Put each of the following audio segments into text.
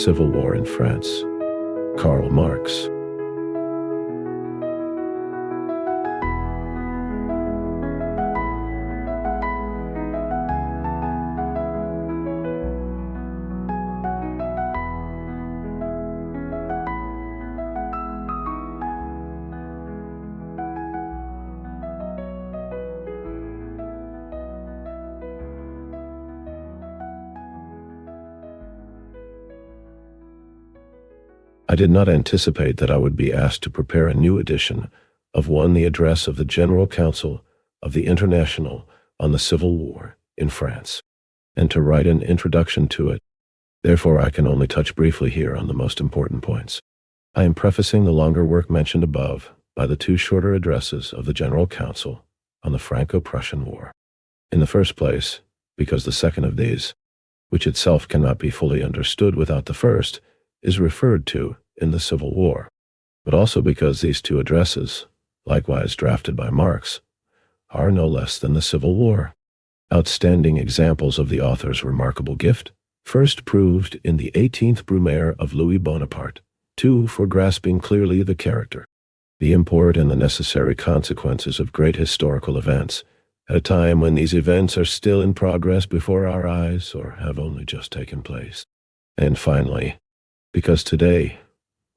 Civil War in France. Karl Marx. I did not anticipate that I would be asked to prepare a new edition of the address of the General Council of the International on the Civil War in France, and to write an introduction to it. Therefore, I can only touch briefly here on the most important points. I am prefacing the longer work mentioned above by the two shorter addresses of the General Council on the Franco-Prussian War. In the first place, because the second of these, which itself cannot be fully understood without the first, is referred to in the Civil War, but also because these two addresses, likewise drafted by Marx, are no less than the Civil War. Outstanding examples of the author's remarkable gift, first proved in the 18th Brumaire of Louis Bonaparte, two for grasping clearly the character, the import and the necessary consequences of great historical events, at a time when these events are still in progress before our eyes or have only just taken place. And finally, because today,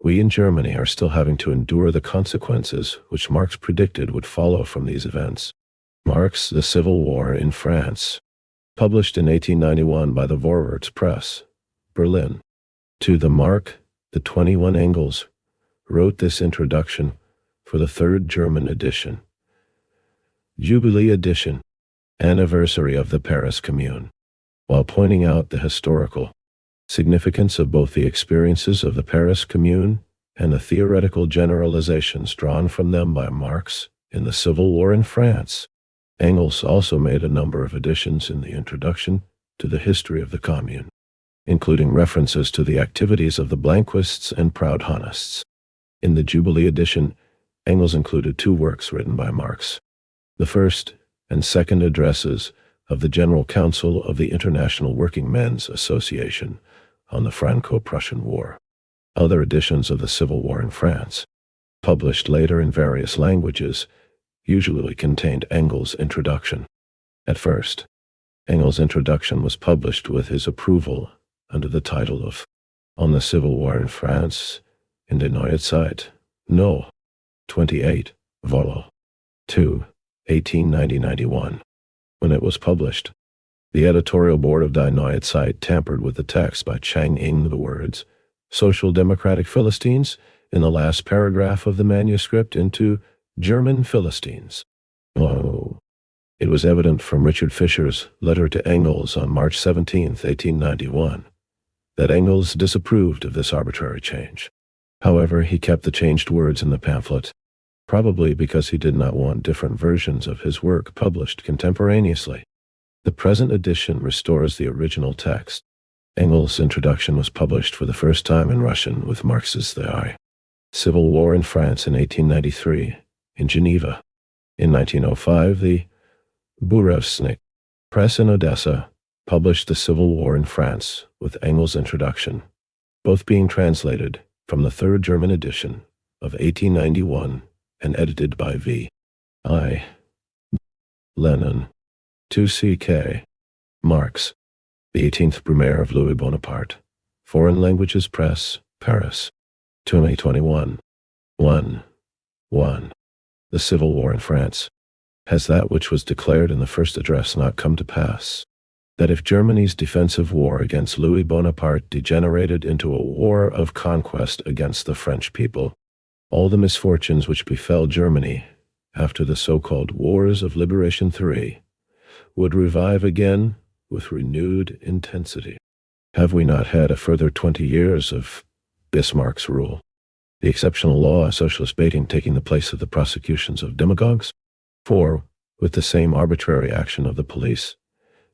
we in Germany are still having to endure the consequences which Marx predicted would follow from these events. Marx, The Civil War in France, published in 1891 by the Vorwärts Press, Berlin. To the Mark, the 21 Engels, wrote this introduction for the third German edition, Jubilee edition, anniversary of the Paris Commune, while pointing out the historical significance of both the experiences of the Paris Commune and the theoretical generalizations drawn from them by Marx in the Civil War in France. Engels also made a number of additions in the introduction to the history of the Commune, including references to the activities of the Blanquists and Proudhonists. In the Jubilee edition, Engels included two works written by Marx, the first and second addresses of the General Council of the International Workingmen's Association on the Franco-Prussian War. Other editions of the Civil War in France, published later in various languages, usually contained Engels' introduction. At first, Engels' introduction was published with his approval under the title of On the Civil War in France in Die Neue Zeit, No. 28, Vol. 2, 1890-91. When it was published, the editorial board of Die Neue Zeit tampered with the text by changing the words Social Democratic Philistines in the last paragraph of the manuscript into German Philistines. Oh, it was evident from Richard Fisher's letter to Engels on March 17, 1891, that Engels disapproved of this arbitrary change. However, he kept the changed words in the pamphlet, probably because he did not want different versions of his work published contemporaneously. The present edition restores the original text. Engels' introduction was published for the first time in Russian with Marx's The Civil War in France in 1893, in Geneva. In 1905, the Burevestnik Press in Odessa published The Civil War in France with Engels' introduction, both being translated from the third German edition of 1891 and edited by V.I. Lenin. 2 Marx, the 18th Brumaire of Louis Bonaparte, Foreign Languages Press, Paris, 2021. 1. The Civil War in France. Has that which was declared in the first address not come to pass? That if Germany's defensive war against Louis Bonaparte degenerated into a war of conquest against the French people, all the misfortunes which befell Germany after the so-called Wars of Liberation III would revive again with renewed intensity. Have we not had a further 20 years of Bismarck's rule, the exceptional law of socialist baiting taking the place of the prosecutions of demagogues? 4. With the same arbitrary action of the police,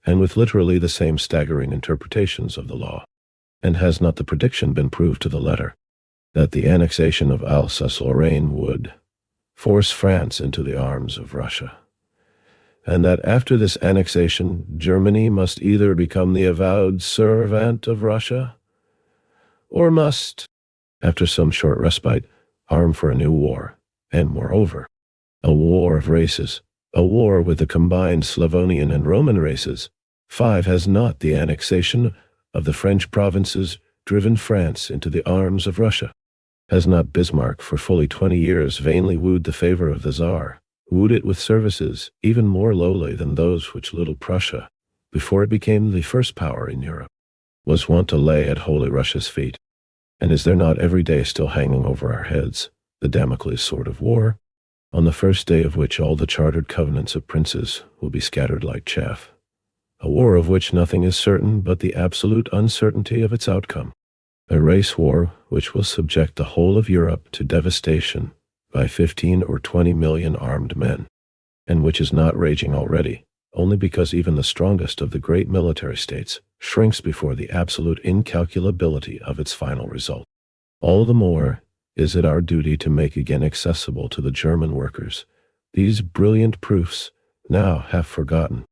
and with literally the same staggering interpretations of the law. And has not the prediction been proved to the letter, that the annexation of Alsace-Lorraine would force France into the arms of Russia, and that after this annexation, Germany must either become the avowed servant of Russia or must, after some short respite, arm for a new war, and moreover, a war of races, a war with the combined Slavonian and Roman races. 5. Has not the annexation of the French provinces driven France into the arms of Russia? Has not Bismarck for fully 20 years vainly wooed the favor of the Tsar, wooed it with services even more lowly than those which little Prussia, before it became the first power in Europe, was wont to lay at Holy Russia's feet? And is there not every day still hanging over our heads the Damocles sword of war, on the first day of which all the chartered covenants of princes will be scattered like chaff? A war of which nothing is certain but the absolute uncertainty of its outcome. A race war which will subject the whole of Europe to devastation by 15 or 20 million armed men, and which is not raging already, only because even the strongest of the great military states shrinks before the absolute incalculability of its final result. All the more is it our duty to make again accessible to the German workers these brilliant proofs, now half forgotten,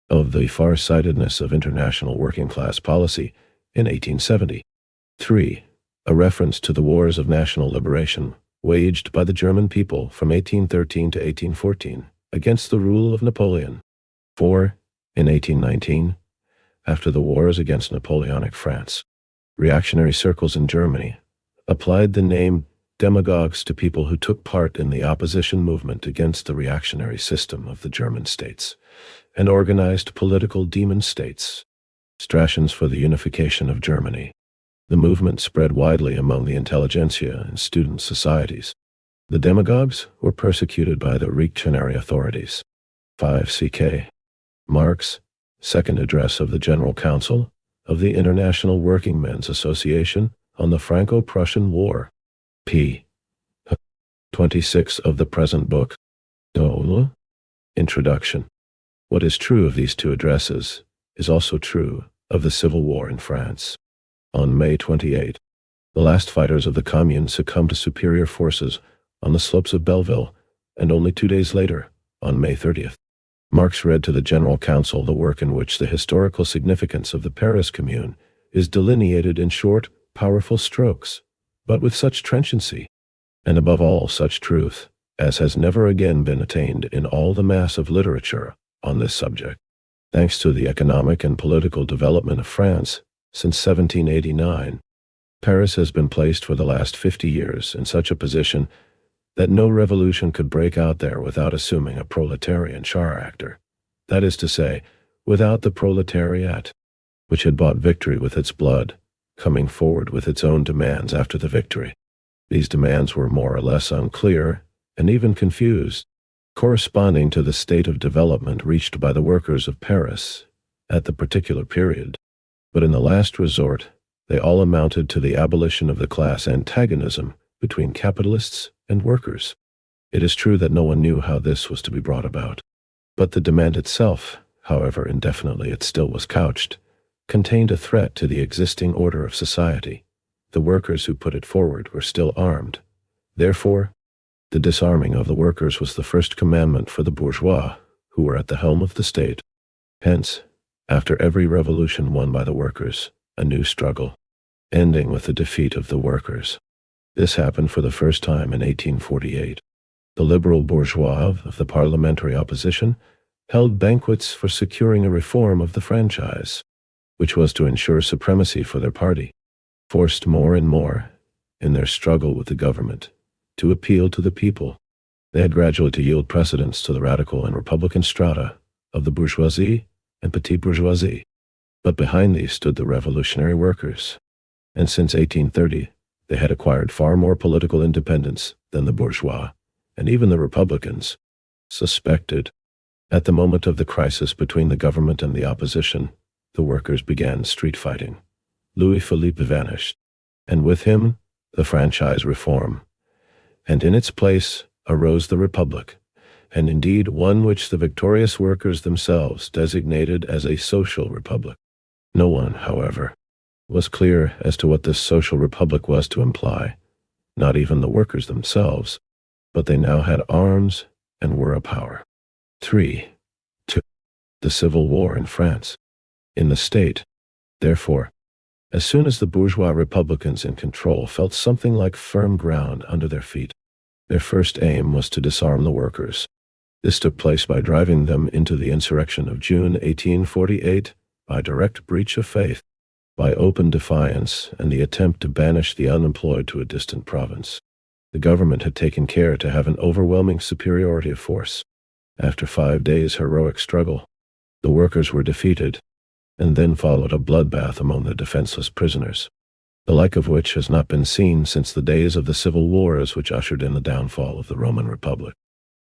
of the far-sightedness of international working-class policy in 1870. 3. A reference to the wars of national liberation waged by the German people from 1813 to 1814 against the rule of Napoleon. 4. In 1819, after the wars against Napoleonic France, reactionary circles in Germany applied the name demagogues to people who took part in the opposition movement against the reactionary system of the German states, and organized political demon states, Strachens for the unification of Germany. The movement spread widely among the intelligentsia and student societies. The demagogues were persecuted by the reactionary authorities. 5. C.K. Marx, Second Address of the General Council of the International Workingmen's Association on the Franco-Prussian War. p. 26 of the present book. Introduction. What is true of these two addresses is also true of the Civil War in France. On May 28, the last fighters of the Commune succumbed to superior forces on the slopes of Belleville, and only 2 days later, on May 30th, Marx read to the General Council the work in which the historical significance of the Paris Commune is delineated in short, powerful strokes, but with such trenchancy, and above all such truth, as has never again been attained in all the mass of literature on this subject. Thanks to the economic and political development of France since 1789, Paris has been placed for the last 50 years in such a position that no revolution could break out there without assuming a proletarian character. That is to say, without the proletariat, which had bought victory with its blood, coming forward with its own demands after the victory. These demands were more or less unclear and even confused, corresponding to the state of development reached by the workers of Paris at the particular period. But in the last resort, they all amounted to the abolition of the class antagonism between capitalists and workers. It is true that no one knew how this was to be brought about. But the demand itself, however indefinitely it still was couched, contained a threat to the existing order of society. The workers who put it forward were still armed. Therefore, the disarming of the workers was the first commandment for the bourgeois, who were at the helm of the state. Hence, after every revolution won by the workers, a new struggle, ending with the defeat of the workers. This happened for the first time in 1848. The liberal bourgeois of the parliamentary opposition held banquets for securing a reform of the franchise, which was to ensure supremacy for their party, forced more and more, in their struggle with the government, to appeal to the people. They had gradually to yield precedence to the radical and republican strata of the bourgeoisie and petite bourgeoisie. But behind these stood the revolutionary workers, and since 1830 they had acquired far more political independence than the bourgeois, and even the republicans, suspected. At the moment of the crisis between the government and the opposition, the workers began street fighting. Louis-Philippe vanished, and with him the franchise reform, and in its place arose the Republic, and indeed one which the victorious workers themselves designated as a social republic. No one, however, was clear as to what this social republic was to imply, not even the workers themselves, but they now had arms and were a power. 3. 2. The Civil War in France. In the state, therefore, As soon as the bourgeois Republicans in control felt something like firm ground under their feet, their first aim was to disarm the workers. This took place by driving them into the insurrection of June 1848, by direct breach of faith, by open defiance, and the attempt to banish the unemployed to a distant province. The government had taken care to have an overwhelming superiority of force. After 5 days' heroic struggle, the workers were defeated, and then followed a bloodbath among the defenseless prisoners, the like of which has not been seen since the days of the civil wars which ushered in the downfall of the Roman Republic.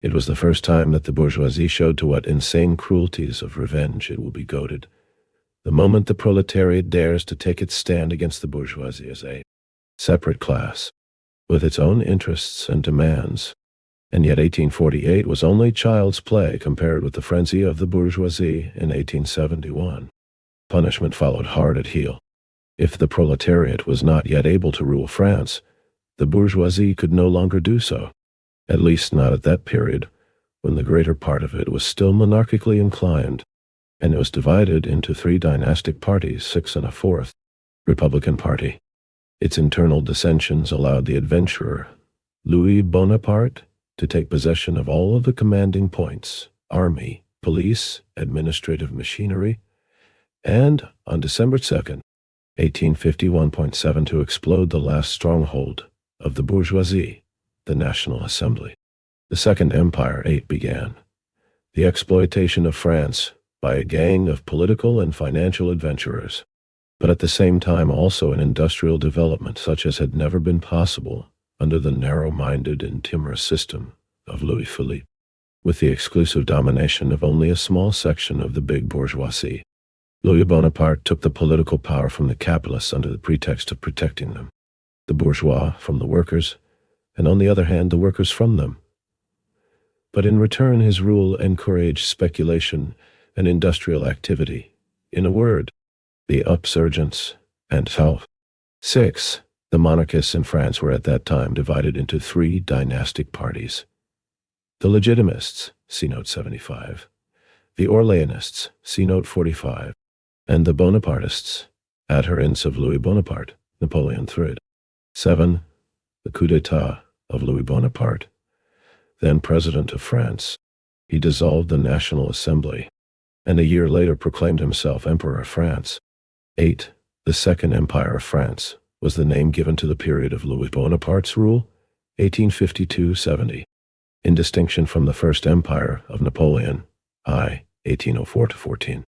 It was the first time that the bourgeoisie showed to what insane cruelties of revenge it will be goaded, the moment the proletariat dares to take its stand against the bourgeoisie as a separate class, with its own interests and demands. And yet 1848 was only child's play compared with the frenzy of the bourgeoisie in 1871. Punishment followed hard at heel. If the proletariat was not yet able to rule France, the bourgeoisie could no longer do so, at least not at that period, when the greater part of it was still monarchically inclined, and it was divided into 3 dynastic parties, 6 and a 4th, Republican Party. Its internal dissensions allowed the adventurer, Louis Bonaparte, to take possession of all of the commanding points, army, police, administrative machinery, and, on December 2nd, 1851.7, to explode the last stronghold of the bourgeoisie, the National Assembly. The Second Empire 8 began. The exploitation of France by a gang of political and financial adventurers, but at the same time also an industrial development such as had never been possible under the narrow-minded and timorous system of Louis Philippe, with the exclusive domination of only a small section of the big bourgeoisie. Louis Bonaparte took the political power from the capitalists under the pretext of protecting them, the bourgeois from the workers, and on the other hand the workers from them. But in return his rule encouraged speculation and industrial activity. In a word, the upsurgence and self. 6. The monarchists in France were at that time divided into 3 dynastic parties. The Legitimists, see note 75, the Orleanists, see note 45, and the Bonapartists, adherents of Louis Bonaparte, Napoleon III. 7. The coup d'etat of Louis Bonaparte, then President of France. He dissolved the National Assembly, and a year later proclaimed himself Emperor of France. 8. The Second Empire of France was the name given to the period of Louis Bonaparte's rule, 1852-70, in distinction from the First Empire of Napoleon, I, 1804-14.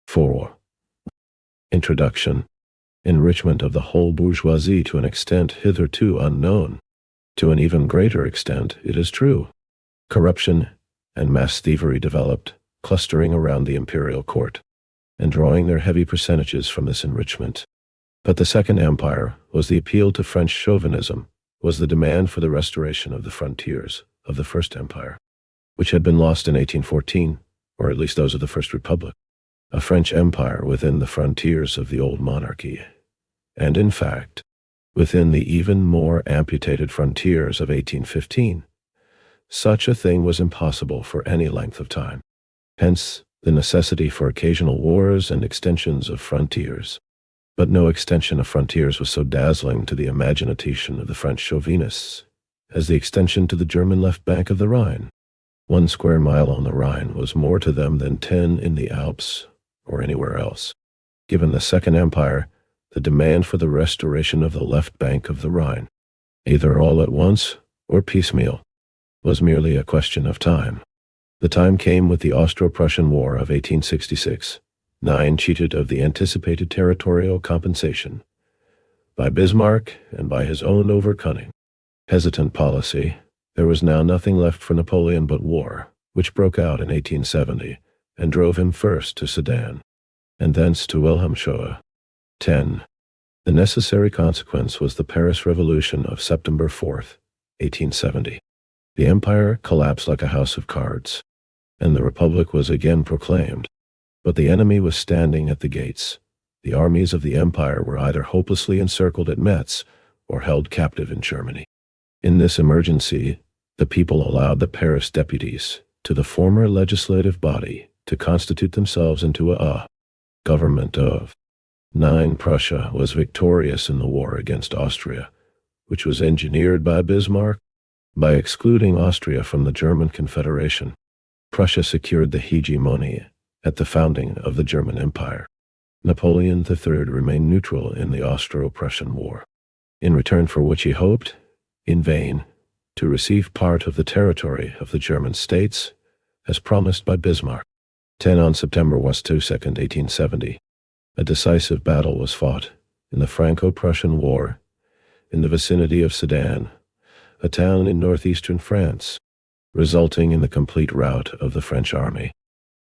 4. Introduction. Enrichment of the whole bourgeoisie to an extent hitherto unknown. To an even greater extent, it is true. Corruption and mass thievery developed, clustering around the imperial court, and drawing their heavy percentages from this enrichment. But the Second Empire was the appeal to French chauvinism, was the demand for the restoration of the frontiers of the First Empire, which had been lost in 1814, or at least those of the First Republic, a French empire within the frontiers of the old monarchy, and in fact, within the even more amputated frontiers of 1815. Such a thing was impossible for any length of time. Hence, the necessity for occasional wars and extensions of frontiers. But no extension of frontiers was so dazzling to the imagination of the French chauvinists as the extension to the German left bank of the Rhine. 1 square mile on the Rhine was more to them than 10 in the Alps or anywhere else. Given the Second Empire, the demand for the restoration of the left bank of the Rhine, either all at once or piecemeal, was merely a question of time. The time came with the Austro-Prussian War of 1866. 9 cheated of the anticipated territorial compensation by Bismarck and by his own over-cunning, hesitant policy. There was now nothing left for Napoleon but war, which broke out in 1870 and drove him first to Sedan, and thence to Wilhelmshohe. 10. The necessary consequence was the Paris Revolution of September 4th, 1870. The empire collapsed like a house of cards, and the Republic was again proclaimed. But the enemy was standing at the gates. The armies of the empire were either hopelessly encircled at Metz or held captive in Germany. In this emergency, the people allowed the Paris deputies to the former legislative body to constitute themselves into a government of Prussia was victorious in the war against Austria, which was engineered by Bismarck. By excluding Austria from the German Confederation, Prussia secured the hegemony at the founding of the German Empire. Napoleon III remained neutral in the Austro-Prussian War, in return for which he hoped, in vain, to receive part of the territory of the German states, as promised by Bismarck. On September 2, 1870, a decisive battle was fought in the Franco-Prussian War in the vicinity of Sedan, a town in northeastern France, resulting in the complete rout of the French army.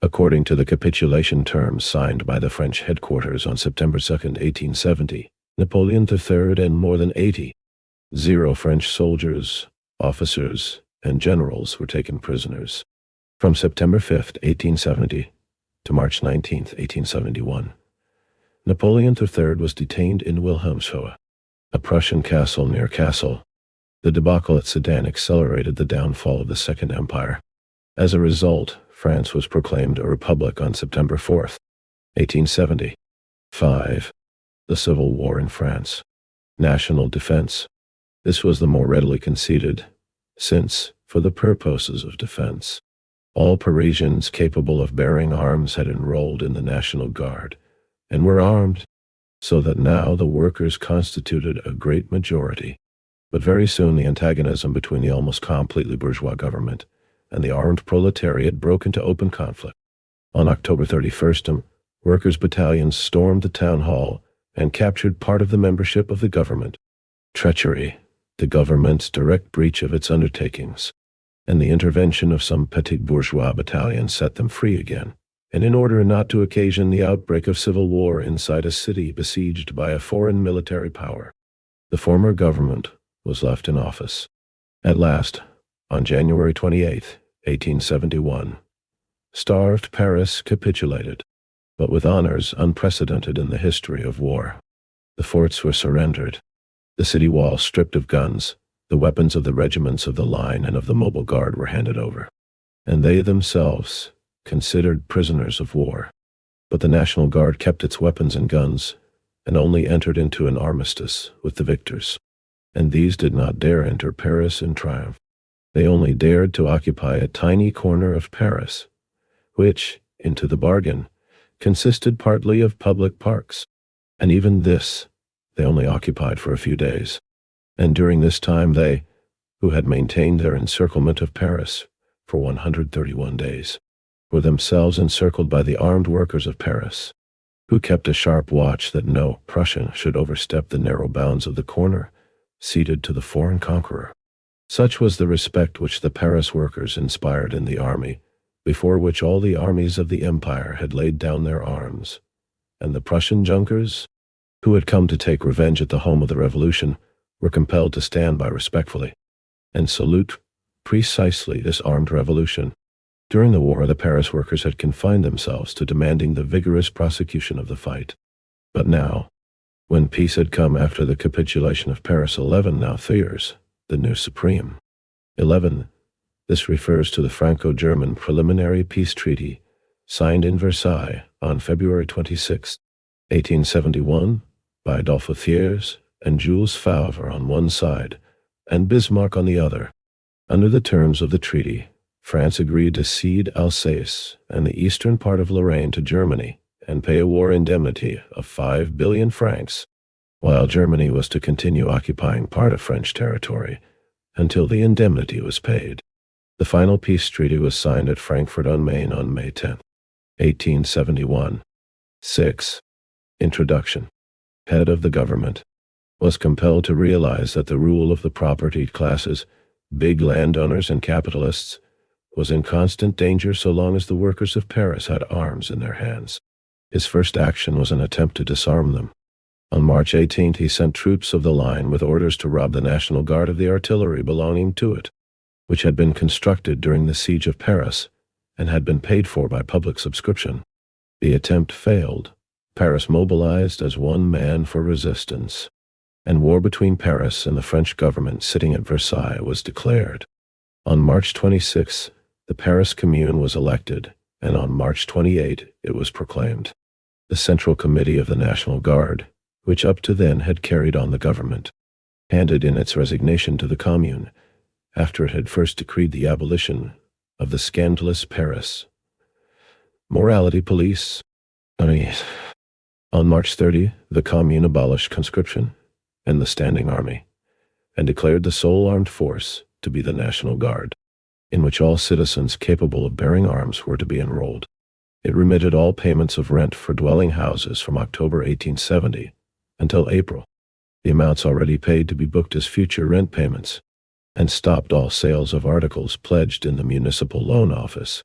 According to the capitulation terms signed by the French headquarters on September 2, 1870, Napoleon III and more than 80 French soldiers, officers, and generals were taken prisoners. From September 5, 1870 to March 19, 1871, Napoleon III was detained in Wilhelmshöhe, a Prussian castle near Kassel. The debacle at Sedan accelerated the downfall of the Second Empire. As a result, France was proclaimed a republic on September 4, 1870. 5. The Civil War in France. National defense. This was the more readily conceded, since, for the purposes of defense, all Parisians capable of bearing arms had enrolled in the National Guard, and were armed, so that now the workers constituted a great majority. But very soon the antagonism between the almost completely bourgeois government and the armed proletariat broke into open conflict. On October 31st, workers' battalions stormed the town hall and captured part of the membership of the government. Treachery, the government's direct breach of its undertakings, and the intervention of some petit bourgeois battalions set them free again. And in order not to occasion the outbreak of civil war inside a city besieged by a foreign military power, the former government was left in office. At last, on January 28, 1871, starved Paris capitulated, but with honors unprecedented in the history of war. The forts were surrendered, the city walls stripped of guns, the weapons of the regiments of the line and of the mobile guard were handed over, and they themselves considered prisoners of war. But the National Guard kept its weapons and guns, and only entered into an armistice with the victors. And these did not dare enter Paris in triumph. They only dared to occupy a tiny corner of Paris, which, into the bargain, consisted partly of public parks. And even this they only occupied for a few days. And during this time they, who had maintained their encirclement of Paris for 131 days, were themselves encircled by the armed workers of Paris, who kept a sharp watch that no Prussian should overstep the narrow bounds of the corner ceded to the foreign conqueror. Such was the respect which the Paris workers inspired in the army, before which all the armies of the empire had laid down their arms, and the Prussian Junkers, who had come to take revenge at the home of the revolution, were compelled to stand by respectfully and salute precisely this armed revolution. During the war, the Paris workers had confined themselves to demanding the vigorous prosecution of the fight. But now, when peace had come after the capitulation of Paris, 11 now fears the new supreme. 11. This refers to the Franco-German preliminary peace treaty signed in Versailles on February 26, 1871, by Adolphe Thiers and Jules Favre on one side, and Bismarck on the other. Under the terms of the treaty, France agreed to cede Alsace and the eastern part of Lorraine to Germany and pay a war indemnity of 5 billion francs, while Germany was to continue occupying part of French territory until the indemnity was paid. The final peace treaty was signed at Frankfurt on Main on May 10, 1871. 6. Introduction. Head of the government was compelled to realize that the rule of the propertied classes, big landowners and capitalists, was in constant danger so long as the workers of Paris had arms in their hands. His first action was an attempt to disarm them. On March 18, he sent troops of the line with orders to rob the National Guard of the artillery belonging to it, which had been constructed during the siege of Paris and had been paid for by public subscription. The attempt failed. Paris mobilized as one man for resistance, and war between Paris and the French government sitting at Versailles was declared. On March 26, the Paris Commune was elected, and on March 28 it was proclaimed. The Central Committee of the National Guard, which up to then had carried on the government, handed in its resignation to the Commune after it had first decreed the abolition of the scandalous Paris morality police. On March 30, the Commune abolished conscription and the standing army, and declared the sole armed force to be the National Guard, in which all citizens capable of bearing arms were to be enrolled. It remitted all payments of rent for dwelling houses from October 1870 until April, the amounts already paid to be booked as future rent payments, and stopped all sales of articles pledged in the municipal loan office.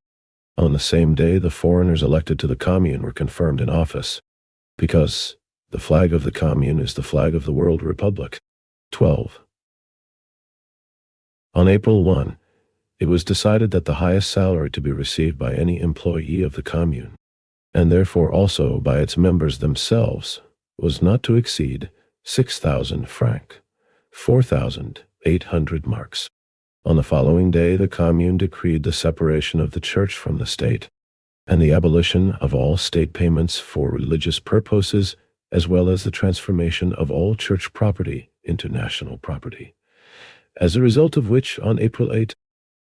On the same day, the foreigners elected to the Commune were confirmed in office, because the flag of the Commune is the flag of the World Republic. 12. On April 1, it was decided that the highest salary to be received by any employee of the Commune, and therefore also by its members themselves, was not to exceed 6,000 francs, 4,800 marks. On the following day, the Commune decreed the separation of the Church from the state, and the abolition of all state payments for religious purposes, as well as the transformation of all church property into national property. As a result of which, on April 8,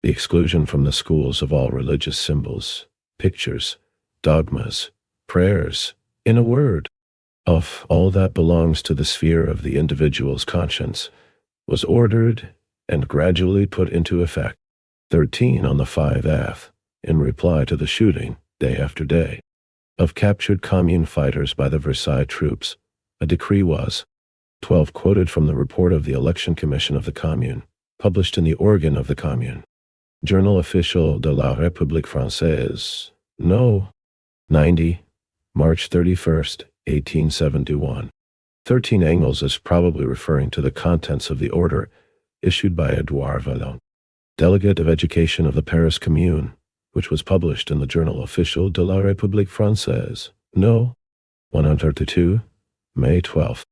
the exclusion from the schools of all religious symbols, pictures, dogmas, prayers, in a word, of all that belongs to the sphere of the individual's conscience, was ordered and gradually put into effect. 13. On the 5th, in reply to the shooting, day after day, of captured Commune fighters by the Versailles troops, a decree was 12 quoted from the report of the Election Commission of the Commune, published in the organ of the Commune, Journal Officiel de la République Française, No. 90, March 31st, 1871. 13. Engels is probably referring to the contents of the order issued by Edouard Vallon, delegate of education of the Paris Commune, which was published in the Journal Officiel de la République Française, No. 132, May 12,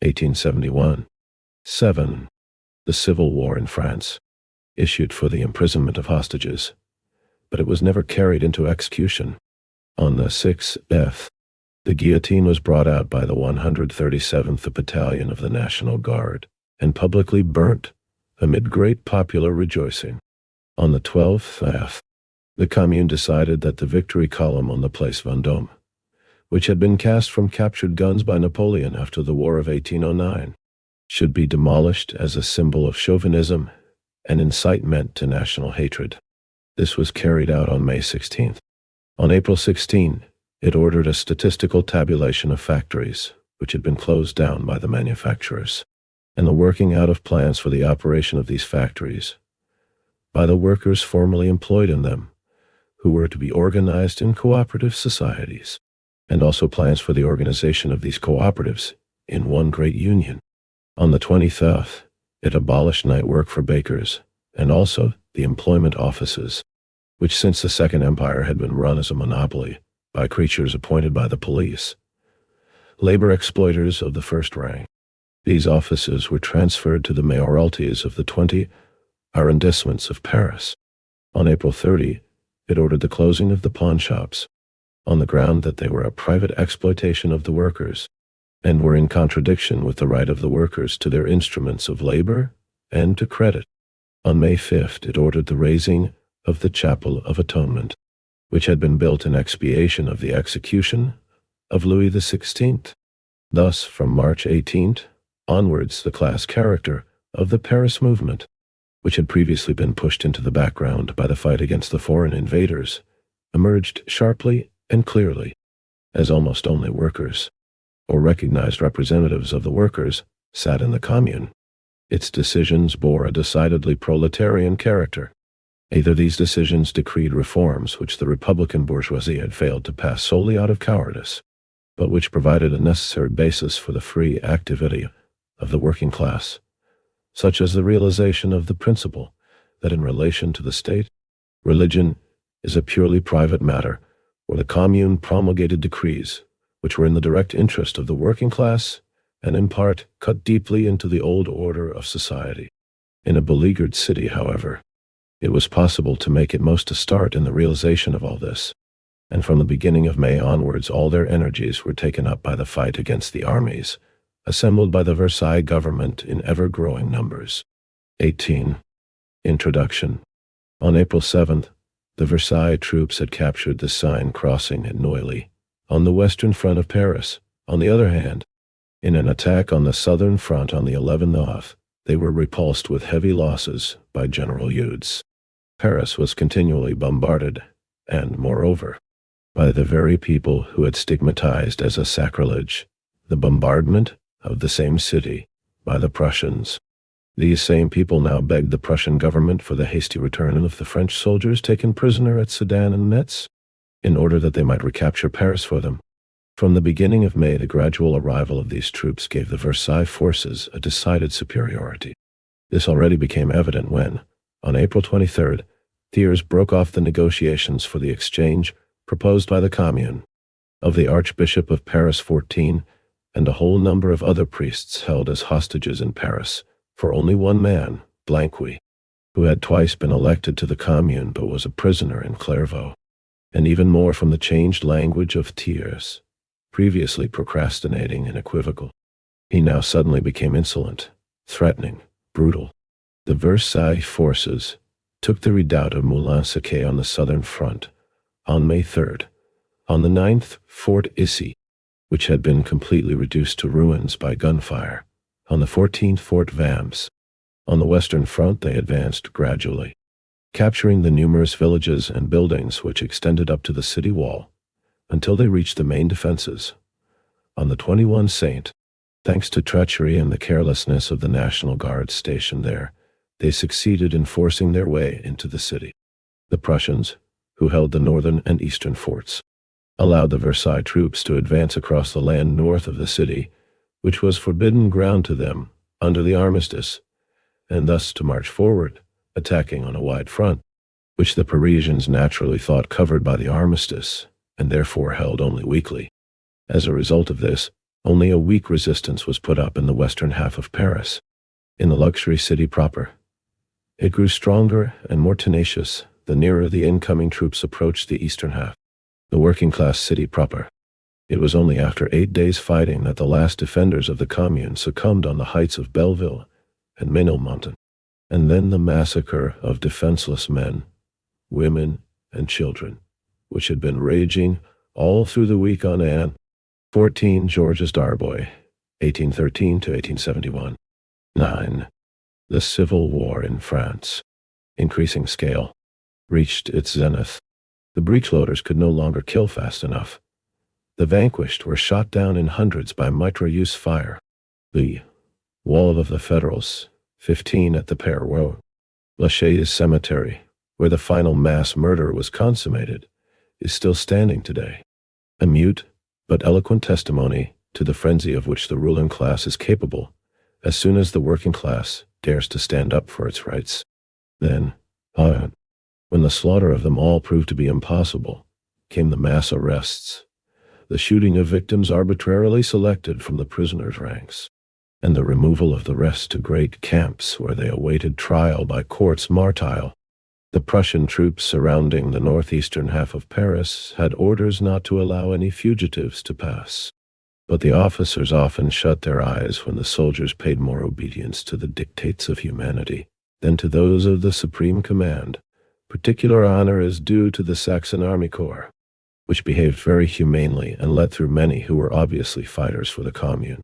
1871. 7. The Civil War in France, issued for the imprisonment of hostages, but it was never carried into execution. On the 6th, the guillotine was brought out by the 137th Battalion of the National Guard, and publicly burnt, amid great popular rejoicing. On the 12th, the Commune decided that the Victory Column on the Place Vendôme, which had been cast from captured guns by Napoleon after the War of 1809, should be demolished as a symbol of chauvinism and incitement to national hatred. This was carried out on May 16th. On April 16, it ordered a statistical tabulation of factories, which had been closed down by the manufacturers, and the working out of plans for the operation of these factories by the workers formerly employed in them, who were to be organized in cooperative societies, and also plans for the organization of these cooperatives in one great union. On the 23rd, it abolished night work for bakers, and also the employment offices, which since the Second Empire had been run as a monopoly by creatures appointed by the police, labor exploiters of the first rank. These offices were transferred to the mayoralties of the 20 arrondissements of Paris. On April 30, it ordered the closing of the pawn shops, on the ground that they were a private exploitation of the workers, and were in contradiction with the right of the workers to their instruments of labor and to credit. On May 5th, it ordered the raising of the Chapel of Atonement, which had been built in expiation of the execution of Louis XVI. Thus, from March 18th onwards, the class character of the Paris movement, which had previously been pushed into the background by the fight against the foreign invaders, emerged sharply and clearly, as almost only workers, or recognized representatives of the workers, sat in the Commune. Its decisions bore a decidedly proletarian character. Either these decisions decreed reforms which the Republican bourgeoisie had failed to pass solely out of cowardice, but which provided a necessary basis for the free activity of the working class, such as the realization of the principle that in relation to the state, religion is a purely private matter, or the Commune promulgated decrees which were in the direct interest of the working class and in part cut deeply into the old order of society. In a beleaguered city, however, it was possible to make at most a start in the realization of all this, and from the beginning of May onwards all their energies were taken up by the fight against the armies, assembled by the Versailles government in ever-growing numbers. 18. Introduction. On April 7th, the Versailles troops had captured the Seine crossing at Neuilly, on the western front of Paris. On the other hand, in an attack on the southern front on the 11th off, they were repulsed with heavy losses by General Eudes. Paris was continually bombarded, and, moreover, by the very people who had stigmatized as a sacrilege the bombardment of the same city by the Prussians. These same people now begged the Prussian government for the hasty return of the French soldiers taken prisoner at Sedan and Metz, in order that they might recapture Paris for them. From the beginning of May, the gradual arrival of these troops gave the Versailles forces a decided superiority. This already became evident when, on April 23rd, Thiers broke off the negotiations for the exchange proposed by the Commune of the Archbishop of Paris 14 and a whole number of other priests held as hostages in Paris for only one man, Blanqui, who had twice been elected to the Commune but was a prisoner in Clairvaux, and even more from the changed language of Thiers, previously procrastinating and equivocal. He now suddenly became insolent, threatening, brutal. The Versailles forces took the redoubt of Moulins-Saquet on the southern front on May 3rd. On the 9th, Fort Issy, which had been completely reduced to ruins by gunfire. On the 14th, Fort Vams. On the western front they advanced gradually, capturing the numerous villages and buildings which extended up to the city wall, until they reached the main defenses. On the 21 Saint, thanks to treachery and the carelessness of the National Guard stationed there, they succeeded in forcing their way into the city. The Prussians, who held the northern and eastern forts, allowed the Versailles troops to advance across the land north of the city, which was forbidden ground to them under the armistice, and thus to march forward, attacking on a wide front, which the Parisians naturally thought covered by the armistice, and therefore held only weakly. As a result of this, only a weak resistance was put up in the western half of Paris, in the luxury city proper. It grew stronger and more tenacious the nearer the incoming troops approached the eastern half, the working-class city proper. It was only after 8 days' fighting that the last defenders of the Commune succumbed on the heights of Belleville and Ménilmontant, and then the massacre of defenseless men, women, and children, which had been raging all through the week on Anne 14 Georges Darboy, 1813 to 1871. 9. The Civil War in France, increasing scale, reached its zenith. The breechloaders could no longer kill fast enough. The vanquished were shot down in hundreds by mitrailleuse fire. The Wall of the Federals, 15 at the Père Road, Lachaise Cemetery, where the final mass murder was consummated, is still standing today, a mute but eloquent testimony to the frenzy of which the ruling class is capable as soon as the working class dares to stand up for its rights. Then, when the slaughter of them all proved to be impossible, came the mass arrests, the shooting of victims arbitrarily selected from the prisoners' ranks, and the removal of the rest to great camps where they awaited trial by courts martial. The Prussian troops surrounding the northeastern half of Paris had orders not to allow any fugitives to pass, but the officers often shut their eyes when the soldiers paid more obedience to the dictates of humanity than to those of the supreme command. Particular honor is due to the Saxon Army Corps, which behaved very humanely and let through many who were obviously fighters for the Commune.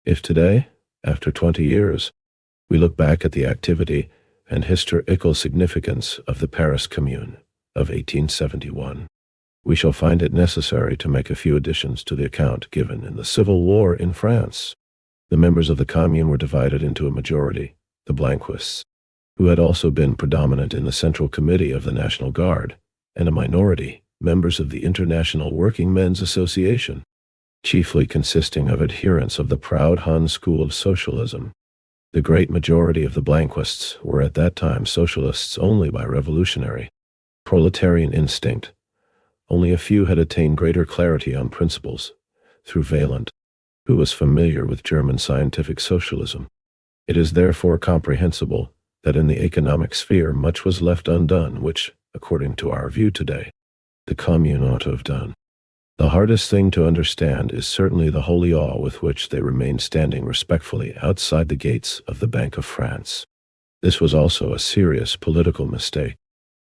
If today, after 20 years, we look back at the activity and historical significance of the Paris Commune of 1871, we shall find it necessary to make a few additions to the account given in the Civil War in France. The members of the Commune were divided into a majority, the Blanquists, who had also been predominant in the Central Committee of the National Guard, and a minority, members of the International Workingmen's Association, chiefly consisting of adherents of the proud Hun school of socialism. The great majority of the Blanquists were at that time socialists only by revolutionary, proletarian instinct. Only a few had attained greater clarity on principles, through Vaillant, who was familiar with German scientific socialism. It is therefore comprehensible that in the economic sphere much was left undone which, according to our view today, the Commune ought to have done. The hardest thing to understand is certainly the holy awe with which they remained standing respectfully outside the gates of the Bank of France. This was also a serious political mistake.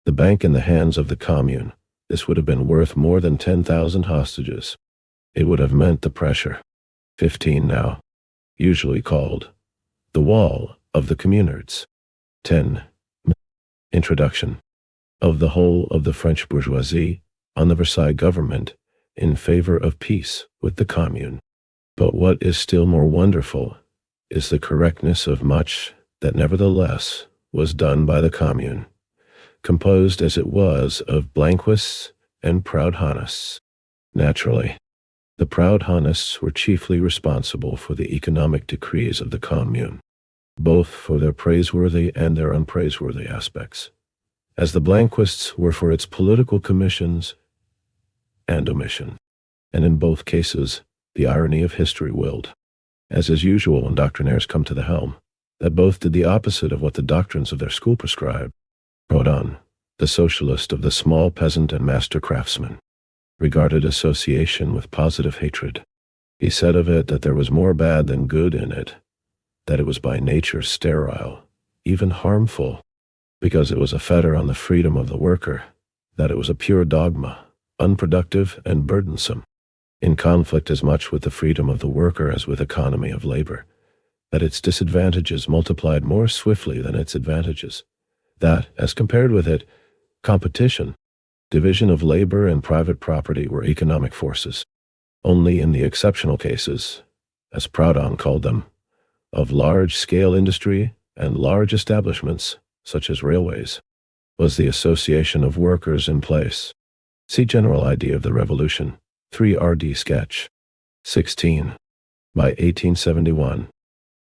The bank in the hands of the Commune, this would have been worth more than 10,000 hostages. It would have meant the pressure, 15 now, usually called the wall of the communards. 10. Introduction of the whole of the French bourgeoisie on the Versailles government in favor of peace with the Commune. But what is still more wonderful is the correctness of much that nevertheless was done by the Commune, composed as it was of blanquists and proud Honists. Naturally, the proud Honists were chiefly responsible for the economic decrees of the Commune, both for their praiseworthy and their unpraiseworthy aspects, as the blanquists were for its political commissions and omission. And in both cases, the irony of history willed, as is usual when doctrinaires come to the helm, that both did the opposite of what the doctrines of their school prescribed. Proudhon, the socialist of the small peasant and master craftsman, regarded association with positive hatred. He said of it that there was more bad than good in it, that it was by nature sterile, even harmful, because it was a fetter on the freedom of the worker, that it was a pure dogma, unproductive and burdensome, in conflict as much with the freedom of the worker as with economy of labor, that its disadvantages multiplied more swiftly than its advantages, that, as compared with it, competition, division of labor and private property were economic forces. Only in the exceptional cases, as Proudhon called them, of large-scale industry and large establishments, such as railways, was the association of workers in place. See General Idea of the Revolution, 3rd sketch. 16. By 1871,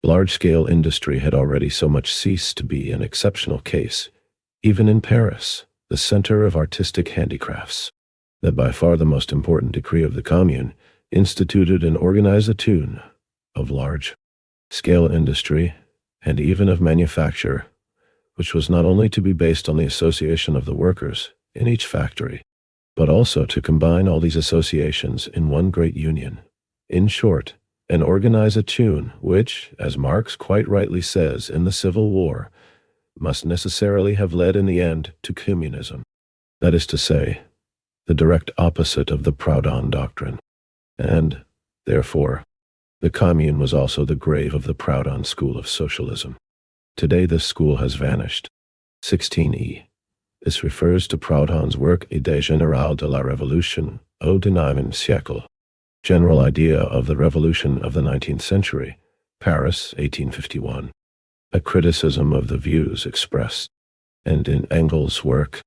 large-scale industry had already so much ceased to be an exceptional case, even in Paris, the center of artistic handicrafts, that by far the most important decree of the Commune instituted an organisation of large-scale industry and even of manufacture, which was not only to be based on the association of the workers in each factory, but also to combine all these associations in one great union. In short, an organisation which, as Marx quite rightly says in the Civil War, must necessarily have led in the end to communism. That is to say, the direct opposite of the Proudhon doctrine. And, therefore, the Commune was also the grave of the Proudhon school of socialism. Today this school has vanished. 16e. This refers to Proudhon's work Idée générale de la Révolution au XIXe siècle, General Idea of the Revolution of the 19th Century, Paris, 1851, a criticism of the views expressed, and in Engels' work,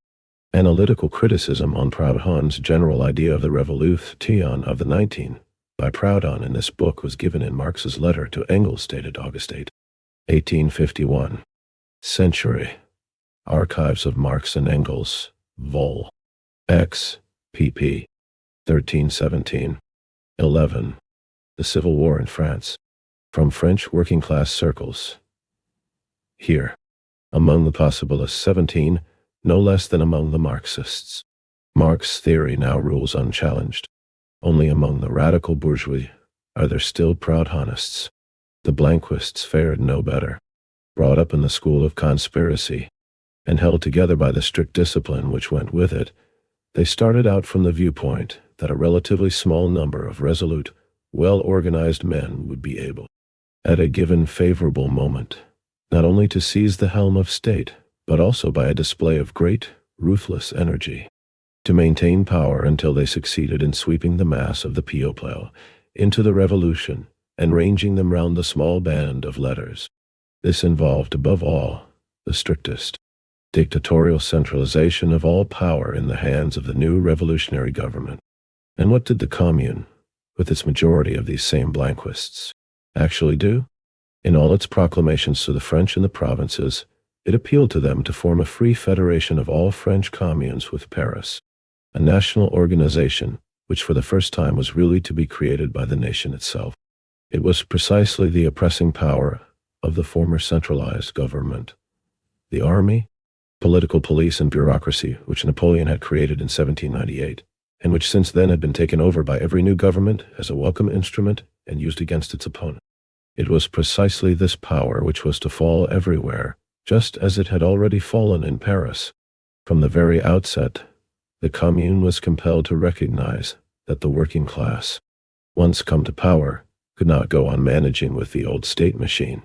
Analytical Criticism on Proudhon's General Idea of the Revolution of the 19th, by Proudhon in this book was given in Marx's letter to Engels dated August 8, 1851. Century. Archives of Marx and Engels, Vol. X, pp. 1317. 11. The Civil War in France. From French working-class circles. Here, among the possibilists 17, no less than among the Marxists. Marx's theory now rules unchallenged. Only among the radical bourgeoisie are there still proud Honists. The Blanquists fared no better. Brought up in the school of conspiracy, and held together by the strict discipline which went with it, they started out from the viewpoint that a relatively small number of resolute, well-organized men would be able, at a given favorable moment, not only to seize the helm of state, but also by a display of great, ruthless energy, to maintain power until they succeeded in sweeping the mass of the peuple into the revolution and ranging them round the small band of letters. This involved, above all, the strictest dictatorial centralization of all power in the hands of the new revolutionary government. And what did the Commune, with its majority of these same Blanquists, actually do? In all its proclamations to the French in the provinces, it appealed to them to form a free federation of all French communes with Paris, a national organization which for the first time was really to be created by the nation itself. It was precisely the oppressing power of the former centralized government the army, political police and bureaucracy, which Napoleon had created in 1798, and which since then had been taken over by every new government as a welcome instrument and used against its opponent. It was precisely this power which was to fall everywhere, just as it had already fallen in Paris. From the very outset, the Commune was compelled to recognize that the working class, once come to power, could not go on managing with the old state machine,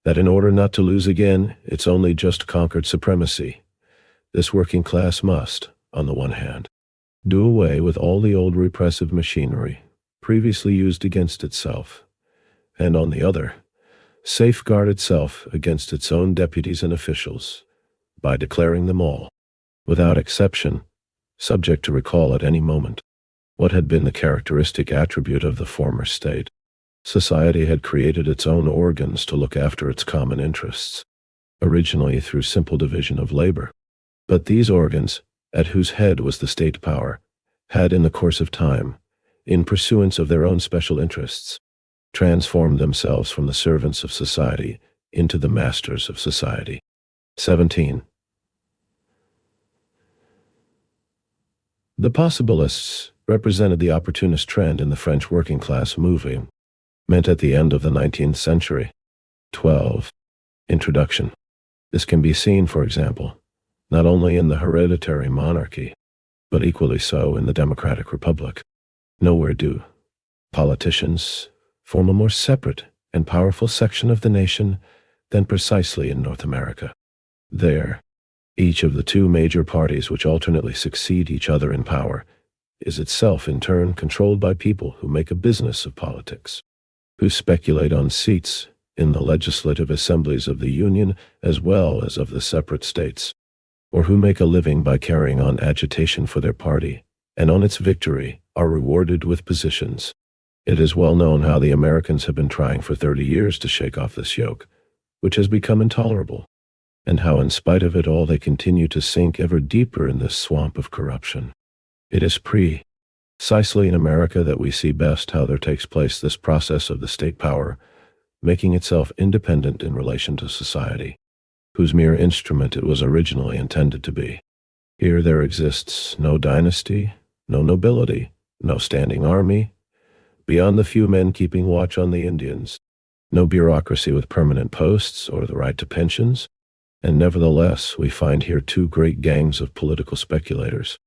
that in order not to lose again its only just conquered supremacy, this working class must, on the one hand, do away with all the old repressive machinery previously used against itself, and on the other, safeguard itself against its own deputies and officials by declaring them all, without exception, subject to recall at any moment. What had been the characteristic attribute of the former state? Society had created its own organs to look after its common interests, originally through simple division of labor. But these organs, at whose head was the state power, had in the course of time, in pursuance of their own special interests, transformed themselves from the servants of society into the masters of society. 17. The possibilists represented the opportunist trend in the French working class movement, meant at the end of the 19th century. 12. Introduction. This can be seen, for example, not only in the hereditary monarchy, but equally so in the democratic republic. Nowhere do politicians form a more separate and powerful section of the nation than precisely in North America. There, each of the two major parties which alternately succeed each other in power is itself in turn controlled by people who make a business of politics, who speculate on seats in the legislative assemblies of the Union as well as of the separate states, or who make a living by carrying on agitation for their party, and on its victory are rewarded with positions. It is well known how the Americans have been trying for 30 years to shake off this yoke, which has become intolerable, and how in spite of it all they continue to sink ever deeper in this swamp of corruption. It is precisely in America that we see best how there takes place this process of the state power, making itself independent in relation to society, whose mere instrument it was originally intended to be. Here there exists no dynasty, no nobility, no standing army, beyond the few men keeping watch on the Indians, no bureaucracy with permanent posts or the right to pensions, and nevertheless we find here two great gangs of political speculators,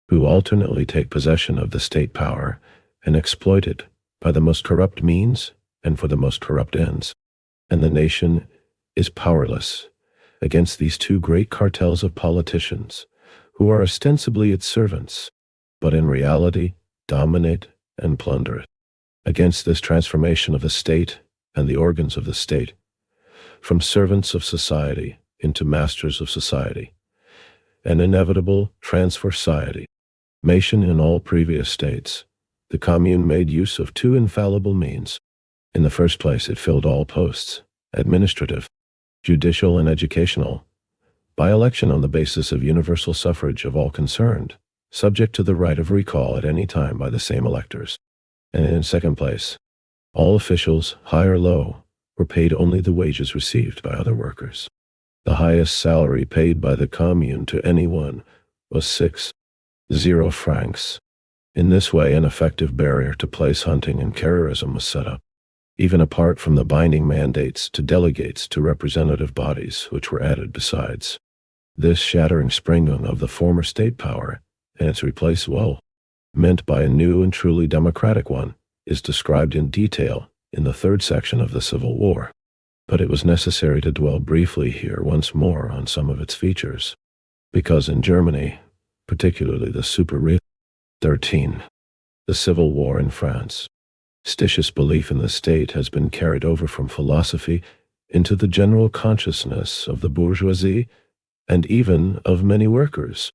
who alternately take possession of the state power and exploit it by the most corrupt means and for the most corrupt ends. And the nation is powerless against these two great cartels of politicians, who are ostensibly its servants, but in reality dominate and plunder it. Against this transformation of the state and the organs of the state, from servants of society into masters of society, an inevitable transversity. Nation in all previous states, the Commune made use of two infallible means. In the first place, it filled all posts, administrative, judicial, and educational, by election on the basis of universal suffrage of all concerned, subject to the right of recall at any time by the same electors. And in second place, all officials, high or low, were paid only the wages received by other workers. The highest salary paid by the Commune to anyone was 60 francs. In this way, an effective barrier to place hunting and carrierism was set up, even apart from the binding mandates to delegates to representative bodies which were added besides. This shattering springing of the former state power and its replace, meant by a new and truly democratic one, is described in detail in the third section of the Civil War. But it was necessary to dwell briefly here once more on some of its features, because in Germany, particularly the super 13, the Civil War in France, superstitious belief in the state has been carried over from philosophy into the general consciousness of the bourgeoisie and even of many workers.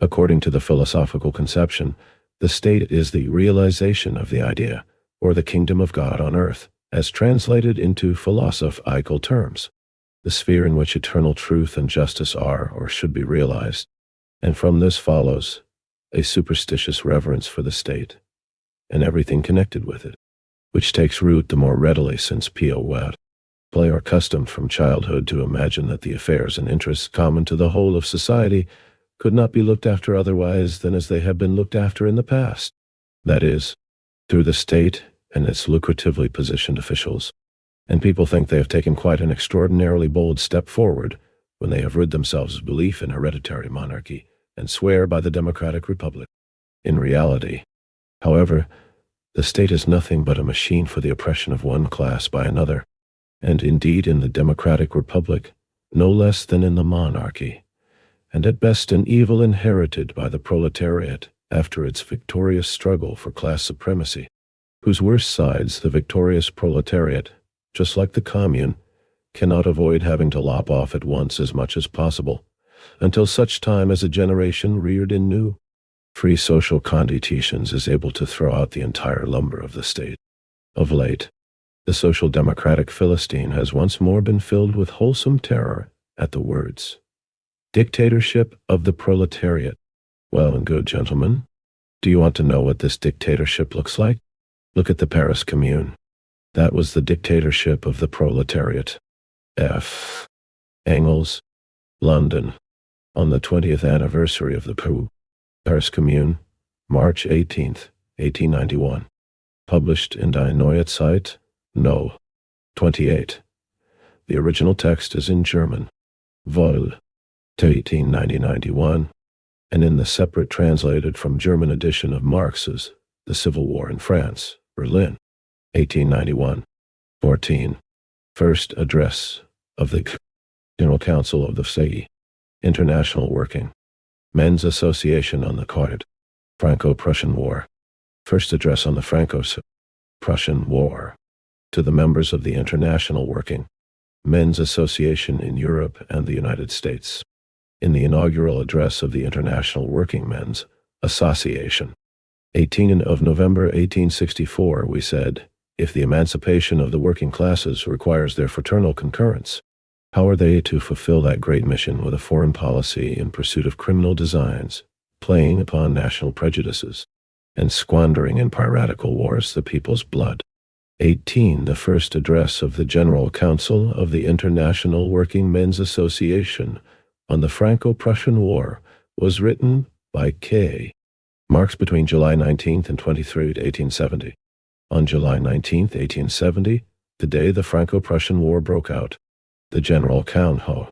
According to the philosophical conception, the state is the realization of the idea, or the kingdom of God on earth, as translated into philosophical terms, the sphere in which eternal truth and justice are or should be realized, and from this follows a superstitious reverence for the state and everything connected with it, which takes root the more readily since Pio They are accustomed from childhood to imagine that the affairs and interests common to the whole of society could not be looked after otherwise than as they have been looked after in the past. That is, through the state and its lucratively positioned officials. And people think they have taken quite an extraordinarily bold step forward when they have rid themselves of belief in hereditary monarchy and swear by the democratic republic. In reality, however, the state is nothing but a machine for the oppression of one class by another, and indeed in the democratic republic, no less than in the monarchy, and at best an evil inherited by the proletariat after its victorious struggle for class supremacy, whose worst sides the victorious proletariat, just like the Commune, cannot avoid having to lop off at once as much as possible, until such time as a generation reared in new, free social constitutions is able to throw out the entire lumber of the state. Of late, the social democratic Philistine has once more been filled with wholesome terror at the words, "Dictatorship of the proletariat." Well and good, gentlemen. Do you want to know what this dictatorship looks like? Look at the Paris Commune. That was the dictatorship of the proletariat. F. Engels, London, on the 20th anniversary of the Paris Commune, March 18th, 1891. Published in Die Neue Zeit, No. 28. The original text is in German, Vol. 1890-91, and in the separate translated from German edition of Marx's The Civil War in France, Berlin, 1891. 14. First Address of the General Council of the FSE, International Working Men's Association on the Franco-Prussian War. First Address on the Franco-Prussian War to the members of the International Working Men's Association in Europe and the United States. In the inaugural address of the International Working Men's Association, 18 of November 1864, we said, if the emancipation of the working classes requires their fraternal concurrence, how are they to fulfill that great mission with a foreign policy in pursuit of criminal designs, playing upon national prejudices, and squandering in piratical wars the people's blood? 18. The first address of the General Council of the International Working Men's Association on the Franco-Prussian War was written by K. Marx between July 19th and 23rd, 1870. On July 19th, 1870, the day the Franco-Prussian War broke out, the General Council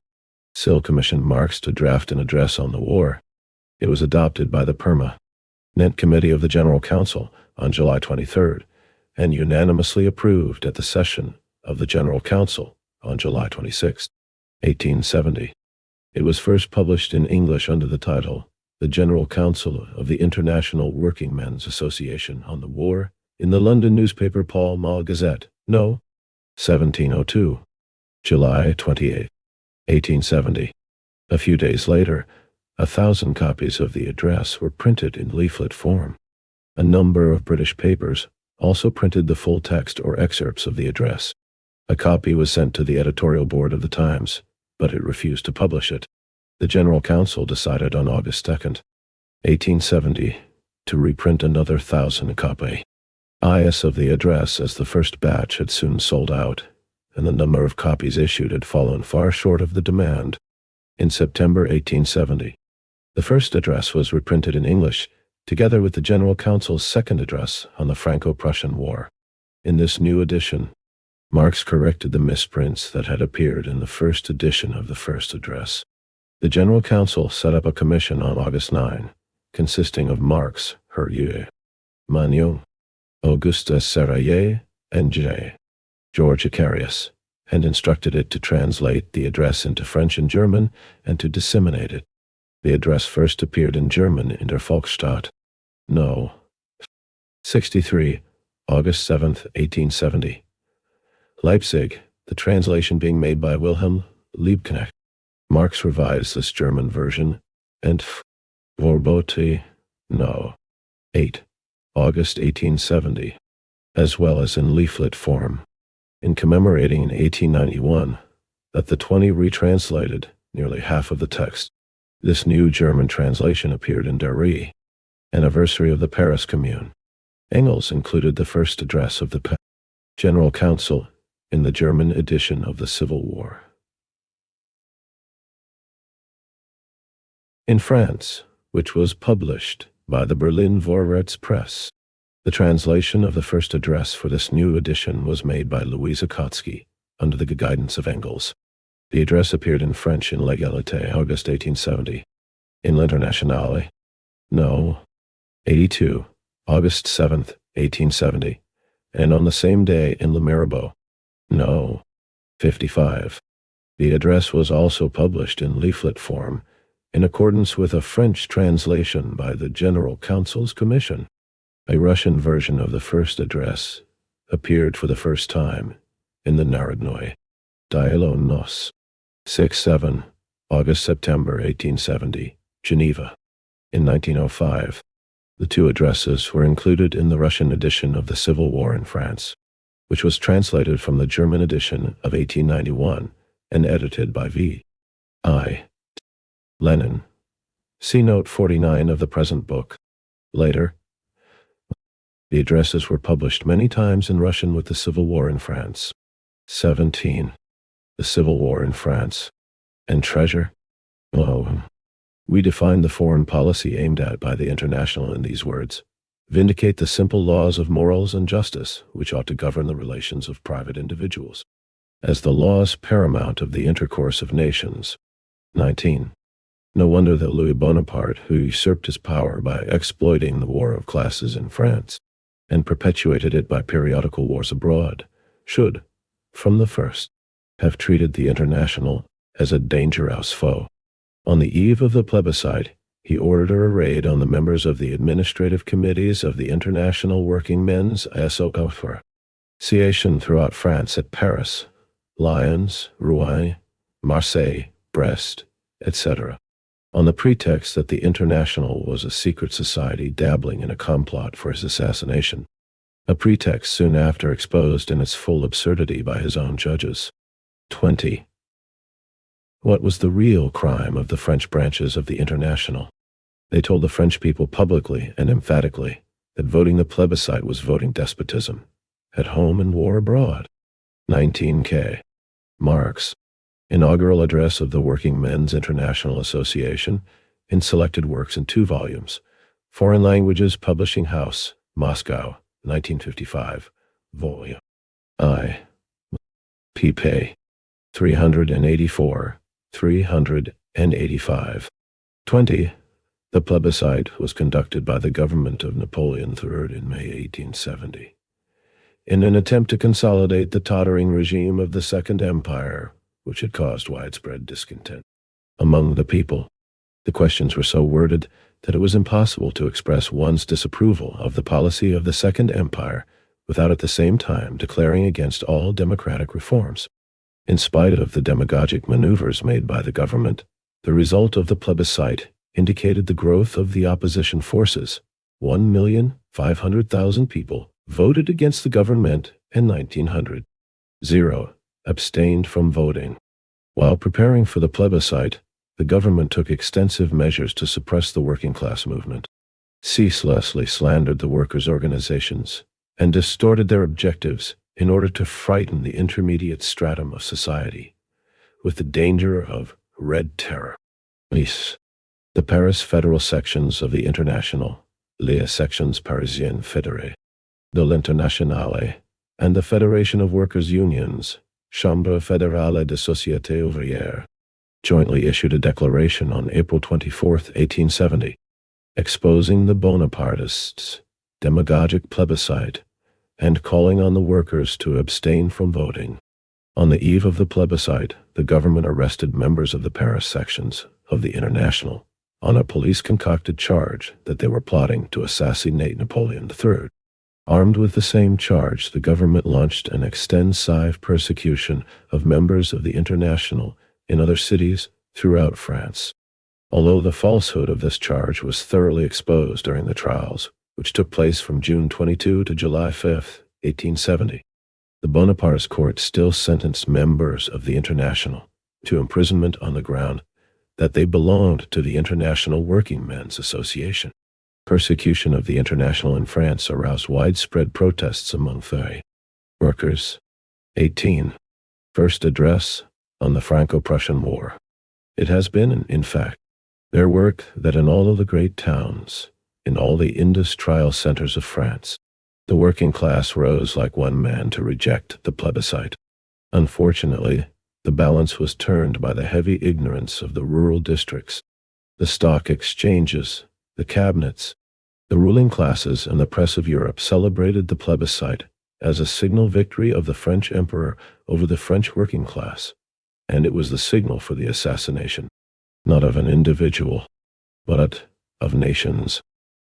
commissioned Marx to draft an address on the war. It was adopted by the Permanent Committee of the General Council on July 23rd, and unanimously approved at the session of the General Council on July 26, 1870. It was first published in English under the title, The General Council of the International Working Men's Association on the War, in the London newspaper Pall Mall Gazette, No. 1702, July 28, 1870. A few days later, 1,000 copies of the address were printed in leaflet form. A number of British papers also printed the full text or excerpts of the address. A copy was sent to the editorial board of the Times, but it refused to publish it. The General Council decided on August 2nd, 1870, to reprint another 1,000 copies of the address, as the first batch had soon sold out, and the number of copies issued had fallen far short of the demand. In September 1870, the first address was reprinted in English, together with the General Council's second address on the Franco-Prussian War. In this new edition, Marx corrected the misprints that had appeared in the first edition of the first address. The General Council set up a commission on August 9, consisting of Marx, Herrieu, Magnon, Auguste Serraillet, and George Icarius, and instructed it to translate the address into French and German and to disseminate it. The address first appeared in German in Der Volksstaat, No. 63, August 7, 1870. Leipzig, the translation being made by Wilhelm Liebknecht. Marx revised this German version, and Vorbote, No. 8, August 1870, as well as in leaflet form. In commemorating in 1891 that the 20 retranslated nearly half of the text, this new German translation appeared in Der Anniversary of the Paris Commune. Engels included the first address of the General Council in the German edition of the Civil War. In France, which was published by the Berlin Vorwärts Press, the translation of the first address for this new edition was made by Louise Kotsky under the guidance of Engels. The address appeared in French in L'Égalité, August 1870, in L'Internationale, No. 82, August 7th, 1870, and on the same day in Le Mirabeau, No. 55. The address was also published in leaflet form in accordance with a French translation by the General Council's Commission. A Russian version of the first address appeared for the first time in the Narodnoy Dialo Nos. 6-7, August-September 1870, Geneva. In 1905, the two addresses were included in the Russian edition of the Civil War in France, which was translated from the German edition of 1891 and edited by V.I. Lenin. See note 49 of the present book. Later, the addresses were published many times in Russian with the Civil War in France. 17. The Civil War in France. And treasure? Oh, we define the foreign policy aimed at by the International in these words: vindicate the simple laws of morals and justice which ought to govern the relations of private individuals, as the laws paramount of the intercourse of nations. 19. No wonder that Louis Bonaparte, who usurped his power by exploiting the war of classes in France, and perpetuated it by periodical wars abroad, should, from the first, have treated the International as a dangerous foe. On the eve of the plebiscite, he ordered a raid on the members of the administrative committees of the International Workingmen's Association throughout France at Paris, Lyons, Rouen, Marseille, Brest, etc., on the pretext that the International was a secret society dabbling in a complot for his assassination, a pretext soon after exposed in its full absurdity by his own judges. 20. What was the real crime of the French branches of the International? They told the French people publicly and emphatically that voting the plebiscite was voting despotism, at home and war abroad. 19K. Marx. Inaugural Address of the Workingmen's International Association, in selected works in 2 volumes. Foreign Languages Publishing House, Moscow, 1955, Volume I. pp. 384, 385. 20. The plebiscite was conducted by the government of Napoleon III in May 1870, in an attempt to consolidate the tottering regime of the Second Empire, which had caused widespread discontent among the people. The questions were so worded that it was impossible to express one's disapproval of the policy of the Second Empire without at the same time declaring against all democratic reforms. In spite of the demagogic maneuvers made by the government, the result of the plebiscite indicated the growth of the opposition forces. 1,500,000 people voted against the government, and 1,900. 0. Abstained from voting. While preparing for the plebiscite, the government took extensive measures to suppress the working class movement, ceaselessly slandered the workers' organizations, and distorted their objectives in order to frighten the intermediate stratum of society with the danger of Red Terror. The Paris federal sections of the International, les sections parisiennes fédérées de l'Internationale, and the Federation of Workers' Unions, Chambre fédérale de société ouvrière, jointly issued a declaration on April 24, 1870, exposing the Bonapartists' demagogic plebiscite and calling on the workers to abstain from voting. On the eve of the plebiscite, the government arrested members of the Paris sections of the International on a police-concocted charge that they were plotting to assassinate Napoleon III. Armed with the same charge, the government launched an extensive persecution of members of the International in other cities throughout France. Although the falsehood of this charge was thoroughly exposed during the trials, which took place from June 22 to July 5, 1870, the Bonapartist court still sentenced members of the International to imprisonment on the ground that they belonged to the International Workingmen's Association. Persecution of the International in France aroused widespread protests among the workers, 18. First address on the Franco-Prussian War. It has been, in fact, their work that in all of the great towns, in all the industrial centers of France, the working class rose like one man to reject the plebiscite. Unfortunately, the balance was turned by the heavy ignorance of the rural districts, the stock exchanges, the cabinets. The ruling classes and the press of Europe celebrated the plebiscite as a signal victory of the French emperor over the French working class, and it was the signal for the assassination, not of an individual, but of nations.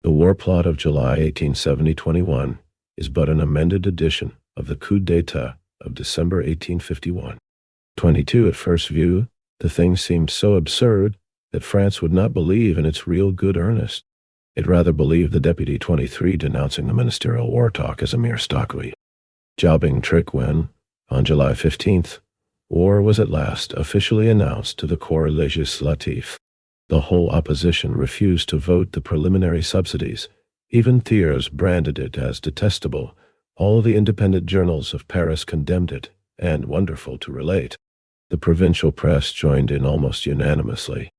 The war plot of July 1870-21 is but an amended edition of the coup d'etat of December 1851. 22. At first view, the thing seemed so absurd that France would not believe in its real good earnest. It rather believed the Deputy 23 denouncing the ministerial war talk as a mere stockery, jobbing trick when, on July 15th, war was at last officially announced to the Corps Législatif. The whole opposition refused to vote the preliminary subsidies. Even Thiers branded it as detestable. All the independent journals of Paris condemned it, and, wonderful to relate, the provincial press joined in almost unanimously.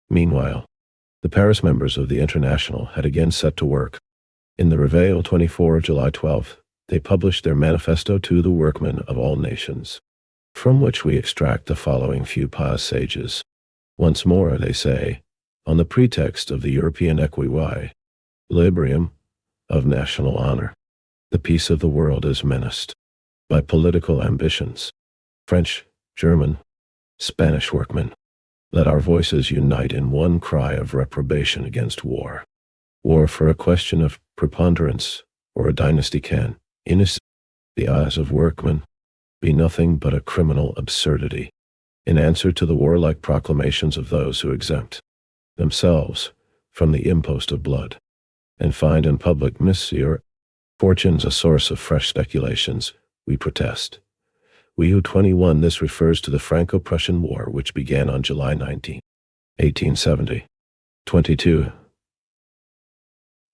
Meanwhile, the Paris members of the International had again set to work. In the Réveil 24 of July 12, they published their manifesto to the workmen of all nations, from which we extract the following few passages. Once more, they say, on the pretext of the European equilibrium of national honor, the peace of the world is menaced by political ambitions. French, German, Spanish workmen, let our voices unite in one cry of reprobation against war. War for a question of preponderance or a dynasty can, in the eyes of workmen, be nothing but a criminal absurdity. In answer to the warlike proclamations of those who exempt themselves from the impost of blood, and find in public misfortunes a source of fresh speculations, we protest. We who 21 This refers to the Franco-Prussian War, which began on July 19, 1870. 22.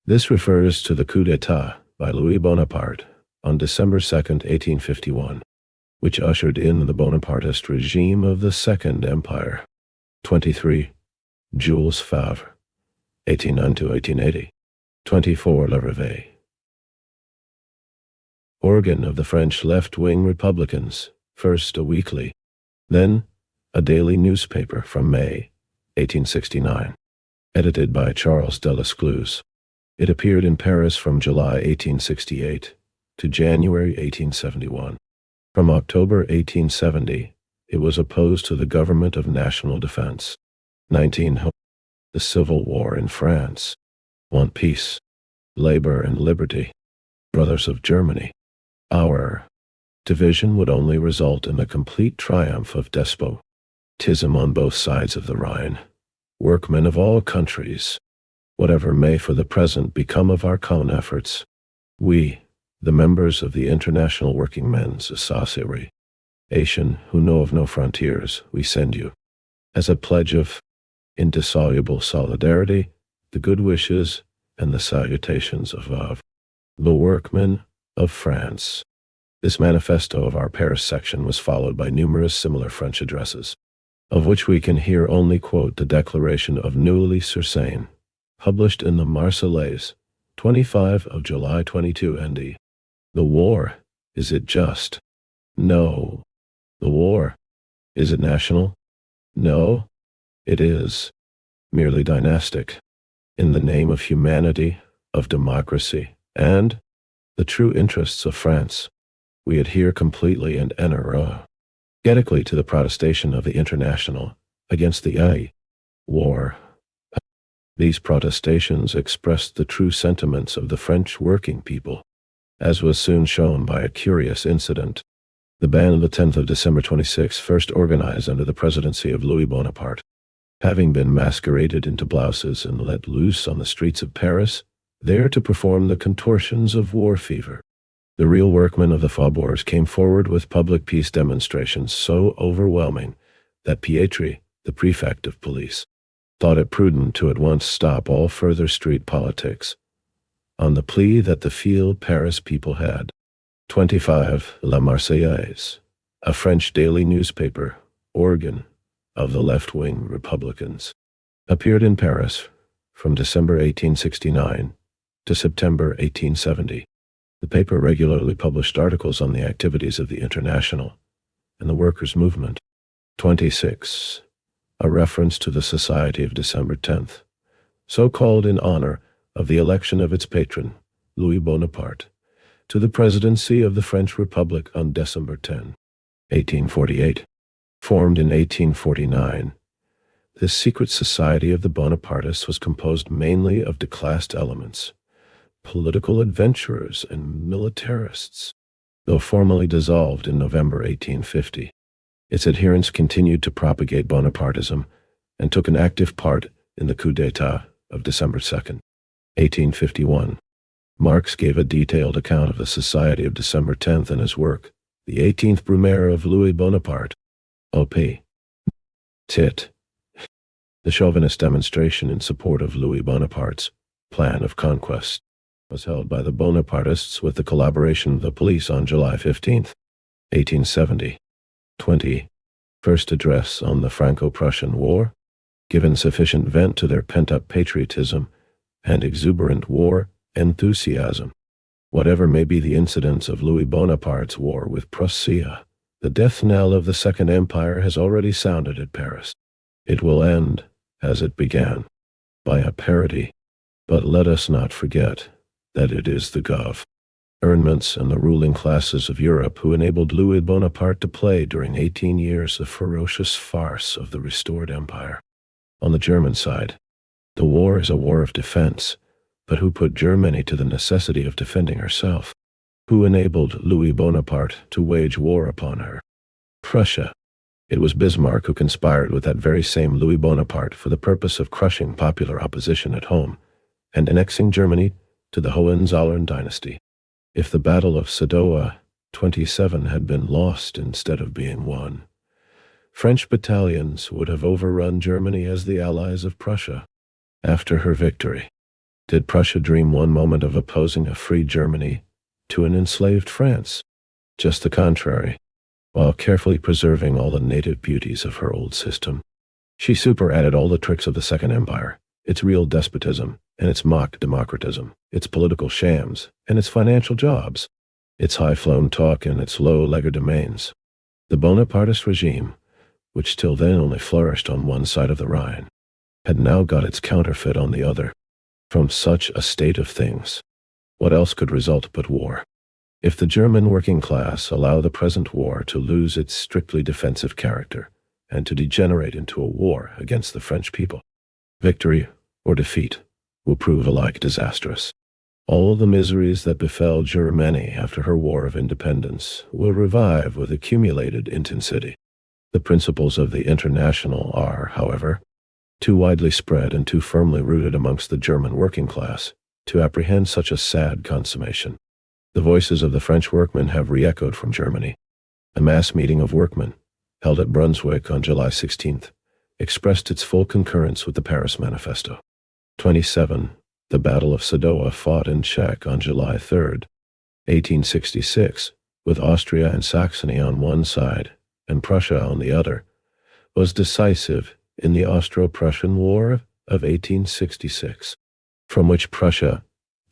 This refers to the coup d'etat by Louis Bonaparte on December 2, 1851, which ushered in the Bonapartist regime of the Second Empire. 23. Jules Favre, 1892-1880. 24. Le Réveil. Organ of the French left-wing Republicans, first a weekly, then a daily newspaper from May 1869, edited by Charles Delescluze. It appeared in Paris from July 1868 to January 1871. From October 1870, it was opposed to the government of national defense. 19. The Civil War in France. Want peace, labor, and liberty. Brothers of Germany. Our division would only result in a complete triumph of despotism on both sides of the Rhine. Workmen of all countries, whatever may for the present become of our common efforts, we, the members of the International Workingmen's Association, who know of no frontiers, we send you, as a pledge of indissoluble solidarity, the good wishes and the salutations of the workmen of France. This manifesto of our Paris section was followed by numerous similar French addresses, of which we can here only quote the declaration of Neuilly-sur-Seine, published in the Marseillaise, 25 of July 22 ND. The war, is it just? No. The war, is it national? No. It is merely dynastic. In the name of humanity, of democracy, and the true interests of France, we adhere completely and energetically to the protestation of the International against the war. These protestations expressed the true sentiments of the French working people, as was soon shown by a curious incident. The band of the 10th of December 26 first organized under the presidency of Louis Bonaparte, having been masqueraded into blouses and let loose on the streets of Paris, there to perform the contortions of war fever. The real workmen of the faubourgs came forward with public peace demonstrations so overwhelming that Pietri, the prefect of police, thought it prudent to at once stop all further street politics, on the plea that the field Paris people had 25. La Marseillaise, a French daily newspaper, organ of the left-wing Republicans, appeared in Paris from December 1869 to September 1870. The paper regularly published articles on the activities of the International and the workers' movement. 26. A reference to the Society of December 10th, so called in honor of the election of its patron, Louis Bonaparte, to the presidency of the French Republic on December 10, 1848. Formed in 1849, this secret society of the Bonapartists was composed mainly of declassed elements, political adventurers and militarists. Though formally dissolved in November 1850, its adherents continued to propagate Bonapartism and took an active part in the coup d'etat of December 2nd, 1851. Marx gave a detailed account of the Society of December 10th in his work, The 18th Brumaire of Louis Bonaparte, O.P. Tit. The chauvinist demonstration in support of Louis Bonaparte's plan of conquest was held by the Bonapartists with the collaboration of the police on July 15, 1870. 20. First address on the Franco-Prussian War, given sufficient vent to their pent-up patriotism and exuberant war enthusiasm. Whatever may be the incidents of Louis Bonaparte's war with Prussia, the death knell of the Second Empire has already sounded at Paris. It will end, as it began, by a parody. But let us not forget that it is the governments and the ruling classes of Europe who enabled Louis Bonaparte to play during 18 years the ferocious farce of the restored empire. On the German side, the war is a war of defense, but who put Germany to the necessity of defending herself? Who enabled Louis Bonaparte to wage war upon her? Prussia. It was Bismarck who conspired with that very same Louis Bonaparte for the purpose of crushing popular opposition at home and annexing Germany to the Hohenzollern dynasty. If the Battle of Sadowa 27 had been lost instead of being won, French battalions would have overrun Germany as the allies of Prussia. After her victory, did Prussia dream one moment of opposing a free Germany to an enslaved France? Just the contrary. While carefully preserving all the native beauties of her old system, she superadded all the tricks of the Second Empire, its real despotism and its mock democratism, its political shams and its financial jobs, its high-flown talk and its low legerdemains. The Bonapartist regime, which till then only flourished on one side of the Rhine, had now got its counterfeit on the other. From such a state of things, what else could result but war? If the German working class allow the present war to lose its strictly defensive character and to degenerate into a war against the French people, victory or defeat will prove alike disastrous. All the miseries that befell Germany after her war of independence will revive with accumulated intensity. The principles of the International are, however, too widely spread and too firmly rooted amongst the German working class to apprehend such a sad consummation. The voices of the French workmen have re-echoed from Germany. A mass meeting of workmen, held at Brunswick on July 16th, expressed its full concurrence with the Paris Manifesto. 27. The Battle of Sadowa, fought in Czech on July 3rd, 1866, with Austria and Saxony on one side and Prussia on the other, was decisive in the Austro-Prussian War of 1866, from which Prussia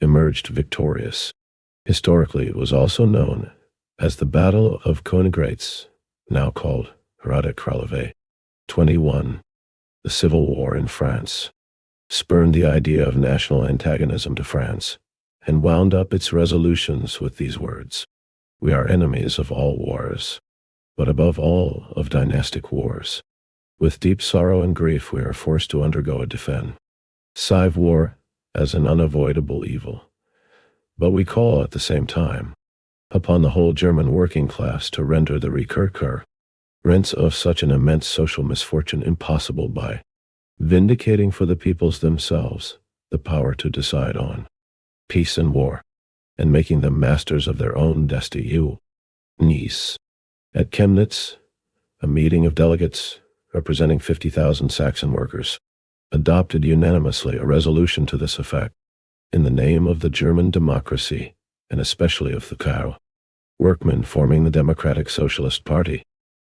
emerged victorious. Historically, it was also known as the Battle of Königgrätz, now called Radek-Králové. 21. The Civil War in France spurned the idea of national antagonism to France and wound up its resolutions with these words: "We are enemies of all wars, but above all of dynastic wars. With deep sorrow and grief we are forced to undergo a defensive war as an unavoidable evil. But we call at the same time upon the whole German working class to render the recurrence of such an immense social misfortune impossible by vindicating for the peoples themselves the power to decide on peace and war, and making them masters of their own destiny." Nice. At Chemnitz, a meeting of delegates representing 50,000 Saxon workers adopted unanimously a resolution to this effect: "In the name of the German democracy, and especially of the cow, workmen forming the Democratic Socialist Party.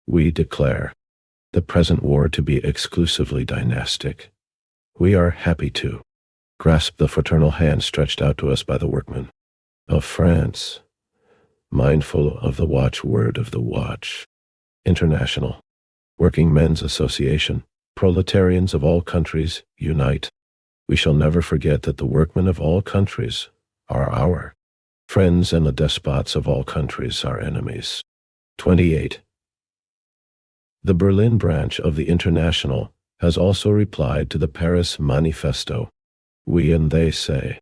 We declare the present war to be exclusively dynastic. We are happy to grasp the fraternal hand stretched out to us by the workmen of France, mindful of the watchword of the watch. International Workingmen's Association, proletarians of all countries, unite. We shall never forget that the workmen of all countries are our friends and the despots of all countries our enemies. 28. The Berlin branch of the International has also replied to the Paris Manifesto. We and they say,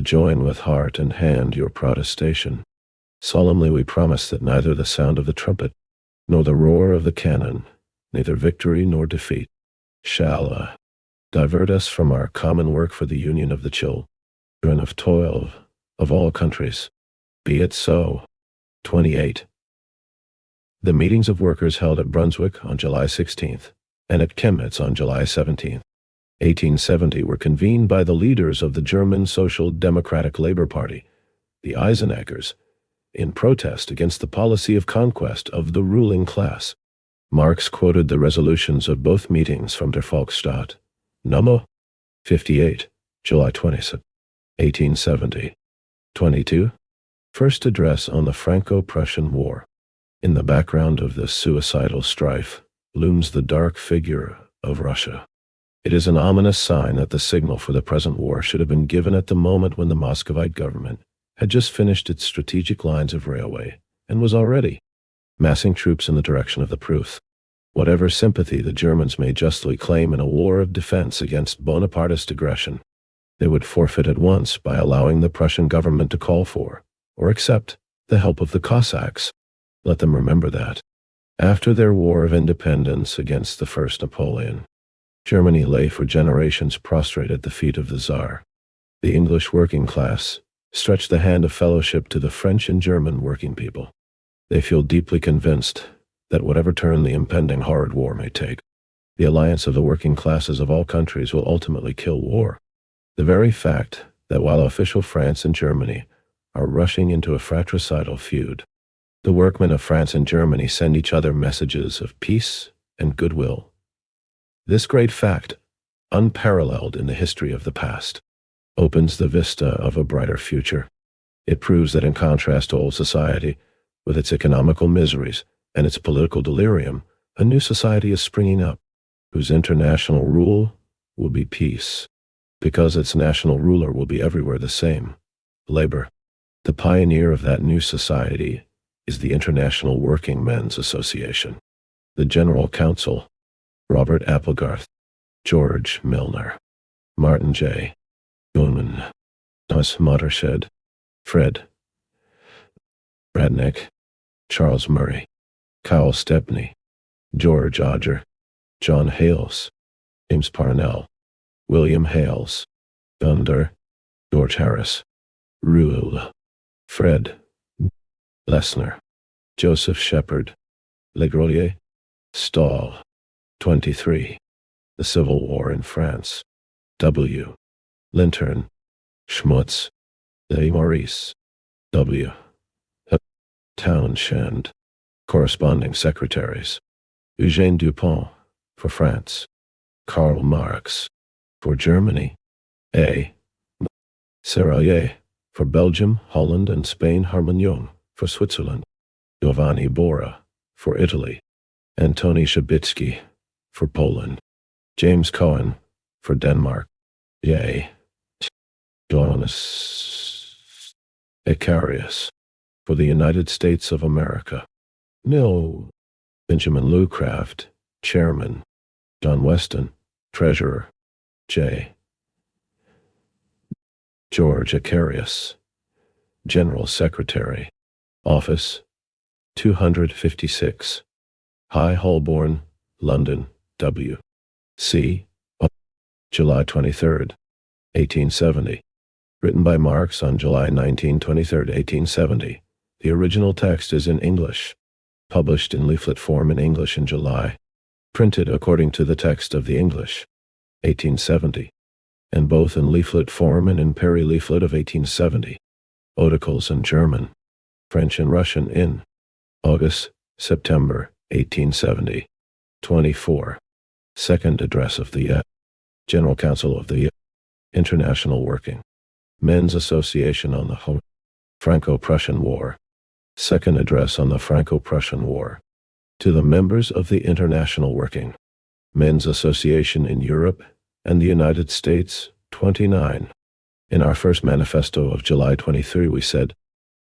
join with heart and hand your protestation. Solemnly we promise that neither the sound of the trumpet, nor the roar of the cannon, neither victory nor defeat, shall divert us from our common work for the union of the children of toil of all countries. Be it so. 28. The meetings of workers held at Brunswick on July 16th and at Chemnitz on July 17th, 1870 were convened by the leaders of the German Social Democratic Labor Party, the Eiseneckers, in protest against the policy of conquest of the ruling class. Marx quoted the resolutions of both meetings from Der Volksstaat, Nummer 58, July 26, 1870. 22. First address on the Franco-Prussian War. In the background of this suicidal strife looms the dark figure of Russia. It is an ominous sign that the signal for the present war should have been given at the moment when the Muscovite government had just finished its strategic lines of railway and was already massing troops in the direction of the Pruth. Whatever sympathy the Germans may justly claim in a war of defense against Bonapartist aggression, they would forfeit at once by allowing the Prussian government to call for, or accept, the help of the Cossacks. Let them remember that, after their war of independence against the first Napoleon, Germany lay for generations prostrate at the feet of the Tsar. The English working class stretched the hand of fellowship to the French and German working people. They feel deeply convinced that whatever turn the impending horrid war may take, the alliance of the working classes of all countries will ultimately kill war. The very fact that while official France and Germany are rushing into a fratricidal feud, the workmen of France and Germany send each other messages of peace and goodwill. This great fact, unparalleled in the history of the past, opens the vista of a brighter future. It proves that in contrast to old society, with its economical miseries and its political delirium, a new society is springing up, whose international rule will be peace, because its national ruler will be everywhere the same, labor. The pioneer of that new society is the International Workingmen's Association. The General Council, Robert Applegarth, George Milner, Martin J. Gunman, Thomas Mottershed, Fred Radnick, Charles Murray, Kyle Stepney, George Odger, John Hales, James Parnell, William Hales, Dunder, George Harris, Ruhl, Fred Lessner, Joseph Shepard, Legrolier, Stahl. 23. The Civil War in France. W. Lintern, Schmutz, A. Maurice, W. Townshend. Corresponding secretaries: Eugène Dupont for France, Karl Marx for Germany, A. Serralier for Belgium, Holland, and Spain, Harmonion for Switzerland, Giovanni Bora for Italy, Antoni Shabitsky for Poland, James Cohen for Denmark, J. Jonas Icarius for the United States of America, Mill Benjamin Lucraft, Chairman, John Weston, Treasurer, J. George Icarius, General Secretary, Office 256, High Holborn, London, W. C. July 23, 1870. Written by Marx on July 19, 23, 1870. The original text is in English. Published in leaflet form in English in July. Printed according to the text of the English, 1870. And both in leaflet form and in peri-leaflet of 1870. Articles in German. French and Russian in August, September 1870. 24. Second Address of the General Council of the International Working Men's Association on the Franco-Prussian War. Second Address on the Franco-Prussian War. To the members of the International Working Men's Association in Europe and the United States, 29. In our first manifesto of July 23 we said,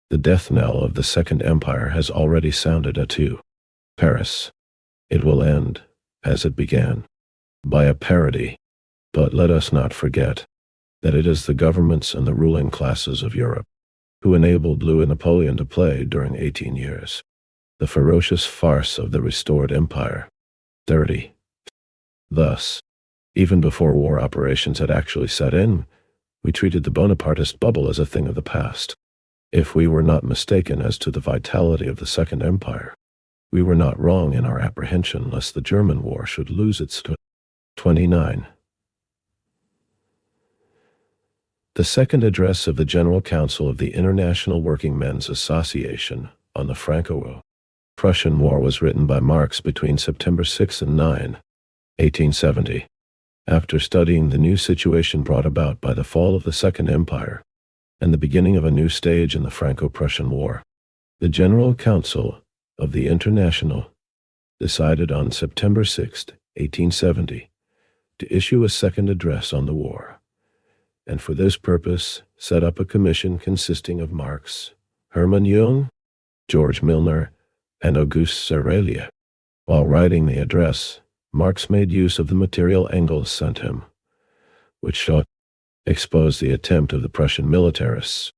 "The death knell of the Second Empire has already sounded at Paris. It will end, as it began, by a parody. But let us not forget that it is the governments and the ruling classes of Europe who enabled Louis Napoleon to play during 18 years the ferocious farce of the restored empire. 30. Thus, even before war operations had actually set in, we treated the Bonapartist bubble as a thing of the past. If we were not mistaken as to the vitality of the Second Empire, we were not wrong in our apprehension lest the German war should lose its 29. The Second Address of the General Council of the International Working Men's Association on the Franco-Prussian War was written by Marx between September 6 and 9, 1870. After studying the new situation brought about by the fall of the Second Empire and the beginning of a new stage in the Franco-Prussian War, the General Council of the International decided on September 6, 1870, to issue a second address on the war, and for this purpose set up a commission consisting of Marx, Hermann Jung, George Milner, and Auguste Serraillier. While writing the address, Marx made use of the material Engels sent him, which exposed the attempt of the Prussian militarists,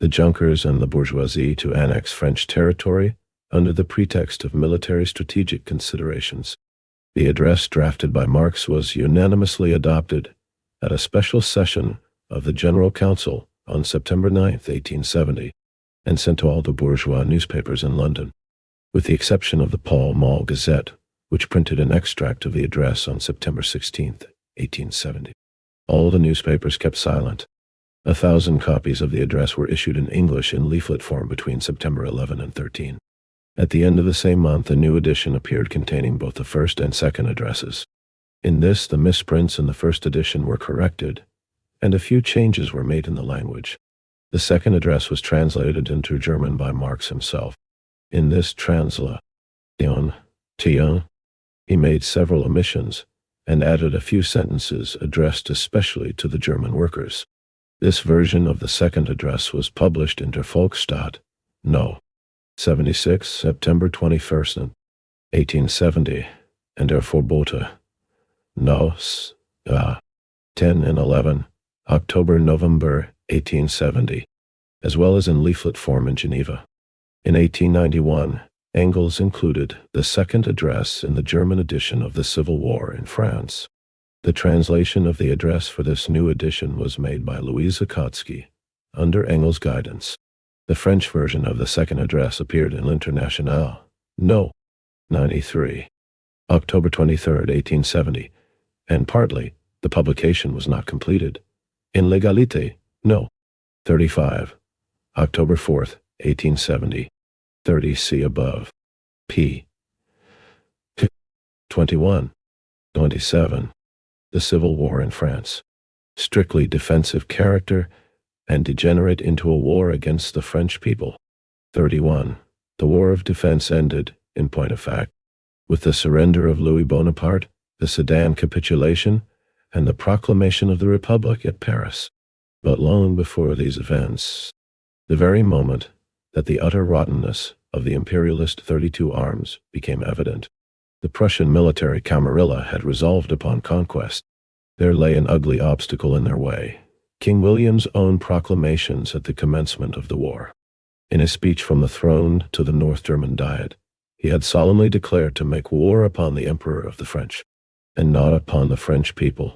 the Junkers and the bourgeoisie to annex French territory under the pretext of military strategic considerations. The address drafted by Marx was unanimously adopted at a special session of the General Council on September 9, 1870, and sent to all the bourgeois newspapers in London, with the exception of the Pall Mall Gazette, which printed an extract of the address on September 16, 1870. All the newspapers kept silent. 1,000 copies of the address were issued in English in leaflet form between September 11 and 13. At the end of the same month, a new edition appeared containing both the first and second addresses. In this, the misprints in the first edition were corrected, and a few changes were made in the language. The second address was translated into German by Marx himself. In this translation, he made several omissions and added a few sentences addressed especially to the German workers. This version of the second address was published in Der Volksstaat, No. 76, September 21, 1870, and Der Verbote, No. 10 and 11, October-November 1870, as well as in leaflet form in Geneva. In 1891, Engels included the second address in the German edition of the Civil War in France. The translation of the address for this new edition was made by Louis Zukotski, under Engels' guidance. The French version of the second address appeared in L'Internationale, No. 93, October 23, 1870, and partly, the publication was not completed, in L'Égalité, No. 35, October 4, 1870, 30 see above. p. 21. 27. The Civil War in France. Strictly defensive character and degenerate into a war against the French people. 31. The War of Defense ended, in point of fact, with the surrender of Louis Bonaparte, the Sedan capitulation, and the proclamation of the Republic at Paris. But long before these events, the very moment that the utter rottenness of the imperialist 32 arms became evident, the Prussian military camarilla had resolved upon conquest. There lay an ugly obstacle in their way: King William's own proclamations at the commencement of the war. In his speech from the throne to the North German Diet, he had solemnly declared to make war upon the Emperor of the French, and not upon the French people.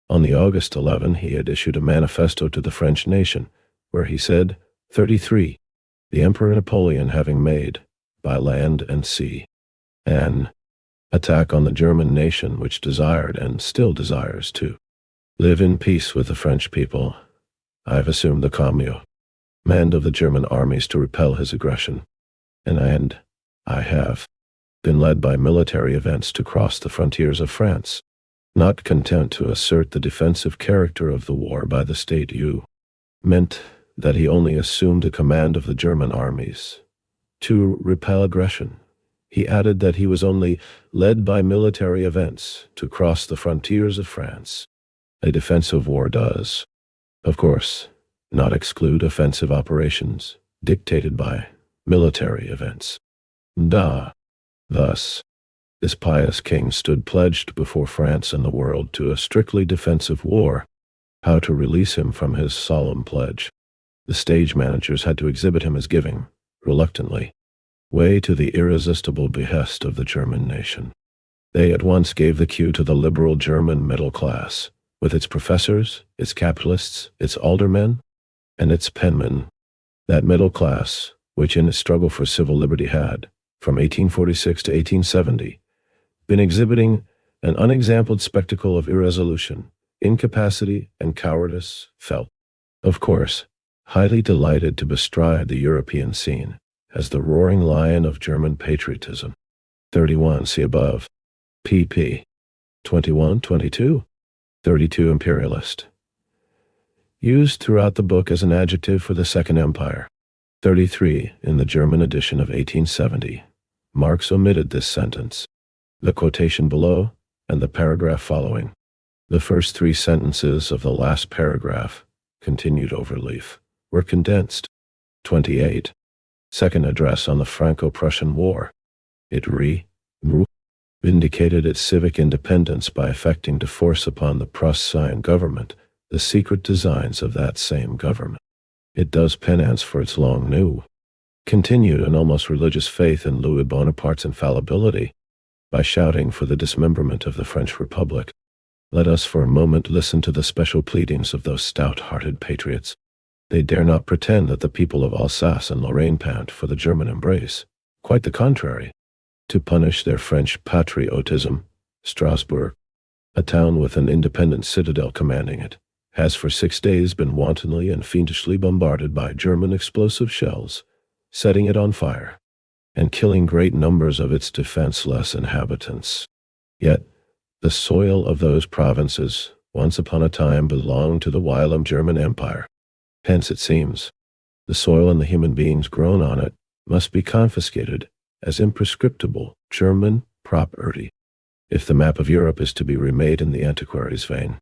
On the August 11, he had issued a manifesto to the French nation, where he said, 33, the Emperor Napoleon having made, by land and sea, an attack on the German nation which desired and still desires to live in peace with the French people, I have assumed the Commune command of the German armies to repel his aggression. And I have been led by military events to cross the frontiers of France, not content to assert the defensive character of the war by the state meant that he only assumed a command of the German armies to repel aggression. He added that he was only led by military events to cross the frontiers of France. A defensive war does, of course, not exclude offensive operations dictated by military events. Thus, this pious king stood pledged before France and the world to a strictly defensive war. How to release him from his solemn pledge? The stage managers had to exhibit him as giving, reluctantly, way to the irresistible behest of the German nation. They at once gave the cue to the liberal German middle class, with its professors, its capitalists, its aldermen, and its penmen. That middle class, which in its struggle for civil liberty had, from 1846 to 1870, been exhibiting an unexampled spectacle of irresolution, incapacity, and cowardice, felt, of course, highly delighted to bestride the European scene as the roaring lion of German patriotism. 31, see above. pp. 21, 22, 32 imperialist. Used throughout the book as an adjective for the Second Empire. 33, in the German edition of 1870. Marx omitted this sentence. The quotation below and the paragraph following. The first three sentences of the last paragraph, continued overleaf, were condensed. 28. Second address on the Franco-Prussian War. It vindicated its civic independence by effecting to force upon the Prussian government the secret designs of that same government. It does penance for its long continued an almost religious faith in Louis Bonaparte's infallibility by shouting for the dismemberment of the French Republic. Let us for a moment listen to the special pleadings of those stout-hearted patriots. They dare not pretend that the people of Alsace and Lorraine pant for the German embrace. Quite the contrary. To punish their French patriotism, Strasbourg, a town with an independent citadel commanding it, has for 6 days been wantonly and fiendishly bombarded by German explosive shells, setting it on fire, and killing great numbers of its defenseless inhabitants. Yet, the soil of those provinces once upon a time belonged to the whilom German Empire. Hence, it seems, the soil and the human beings grown on it must be confiscated as imprescriptible German property. If the map of Europe is to be remade in the antiquary's vein,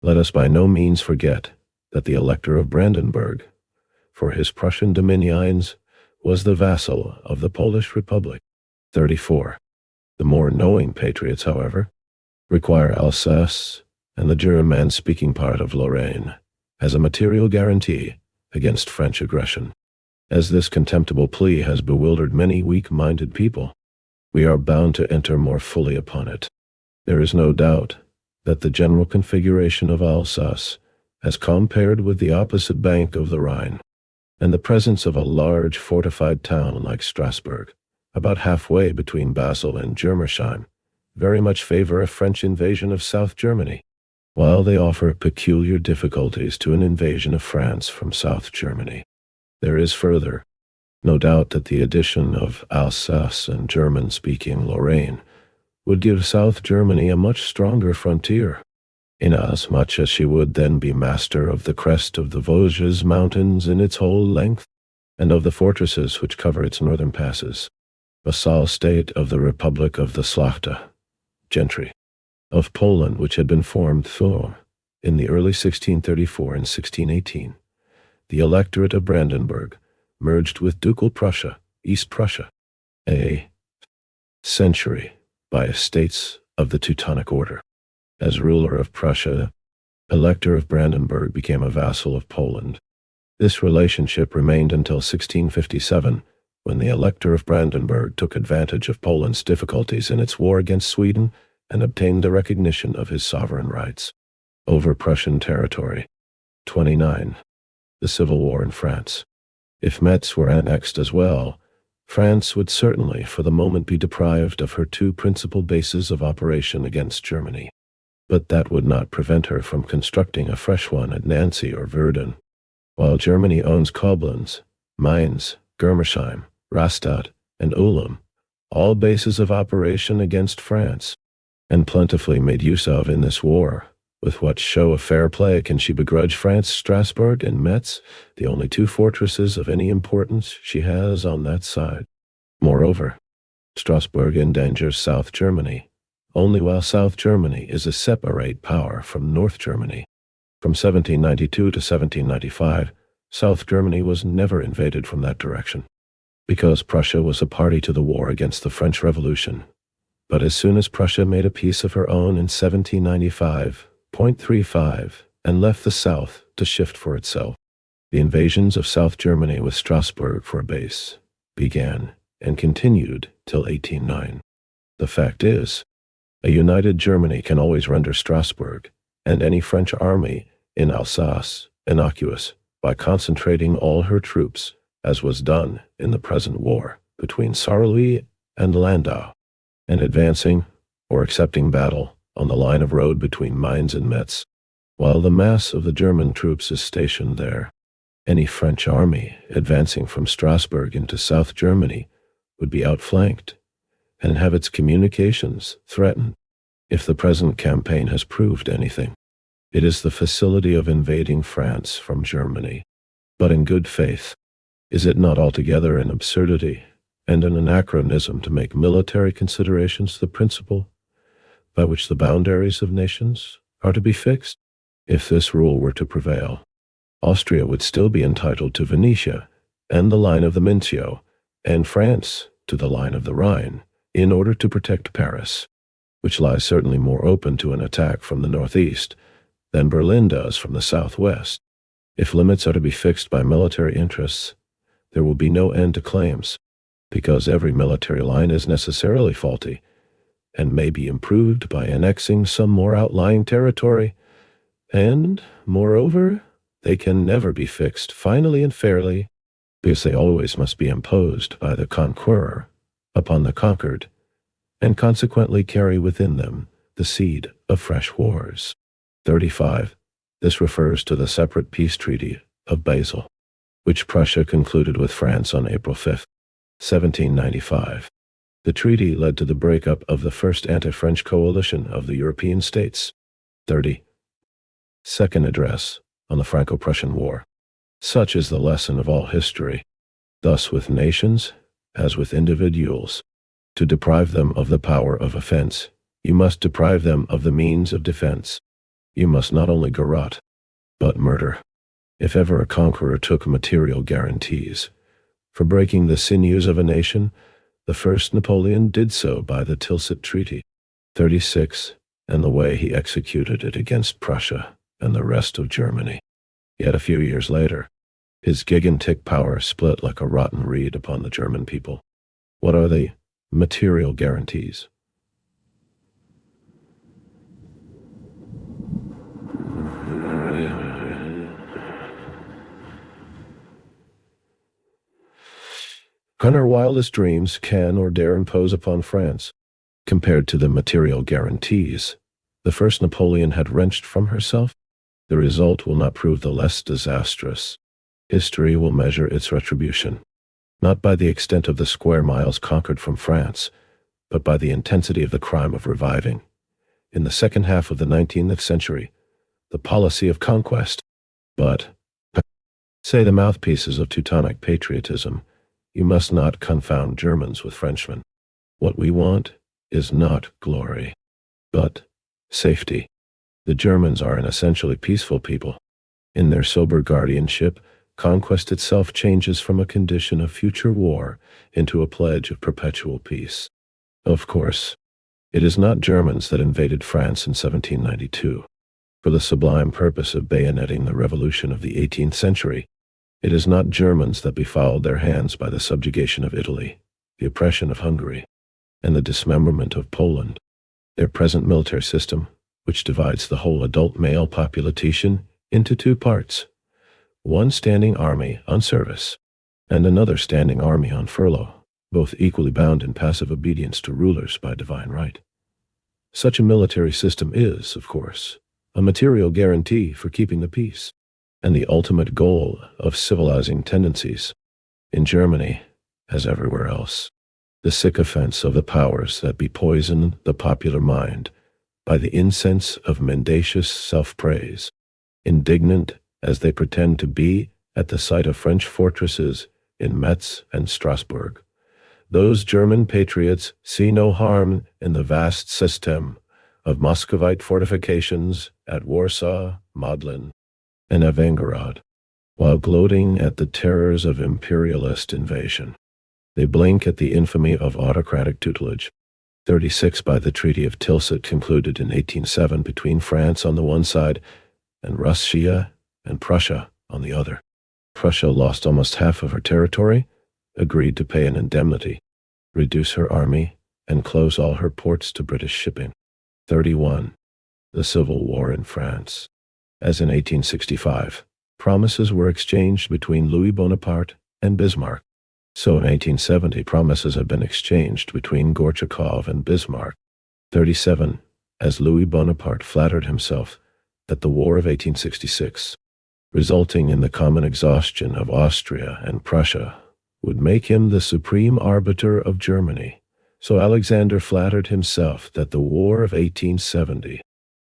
let us by no means forget that the Elector of Brandenburg, for his Prussian dominions, was the vassal of the Polish Republic. 34. The more knowing patriots, however, require Alsace and the German-speaking part of Lorraine as a material guarantee against French aggression. As this contemptible plea has bewildered many weak-minded people, we are bound to enter more fully upon it. There is no doubt that the general configuration of Alsace, as compared with the opposite bank of the Rhine, and the presence of a large fortified town like Strasbourg, about halfway between Basel and Germersheim, very much favor a French invasion of South Germany, while they offer peculiar difficulties to an invasion of France from South Germany. There is further no doubt that the addition of Alsace and German-speaking Lorraine would give South Germany a much stronger frontier, inasmuch as she would then be master of the crest of the Vosges mountains in its whole length, and of the fortresses which cover its northern passes, vassal state of the Republic of the Szlachta, gentry, of Poland, which had been formed through, in the early 1634 and 1618, the Electorate of Brandenburg merged with Ducal Prussia, East Prussia, a century by estates of the Teutonic Order. As ruler of Prussia, Elector of Brandenburg became a vassal of Poland. This relationship remained until 1657, when the Elector of Brandenburg took advantage of Poland's difficulties in its war against Sweden and obtained the recognition of his sovereign rights over Prussian territory. 29. The Civil War in France. If Metz were annexed as well, France would certainly for the moment be deprived of her two principal bases of operation against Germany. But that would not prevent her from constructing a fresh one at Nancy or Verdun, while Germany owns Koblenz, Mainz, Germersheim, Rastatt, and Ulm, all bases of operation against France, and plentifully made use of in this war. With what show of fair play can she begrudge France Strasbourg and Metz, the only two fortresses of any importance she has on that side? Moreover, Strasbourg endangers South Germany, only while South Germany is a separate power from North Germany. From 1792 to 1795, South Germany was never invaded from that direction, because Prussia was a party to the war against the French Revolution. But as soon as Prussia made a peace of her own in 1795.35 and left the South to shift for itself, the invasions of South Germany with Strasbourg for a base began and continued till 1809. The fact is, a united Germany can always render Strasbourg and any French army in Alsace innocuous by concentrating all her troops, as was done in the present war between Saarlouis and Landau, and advancing or accepting battle on the line of road between Mainz and Metz, while the mass of the German troops is stationed there. Any French army advancing from Strasbourg into South Germany would be outflanked and have its communications threatened. If the present campaign has proved anything, it is the facility of invading France from Germany. But in good faith, is it not altogether an absurdity and an anachronism to make military considerations the principle by which the boundaries of nations are to be fixed? If this rule were to prevail, Austria would still be entitled to Venetia and the line of the Mincio, and France to the line of the Rhine, in order to protect Paris, which lies certainly more open to an attack from the northeast than Berlin does from the southwest. If limits are to be fixed by military interests, there will be no end to claims, because every military line is necessarily faulty, and may be improved by annexing some more outlying territory, and, moreover, they can never be fixed finally and fairly, because they always must be imposed by the conqueror upon the conquered, and consequently carry within them the seed of fresh wars. 35. This refers to the separate peace treaty of Basel, which Prussia concluded with France on April 5, 1795. The treaty led to the breakup of the first anti-French coalition of the European states. 30. Second address on the Franco-Prussian War. Such is the lesson of all history. Thus with nations, as with individuals, to deprive them of the power of offense, you must deprive them of the means of defense. You must not only garrote, but murder. If ever a conqueror took material guarantees for breaking the sinews of a nation, the first Napoleon did so by the Tilsit Treaty. 36. And the way he executed it against Prussia and the rest of Germany. Yet a few years later, his gigantic power split like a rotten reed upon the German people. What are the material guarantees? Can our wildest dreams can or dare impose upon France, compared to the material guarantees the first Napoleon had wrenched from herself? The result will not prove the less disastrous. History will measure its retribution, not by the extent of the square miles conquered from France, but by the intensity of the crime of reviving, in the second half of the 19th century, the policy of conquest. But, say the mouthpieces of Teutonic patriotism, you must not confound Germans with Frenchmen. What we want is not glory, but safety. The Germans are an essentially peaceful people. In their sober guardianship, conquest itself changes from a condition of future war into a pledge of perpetual peace. Of course, it is not Germans that invaded France in 1792, for the sublime purpose of bayoneting the revolution of the 18th century. It is not Germans that befouled their hands by the subjugation of Italy, the oppression of Hungary, and the dismemberment of Poland. Their present military system, which divides the whole adult male population into two parts, one standing army on service, and another standing army on furlough, both equally bound in passive obedience to rulers by divine right. Such a military system is, of course, a material guarantee for keeping the peace. and the ultimate goal of civilizing tendencies. In Germany, as everywhere else, the sycophants of the powers that be poison the popular mind by the incense of mendacious self-praise, indignant as they pretend to be at the sight of French fortresses in Metz and Strasbourg. Those German patriots see no harm in the vast system of Muscovite fortifications at Warsaw, Modlin, and Evangorod, while gloating at the terrors of imperialist invasion. They blink at the infamy of autocratic tutelage. 36 by the Treaty of Tilsit, concluded in 1807 between France on the one side and Russia and Prussia on the other. Prussia lost almost half of her territory, agreed to pay an indemnity, reduce her army, and close all her ports to British shipping. 31. The Civil War in France. As in 1865, promises were exchanged between Louis Bonaparte and Bismarck. So in 1870, promises have been exchanged between Gorchakov and Bismarck. 37. As Louis Bonaparte flattered himself that the War of 1866, resulting in the common exhaustion of Austria and Prussia, would make him the supreme arbiter of Germany, so Alexander flattered himself that the War of 1870,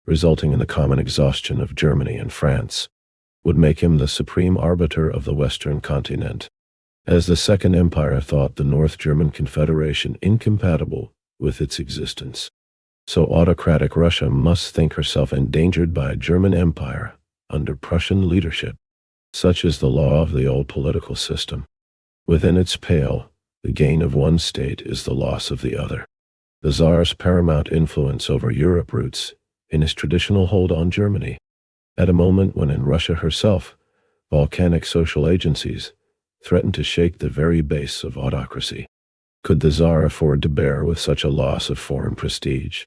resulting in the common exhaustion of Germany and France, would make him the supreme arbiter of the Western continent. As the Second Empire thought the North German Confederation incompatible with its existence, so autocratic Russia must think herself endangered by a German empire under Prussian leadership. Such is the law of the old political system. Within its pale, the gain of one state is the loss of the other. The Tsar's paramount influence over Europe roots in his traditional hold on Germany, at a moment when in Russia herself, volcanic social agencies threaten to shake the very base of autocracy. Could the Tsar afford to bear with such a loss of foreign prestige?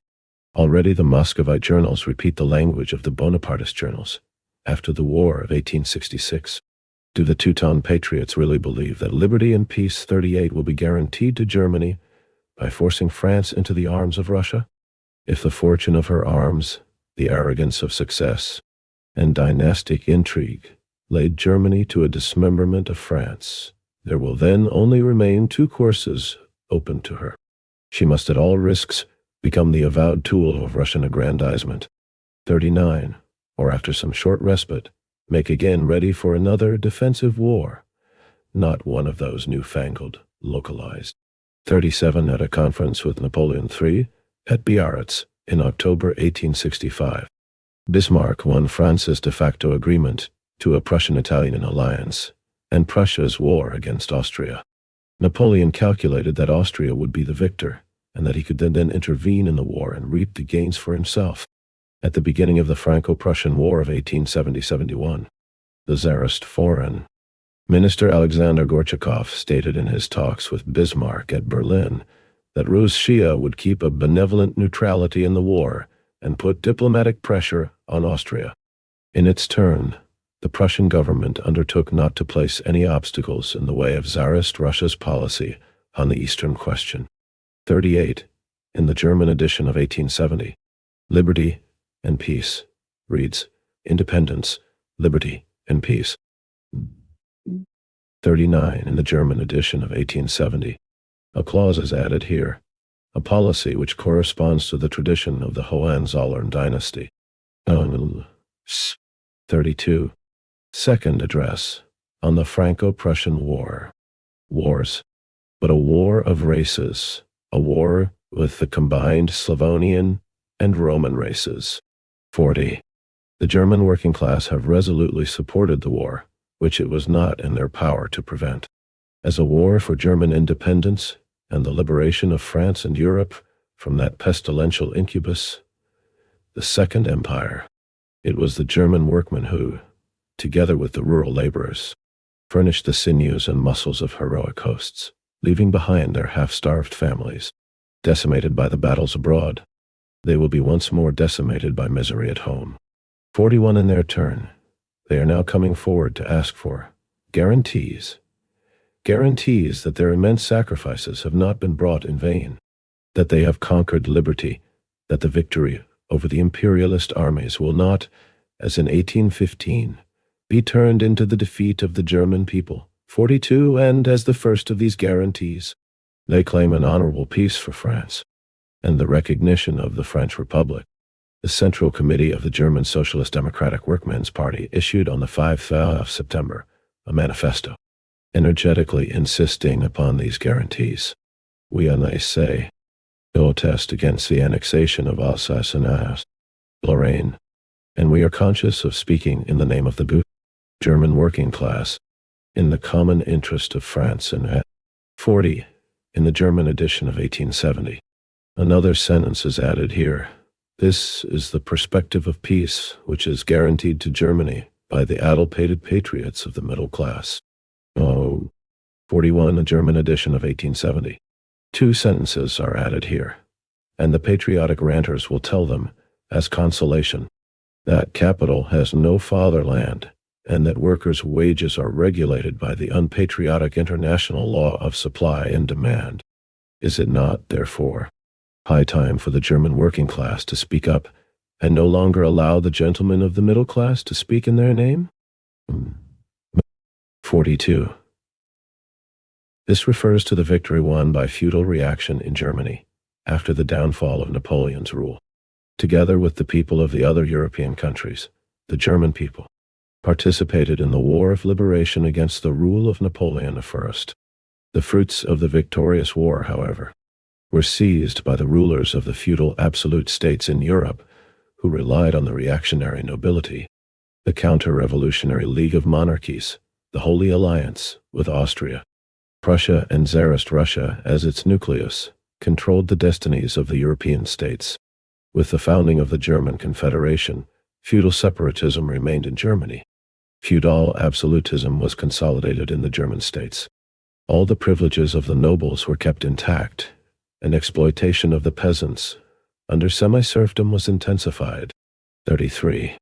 Already the Muscovite journals repeat the language of the Bonapartist journals after the War of 1866. Do the Teuton patriots really believe that liberty and peace 38 will be guaranteed to Germany by forcing France into the arms of Russia? If the fortune of her arms, the arrogance of success, and dynastic intrigue laid Germany to a dismemberment of France, there will then only remain two courses open to her. She must at all risks become the avowed tool of Russian aggrandizement. 39. Or after some short respite, make again ready for another defensive war, not one of those newfangled, localized. 37. At a conference with Napoleon III at Biarritz in October 1865, Bismarck won France's de facto agreement to a Prussian-Italian alliance and Prussia's war against Austria. Napoleon calculated that Austria would be the victor and that he could then intervene in the war and reap the gains for himself. At the beginning of the Franco-Prussian War of 1870-71, the Tsarist Foreign Minister Alexander Gorchakov stated in his talks with Bismarck at Berlin that Russia would keep a benevolent neutrality in the war and put diplomatic pressure on Austria. In its turn, the Prussian government undertook not to place any obstacles in the way of Tsarist Russia's policy on the Eastern question. 38. In the German edition of 1870, Liberty and Peace reads, Independence, Liberty, and Peace. 39. In the German edition of 1870, a clause is added here, a policy which corresponds to the tradition of the Hohenzollern dynasty. 32. Second address on the Franco-Prussian War. Wars, but a war of races, a war with the combined Slavonian and Roman races. 40. The German working class have resolutely supported the war, which it was not in their power to prevent. As a war for German independence and the liberation of France and Europe from that pestilential incubus, the Second Empire, it was the German workmen who, together with the rural laborers, furnished the sinews and muscles of heroic hosts, leaving behind their half-starved families. Decimated by the battles abroad, they will be once more decimated by misery at home. 41. In their turn, they are now coming forward to ask for guarantees that their immense sacrifices have not been brought in vain, that they have conquered liberty, that the victory over the imperialist armies will not, as in 1815, be turned into the defeat of the German people. 42. And as the first of these guarantees, they claim an honorable peace for France and the recognition of the French Republic. The Central Committee of the German Socialist Democratic Workmen's Party issued on the 5th of September a manifesto, energetically insisting upon these guarantees. We, and they say, protest against the annexation of Alsace and Lorraine, and we are conscious of speaking in the name of the German working class, in the common interest of France and 40, in the German edition of 1870. Another sentence is added here. This is the perspective of peace which is guaranteed to Germany by the addle-pated patriots of the middle class. 41, a German edition of 1870. Two sentences are added here, and the patriotic ranters will tell them, as consolation, that capital has no fatherland, and that workers' wages are regulated by the unpatriotic international law of supply and demand. Is it not, therefore, high time for the German working class to speak up and no longer allow the gentlemen of the middle class to speak in their name? 42. This refers to the victory won by feudal reaction in Germany after the downfall of Napoleon's rule. Together with the people of the other European countries, the German people participated in the War of Liberation against the rule of Napoleon I. The fruits of the victorious war, however, were seized by the rulers of the feudal absolute states in Europe, who relied on the reactionary nobility. The Counter-Revolutionary League of Monarchies, the Holy Alliance with Austria, Prussia and Tsarist Russia as its nucleus, controlled the destinies of the European states. With the founding of the German Confederation, feudal separatism remained in Germany. Feudal absolutism was consolidated in the German states. All the privileges of the nobles were kept intact, and exploitation of the peasants under semi-serfdom was intensified. 33.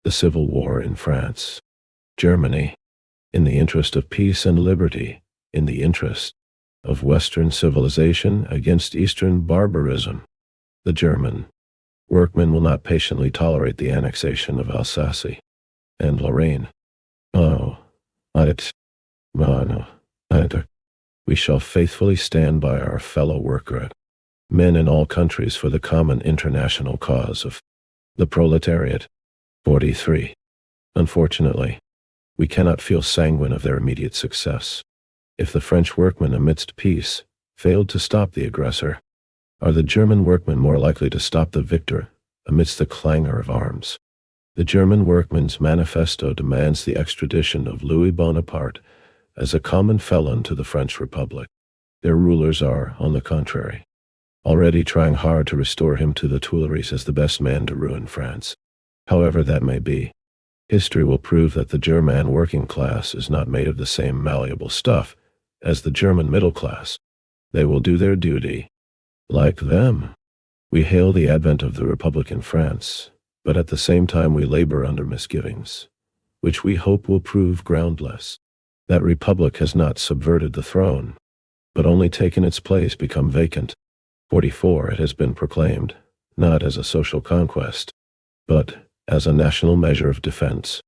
The Civil War in France. Germany, in the interest of peace and liberty, in the interest of Western civilization against Eastern barbarism, the German workmen will not patiently tolerate the annexation of Alsace and Lorraine. We shall faithfully stand by our fellow worker men in all countries for the common international cause of the proletariat. 43. Unfortunately, we cannot feel sanguine of their immediate success. If the French workmen amidst peace failed to stop the aggressor, are the German workmen more likely to stop the victor amidst the clangor of arms? The German Workmen's Manifesto demands the extradition of Louis Bonaparte as a common felon to the French Republic. Their rulers are, on the contrary, already trying hard to restore him to the Tuileries as the best man to ruin France. However that may be, history will prove that the German working class is not made of the same malleable stuff as the German middle class. They will do their duty. Like them, we hail the advent of the Republic in France, but at the same time we labor under misgivings, which we hope will prove groundless. That Republic has not subverted the throne, but only taken its place become vacant. 44. It has been proclaimed, not as a social conquest, but as a national measure of defense.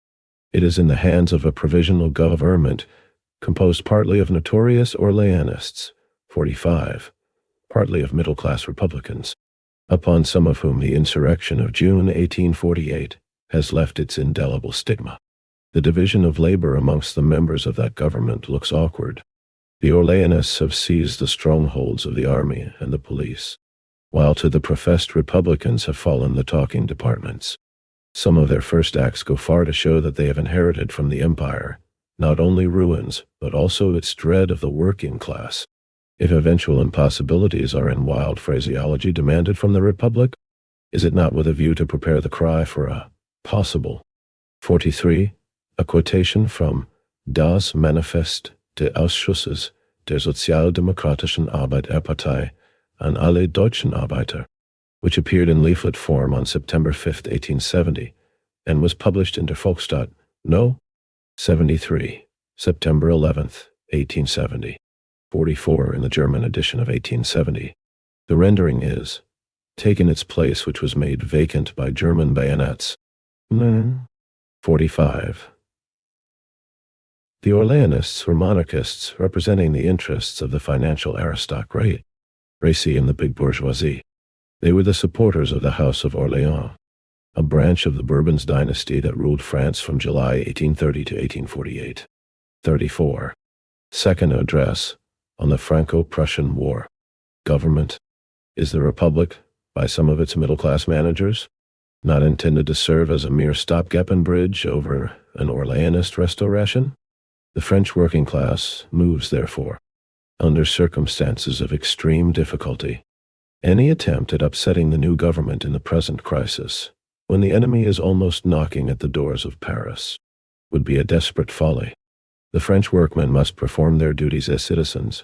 It is in the hands of a provisional government composed partly of notorious Orleanists, 45, partly of middle-class Republicans, upon some of whom the insurrection of June 1848 has left its indelible stigma. The division of labor amongst the members of that government looks awkward. The Orleanists have seized the strongholds of the army and the police, while to the professed Republicans have fallen the talking departments. Some of their first acts go far to show that they have inherited from the empire not only ruins, but also its dread of the working class. If eventual impossibilities are in wild phraseology demanded from the Republic, is it not with a view to prepare the cry for a possible? 43. A quotation from Das Manifest des Ausschusses der Sozialdemokratischen Arbeiterpartei an alle deutschen Arbeiter, which appeared in leaflet form on September 5, 1870, and was published in Der Volksstaat, No. 73, September 11, 1870. 44 in the German edition of 1870. The rendering is, taken its place which was made vacant by German bayonets. 45. The Orleanists were monarchists representing the interests of the financial aristocracy and the big bourgeoisie. They were the supporters of the House of Orléans, a branch of the Bourbons dynasty that ruled France from July 1830 to 1848. 34. Second address on the Franco-Prussian War. Government is the Republic, by some of its middle-class managers, not intended to serve as a mere stopgap and bridge over an Orleanist restoration. The French working class moves, therefore, under circumstances of extreme difficulty. Any attempt at upsetting the new government in the present crisis, when the enemy is almost knocking at the doors of Paris, would be a desperate folly. The French workmen must perform their duties as citizens.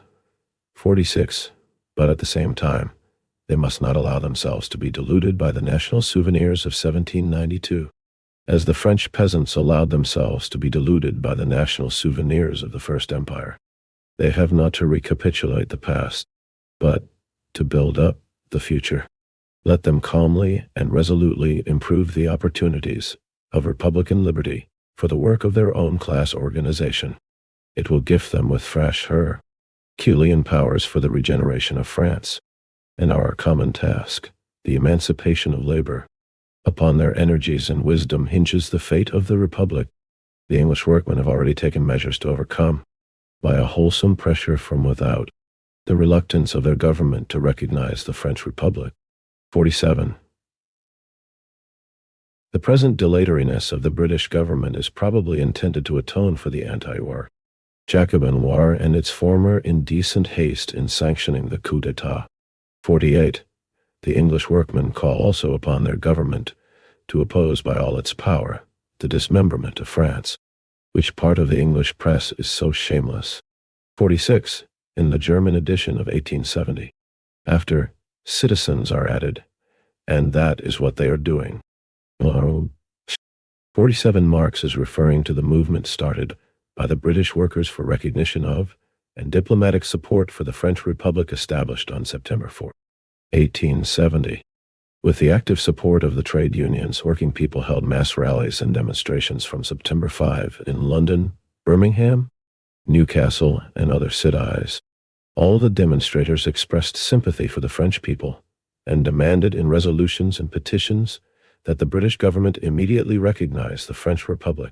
46. But at the same time, they must not allow themselves to be deluded by the national souvenirs of 1792, as the French peasants allowed themselves to be deluded by the national souvenirs of the First Empire. They have not to recapitulate the past, but to build up the future. Let them calmly and resolutely improve the opportunities of Republican liberty for the work of their own class organization. It will gift them with fresh Herculean powers for the regeneration of France, and our common task, the emancipation of labor. Upon their energies and wisdom hinges the fate of the Republic. The English workmen have already taken measures to overcome, by a wholesome pressure from without, the reluctance of their government to recognize the French Republic. 47. The present dilatoriness of the British government is probably intended to atone for the anti-war Jacobin war and its former indecent haste in sanctioning the coup d'etat. 48. The English workmen call also upon their government to oppose by all its power the dismemberment of France, which part of the English press is so shameless. 46. In the German edition of 1870, after citizens are added, and that is what they are doing. 47. Marx is referring to the movement started by the British workers for recognition of and diplomatic support for the French Republic established on September 4, 1870. With the active support of the trade unions, working people held mass rallies and demonstrations from September 5 in London, Birmingham, Newcastle, and other cities. All the demonstrators expressed sympathy for the French people and demanded in resolutions and petitions that the British government immediately recognize the French Republic.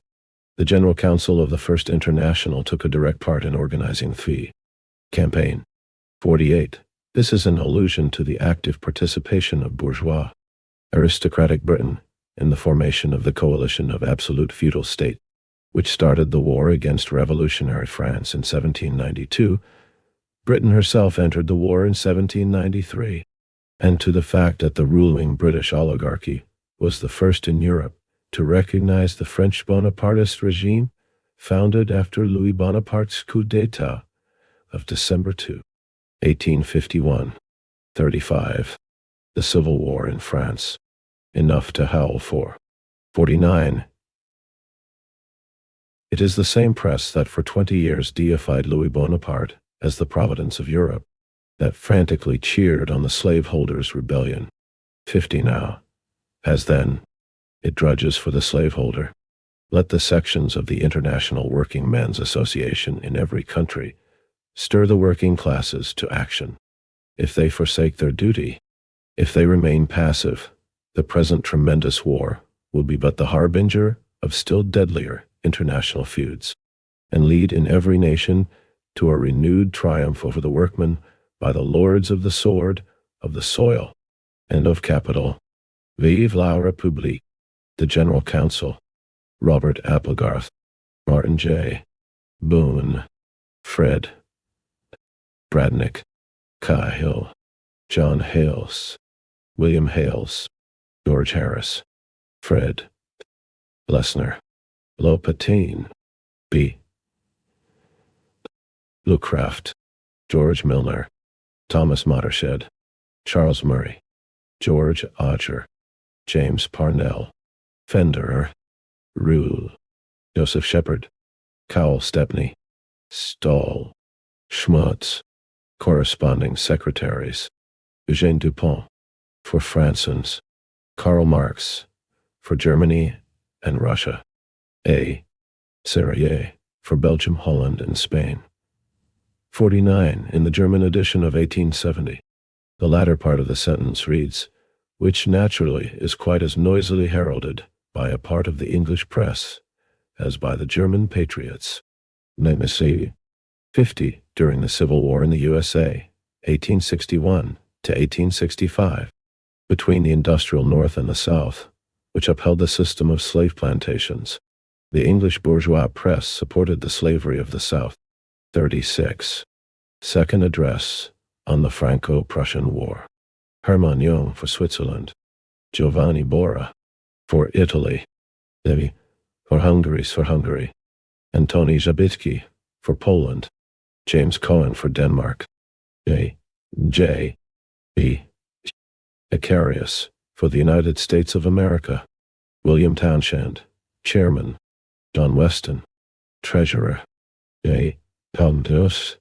The General Council of the First International took a direct part in organizing the campaign. 48. This is an allusion to the active participation of bourgeois, aristocratic Britain in the formation of the coalition of absolute feudal state, which started the war against revolutionary France in 1792. Britain herself entered the war in 1793, and to the fact that the ruling British oligarchy was the first in Europe to recognize the French Bonapartist regime founded after Louis Bonaparte's coup d'etat of December 2, 1851. 35. The Civil War in France. Enough to howl for. 49. It is the same press that for 20 years deified Louis Bonaparte as the providence of Europe, that frantically cheered on the slaveholders' rebellion. 50 now. As then, it drudges for the slaveholder. Let the sections of the International Workingmen's Association in every country stir the working classes to action. If they forsake their duty, if they remain passive, the present tremendous war will be but the harbinger of still deadlier international feuds, and lead in every nation to a renewed triumph over the workmen by the lords of the sword, of the soil, and of capital. Vive la République. The General Council. Robert Applegarth, Martin J. Boone, Fred Bradnick, Cahill, John Hales, William Hales, George Harris, Fred Lesner, Lopatin, B. Lucraft, George Milner, Thomas Mottershed, Charles Murray, George Odger, James Parnell, Fenderer, Rule, Joseph Shepard, Cowell Stepney, Stahl, Schmutz. Corresponding secretaries. Eugène Dupont, for Francens. Karl Marx, for Germany and Russia. A. Serrier, for Belgium, Holland, and Spain. 49 in the German edition of 1870. The latter part of the sentence reads, which naturally is quite as noisily heralded by a part of the English press as by the German patriots. Let me see. 50 during the Civil War in the USA, 1861 to 1865, between the industrial North and the South, which upheld the system of slave plantations. The English bourgeois press supported the slavery of the South. 36. Second address on the Franco-Prussian War. Hermann Jung for Switzerland. Giovanni Bora for Italy. Levi for Hungary. Antoni Zabitski for Poland. James Cohen for Denmark. J. B. Icarius for the United States of America. William Townshend, Chairman. John Weston, Treasurer. J. Poundus.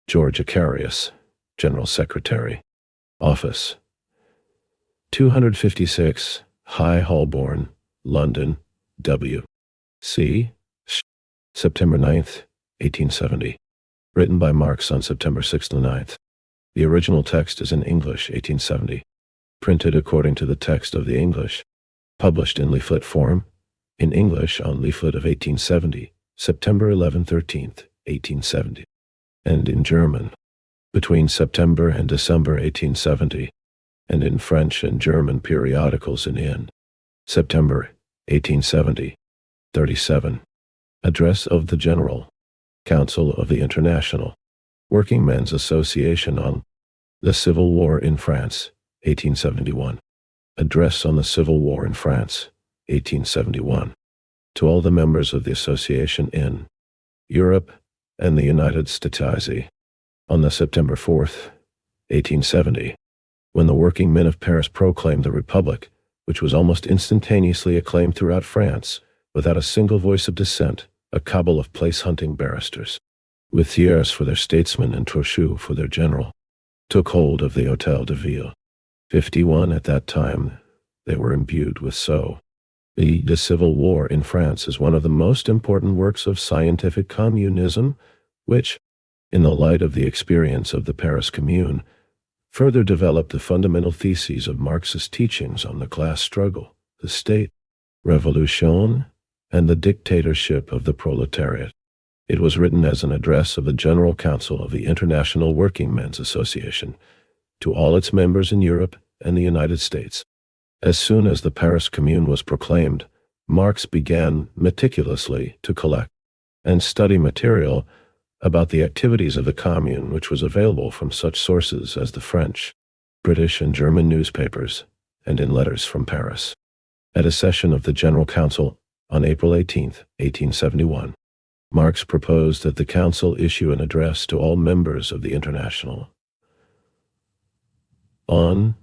George Icarius, General Secretary. Office. 256, High Holborn, London, W. C. September 9th, 1870. Written by Marx on September 6th to 9th. The original text is in English, 1870. Printed according to the text of the English. Published in leaflet form, in English on leaflet of 1870, September 11-13th, 1870. And in German, between September and December 1870, and in French and German periodicals in September 1870, 37. Address of the General Council of the International Workingmen's Association on the Civil War in France, 1871. Address on the Civil War in France, 1871. To all the members of the association in Europe and the United States, on the September 4th, 1870, when the working men of Paris proclaimed the Republic, which was almost instantaneously acclaimed throughout France, without a single voice of dissent, a cabal of place-hunting barristers, with Thiers for their statesman and Trochu for their general, took hold of the Hôtel de Ville. 51 at that time, they were imbued with so. The Civil War in France is one of the most important works of scientific communism, which, in the light of the experience of the Paris Commune, further developed the fundamental theses of Marxist teachings on the class struggle, the state, revolution, and the dictatorship of the proletariat. It was written as an address of the General Council of the International Workingmen's Association to all its members in Europe and the United States. As soon as the Paris Commune was proclaimed, Marx began meticulously to collect and study material about the activities of the Commune, which was available from such sources as the French, British, and German newspapers, and in letters from Paris. At a session of the General Council on April 18, 1871, Marx proposed that the Council issue an address to all members of the International on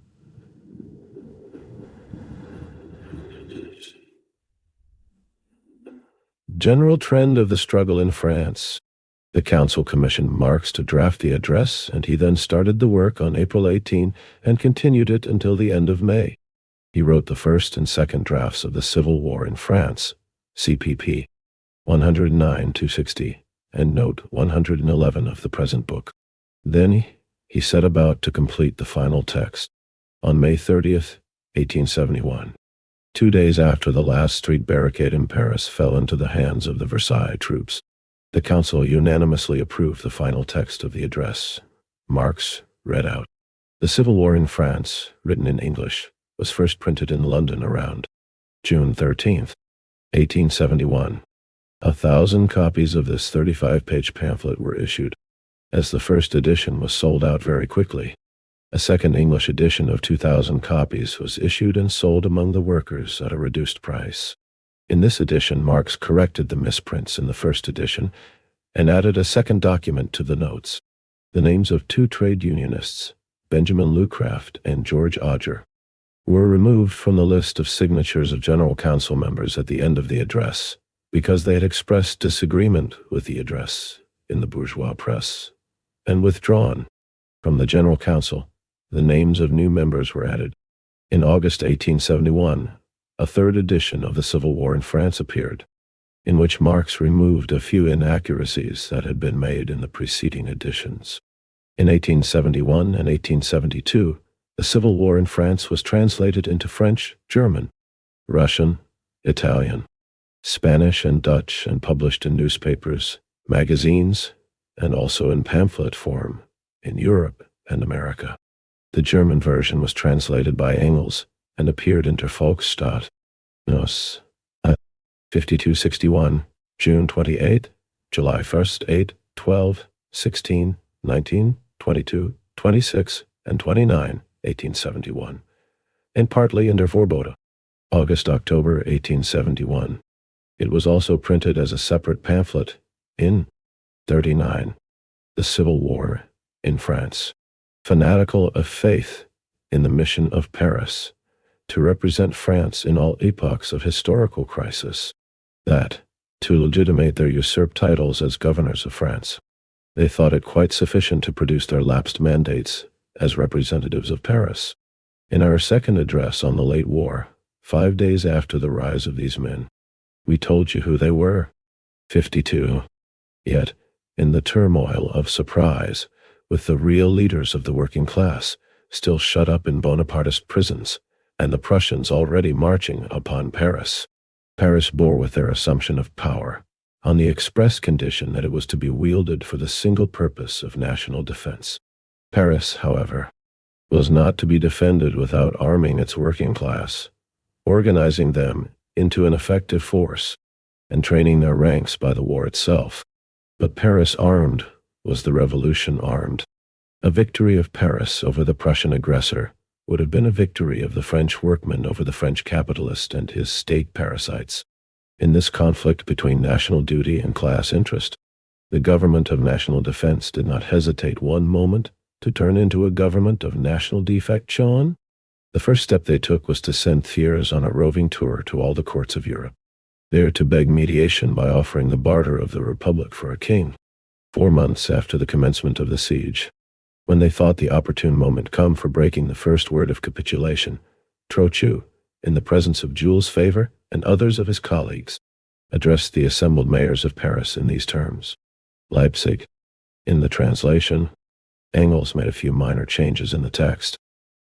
general trend of the struggle in France. The Council commissioned Marx to draft the address, and he then started the work on April 18 and continued it until the end of May. He wrote the first and second drafts of the Civil War in France, CPP 109-260, and note 111 of the present book. Then he set about to complete the final text. On May 30th, 1871, 2 days after the last street barricade in Paris fell into the hands of the Versailles troops, the Council unanimously approved the final text of the address. Marx read out. The Civil War in France, written in English, was first printed in London around June 13th, 1871. 1,000 copies of this 35-page pamphlet were issued. As the first edition was sold out very quickly, a second English edition of 2,000 copies was issued and sold among the workers at a reduced price. In this edition, Marx corrected the misprints in the first edition and added a second document to the notes. The names of 2 trade unionists, Benjamin Lucraft and George Odger, were removed from the list of signatures of General Council members at the end of the address because they had expressed disagreement with the address in the bourgeois press and withdrawn from the General Council. The names of new members were added. In August 1871, a third edition of the Civil War in France appeared. in which Marx removed a few inaccuracies that had been made in the preceding editions. In 1871 and 1872, the Civil War in France was translated into French, German, Russian, Italian, Spanish, and Dutch, and published in newspapers, magazines, and also in pamphlet form in Europe and America. The German version was translated by Engels and appeared in Der Volksstaat, Nos. 5261, June 28, July 1st, 8, 12, 16, 19, 22, 26, and 29, 1871, and partly in Der Vorbote, August-October 1871. It was also printed as a separate pamphlet in 39, The Civil War in France, fanatical of faith in the mission of Paris, to represent France in all epochs of historical crisis, that, to legitimate their usurped titles as governors of France, they thought it quite sufficient to produce their lapsed mandates as representatives of Paris. In our second address on the late war, 5 days after the rise of these men, we told you who they were. 52. Yet, in the turmoil of surprise, with the real leaders of the working class still shut up in Bonapartist prisons, and the Prussians already marching upon Paris, Paris bore with their assumption of power, on the express condition that it was to be wielded for the single purpose of national defense. Paris, however, was not to be defended without arming its working class, organizing them into an effective force, and training their ranks by the war itself. But Paris armed was the revolution armed. A victory of Paris over the Prussian aggressor would have been a victory of the French workman over the French capitalist and his state parasites. In this conflict between national duty and class interest, the government of national defense did not hesitate one moment to turn into a government of national defection. The first step they took was to send Thiers on a roving tour to all the courts of Europe, there to beg mediation by offering the barter of the Republic for a king. 4 months after the commencement of the siege, when they thought the opportune moment come for breaking the first word of capitulation, Trochu, in the presence of Jules Favre and others of his colleagues, addressed the assembled mayors of Paris in these terms. Leipzig. In the translation, Engels made a few minor changes in the text.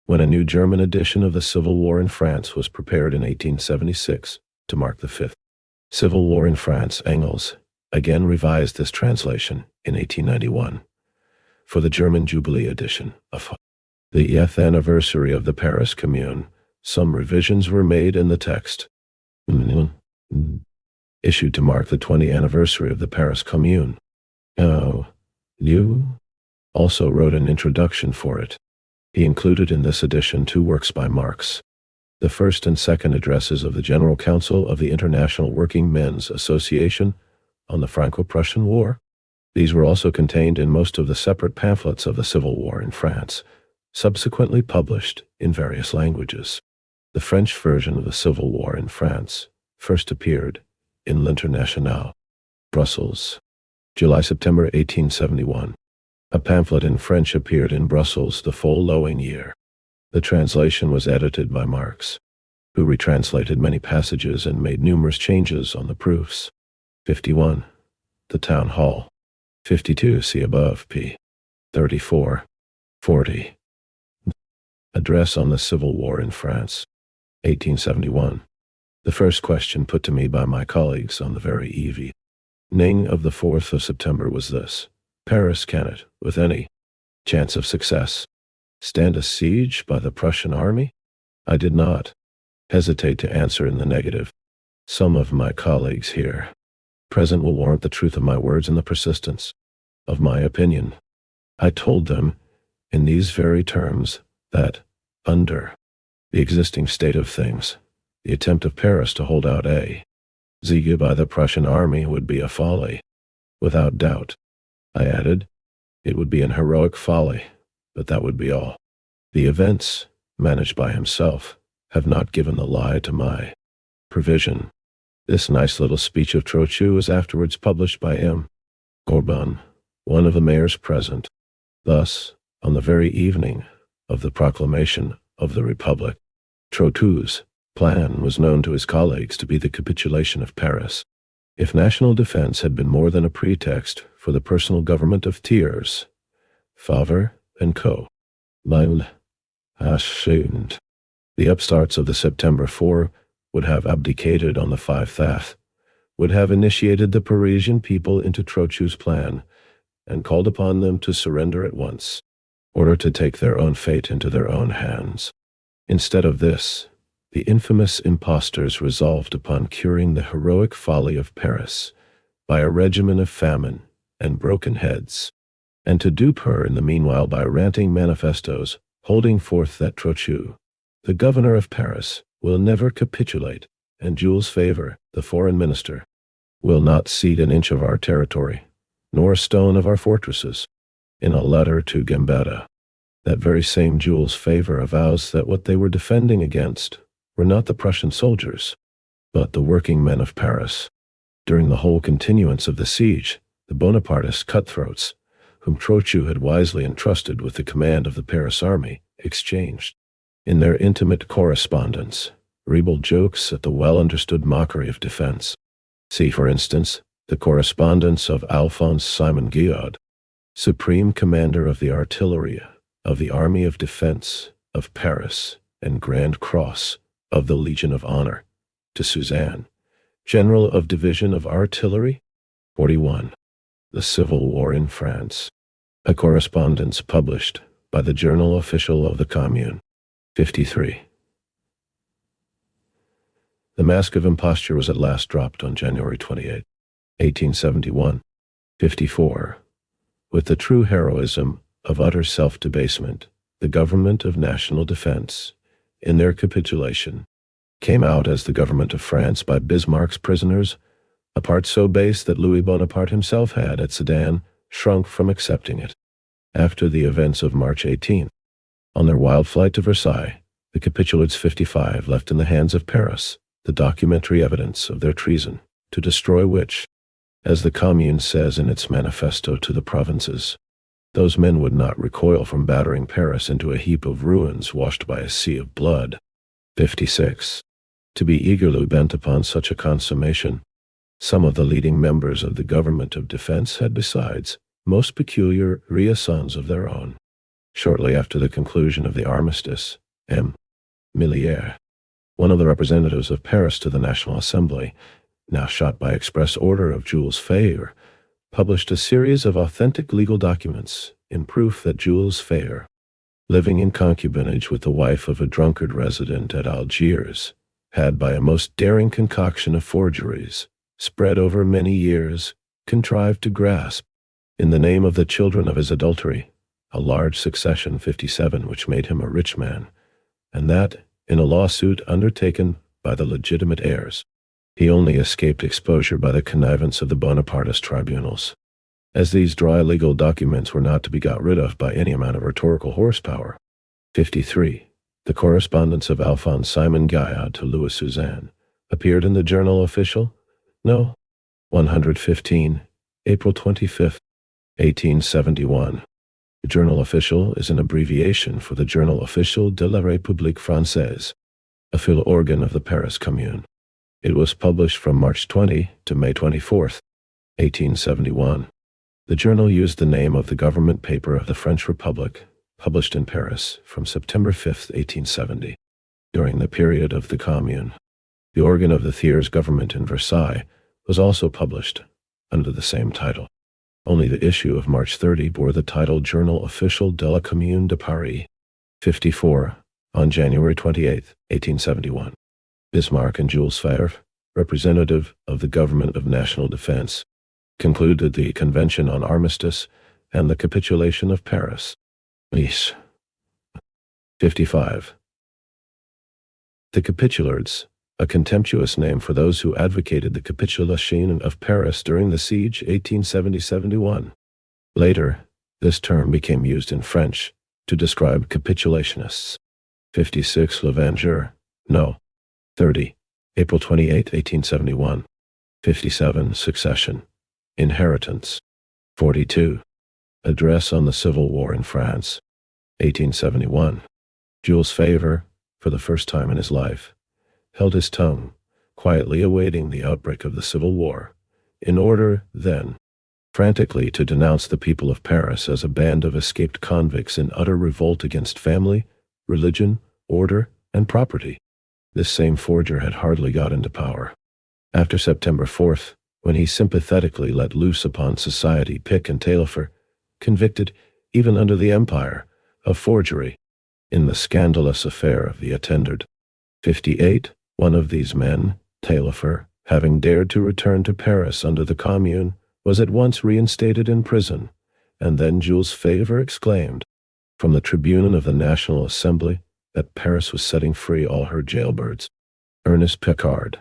When a new German edition of the Civil War in France was prepared in 1876 to mark the 5th Civil War in France, Engels again revised this translation in 1891. For the German Jubilee edition of the 8th anniversary of the Paris Commune, some revisions were made in the text. Issued to mark the 20th anniversary of the Paris Commune. Liu also wrote an introduction for it. He included in this edition 2 works by Marx, the first and second addresses of the General Council of the International Workingmen's Association on the Franco-Prussian War. These were also contained in most of the separate pamphlets of the Civil War in France, subsequently published in various languages. The French version of the Civil War in France first appeared in L'Internationale, Brussels, July-September 1871. A pamphlet in French appeared in Brussels the following year. The translation was edited by Marx, who retranslated many passages and made numerous changes on the proofs. 51. The Town Hall. 52. See above, p. 34. 40. Address on the Civil War in France, 1871. The first question put to me by my colleagues on the very evening of the 4th of September was this: Paris, can it, with any chance of success, stand a siege by the Prussian army? I did not hesitate to answer in the negative. Some of my colleagues here present will warrant the truth of my words and the persistence of my opinion. I told them, in these very terms, that, under the existing state of things, the attempt of Paris to hold out a siege by the Prussian army would be a folly. Without doubt, I added, it would be an heroic folly, but that would be all. The events, managed by himself, have not given the lie to my prevision. This nice little speech of Trochu was afterwards published by M. Corbin, one of the mayors present. Thus, on the very evening of the proclamation of the Republic, Trochu's plan was known to his colleagues to be the capitulation of Paris. If national defense had been more than a pretext for the personal government of Thiers, Favre, and co. Weil assumed the upstarts of the September 4 would have abdicated on the 5th, would have initiated the Parisian people into Trochu's plan, and called upon them to surrender at once, or to take their own fate into their own hands. Instead of this, the infamous impostors resolved upon curing the heroic folly of Paris by a regimen of famine and broken heads, and to dupe her in the meanwhile by ranting manifestos holding forth that Trochu, the governor of Paris, will never capitulate, and Jules Favre, the foreign minister, will not cede an inch of our territory, nor a stone of our fortresses. In a letter to Gambetta, that very same Jules Favre avows that what they were defending against were not the Prussian soldiers, but the working men of Paris. During the whole continuance of the siege, the Bonapartist cutthroats, whom Trochu had wisely entrusted with the command of the Paris army, exchanged, in their intimate correspondence, ribald jokes at the well-understood mockery of defense. See, for instance, the correspondence of Alphonse Simon Guillaud, supreme commander of the artillery of the Army of Defense of Paris and Grand Cross of the Legion of Honor, to Suzanne, General of Division of Artillery. 41. The Civil War in France. A correspondence published by the Journal Official of the Commune. 53. The mask of imposture was at last dropped on January 28, 1871. 54. With the true heroism of utter self-debasement, the government of national defense, in their capitulation, came out as the government of France by Bismarck's prisoners, a part so base that Louis Bonaparte himself had, at Sedan, shrunk from accepting it. After the events of March 18, on their wild flight to Versailles, the capitulates 55 left in the hands of Paris the documentary evidence of their treason, to destroy which, as the Commune says in its manifesto to the provinces, those men would not recoil from battering Paris into a heap of ruins washed by a sea of blood. 56. To be eagerly bent upon such a consummation, some of the leading members of the government of defense had besides most peculiar liaisons of their own. Shortly after the conclusion of the armistice, M. Millière, one of the representatives of Paris to the National Assembly, now shot by express order of Jules Favre, published a series of authentic legal documents in proof that Jules Favre, living in concubinage with the wife of a drunkard resident at Algiers, had by a most daring concoction of forgeries, spread over many years, contrived to grasp, in the name of the children of his adultery, a large succession 57 which made him a rich man, and that, in a lawsuit undertaken by the legitimate heirs, he only escaped exposure by the connivance of the Bonapartist tribunals. As these dry legal documents were not to be got rid of by any amount of rhetorical horsepower. 53. The correspondence of Alphonse Simon Guillaud to Louis Suzanne appeared in the Journal Official, No. 115, April 25, 1871. The Journal Official is an abbreviation for the Journal Officiel de la République Française, a filial organ of the Paris Commune. It was published from March 20 to May 24, 1871. The journal used the name of the government paper of the French Republic, published in Paris from September 5, 1870, during the period of the Commune. The organ of the Thiers government in Versailles was also published under the same title. Only the issue of March 30 bore the title Journal Officiel de la Commune de Paris. 54. On January 28, 1871, Bismarck and Jules Favre, representative of the Government of National Defense, concluded the Convention on Armistice and the capitulation of Paris. 55. The capitulards, a contemptuous name for those who advocated the capitulation of Paris during the siege 1870-71. Later, this term became used in French to describe capitulationists. 56. Le Vengeur, No. 30, April 28, 1871. 57. Succession, Inheritance. 42. Address on the Civil War in France, 1871. Jules Favre, for the first time in his life, held his tongue, quietly awaiting the outbreak of the Civil War, in order, then, frantically to denounce the people of Paris as a band of escaped convicts in utter revolt against family, religion, order, and property. This same forger had hardly got into power. After September 4th, when he sympathetically let loose upon society pick and Taillefer, convicted, even under the Empire, of forgery, in the scandalous affair of the Attendard. 58, one of these men, Taillefer, having dared to return to Paris under the Commune, was at once reinstated in prison, and then Jules Favre exclaimed, from the tribune of the National Assembly, that Paris was setting free all her jailbirds. Ernest Picard,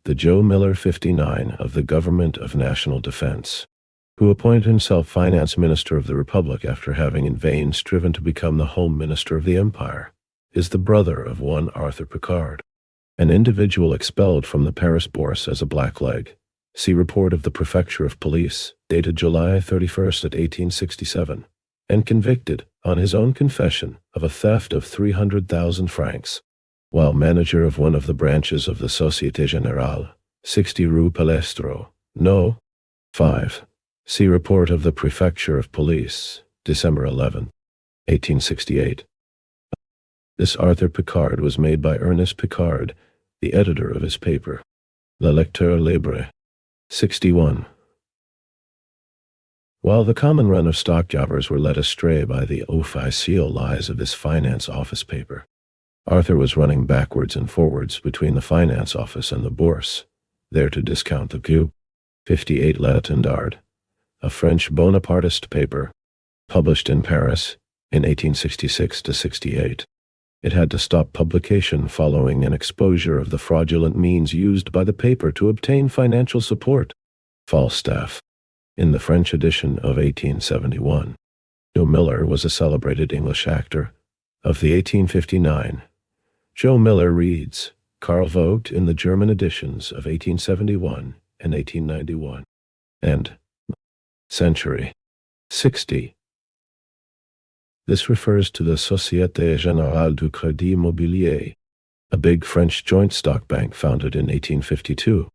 the Joe Miller 59 of the Government of National Defense, who appointed himself Finance Minister of the Republic after having in vain striven to become the Home Minister of the Empire, is the brother of one Arthur Picard, an individual expelled from the Paris Bourse as a blackleg. See report of the Prefecture of Police, dated July 31st at 1867, and convicted, on his own confession, of a theft of 300,000 francs, while manager of one of the branches of the Société Générale, 60 Rue Palestro, No. 5. See report of the Prefecture of Police, December 11, 1868. This Arthur Picard was made by Ernest Picard, the editor of his paper, Le Lecteur Libre. 61. While the common run of stock jobbers were led astray by the official lies of this finance office paper, Arthur was running backwards and forwards between the finance office and the bourse, there to discount the coup. 58 L'Étendard, a French Bonapartist paper, published in Paris in 1866–68. It had to stop publication following an exposure of the fraudulent means used by the paper to obtain financial support. Falstaff. In the French edition of 1871, Joe Miller was a celebrated English actor. Of the 1859, Joe Miller reads Karl Vogt in the German editions of 1871 and 1891. And Century. 60. This refers to the Société Générale du Crédit Immobilier, a big French joint stock bank founded in 1852.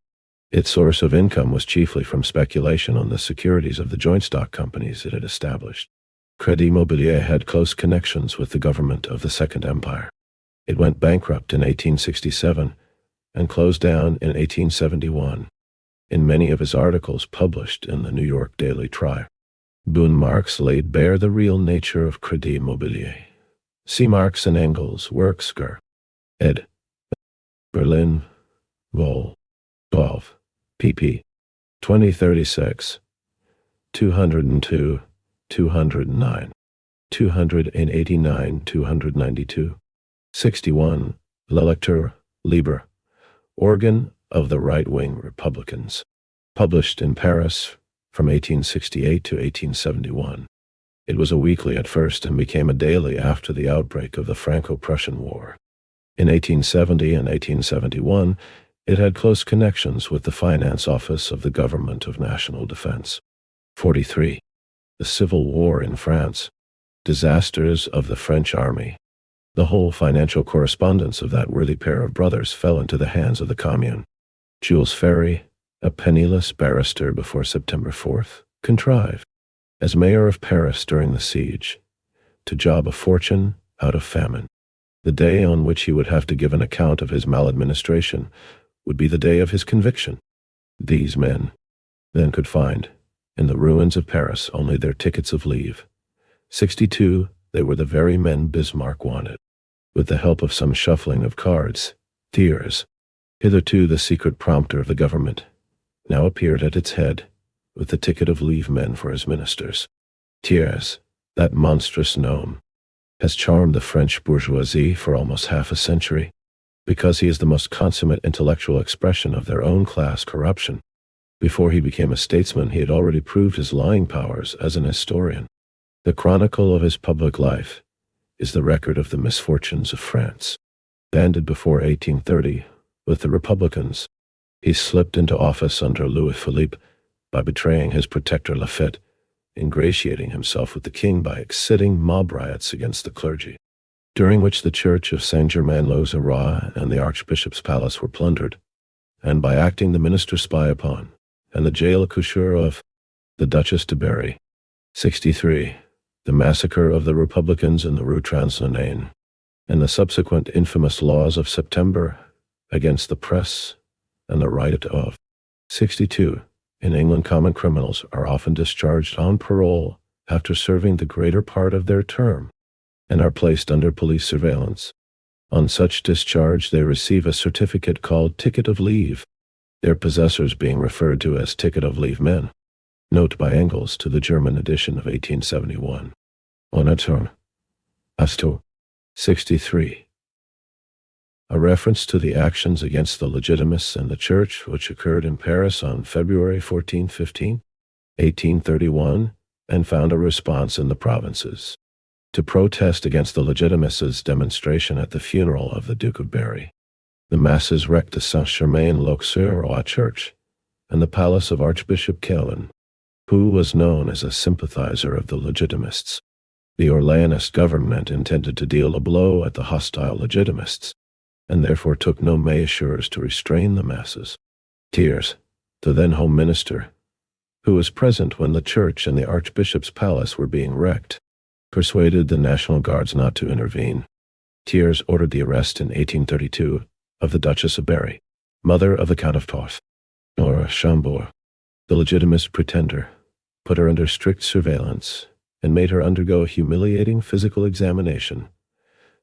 Its source of income was chiefly from speculation on the securities of the joint stock companies it had established. Crédit Immobilier had close connections with the government of the Second Empire. It went bankrupt in 1867 and closed down in 1871. In many of his articles published in the New York Daily Trial, Marx laid bare the real nature of Crédit Immobilier. See Marx and Engels' works, ed. Berlin, Vol. 12, pp. 2036, 202, 209, 289, 292. 61. Le Lecteur Libre, organ of the right-wing Republicans, published in Paris from 1868 to 1871. It was a weekly at first and became a daily after the outbreak of the Franco-Prussian War. In 1870 and 1871, it had close connections with the finance office of the Government of National Defense. 43. The Civil War in France. Disasters of the French army. The whole financial correspondence of that worthy pair of brothers fell into the hands of the Commune. Jules Ferry, a penniless barrister before September 4th, contrived, as mayor of Paris during the siege, to job a fortune out of famine. The day on which he would have to give an account of his maladministration would be the day of his conviction. These men then could find, in the ruins of Paris, only their tickets of leave. 62, they were the very men Bismarck wanted. With the help of some shuffling of cards, Thiers, hitherto the secret prompter of the government, now appeared at its head, with the ticket of leave men for his ministers. Thiers, that monstrous gnome, has charmed the French bourgeoisie for almost half a century, because he is the most consummate intellectual expression of their own class corruption. Before he became a statesman, he had already proved his lying powers as an historian. The chronicle of his public life is the record of the misfortunes of France. Banded before 1830 with the Republicans, he slipped into office under Louis Philippe by betraying his protector Lafayette, ingratiating himself with the king by exciting mob riots against the clergy, during which the church of Saint-Germain-l'Auxerrois and the archbishop's palace were plundered, and by acting the minister's spy upon, and the execution of the Duchess de Berry. 63. The massacre of the Republicans in the Rue Transnonain, and the subsequent infamous laws of September against the press and the right of. 62. In England, common criminals are often discharged on parole after serving the greater part of their term, and are placed under police surveillance. On such discharge, they receive a certificate called ticket of leave, their possessors being referred to as ticket of leave men. Note by Engels to the German edition of 1871. Onaturn. Asto. 63. A reference to the actions against the Legitimists and the Church which occurred in Paris on February 14-15, 1831, and found a response in the provinces. To protest against the Legitimists' demonstration at the funeral of the Duke of Berry, the masses wrecked the Saint-Germain-l'Auxerrois church and the palace of Archbishop Calvin, who was known as a sympathizer of the Legitimists. The Orleanist government intended to deal a blow at the hostile Legitimists, and therefore took no measures to restrain the masses. Thiers, the then Home Minister, who was present when the church and the Archbishop's palace were being wrecked, persuaded the National Guards not to intervene. Thiers ordered the arrest in 1832 of the Duchess of Berry, mother of the Count of Toth, or Chambord, the Legitimist pretender, put her under strict surveillance, and made her undergo a humiliating physical examination,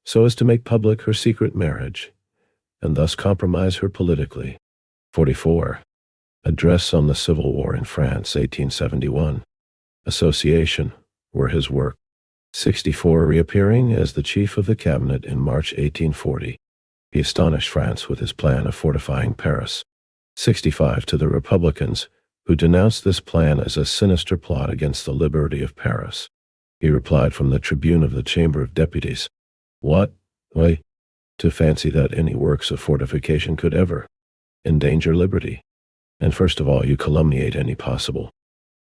so as to make public her secret marriage, and thus compromise her politically. 44. Address on the Civil War in France, 1871. Association were his work. 64. Reappearing as the chief of the cabinet in March 1840, he astonished France with his plan of fortifying Paris. 65. To the Republicans, who denounced this plan as a sinister plot against the liberty of Paris, he replied from the tribune of the Chamber of Deputies, "What? Why, to fancy that any works of fortification could ever endanger liberty. And first of all, you calumniate any possible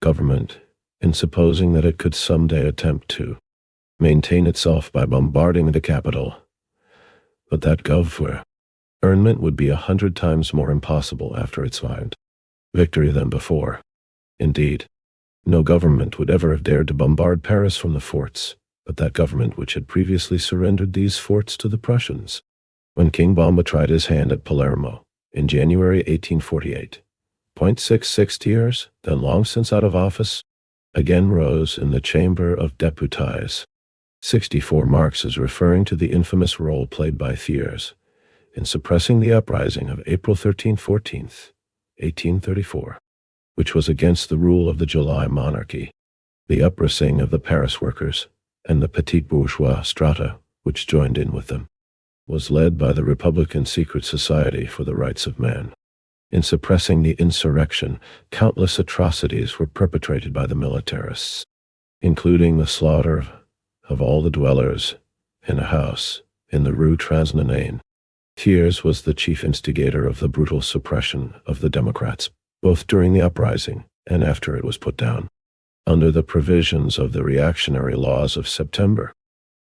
government in supposing that it could some day attempt to maintain itself by bombarding the capital. But that government would be 100 times more impossible after its violent victory than before. Indeed, no government would ever have dared to bombard Paris from the forts, but that government which had previously surrendered these forts to the Prussians. When King Bomba tried his hand at Palermo in January 1848, 66 years, then long since out of office, again rose in the Chamber of Deputies. 64. Marx is referring to the infamous role played by Thiers in suppressing the uprising of April 13-14, 1834, which was against the rule of the July monarchy. The uprising of the Paris workers and the petit bourgeois strata, which joined in with them, was led by the Republican Secret Society for the Rights of Man. In suppressing the insurrection, countless atrocities were perpetrated by the militarists, including the slaughter of all the dwellers in a house in the Rue Transnonain. Thiers was the chief instigator of the brutal suppression of the Democrats, both during the uprising and after it was put down. Under the provisions of the reactionary laws of September,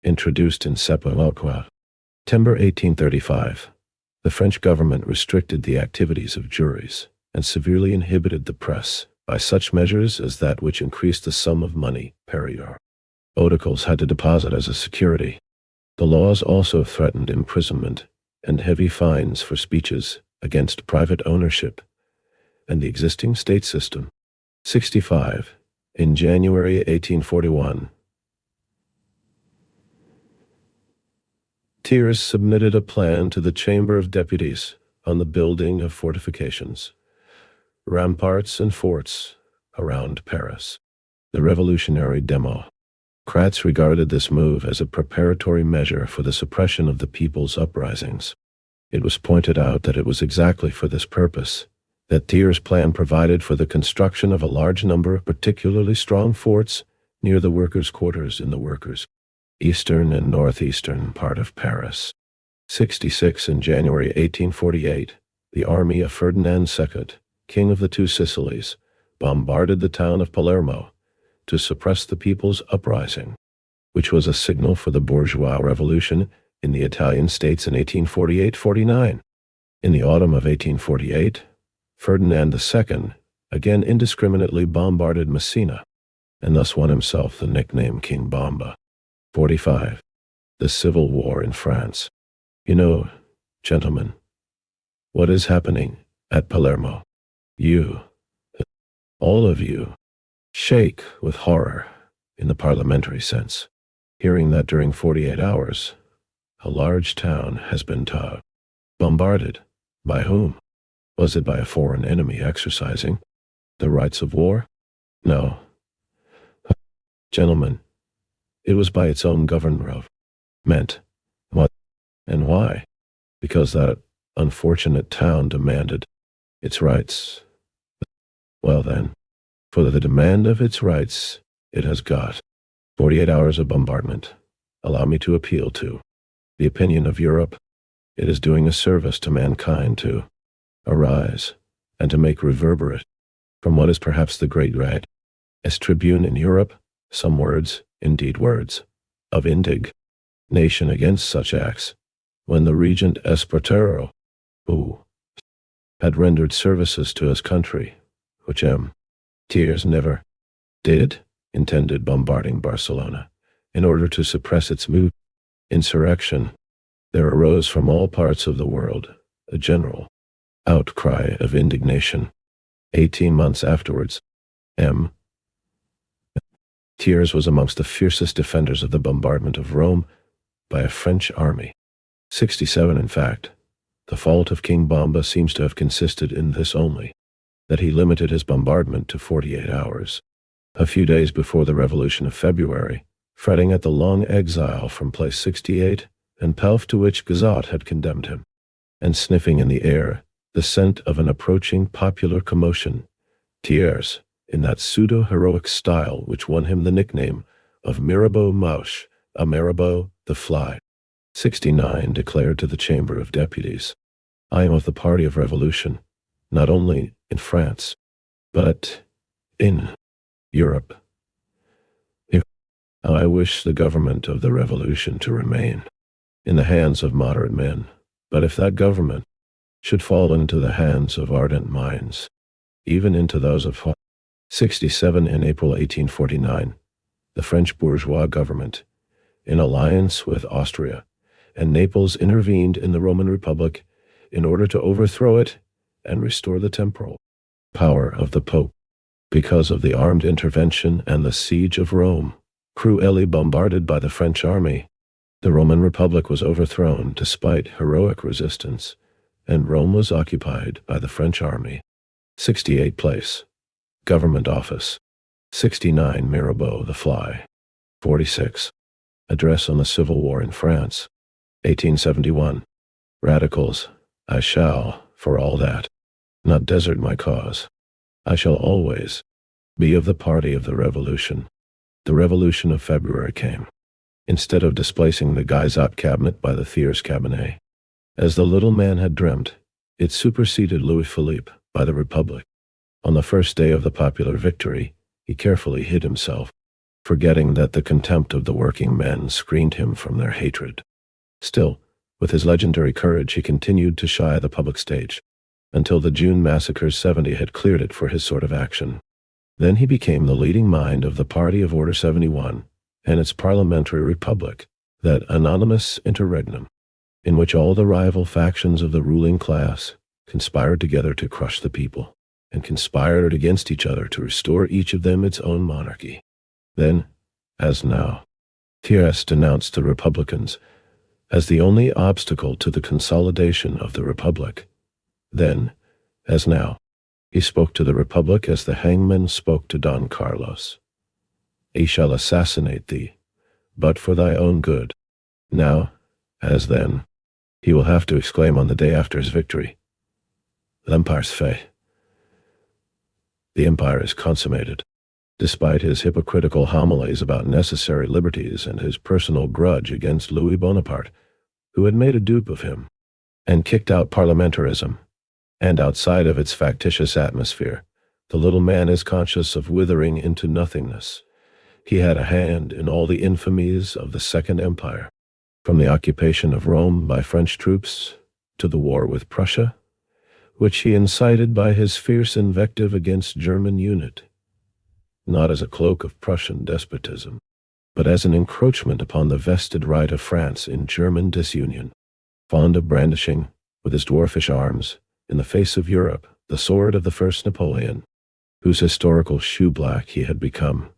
introduced in September 1835, the French government restricted the activities of juries and severely inhibited the press by such measures as that which increased the sum of money periodicals had to deposit as a security. The laws also threatened imprisonment and heavy fines for speeches against private ownership and the existing state system. 65. In January 1841, Thiers submitted a plan to the Chamber of Deputies on the building of fortifications, ramparts and forts around Paris. The revolutionary Democrats regarded this move as a preparatory measure for the suppression of the people's uprisings. It was pointed out that it was exactly for this purpose that Thiers' plan provided for the construction of a large number of particularly strong forts near the workers' quarters in the workers' eastern and northeastern part of Paris. 66. In January 1848, the army of Ferdinand II, King of the Two Sicilies, bombarded the town of Palermo to suppress the people's uprising, which was a signal for the bourgeois revolution in the Italian states in 1848-49. In the autumn of 1848, Ferdinand II again indiscriminately bombarded Messina, and thus won himself the nickname King Bomba. 45. The Civil War in France. You know, gentlemen, what is happening at Palermo? You, all of you, shake with horror in the parliamentary sense, hearing that during 48 hours, a large town has been bombarded. By whom? Was it by a foreign enemy exercising the rights of war? No. Gentlemen, it was by its own government. What? And why? Because that unfortunate town demanded its rights. Well then, for the demand of its rights, it has got 48 hours of bombardment. Allow me to appeal to the opinion of Europe. It is doing a service to mankind to arise and to make reverberate from what is perhaps the great right as tribune in Europe some words, indeed words, of indignation against such acts, when the regent Espartero, who had rendered services to his country, which Thiers never did, intended bombarding Barcelona in order to suppress its insurrection, there arose from all parts of the world a general outcry of indignation. 18 months afterwards, Thiers was amongst the fiercest defenders of the bombardment of Rome by a French army. 67, in fact. The fault of King Bomba seems to have consisted in this only, that he limited his bombardment to 48 hours. A few days before the Revolution of February, fretting at the long exile from place 68 and Pelf to which Gazat had condemned him, and sniffing in the air the scent of an approaching popular commotion, Thiers, in that pseudo-heroic style which won him the nickname of Mirabeau Mouche, a Mirabeau the Fly, 69, declared to the Chamber of Deputies, I am of the party of revolution, not only in France, but in Europe. I wish the government of the revolution to remain in the hands of moderate men, but if that government should fall into the hands of ardent minds, even into those of 67 in April 1849, the French bourgeois government, in alliance with Austria and Naples, intervened in the Roman Republic in order to overthrow it and restore the temporal power of the Pope. Because of the armed intervention and the siege of Rome, cruelly bombarded by the French army, the Roman Republic was overthrown despite heroic resistance, and Rome was occupied by the French army. 68 place. Government office. 69 Mirabeau the Fly. 46. Address on the Civil War in France. 1871. Radicals, I shall, for all that, not desert my cause. I shall always be of the party of the revolution. The revolution of February came. Instead of displacing the Gazat cabinet by the Thiers cabinet, as the little man had dreamt, it superseded Louis Philippe by the Republic. On the first day of the popular victory, he carefully hid himself, forgetting that the contempt of the working men screened him from their hatred. Still, with his legendary courage, he continued to shy the public stage, until the June massacres 70 had cleared it for his sort of action. Then he became the leading mind of the party of Order 71 and its parliamentary republic, that anonymous interregnum, in which all the rival factions of the ruling class conspired together to crush the people, and conspired against each other to restore each of them its own monarchy. Then, as now, Thiers denounced the Republicans as the only obstacle to the consolidation of the Republic. Then, as now, he spoke to the Republic as the hangman spoke to Don Carlos. He shall assassinate thee, but for thy own good. Now, as then, he will have to exclaim on the day after his victory, L'Empire's fait. The empire is consummated. Despite his hypocritical homilies about necessary liberties and his personal grudge against Louis Bonaparte, who had made a dupe of him and kicked out parliamentarism, and outside of its factitious atmosphere, the little man is conscious of withering into nothingness. He had a hand in all the infamies of the Second Empire, from the occupation of Rome by French troops to the war with Prussia, which he incited by his fierce invective against German unity, not as a cloak of Prussian despotism, but as an encroachment upon the vested right of France in German disunion, fond of brandishing, with his dwarfish arms, in the face of Europe, the sword of the first Napoleon, whose historical shoeblack he had become.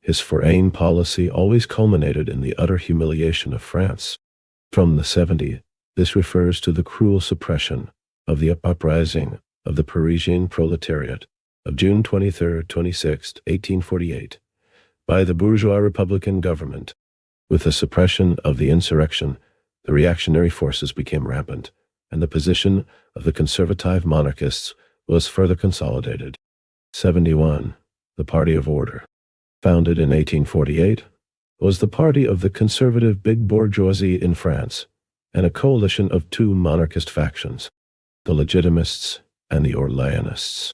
His foreign policy always culminated in the utter humiliation of France. From the 70s, this refers to the cruel suppression of the uprising of the Parisian proletariat of June 23-26, 1848, by the bourgeois Republican government. With the suppression of the insurrection, the reactionary forces became rampant, and the position of the conservative monarchists was further consolidated. 71. The Party of Order, founded in 1848, was the party of the conservative big bourgeoisie in France, and a coalition of two monarchist factions, the Legitimists and the Orléanists.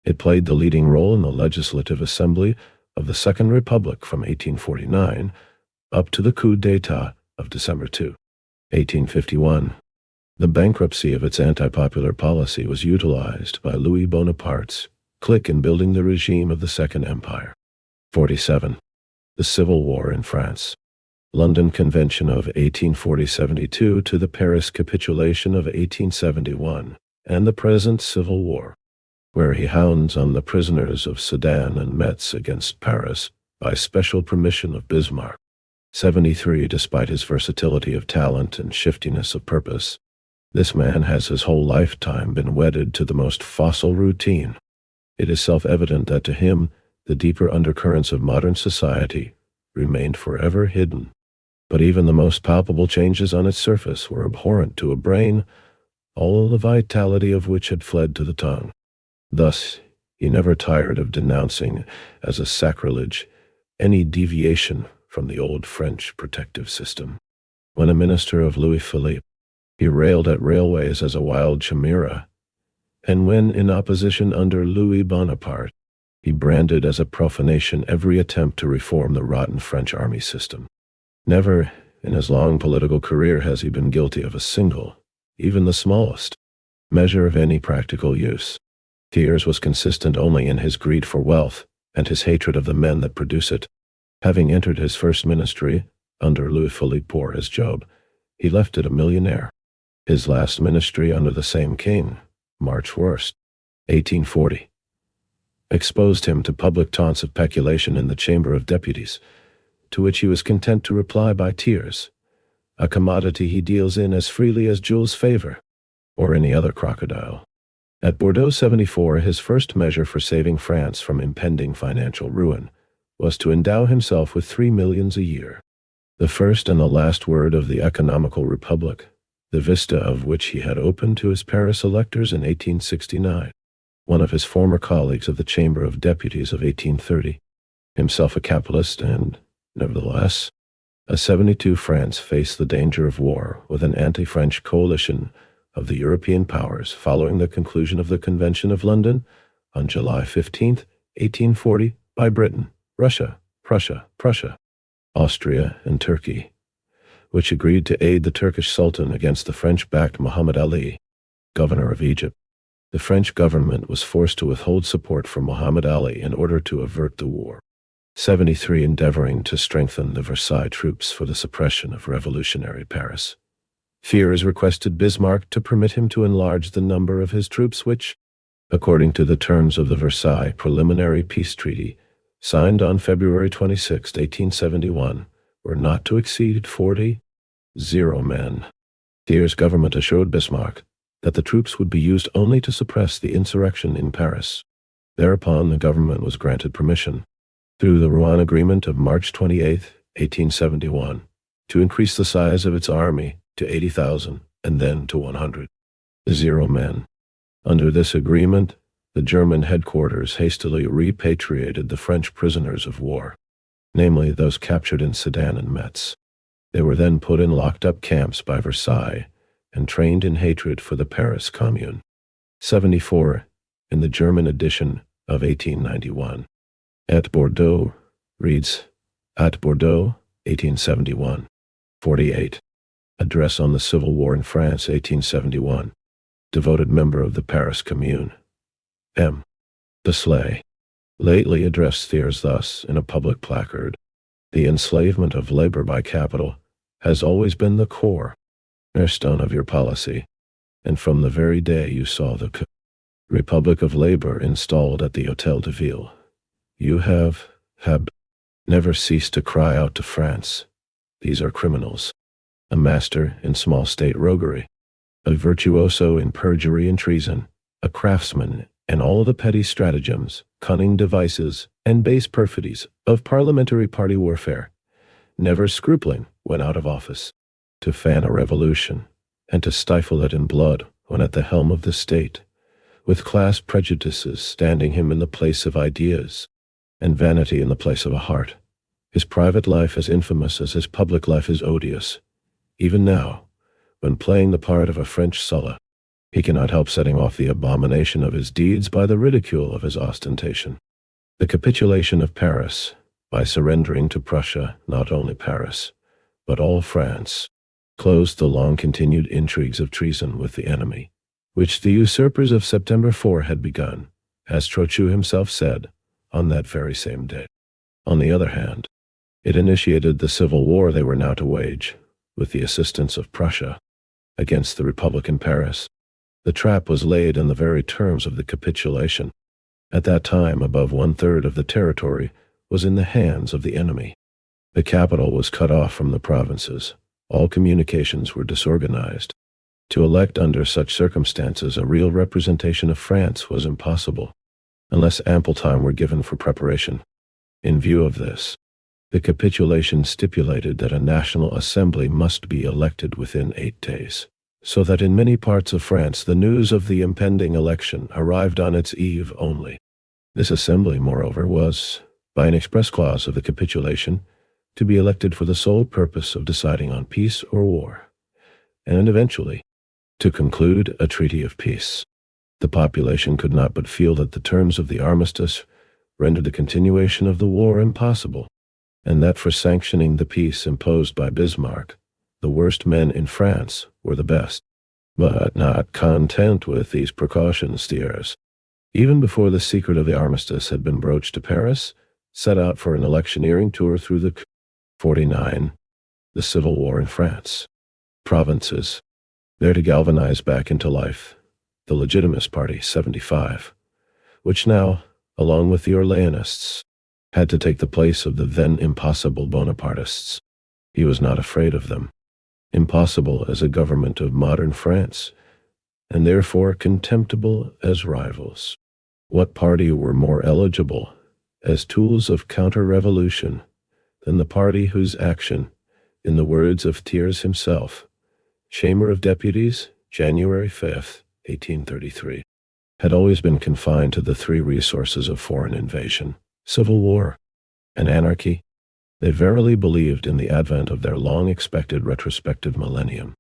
It played the leading role in the Legislative Assembly of the Second Republic from 1849 up to the coup d'état of December 2, 1851. The bankruptcy of its anti-popular policy was utilized by Louis Bonaparte's clique in building the regime of the Second Empire. 47. The Civil War in France. London Convention of 1840-72 to the Paris Capitulation of 1871, and the present Civil War, where he hounds on the prisoners of Sedan and Metz against Paris by special permission of Bismarck. 73. Despite his versatility of talent and shiftiness of purpose, this man has his whole lifetime been wedded to the most fossil routine. It is self-evident that to him the deeper undercurrents of modern society remained forever hidden. But even the most palpable changes on its surface were abhorrent to a brain, all the vitality of which had fled to the tongue. Thus, he never tired of denouncing as a sacrilege any deviation from the old French protective system. When a minister of Louis Philippe, he railed at railways as a wild chimera, and when in opposition under Louis Bonaparte, he branded as a profanation every attempt to reform the rotten French army system. Never in his long political career has he been guilty of a single, even the smallest, measure of any practical use. Thiers was consistent only in his greed for wealth and his hatred of the men that produce it. Having entered his first ministry, under Louis Philippe poor as Job, he left it a millionaire. His last ministry under the same king, March 1st, 1840, exposed him to public taunts of peculation in the Chamber of Deputies, to which he was content to reply by tears, a commodity he deals in as freely as Jules Favre, or any other crocodile. At Bordeaux 74, his first measure for saving France from impending financial ruin was to endow himself with 3 millions a year, the first and the last word of the economical republic, the vista of which he had opened to his Paris electors in 1869. One of his former colleagues of the Chamber of Deputies of 1830, himself a capitalist and, nevertheless, a 72, France faced the danger of war with an anti-French coalition of the European powers following the conclusion of the Convention of London on July 15, 1840, by Britain, Russia, Prussia, Austria, and Turkey, which agreed to aid the Turkish Sultan against the French-backed Muhammad Ali, governor of Egypt. The French government was forced to withhold support from Muhammad Ali in order to avert the war. 73. Endeavoring to strengthen the Versailles troops for the suppression of revolutionary Paris, Thiers requested Bismarck to permit him to enlarge the number of his troops which, according to the terms of the Versailles Preliminary Peace Treaty, signed on February 26, 1871, were not to exceed 40 men. Thiers' government assured Bismarck that the troops would be used only to suppress the insurrection in Paris. Thereupon the government was granted permission, through the Rouen Agreement of March 28, 1871, to increase the size of its army to 80,000 and then to 100 men. Under this agreement, the German headquarters hastily repatriated the French prisoners of war, namely those captured in Sedan and Metz. They were then put in locked-up camps by Versailles and trained in hatred for the Paris Commune. 74. In the German edition of 1891. At Bordeaux reads, At Bordeaux, 1871. 48. Address on the Civil War in France, 1871. devoted member of the Paris Commune. M. Deslay lately addressed Thiers thus in a public placard: "The enslavement of labor by capital has always been the cornerstone of your policy, and from the very day you saw the Republic of Labor installed at the Hôtel de Ville, you have never ceased to cry out to France, 'These are criminals,' a master in small state roguery, a virtuoso in perjury and treason, a craftsman in all the petty stratagems, cunning devices, and base perfidies of parliamentary party warfare, never scrupling, when out of office, to fan a revolution, and to stifle it in blood when at the helm of the state, with class prejudices standing him in the place of ideas, and vanity in the place of a heart. His private life as infamous as his public life is odious. Even now, when playing the part of a French Sulla, he cannot help setting off the abomination of his deeds by the ridicule of his ostentation. The capitulation of Paris, by surrendering to Prussia not only Paris, but all France, closed the long-continued intrigues of treason with the enemy, which the usurpers of September 4 had begun, as Trochu himself said, on that very same day. On the other hand, it initiated the civil war they were now to wage, with the assistance of Prussia, against the Republican Paris. The trap was laid in the very terms of the capitulation. At that time, above 1/3 of the territory was in the hands of the enemy. The capital was cut off from the provinces. All communications were disorganized. To elect under such circumstances a real representation of France was impossible, unless ample time were given for preparation. In view of this, the capitulation stipulated that a National Assembly must be elected within 8 days, so that in many parts of France the news of the impending election arrived on its eve only. This assembly, moreover, was, by an express clause of the capitulation, to be elected for the sole purpose of deciding on peace or war, and eventually to conclude a treaty of peace. The population could not but feel that the terms of the armistice rendered the continuation of the war impossible, and that for sanctioning the peace imposed by Bismarck, the worst men in France were the best. But not content with these precautions, Thiers, even before the secret of the armistice had been broached to Paris, set out for an electioneering tour through the 49, the civil war in France, provinces, there to galvanize back into life the Legitimist Party 75, which now, along with the Orléanists, had to take the place of the then impossible Bonapartists. He was not afraid of them. Impossible as a government of modern France, and therefore contemptible as rivals. What party were more eligible as tools of counter-revolution than the party whose action, in the words of Thiers himself, Chamber of Deputies, January 5, 1833, had always been confined to the 3 resources of foreign invasion, civil war, and anarchy? They verily believed in the advent of their long-expected retrospective millennium.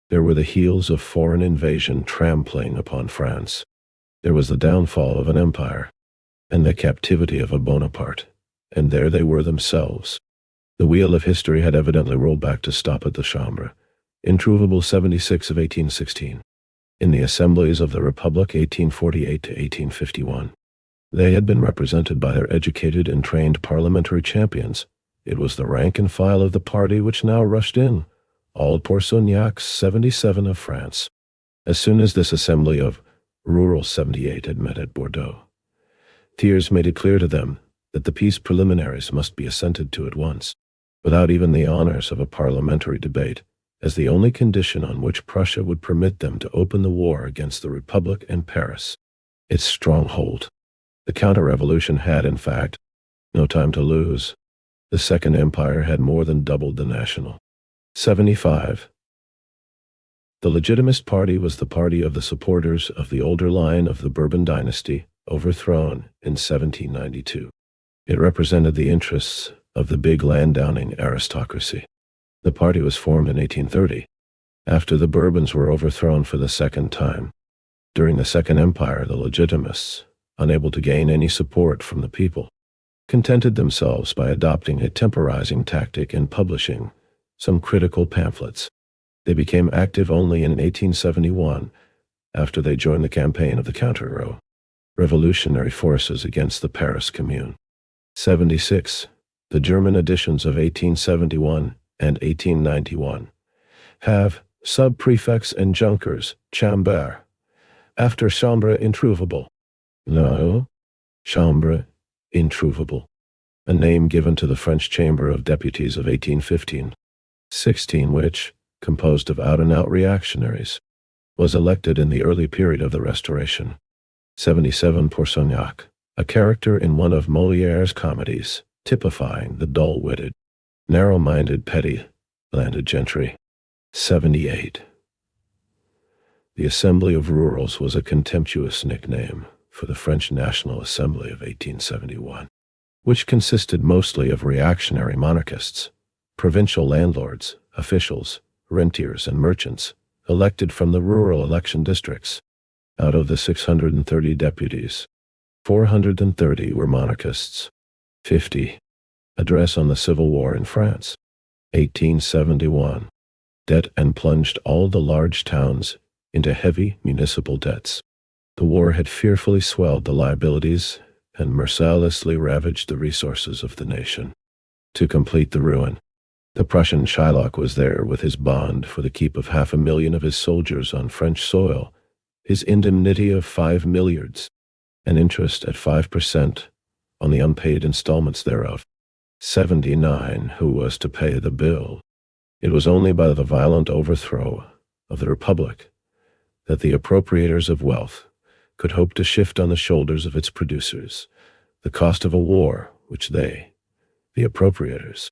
There were the heels of foreign invasion trampling upon France. There was the downfall of an empire, and the captivity of a Bonaparte, and there they were themselves. The wheel of history had evidently rolled back to stop at the Chambre, introuvable 76 of 1816, in the assemblies of the Republic 1848 to 1851. They had been represented by their educated and trained parliamentary champions. It was the rank and file of the party which now rushed in, all Pourceaugnacs 77 of France. As soon as this assembly of Rural 78 had met at Bordeaux, Thiers made it clear to them that the peace preliminaries must be assented to at once, without even the honors of a parliamentary debate, as the only condition on which Prussia would permit them to open the war against the Republic and Paris, its stronghold. The counter-revolution had, in fact, no time to lose. The Second Empire had more than doubled the National. 75. The Legitimist Party was the party of the supporters of the older line of the Bourbon dynasty, overthrown in 1792. It represented the interests of the big landowning aristocracy. The party was formed in 1830, after the Bourbons were overthrown for the second time. During the Second Empire, the Legitimists, unable to gain any support from the people, contented themselves by adopting a temporizing tactic and publishing some critical pamphlets. They became active only in 1871, after they joined the campaign of the counter-revolutionary forces against the Paris Commune. 76. The German editions of 1871 and 1891 have sub-prefix and junkers, chambre, after chambre introuvable. No, chambre introuvable, a name given to the French Chamber of Deputies of 1815. 16, which, composed of out-and-out reactionaries, was elected in the early period of the Restoration. 77. Pourceaugnac, a character in one of Molière's comedies, typifying the dull-witted, narrow-minded, petty landed gentry. 78. The Assembly of Rurals was a contemptuous nickname for the French National Assembly of 1871, which consisted mostly of reactionary monarchists, provincial landlords, officials, rentiers, and merchants, elected from the rural election districts. Out of the 630 deputies, 430 were monarchists. 50. Address on the Civil War in France. 1871. Debt and plunged all the large towns into heavy municipal debts. The war had fearfully swelled the liabilities and mercilessly ravaged the resources of the nation. To complete the ruin, the Prussian Shylock was there with his bond for the keep of 500,000 of his soldiers on French soil, his indemnity of 5 milliards, and interest at 5% on the unpaid installments thereof. 79. Who was to pay the bill? It was only by the violent overthrow of the Republic that the appropriators of wealth could hope to shift on the shoulders of its producers the cost of a war which they, the appropriators,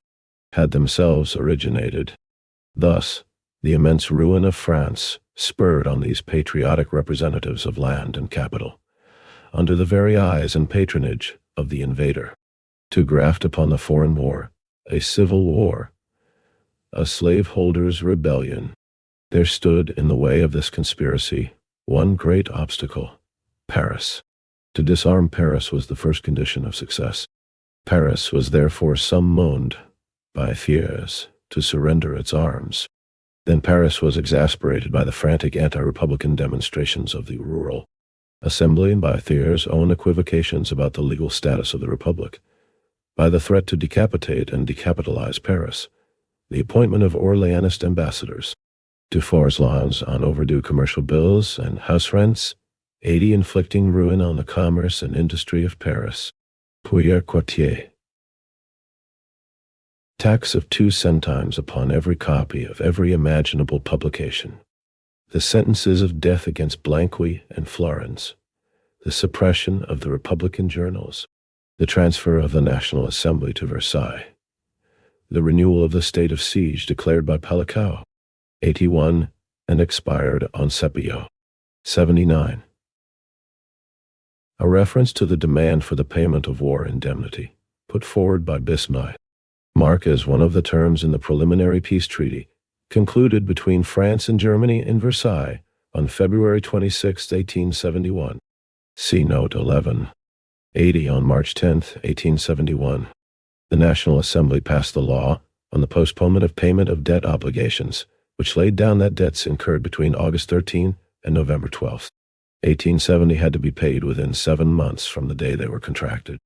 had themselves originated. Thus, the immense ruin of France spurred on these patriotic representatives of land and capital, under the very eyes and patronage of the invader, to graft upon the foreign war a civil war, a slaveholders' rebellion. There stood in the way of this conspiracy one great obstacle: Paris. To disarm Paris was the first condition of success. Paris was therefore summoned by Thiers to surrender its arms. Then Paris was exasperated by the frantic anti-republican demonstrations of the rural assembly and by Thiers' own equivocations about the legal status of the Republic, by the threat to decapitate and decapitalize Paris, the appointment of Orleanist ambassadors, to force loans on overdue commercial bills and house rents, 80 inflicting ruin on the commerce and industry of Paris. Puyer Quartier. Tax of 2 centimes upon every copy of every imaginable publication. The sentences of death against Blanqui and Florence. The suppression of the Republican journals. The transfer of the National Assembly to Versailles. The renewal of the state of siege declared by Palicao. 81, and expired on Sepio. 79. A reference to the demand for the payment of war indemnity, put forward by Bismarck, as one of the terms in the preliminary peace treaty, concluded between France and Germany in Versailles on February 26, 1871. See Note 11. 80. On March 10, 1871. The National Assembly passed the law on the postponement of payment of debt obligations, which laid down that debts incurred between August 13 and November 12, 1870 had to be paid within 7 months from the day they were contracted,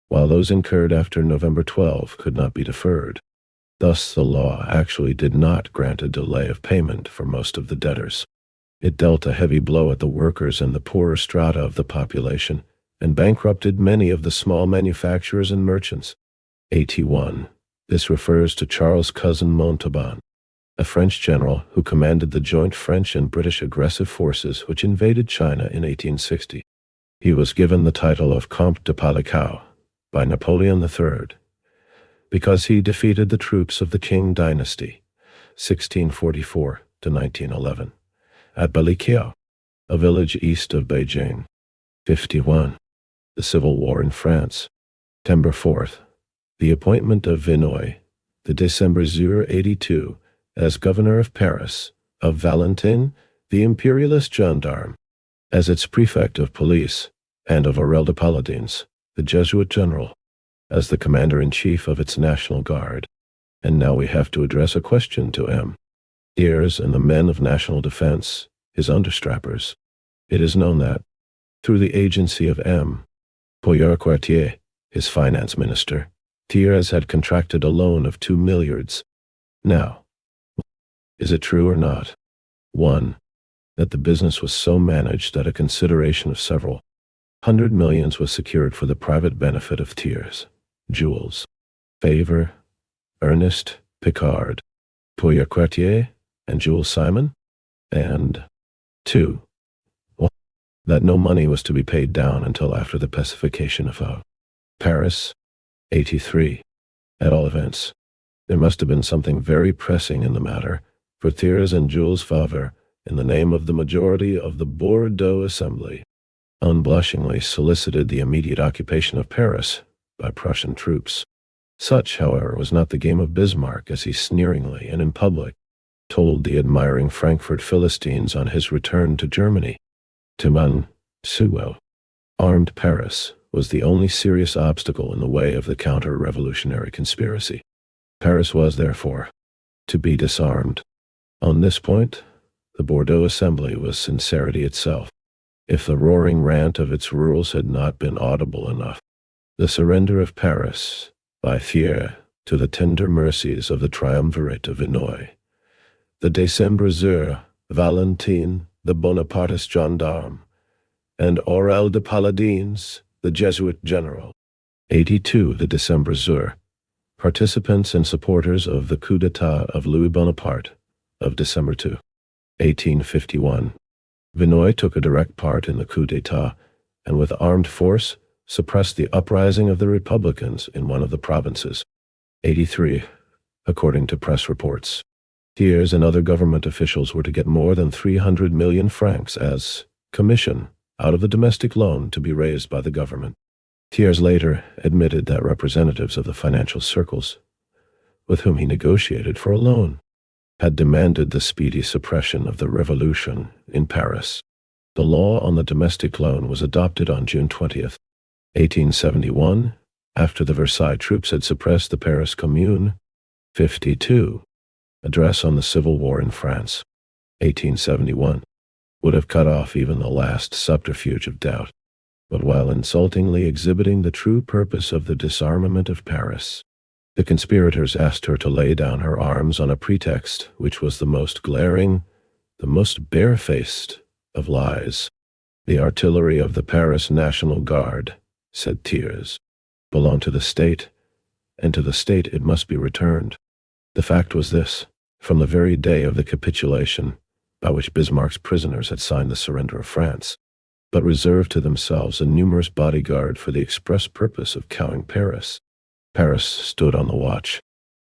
while those incurred after November 12 could not be deferred. Thus, the law actually did not grant a delay of payment for most of the debtors. It dealt a heavy blow at the workers and the poorer strata of the population, and bankrupted many of the small manufacturers and merchants. 81. This refers to Charles Cousin Montauban, a French general who commanded the joint French and British aggressive forces which invaded China in 1860. He was given the title of Comte de Palicao by Napoleon III because he defeated the troops of the Qing dynasty, 1644 to 1911, at Balikio, a village east of Beijing. 51. The Civil War in France. September 4th. The appointment of Vinoy, the December 082, as governor of Paris, of Valentin, the imperialist gendarme, as its prefect of police, and of Aurel de Paladins, the Jesuit general, as the commander-in-chief of its National Guard. And now we have to address a question to M. Thiers and the men of national defense, his understrappers. It is known that, through the agency of M. Poyar-Quartier, his finance minister, Thiers had contracted a loan of 2 milliards. Now, is it true or not? 1. That the business was so managed that a consideration of several hundred millions was secured for the private benefit of Thiers, Jules, Favre, Ernest, Picard, Poyar-Quartier, and Jules Simon? And 2. That no money was to be paid down until after the pacification of Paris, 83. At all events, there must have been something very pressing in the matter, for Thiers and Jules Favre, in the name of the majority of the Bordeaux Assembly, unblushingly solicited the immediate occupation of Paris by Prussian troops. Such, however, was not the game of Bismarck, as he sneeringly and in public told the admiring Frankfurt Philistines on his return to Germany. To Sewell, armed Paris was the only serious obstacle in the way of the counter-revolutionary conspiracy. Paris was, therefore, to be disarmed. On this point, the Bordeaux Assembly was sincerity itself. If the roaring rant of its rules had not been audible enough, the surrender of Paris by Thiers to the tender mercies of the triumvirate of Vinoy, the Décembrezeur, Valentin, the Bonapartist gendarme, and Aurel de Paladines, the Jesuit general. 82. The Décembrezeur, participants and supporters of the coup d'état of Louis Bonaparte of December 2, 1851. Vinoy took a direct part in the coup d'état and with armed force suppressed the uprising of the Republicans in one of the provinces. 83. According to press reports, Thiers and other government officials were to get more than 300 million francs as commission out of the domestic loan to be raised by the government. Thiers later admitted that representatives of the financial circles, with whom he negotiated for a loan, had demanded the speedy suppression of the revolution in Paris. The law on the domestic loan was adopted on June 20th, 1871, after the Versailles troops had suppressed the Paris Commune. 52. Address on the Civil War in France, 1871, would have cut off even the last subterfuge of doubt. But while insultingly exhibiting the true purpose of the disarmament of Paris, the conspirators asked her to lay down her arms on a pretext which was the most glaring, the most barefaced of lies. The artillery of the Paris National Guard, said Thiers, belonged to the state, and to the state it must be returned. The fact was this: from the very day of the capitulation, by which Bismarck's prisoners had signed the surrender of France, but reserved to themselves a numerous bodyguard for the express purpose of cowing Paris, Paris stood on the watch.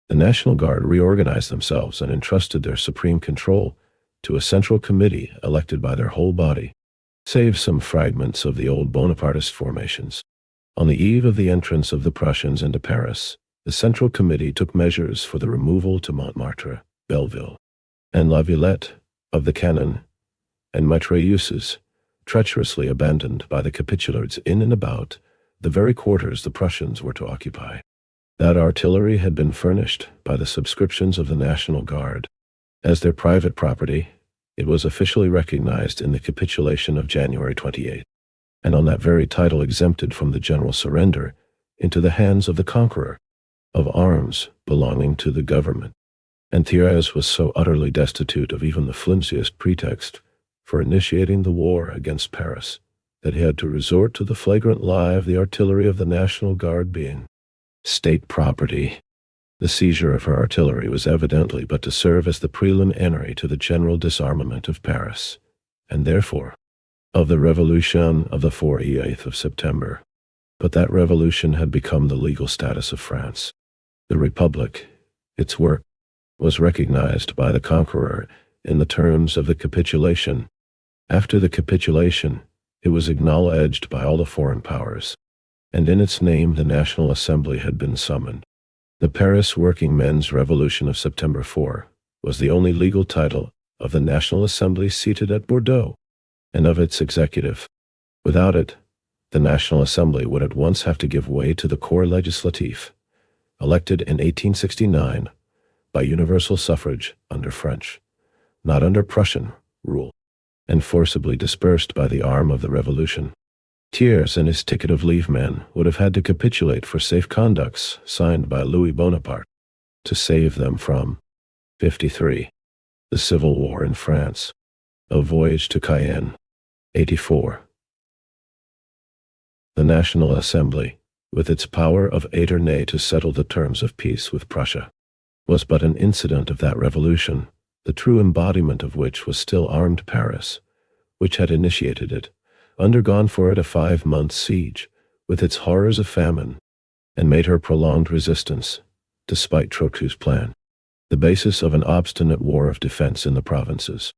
The National Guard reorganized themselves and entrusted their supreme control to a central committee elected by their whole body, save some fragments of the old Bonapartist formations. On the eve of the entrance of the Prussians into Paris, the Central Committee took measures for the removal to Montmartre, Belleville, and La Villette of the cannon and mitrailleuses treacherously abandoned by the capitulates in and about the very quarters the Prussians were to occupy. That artillery had been furnished by the subscriptions of the National Guard. As their private property, it was officially recognized in the capitulation of January 28, and on that very title exempted from the general surrender into the hands of the conqueror, of arms belonging to the government. And Thiers was so utterly destitute of even the flimsiest pretext for initiating the war against Paris that he had to resort to the flagrant lie of the artillery of the National Guard being state property. The seizure of her artillery was evidently but to serve as the preliminary to the general disarmament of Paris, and therefore of the revolution of the 4th of September. But that revolution had become the legal status of France. The Republic, its work, was recognized by the conqueror in the terms of the capitulation. After the capitulation, it was acknowledged by all the foreign powers, and in its name the National Assembly had been summoned. The Paris Workingmen's Revolution of September 4 was the only legal title of the National Assembly seated at Bordeaux, and of its executive. Without it, the National Assembly would at once have to give way to the Corps Legislatif, elected in 1869 by universal suffrage under French, not under Prussian, rule. and forcibly dispersed by the arm of the revolution. Thiers and his ticket of leave men would have had to capitulate for safe conducts signed by Louis Bonaparte to save them from 53. The Civil War in France. A Voyage to Cayenne. 84. The National Assembly, with its power of eight or nay to settle the terms of peace with Prussia, was but an incident of that revolution, the true embodiment of which was still armed Paris, which had initiated it, undergone for it a 5-month siege, with its horrors of famine, and made her prolonged resistance, despite Trochu's plan, the basis of an obstinate war of defense in the provinces.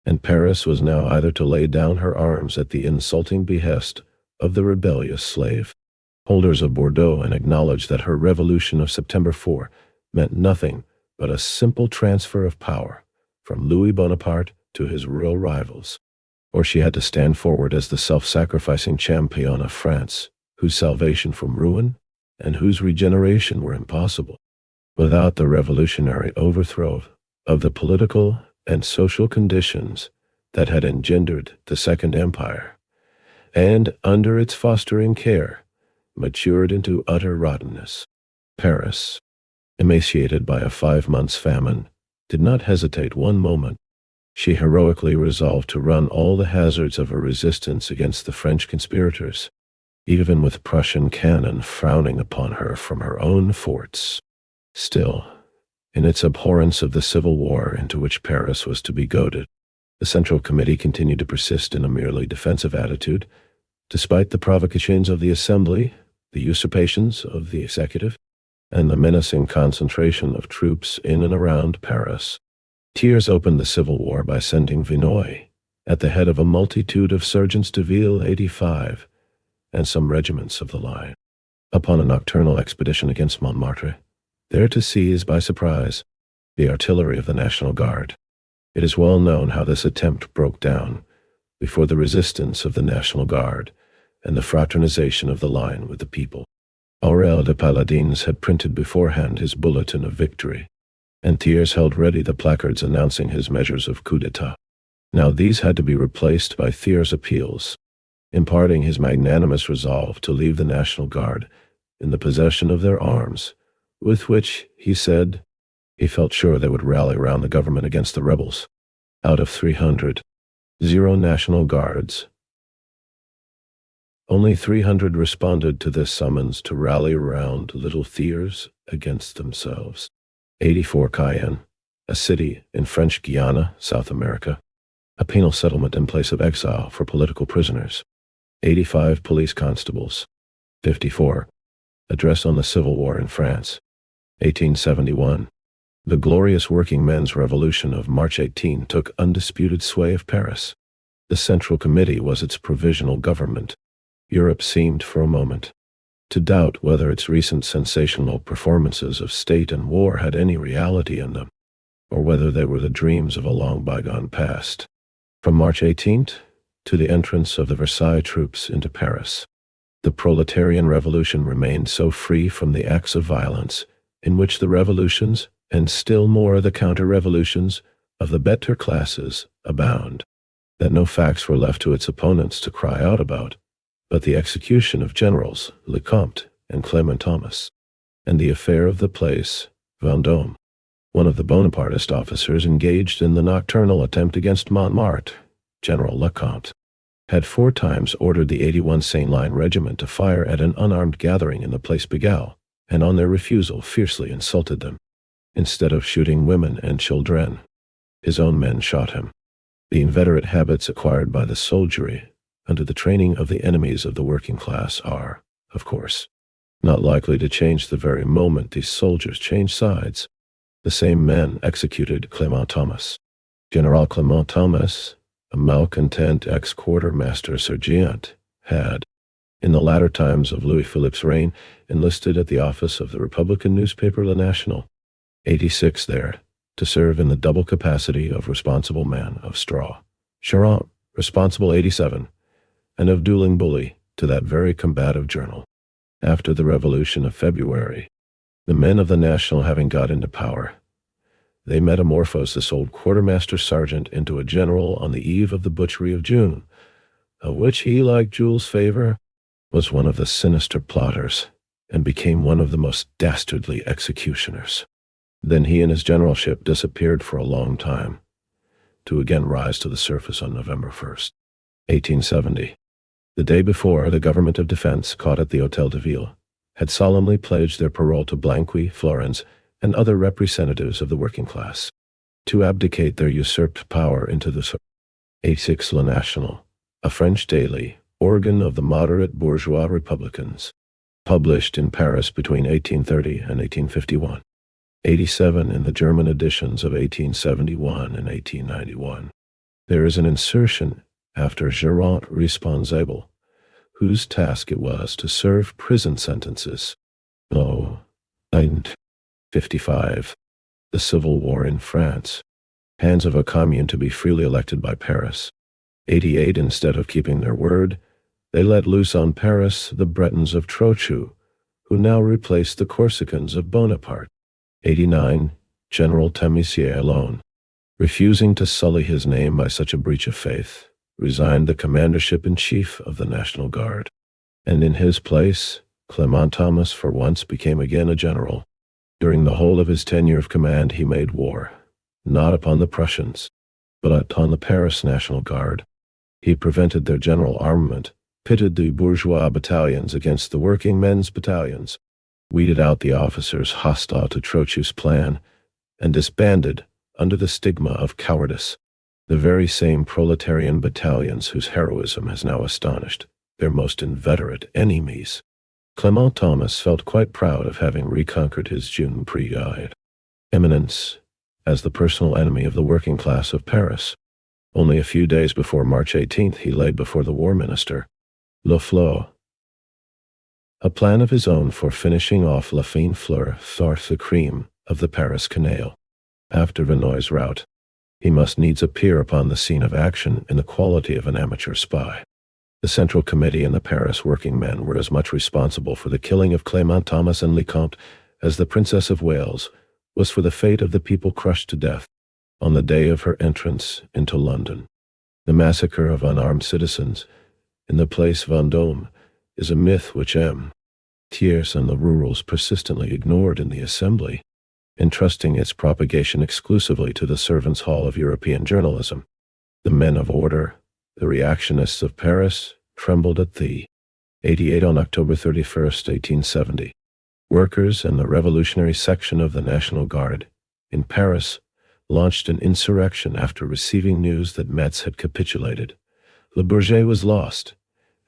And Paris was now either to lay down her arms at the insulting behest of the rebellious slave holders of Bordeaux and acknowledge that her revolution of September 4 meant nothing but a simple transfer of power from Louis Bonaparte to his real rivals, or she had to stand forward as the self-sacrificing champion of France, whose salvation from ruin and whose regeneration were impossible without the revolutionary overthrow of the political and social conditions that had engendered the Second Empire, and, under its fostering care, matured into utter rottenness. Paris, emaciated by a 5 months' famine, did not hesitate one moment. She heroically resolved to run all the hazards of a resistance against the French conspirators, even with Prussian cannon frowning upon her from her own forts. Still, in its abhorrence of the civil war into which Paris was to be goaded, the Central Committee continued to persist in a merely defensive attitude, despite the provocations of the Assembly, the usurpations of the Executive, and the menacing concentration of troops in and around Paris. Thiers opened the Civil War by sending Vinoy, at the head of a multitude of sergeants de ville 85, and some regiments of the line, upon a nocturnal expedition against Montmartre, there to seize by surprise the artillery of the National Guard. It is well known how this attempt broke down before the resistance of the National Guard and the fraternization of the line with the people. Aurel de Paladines had printed beforehand his bulletin of victory, and Thiers held ready the placards announcing his measures of coup d'etat. Now these had to be replaced by Thiers' appeals, imparting his magnanimous resolve to leave the National Guard in the possession of their arms, with which, he said, he felt sure they would rally round the government against the rebels. Out of 300, 0 National Guards, only 300 responded to this summons to rally round little Thiers against themselves. 84 Cayenne, a city in French Guiana, South America, a penal settlement in place of exile for political prisoners. 85 police constables. 54. Address on the Civil War in France. 1871. The glorious working men's revolution of March 18 took undisputed sway of Paris. The Central Committee was its provisional government. Europe seemed for a moment to doubt whether its recent sensational performances of state and war had any reality in them, or whether they were the dreams of a long bygone past. From March 18th to the entrance of the Versailles troops into Paris, the proletarian revolution remained so free from the acts of violence in which the revolutions, and still more the counter-revolutions, of the better classes abound, that no facts were left to its opponents to cry out about, but the execution of generals Lecomte and Clement Thomas, and the affair of the place Vendôme. One of the Bonapartist officers engaged in the nocturnal attempt against Montmartre, General Lecomte, had 4 times ordered the 81 Seine Line Regiment to fire at an unarmed gathering in the Place Pigalle, and on their refusal fiercely insulted them. Instead of shooting women and children, his own men shot him. The inveterate habits acquired by the soldiery under the training of the enemies of the working class are, of course, not likely to change the very moment these soldiers change sides. The same men executed Clement Thomas. General Clement Thomas, a malcontent ex-quartermaster sergeant, had, in the latter times of Louis Philippe's reign, enlisted at the office of the Republican newspaper Le National, 86 there, to serve in the double capacity of responsible man of straw, Charente, responsible 87, and of dueling bully to that very combative journal. After the Revolution of February, the men of the National having got into power, They metamorphosed this old quartermaster sergeant into a general on the eve of the butchery of June, of which he, like Jules Favre, was one of the sinister plotters, and became one of the most dastardly executioners. Then he and his generalship disappeared for a long time, to again rise to the surface on November 1st, 1870. The day before, the government of defense, caught at the Hôtel de Ville, had solemnly pledged their parole to Blanqui, Florenz, and other representatives of the working class, to abdicate their usurped power into the 86 Le National, a French daily, organ of the moderate bourgeois republicans, published in Paris between 1830 and 1851, 87 in the German editions of 1871 and 1891. There is an insertion after Gérant Responsable, whose task it was to serve prison sentences. 55. The Civil War in France. Hands of a commune to be freely elected by Paris. 88. Instead of keeping their word, they let loose on Paris the Bretons of Trochu, who now replaced the Corsicans of Bonaparte. 89. General Thémissier alone, refusing to sully his name by such a breach of faith, resigned the commandership-in-chief of the National Guard, and in his place, Clement Thomas for once became again a general. During the whole of his tenure of command he made war, not upon the Prussians, but upon the Paris National Guard. He prevented their general armament, pitted the bourgeois battalions against the working men's battalions, weeded out the officers hostile to Trochu's plan, and disbanded, under the stigma of cowardice, the very same proletarian battalions whose heroism has now astonished their most inveterate enemies. Clement Thomas felt quite proud of having reconquered his June pride eminence as the personal enemy of the working class of Paris. Only a few days before March 18th, he laid before the war minister, Le Flot, a plan of his own for finishing off la fine fleur thart the cream of the Paris Canal. After Vinoy's rout, he must needs appear upon the scene of action in the quality of an amateur spy. The Central Committee and the Paris working-men were as much responsible for the killing of Clement Thomas and Lecomte as the Princess of Wales was for the fate of the people crushed to death on the day of her entrance into London. The massacre of unarmed citizens in the Place Vendôme is a myth which M. Thiers and the rurals persistently ignored in the Assembly, entrusting its propagation exclusively to the servants' hall of European journalism. The men of order, the reactionists of Paris, trembled at the 88 on October 31st, 1870. Workers and the revolutionary section of the National Guard in Paris launched an insurrection after receiving news that Metz had capitulated. Le Bourget was lost,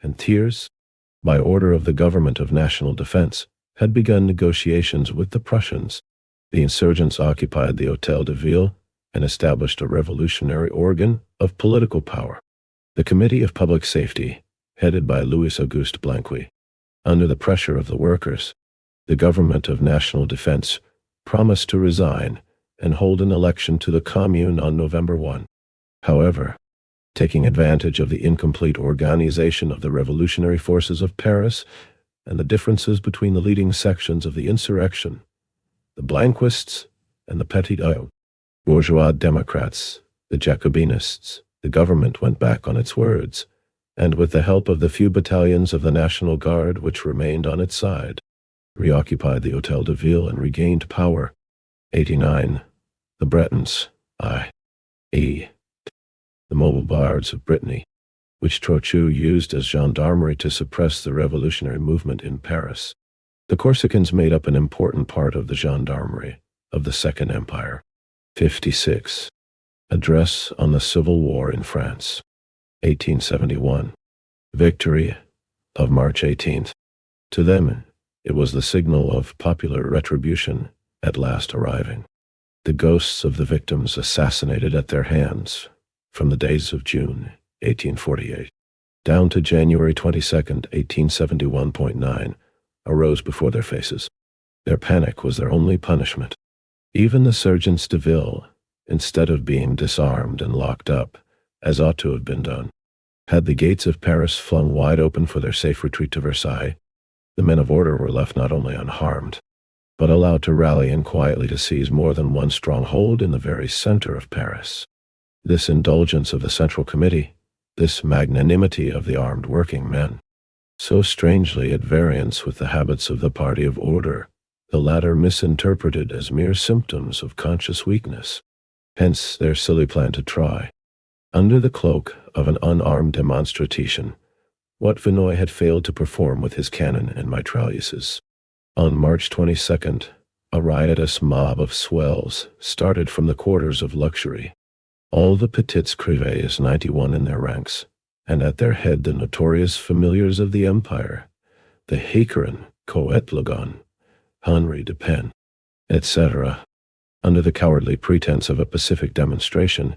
and Thiers, by order of the Government of National Defense, had begun negotiations with the Prussians. The insurgents occupied the Hôtel de Ville and established a revolutionary organ of political power, the Committee of Public Safety, headed by Louis-Auguste Blanqui. Under the pressure of the workers, the Government of National Defense promised to resign and hold an election to the Commune on November 1. However, taking advantage of the incomplete organization of the revolutionary forces of Paris and the differences between the leading sections of the insurrection, the Blanquists and the Petit bourgeois Democrats, the Jacobinists, the government went back on its words, and with the help of the few battalions of the National Guard which remained on its side, reoccupied the Hôtel de Ville and regained power. 89. The Bretons, i.e., the mobile bards of Brittany, which Trochu used as gendarmerie to suppress the revolutionary movement in Paris. The Corsicans made up an important part of the gendarmerie of the Second Empire. 56. Address on the Civil War in France. 1871. Victory of March 18th. To them, it was the signal of popular retribution at last arriving. The ghosts of the victims assassinated at their hands from the days of June 1848 down to January 22nd, 1871.9 arose before their faces. Their panic was their only punishment. Even the sergeants de ville, instead of being disarmed and locked up, as ought to have been done, had the gates of Paris flung wide open for their safe retreat to Versailles. The men of order were left not only unharmed, but allowed to rally and quietly to seize more than one stronghold in the very center of Paris. This indulgence of the Central Committee, this magnanimity of the armed working men, so strangely at variance with the habits of the party of order, the latter misinterpreted as mere symptoms of conscious weakness. Hence their silly plan to try, under the cloak of an unarmed demonstration, what Vinoy had failed to perform with his cannon and mitrailleuses. On March 22nd, a riotous mob of swells started from the quarters of luxury. All the petites crevés 91 in their ranks, and at their head the notorious familiars of the empire, the Hakeren, Coetlogon, Henri de Pen, etc. Under the cowardly pretense of a pacific demonstration,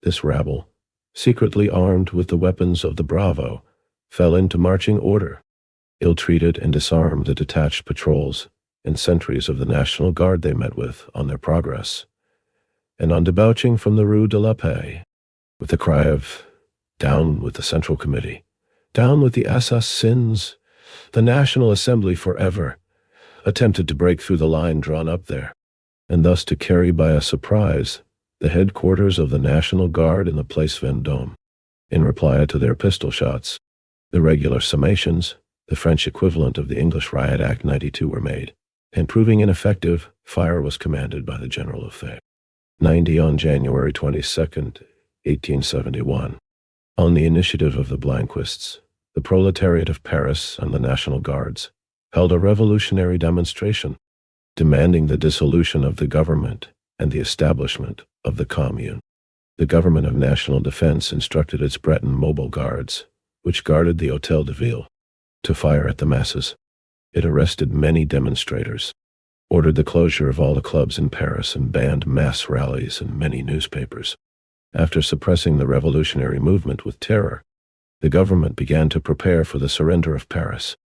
this rabble, secretly armed with the weapons of the Bravo, fell into marching order, ill-treated and disarmed the detached patrols and sentries of the National Guard they met with on their progress, and on debouching from the Rue de la Paix, with the cry of, "Down with the Central Committee! Down with the assassins! The National Assembly forever!" attempted to break through the line drawn up there, and thus to carry by a surprise the headquarters of the National Guard in the Place Vendôme. In reply to their pistol shots, the regular summations, the French equivalent of the English Riot Act 92, were made, and proving ineffective, fire was commanded by the General of Fay. 90 on January 22nd, 1871. On the initiative of the Blanquists, the proletariat of Paris and the National Guards held a revolutionary demonstration, demanding the dissolution of the government and the establishment of the Commune. The government of national defense instructed its Breton mobile guards, which guarded the Hôtel de Ville, to fire at the masses. It arrested many demonstrators, ordered the closure of all the clubs in Paris, and banned mass rallies in many newspapers. After suppressing the revolutionary movement with terror, the government began to prepare for the surrender of Paris.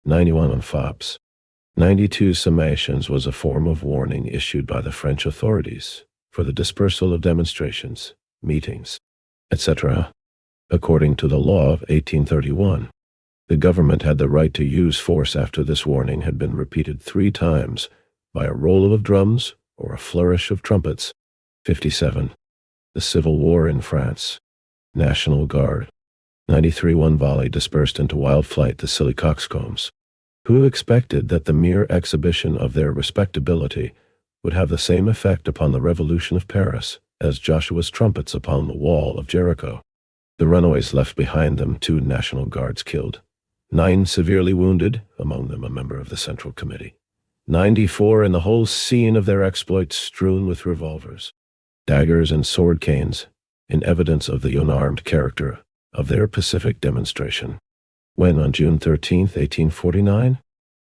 91 on Fops. 92 summations was a form of warning issued by the French authorities for the dispersal of demonstrations, meetings, etc. According to the law of 1831, the government had the right to use force after this warning had been repeated 3 times by a roll of drums or a flourish of trumpets. 57. The Civil War in France. National Guard. 93 one volley dispersed into wild flight the silly coxcombs, who expected that the mere exhibition of their respectability would have the same effect upon the Revolution of Paris as Joshua's trumpets upon the wall of Jericho. The runaways left behind them 2 National Guards killed, 9 severely wounded, among them a member of the Central Committee, 94 in the whole scene of their exploits strewn with revolvers, daggers, and sword canes, in evidence of the unarmed character of their pacific demonstration. When, on June 13, 1849,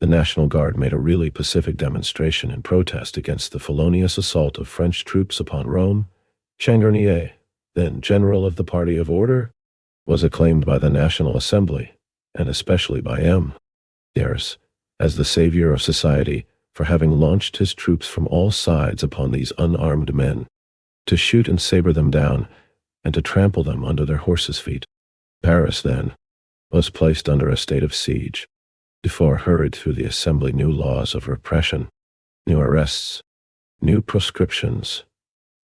the National Guard made a really pacific demonstration in protest against the felonious assault of French troops upon Rome, Changarnier, then general of the Party of Order, was acclaimed by the National Assembly, and especially by M. Thiers, as the savior of society for having launched his troops from all sides upon these unarmed men, to shoot and saber them down, and to trample them under their horses' feet. Paris, then, was placed under a state of siege. Dufour hurried through the assembly new laws of repression, new arrests, new proscriptions.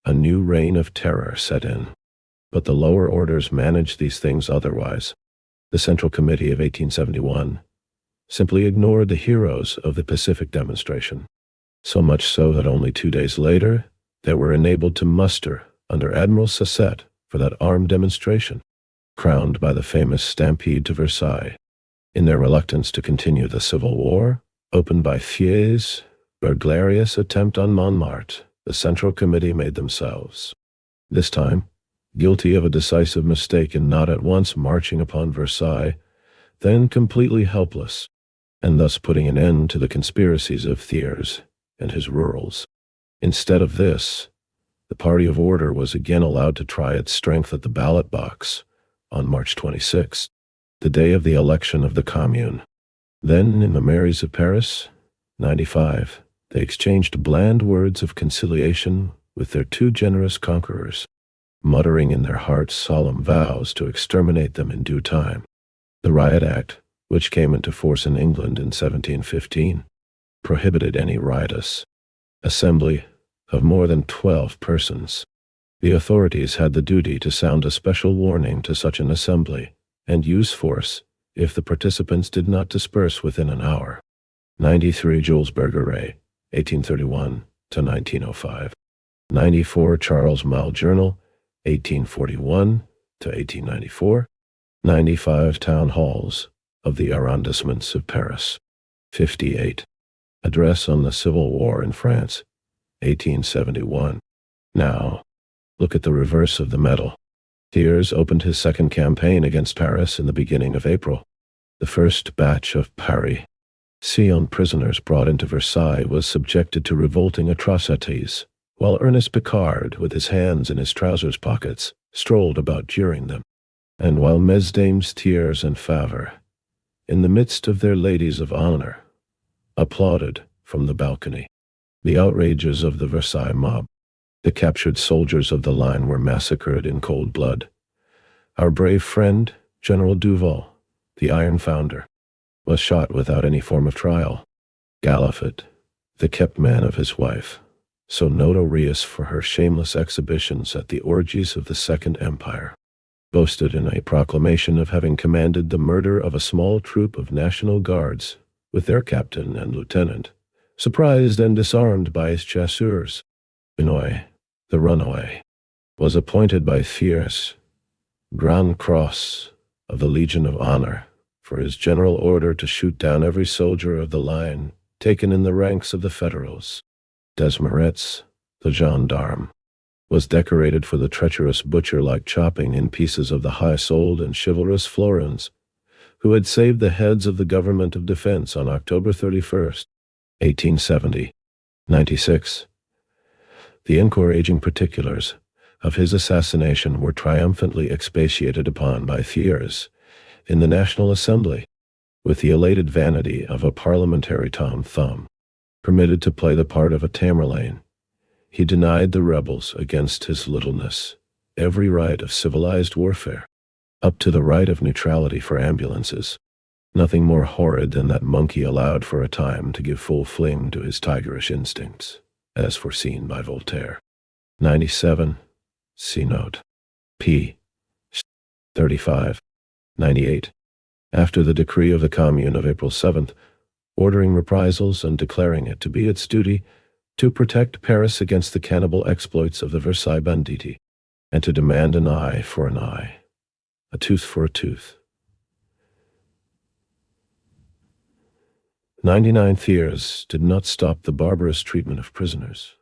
A new reign of terror set in. But the lower orders managed these things otherwise. The Central Committee of 1871 simply ignored the heroes of the pacific demonstration, so much so that only 2 days later they were enabled to muster under Admiral Sasset for that armed demonstration, crowned by the famous stampede to Versailles. In their reluctance to continue the Civil War, opened by Thiers' burglarious attempt on Montmartre, the Central Committee made themselves, this time, guilty of a decisive mistake in not at once marching upon Versailles, then completely helpless, and thus putting an end to the conspiracies of Thiers and his rurals. Instead of this, the Party of Order was again allowed to try its strength at the ballot box on March 26, the day of the election of the Commune. Then, in the mairies of Paris, 95, they exchanged bland words of conciliation with their 2 generous conquerors, muttering in their hearts solemn vows to exterminate them in due time. The Riot Act, which came into force in England in 1715, prohibited any riotous assembly of more than 12 persons. The authorities had the duty to sound a special warning to such an assembly and use force if the participants did not disperse within an hour. 93 Julesberger Ray, 1831 to 1905. 94 Charles Mile Journal, 1841 to 1894. 95 Town Halls of the Arrondissements of Paris. 58 Address on the Civil War in France, 1871. Now, look at the reverse of the medal. Thiers opened his second campaign against Paris in the beginning of April. The first batch of Paris Commune prisoners brought into Versailles was subjected to revolting atrocities, while Ernest Picard, with his hands in his trousers pockets, strolled about jeering them. And while Mesdames Thiers and Favre, in the midst of their ladies of honor, applauded from the balcony the outrages of the Versailles mob, the captured soldiers of the line were massacred in cold blood. Our brave friend, General Duval, the iron founder, was shot without any form of trial. Galifet, the kept man of his wife, so notorious for her shameless exhibitions at the orgies of the Second Empire, boasted in a proclamation of having commanded the murder of a small troop of National Guards, with their captain and lieutenant, surprised and disarmed by his chasseurs. Benoit, the runaway, was appointed by Thiers Grand Cross of the Legion of Honor for his general order to shoot down every soldier of the line taken in the ranks of the Federals. Desmaretz, the gendarme, was decorated for the treacherous butcher-like chopping in pieces of the high-souled and chivalrous Florins, who had saved the heads of the Government of Defense on October 31st, 1870. 96. The encouraging particulars of his assassination were triumphantly expatiated upon by Thiers in the National Assembly, with the elated vanity of a parliamentary Tom Thumb, permitted to play the part of a Tamerlane. He denied the rebels against his littleness every right of civilized warfare, up to the right of neutrality for ambulances. Nothing more horrid than that monkey allowed for a time to give full fling to his tigerish instincts, as foreseen by Voltaire. 97. C note. P. 35. 98. After the decree of the Commune of April 7th, ordering reprisals and declaring it to be its duty to protect Paris against the cannibal exploits of the Versailles banditti, and to demand an eye for an eye, a tooth for a tooth. 99 Thiers did not stop the barbarous treatment of prisoners.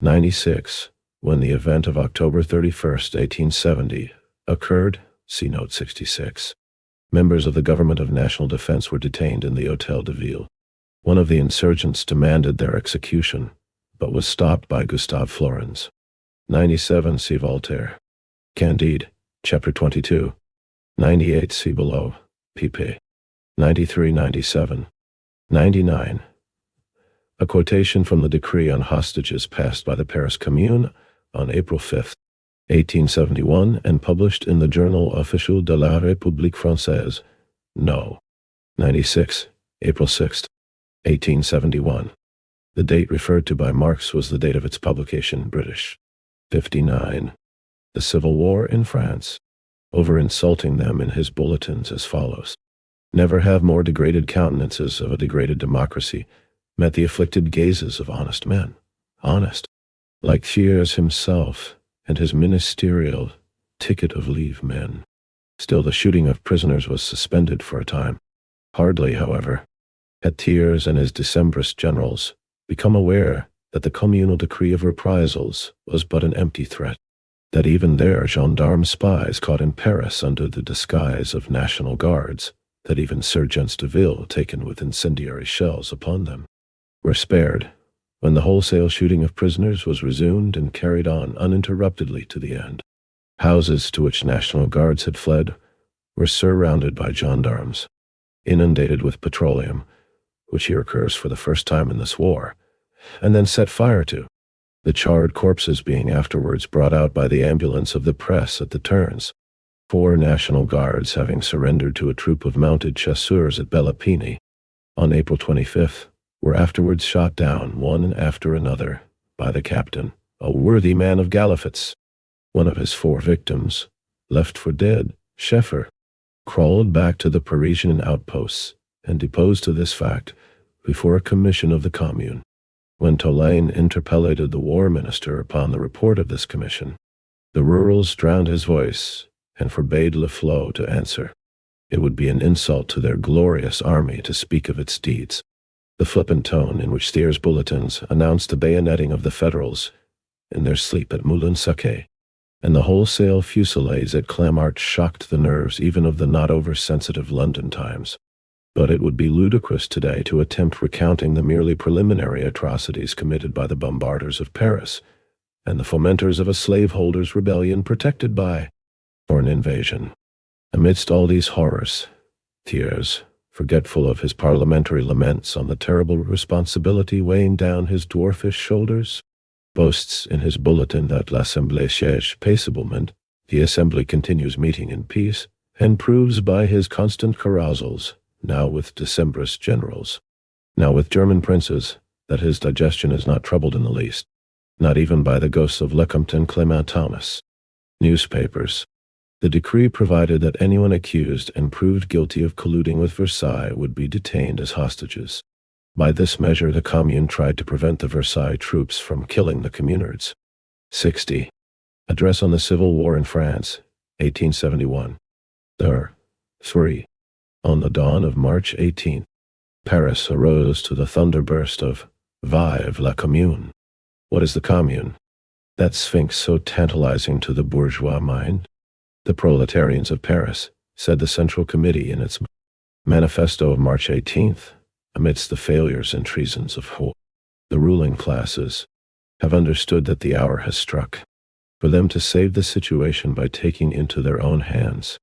96. When the event of October 31st, 1870, occurred, see note 66, members of the Government of National Defense were detained in the Hôtel de Ville. One of the insurgents demanded their execution, but was stopped by Gustave Flourens. 97 See Voltaire. Candide, Chapter 22. 98 See below, pp. 93-97. 99. A quotation from the decree on hostages passed by the Paris Commune on April 5, 1871, and published in the Journal Officiel de la République Française. No. 96. April 6, 1871. The date referred to by Marx was the date of its publication, British. 59. The Civil War in France, over insulting them in his bulletins as follows. Never have more degraded countenances of a degraded democracy met the afflicted gazes of honest men. Honest, like Thiers himself and his ministerial ticket of leave men. Still, the shooting of prisoners was suspended for a time. Hardly, however, had Thiers and his Decembrist generals become aware that the communal decree of reprisals was but an empty threat, that even their gendarme spies caught in Paris under the disguise of National Guards, that even sergents de ville taken with incendiary shells upon them, were spared when the wholesale shooting of prisoners was resumed and carried on uninterruptedly to the end. Houses to which National Guards had fled were surrounded by gendarmes, inundated with petroleum, which here occurs for the first time in this war, and then set fire to, the charred corpses being afterwards brought out by the ambulance of the press at the turns. 4 National Guards having surrendered to a troop of mounted chasseurs at Bellapini on April 25th, were afterwards shot down one after another by the captain, a worthy man of Gallifat's. One of his 4 victims, left for dead, Scheffer, crawled back to the Parisian outposts and deposed to this fact before a commission of the Commune. When Tolaine interpellated the war minister upon the report of this commission, the rurals drowned his voice and forbade Le Flot to answer. It would be an insult to their glorious army to speak of its deeds. The flippant tone in which Thier's bulletins announced the bayoneting of the Federals in their sleep at Moulins-Sacquet, and the wholesale fusillades at Clamart shocked the nerves even of the not oversensitive London Times. But it would be ludicrous today to attempt recounting the merely preliminary atrocities committed by the bombarders of Paris and the fomenters of a slaveholders' rebellion protected by foreign invasion. Amidst all these horrors, Thiers, forgetful of his parliamentary laments on the terrible responsibility weighing down his dwarfish shoulders, boasts in his bulletin that l'Assemblée siège paisiblement, the Assembly continues meeting in peace, and proves by his constant carousals, now with Decembrist generals, now with German princes, that his digestion is not troubled in the least, not even by the ghosts of Lecomte and Clement Thomas. Newspapers. The decree provided that anyone accused and proved guilty of colluding with Versailles would be detained as hostages. By this measure the Commune tried to prevent the Versailles troops from killing the communards. 60. Address on the Civil War in France, 1871. There. 3. On the dawn of March 18, Paris arose to the thunderburst of Vive la Commune. What is the Commune? That sphinx so tantalizing to the bourgeois mind? The proletarians of Paris, said the Central Committee in its manifesto of March 18th, amidst the failures and treasons of war, the ruling classes have understood that the hour has struck for them to save the situation by taking into their own hands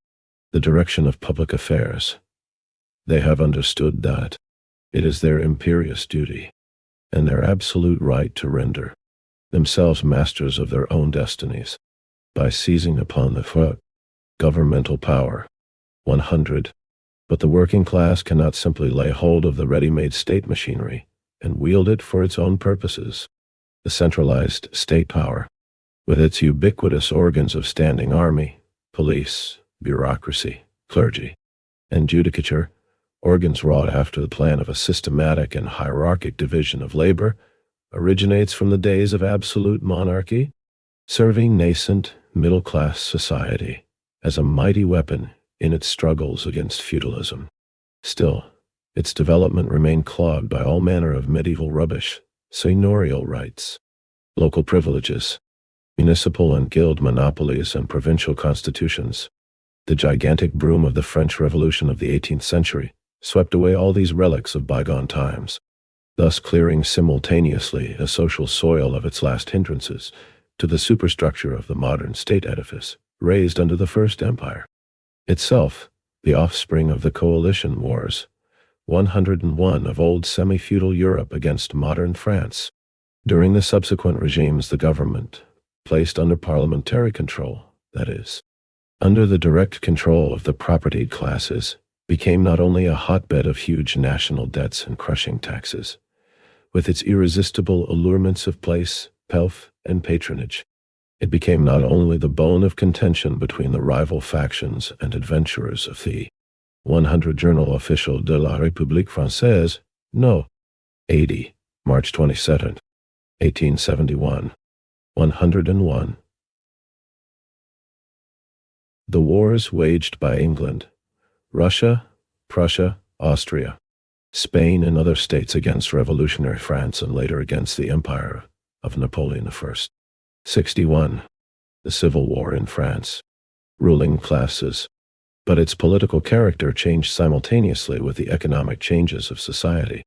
the direction of public affairs. They have understood that it is their imperious duty and their absolute right to render themselves masters of their own destinies by seizing upon the governmental power. 100. But the working class cannot simply lay hold of the ready-made state machinery and wield it for its own purposes. The centralized state power, with its ubiquitous organs of standing army, police, bureaucracy, clergy, and judicature, organs wrought after the plan of a systematic and hierarchic division of labor, originates from the days of absolute monarchy, serving nascent middle-class society as a mighty weapon in its struggles against feudalism. Still, its development remained clogged by all manner of medieval rubbish, seigneurial rights, local privileges, municipal and guild monopolies, and provincial constitutions. The gigantic broom of the French Revolution of the 18th century swept away all these relics of bygone times, thus clearing simultaneously a social soil of its last hindrances to the superstructure of the modern state edifice raised under the First Empire. Itself, the offspring of the coalition wars, 101 of old semi-feudal Europe against modern France. During the subsequent regimes, the government, placed under parliamentary control, that is, under the direct control of the propertied classes, became not only a hotbed of huge national debts and crushing taxes, with its irresistible allurements of place, pelf, and patronage. It became not only the bone of contention between the rival factions and adventurers of the 100 Journal Officiel de la République Française, no. 80, March 27, 1871. 101. The wars waged by England, Russia, Prussia, Austria, Spain, and other states against revolutionary France and later against the empire of Napoleon I. 61. The Civil War in France. Ruling classes. But its political character changed simultaneously with the economic changes of society,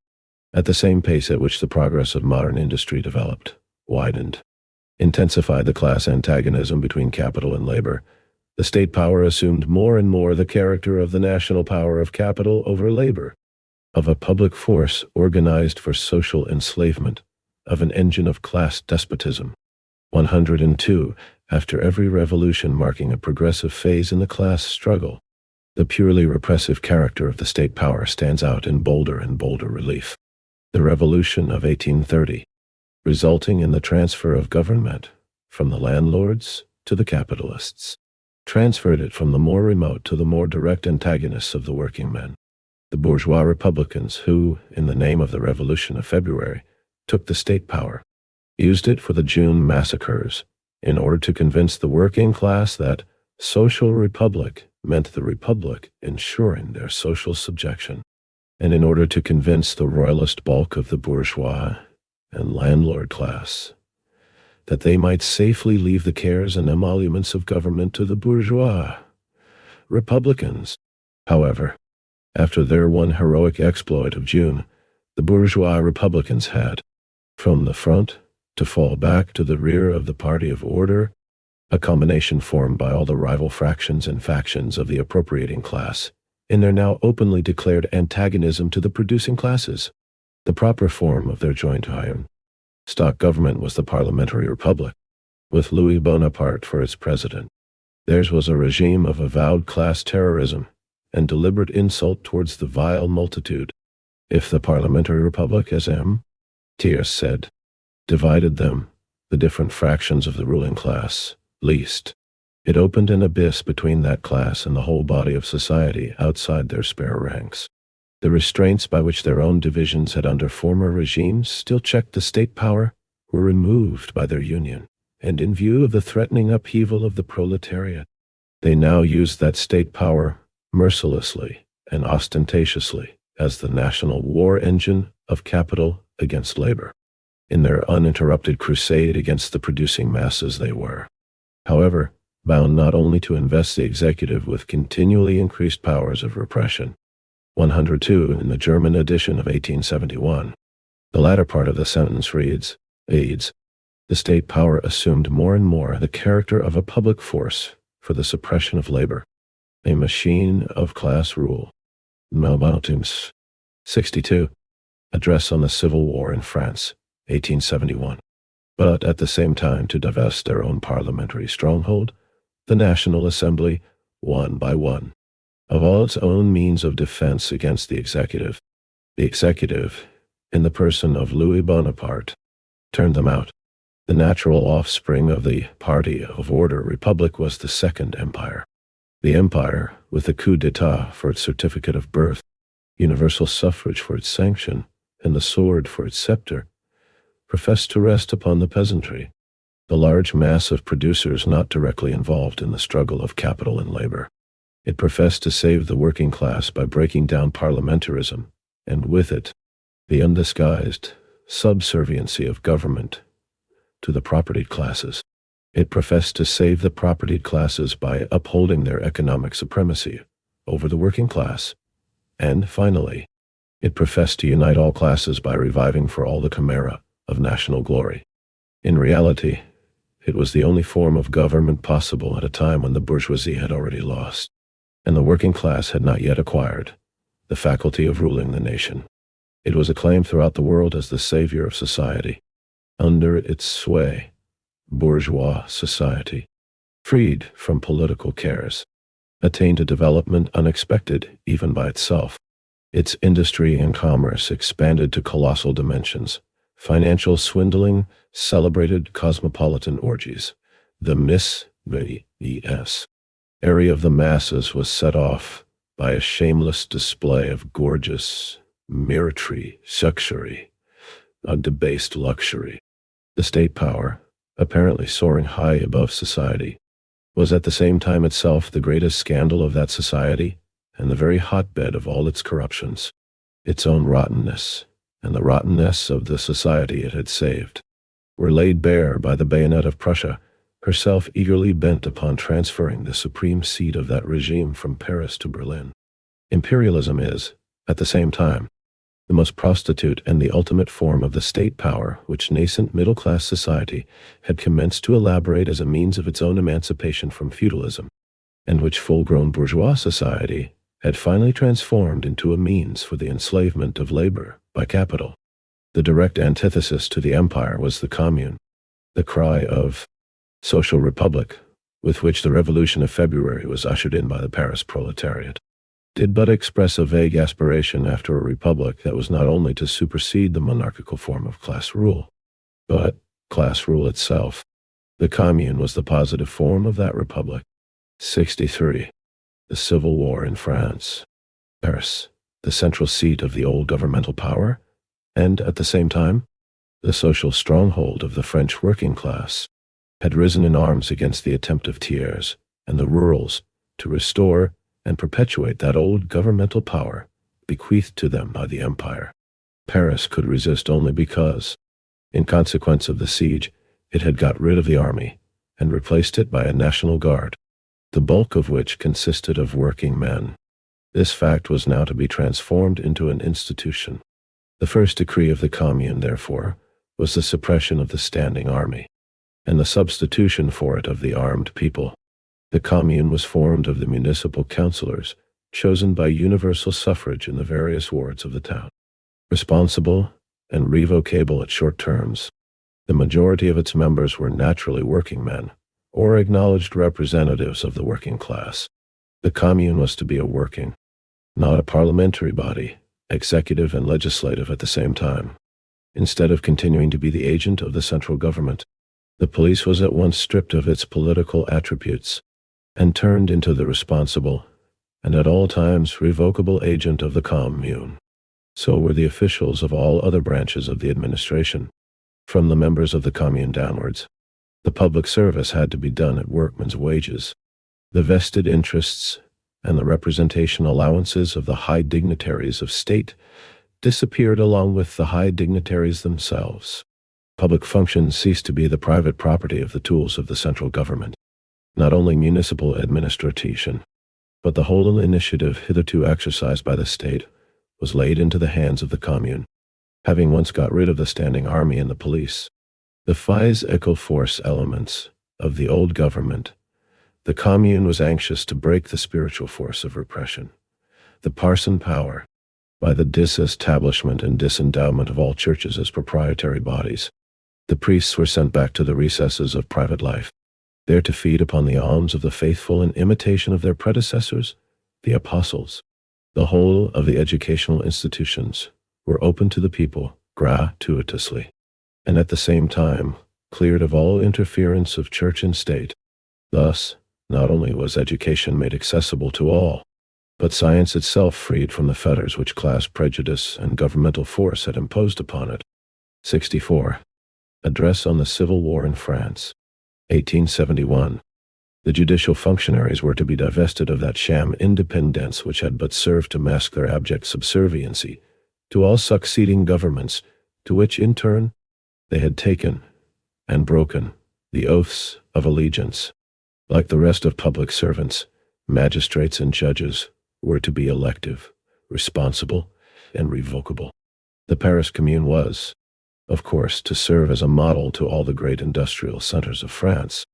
at the same pace at which the progress of modern industry developed, widened, intensified the class antagonism between capital and labor. The state power assumed more and more the character of the national power of capital over labor, of a public force organized for social enslavement, of an engine of class despotism. 102. After every revolution marking a progressive phase in the class struggle, the purely repressive character of the state power stands out in bolder and bolder relief. The Revolution of 1830, resulting in the transfer of government from the landlords to the capitalists, transferred it from the more remote to the more direct antagonists of the working men, the bourgeois Republicans who, in the name of the Revolution of February, took the state power, used it for the June massacres, in order to convince the working class that social republic meant the republic ensuring their social subjection, and in order to convince the royalist bulk of the bourgeois and landlord class that they might safely leave the cares and emoluments of government to the bourgeois Republicans. However, after their one heroic exploit of June, the bourgeois Republicans had, from the front, to fall back to the rear of the party of order, a combination formed by all the rival fractions and factions of the appropriating class, in their now openly declared antagonism to the producing classes. The proper form of their joint iron stock government was the parliamentary republic, with Louis Bonaparte for its president. Theirs was a regime of avowed class terrorism and deliberate insult towards the vile multitude. If the parliamentary republic, as M. Thiers said, divided them, the different fractions of the ruling class, least, it opened an abyss between that class and the whole body of society outside their spare ranks. The restraints by which their own divisions had under former regimes still checked the state power were removed by their union, and in view of the threatening upheaval of the proletariat, they now used that state power mercilessly and ostentatiously as the national war engine of capital against labor. In their uninterrupted crusade against the producing masses they were, however, bound not only to invest the executive with continually increased powers of repression, 102 in the German edition of 1871. The latter part of the sentence reads, aids, the state power assumed more and more the character of a public force for the suppression of labor, a machine of class rule. Malboutums. 62. Address on the Civil War in France, 1871. But at the same time, to divest their own parliamentary stronghold, the National Assembly, one by one, of all its own means of defense against the executive, in the person of Louis Bonaparte, turned them out. The natural offspring of the party of order republic was the Second Empire. The empire, with the coup d'etat for its certificate of birth, universal suffrage for its sanction, and the sword for its scepter, professed to rest upon the peasantry, the large mass of producers not directly involved in the struggle of capital and labor. It professed to save the working class by breaking down parliamentarism, and with it, the undisguised subserviency of government to the propertied classes. It professed to save the propertied classes by upholding their economic supremacy over the working class. And finally, it professed to unite all classes by reviving for all the chimera of national glory. In reality, it was the only form of government possible at a time when the bourgeoisie had already lost, and the working class had not yet acquired, the faculty of ruling the nation. It was acclaimed throughout the world as the savior of society. Under its sway, bourgeois society, freed from political cares, attained a development unexpected even by itself. Its industry and commerce expanded to colossal dimensions. Financial swindling celebrated cosmopolitan orgies. The area of the masses was set off by a shameless display of gorgeous, military luxury, a debased luxury. The state power, apparently soaring high above society, was at the same time itself the greatest scandal of that society and the very hotbed of all its corruptions. Its own rottenness, and the rottenness of the society it had saved, were laid bare by the bayonet of Prussia, herself eagerly bent upon transferring the supreme seat of that regime from Paris to Berlin. Imperialism is, at the same time, the most prostitute and the ultimate form of the state power which nascent middle-class society had commenced to elaborate as a means of its own emancipation from feudalism, and which full-grown bourgeois society had finally transformed into a means for the enslavement of labor by capital. The direct antithesis to the empire was the Commune, the cry of social republic, with which the Revolution of February was ushered in by the Paris proletariat. did but express a vague aspiration after a republic that was not only to supersede the monarchical form of class rule, but class rule itself. The Commune was the positive form of that republic. 63. The Civil War in France. Paris, the central seat of the old governmental power, and, at the same time, the social stronghold of the French working class, had risen in arms against the attempt of Thiers and the rurals to restore and perpetuate that old governmental power bequeathed to them by the Empire. Paris could resist only because, in consequence of the siege, it had got rid of the army and replaced it by a National Guard, the bulk of which consisted of working men. This fact was now to be transformed into an institution. The first decree of the Commune, therefore, was the suppression of the standing army, and the substitution for it of the armed people. The Commune was formed of the municipal councillors, chosen by universal suffrage in the various wards of the town, responsible and revocable at short terms. The majority of its members were naturally working men, or acknowledged representatives of the working class. The Commune was to be a working, not a parliamentary body, executive and legislative at the same time. Instead of continuing to be the agent of the central government, the police was at once stripped of its political attributes and turned into the responsible and at all times revocable agent of the Commune. So were the officials of all other branches of the administration, from the members of the Commune downwards. The public service had to be done at workmen's wages. The vested interests and the representation allowances of the high dignitaries of state disappeared along with the high dignitaries themselves. Public functions ceased to be the private property of the tools of the central government. Not only municipal administration, but the whole initiative hitherto exercised by the state was laid into the hands of the Commune. Having once got rid of the standing army and the police, the physical force elements of the old government, the Commune was anxious to break the spiritual force of repression, the parson power, by the disestablishment and disendowment of all churches as proprietary bodies. The priests were sent back to the recesses of private life, there to feed upon the alms of the faithful in imitation of their predecessors, the apostles. The whole of the educational institutions were open to the people gratuitously, and at the same time cleared of all interference of church and state. Thus, not only was education made accessible to all, but science itself freed from the fetters which class prejudice and governmental force had imposed upon it. 64. Address on the Civil War in France. 1871. The judicial functionaries were to be divested of that sham independence which had but served to mask their abject subserviency to all succeeding governments, to which, in turn, they had taken and broken the oaths of allegiance. Like the rest of public servants, magistrates and judges were to be elective, responsible, and revocable. The Paris Commune was, of course, to serve as a model to all the great industrial centers of France.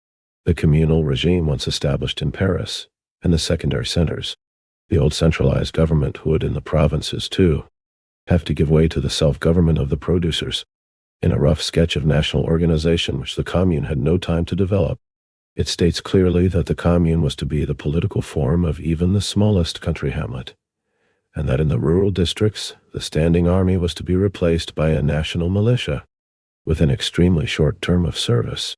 The communal regime once established in Paris and the secondary centers, the old centralized government would, in the provinces too, have to give way to the self-government of the producers. In a rough sketch of national organization which the Commune had no time to develop, it states clearly that the Commune was to be the political form of even the smallest country hamlet, and that in the rural districts the standing army was to be replaced by a national militia, with an extremely short term of service.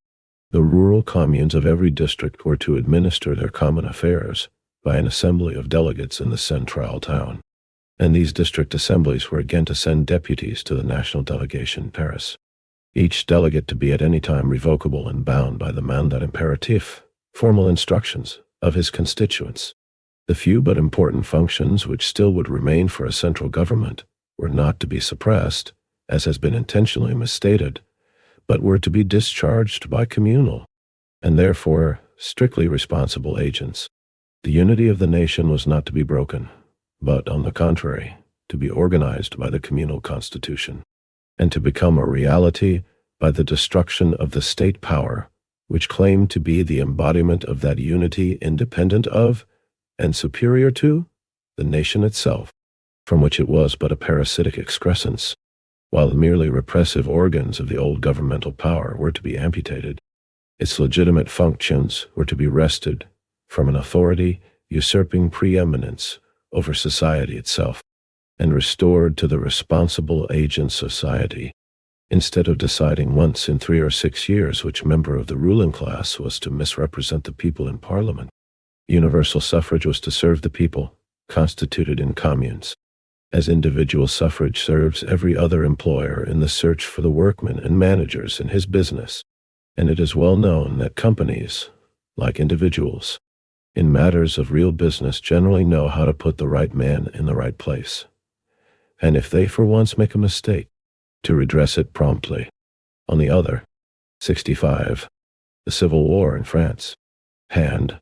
The rural communes of every district were to administer their common affairs by an assembly of delegates in the central town, and these district assemblies were again to send deputies to the national delegation in Paris, each delegate to be at any time revocable and bound by the mandat imperatif, formal instructions, of his constituents. The few but important functions which still would remain for a central government were not to be suppressed, as has been intentionally misstated, but were to be discharged by communal, and therefore strictly responsible agents. The unity of the nation was not to be broken, but, on the contrary, to be organized by the communal constitution, and to become a reality by the destruction of the state power, which claimed to be the embodiment of that unity independent of, and superior to, the nation itself, from which it was but a parasitic excrescence. While the merely repressive organs of the old governmental power were to be amputated, its legitimate functions were to be wrested from an authority usurping preeminence over society itself, and restored to the responsible agent society. Instead of deciding once in 3 or 6 years which member of the ruling class was to misrepresent the people in Parliament, universal suffrage was to serve the people, constituted in communes, as individual suffrage serves every other employer in the search for the workmen and managers in his business. And it is well known that companies, like individuals, in matters of real business generally know how to put the right man in the right place. And if they for once make a mistake, to redress it promptly. On the other, 65, the Civil War in France, hand,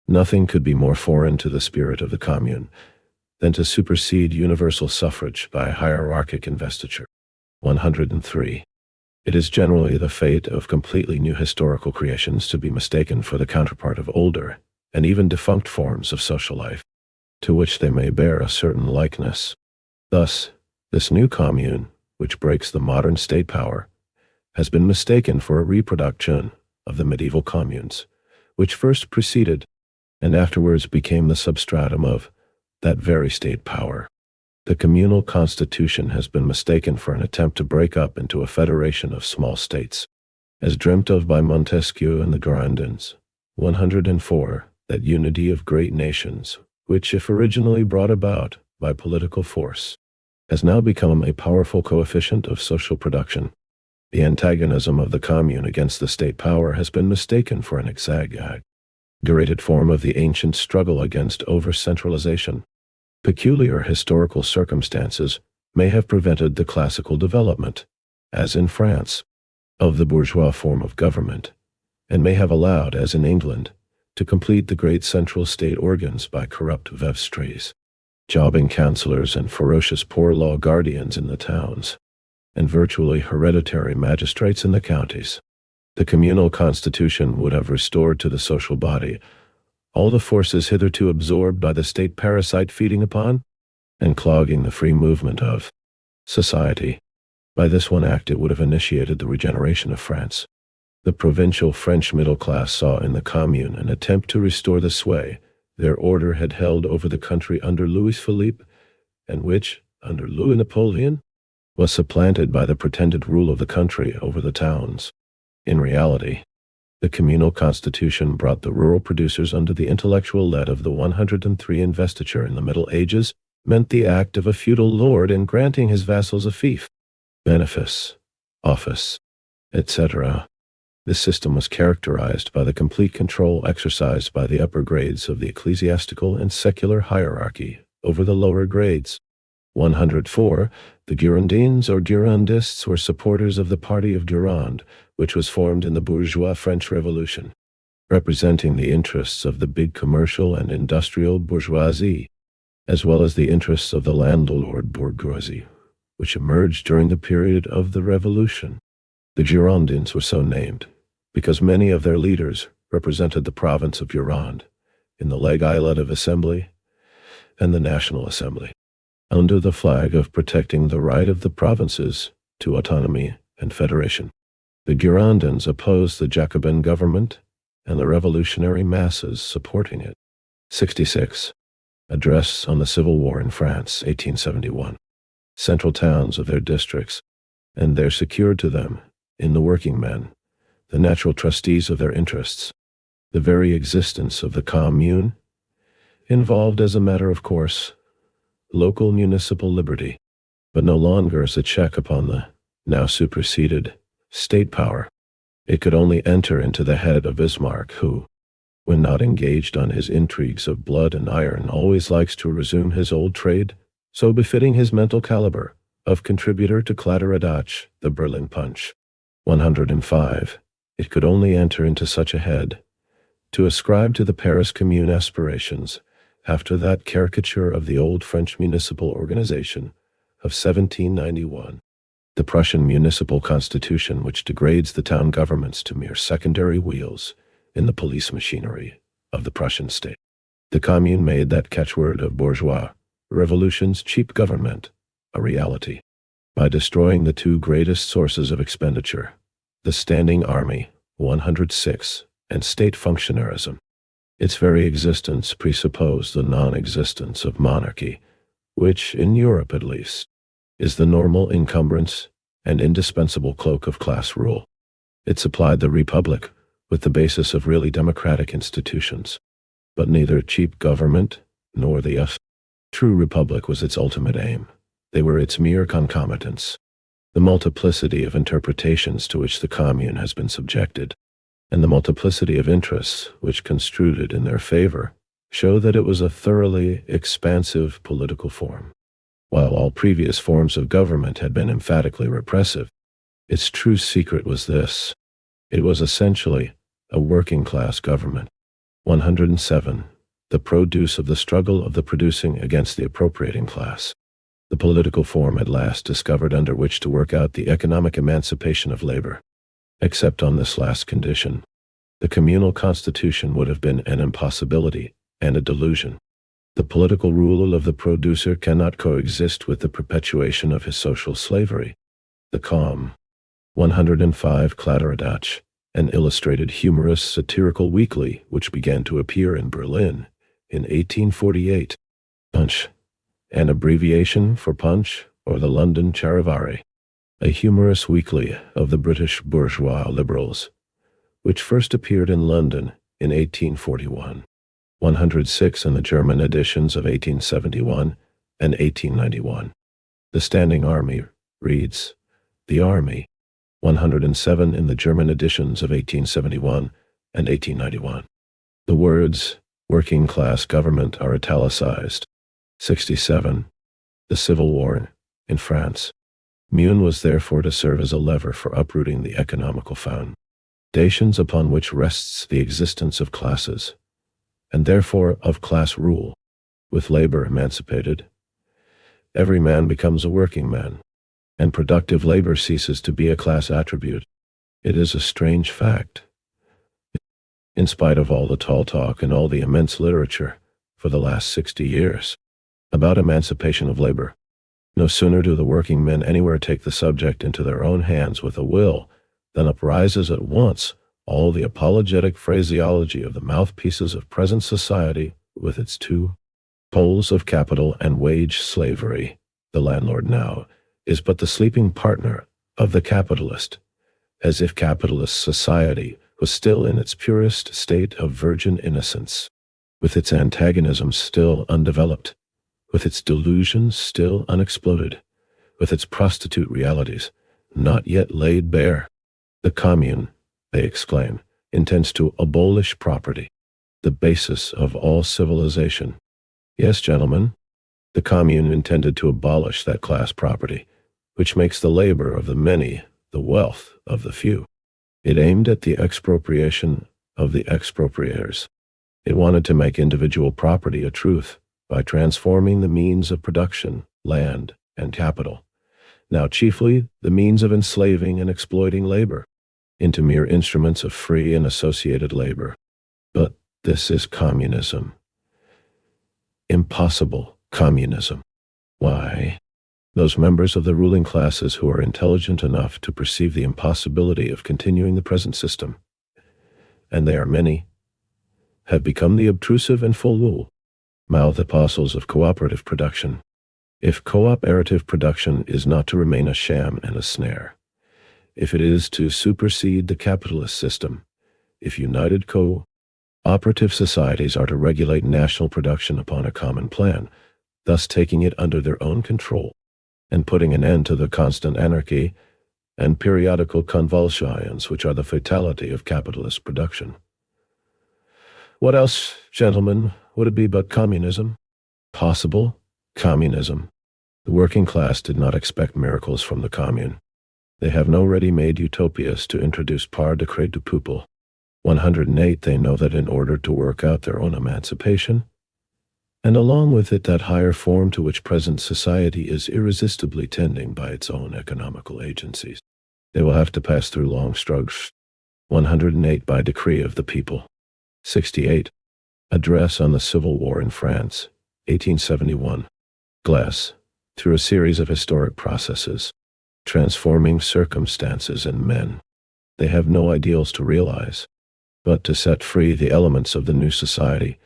nothing could be more foreign to the spirit of the Commune than to supersede universal suffrage by hierarchic investiture. 103. It is generally the fate of completely new historical creations to be mistaken for the counterpart of older and even defunct forms of social life, to which they may bear a certain likeness. Thus, this new Commune, which breaks the modern state power, has been mistaken for a reproduction of the medieval communes, which first preceded and afterwards became the substratum of that very state power. The communal constitution has been mistaken for an attempt to break up into a federation of small states, as dreamt of by Montesquieu and the Girondins. 104. That unity of great nations, which if originally brought about by political force, has now become a powerful coefficient of social production. The antagonism of the commune against the state power has been mistaken for an exaggerated form of the ancient struggle against over-centralization. Peculiar historical circumstances may have prevented the classical development, as in France, of the bourgeois form of government, and may have allowed, as in England, to complete the great central state organs by corrupt vestries, jobbing councillors and ferocious poor law guardians in the towns, and virtually hereditary magistrates in the counties. The communal constitution would have restored to the social body all the forces hitherto absorbed by the state parasite feeding upon and clogging the free movement of society. By this one act it would have initiated the regeneration of France. The provincial French middle class saw in the Commune an attempt to restore the sway their order had held over the country under Louis Philippe, and which, under Louis Napoleon, was supplanted by the pretended rule of the country over the towns. In reality, the communal constitution brought the rural producers under the intellectual lead of the 103 investiture in the Middle Ages, meant the act of a feudal lord in granting his vassals a fief, benefice, office, etc. This system was characterized by the complete control exercised by the upper grades of the ecclesiastical and secular hierarchy over the lower grades. 104. The Girondins or Girondists were supporters of the party of Gironde, which was formed in the bourgeois French Revolution, representing the interests of the big commercial and industrial bourgeoisie, as well as the interests of the landlord bourgeoisie, which emerged during the period of the Revolution. The Girondins were so named because many of their leaders represented the province of Gironde in the Legislative Assembly and the National Assembly, under the flag of protecting the right of the provinces to autonomy and federation. The Girondins opposed the Jacobin government and the revolutionary masses supporting it. 66. Address on the Civil War in France, 1871. Central towns of their districts, and there secured to them, in the workingmen, the natural trustees of their interests. The very existence of the Commune involved, as a matter of course, local municipal liberty, but no longer as a check upon the now superseded state power. It could only enter into the head of Bismarck, who, when not engaged on his intrigues of blood and iron, always likes to resume his old trade, so befitting his mental caliber, of contributor to Kladderadatsch, the Berlin Punch. 105. It could only enter into such a head, to ascribe to the Paris Commune aspirations, after that caricature of the old French municipal organization of 1791, the Prussian municipal constitution, which degrades the town governments to mere secondary wheels in the police machinery of the Prussian state. The Commune made that catchword of bourgeois revolution's cheap government a reality by destroying the two greatest sources of expenditure, the standing army, 106, and state functionarism. Its very existence presupposed the non-existence of monarchy, which, in Europe at least, is the normal encumbrance and indispensable cloak of class rule. It supplied the republic with the basis of really democratic institutions, but neither cheap government nor the true republic was its ultimate aim. They were its mere concomitants. The multiplicity of interpretations to which the Commune has been subjected, and the multiplicity of interests which construed it in their favor, show that it was a thoroughly expansive political form. While all previous forms of government had been emphatically repressive, its true secret was this: it was essentially a working-class government. 107. The produce of the struggle of the producing against the appropriating class. The political form at last discovered under which to work out the economic emancipation of labor. Except on this last condition, the communal constitution would have been an impossibility and a delusion. The political rule of the producer cannot coexist with the perpetuation of his social slavery. The Calm. 105. Kladderadatsch, an illustrated humorous satirical weekly which began to appear in Berlin in 1848. Punch, an abbreviation for Punch or the London Charivari, a humorous weekly of the British bourgeois liberals, which first appeared in London in 1841. 106 in the German editions of 1871 and 1891. The Standing Army reads, The Army. 107 in the German editions of 1871 and 1891. The words working class government are italicized. 67. The Civil War in France. Commune was therefore to serve as a lever for uprooting the economical foundations upon which rests the existence of classes, and therefore of class rule. With labor emancipated, every man becomes a working man, and productive labor ceases to be a class attribute. It is a strange fact. In spite of all the tall talk and all the immense literature for the last 60 years about emancipation of labor, no sooner do the working men anywhere take the subject into their own hands with a will than uprises at once all the apologetic phraseology of the mouthpieces of present society with its two poles of capital and wage slavery. The landlord now is but the sleeping partner of the capitalist, as if capitalist society was still in its purest state of virgin innocence, with its antagonisms still undeveloped, with its delusions still unexploded, with its prostitute realities not yet laid bare. The Commune, they exclaim, intends to abolish property, the basis of all civilization. Yes, gentlemen, the Commune intended to abolish that class property, which makes the labor of the many the wealth of the few. It aimed at the expropriation of the expropriators. It wanted to make individual property a truth by transforming the means of production, land, and capital, now chiefly the means of enslaving and exploiting labor, into mere instruments of free and associated labor. But this is communism. Impossible communism. Why? Those members of the ruling classes who are intelligent enough to perceive the impossibility of continuing the present system, and they are many, have become the obtrusive and full-mouthed apostles of cooperative production. If cooperative production is not to remain a sham and a snare, if it is to supersede the capitalist system, if united cooperative societies are to regulate national production upon a common plan, thus taking it under their own control, and putting an end to the constant anarchy and periodical convulsions which are the fatality of capitalist production. What else, gentlemen, would it be but communism? Possible communism. The working class did not expect miracles from the Commune. They have no ready-made utopias to introduce par décret du peuple. 108. They know that in order to work out their own emancipation, and along with it that higher form to which present society is irresistibly tending by its own economical agencies, they will have to pass through long struggles. 108. By decree of the people. 68. Address on the Civil War in France, 1871. Glass, through a series of historic processes, transforming circumstances and men. They have no ideals to realize, but to set free the elements of the new society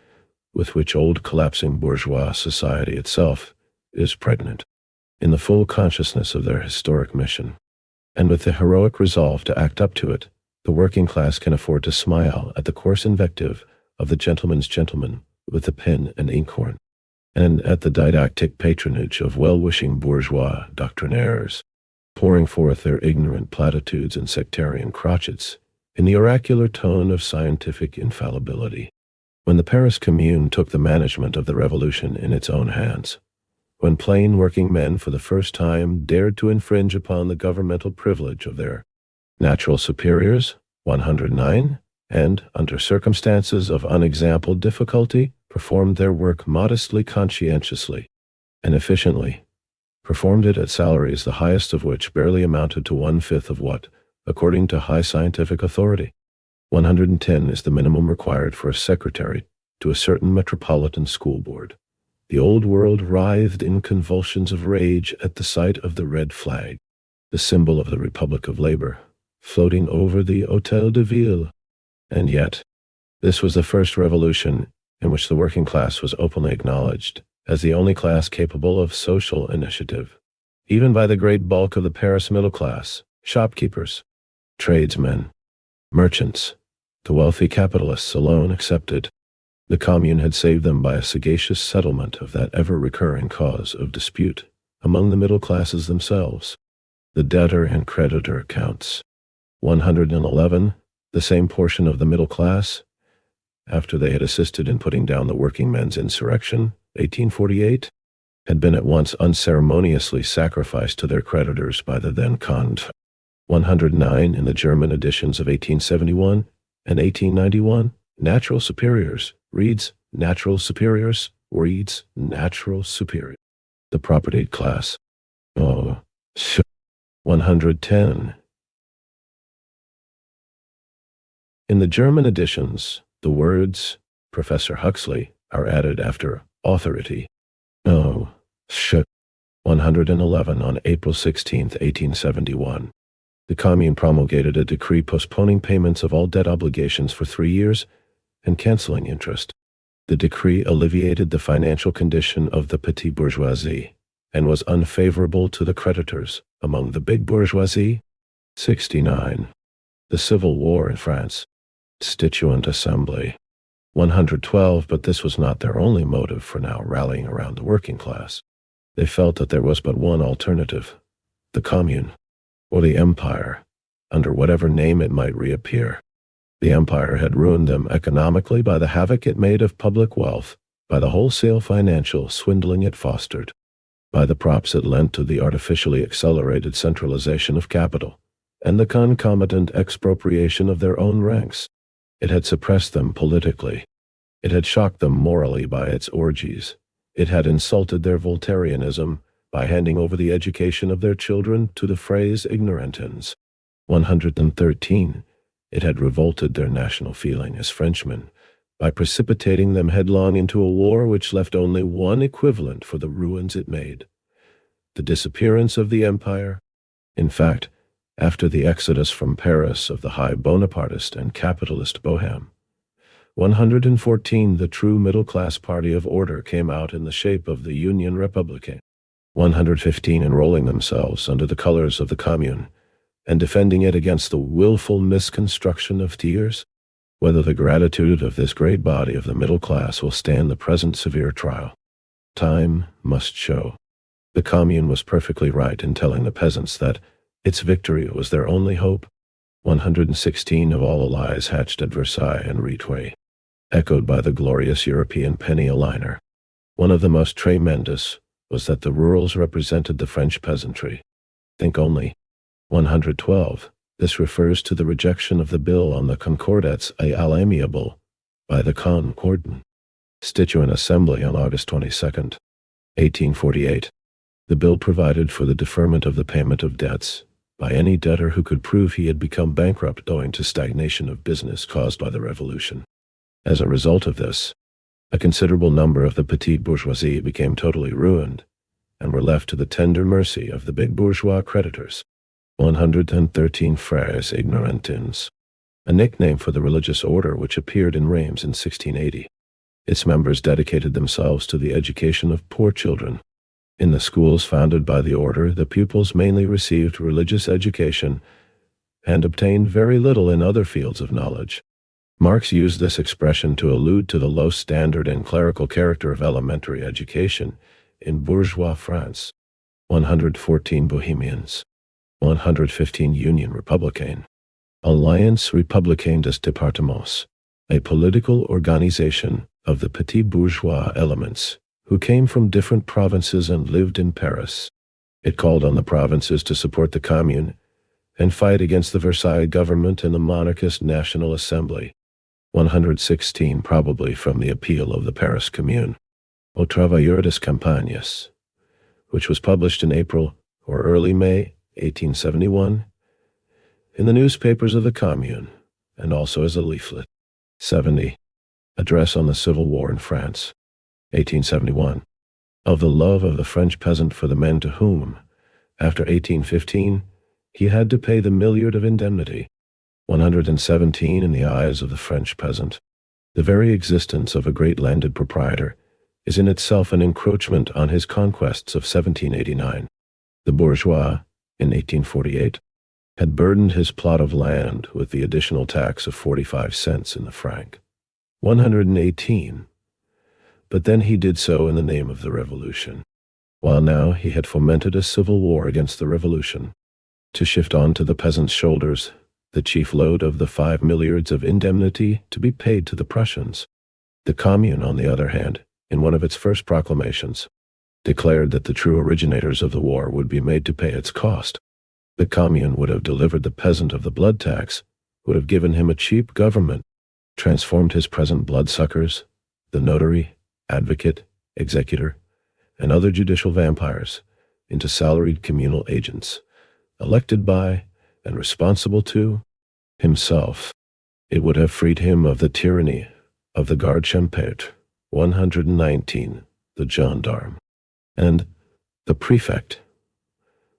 with which old collapsing bourgeois society itself is pregnant, in the full consciousness of their historic mission. And with the heroic resolve to act up to it, the working class can afford to smile at the coarse invective of the gentleman's gentleman with the pen and inkhorn, and at the didactic patronage of well-wishing bourgeois doctrinaires, pouring forth their ignorant platitudes and sectarian crotchets in the oracular tone of scientific infallibility. When the Paris Commune took the management of the revolution in its own hands, when plain working men for the first time dared to infringe upon the governmental privilege of their natural superiors, 109, and, under circumstances of unexampled difficulty, performed their work modestly, conscientiously, and efficiently, performed it at salaries the highest of which barely amounted to 1/5 of what, according to high scientific authority, 110 is the minimum required for a secretary to a certain metropolitan school board. The old world writhed in convulsions of rage at the sight of the red flag, the symbol of the Republic of Labor, floating over the Hôtel de Ville. And yet, this was the first revolution in which the working class was openly acknowledged as the only class capable of social initiative, even by the great bulk of the Paris middle class, shopkeepers, tradesmen, merchants, the wealthy capitalists alone excepted. The Commune had saved them by a sagacious settlement of that ever-recurring cause of dispute among the middle classes themselves, the debtor and creditor accounts. 111, the same portion of the middle class, after they had assisted in putting down the Workingmen's insurrection, 1848, had been at once unceremoniously sacrificed to their creditors by the then Conde. 109 in the German editions of 1871 and 1891, natural superiors, reads natural superiors, reads natural superior. The propertied class. 110. In the German editions, the words Professor Huxley are added after authority. 111 on April 16, 1871. The Commune promulgated a decree postponing payments of all debt obligations for 3 years and canceling interest. The decree alleviated the financial condition of the petite bourgeoisie and was unfavorable to the creditors among the big bourgeoisie. 69. The Civil War in France. Constituent Assembly. 112, but this was not their only motive for now rallying around the working class. They felt that there was but one alternative, the Commune, or the Empire, under whatever name it might reappear. The Empire had ruined them economically by the havoc it made of public wealth, by the wholesale financial swindling it fostered, by the props it lent to the artificially accelerated centralization of capital, and the concomitant expropriation of their own ranks. It had suppressed them politically. It had shocked them morally by its orgies. It had insulted their Voltairianism by handing over the education of their children to the phrase ignorantins. 113. It had revolted their national feeling as Frenchmen by precipitating them headlong into a war which left only one equivalent for the ruins it made: the disappearance of the empire. In fact, after the exodus from Paris of the high Bonapartist and capitalist Bohème, 114, the true middle-class party of order came out in the shape of the Union Républicaine. 115, enrolling themselves under the colors of the Commune and defending it against the willful misconstruction of Thiers. Whether the gratitude of this great body of the middle class will stand the present severe trial, time must show. The Commune was perfectly right in telling the peasants that its victory was their only hope. 116 of all the lies hatched at Versailles and Ritway, echoed by the glorious European penny a liner. One of the most tremendous was that the rurals represented the French peasantry. Think only. 112. This refers to the rejection of the bill on the Concordats à l'amiable by the Constituent Assembly on August 22, 1848. The bill provided for the deferment of the payment of debts by any debtor who could prove he had become bankrupt owing to stagnation of business caused by the revolution. As a result of this, a considerable number of the petite bourgeoisie became totally ruined and were left to the tender mercy of the big bourgeois creditors. 113 frères ignorantins. a nickname for the religious order which appeared in Reims in 1680. Its members dedicated themselves to the education of poor children. In the schools founded by the order, the pupils mainly received religious education and obtained very little in other fields of knowledge. Marx used this expression to allude to the low standard and clerical character of elementary education in bourgeois France. 114 Bohemians. 115 Union Républicaine. Alliance Républicaine des Départements, a political organization of the petit bourgeois elements who came from different provinces and lived in Paris. It called on the provinces to support the Commune and fight against the Versailles government and the monarchist National Assembly. 116 probably from the appeal of the Paris Commune. Aux Travailleurs des Campagnes, which was published in April or early May 1871 in the newspapers of the Commune, and also as a leaflet. 70. Address on the Civil War in France. 1871. Of the love of the French peasant for the men to whom, after 1815, he had to pay the milliard of indemnity. 117 in the eyes of the French peasant. The very existence of a great landed proprietor is in itself an encroachment on his conquests of 1789. The bourgeois, in 1848, had burdened his plot of land with the additional tax of 45 cents in the franc. 118. But then he did so in the name of the revolution, while now he had fomented a civil war against the revolution, to shift on to the peasants' shoulders the chief load of the 5 milliards of indemnity to be paid to the Prussians. The Commune, on the other hand, in one of its first proclamations, declared that the true originators of the war would be made to pay its cost. The Commune would have delivered the peasant of the blood tax, would have given him a cheap government, transformed his present bloodsuckers, the notary, advocate, executor, and other judicial vampires, into salaried communal agents, elected by and responsible to himself. It would have freed him of the tyranny of the garde champêtre. 119, the gendarme, and the prefect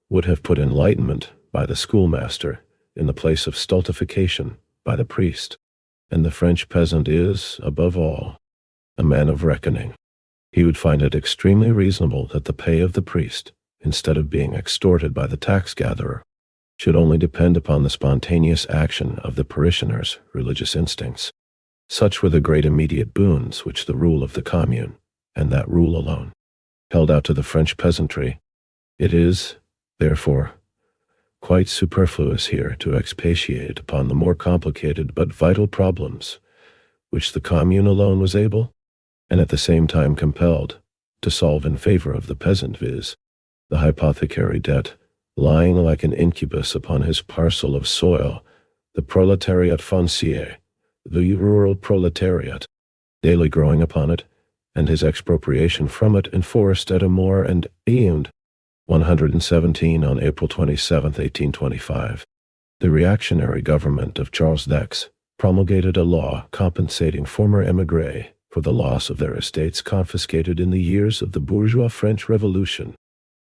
would have put enlightenment by the schoolmaster in the place of stultification by the priest. And the French peasant is, above all, a man of reckoning. He would find it extremely reasonable that the pay of the priest, instead of being extorted by the tax-gatherer, should only depend upon the spontaneous action of the parishioners' religious instincts. Such were the great immediate boons which the rule of the Commune, and that rule alone, held out to the French peasantry. It is, therefore, quite superfluous here to expatiate upon the more complicated but vital problems which the Commune alone was able, and at the same time compelled, to solve in favor of the peasant, viz., the hypothecary debt, lying like an incubus upon his parcel of soil, the proletariat foncier, the rural proletariat, daily growing upon it, and his expropriation from it enforced at a more and aimed. 117 on April 27, 1825. The reactionary government of Charles X promulgated a law compensating former émigrés for the loss of their estates confiscated in the years of the bourgeois French Revolution.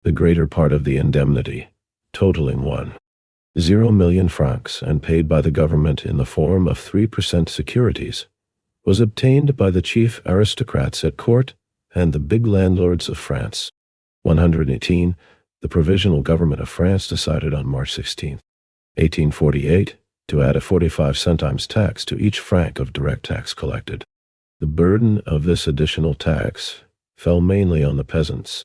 The greater part of the indemnity, totaling 1.0 million francs and paid by the government in the form of 3% securities, was obtained by the chief aristocrats at court and the big landlords of France. 118. The Provisional Government of France decided on March 16, 1848, to add a 45 centimes tax to each franc of direct tax collected. The burden of this additional tax fell mainly on the peasants.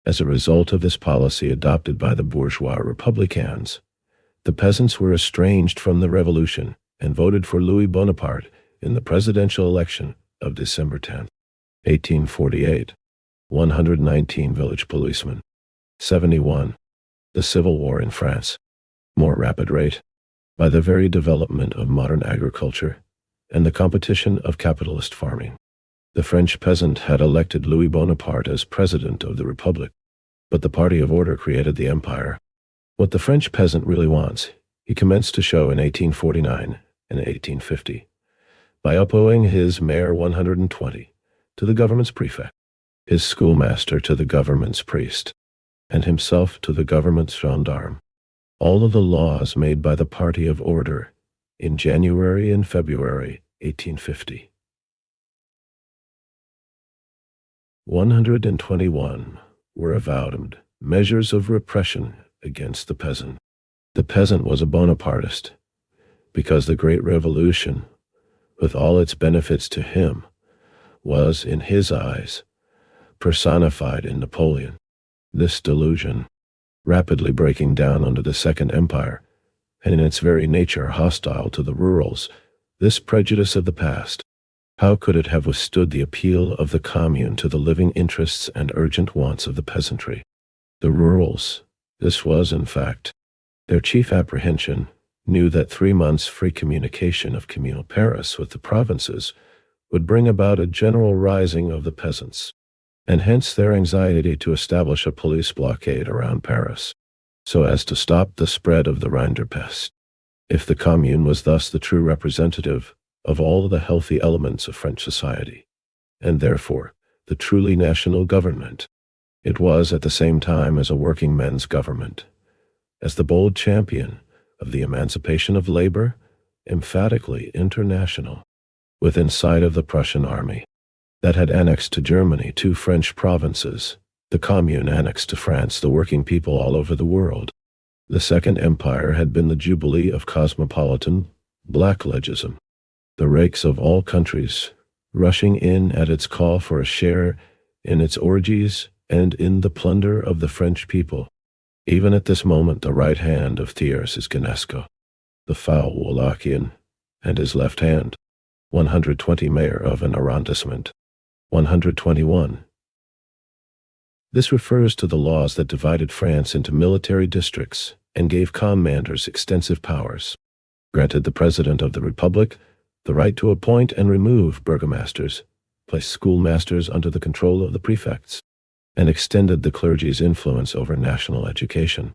As a result of this policy adopted by the bourgeois Republicans, the peasants were estranged from the revolution and voted for Louis Bonaparte in the presidential election of December 10, 1848. 119 village policemen. 71. The Civil War in France. More rapid rate. By the very development of modern agriculture and the competition of capitalist farming, the French peasant had elected Louis Bonaparte as president of the Republic, but the party of order created the empire. What the French peasant really wants, he commenced to show in 1849 and 1850, by opposing his mayor 120 to the government's prefect, his schoolmaster to the government's priest, and himself to the government's gendarme. All of the laws made by the party of order in January and February 1850. 121 were avowed measures of repression against the peasant. The peasant was a Bonapartist, because the Great Revolution, with all its benefits to him, was, in his eyes, personified in Napoleon. This delusion, rapidly breaking down under the Second Empire, and in its very nature hostile to the rurals, this prejudice of the past, how could it have withstood the appeal of the Commune to the living interests and urgent wants of the peasantry? The rurals, this was, in fact, their chief apprehension, knew that 3 months' free communication of communal Paris with the provinces would bring about a general rising of the peasants, and hence their anxiety to establish a police blockade around Paris, so as to stop the spread of the Rinderpest. If the Commune was thus the true representative of all the healthy elements of French society, and therefore the truly national government, it was at the same time as a working men's government, as the bold champion of the emancipation of labor, emphatically international, within sight of the Prussian army, that had annexed to Germany 2 French provinces, the Commune annexed to France the working people all over the world. The Second Empire had been the jubilee of cosmopolitan blacklegism, the rakes of all countries rushing in at its call for a share in its orgies and in the plunder of the French people. Even at this moment the right hand of Thiers is Ganesco, the foul Wallachian, and his left hand, 120 mayor of an arrondissement. 121. This refers to the laws that divided France into military districts and gave commanders extensive powers, granted the President of the Republic the right to appoint and remove burgomasters, placed schoolmasters under the control of the prefects, and extended the clergy's influence over national education.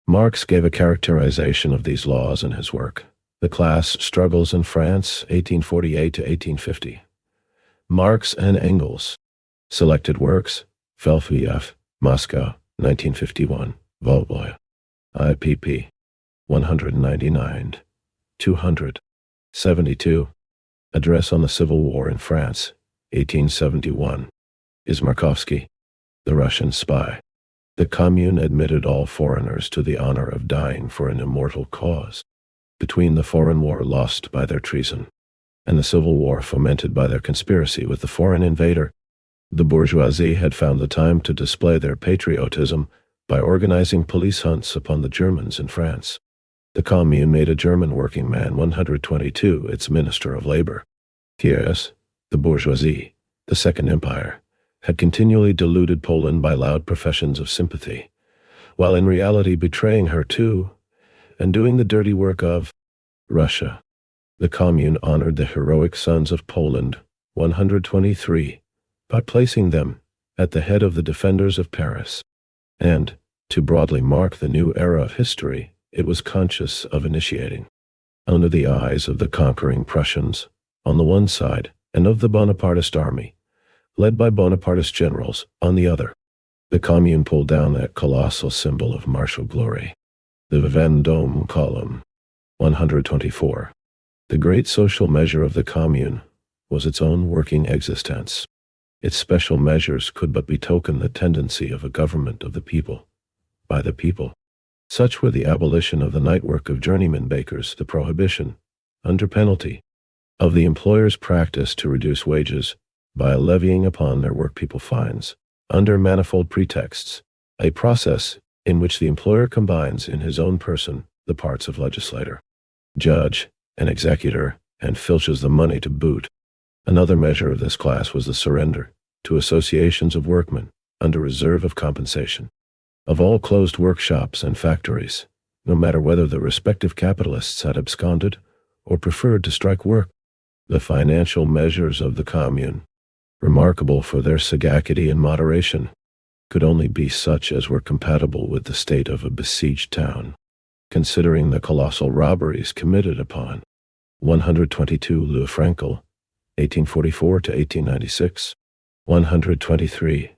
Marx gave a characterization of these laws in his work, The Class Struggles in France, 1848 to 1850. Marx and Engels. Selected Works, Felfiev, Moscow, 1951, Volvoy. IPP 199, 200. 72. Address on the Civil War in France, 1871. Izmarkovsky, the Russian spy. The Commune admitted all foreigners to the honor of dying for an immortal cause. Between the foreign war lost by their treason and the civil war fomented by their conspiracy with the foreign invader, the bourgeoisie had found the time to display their patriotism by organizing police hunts upon the Germans in France. The Commune made a German working man 122 its Minister of Labor. Thiers, the bourgeoisie, the Second Empire, had continually deluded Poland by loud professions of sympathy, while in reality betraying her too, and doing the dirty work of Russia. The Commune honored the heroic sons of Poland, 123, by placing them at the head of the defenders of Paris, and, to broadly mark the new era of history, it was conscious of initiating, under the eyes of the conquering Prussians, on the one side, and of the Bonapartist army, led by Bonapartist generals, on the other. The Commune pulled down that colossal symbol of martial glory, the Vendôme column, 124. The great social measure of the Commune was its own working existence. Its special measures could but betoken the tendency of a government of the people, by the people. Such were the abolition of the night work of journeyman bakers, the prohibition, under penalty, of the employer's practice to reduce wages by levying upon their workpeople fines, under manifold pretexts, a process in which the employer combines in his own person the parts of legislator, judge, and executor, and filches the money to boot. Another measure of this class was the surrender, to associations of workmen, under reserve of compensation, of all closed workshops and factories, no matter whether the respective capitalists had absconded or preferred to strike work. The financial measures of the Commune, remarkable for their sagacity and moderation, could only be such as were compatible with the state of a besieged town, considering the colossal robberies committed upon 122 Louis Frankel, 1844 to 1896, 123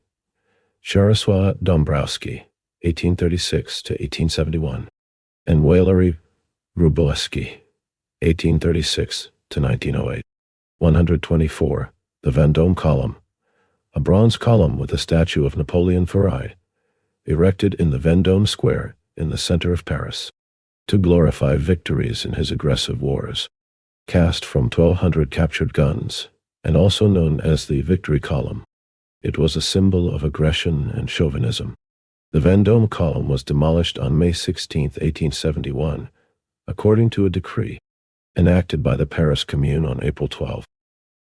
Jaroslaw Dombrowski, 1836 to 1871, and Walery Wróblewski, 1836 to 1908. 124. The Vendôme Column, a bronze column with a statue of Napoleon Ferried, erected in the Vendôme Square in the center of Paris, to glorify victories in his aggressive wars. Cast from 1,200 captured guns, and also known as the Victory Column, it was a symbol of aggression and chauvinism. The Vendôme Column was demolished on May 16, 1871, according to a decree enacted by the Paris Commune on April 12,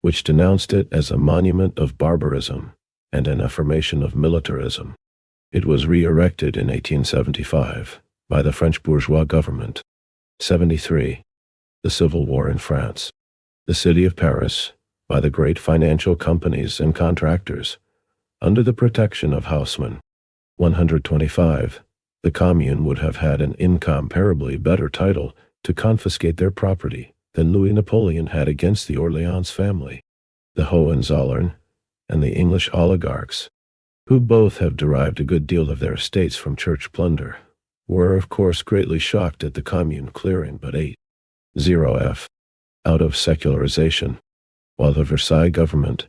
which denounced it as a monument of barbarism and an affirmation of militarism. It was re-erected in 1875 by the French bourgeois government. 73. The Civil War in France. The city of Paris, by the great financial companies and contractors, under the protection of housemen. 125. The Commune would have had an incomparably better title to confiscate their property than Louis Napoleon had against the Orleans family, the Hohenzollern, and the English oligarchs, who both have derived a good deal of their estates from church plunder, were of course greatly shocked at the Commune clearing but 8.0f out of secularization, while the Versailles government,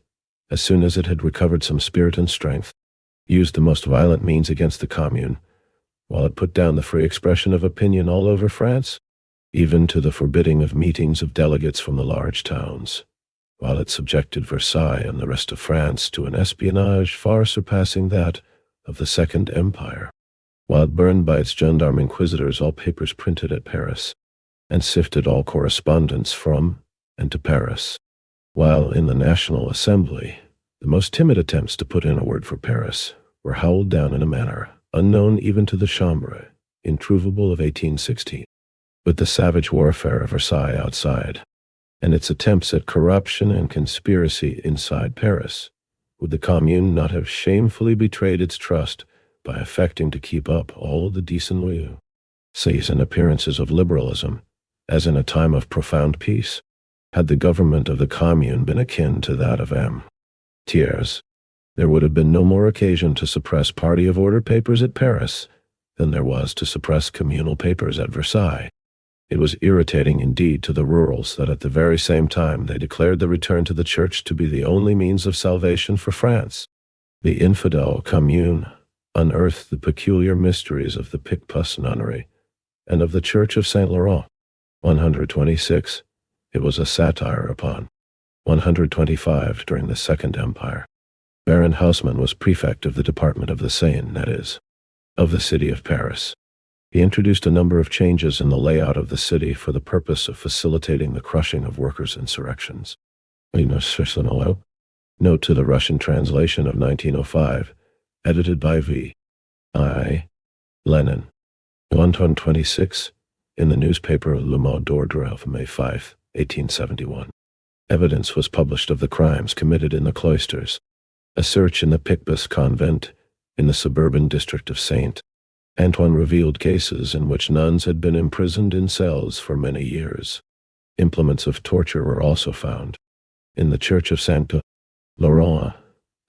as soon as it had recovered some spirit and strength, used the most violent means against the Commune, while it put down the free expression of opinion all over France, even to the forbidding of meetings of delegates from the large towns, while it subjected Versailles and the rest of France to an espionage far surpassing that of the Second Empire, while it burned by its gendarme inquisitors all papers printed at Paris, and sifted all correspondence from and to Paris, while in the National Assembly the most timid attempts to put in a word for Paris were howled down in a manner unknown even to the Chambre introuvable of 1816. With the savage warfare of Versailles outside, and its attempts at corruption and conspiracy inside Paris, would the Commune not have shamefully betrayed its trust by affecting to keep up all the decent lieu-says and appearances of liberalism, as in a time of profound peace? Had the government of the Commune been akin to that of M. Thiers, there would have been no more occasion to suppress party of order papers at Paris than there was to suppress communal papers at Versailles. It was irritating indeed to the rurals that at the very same time they declared the return to the church to be the only means of salvation for France. The infidel Commune unearthed the peculiar mysteries of the Picpus nunnery and of the Church of Saint Laurent. 126. It was a satire upon 125 during the Second Empire. Baron Haussmann was prefect of the Department of the Seine, that is, of the city of Paris. He introduced a number of changes in the layout of the city for the purpose of facilitating the crushing of workers' insurrections. Note to the Russian translation of 1905, edited by V. I. Lenin. 126, in the newspaper Le Mot d'Ordre of May 5, 1871. Evidence was published of the crimes committed in the cloisters. A search in the Picpus convent in the suburban district of Saint Antoine revealed cases in which nuns had been imprisoned in cells for many years. Implements of torture were also found. In the church of Saint Laurent,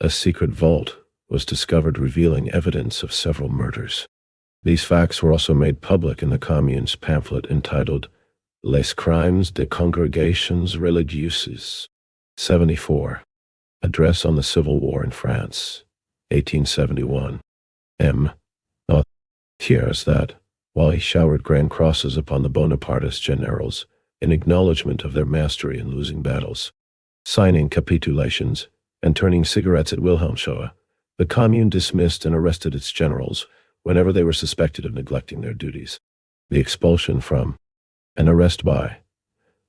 a secret vault was discovered revealing evidence of several murders. These facts were also made public in the Commune's pamphlet entitled Les Crimes des Congrégations Religieuses. 74. Address on the Civil War in France, 1871. M. Thiers that, while he showered grand crosses upon the Bonapartist generals in acknowledgment of their mastery in losing battles, signing capitulations, and turning cigarettes at Wilhelmshohe, the Commune dismissed and arrested its generals whenever they were suspected of neglecting their duties. The expulsion from, and arrest by,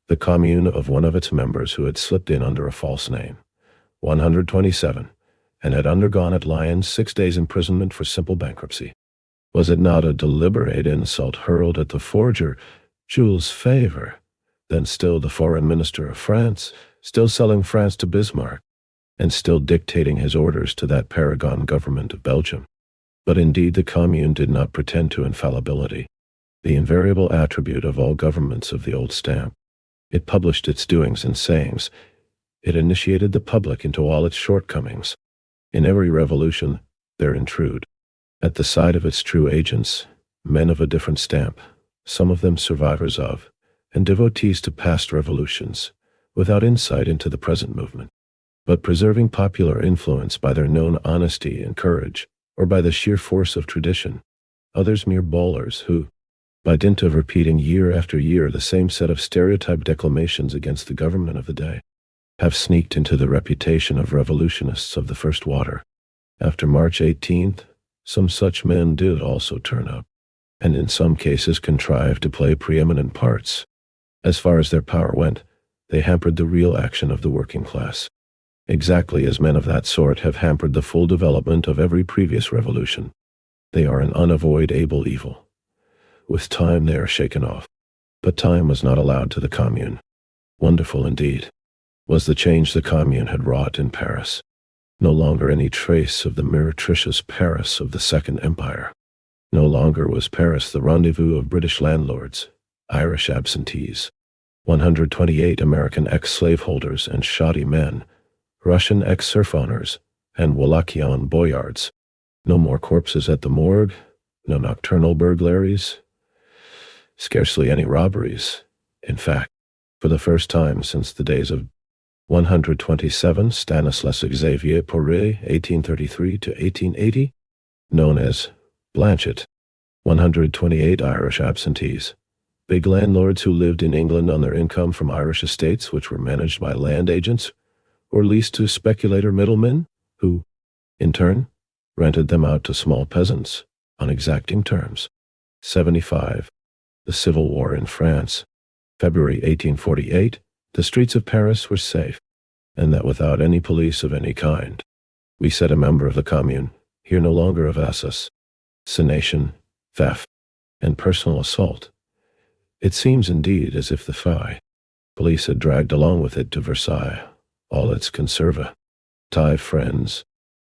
the Commune of one of its members who had slipped in under a false name, 127, and had undergone at Lyons 6 days' imprisonment for simple bankruptcy. Was it not a deliberate insult hurled at the forger, Jules Favre, then still the foreign minister of France, still selling France to Bismarck, and still dictating his orders to that paragon government of Belgium? But indeed the Commune did not pretend to infallibility, the invariable attribute of all governments of the old stamp. It published its doings and sayings. It initiated the public into all its shortcomings. In every revolution there intrude, at the side of its true agents, men of a different stamp, some of them survivors of, and devotees to past revolutions, without insight into the present movement, but preserving popular influence by their known honesty and courage, or by the sheer force of tradition. Others mere bawlers who, by dint of repeating year after year the same set of stereotyped declamations against the government of the day, have sneaked into the reputation of revolutionists of the first water. After March 18th, some such men did also turn up, and in some cases contrived to play preeminent parts. As far as their power went, they hampered the real action of the working class, exactly as men of that sort have hampered the full development of every previous revolution. They are an unavoidable evil. With time they are shaken off. But time was not allowed to the Commune. Wonderful indeed was the change the Commune had wrought in Paris. No longer any trace of the meretricious Paris of the Second Empire. No longer was Paris the rendezvous of British landlords, Irish absentees, 128 American ex-slaveholders and shoddy men, Russian ex-serf owners, and Wallachian boyards. No more corpses at the morgue, no nocturnal burglaries, scarcely any robberies. In fact, for the first time since the days of 127 Stanislas Xavier Poré, 1833 to 1880, known as Blanchet, 128 Irish absentees, big landlords who lived in England on their income from Irish estates which were managed by land agents, or leased to speculator middlemen, who, in turn, rented them out to small peasants on exacting terms. 75. The Civil War in France. February 1848, the streets of Paris were safe, and that without any police of any kind. We said a member of the Commune, here no longer of assassination, theft, and personal assault. It seems indeed as if the police had dragged along with it to Versailles all its conservative friends.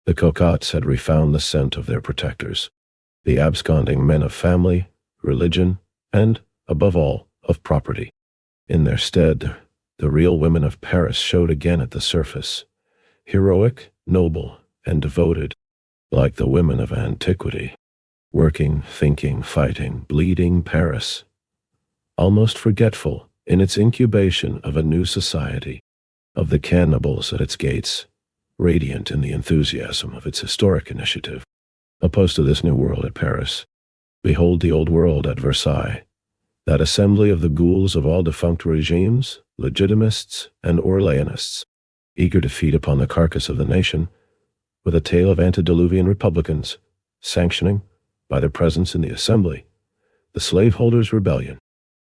The cocottes had refound the scent of their protectors, the absconding men of family, religion, and, above all, of property. In their stead, the real women of Paris showed again at the surface, heroic, noble, and devoted, like the women of antiquity. Working, thinking, fighting, bleeding Paris, almost forgetful in its incubation of a new society, of the cannibals at its gates, radiant in the enthusiasm of its historic initiative. Opposed to this new world at Paris, behold the old world at Versailles, that assembly of the ghouls of all defunct regimes, legitimists and Orleanists, eager to feed upon the carcass of the nation, with a tale of antediluvian republicans, sanctioning, by their presence in the assembly, the slaveholders' rebellion,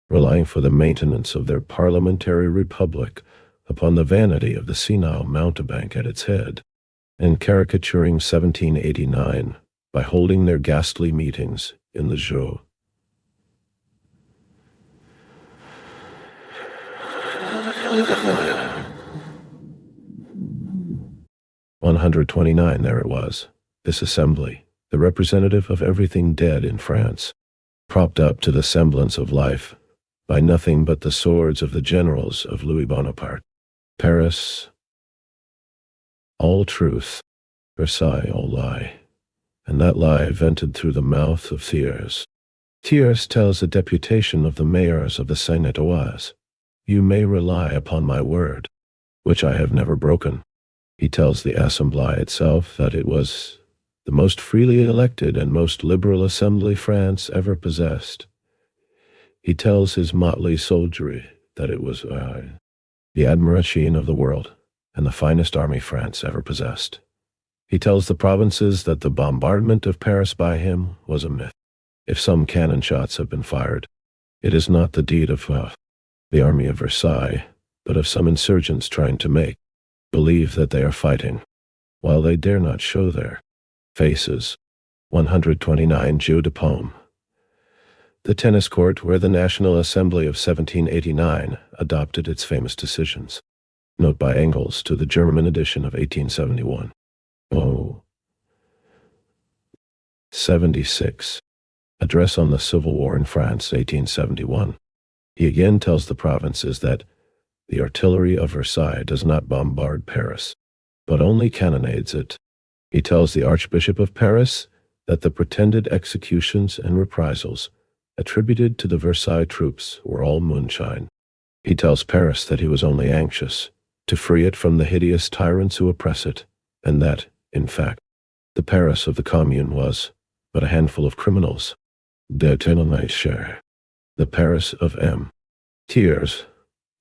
relying for the maintenance of their parliamentary republic upon the vanity of the senile mountebank at its head, and caricaturing 1789 by holding their ghastly meetings in the Jeux. "129, there it was, this assembly, the representative of everything dead in France, propped up to the semblance of life by nothing but the swords of the generals of Louis Bonaparte. Paris, all truth, Versailles, all lie, and that lie vented through the mouth of Thiers. Thiers tells a deputation of the mayors of the Seine-et-Oise, 'You may rely upon my word, which I have never broken.' He tells the Assembly itself that it was the most freely elected and most liberal assembly France ever possessed. He tells his motley soldiery that it was the admiration of the world and the finest army France ever possessed. He tells the provinces that the bombardment of Paris by him was a myth. If some cannon shots have been fired, it is not the deed of the army of Versailles, but of some insurgents trying to make believe that they are fighting, while they dare not show their faces." 129 Jeu de Paume. The tennis court where the National Assembly of 1789 adopted its famous decisions. Note by Engels to the German edition of 1871. 76. Address on the Civil War in France, 1871. He again tells the provinces that the artillery of Versailles does not bombard Paris, but only cannonades it. He tells the Archbishop of Paris that the pretended executions and reprisals attributed to the Versailles troops were all moonshine. He tells Paris that he was only anxious to free it from the hideous tyrants who oppress it, and that, in fact, the Paris of the Commune was but a handful of criminals. The Paris of M. Thiers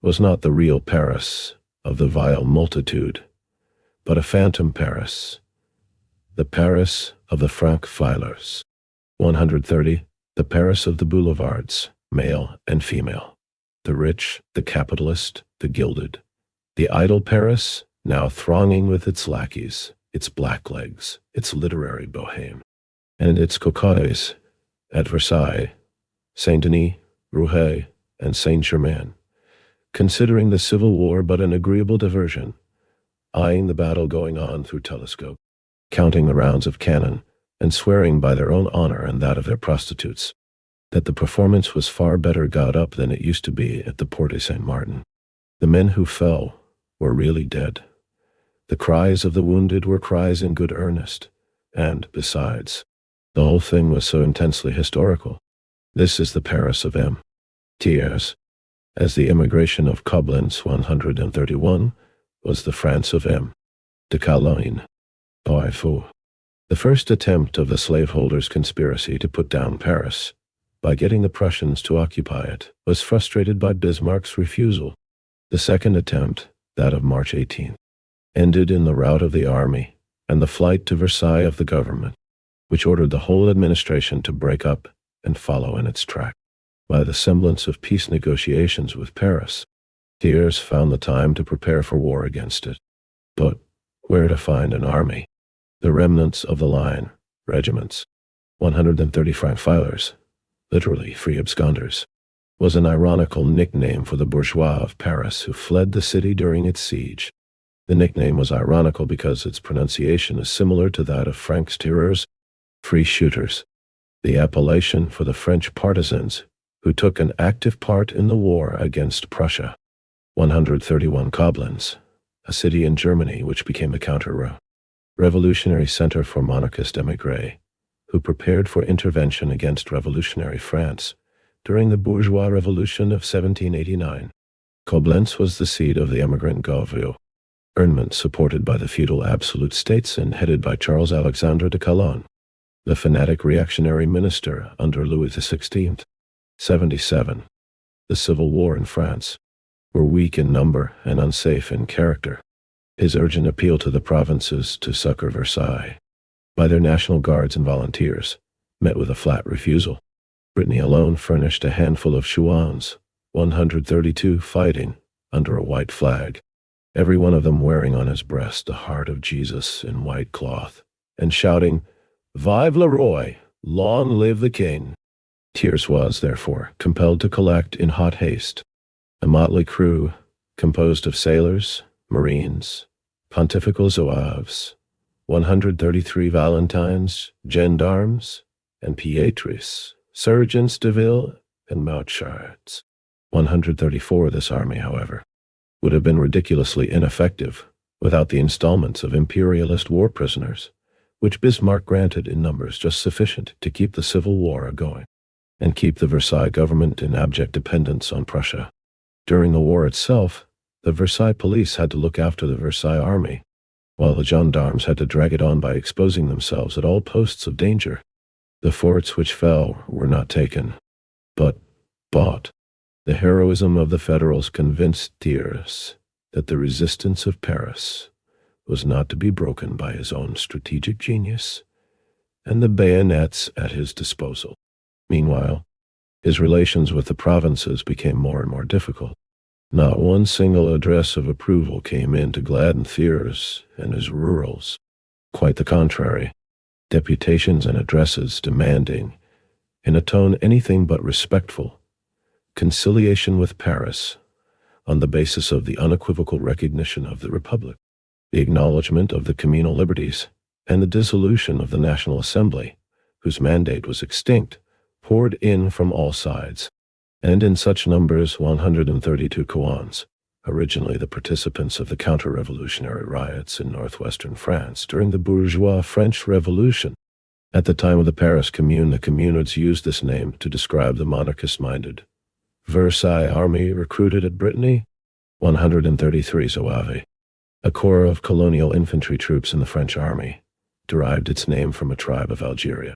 was not the real Paris of the vile multitude, but a phantom Paris, the Paris of the Franc-filers. 130. The Paris of the boulevards, male and female, the rich, the capitalist, the gilded, the idle Paris, now thronging with its lackeys, its blacklegs, its literary bohème, and its cocottes at Versailles, Saint-Denis, Rouget, and Saint-Germain, considering the Civil War but an agreeable diversion, eyeing the battle going on through telescope, counting the rounds of cannon, and swearing by their own honor and that of their prostitutes, that the performance was far better got up than it used to be at the Porte Saint-Martin. The men who fell were really dead. The cries of the wounded were cries in good earnest, and, besides, the whole thing was so intensely historical. This is the Paris of M. Thiers, as the immigration of Koblenz 131 was the France of M. de Cologne. The first attempt of the slaveholders' conspiracy to put down Paris, by getting the Prussians to occupy it, was frustrated by Bismarck's refusal. The second attempt, that of March 18th, ended in the rout of the army and the flight to Versailles of the government, which ordered the whole administration to break up and follow in its track. By the semblance of peace negotiations with Paris, Thiers found the time to prepare for war against it. But where to find an army? The remnants of the line, regiments, 135 filers, literally free absconders, was an ironical nickname for the bourgeois of Paris who fled the city during its siege. The nickname was ironical because its pronunciation is similar to that of Frank's tireurs, free shooters, the appellation for the French partisans who took an active part in the war against Prussia. 131 Koblenz, a city in Germany which became a counter-revolutionary center for monarchist émigrés, who prepared for intervention against revolutionary France during the bourgeois revolution of 1789. Koblenz was the seat of the emigrant government supported by the feudal absolute states and headed by Charles Alexandre de Calonne, the fanatic reactionary minister under Louis XVI. 77. The Civil War in France were weak in number and unsafe in character. His urgent appeal to the provinces to succor Versailles by their national guards and volunteers met with a flat refusal. Brittany alone furnished a handful of Chouans, 132 fighting under a white flag, every one of them wearing on his breast the heart of Jesus in white cloth, and shouting, "Vive le Roi! Long live the King!" Thiers was, therefore, compelled to collect in hot haste a motley crew composed of sailors, marines, pontifical zouaves, 133 valentines, gendarmes, and pietris, sergeants de ville, and marchards. 134 of this army, however, would have been ridiculously ineffective without the installments of imperialist war prisoners, which Bismarck granted in numbers just sufficient to keep the Civil War going and keep the Versailles government in abject dependence on Prussia. During the war itself, the Versailles police had to look after the Versailles army, while the gendarmes had to drag it on by exposing themselves at all posts of danger. The forts which fell were not taken, but bought. The heroism of the Federals convinced Thiers that the resistance of Paris was not to be broken by his own strategic genius and the bayonets at his disposal. Meanwhile, his relations with the provinces became more and more difficult. Not one single address of approval came in to gladden Thiers and his rurals. Quite the contrary, deputations and addresses demanding, in a tone anything but respectful, conciliation with Paris on the basis of the unequivocal recognition of the Republic, the acknowledgement of the communal liberties, and the dissolution of the National Assembly, whose mandate was extinct, poured in from all sides, and in such numbers 132 Chouans, originally the participants of the counter-revolutionary riots in northwestern France during the bourgeois French Revolution, At the time of the Paris Commune, the communards used this name to describe the monarchist-minded Versailles army recruited at Brittany, 133 Zouaves. A corps of colonial infantry troops in the French army derived its name from a tribe of Algeria.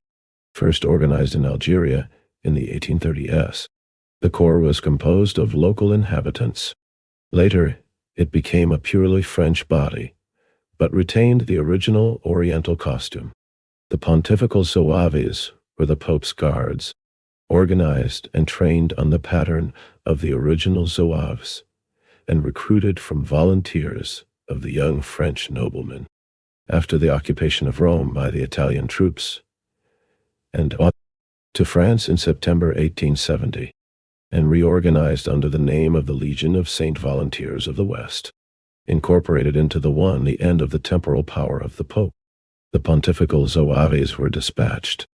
First organized in Algeria in the 1830s, the corps was composed of local inhabitants. Later, it became a purely French body, but retained the original Oriental costume. The pontifical Zouaves were the Pope's guards, organized and trained on the pattern of the original Zouaves, and recruited from volunteers of the young French noblemen. After the occupation of Rome by the Italian troops, and to France in September 1870, and reorganized under the name of the Legion of Saint Volunteers of the West, incorporated into the end of the temporal power of the Pope. The pontifical Zouaves were dispatched,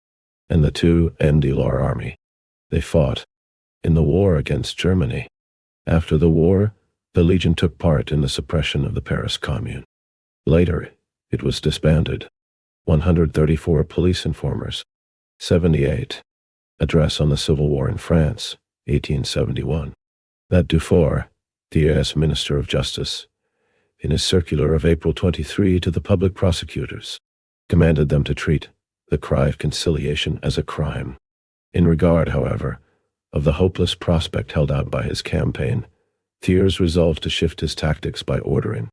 and the two Endilar army. They fought in the war against Germany. After the war, the Legion took part in the suppression of the Paris Commune. Later, it was disbanded. 134 police informers. 78. Address on the Civil War in France, 1871. That Dufour, Thiers' Minister of Justice, in his circular of April 23 to the public prosecutors, commanded them to treat the cry of conciliation as a crime. In regard, however, of the hopeless prospect held out by his campaign, Thiers resolved to shift his tactics by ordering,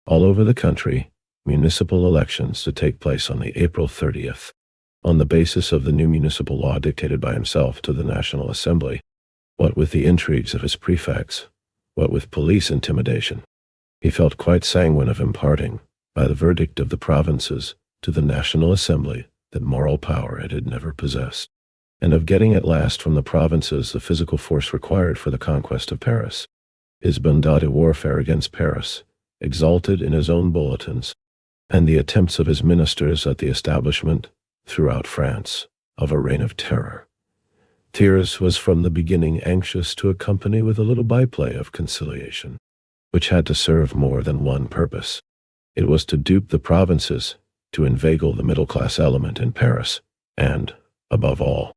all over the country, municipal elections to take place on the April 30th, on the basis of the new municipal law dictated by himself to the National Assembly. What with the intrigues of his prefects, what with police intimidation, he felt quite sanguine of imparting, by the verdict of the provinces, to the National Assembly that moral power it had never possessed, and of getting at last from the provinces the physical force required for the conquest of Paris. His bandade warfare against Paris, exalted in his own bulletins, and the attempts of his ministers at the establishment, throughout France, of a reign of terror. Thiers was from the beginning anxious to accompany with a little byplay of conciliation, which had to serve more than one purpose. It was to dupe the provinces, to inveigle the middle-class element in Paris, and, above all,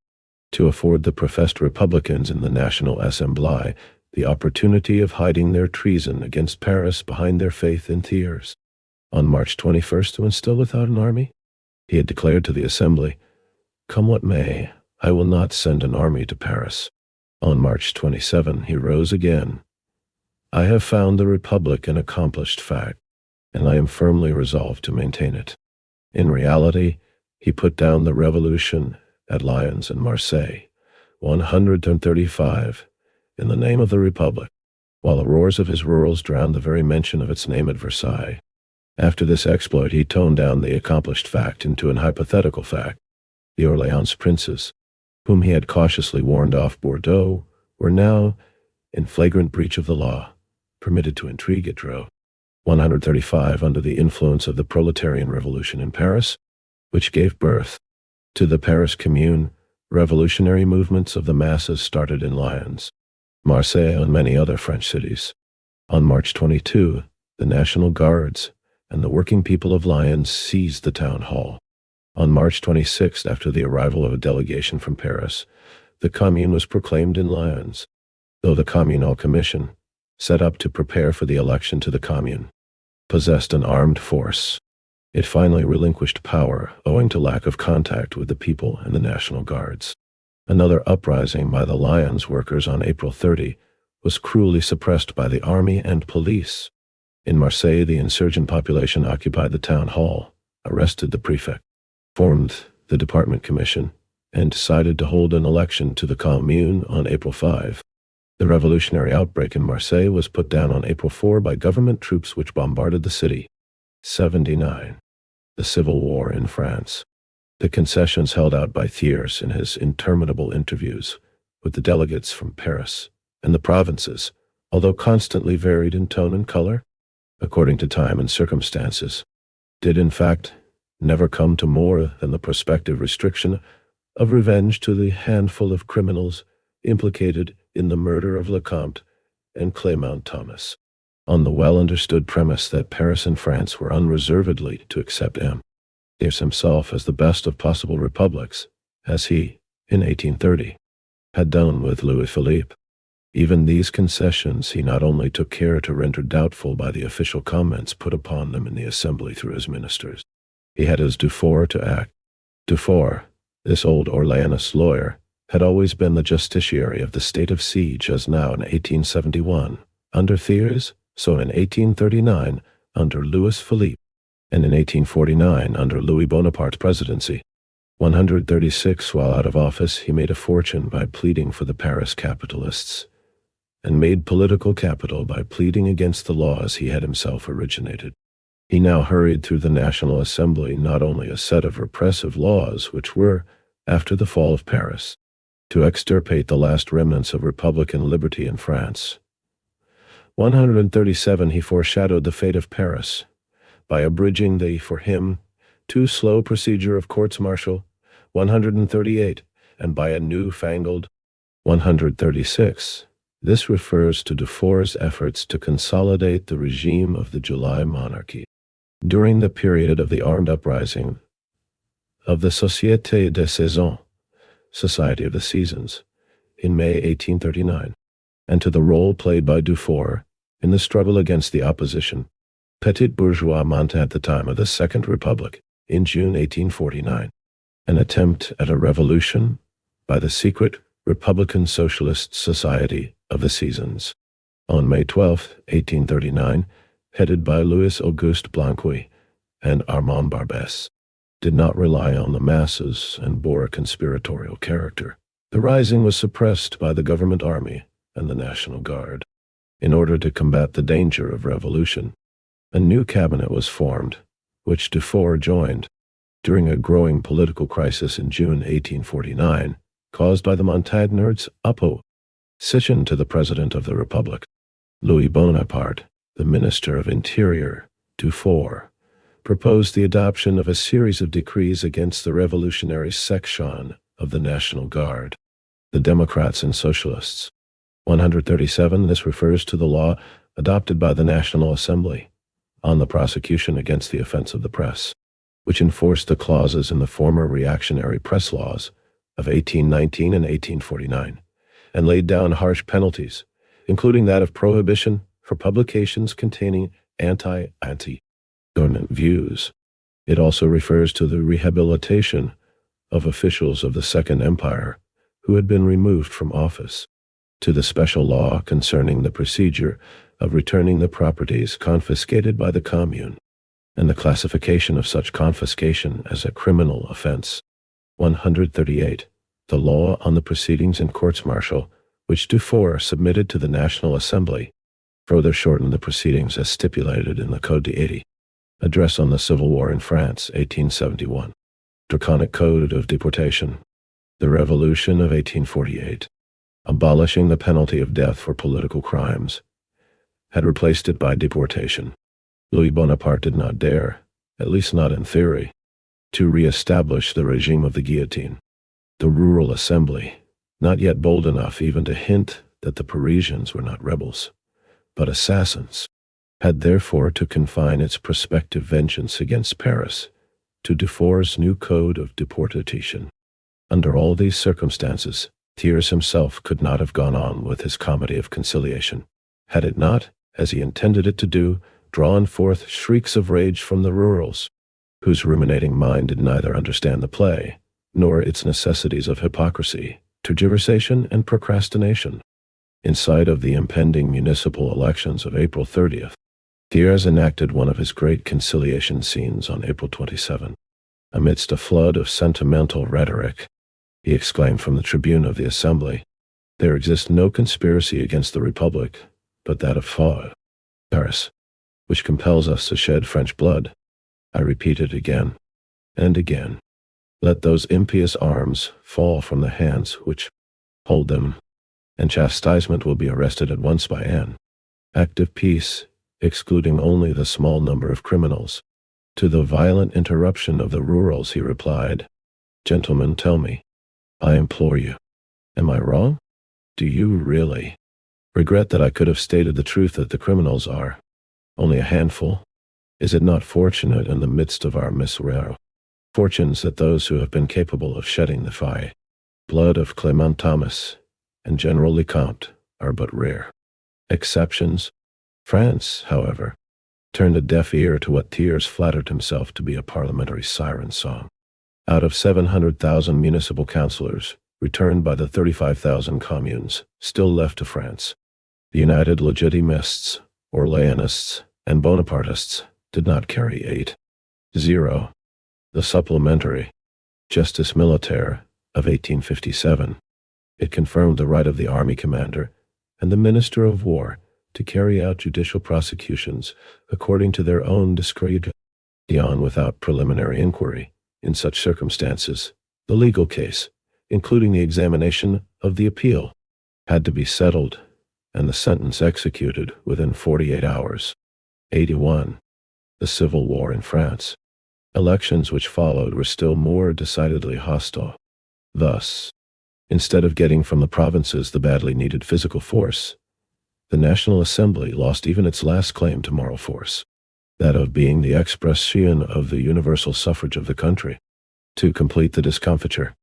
to afford the professed Republicans in the National Assembly the opportunity of hiding their treason against Paris behind their faith in Thiers. On March 21st, when still without an army, he had declared to the Assembly, "Come what may, I will not send an army to Paris." On March 27, he rose again. "I have found the Republic an accomplished fact, and I am firmly resolved to maintain it." In reality, he put down the revolution at Lyons and Marseille, 135, in the name of the Republic, while the roars of his rurals drowned the very mention of its name at Versailles. After this exploit, he toned down the accomplished fact into an hypothetical fact. The Orléans princes, whom he had cautiously warned off Bordeaux, were now, in flagrant breach of the law, permitted to intrigue at Dreux. 135 under the influence of the proletarian revolution in Paris, which gave birth to the Paris Commune. Revolutionary movements of the masses started in Lyons, Marseille, and many other French cities. On March 22, the National Guards and the working people of Lyons seized the town hall. On March 26, after the arrival of a delegation from Paris, the Commune was proclaimed in Lyons, though the Communal Commission, set up to prepare for the election to the Commune, possessed an armed force. It finally relinquished power owing to lack of contact with the people and the National Guards. Another uprising by the Lyons workers on April 30 was cruelly suppressed by the army and police. In Marseille, the insurgent population occupied the town hall, arrested the prefect, formed the department commission, and decided to hold an election to the Commune on April 5. The revolutionary outbreak in Marseille was put down on April 4 by government troops which bombarded the city. 79. The Civil War in France. The concessions held out by Thiers in his interminable interviews with the delegates from Paris and the provinces, although constantly varied in tone and color, according to time and circumstances, did in fact never come to more than the prospective restriction of revenge to the handful of criminals implicated in the murder of Lecomte and Clément Thomas, on the well-understood premise that Paris and France were unreservedly to accept M. Thiers himself as the best of possible republics, as he, in 1830, had done with Louis Philippe. Even these concessions he not only took care to render doubtful by the official comments put upon them in the Assembly through his ministers. He had his Dufour to act. Dufour, this old Orleanist lawyer, had always been the justiciary of the state of siege as now in 1871, under Thiers, so in 1839, under Louis Philippe, and in 1849 under Louis Bonaparte's presidency. 136 while out of office, he made a fortune by pleading for the Paris capitalists, and made political capital by pleading against the laws he had himself originated. He now hurried through the National Assembly not only a set of repressive laws which were, after the fall of Paris, to extirpate the last remnants of republican liberty in France. 137 he foreshadowed the fate of Paris by abridging the, for him, too slow procedure of courts-martial. 138, and by a new-fangled 136. This refers to Dufour's efforts to consolidate the regime of the July monarchy. During the period of the armed uprising of the Société des Saisons, Society of the Seasons, in May 1839, and to the role played by Dufour in the struggle against the opposition, petit bourgeois at the time of the Second Republic, in June 1849, an attempt at a revolution by the secret Republican Socialist Society of the Seasons. On May 12, 1839, headed by Louis-Auguste Blanqui and Armand Barbès, did not rely on the masses and bore a conspiratorial character. The rising was suppressed by the government army and the National Guard. In order to combat the danger of revolution, a new cabinet was formed, which Dufour joined during a growing political crisis in June 1849, caused by the Montagnards' opposition to the President of the Republic. Louis Bonaparte, the Minister of Interior, Dufour, proposed the adoption of a series of decrees against the revolutionary section of the National Guard, the Democrats and Socialists. 137. This refers to the law adopted by the National Assembly on the prosecution against the offense of the press, which enforced the clauses in the former reactionary press laws of 1819 and 1849, and laid down harsh penalties, including that of prohibition for publications containing anti-government views. It also refers to the rehabilitation of officials of the Second Empire who had been removed from office, to the special law concerning the procedure of returning the properties confiscated by the Commune, and the classification of such confiscation as a criminal offense. 138. The law on the proceedings in courts-martial, which Dufour submitted to the National Assembly, further shortened the proceedings as stipulated in the Code d'Éthique. Address on the Civil War in France, 1871. Draconic Code of Deportation. The Revolution of 1848, abolishing the penalty of death for political crimes, had replaced it by deportation. Louis Bonaparte did not dare, at least not in theory, to re-establish the regime of the guillotine. The rural assembly, not yet bold enough even to hint that the Parisians were not rebels, but assassins, had therefore to confine its prospective vengeance against Paris to Dufour's new code of deportation. Under all these circumstances, Thiers himself could not have gone on with his comedy of conciliation, had it not, as he intended it to do, drawn forth shrieks of rage from the rurals, whose ruminating mind did neither understand the play, nor its necessities of hypocrisy, tergiversation, and procrastination. In sight of the impending municipal elections of April 30th, Thiers enacted one of his great conciliation scenes on April 27. Amidst a flood of sentimental rhetoric, he exclaimed from the tribune of the Assembly, "There exists no conspiracy against the Republic, but that of Paris, which compels us to shed French blood. I repeat it again and again. Let those impious arms fall from the hands which hold them, and chastisement will be arrested at once by an act of peace, excluding only the small number of criminals." To the violent interruption of the rurals he replied, "Gentlemen, tell me, I implore you, am I wrong? Do you really regret that I could have stated the truth that the criminals are only a handful? Is it not fortunate in the midst of our misrule Fortunes that those who have been capable of shedding the blood of Clement Thomas and General Lecomte are but rare. Exceptions. France, however, turned a deaf ear to what Thiers flattered himself to be a parliamentary siren song. Out of 700,000 municipal councillors, returned by the 35,000 communes still left to France, the United Legitimists, Orléanists, and Bonapartists did not carry 8-0. The supplementary Justice Militaire of 1857. It confirmed the right of the army commander and the minister of war to carry out judicial prosecutions according to their own discretion without preliminary inquiry. In such circumstances, the legal case, including the examination of the appeal, had to be settled and the sentence executed within 48 hours. 81. The Civil War in France. Elections which followed were still more decidedly hostile. Thus, instead of getting from the provinces the badly needed physical force, the National Assembly lost even its last claim to moral force, that of being the expression of the universal suffrage of the country. To complete the discomfiture,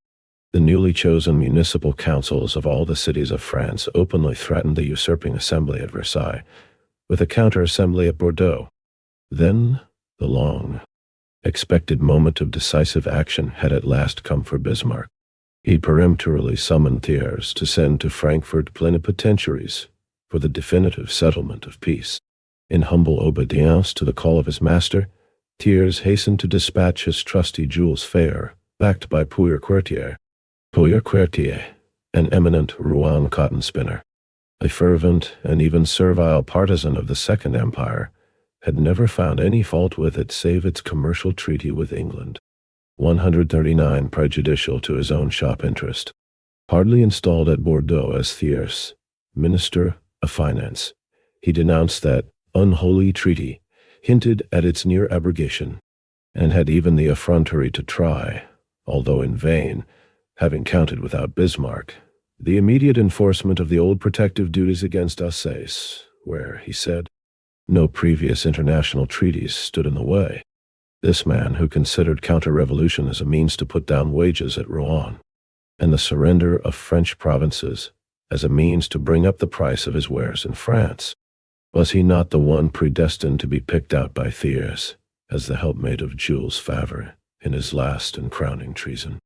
the newly chosen municipal councils of all the cities of France openly threatened the usurping assembly at Versailles, with a counter-assembly at Bordeaux. Then the long-expected moment of decisive action had at last come for Bismarck. He peremptorily summoned Thiers to send to Frankfurt plenipotentiaries for the definitive settlement of peace. In humble obedience to the call of his master, Thiers hastened to dispatch his trusty Jules Favre, backed by Puyer-Quertier, an eminent Rouen cotton spinner, a fervent and even servile partisan of the Second Empire, had never found any fault with it save its commercial treaty with England. 139 prejudicial to his own shop interest. Hardly installed at Bordeaux as Thiers, Minister of Finance, he denounced that unholy treaty, hinted at its near abrogation, and had even the effrontery to try, although in vain, having counted without Bismarck, the immediate enforcement of the old protective duties against Alsace, where, he said, no previous international treaties stood in the way. This man, who considered counter-revolution as a means to put down wages at Rouen, and the surrender of French provinces as a means to bring up the price of his wares in France, was he not the one predestined to be picked out by Thiers as the helpmate of Jules Favre in his last and crowning treason?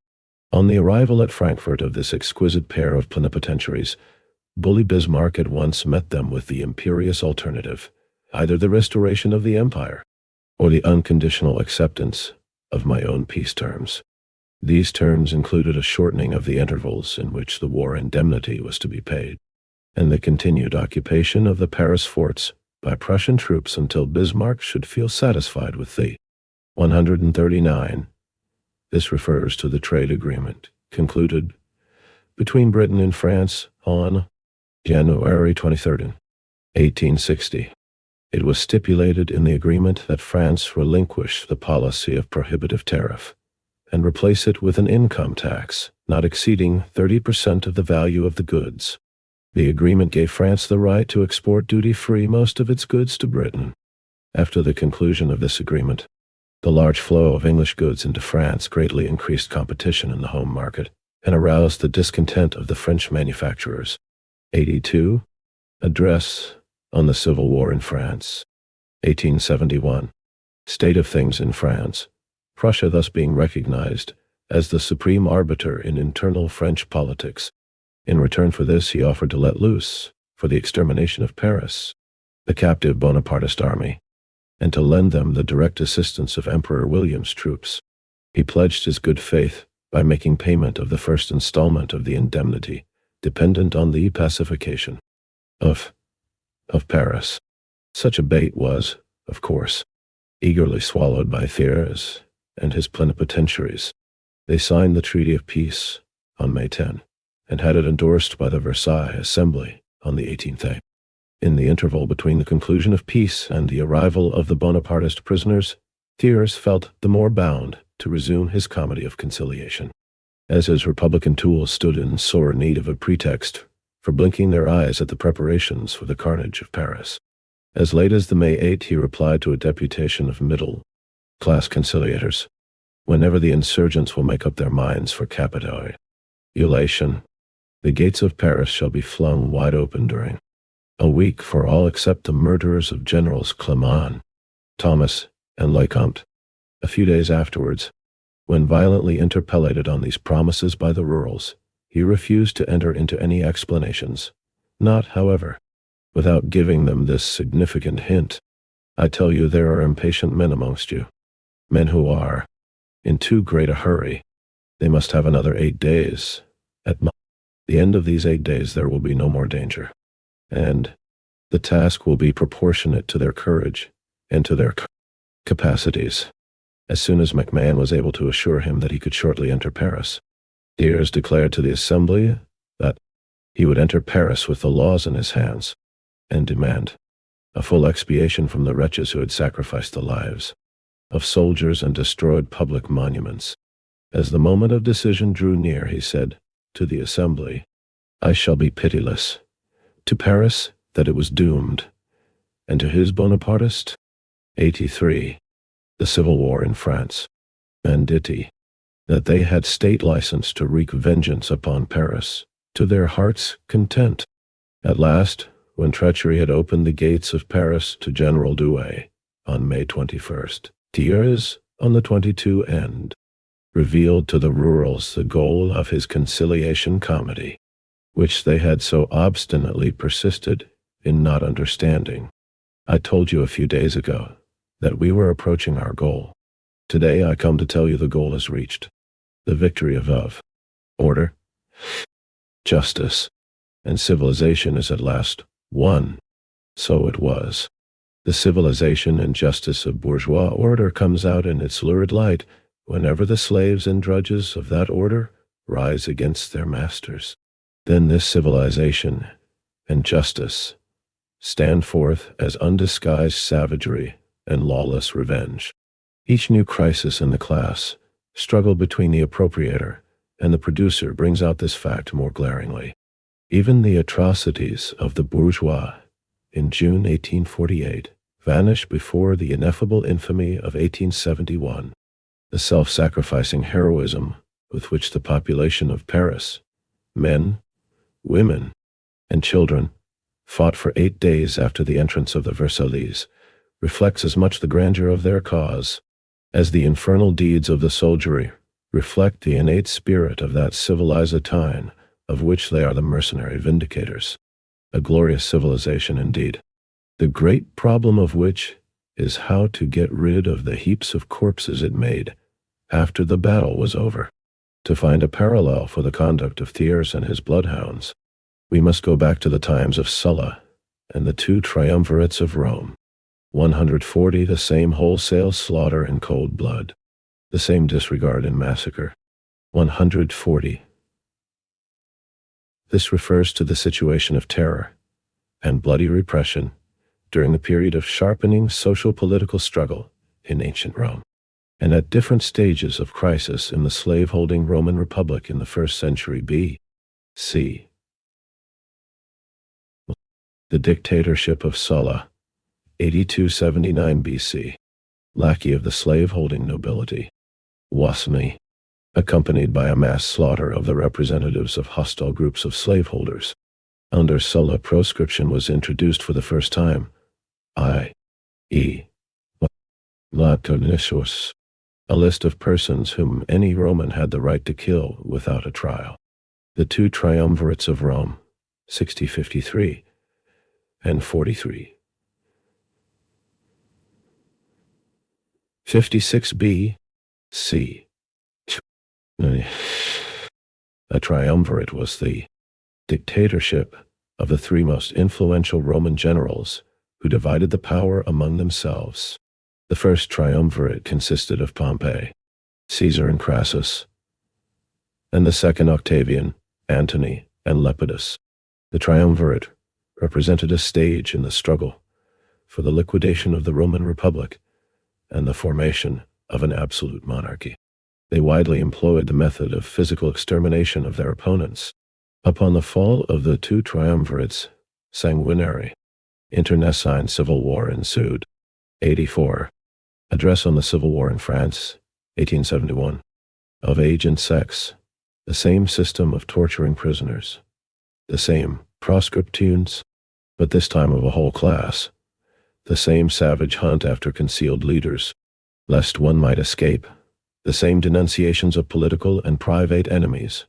On the arrival at Frankfurt of this exquisite pair of plenipotentiaries, bully Bismarck at once met them with the imperious alternative, either the restoration of the empire or the unconditional acceptance of my own peace terms. These terms included a shortening of the intervals in which the war indemnity was to be paid, and the continued occupation of the Paris forts by Prussian troops until Bismarck should feel satisfied with the 139. This refers to the trade agreement concluded between Britain and France on January 23, 1860. It was stipulated in the agreement that France relinquish the policy of prohibitive tariff and replace it with an income tax not exceeding 30% of the value of the goods. The agreement gave France the right to export duty-free most of its goods to Britain. After the conclusion of this agreement, the large flow of English goods into France greatly increased competition in the home market and aroused the discontent of the French manufacturers. 82. Address on the Civil War in France. 1871. State of things in France. Prussia thus being recognized as the supreme arbiter in internal French politics. In return for this, he offered to let loose, for the extermination of Paris, the captive Bonapartist army, and to lend them the direct assistance of Emperor William's troops. He pledged his good faith by making payment of the first installment of the indemnity, dependent on the pacification of Paris. Such a bait was, of course, eagerly swallowed by Thiers and his plenipotentiaries. They signed the Treaty of Peace on May 10, and had it endorsed by the Versailles Assembly on the 18th. In the interval between the conclusion of peace and the arrival of the Bonapartist prisoners, Thiers felt the more bound to resume his comedy of conciliation, as his Republican tools stood in sore need of a pretext for blinking their eyes at the preparations for the carnage of Paris. As late as the May 8, he replied to a deputation of middle-class conciliators, whenever the insurgents will make up their minds for capitulation, the gates of Paris shall be flung wide open during a week for all except the murderers of Generals Clement, Thomas, and Lecomte. A few days afterwards, when violently interpellated on these promises by the rurals, he refused to enter into any explanations, not, however, without giving them this significant hint. I tell you there are impatient men amongst you, men who are in too great a hurry. They must have another 8 days. At the end of these 8 days there will be no more danger, and the task will be proportionate to their courage and to their capacities. As soon as MacMahon was able to assure him that he could shortly enter Paris, Thiers declared to the Assembly that he would enter Paris with the laws in his hands and demand a full expiation from the wretches who had sacrificed the lives of soldiers and destroyed public monuments. As the moment of decision drew near, he said to the Assembly, "I shall be pitiless. To Paris, that it was doomed, and to his Bonapartist." 83. The Civil War in France. Banditti. That they had state license to wreak vengeance upon Paris, to their heart's content. At last, when treachery had opened the gates of Paris to General Douay, on May 21st, Thiers, on the 22 end, revealed to the rurals the goal of his conciliation comedy, which they had so obstinately persisted in not understanding. I told you a few days ago that we were approaching our goal. Today I come to tell you the goal is reached. The victory of order, justice, and civilization is at last won. So it was. The civilization and justice of bourgeois order comes out in its lurid light whenever the slaves and drudges of that order rise against their masters. Then this civilization and justice stand forth as undisguised savagery and lawless revenge. Each new crisis in the class struggle between the appropriator and the producer brings out this fact more glaringly. Even the atrocities of the bourgeois in June 1848 vanish before the ineffable infamy of 1871. The self-sacrificing heroism with which the population of Paris, men, women, and children, fought for 8 days after the entrance of the Versaillais, reflects as much the grandeur of their cause as the infernal deeds of the soldiery reflect the innate spirit of that civilizatine of which they are the mercenary vindicators. A glorious civilization indeed, the great problem of which is how to get rid of the heaps of corpses it made after the battle was over. To find a parallel for the conduct of Thiers and his bloodhounds, we must go back to the times of Sulla and the 2 triumvirates of Rome. 140, the same wholesale slaughter in cold blood, the same disregard in massacre. 140. This refers to the situation of terror and bloody repression during the period of sharpening social-political struggle in ancient Rome, and at different stages of crisis in the slave-holding Roman Republic in the 1st century B.C. The dictatorship of Sulla, 8279 BC, lackey of the slave-holding nobility, wasmi, accompanied by a mass slaughter of the representatives of hostile groups of slaveholders. Under Sulla, proscription was introduced for the first time, i.e., latinicius, a list of persons whom any Roman had the right to kill without a trial. The 2 triumvirates of Rome, 6053 and 43. 56 B.C. A triumvirate was the dictatorship of the 3 most influential Roman generals who divided the power among themselves. The first triumvirate consisted of Pompey, Caesar and Crassus, and the second Octavian, Antony, and Lepidus. The triumvirate represented a stage in the struggle for the liquidation of the Roman Republic and the formation of an absolute monarchy. They widely employed the method of physical extermination of their opponents. Upon the fall of the 2 triumvirates, sanguinary, internecine civil war ensued. 84. Address on the Civil War in France, 1871. Of age and sex, the same system of torturing prisoners, the same proscriptions, but this time of a whole class, the same savage hunt after concealed leaders, lest one might escape, the same denunciations of political and private enemies,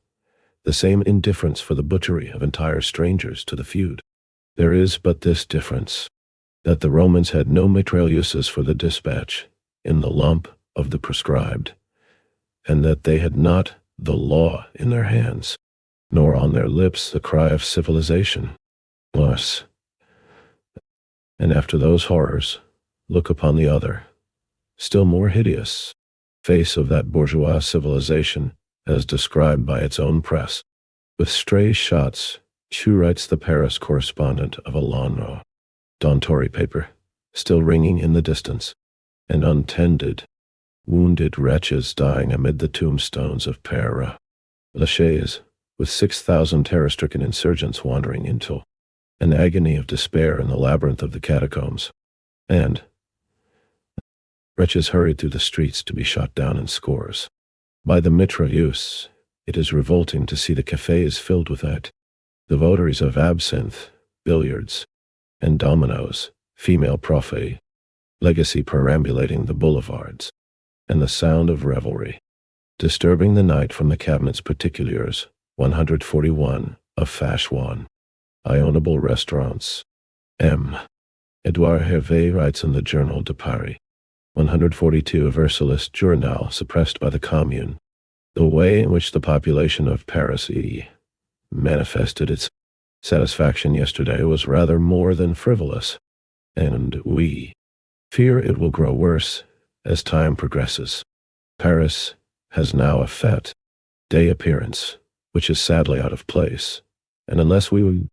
the same indifference for the butchery of entire strangers to the feud. There is but this difference, that the Romans had no mitrailleuses for the dispatch in the lump of the prescribed, and that they had not the law in their hands, nor on their lips the cry of civilization. Thus, and after those horrors, look upon the other, still more hideous, face of that bourgeois civilization as described by its own press. With stray shots, Chu writes the Paris correspondent of a Lano, Dawn Tory paper, still ringing in the distance, and untended, wounded wretches dying amid the tombstones of Paris. Lachaise, with 6,000 terror-stricken insurgents wandering into an agony of despair in the labyrinth of the catacombs, and wretches hurried through the streets to be shot down in scores. By the mitrailleuse, it is revolting to see the cafes filled with that, the votaries of absinthe, billiards, and dominoes, female prophet, legacy perambulating the boulevards, and the sound of revelry, disturbing the night from the cabinets particulars, 141, of Fashwan, ionable restaurants. M. Edouard Hervé writes in the Journal de Paris, 142, a Versalist journal suppressed by the Commune, the way in which the population of Paris manifested its satisfaction yesterday was rather more than frivolous, and we fear it will grow worse as time progresses. Paris has now a fête day appearance, which is sadly out of place, and unless we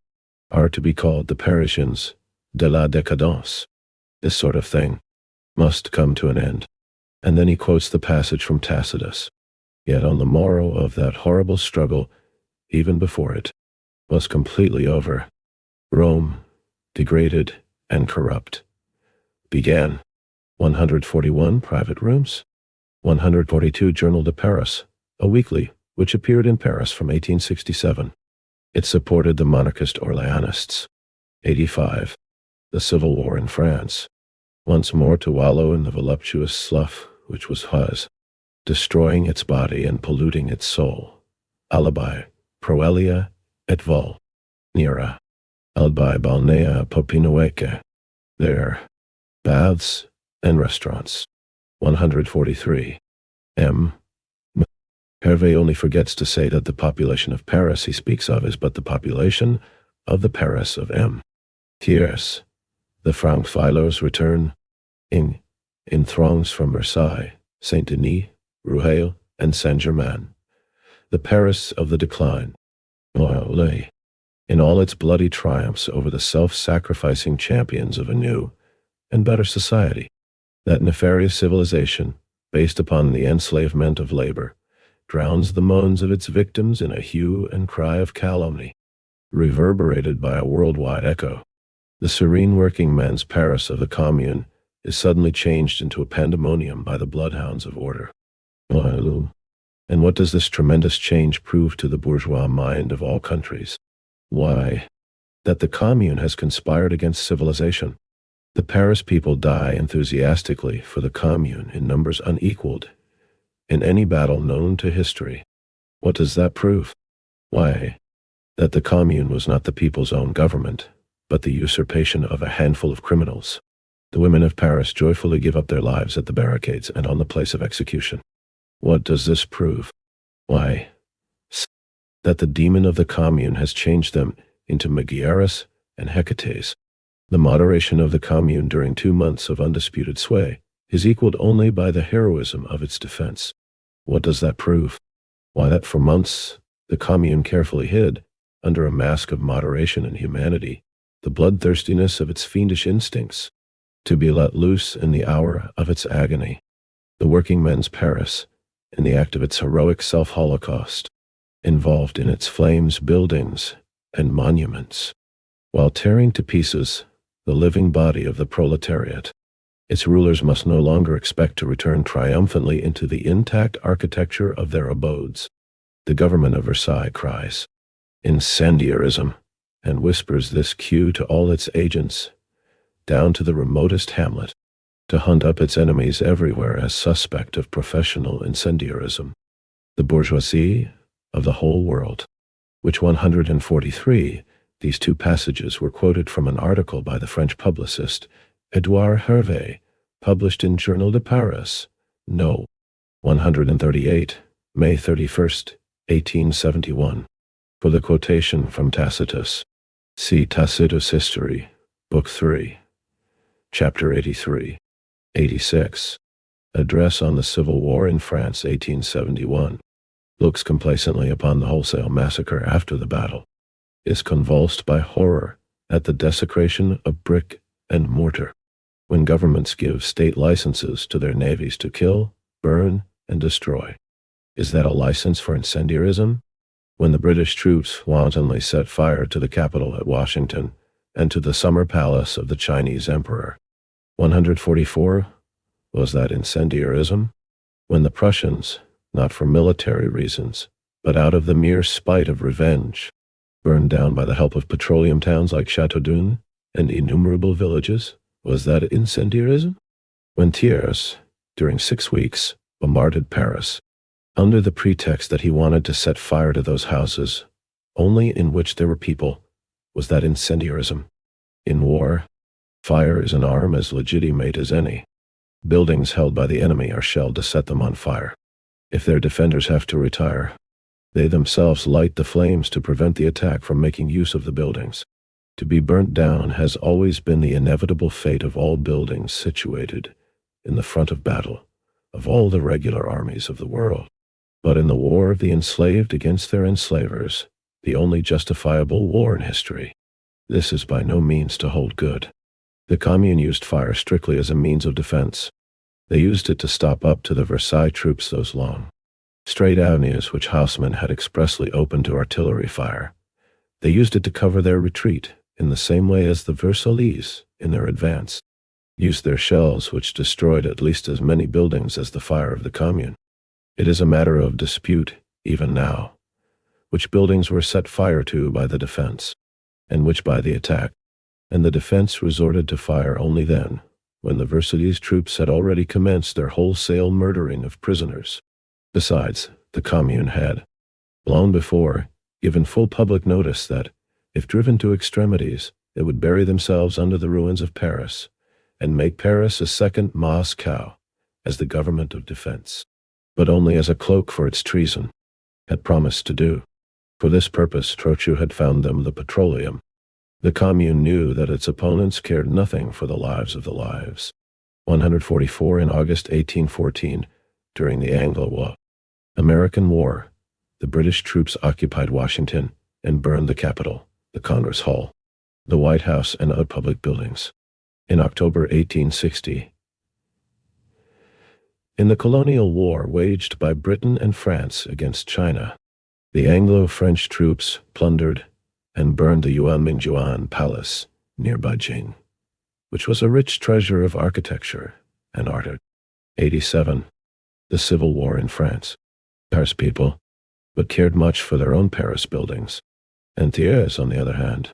are to be called the Parisians de la décadence, this sort of thing must come to an end. And then he quotes the passage from Tacitus. Yet on the morrow of that horrible struggle, even before it was completely over, Rome, degraded and corrupt, began. 141 private rooms, 142 Journal de Paris, a weekly which appeared in Paris from 1867. It supported the monarchist Orleanists. 85. The Civil War in France, once more to wallow in the voluptuous slough which was his, destroying its body and polluting its soul. Alibi, Proelia et vol. Nera. Albi balnea popinoeke. There. Baths and restaurants. 143. M. Hervé only forgets to say that the population of Paris he speaks of is but the population of the Paris of M. Thiers. The Francophiles return in throngs from Versailles, Saint-Denis, Rueil, and Saint-Germain. The Paris of the decline, in all its bloody triumphs over the self-sacrificing champions of a new and better society. That nefarious civilization, based upon the enslavement of labor, drowns the moans of its victims in a hue and cry of calumny, reverberated by a worldwide echo. The serene working men's Paris of the Commune is suddenly changed into a pandemonium by the bloodhounds of order. And what does this tremendous change prove to the bourgeois mind of all countries? Why, that the Commune has conspired against civilization. The Paris people die enthusiastically for the Commune in numbers unequaled in any battle known to history. What does that prove? Why, that the Commune was not the people's own government, but the usurpation of a handful of criminals. The women of Paris joyfully give up their lives at the barricades and on the place of execution. What does this prove? Why, that the demon of the Commune has changed them into Megaeris and Hecates. The moderation of the Commune during 2 months of undisputed sway is equaled only by the heroism of its defense. What does that prove? Why, that for months the Commune carefully hid, under a mask of moderation and humanity, the bloodthirstiness of its fiendish instincts, to be let loose in the hour of its agony. The working men's Paris, in the act of its heroic self-holocaust, involved in its flames buildings and monuments, while tearing to pieces the living body of the proletariat. Its rulers must no longer expect to return triumphantly into the intact architecture of their abodes. The government of Versailles cries, "Incendiarism," and whispers this cue to all its agents, down to the remotest hamlet, to hunt up its enemies everywhere as suspect of professional incendiarism. The bourgeoisie of the whole world, which 143, these two passages were quoted from an article by the French publicist Edouard Hervé, published in Journal de Paris, No. 138, May 31st, 1871. For the quotation from Tacitus, see Tacitus History, Book 3, Chapter 83. 86. Address on the Civil War in France, 1871. Looks complacently upon the wholesale massacre after the battle. Is convulsed by horror at the desecration of brick and mortar. When governments give state licenses to their navies to kill, burn, and destroy. Is that a license for incendiarism? When the British troops wantonly set fire to the Capitol at Washington and to the summer palace of the Chinese emperor. 144. Was that incendiarism? When the Prussians, not for military reasons, but out of the mere spite of revenge, burned down by the help of petroleum towns like Châteaudun and innumerable villages, was that incendiarism? When Thiers, during 6 weeks, bombarded Paris, under the pretext that he wanted to set fire to those houses, only in which there were people, was that incendiarism? In war, fire is an arm as legitimate as any. Buildings held by the enemy are shelled to set them on fire. If their defenders have to retire, they themselves light the flames to prevent the attack from making use of the buildings. To be burnt down has always been the inevitable fate of all buildings situated in the front of battle, of all the regular armies of the world. But in the war of the enslaved against their enslavers, the only justifiable war in history, this is by no means to hold good. The Commune used fire strictly as a means of defense. They used it to stop up to the Versailles troops those long, straight avenues which Haussmann had expressly opened to artillery fire. They used it to cover their retreat in the same way as the Versaillese, in their advance, used their shells which destroyed at least as many buildings as the fire of the Commune. It is a matter of dispute, even now, which buildings were set fire to by the defense, and which by the attack, and the defense resorted to fire only then, when the Versaillese troops had already commenced their wholesale murdering of prisoners. Besides, the Commune had, long before, given full public notice that, if driven to extremities, they would bury themselves under the ruins of Paris, and make Paris a second Moscow, as the government of defense, but only as a cloak for its treason, had promised to do. For this purpose Trochu had found them the petroleum. The Commune knew that its opponents cared nothing for the lives of the lives. 144 in August 1814, during the Anglo-American War, the British troops occupied Washington and burned the Capitol, the Congress Hall, the White House, and other public buildings. In October 1860, in the colonial war waged by Britain and France against China, the Anglo-French troops plundered and burned the Yuanmingjuan Palace near Beijing, which was a rich treasure of architecture and art. 87. The Civil War in France. Paris people, but cared much for their own Paris buildings, and Thiers, on the other hand,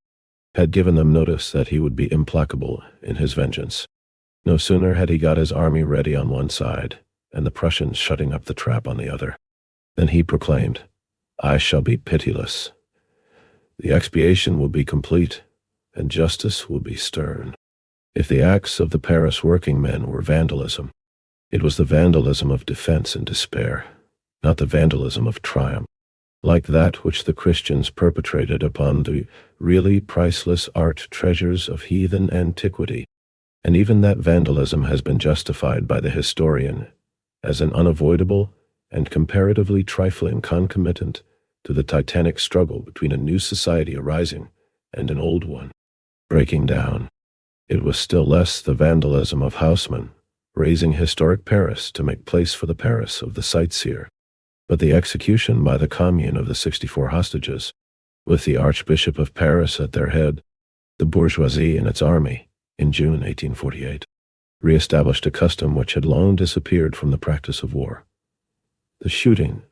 had given them notice that he would be implacable in his vengeance. No sooner had he got his army ready on one side, and the Prussians shutting up the trap on the other, than he proclaimed, "I shall be pitiless. The expiation will be complete, and justice will be stern." If the acts of the Paris workingmen were vandalism, it was the vandalism of defense and despair, not the vandalism of triumph, like that which the Christians perpetrated upon the really priceless art treasures of heathen antiquity. And even that vandalism has been justified by the historian as an unavoidable and comparatively trifling concomitant to the titanic struggle between a new society arising and an old one breaking down. It was still less the vandalism of Haussmann, razing historic Paris to make place for the Paris of the sightseer, but the execution by the Commune of the 64 hostages, with the Archbishop of Paris at their head, the bourgeoisie and its army, in June 1848. re-established a custom which had long disappeared from the practice of war: the shooting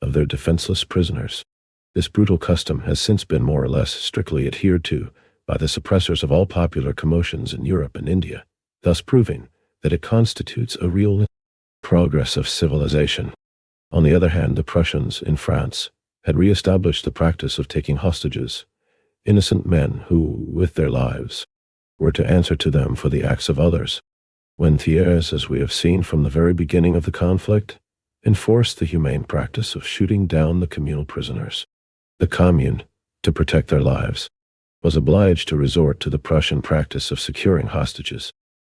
of their defenseless prisoners. This brutal custom has since been more or less strictly adhered to by the suppressors of all popular commotions in Europe and India, thus proving that it constitutes a real progress of civilization. On the other hand, the Prussians in France had re-established the practice of taking hostages, innocent men who, with their lives, were to answer to them for the acts of others. When Thiers, as we have seen from the very beginning of the conflict, enforced the humane practice of shooting down the communal prisoners, the Commune, to protect their lives, was obliged to resort to the Prussian practice of securing hostages.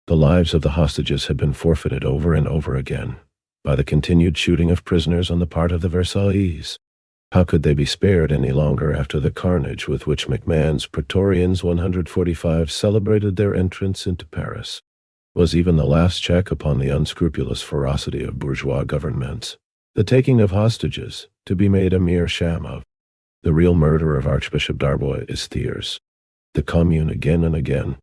The lives of the hostages had been forfeited over and over again by the continued shooting of prisoners on the part of the Versaillese. How could they be spared any longer after the carnage with which MacMahon's Praetorians 145 celebrated their entrance into Paris? Was even the last check upon the unscrupulous ferocity of bourgeois governments the taking of hostages, to be made a mere sham of. The real murder of Archbishop Darboy is Thiers. The Commune again and again.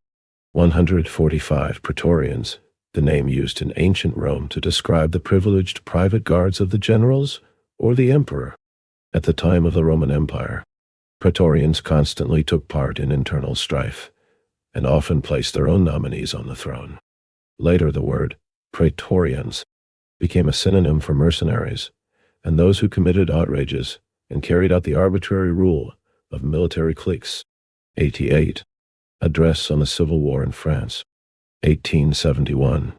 145 Praetorians, the name used in ancient Rome to describe the privileged private guards of the generals or the emperor. At the time of the Roman Empire, Praetorians constantly took part in internal strife, and often placed their own nominees on the throne. Later, the word Praetorians became a synonym for mercenaries, and those who committed outrages and carried out the arbitrary rule of military cliques. 88. Address on the Civil War in France. 1871.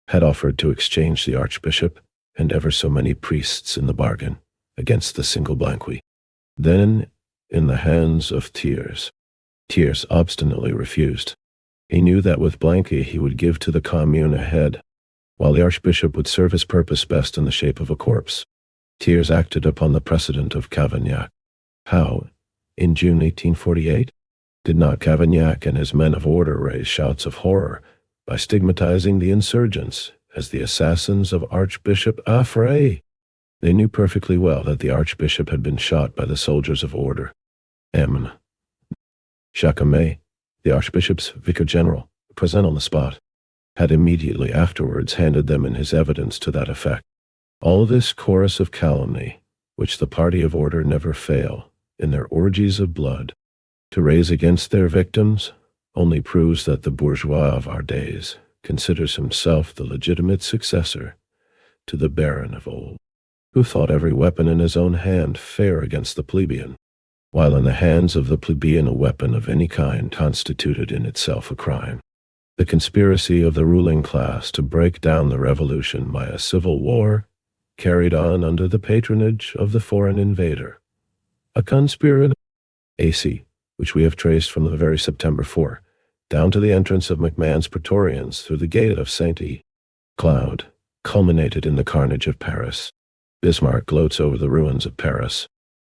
Had offered to exchange the archbishop and ever so many priests in the bargain against the single Blanqui. Then, in the hands of Thiers. Thiers obstinately refused. He knew that with Blanqui he would give to the Commune a head, while the archbishop would serve his purpose best in the shape of a corpse. Thiers acted upon the precedent of Cavaignac. How? In June 1848? Did not Cavaignac and his men of order raise shouts of horror by stigmatizing the insurgents as the assassins of Archbishop Affray? They knew perfectly well that the archbishop had been shot by the soldiers of order. M. Jacquemet, the archbishop's vicar general, present on the spot, had immediately afterwards handed them in his evidence to that effect. All this chorus of calumny, which the party of order never fail, in their orgies of blood, to raise against their victims, only proves that the bourgeois of our days considers himself the legitimate successor to the baron of old, who thought every weapon in his own hand fair against the plebeian, while in the hands of the plebeian a weapon of any kind constituted in itself a crime. The conspiracy of the ruling class to break down the revolution by a civil war, carried on under the patronage of the foreign invader. A conspiracy, AC, which we have traced from the very September 4, down to the entrance of MacMahon's Praetorians through the gate of Saint-Cloud, culminated in the carnage of Paris. Bismarck gloats over the ruins of Paris,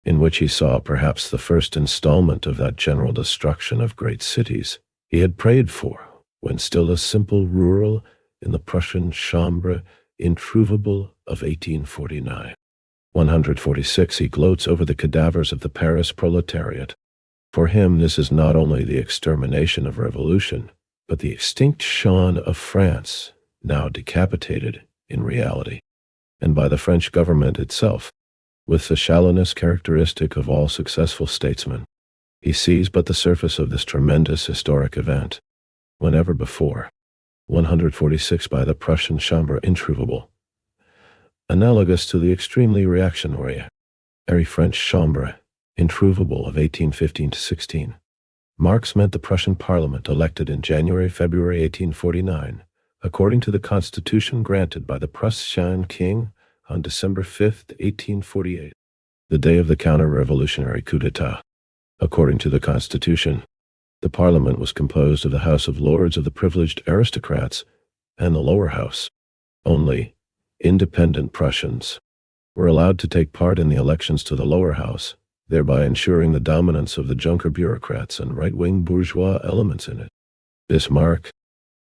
in which he saw perhaps the first installment of that general destruction of great cities he had prayed for when still a simple rural in the Prussian Chambre introuvable of 1849. 146. He gloats over the cadavers of the Paris proletariat. For him, this is not only the extermination of revolution, but the extinction of France, now decapitated in reality, and by the French government itself. With the shallowness characteristic of all successful statesmen, he sees but the surface of this tremendous historic event. Whenever before. 146. By the Prussian Chambre introuvable. Analogous to the extremely reactionary French Chambre introuvable of 1815-16. Marx meant the Prussian Parliament elected in January-February 1849, according to the constitution granted by the Prussian king on December 5, 1848, the day of the counter-revolutionary coup d'etat. According to the constitution, the Parliament was composed of the House of Lords of the privileged aristocrats and the lower house. Only independent Prussians were allowed to take part in the elections to the lower house, thereby ensuring the dominance of the Junker bureaucrats and right-wing bourgeois elements in it. Bismarck,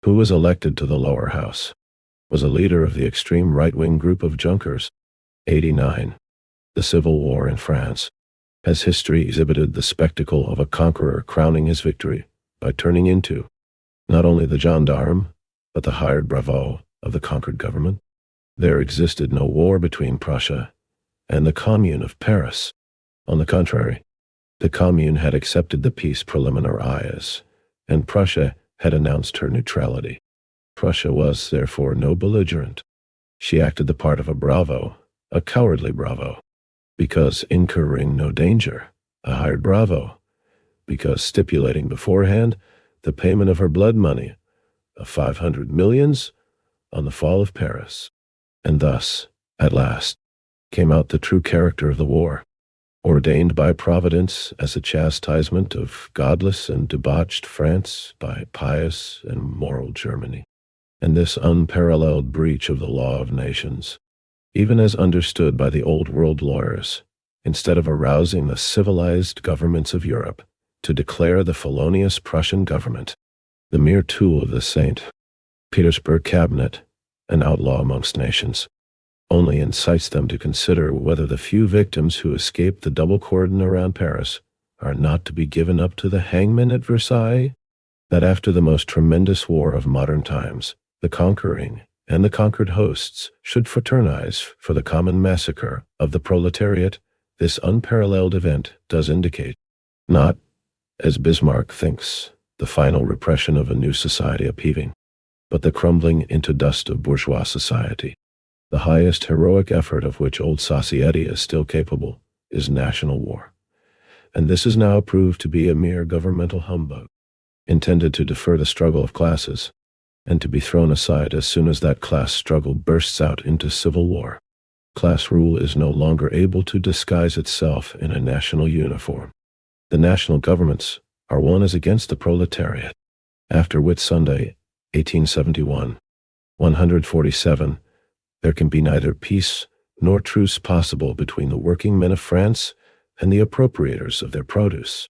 who was elected to the lower house, was a leader of the extreme right-wing group of Junkers. 89. The Civil War in France. Has history exhibited the spectacle of a conqueror crowning his victory by turning into not only the gendarme, but the hired bravo of the conquered government. There existed no war between Prussia and the Commune of Paris. On the contrary, the Commune had accepted the peace preliminaries, and Prussia had announced her neutrality. Prussia was, therefore, no belligerent. She acted the part of a bravo, a cowardly bravo, because incurring no danger, a hired bravo, because stipulating beforehand the payment of her blood money of 500 millions on the fall of Paris. And thus, at last, came out the true character of the war, ordained by Providence as a chastisement of godless and debauched France by pious and moral Germany. And this unparalleled breach of the law of nations, even as understood by the old world lawyers, instead of arousing the civilized governments of Europe to declare the felonious Prussian government, the mere tool of the St. Petersburg cabinet, an outlaw amongst nations, only incites them to consider whether the few victims who escaped the double cordon around Paris are not to be given up to the hangman at Versailles, that after the most tremendous war of modern times, the conquering and the conquered hosts should fraternize for the common massacre of the proletariat. This unparalleled event does indicate, not, as Bismarck thinks, the final repression of a new society upheaving, but the crumbling into dust of bourgeois society. The highest heroic effort of which old society is still capable is national war. And this is now proved to be a mere governmental humbug, intended to defer the struggle of classes, and to be thrown aside as soon as that class struggle bursts out into civil war. Class rule is no longer able to disguise itself in a national uniform. The national governments are one as against the proletariat. After Whit Sunday, 1871, 147, there can be neither peace nor truce possible between the working men of France and the appropriators of their produce.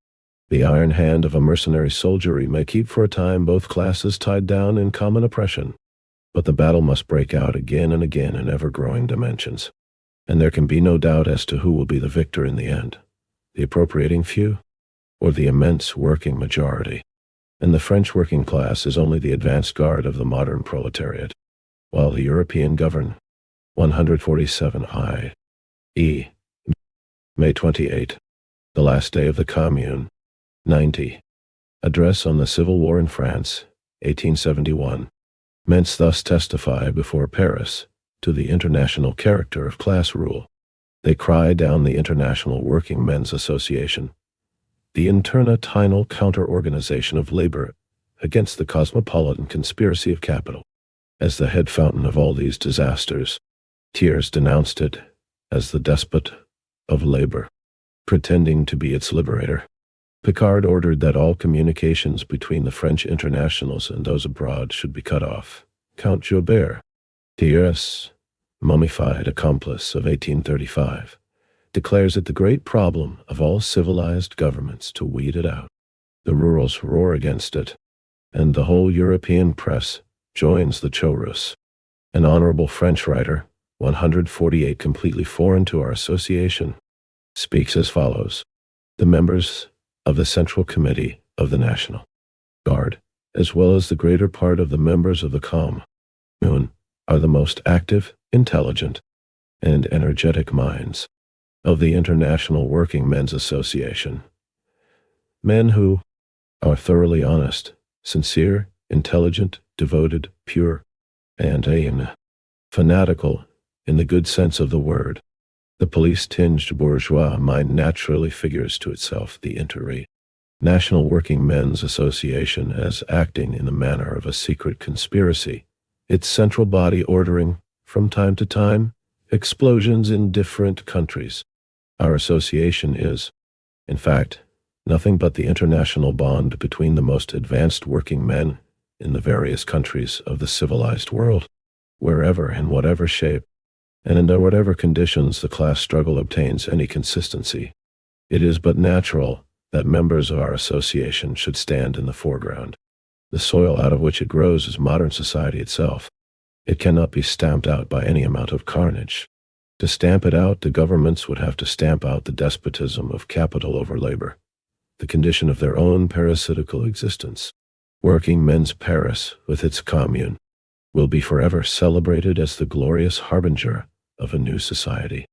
The iron hand of a mercenary soldiery may keep for a time both classes tied down in common oppression, but the battle must break out again and again in ever-growing dimensions, and there can be no doubt as to who will be the victor in the end, the appropriating few or the immense working majority. And the French working class is only the advanced guard of the modern proletariat, while the European govern. 147 i.e. May 28, the last day of the Commune. 90. Address on the Civil War in France, 1871. Ments thus testify before Paris to the international character of class rule. They cry down the International Working Men's Association, the international counter-organization of labor against the cosmopolitan conspiracy of capital. As the head fountain of all these disasters, Thiers denounced it as the despot of labor, pretending to be its liberator. Picard ordered that all communications between the French internationals and those abroad should be cut off. Count Joubert, Thiers, mummified accomplice of 1835, declares it the great problem of all civilized governments to weed it out. The rurals roar against it, and the whole European press joins the chorus. An honorable French writer, 148 completely foreign to our association, speaks as follows: the members of the Central Committee of the National Guard, as well as the greater part of the members of the Commune, are the most active, intelligent, and energetic minds of the International Working Men's Association. Men who are thoroughly honest, sincere, intelligent, devoted, pure, and fanatical in the good sense of the word. The police-tinged bourgeois mind naturally figures to itself the National Working Men's Association as acting in the manner of a secret conspiracy, its central body ordering, from time to time, explosions in different countries. Our association is, in fact, nothing but the international bond between the most advanced working men in the various countries of the civilized world, wherever, in whatever shape, and under whatever conditions the class struggle obtains any consistency. It is but natural that members of our association should stand in the foreground. The soil out of which it grows is modern society itself. It cannot be stamped out by any amount of carnage. To stamp it out, the governments would have to stamp out the despotism of capital over labor, the condition of their own parasitical existence. Working men's Paris, with its commune, will be forever celebrated as the glorious harbinger of a new society.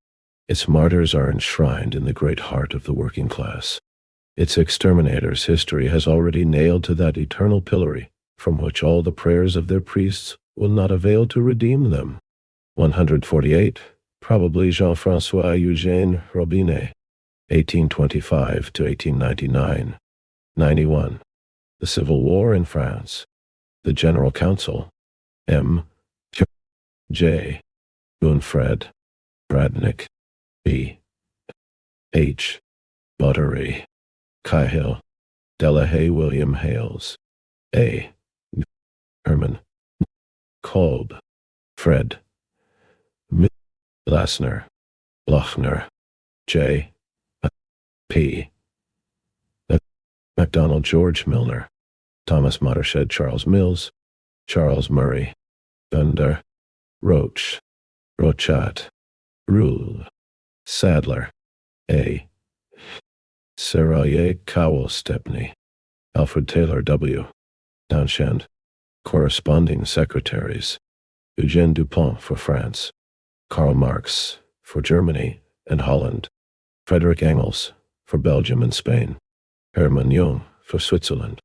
Its martyrs are enshrined in the great heart of the working class. Its exterminators history has already nailed to that eternal pillory from which all the prayers of their priests will not avail to redeem them. 148. Probably Jean-François Eugène Robinet, 1825 to 1899. 91. The Civil War in France. The General Council. M. J. Gunfred. Bradnick. B. H. Buttery. Cahill. Delahaye William Hales. A. Herman. Kolb. Fred. Lassner. Lochner. J. P. MacDonald George Milner. Thomas Motorshed Charles Mills. Charles Murray. Thunder. Roach. Rochat. Rule. Sadler. A. Serraillier Cowell Stepney. Alfred Taylor W. Townshend. Corresponding secretaries. Eugène Dupont for France. Karl Marx for Germany and Holland. Frederick Engels for Belgium and Spain. Hermann Jung for Switzerland.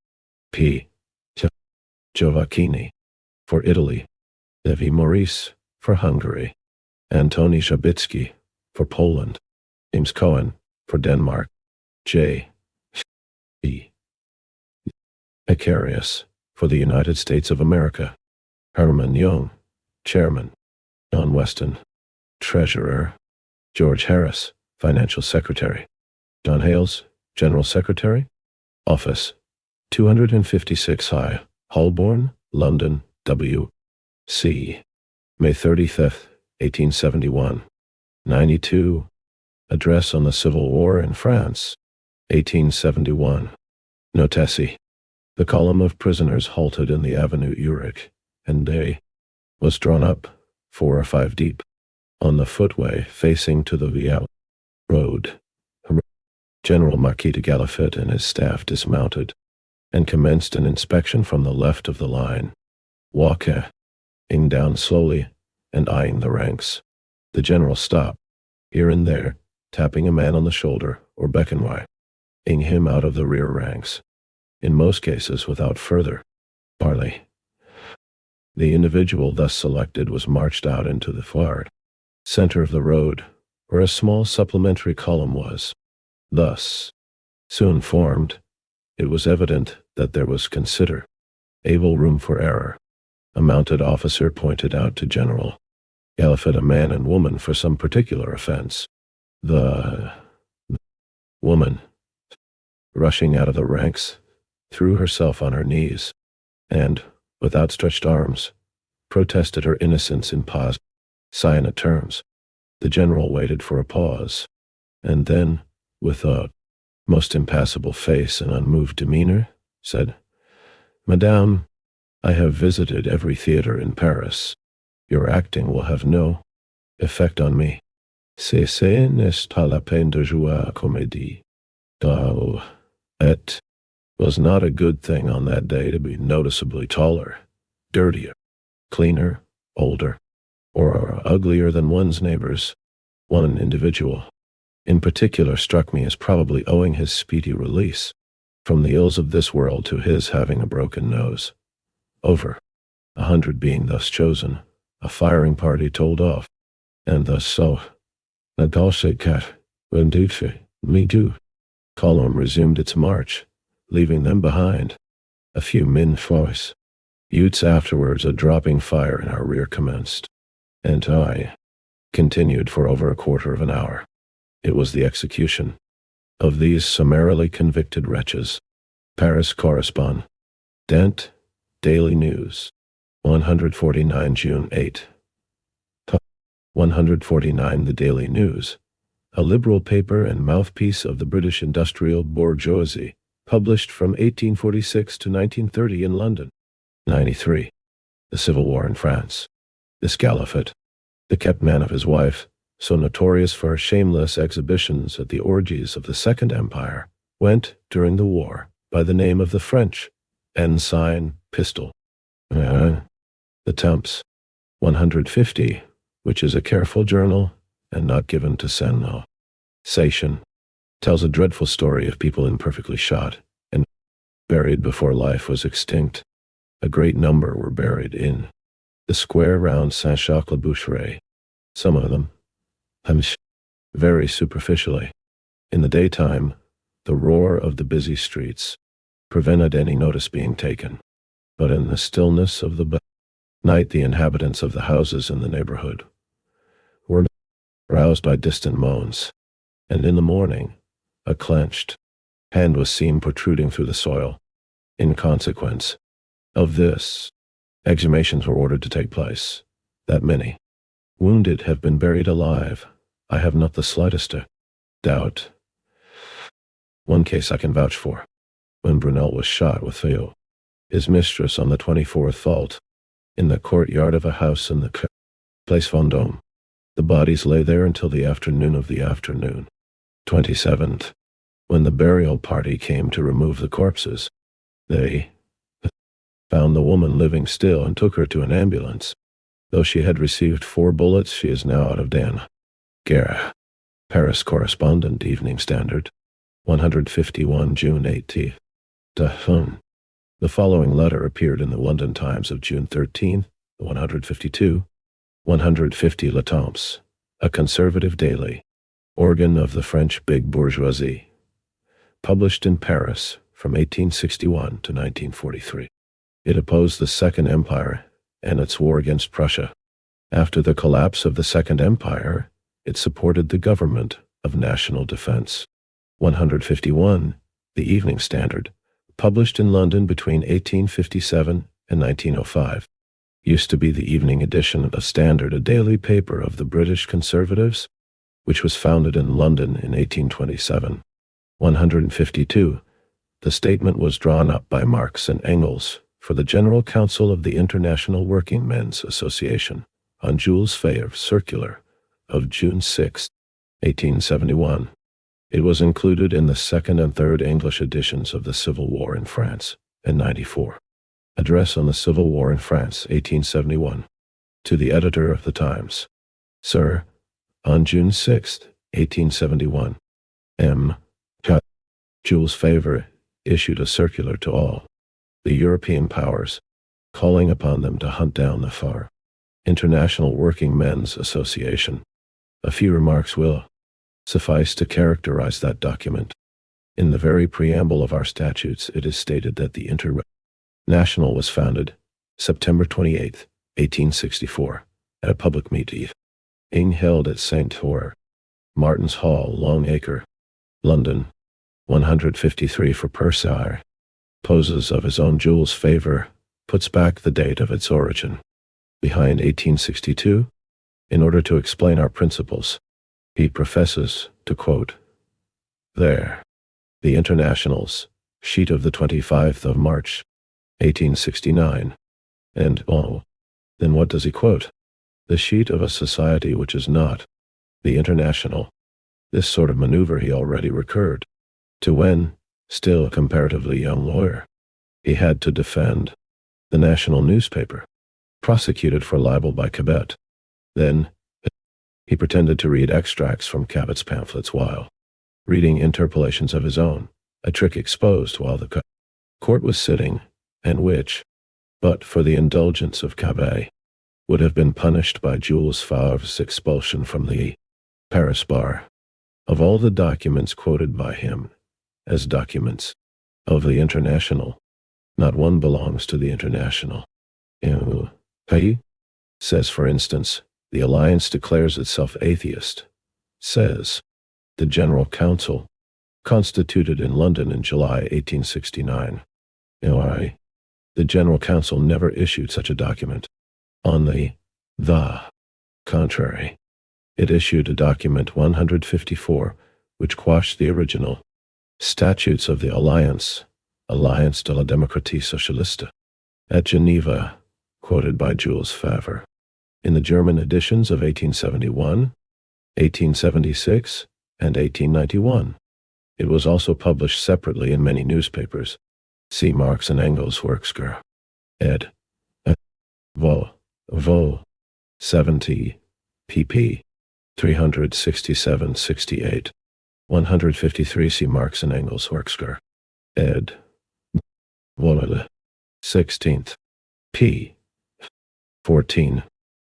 P. Giovacchini for Italy. Levi Maurice for Hungary. Antoni Zabitsky for Poland. James Cohen for Denmark. J. B. Macarius for the United States of America. Hermann Jung, Chairman. John Weston, Treasurer. George Harris, Financial Secretary. John Hales, General Secretary. Office, 256 High, Holborn, London, W. C. May 35th, 1871. 92. Address on the Civil War in France, 1871. Notessi. The column of prisoners halted in the Avenue Uric, and Day was drawn up, 4 or 5 deep, on the footway facing to the Vielle road. General Marquis de Galifet and his staff dismounted, and commenced an inspection from the left of the line, walking down slowly and eyeing the ranks. The general stopped, here and there, tapping a man on the shoulder or beckoning him out of the rear ranks, in most cases without further parley. The individual thus selected was marched out into the far center of the road, where a small supplementary column was. Thus soon formed, it was evident that there was considerable room for error. A mounted officer pointed out to General Galifet a man and woman for some particular offense. The woman, rushing out of the ranks, threw herself on her knees, and, with outstretched arms, protested her innocence in passionate terms. The general waited for a pause, and then, with a most impassible face and unmoved demeanor, said, "Madame, I have visited every theater in Paris. Your acting will have no effect on me. Ce n'est pas la peine de jouer à comédie." It was not a good thing on that day to be noticeably taller, dirtier, cleaner, older, or uglier than one's neighbors. One individual, in particular, struck me as probably owing his speedy release from the ills of this world to his having a broken nose. Over 100 being thus chosen, a firing party told off, and thus so. Me too. Column resumed its march, leaving them behind. A few minutes afterwards, a dropping fire in our rear commenced, and I continued for over a quarter of an hour. It was the execution of these summarily convicted wretches. Paris Correspondent. Daily News. 149 June 8. 149 The Daily News, a liberal paper and mouthpiece of the British industrial bourgeoisie, published from 1846 to 1930 in London. 93. The Civil War in France. This Galifet, the kept man of his wife, so notorious for her shameless exhibitions at the orgies of the Second Empire, went, during the war, by the name of the French Ensign Pistol. The Temps 150, which is a careful journal and not given to sensation, tells a dreadful story of people imperfectly shot and buried before life was extinct. A great number were buried in the square round Saint-Jacques-le-Boucherie, some of them very superficially. In the daytime, the roar of the busy streets prevented any notice being taken, but in the stillness of the night the inhabitants of the houses in the neighborhood were roused by distant moans, and in the morning a clenched hand was seen protruding through the soil. In consequence of this, exhumations were ordered to take place. That many wounded have been buried alive, I have not the slightest doubt. One case I can vouch for. When Brunel was shot with Theo, his mistress, on the 24th vault, in the courtyard of a house in the Place Vendôme. The bodies lay there until the afternoon of the afternoon. 27th. When the burial party came to remove the corpses, they found the woman living still and took her to an ambulance. Though she had received 4 bullets, she is now out of danger. Paris Correspondent, Evening Standard, 151 June 18th. The following letter appeared in the London Times of June 13, 152, 150 Le Temps, a conservative daily, organ of the French big bourgeoisie, published in Paris from 1861 to 1943. It opposed the Second Empire and its war against Prussia. After the collapse of the Second Empire, it supported the government of national defense. 151, The Evening Standard, published in London between 1857 and 1905. Used to be the evening edition of Standard, a daily paper of the British Conservatives, which was founded in London in 1827. 152. The statement was drawn up by Marx and Engels for the General Council of the International Workingmen's Association on Jules Favre's circular of June 6, 1871. It was included in the second and third English editions of the Civil War in France in 94. Address on the Civil War in France, 1871. To the editor of the Times. Sir, on June 6, 1871, M. Jules Favre issued a circular to all the European powers, calling upon them to hunt down the FAR, International Working Men's Association. A few remarks will suffice to characterize that document. In the very preamble of our statutes, it is stated that the International was founded September 28, 1864, at a public meeting held at St. Tor, Martin's Hall, Long Acre, London. 153 for Persire. Poses of his own Jules Favre puts back the date of its origin behind 1862. In order to explain our principles, he professes to quote there the International's sheet of the 25th of March, 1869, and then what does he quote? The sheet of a society which is not the International. This sort of maneuver he already recurred to when, still a comparatively young lawyer, he had to defend the national newspaper, prosecuted for libel by Cabot. Then, he pretended to read extracts from Cabot's pamphlets while reading interpolations of his own, a trick exposed while the court was sitting, and which, but for the indulgence of Cabot, would have been punished by Jules Favre's expulsion from the Paris bar. Of all the documents quoted by him as documents of the International, not one belongs to the International. He says, for instance, the Alliance declares itself atheist. Says, the General Council, constituted in London in July 1869. The General Council never issued such a document. On the contrary, it issued a document 154, which quashed the original statutes of the Alliance de la Démocratie Socialiste, at Geneva, quoted by Jules Favre. In the German editions of 1871, 1876, and 1891. It was also published separately in many newspapers. See Marx and Engels' Works, ed. Vol. Vol. 70, pp. 367-68, 153. See Marx and Engels Worksker. Ed. Vol. 16th. p. 14.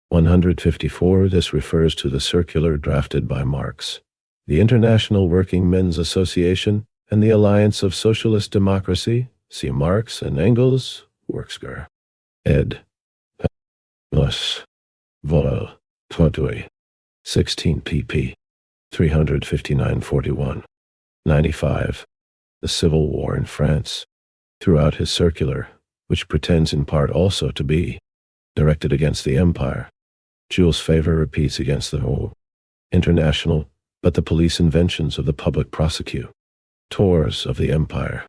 154. This refers to the circular drafted by Marx, the International Workingmen's Association, and the Alliance of Socialist Democracy. See Marx and Engels Worksker. Ed. Vol. 20. 16 pp. 359-41. 95. The Civil War in France. Throughout his circular, which pretends in part also to be directed against the Empire, Jules Favre repeats against the whole international, but the police inventions of the public prosecutors of the Empire,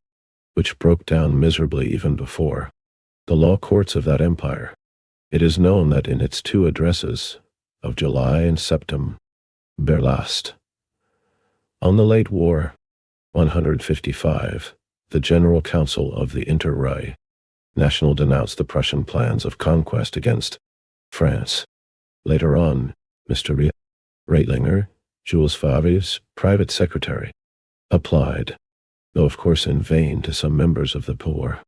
which broke down miserably even before the law courts of that empire. It is known that in its two addresses of July and September last, on the late war, 155, the General Council of the International denounced the Prussian plans of conquest against France. Later on, Mr. Reitlinger, Jules Favre's private secretary, applied, though of course in vain, to some members of the poor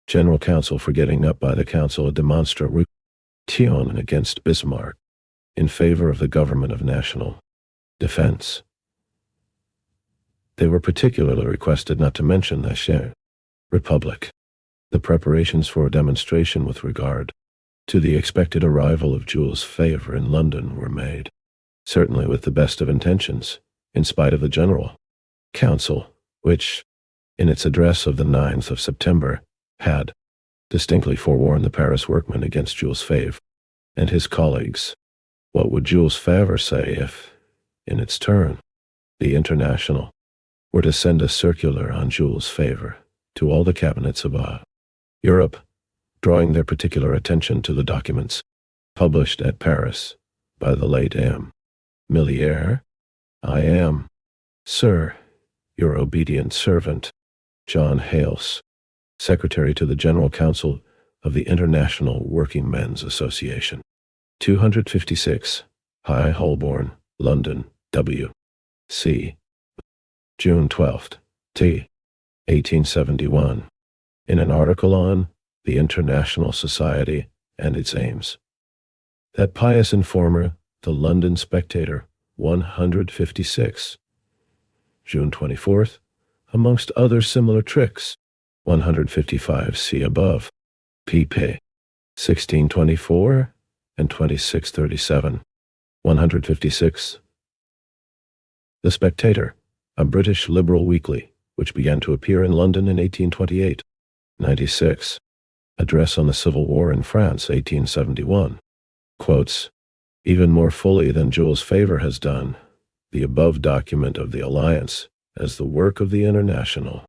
General Council for getting up by the Council a demonstration against Bismarck in favor of the government of national defense. They were particularly requested not to mention the Republic. The preparations for a demonstration with regard to the expected arrival of Jules Favre in London were made, certainly with the best of intentions, in spite of the General Council, which, in its address of the 9th of September, had distinctly forewarned the Paris workmen against Jules Favre and his colleagues. What would Jules Favre say if, in its turn, the International were to send a circular on Jules Favre to all the cabinets of Europe, drawing their particular attention to the documents published at Paris by the late M. Milliere? I am, Sir, your obedient servant, John Hales, Secretary to the General Council of the International Workingmen's Association. 256, High Holborn, London, W. C. June 12, T. 1871. In an article on the International Society and its aims. That pious informer, the London Spectator, 156. June 24th, amongst other similar tricks, 155 see above, pp. 1624 and 2637, 156. The Spectator, a British liberal weekly, which began to appear in London in 1828. 96. Address on the Civil War in France, 1871. Quotes, even more fully than Jules Favre has done, the above document of the Alliance as the work of the International,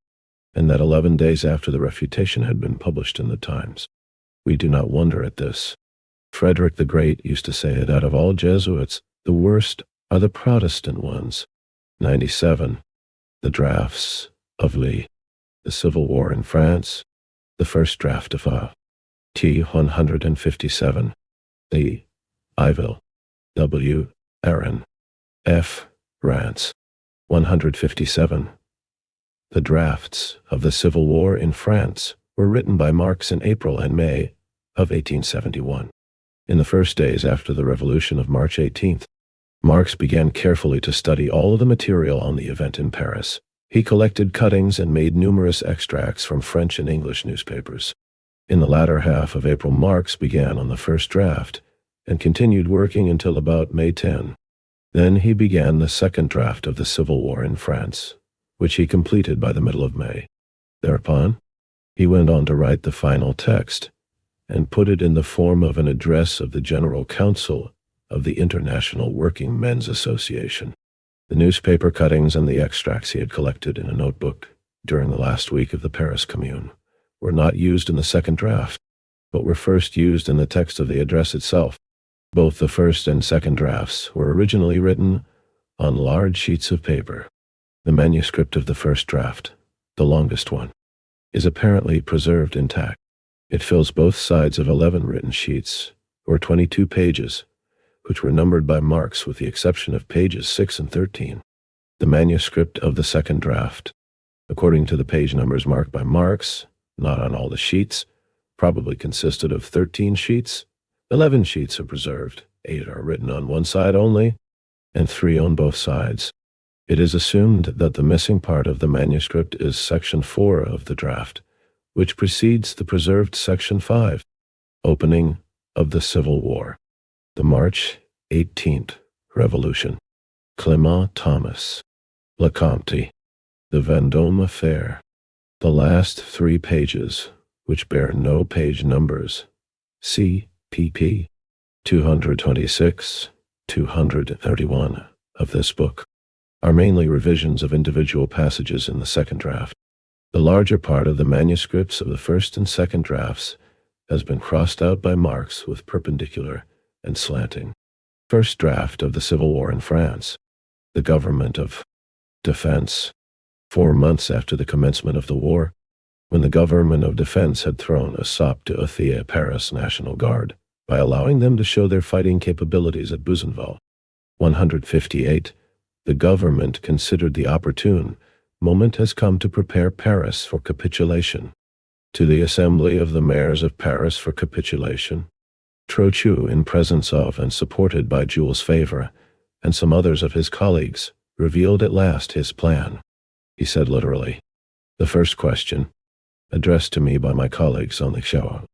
and that 11 days after the refutation had been published in the Times. We do not wonder at this. Frederick the Great used to say that out of all Jesuits, the worst are the Protestant ones. 97. The drafts of Lee, the Civil War in France, the first draft of T. 157. The Iville, W. Aaron, F. Rance. 157. The drafts of the Civil War in France were written by Marx in April and May of 1871. In the first days after the Revolution of March 18th, Marx began carefully to study all of the material on the event in Paris. He collected cuttings and made numerous extracts from French and English newspapers. In the latter half of April, Marx began on the first draft and continued working until about May 10. Then he began the second draft of the Civil War in France, which he completed by the middle of May. Thereupon, he went on to write the final text and put it in the form of an address of the General Council of the International Workingmen's Association. The newspaper cuttings and the extracts he had collected in a notebook during the last week of the Paris Commune were not used in the second draft, but were first used in the text of the address itself. Both the first and second drafts were originally written on large sheets of paper. The manuscript of the first draft, the longest one, is apparently preserved intact. It fills both sides of 11 written sheets or 22 pages, which were numbered by Marx with the exception of pages 6 and 13. The manuscript of the second draft, according to the page numbers marked by Marx, not on all the sheets, probably consisted of 13 sheets. 11 sheets are preserved, 8 are written on one side only, and 3 on both sides. It is assumed that the missing part of the manuscript is section 4 of the draft, which precedes the preserved section 5, opening of the Civil War. The March 18th Revolution. Clement Thomas. Lecompte. The Vendôme Affair. The last 3 pages, which bear no page numbers, c. pp. 226, 231 of this book, are mainly revisions of individual passages in the second draft. The larger part of the manuscripts of the first and second drafts has been crossed out by Marx with perpendicular and slanting. First draft of the Civil War in France. The government of defense. 4 months after the commencement of the war, when the government of defense had thrown a sop to the Paris National Guard by allowing them to show their fighting capabilities at Buzenval. 158. The government considered the opportune moment has come to prepare Paris for capitulation. To the Assembly of the Mayors of Paris for capitulation. Trochu, in presence of and supported by Jules Favre and some others of his colleagues, revealed at last his plan. He said literally, "The first question, addressed to me by my colleagues on the show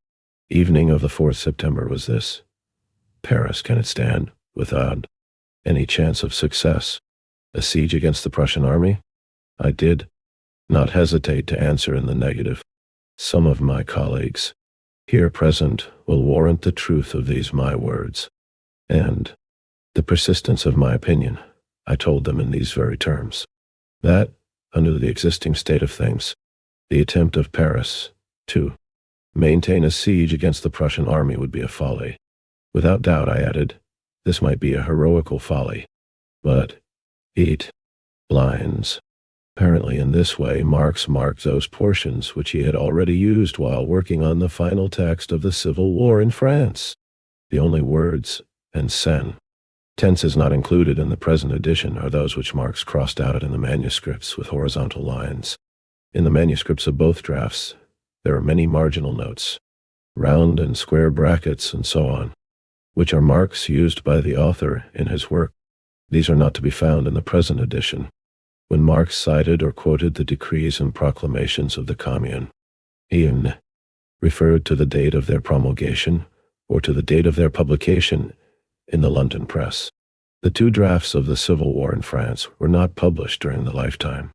evening of the 4th September was this: Paris, can it stand, without any chance of success, a siege against the Prussian army?" I did not hesitate to answer in the negative. Some of my colleagues here present will warrant the truth of these my words, and the persistence of my opinion. I told them in these very terms, that, under the existing state of things, the attempt of Paris to maintain a siege against the Prussian army would be a folly. Without doubt, I added, this might be a heroical folly, but 8 lines. Apparently in this way Marx marked those portions which he had already used while working on the final text of the Civil War in France. The only words and tenses not included in the present edition are those which Marx crossed out in the manuscripts with horizontal lines. In the manuscripts of both drafts, there are many marginal notes, round and square brackets, and so on, which are marks used by the author in his work. These are not to be found in the present edition. When Marx cited or quoted the decrees and proclamations of the Commune, he referred to the date of their promulgation or to the date of their publication in the London press. The 2 drafts of the Civil War in France were not published during the lifetime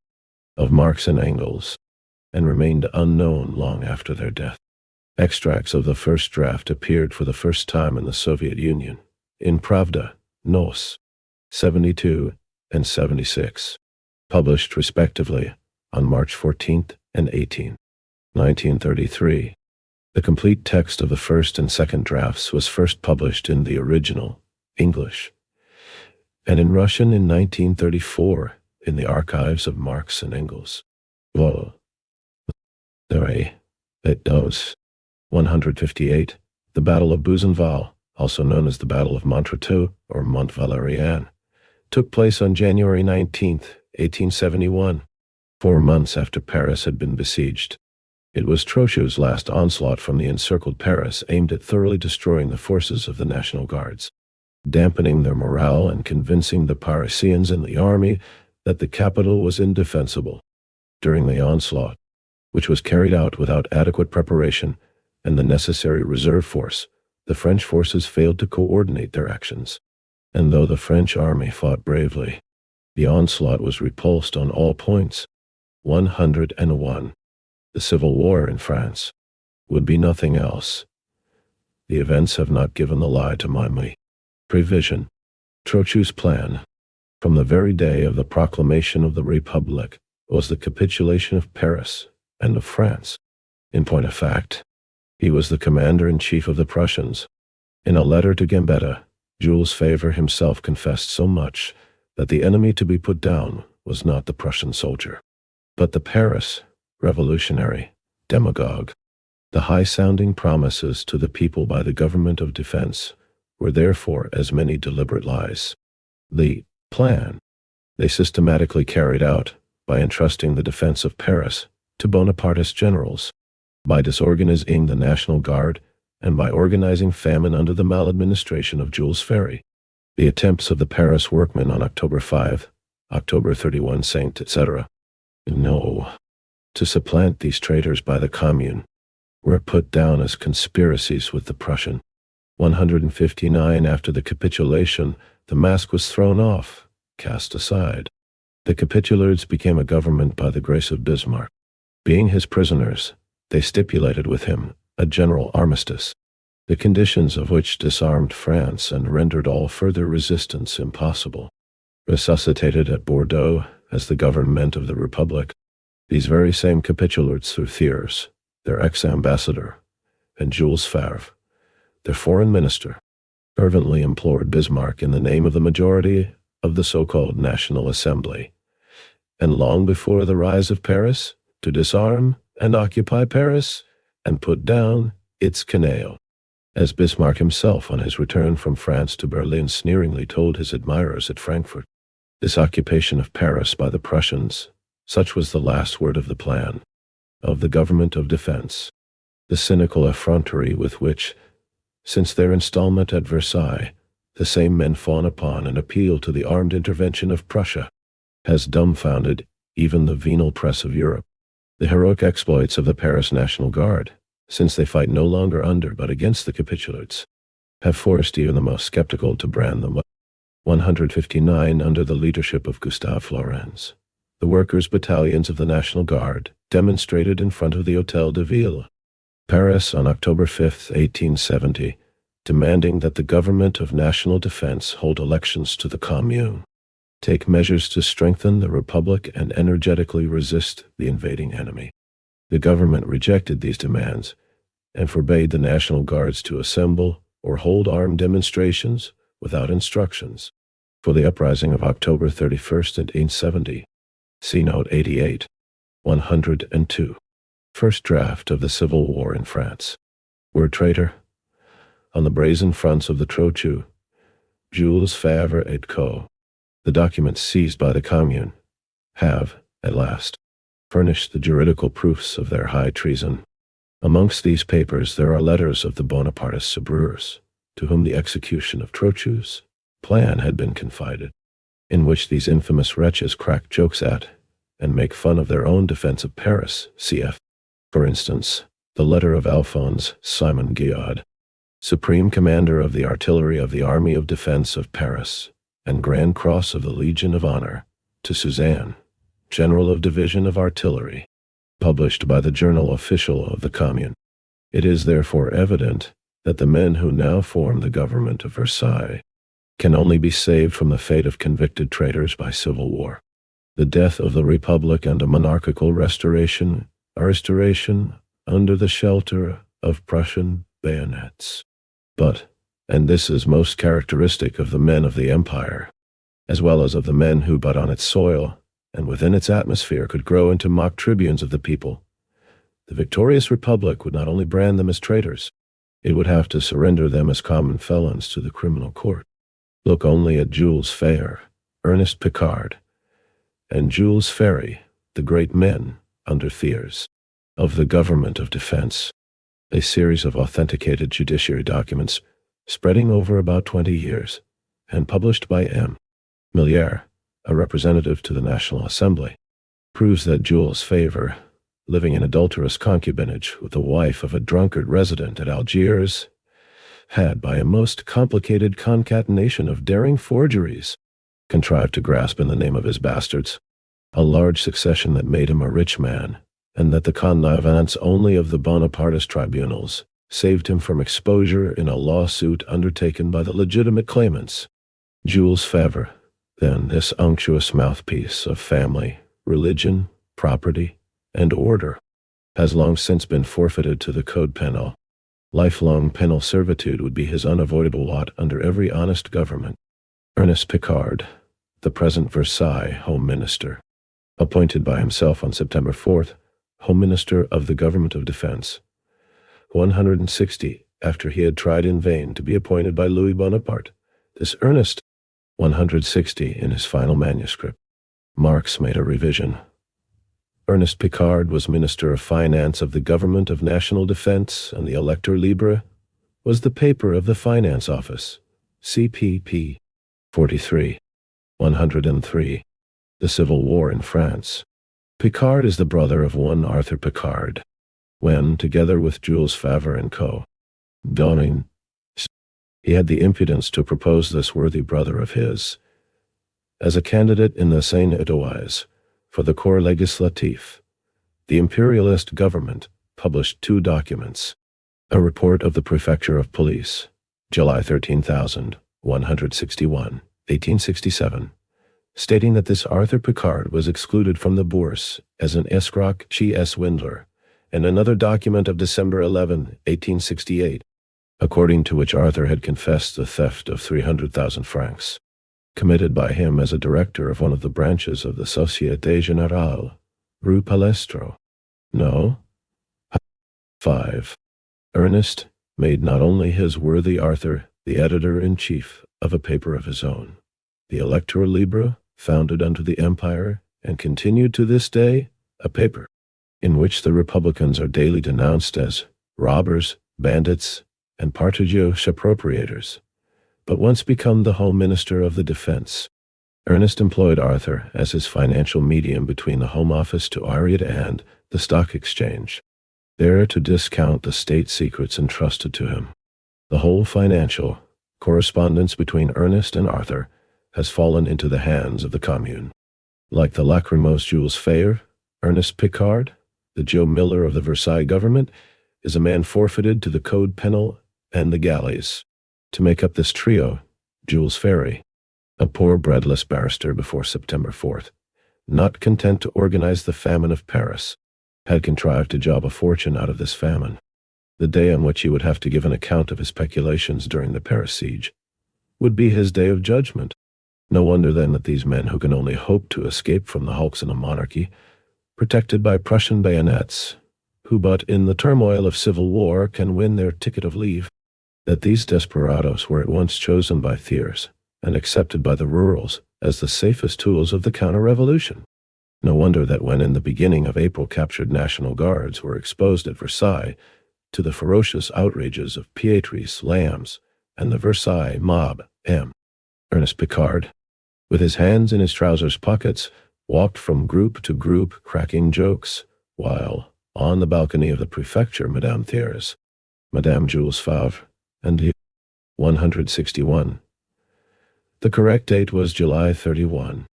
of Marx and Engels, and remained unknown long after their death. Extracts of the first draft appeared for the first time in the Soviet Union, in Pravda, Nos. 72 and 76, published respectively on March 14th and 18th, 1933. The complete text of the first and second drafts was first published in the original English and in Russian in 1934 in the archives of Marx and Engels. Vol. 158. The Battle of Buzenval, also known as the Battle of Montretout or Mont Valérien, took place on January 19, 1871, 4 months after Paris had been besieged. It was Trochu's last onslaught from the encircled Paris, aimed at thoroughly destroying the forces of the National Guards, dampening their morale and convincing the Parisians and the army that the capital was indefensible. During the onslaught, which was carried out without adequate preparation and the necessary reserve force, the French forces failed to coordinate their actions. And though the French army fought bravely, the onslaught was repulsed on all points. 101. The Civil War in France would be nothing else. The events have not given the lie to my prevision. Trochu's plan, from the very day of the proclamation of the Republic, was the capitulation of Paris and of France. In point of fact, he was the commander-in-chief of the Prussians. In a letter to Gambetta, Jules Favre himself confessed so much that the enemy to be put down was not the Prussian soldier, but the Paris revolutionary demagogue. The high-sounding promises to the people by the government of defense were therefore as many deliberate lies. The plan they systematically carried out by entrusting the defense of Paris to Bonapartist generals, by disorganizing the National Guard, and by organizing famine under the maladministration of Jules Ferry. The attempts of the Paris workmen on October 5, October 31 Saint, etc. To supplant these traitors by the Commune were put down as conspiracies with the Prussian. 159 after the capitulation, the mask was thrown off, cast aside. The capitulars became a government by the grace of Bismarck. Being his prisoners, they stipulated with him a general armistice, the conditions of which disarmed France and rendered all further resistance impossible. Resuscitated at Bordeaux as the government of the Republic, these very same capitulars through Thiers, their ex-ambassador, and Jules Favre, their foreign minister, fervently implored Bismarck in the name of the majority of the so-called National Assembly, and long before the rise of Paris, to disarm and occupy Paris and put down its canaille. As Bismarck himself on his return from France to Berlin sneeringly told his admirers at Frankfurt, this occupation of Paris by the Prussians, such was the last word of the plan of the government of defense. The cynical effrontery with which, since their installment at Versailles, the same men fawn upon and appeal to the armed intervention of Prussia, has dumbfounded even the venal press of Europe. The heroic exploits of the Paris National Guard, since they fight no longer under but against the capitulates, have forced even the most skeptical to brand them. 159 under the leadership of Gustave Flourens, the workers' battalions of the National Guard demonstrated in front of the Hôtel de Ville, Paris on October 5, 1870, demanding that the government of national defense hold elections to the Commune, take measures to strengthen the Republic and energetically resist the invading enemy. The government rejected these demands and forbade the National Guards to assemble or hold armed demonstrations without instructions for the uprising of October 31st, 1870. See Note 88. 102. First draft of the Civil War in France. Word traitor. On the brazen fronts of the Trochu, Jules Favre et Co., the documents seized by the Commune, have, at last, furnished the juridical proofs of their high treason. Amongst these papers there are letters of the Bonapartist sabreurs, to whom the execution of Trochu's plan had been confided, in which these infamous wretches crack jokes at and make fun of their own defense of Paris, cf. For instance, the letter of Alphonse Simon Guillaud, Supreme Commander of the Artillery of the Army of Defense of Paris, and Grand Cross of the Legion of Honor, to Suzanne, General of Division of Artillery, published by the Journal Official of the Commune. It is therefore evident that the men who now form the government of Versailles can only be saved from the fate of convicted traitors by civil war. The death of the Republic and a monarchical restoration under the shelter of Prussian bayonets. But, and this is most characteristic of the men of the empire, as well as of the men who but on its soil and within its atmosphere could grow into mock tribunes of the people, the victorious Republic would not only brand them as traitors, it would have to surrender them as common felons to the criminal court. Look only at Jules Favre, Ernest Picard, and Jules Ferry, the great men under Thiers, of the government of defense, a series of authenticated judiciary documents spreading over about 20 years, and published by M. Millière, a representative to the National Assembly, proves that Jules Favre, living in adulterous concubinage with the wife of a drunkard resident at Algiers, had, by a most complicated concatenation of daring forgeries, contrived to grasp in the name of his bastards a large succession that made him a rich man, and that the connivance only of the Bonapartist tribunals saved him from exposure in a lawsuit undertaken by the legitimate claimants. Jules Favre, then, this unctuous mouthpiece of family, religion, property, and order, has long since been forfeited to the Code Penal. Lifelong penal servitude would be his unavoidable lot under every honest government. Ernest Picard, the present Versailles Home Minister, appointed by himself on September 4th, Home Minister of the Government of Defense, 160, after he had tried in vain to be appointed by Louis Bonaparte. This earnest 160 in his final manuscript. Marx made a revision. Ernest Picard was Minister of Finance of the Government of National Defense, and the Elector Libre was the paper of the Finance Office, CPP. 43. 103. The Civil War in France. Picard is the brother of one Arthur Picard. When, together with Jules Favre and co. Donning, he had the impudence to propose this worthy brother of his as a candidate in the Seine-et-Oise for the Corps Legislatif, the imperialist government published two documents: a report of the Prefecture of Police, July 13,161, 1867, stating that this Arthur Picard was excluded from the Bourse as an escroc chez swindler, and another document of December 11, 1868, according to which Arthur had confessed the theft of 300,000 francs, committed by him as a director of one of the branches of the Société Générale, Rue Palestro. No. 5. Ernest made not only his worthy Arthur the editor-in-chief of a paper of his own, the Elector Libre, founded under the Empire, and continued to this day, a paper in which the Republicans are daily denounced as robbers, bandits, and partageaux appropriators, but once become the Home Minister of the Defense. Ernest employed Arthur as his financial medium between the Home Office to Ariad and the Stock Exchange, there to discount the state secrets entrusted to him. The whole financial correspondence between Ernest and Arthur has fallen into the hands of the Commune. Like the lachrymose Jules Favre, Ernest Picard, the Joe Miller of the Versailles government, is a man forfeited to the code penal and the galleys. To make up this trio, Jules Ferry, a poor breadless barrister before September 4th, not content to organize the famine of Paris, had contrived to job a fortune out of this famine. The day on which he would have to give an account of his peculations during the Paris siege would be his day of judgment. No wonder then that these men who can only hope to escape from the hulks in a monarchy, protected by Prussian bayonets, who but in the turmoil of civil war can win their ticket of leave, that these desperadoes were at once chosen by Thiers and accepted by the rurals as the safest tools of the counter-revolution. No wonder that when in the beginning of April captured National Guards were exposed at Versailles to the ferocious outrages of Pietris, Lambs, and the Versailles mob, Ernest Picard, with his hands in his trousers pockets, walked from group to group cracking jokes, while, on the balcony of the prefecture, Madame Thiers, Madame Jules Favre, and he. 161. The correct date was July 31,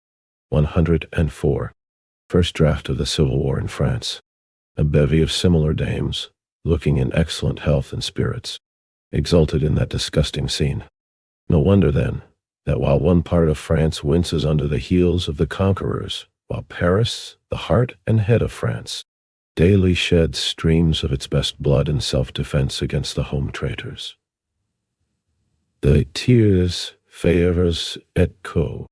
104. First draft of the Civil War in France. A bevy of similar dames, looking in excellent health and spirits, exulted in that disgusting scene. No wonder, then, that while one part of France winces under the heels of the conquerors, while Paris, the heart and head of France, daily sheds streams of its best blood in self-defense against the home traitors. The Thiers, Favres, et co.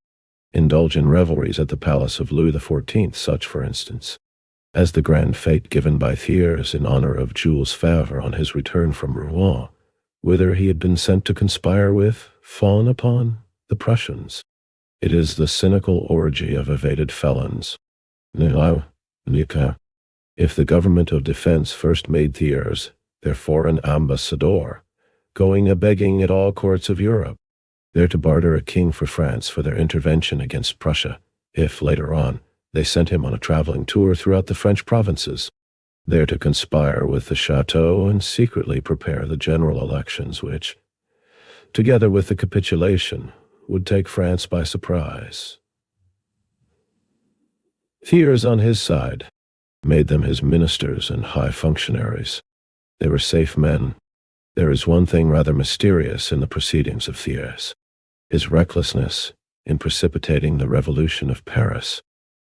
indulge in revelries at the palace of Louis XIV, such, for instance, as the grand fete given by Thiers in honor of Jules Favre on his return from Rouen, whither he had been sent to conspire with, fawn upon, the Prussians. It is the cynical orgy of evaded felons. If the government of defense first made Thiers their foreign ambassador, going a-begging at all courts of Europe, there to barter a king for France for their intervention against Prussia, if, later on, they sent him on a traveling tour throughout the French provinces, there to conspire with the chateau and secretly prepare the general elections which, together with the capitulation, would take France by surprise. Thiers, on his side, made them his ministers and high functionaries. They were safe men. There is one thing rather mysterious in the proceedings of Thiers: his recklessness in precipitating the revolution of Paris.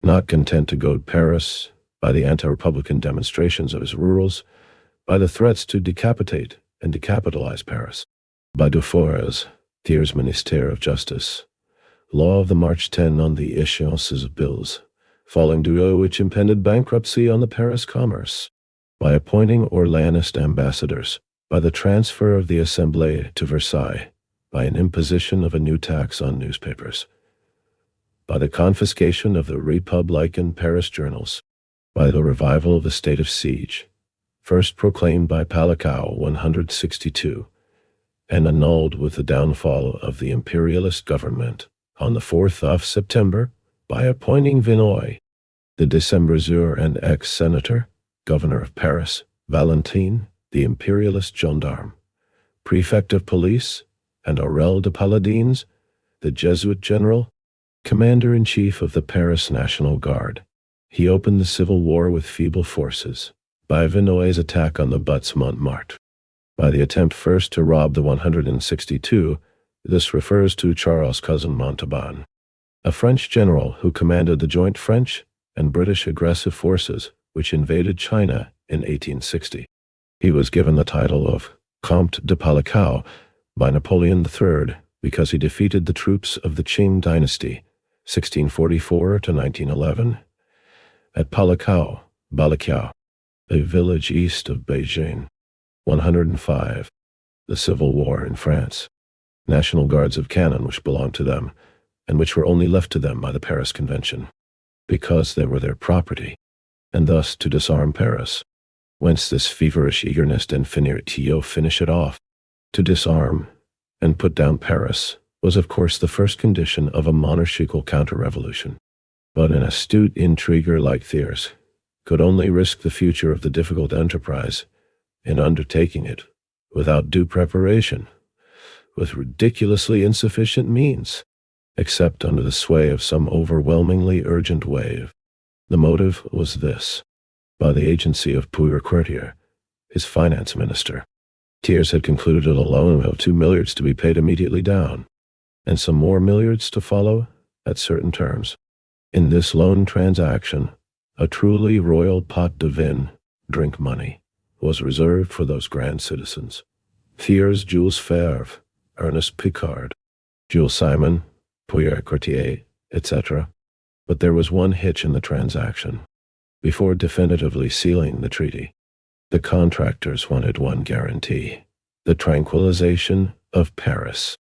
Not content to goad Paris by the anti-republican demonstrations of his rurals, by the threats to decapitate and decapitalize Paris, by Dufour's, Thiers' Ministère of Justice, law of the March 10 on the échéances of bills, falling due which impended bankruptcy on the Paris commerce, by appointing Orleanist ambassadors, by the transfer of the Assemblée to Versailles, by an imposition of a new tax on newspapers, by the confiscation of the Republican Paris journals, by the revival of the state of siege, first proclaimed by Palicao 162, and annulled with the downfall of the imperialist government on the 4th of September by appointing Vinoy, the Decembrezeur and ex-senator, governor of Paris, Valentin, the imperialist gendarme, prefect of police, and Aurel de Paladines, the Jesuit general, commander-in-chief of the Paris National Guard. He opened the civil war with feeble forces, by Vinoy's attack on the Buttes Montmartre, by the attempt first to rob the 162, this refers to Charles Cousin Montauban, a French general who commanded the joint French and British aggressive forces which invaded China in 1860. He was given the title of Comte de Palicao by Napoleon III because he defeated the troops of the Qing dynasty, 1644 to 1911, at Palicao, a village east of Beijing. 105. The Civil War in France. National Guards of cannon which belonged to them, and which were only left to them by the Paris Convention, because they were their property, and thus to disarm Paris. Whence this feverish eagerness and finir finish it off. To disarm and put down Paris was of course the first condition of a monarchical counter-revolution. But an astute intriguer like Thiers could only risk the future of the difficult enterprise in undertaking it without due preparation, with ridiculously insufficient means, except under the sway of some overwhelmingly urgent wave. The motive was this: by the agency of Prussian, his finance minister, Thiers had concluded a loan of 2 milliards to be paid immediately down, and some more milliards to follow at certain terms. In this loan transaction, a truly royal pot de vin, drink money, was reserved for those grand citizens: Thiers, Jules Favre, Ernest Picard, Jules Simon, Pierre Courtier, etc. But there was one hitch in the transaction. Before definitively sealing the treaty, the contractors wanted one guarantee: the tranquilization of Paris.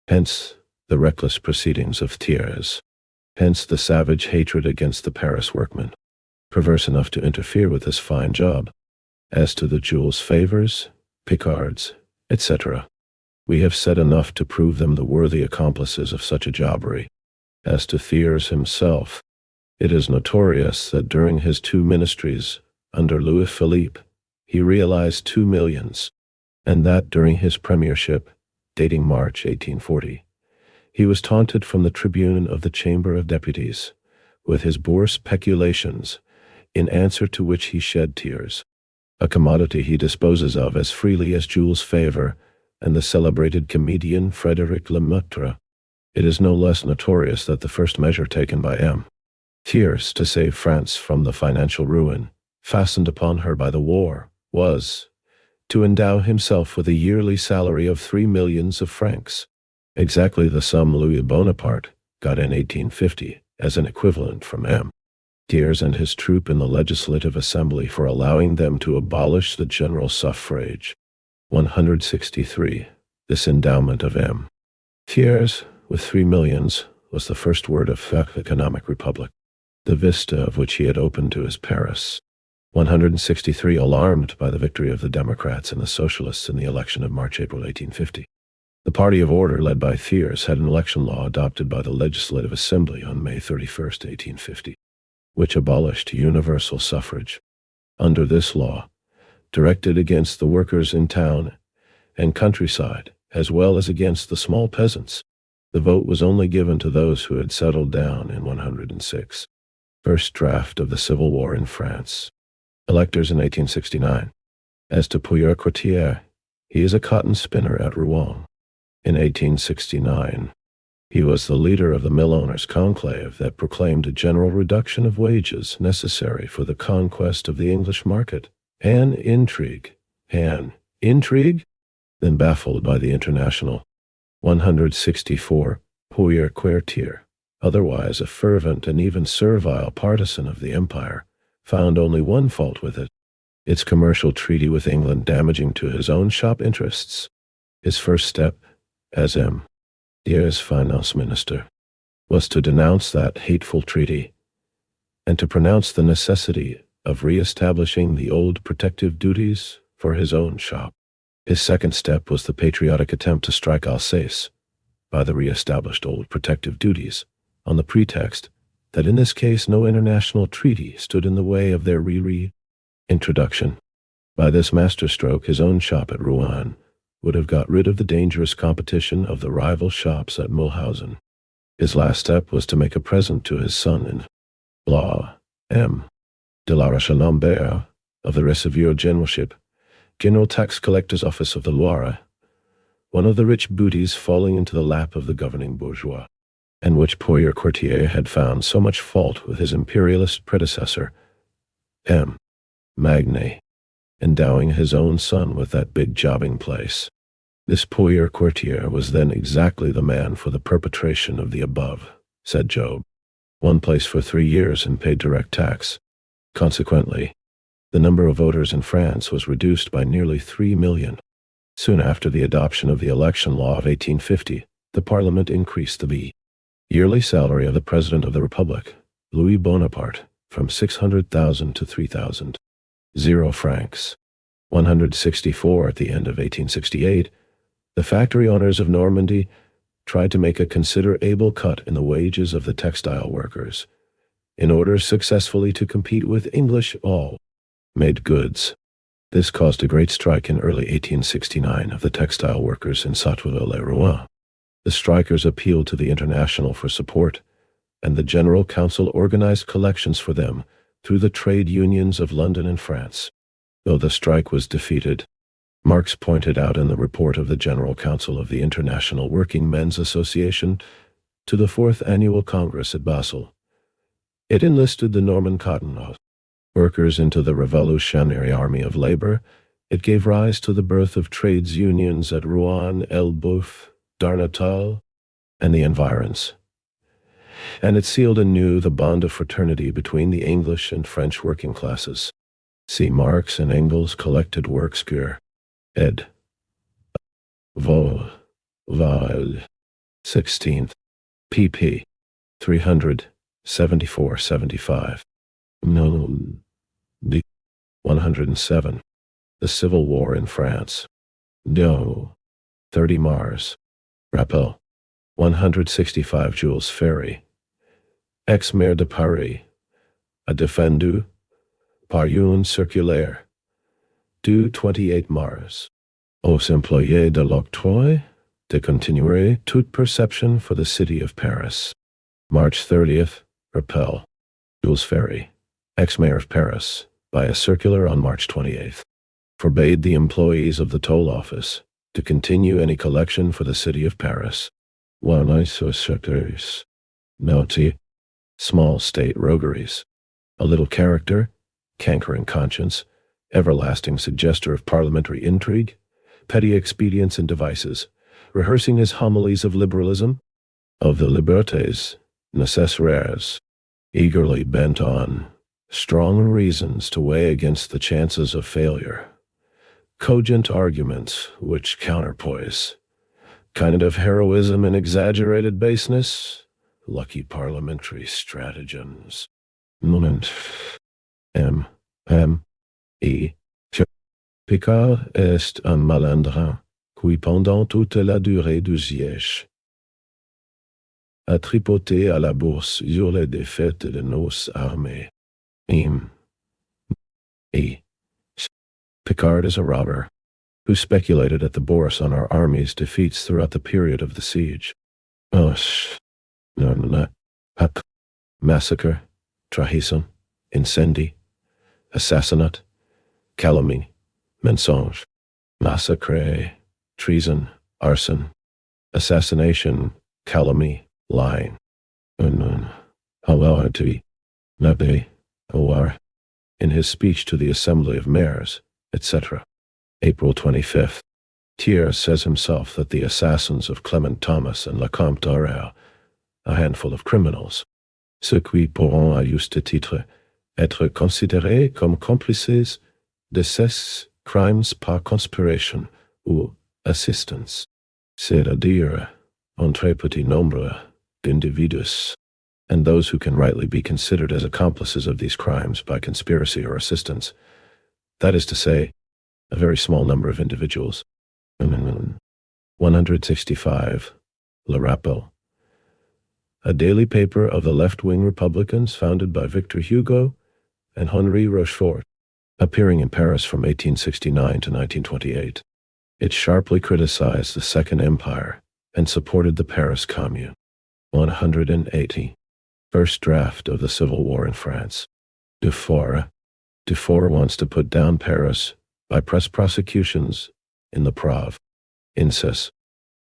Hence the reckless proceedings of Thiers. Hence the savage hatred against the Paris workmen, perverse enough to interfere with this fine job. As to the Jules Favres, Picards, etc., we have said enough to prove them the worthy accomplices of such a jobbery. As to Thiers himself, it is notorious that during his 2 ministries under Louis Philippe, he realized 2 millions, and that during his premiership, dating March 1840, he was taunted from the tribune of the Chamber of Deputies with his bourse peculations, in answer to which he shed tears, a commodity he disposes of as freely as Jules Favre and the celebrated comedian Frédéric Lemaitre. It is no less notorious that the first measure taken by M. Thiers to save France from the financial ruin fastened upon her by the war was to endow himself with a yearly salary of 3 millions of francs, exactly the sum Louis Bonaparte got in 1850 as an equivalent from M. Thiers and his troop in the Legislative Assembly for allowing them to abolish the general suffrage. 163. This endowment of M. Thiers, with 3 millions, was the first word of the economic republic, the vista of which he had opened to his Paris. 163. Alarmed by the victory of the Democrats and the Socialists in the election of March-April 1850. The Party of Order, led by Thiers, had an election law adopted by the Legislative Assembly on May 31, 1850, which abolished universal suffrage. Under this law, directed against the workers in town and countryside, as well as against the small peasants, the vote was only given to those who had settled down in 106. First draft of the Civil War in France. Electors in 1869. As to Pierre Courtier, he is a cotton spinner at Rouen. In 1869, he was the leader of the mill owners' conclave that proclaimed a general reduction of wages necessary for the conquest of the English market. An intrigue. Then baffled by the International. 164. Pierre Courtier, otherwise a fervent and even servile partisan of the empire, found only one fault with it: its commercial treaty with England damaging to his own shop interests. His first step, as M.'s finance minister, was to denounce that hateful treaty and to pronounce the necessity of re-establishing the old protective duties for his own shop. His second step was the patriotic attempt to strike Alsace by the re-established old protective duties, on the pretext that in this case no international treaty stood in the way of their reintroduction. By this masterstroke, his own shop at Rouen would have got rid of the dangerous competition of the rival shops at Mulhausen. His last step was to make a present to his son in law, M. de la Roche-Lambert, of the Receveur Generalship, General Tax Collector's Office of the Loire, one of the rich booties falling into the lap of the governing bourgeois, and which Poyer Courtier had found so much fault with his imperialist predecessor, M. Magne, endowing his own son with that big jobbing place. This Poyer Courtier was then exactly the man for the perpetration of the above, said Job. One place for 3 years and paid direct tax. Consequently, the number of voters in France was reduced by nearly 3 million. Soon after the adoption of the election law of 1850, the Parliament increased the yearly salary of the President of the Republic, Louis Bonaparte, from 600,000 to 3,000 francs. 164 at the end of 1868, the factory owners of Normandy tried to make a considerable cut in the wages of the textile workers, in order successfully to compete with English all-made goods. This caused a great strike in early 1869 of the textile workers in Sotteville-les-Rouen. The strikers appealed to the International for support, and the General Council organized collections for them through the trade unions of London and France. Though the strike was defeated, Marx pointed out in the report of the General Council of the International Workingmen's Association to the 4th Annual Congress at Basel, it enlisted the Norman cotton workers into the Revolutionary Army of Labor. It gave rise to the birth of trades unions at Rouen, Elbeuf, Darnetal, and the environs. And it sealed anew the bond of fraternity between the English and French working classes. See Marx and Engels' collected works, ed. Vol. 16th, pp. 374-75. No. D. 107. The Civil War in France. Do. 30 Mars. Rappel. 165 Jules Ferry. Ex-maire de Paris a défendu par une circulaire du 28 Mars aux employés de l'octroi de continuer toute perception for the city of Paris. March 30th, Rappel. Jules Ferry, ex-mayor of Paris, by a circular on March 28th, forbade the employees of the toll office to continue any collection for the city of Paris. Naughty, small state rogueries, a little character, cankering conscience, everlasting suggester of parliamentary intrigue, petty expedients and devices, rehearsing his homilies of liberalism, of the libertés nécessaires, eagerly bent on strong reasons to weigh against the chances of failure, cogent arguments which counterpoise, kind of heroism and exaggerated baseness, lucky parliamentary stratagems. Moment. M.E. Picard est un malandrin qui pendant toute la durée du siège a tripoté à la bourse sur les défaites de nos armées. M.E. Picard is a robber who speculated at the bourse on our army's defeats throughout the period of the siege. Massacre, trahison, incendie, assassinat, calomnie, mensonge, massacre, treason, arson, assassination, calomny, lying, in his speech to the Assembly of Mayors, etc. April 25th. Thiers says himself that the assassins of Clement Thomas and Lecomte d'Aurelle, a handful of criminals, ceux qui pourront à juste titre être considérés comme complices Décès, crimes par conspiration ou assistance, c'est-à-dire un très petit nombre d'individus, and those who can rightly be considered as accomplices of these crimes by conspiracy or assistance, that is to say, a very small number of individuals. 165. Le Rappel, a daily paper of the left-wing Republicans founded by Victor Hugo and Henri Rochefort, appearing in Paris from 1869 to 1928. It sharply criticized the Second Empire and supported the Paris Commune. 180. First draft of the Civil War in France. Dufour wants to put down Paris by press prosecutions in the provinces.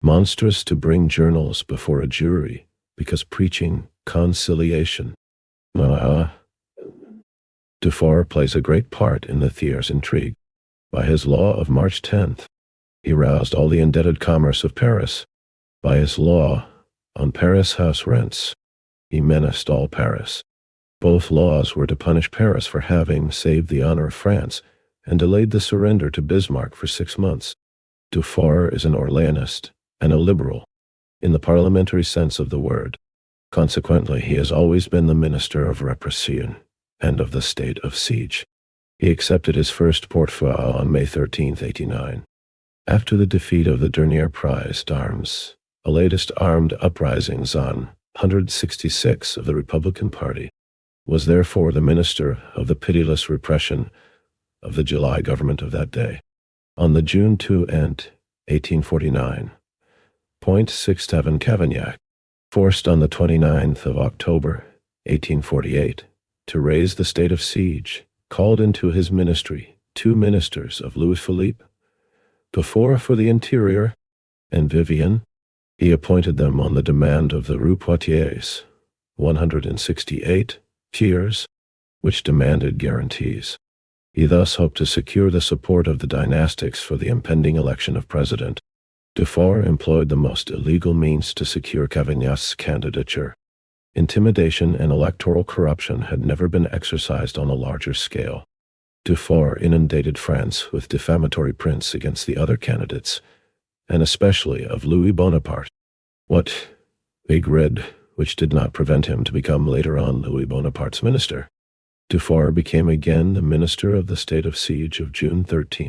Monstrous to bring journals before a jury because preaching conciliation. Dufour plays a great part in the Thiers intrigue. By his law of March 10th, he roused all the indebted commerce of Paris. By his law on Paris house rents, he menaced all Paris. Both laws were to punish Paris for having saved the honor of France and delayed the surrender to Bismarck for 6 months. Dufour is an Orleanist and a liberal, in the parliamentary sense of the word. Consequently, he has always been the minister of repression and of the state of siege. He accepted his first portfolio on May 13, 1889. After the defeat of the dernier Prize d'Armes, the latest armed uprisings on 166 of the Republican Party, was therefore the minister of the pitiless repression of the July government of that day. On the June 2 and 1849, 0.67 Cavaignac, forced on the 29th of October, 1848, to raise the state of siege, called into his ministry 2 ministers of Louis-Philippe, Dufour for the interior, and Vivian. He appointed them on the demand of the Rue Poitiers, 168 tiers, which demanded guarantees. He thus hoped to secure the support of the dynastics for the impending election of president. Dufour employed the most illegal means to secure Cavaignac's candidature. Intimidation and electoral corruption had never been exercised on a larger scale. Dufour inundated France with defamatory prints against the other candidates, and especially of Louis Bonaparte. What big red, which did not prevent him to become later on Louis Bonaparte's minister. Dufour became again the minister of the state of siege of June 13,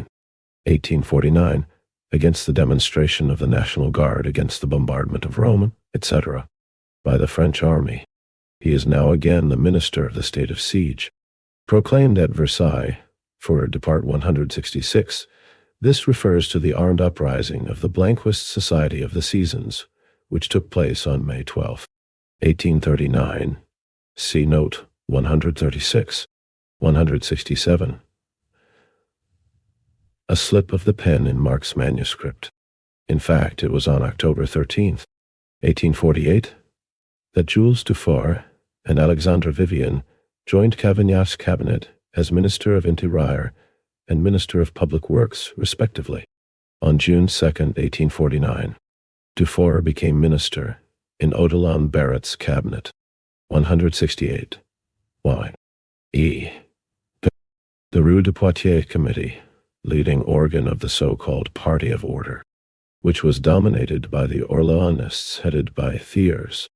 1849, against the demonstration of the National Guard against the bombardment of Rome, etc., by the French army. He is now again the minister of the state of siege. Proclaimed at Versailles, for Depart 166, this refers to the armed uprising of the Blanquist Society of the Seasons, which took place on May 12, 1839. See note 136, 167. A slip of the pen in Marx's manuscript. In fact, it was on October 13, 1848, that Jules Dufour and Alexandre Vivian joined Cavaignac's cabinet as Minister of Interior and Minister of Public Works, respectively. On June 2, 1849, Dufour became minister in Odilon Barrett's cabinet. 168. Why? E. The Rue de Poitiers Committee, leading organ of the so-called Party of Order, which was dominated by the Orleanists headed by Thiers.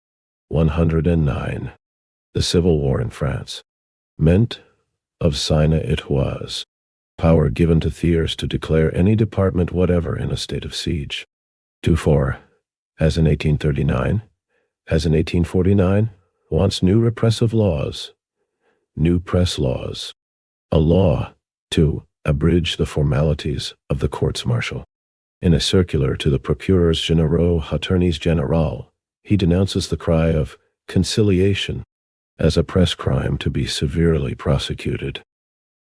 109. The Civil War in France. Meant of sine it was, power given to Thiers to declare any department whatever in a state of siege. Dufour, as in 1839, as in 1849, wants new repressive laws, new press laws, a law to abridge the formalities of the courts-martial. In a circular to the procureurs généraux, attorneys généraux, he denounces the cry of conciliation as a press crime to be severely prosecuted.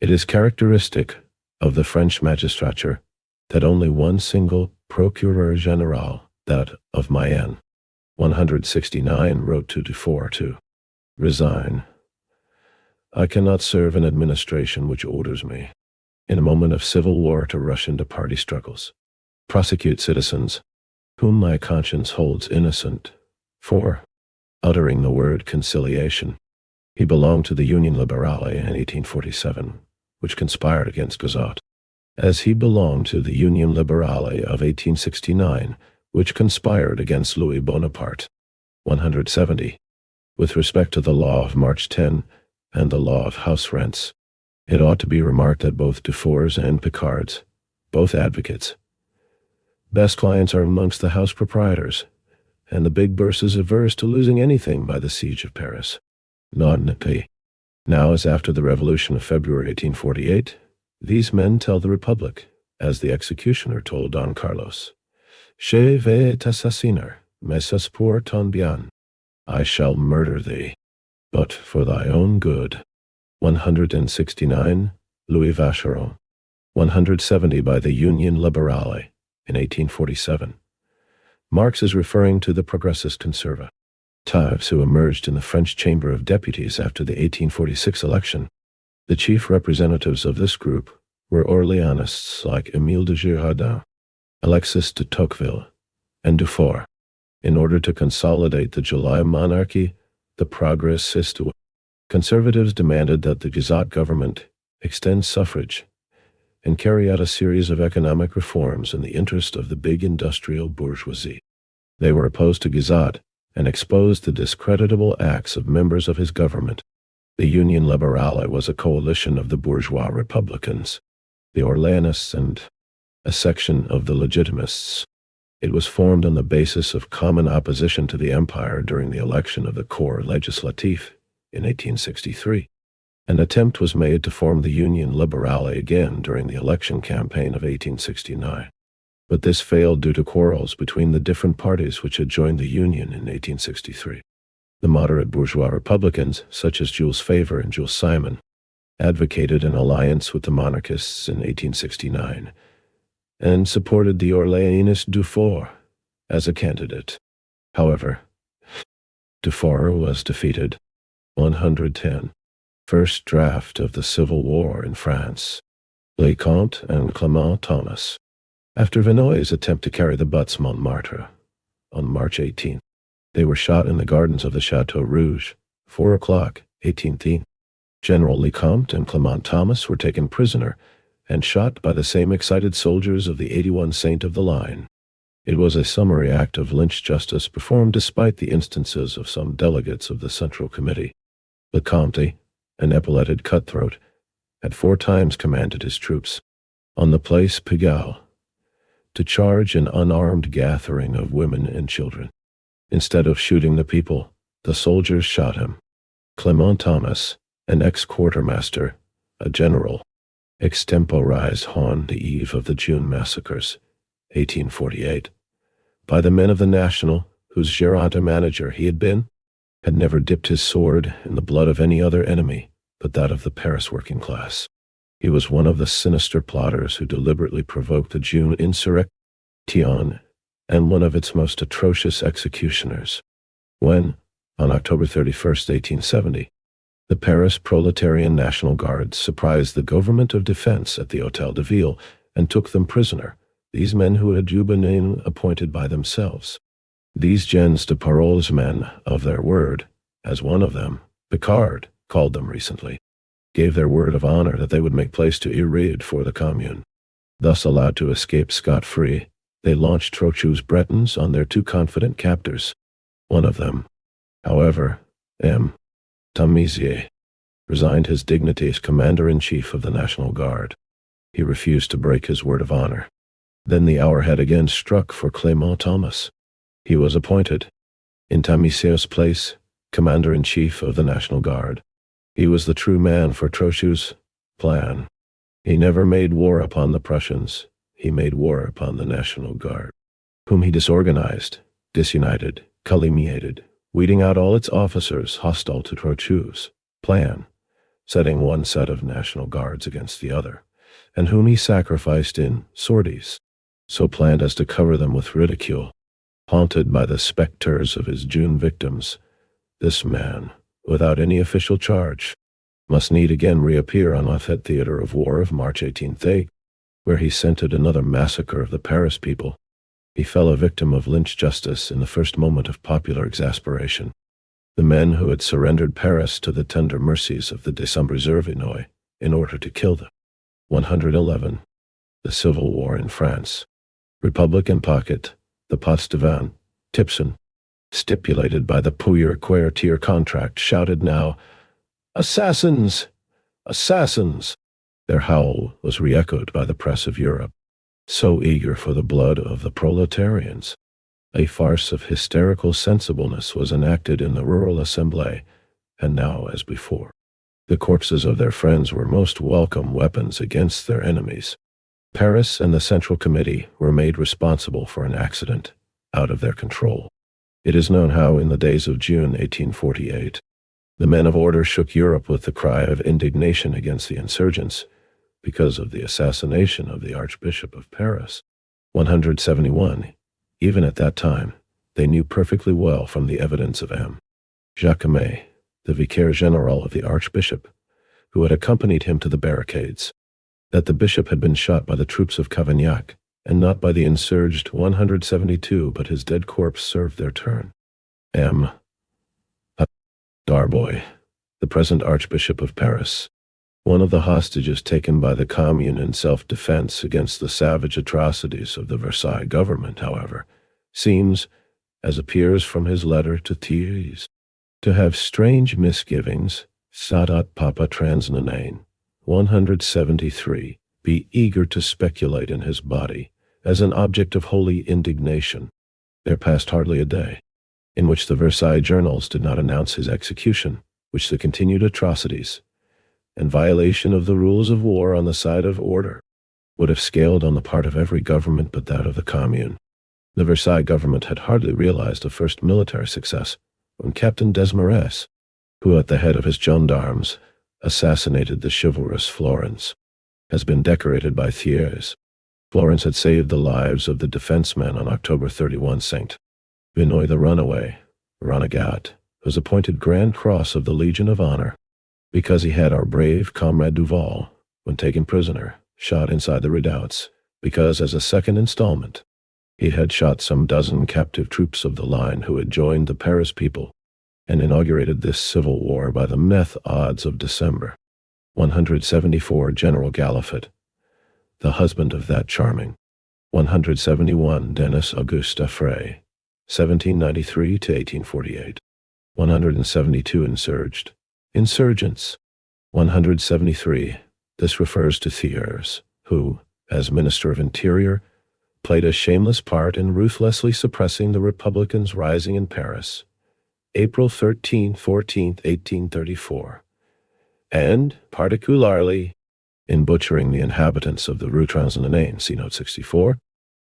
It is characteristic of the French magistrature that only one single procureur général, that of Mayenne, 169, wrote to Dufour to resign. I cannot serve an administration which orders me, in a moment of civil war, to rush into party struggles, prosecute citizens whom my conscience holds innocent for uttering the word conciliation. He belonged to the Union Liberale in 1847, which conspired against Gazat, as he belonged to the Union Liberale of 1869, which conspired against Louis Bonaparte. 170. With respect to the law of March 10 and the law of house rents, it ought to be remarked that both Dufours and Picards, both advocates, best clients are amongst the house proprietors, and the big bourse is averse to losing anything by the siege of Paris. Now, as after the Revolution of February 1848, these men tell the Republic, as the executioner told Don Carlos, Je vais t'assassiner, mais c'est pour ton bien. I shall murder thee, but for thy own good. 169, Louis Vacheron. 170 by the Union Liberale in 1847. Marx is referring to the progressist conservatives who emerged in the French Chamber of Deputies after the 1846 election. The chief representatives of this group were Orléanists like Émile de Girardin, Alexis de Tocqueville, and Dufour. In order to consolidate the July monarchy, the progressists, conservatives demanded that the Gazat government extend suffrage and carry out a series of economic reforms in the interest of the big industrial bourgeoisie. They were opposed to Gazat and exposed the discreditable acts of members of his government. The Union Liberale was a coalition of the bourgeois republicans, the Orléanists, and a section of the Legitimists. It was formed on the basis of common opposition to the empire during the election of the Corps Legislatif in 1863. An attempt was made to form the Union Liberale again during the election campaign of 1869, but this failed due to quarrels between the different parties which had joined the Union in 1863. The moderate bourgeois republicans, such as Jules Favre and Jules Simon, advocated an alliance with the monarchists in 1869 and supported the Orléanist Dufour as a candidate. However, Dufour was defeated. 110. First draft of the Civil War in France. Lecomte and Clement Thomas. After Vinoy's attempt to carry the butts Montmartre on March 18, they were shot in the gardens of the Château Rouge, 4 o'clock, 18th. General Lecomte and Clement Thomas were taken prisoner and shot by the same excited soldiers of the 81 Saint of the Line. It was a summary act of lynch justice performed despite the instances of some delegates of the Central Committee. Lecomte, an epauletted cutthroat, had 4 times commanded his troops on the Place Pigalle to charge an unarmed gathering of women and children. Instead of shooting the people, the soldiers shot him. Clement Thomas, an ex-quartermaster, a general, extemporized on the eve of the June massacres, 1848, by the men of the National, whose Girondin manager he had been, had never dipped his sword in the blood of any other enemy but that of the Paris working class. He was one of the sinister plotters who deliberately provoked the June insurrection and one of its most atrocious executioners. When, on October 31st, 1870, the Paris Proletarian National Guard surprised the government of defense at the Hôtel de Ville and took them prisoner, these men who had been appointed by themselves. These gens de paroles men of their word, as one of them, Picard, called them recently, gave their word of honor that they would make place to Iride for the Commune. Thus allowed to escape scot-free, they launched Trochu's Bretons on their 2 confident captors. One of them, however, M. Tamisier, resigned his dignity as commander-in-chief of the National Guard. He refused to break his word of honor. Then the hour had again struck for Clement Thomas. He was appointed, in Tamisier's place, commander-in-chief of the National Guard. He was the true man for Trochu's plan. He never made war upon the Prussians. He made war upon the National Guard, whom he disorganized, disunited, calumniated, weeding out all its officers hostile to Trochu's plan, setting one set of National Guards against the other, and whom he sacrificed in sorties, so planned as to cover them with ridicule. Haunted by the specters of his June victims, this man, without any official charge, must need again reappear on that theater of war of March 18th, where he scented another massacre of the Paris people. He fell a victim of lynch justice in the first moment of popular exasperation. The men who had surrendered Paris to the tender mercies of the Décembriser Vinoy in order to kill them. 111. The Civil War in France. Republican pocket, the Potsdamer, Tipson, stipulated by the Puyer-Quartier contract, shouted now, "Assassins! Assassins!" Their howl was re-echoed by the press of Europe, so eager for the blood of the proletarians. A farce of hysterical sensibleness was enacted in the rural assembly, and now, as before, the corpses of their friends were most welcome weapons against their enemies. Paris and the Central Committee were made responsible for an accident out of their control. It is known how, in the days of June 1848, the men of order shook Europe with the cry of indignation against the insurgents because of the assassination of the Archbishop of Paris. 171. Even at that time, they knew perfectly well from the evidence of M. Jacquemet, the vicaire general of the Archbishop, who had accompanied him to the barricades, that the bishop had been shot by the troops of Cavaignac, and not by the insurged 172, but his dead corpse served their turn. M. Darboy, the present Archbishop of Paris, one of the hostages taken by the Commune in self-defense against the savage atrocities of the Versailles government, however, seems, as appears from his letter to Thiers, to have strange misgivings. Sadat Papa Transnanain, 173, be eager to speculate in his body as an object of holy indignation. There passed hardly a day in which the Versailles journals did not announce his execution, which the continued atrocities and violation of the rules of war on the side of order would have scaled on the part of every government but that of the Commune. The Versailles government had hardly realized a first military success when Captain Desmarets, who at the head of his gendarmes assassinated the chivalrous Florence, has been decorated by Thiers. Florence had saved the lives of the defensemen on October 31. St. Benoit the runaway, Renegat, was appointed Grand Cross of the Legion of Honor because he had our brave comrade Duval, when taken prisoner, shot inside the redoubts, because as a second installment, he had shot some dozen captive troops of the line who had joined the Paris people and inaugurated this civil war by the methods of December. 174. General Galifet, the husband of that charming. 171. Denis Auguste Affray, 1793 to 1848. 172. Insurgents. 173. This refers to Thiers, who, as Minister of Interior, played a shameless part in ruthlessly suppressing the Republicans rising in Paris, April 13–14, 1834, and, particularly, in butchering the inhabitants of the Rue Transnanain, see Note 64.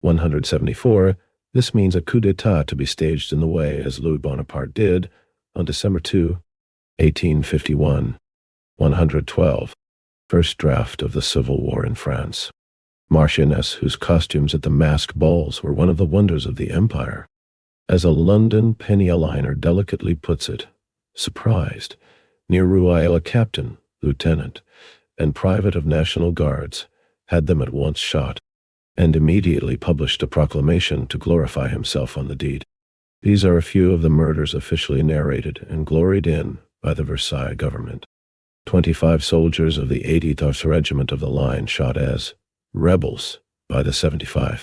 174. This means a coup d'etat to be staged in the way as Louis Bonaparte did on December 2, 1851. 112. First draft of the Civil War in France. Marchioness whose costumes at the masked balls were one of the wonders of the empire. As a London penny a liner delicately puts it, surprised, near Rueil a captain, lieutenant, and private of National Guards, had them at once shot, and immediately published a proclamation to glorify himself on the deed. These are a few of the murders officially narrated and gloried in by the Versailles government. 25 soldiers of the 80th Regiment of the line shot as rebels by the 75.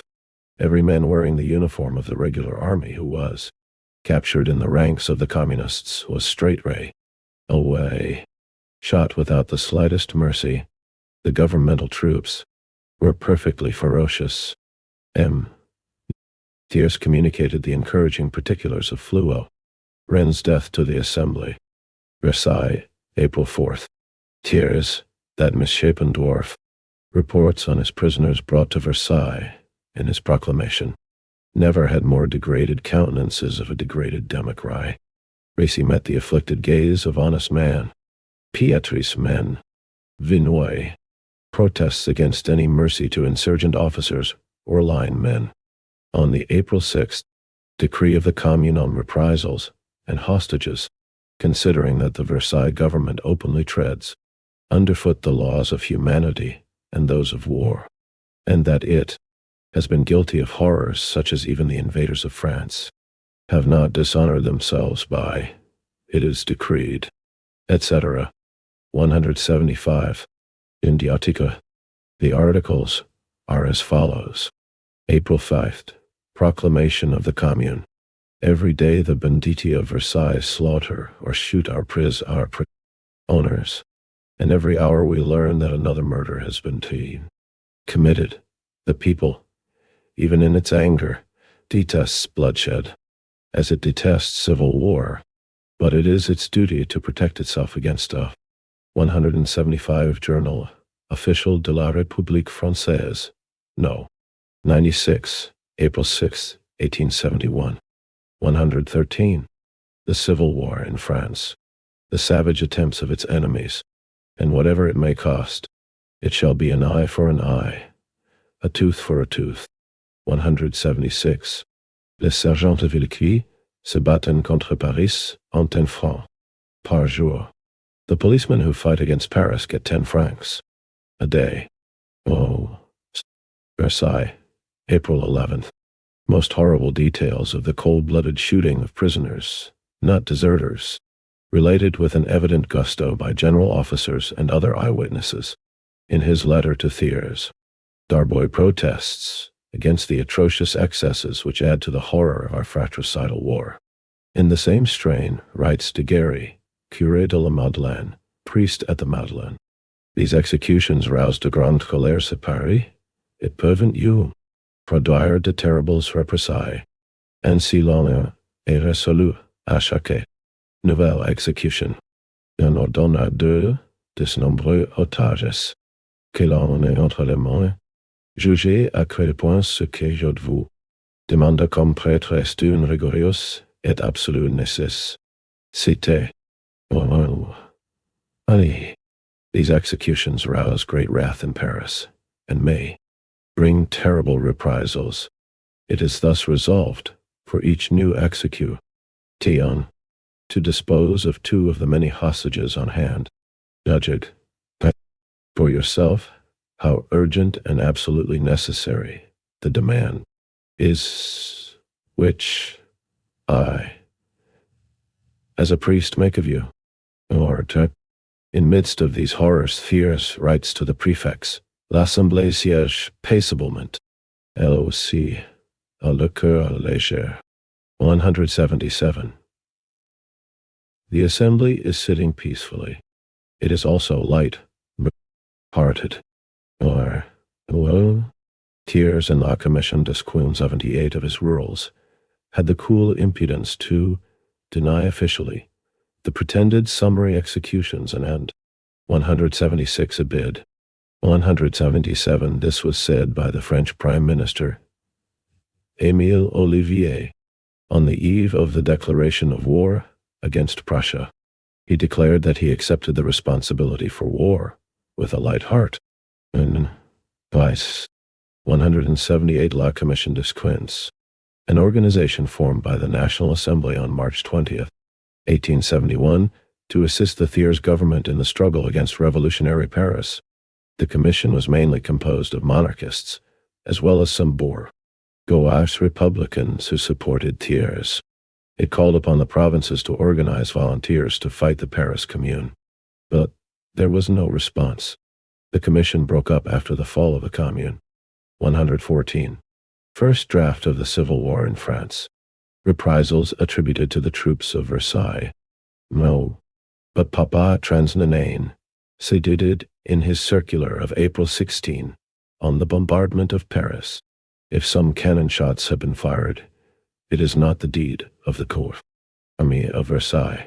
Every man wearing the uniform of the regular army who was captured in the ranks of the communists was straightway away, shot without the slightest mercy. The governmental troops were perfectly ferocious. M. Thiers communicated the encouraging particulars of Fluot, Rennes' death to the Assembly. Versailles, April 4th. Thiers, that misshapen dwarf, reports on his prisoners brought to Versailles in his proclamation. Never had more degraded countenances of a degraded democrat. Racy met the afflicted gaze of honest man. Pietri's men. Vinoy. Protests against any mercy to insurgent officers or line men. On the April 6th, decree of the Commune on reprisals and hostages, considering that the Versailles government openly treads underfoot the laws of humanity and those of war, and that it has been guilty of horrors such as even the invaders of France have not dishonored themselves by, it is decreed, etc. 175. Indiotica. The articles are as follows. April 5th. Proclamation of the Commune. Every day the banditti of Versailles slaughter or shoot our owners, and every hour we learn that another murder has been committed. The people, even in its anger, detests bloodshed, as it detests civil war, but it is its duty to protect itself against a 175 Journal Official de la République Française. No. 96, April 6, 1871. 113. The Civil War in France. The savage attempts of its enemies, and whatever it may cost, it shall be an eye for an eye, a tooth for a tooth. 176. Les sergents de ville qui se battent contre Paris ont 10 francs par jour. The policemen who fight against Paris get 10 francs a day. Oh, Versailles, April 11th. Most horrible details of the cold-blooded shooting of prisoners, not deserters, related with an evident gusto by general officers and other eyewitnesses. In his letter to Thiers, Darboy protests against the atrocious excesses which add to the horror of our fratricidal war. In the same strain, writes de Guéry, curé de la Madeleine, priest at the Madeleine. These executions roused de grande colère à Paris, et peuvent eu produire de terribles représailles. Ainsi l'on est résolu à chaque nouvelle exécution. On ordonna de nombreux otages que l'on est entre les mains. Jugez à quel point ce que je vous demande comme prêtre est une rigoureuse et absolue nécessité. Allez. These executions rouse great wrath in Paris, and may bring terrible reprisals. It is thus resolved, for each new execution, to dispose of 2 of the many hostages on hand. Judge it for yourself how urgent and absolutely necessary the demand is, which I, as a priest, make of you. Or, in midst of these horrors, Thiers writes to the prefects, L'Assemblée siège paisiblement, elle aussi a le cœur léger. 177. The assembly is sitting peacefully. It is also light-hearted. Or, well, Thiers in La Commission des 78 of his rules had the cool impudence to deny officially the pretended summary executions and end. 176 a bid. 177. This was said by the French Prime Minister, Émile Ollivier, on the eve of the declaration of war against Prussia. He declared that he accepted the responsibility for war with a light heart. And vice. 178 La Commission des Quinze, an organization formed by the National Assembly on March 20th, 1871, to assist the Thiers government in the struggle against revolutionary Paris. The commission was mainly composed of monarchists, as well as some bourgeois Republicans who supported Thiers. It called upon the provinces to organize volunteers to fight the Paris Commune. But there was no response. The commission broke up after the fall of the Commune. 114. First draft of the Civil War in France. Reprisals attributed to the troops of Versailles. No. But Papa Transnanain stated in his circular of April 16, on the bombardment of Paris, if some cannon shots have been fired, it is not the deed of the corps army of Versailles,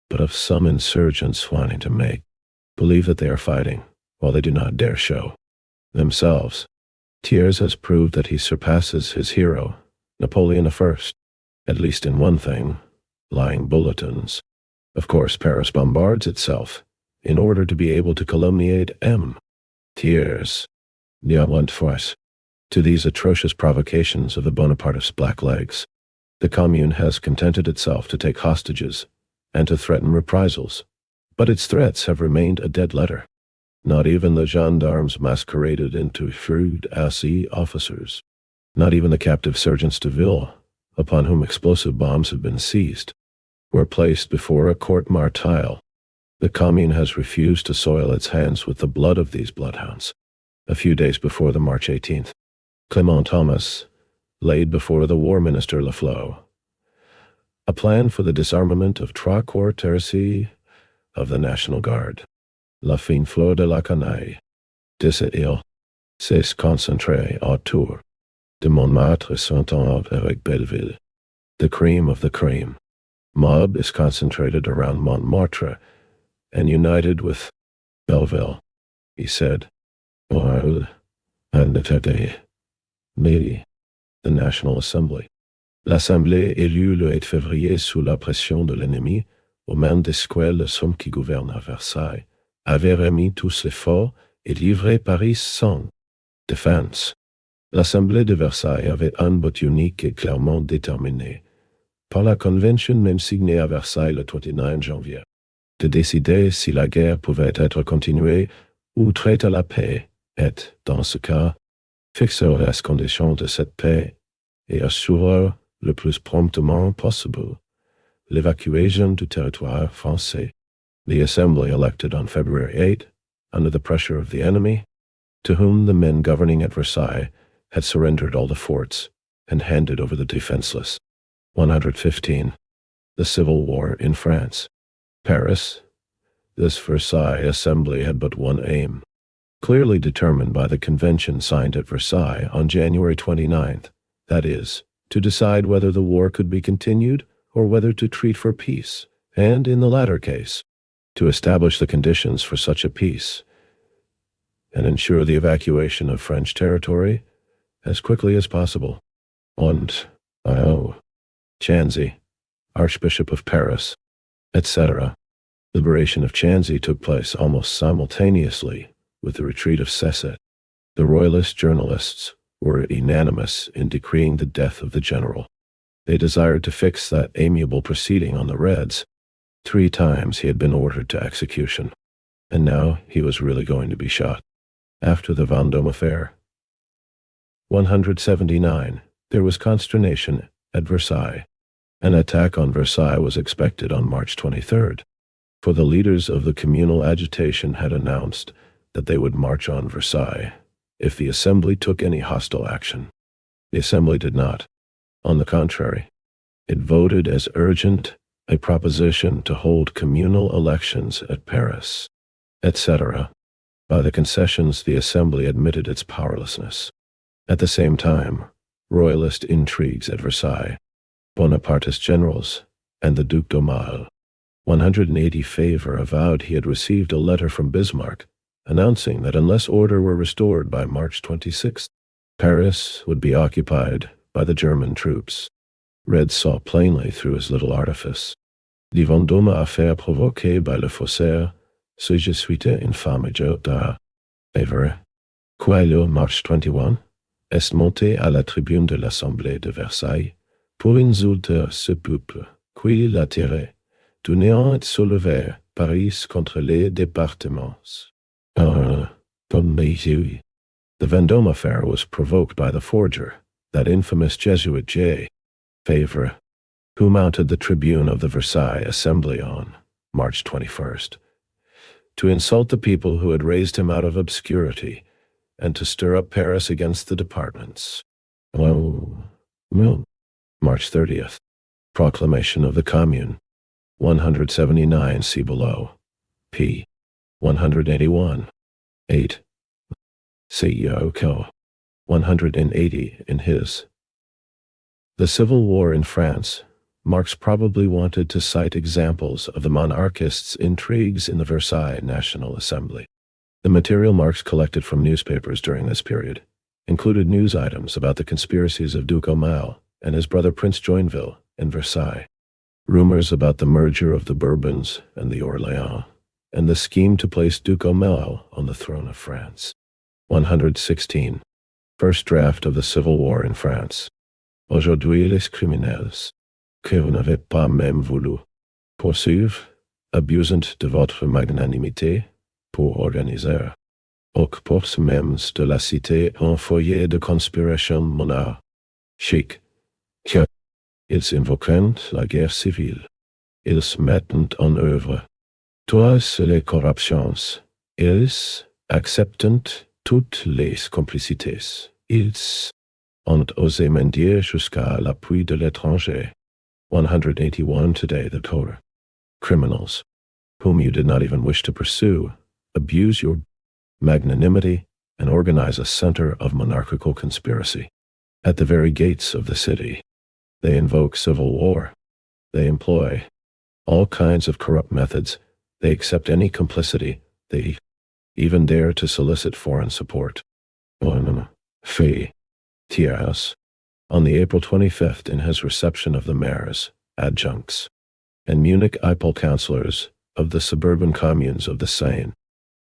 but of some insurgents wanting to make believe that they are fighting, while they do not dare show themselves. Thiers has proved that he surpasses his hero, Napoleon I, at least in one thing, lying bulletins. Of course, Paris bombards itself in order to be able to calumniate Thiers. Went force to these atrocious provocations of the Bonapartists' black legs. The Commune has contented itself to take hostages and to threaten reprisals, but its threats have remained a dead letter. Not even the gendarmes masqueraded into shrewd assy officers, not even the captive sergeants de ville, upon whom explosive bombs have been seized, were placed before a court martial. The Commune has refused to soil its hands with the blood of these bloodhounds. A few days before the March 18th, Clement Thomas laid before the War Minister Lafleur a plan for the disarmament of 3/4 terci of the National Guard. La fine fleur de la canaille de cette île s'est concentrée autour de Montmartre s'entend avec Belleville. The cream of the cream mob is concentrated around Montmartre and united with Belleville, he said. While and the National Assembly. L'Assemblée élue le 8 février sous la pression de l'ennemi, au même desquels l'homme qui gouverne à Versailles avait remis tous les forts et livré Paris sans défense. L'Assemblée de Versailles avait un but unique et clairement déterminé, par la convention même signée à Versailles le 29 janvier, de décider si la guerre pouvait être continuée ou traiter la paix, et, dans ce cas, fixer les conditions de cette paix et assurer le plus promptement possible l'évacuation du territoire français. The Assembly elected on February 8, under the pressure of the enemy, to whom the men governing at Versailles had surrendered all the forts and handed over the defenseless. 115. The Civil War in France. Paris. This Versailles Assembly had but one aim, clearly determined by the convention signed at Versailles on January 29th, that is, to decide whether the war could be continued or whether to treat for peace, and, in the latter case, to establish the conditions for such a peace and ensure the evacuation of French territory as quickly as possible. Und, Chanzy, Archbishop of Paris, etc. Liberation of Chanzy took place almost simultaneously with the retreat of Cesset. The royalist journalists were unanimous in decreeing the death of the general. They desired to fix that amiable proceeding on the Reds. 3 times he had been ordered to execution, and now he was really going to be shot. After the Vendôme affair. 179. There was consternation at Versailles. An attack on Versailles was expected on March 23rd, for the leaders of the communal agitation had announced that they would march on Versailles if the Assembly took any hostile action. The Assembly did not. On the contrary, it voted as urgent a proposition to hold communal elections at Paris, etc. By the concessions, the Assembly admitted its powerlessness. At the same time, royalist intrigues at Versailles, Bonapartist generals, and the Duc d'Aumale, 180 favor, avowed he had received a letter from Bismarck announcing that unless order were restored by March 26th, Paris would be occupied by the German troops. Red saw plainly through his little artifice. Die Vendôme affaire provoquée by le faussaire, ce jesuite infâme da favor, Coelho, March 21, est monté à la tribune de l'Assemblée de Versailles pour insulter ce peuple qui l'a tiré du néant et soulever Paris contre les départements. The Vendôme affair was provoked by the forger, that infamous Jesuit J. Favre, who mounted the tribune of the Versailles Assembly on March 21st, to insult the people who had raised him out of obscurity and to stir up Paris against the departments. March 30th, Proclamation of the Commune, 179, see below, p. 181, 8. CEO Co. 180 in his. The Civil War in France. Marx probably wanted to cite examples of the monarchists' intrigues in the Versailles National Assembly. The material Marx collected from newspapers during this period included news items about the conspiracies of Duc Aumale and his brother Prince Joinville in Versailles, rumors about the merger of the Bourbons and the Orléans, and the scheme to place Duc Aumale on the throne of France. 116. First draft of the Civil War in France. Aujourd'hui les criminels, que vous n'avez pas même voulu poursuivre, abusant de votre magnanimité pour organiser, aux portes mêmes de la cité un foyer de conspiration monarchique, que ils invoquent la guerre civile, ils mettent en œuvre Toutes les corruptions, ils acceptent toutes les complicités. Ils ont osé mentir jusqu'à l'appui de l'étranger. 181 today, the Torah. Criminals, whom you did not even wish to pursue, abuse your magnanimity and organize a center of monarchical conspiracy. At the very gates of the city, they invoke civil war. They employ all kinds of corrupt methods. They accept any complicity. They even dare to solicit foreign support. Fee. Thiers, on the April 25th in his reception of the mayors, adjuncts, and Munich IPOL councillors of the suburban communes of the Seine,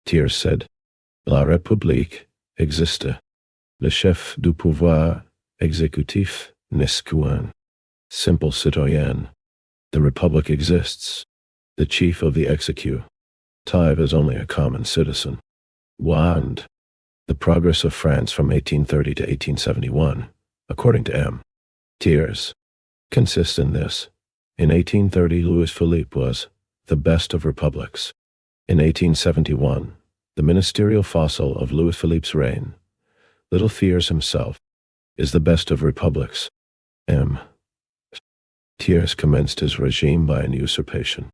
Thiers said, La République existe. Le chef du pouvoir exécutif n'est qu'un simple citoyen. The Republic exists. The chief of the executive is only a common citizen. And the progress of France from 1830 to 1871, according to M. Thiers, consists in this. In 1830, Louis-Philippe was the best of republics. In 1871, the ministerial fossil of Louis-Philippe's reign, little Thiers himself, is the best of republics. M. Thiers commenced his regime by an usurpation.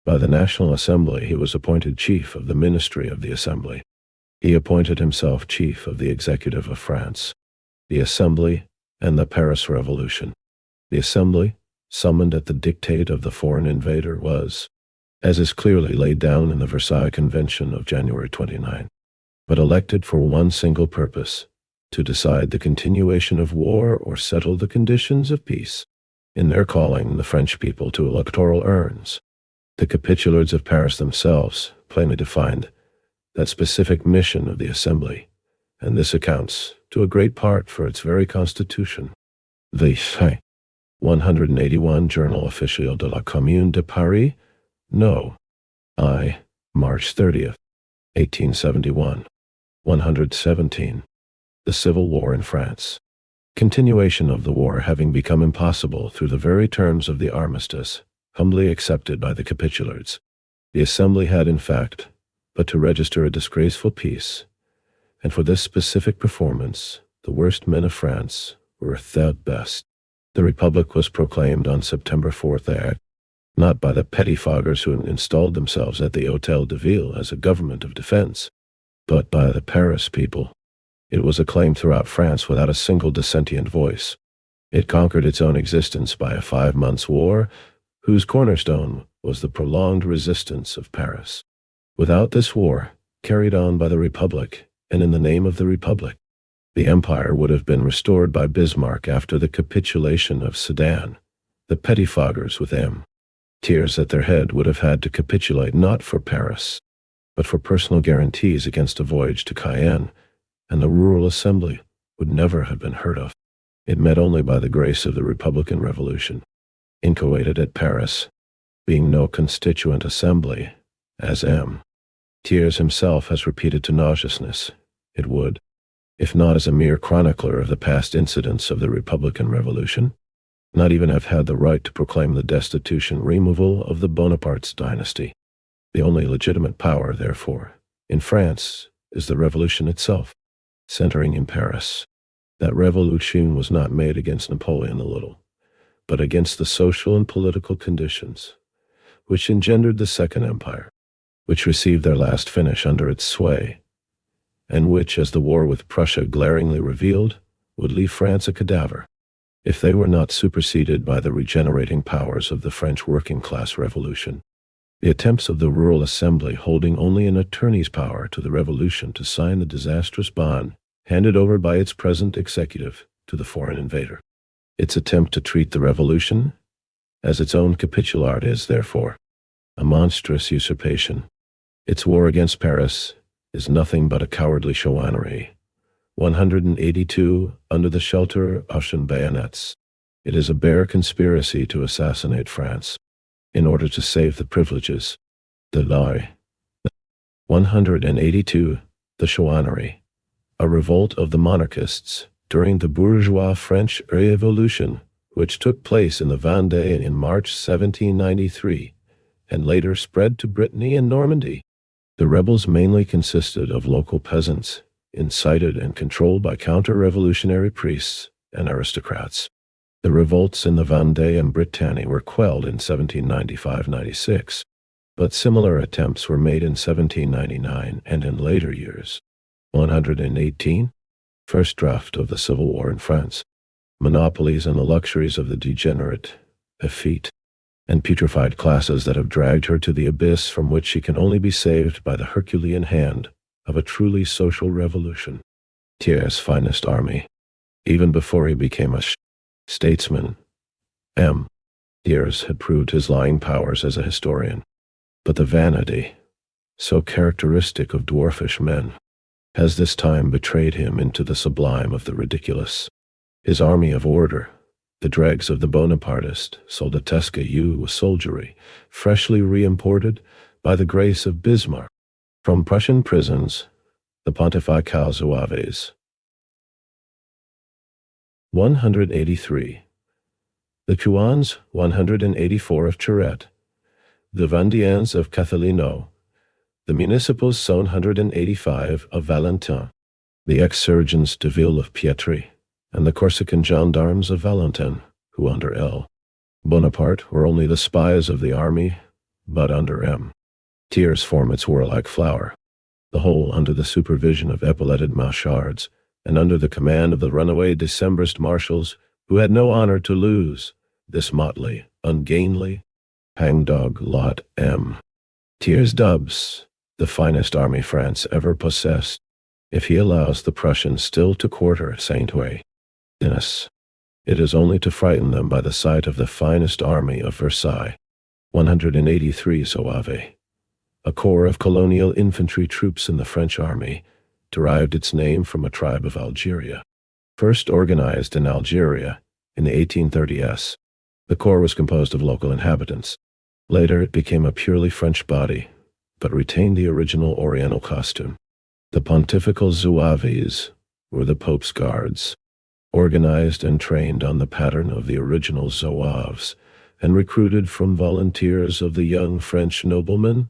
By the National Assembly, he was appointed chief of the Ministry of the Assembly. He appointed himself chief of the executive of France, the Assembly, and the Paris Revolution. The Assembly, summoned at the dictate of the foreign invader, was, as is clearly laid down in the Versailles Convention of January 29, but elected for one single purpose, to decide the continuation of war or settle the conditions of peace. In their calling the French people to electoral urns, the capitulars of Paris themselves plainly defined that specific mission of the Assembly, and this accounts, to a great part, for its very constitution. The 181 Journal Officiel de la Commune de Paris, No. I, March 30th, 1871. 117. The Civil War in France. Continuation of the war having become impossible through the very terms of the armistice, humbly accepted by the capitulars, the Assembly had, in fact, but to register a disgraceful peace, and for this specific performance, the worst men of France were at best. The Republic was proclaimed on September 4th, not by the pettifoggers who installed themselves at the Hôtel de Ville as a government of defense, but by the Paris people. It was acclaimed throughout France without a single dissentient voice. It conquered its own existence by a 5 months' war, whose cornerstone was the prolonged resistance of Paris. Without this war, carried on by the Republic, and in the name of the Republic, the empire would have been restored by Bismarck after the capitulation of Sedan. The pettifoggers with M. Thiers at their head would have had to capitulate not for Paris, but for personal guarantees against a voyage to Cayenne, and the rural assembly would never have been heard of. It met only by the grace of the Republican Revolution, inchoated at Paris, being no constituent assembly, as M. Thiers himself has repeated to nauseousness. It would, if not as a mere chronicler of the past incidents of the Republican Revolution, not even have had the right to proclaim the destitution removal of the Bonaparte's dynasty. The only legitimate power, therefore, in France is the revolution itself, centering in Paris. That revolution was not made against Napoleon the Little, but against the social and political conditions which engendered the Second Empire, which received their last finish under its sway, and which, as the war with Prussia glaringly revealed, would leave France a cadaver, if they were not superseded by the regenerating powers of the French working-class revolution. The attempts of the rural assembly holding only an attorney's power to the revolution to sign the disastrous bond handed over by its present executive to the foreign invader. Its attempt to treat the revolution as its own capitulard is, therefore, a monstrous usurpation. Its war against Paris is nothing but a cowardly chouannerie. 182 under the shelter of Prussian bayonets. It is a bare conspiracy to assassinate France, in order to save the privileges, the lie. 182 the chouannerie. A revolt of the monarchists during the bourgeois French Revolution, which took place in the Vendée in March 1793, and later spread to Brittany and Normandy. The rebels mainly consisted of local peasants, incited and controlled by counter-revolutionary priests and aristocrats. The revolts in the Vendée and Brittany were quelled in 1795–96, but similar attempts were made in 1799 and in later years. 118. First draft of the Civil War in France. Monopolies and the luxuries of the degenerate, effete, and putrefied classes that have dragged her to the abyss from which she can only be saved by the Herculean hand of a truly social revolution. Thiers' finest army. Even before he became a statesman, Thiers had proved his lying powers as a historian. But the vanity, so characteristic of dwarfish men, has this time betrayed him into the sublime of the ridiculous. His army of order, the dregs of the Bonapartist soldatesque soldiery, freshly re-imported by the grace of Bismarck from Prussian prisons, the pontifical zouaves. 183. The Chouans, 184 of Charette, the Vendéens of Cathalinot, the Municipals 185 of Valentin, the ex-surgeons de Ville of Pietri, and the Corsican gendarmes of Valentin, who under L. Bonaparte were only the spies of the army, but under Thiers form its warlike flower, the whole under the supervision of epauletted marchards, and under the command of the runaway Decembrist marshals who had no honor to lose. This motley, ungainly, hangdog lot Thiers dubs the finest army France ever possessed, if he allows the Prussians still to quarter Saint-Ouen. It is only to frighten them by the sight of the finest army of Versailles. 183 Zouaves. A corps of colonial infantry troops in the French army, derived its name from a tribe of Algeria. First organized in Algeria in the 1830s, the corps was composed of local inhabitants. Later it became a purely French body, but retained the original Oriental costume. The pontifical Zouaves were the Pope's guards, organized and trained on the pattern of the original Zouaves, and recruited from volunteers of the young French noblemen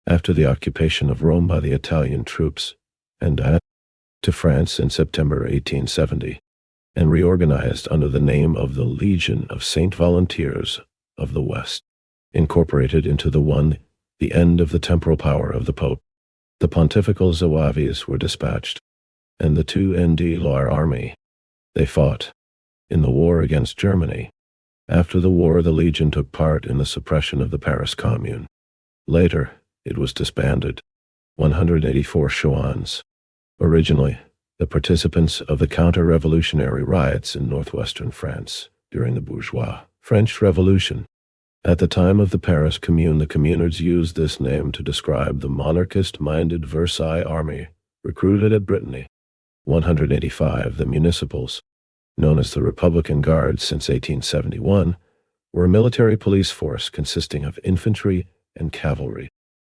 after the occupation of Rome by the Italian troops, and to France in September 1870, and reorganized under the name of the Legion of Saint Volunteers of the West, incorporated into the end of the temporal power of the Pope. The pontifical Zouaves were dispatched, and the 2nd Loire Army. They fought in the war against Germany. After the war, the Legion took part in the suppression of the Paris Commune. Later, it was disbanded. 184 Chouans. Originally, the participants of the counter-revolutionary riots in northwestern France during the bourgeois French Revolution. At the time of the Paris Commune, the communards used this name to describe the monarchist-minded Versailles army recruited at Brittany. 185 The Municipals, known as the Republican Guards since 1871, were a military police force consisting of infantry and cavalry,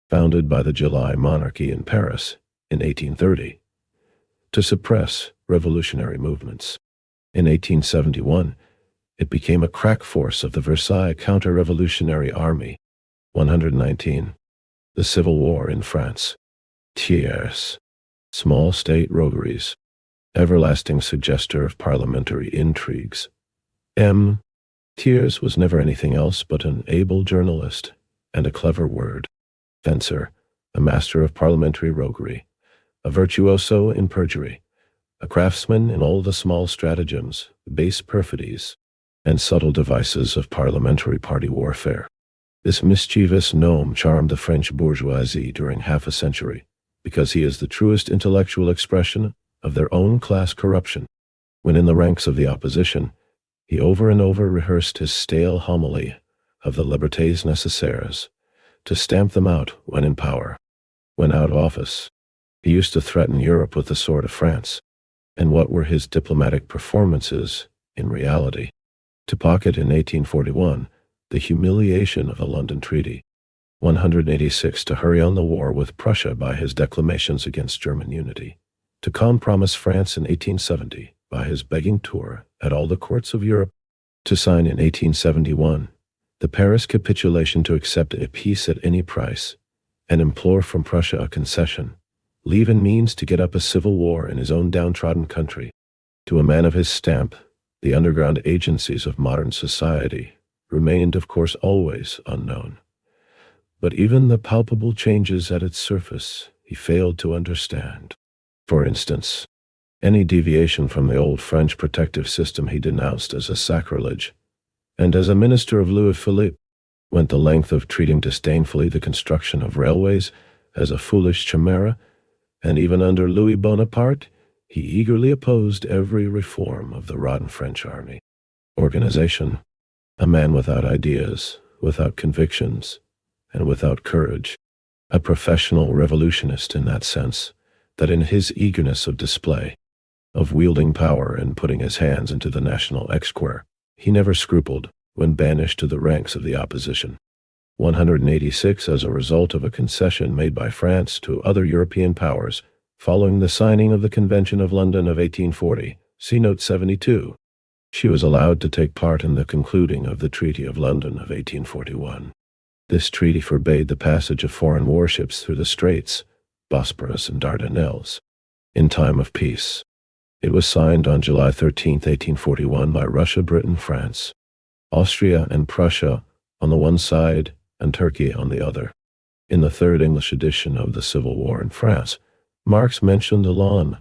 founded by the July Monarchy in Paris in 1830, to suppress revolutionary movements. In 1871, it became a crack force of the Versailles Counter-Revolutionary Army. 119. The Civil War in France. Thiers. Small state rogueries. Everlasting suggester of parliamentary intrigues. Thiers was never anything else but an able journalist and a clever word fencer, a master of parliamentary roguery, a virtuoso in perjury, a craftsman in all the small stratagems, base perfidies, and subtle devices of parliamentary party warfare. This mischievous gnome charmed the French bourgeoisie during half a century, because he is the truest intellectual expression of their own class corruption. When in the ranks of the opposition, he over and over rehearsed his stale homily of the libertés nécessaires, to stamp them out when in power. When out of office, he used to threaten Europe with the sword of France. And what were his diplomatic performances in reality? To pocket in 1841 the humiliation of the London Treaty. 186 To hurry on the war with Prussia by his declamations against German unity. To compromise France in 1870 by his begging tour at all the courts of Europe. To sign in 1871 The Paris capitulation to accept a peace at any price, and implore from Prussia a concession, leaving means to get up a civil war in his own downtrodden country. To a man of his stamp, the underground agencies of modern society remained, of course, always unknown. But even the palpable changes at its surface he failed to understand. For instance, any deviation from the old French protective system he denounced as a sacrilege, and as a minister of Louis Philippe, went the length of treating disdainfully the construction of railways as a foolish chimera, and even under Louis Bonaparte, he eagerly opposed every reform of the rotten French army. Organization. A man without ideas, without convictions, and without courage. A professional revolutionist in that sense, that in his eagerness of display, of wielding power and putting his hands into the national exchequer, he never scrupled, when banished to the ranks of the opposition. 186 as a result of a concession made by France to other European powers following the signing of the Convention of London of 1840, see Note 72. She was allowed to take part in the concluding of the Treaty of London of 1841. This treaty forbade the passage of foreign warships through the Straits, Bosporus and Dardanelles, in time of peace. It was signed on July 13, 1841 by Russia, Britain, France, Austria and Prussia on the one side and Turkey on the other. In the third English edition of the Civil War in France, Marx mentioned the Laon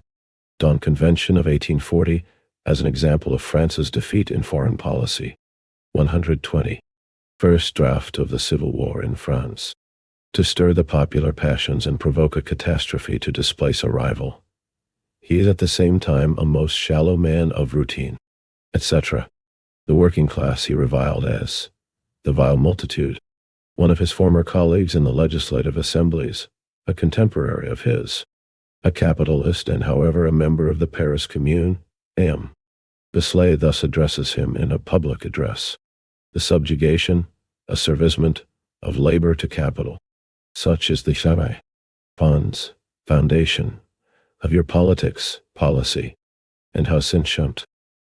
Convention of 1840 as an example of France's defeat in foreign policy. 120. First draft of the Civil War in France. To stir the popular passions and provoke a catastrophe to displace a rival. He is at the same time a most shallow man of routine, etc. The working class he reviled as the vile multitude. One of his former colleagues in the legislative assemblies, a contemporary of his, a capitalist and however a member of the Paris Commune, M. Bisley thus addresses him in a public address. The subjugation, asservissement, of labor to capital. Such is the travail, funds, foundation, of your politics, policy, and how sinchant.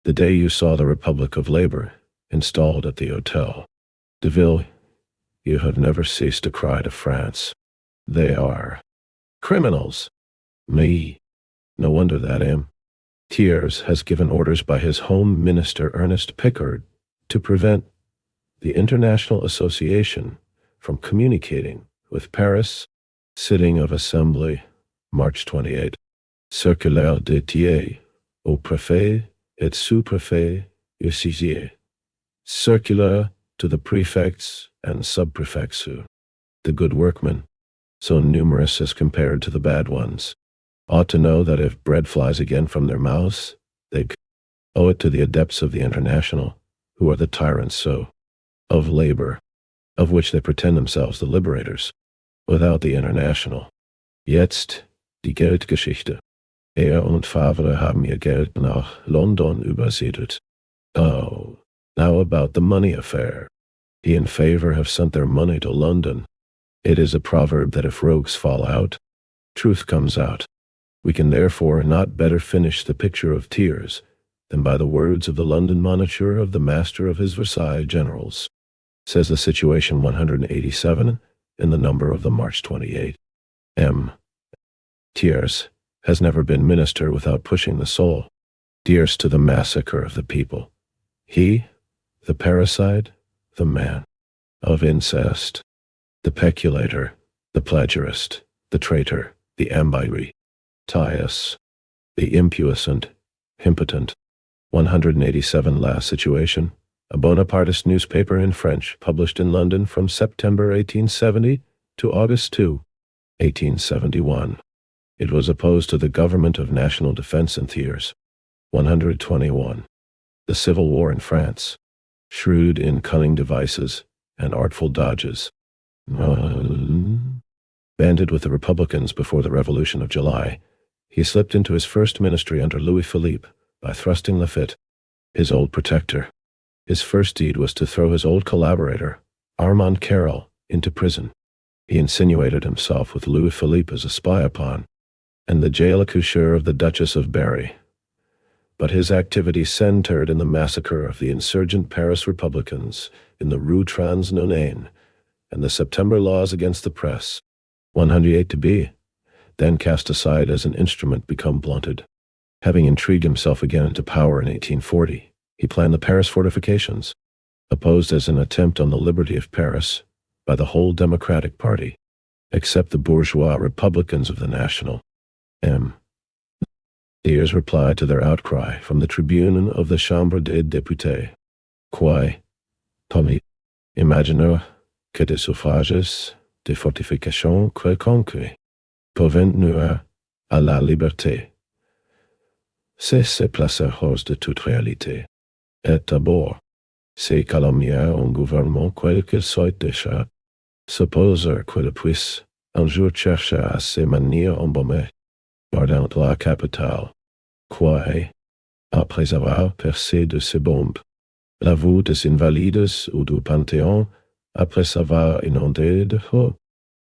The day you saw the Republic of Labor installed at the Hotel de Ville, you have never ceased to cry to France. They are criminals. Me. No wonder that M. Thiers has given orders by his Home Minister Ernest Pickard to prevent the International Association from communicating with Paris. Sitting of Assembly, March 28. Circulaire de Thiers au préfet et sous-préfet Usizier. Circular to the prefects and sub-prefects who, the good workmen, so numerous as compared to the bad ones, ought to know that if bread flies again from their mouths, they owe it to the adepts of the International, who are the tyrants of labor, of which they pretend themselves the liberators. Without the International. Jetzt die Geldgeschichte. Und Favre haben ihr Geld nach London übersiedelt. Oh, now about the money affair. He and Favre have sent their money to London. It is a proverb that if rogues fall out, truth comes out. We can therefore not better finish the picture of Thiers than by the words of the London moniteur of the master of his Versailles generals. Says the Situation 187 in the number of the March 28. M. Thiers has never been minister without pushing the soul. Thiers to the massacre of the people. He, the parricide, the man of incest, the peculator, the plagiarist, the traitor, the ambiguous, Thiers, the impuissant, impotent. 187 Last Situation, a Bonapartist newspaper in French, published in London from September 1870 to August 2, 1871. It was opposed to the government of national defense and Thiers. 121. The Civil War in France. Shrewd in cunning devices and artful dodges. Banded with the Republicans before the Revolution of July, he slipped into his first ministry under Louis Philippe by thrusting Lafitte, his old protector. His first deed was to throw his old collaborator, Armand Carrel, into prison. He insinuated himself with Louis Philippe as a spy upon, and the jail accoucheur of the Duchess of Berry. But his activity centered in the massacre of the insurgent Paris Republicans in the Rue Transnonain, and the September laws against the press, 108 to be, then cast aside as an instrument become blunted. Having intrigued himself again into power in 1840, he planned the Paris fortifications, opposed as an attempt on the liberty of Paris by the whole Democratic Party, except the bourgeois Republicans of the National. Thiers replied to their outcry from the tribune of the Chambre des députés. Quae, Tommy, imagineur que des suffrages de fortification quelconque pouvaient nuire à la liberté. C'est se placer hors de toute réalité. Et d'abord, c'est calomnier un gouvernement quel qu'il soit déjà, supposer qu'il puisse un jour chercher à se manier embaumer, gardant la capitale, quae, après avoir percé de ses bombes, la voûte des Invalides ou du Panthéon, après avoir inondé de feu,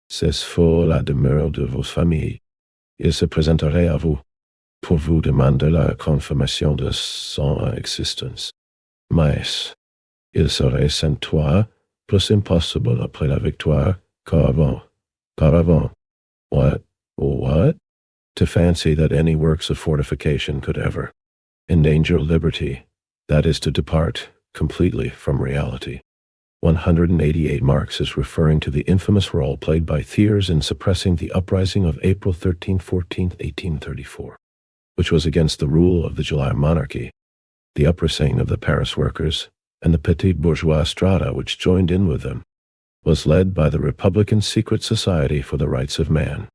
c'est faux la demeure de vos familles. Il se présenterait à vous, pour vous demander la confirmation de son existence. Mais, il serait sans toi plus impossible après la victoire qu'avant. What? To fancy that any works of fortification could ever endanger liberty, that is to depart completely from reality. 188 Marx is referring to the infamous role played by Thiers in suppressing the uprising of April 13-14, 1834, which was against the rule of the July monarchy, the uprising of the Paris workers, and the petit bourgeois strata which joined in with them, was led by the Republican Secret Society for the Rights of Man.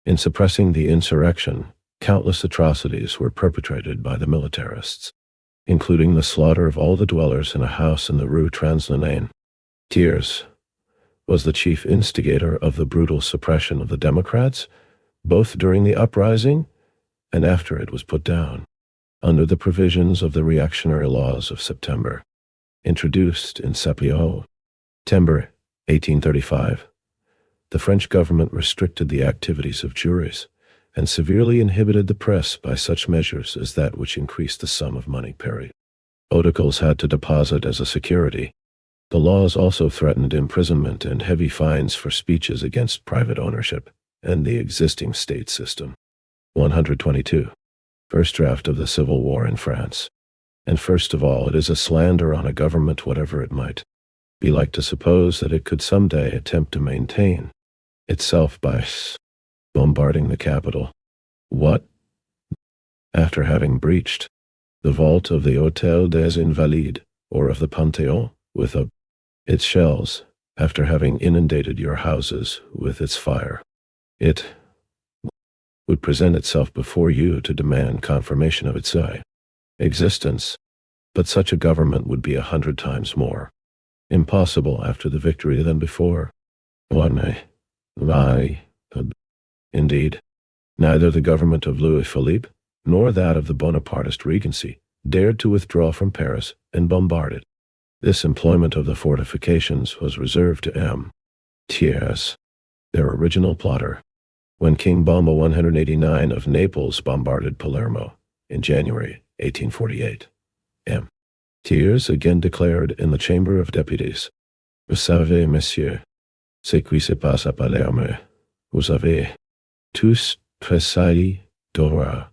In suppressing the insurrection, countless atrocities were perpetrated by the militarists, including the slaughter of all the dwellers in a house in the Rue Transnonain. Thiers was the chief instigator of the brutal suppression of the Democrats, both during the uprising and after it was put down, under the provisions of the reactionary laws of September, introduced in September 1835. The French government restricted the activities of juries and severely inhibited the press by such measures as that which increased the sum of money paid. Articles had to deposit as a security. The laws also threatened imprisonment and heavy fines for speeches against private ownership and the existing state system. 122. First draft of the Civil War in France. And first of all, it is a slander on a government, whatever it might be like, to suppose that it could someday attempt to maintain itself by bombarding the capital. What? After having breached the vault of the Hôtel des Invalides, or of the Panthéon, with its shells, after having inundated your houses with its fire, it would present itself before you to demand confirmation of its existence. But such a government would be 100 times more impossible after the victory than before. Indeed, neither the government of Louis Philippe nor that of the Bonapartist Regency dared to withdraw from Paris and bombard it. This employment of the fortifications was reserved to Thiers, their original plotter, when King Bomba 189 of Naples bombarded Palermo in January 1848. Thiers again declared in the Chamber of Deputies, "Vous savez, messieurs, ce qui se passe à Palerme. Vous avez tous tressailli d'horreur.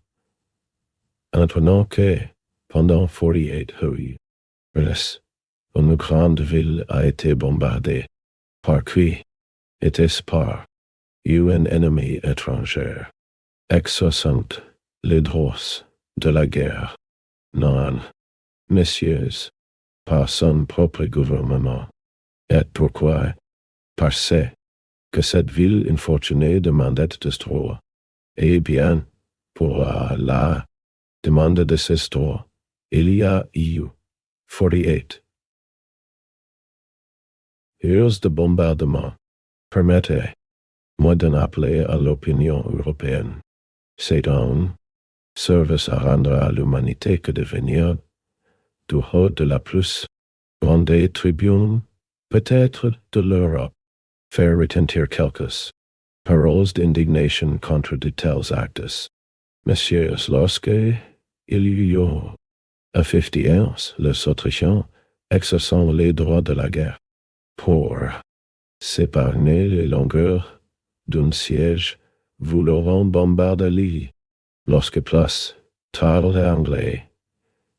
En apprenant que, pendant 48 heures, une grande ville a été bombardée. Par qui? Était-ce par un ennemi étranger, exerçant les droits de la guerre? Non, messieurs, par son propre gouvernement. Et pourquoi? Parce que cette ville infortunée demandait des droits. Eh bien, pour la demande de ces droits, il y a eu 48 heures de bombardement. Permettez-moi d'en appeler à l'opinion européenne. C'est un service à rendre à l'humanité que de venir du haut de la plus grande tribune, peut-être de l'Europe, faire retentir quelques paroles d'indignation contre de tels actes. Messieurs, lorsque il y a à 50 ans, les Autrichiens exerçant les droits de la guerre, pour s'épargner les longueurs d'un siège, voulant bombarder l'île, lorsque place, tard et anglais,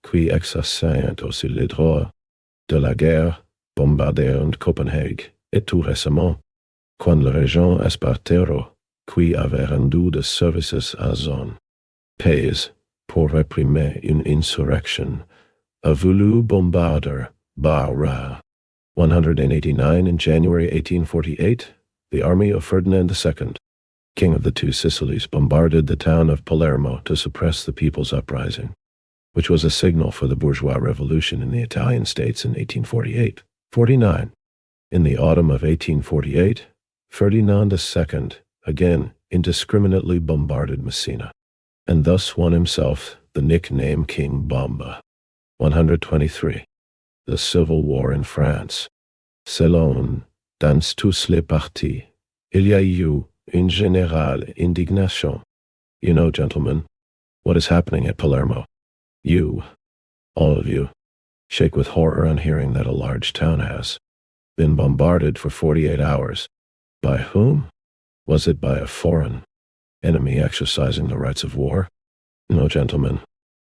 qui exerçant aussi les droits de la guerre, bombardèrent Copenhague, et tout récemment, quand le régent Espartero, qui avait rendu des services à zone pays pour réprimer une insurrection, a voulu bombarder Barra. 189 in January 1848, the army of Ferdinand II, King of the Two Sicilies, bombarded the town of Palermo to suppress the people's uprising, which was a signal for the bourgeois revolution in the Italian states in 1848-49. In the autumn of 1848, Ferdinand II again indiscriminately bombarded Messina, and thus won himself the nickname King Bomba. 123. The Civil War in France. Selon dans tous les partis, il y a eu une générale indignation. You know, gentlemen, what is happening at Palermo. You, all of you, shake with horror on hearing that a large town has been bombarded for 48 hours. By whom? Was it by a foreign enemy exercising the rights of war? No, gentlemen,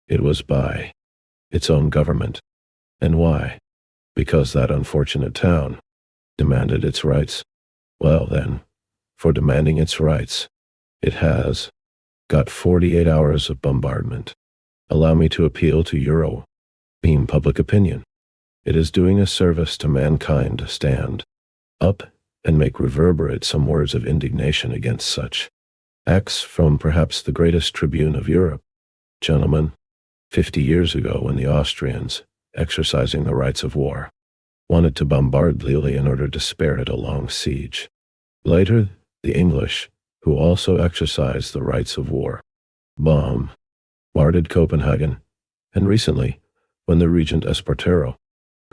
it was by its own government. And why? Because that unfortunate town demanded its rights. Well then, for demanding its rights, it has got 48 hours of bombardment. Allow me to appeal to European public opinion. It is doing a service to mankind to stand up and make reverberate some words of indignation against such acts from perhaps the greatest tribune of Europe. Gentlemen, 50 years ago when the Austrians, exercising the rights of war, wanted to bombard Lille in order to spare it a long siege. Later, the English, who also exercised the rights of war, bombarded Copenhagen, and recently, when the regent Espartero,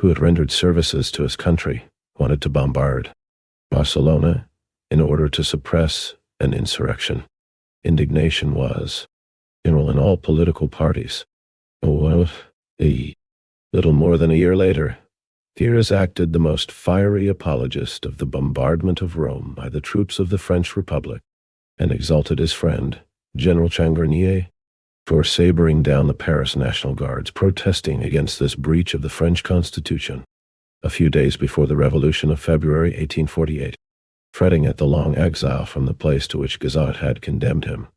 who had rendered services to his country, wanted to bombard Barcelona in order to suppress an insurrection. Indignation was general in all political parties. Well, a little more than a year later, Thiers acted the most fiery apologist of the bombardment of Rome by the troops of the French Republic, and exalted his friend, General Changarnier, for sabering down the Paris National Guards, protesting against this breach of the French Constitution. A few days before the Revolution of February 1848, fretting at the long exile from the place to which Gazat had condemned him.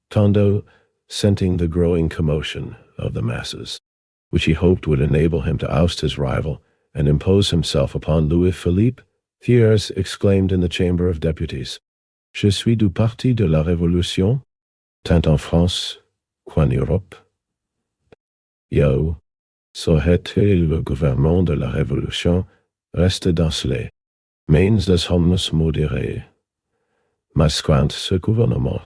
Tondo, scenting the growing commotion of the masses, which he hoped would enable him to oust his rival and impose himself upon Louis-Philippe, Thiers exclaimed in the Chamber of Deputies, Je suis du parti de la Révolution, tant en France qu'en Europe. Yo, souhaitait le gouvernement de la Révolution reste dans les mains des hommes modérés. Mais quand ce gouvernement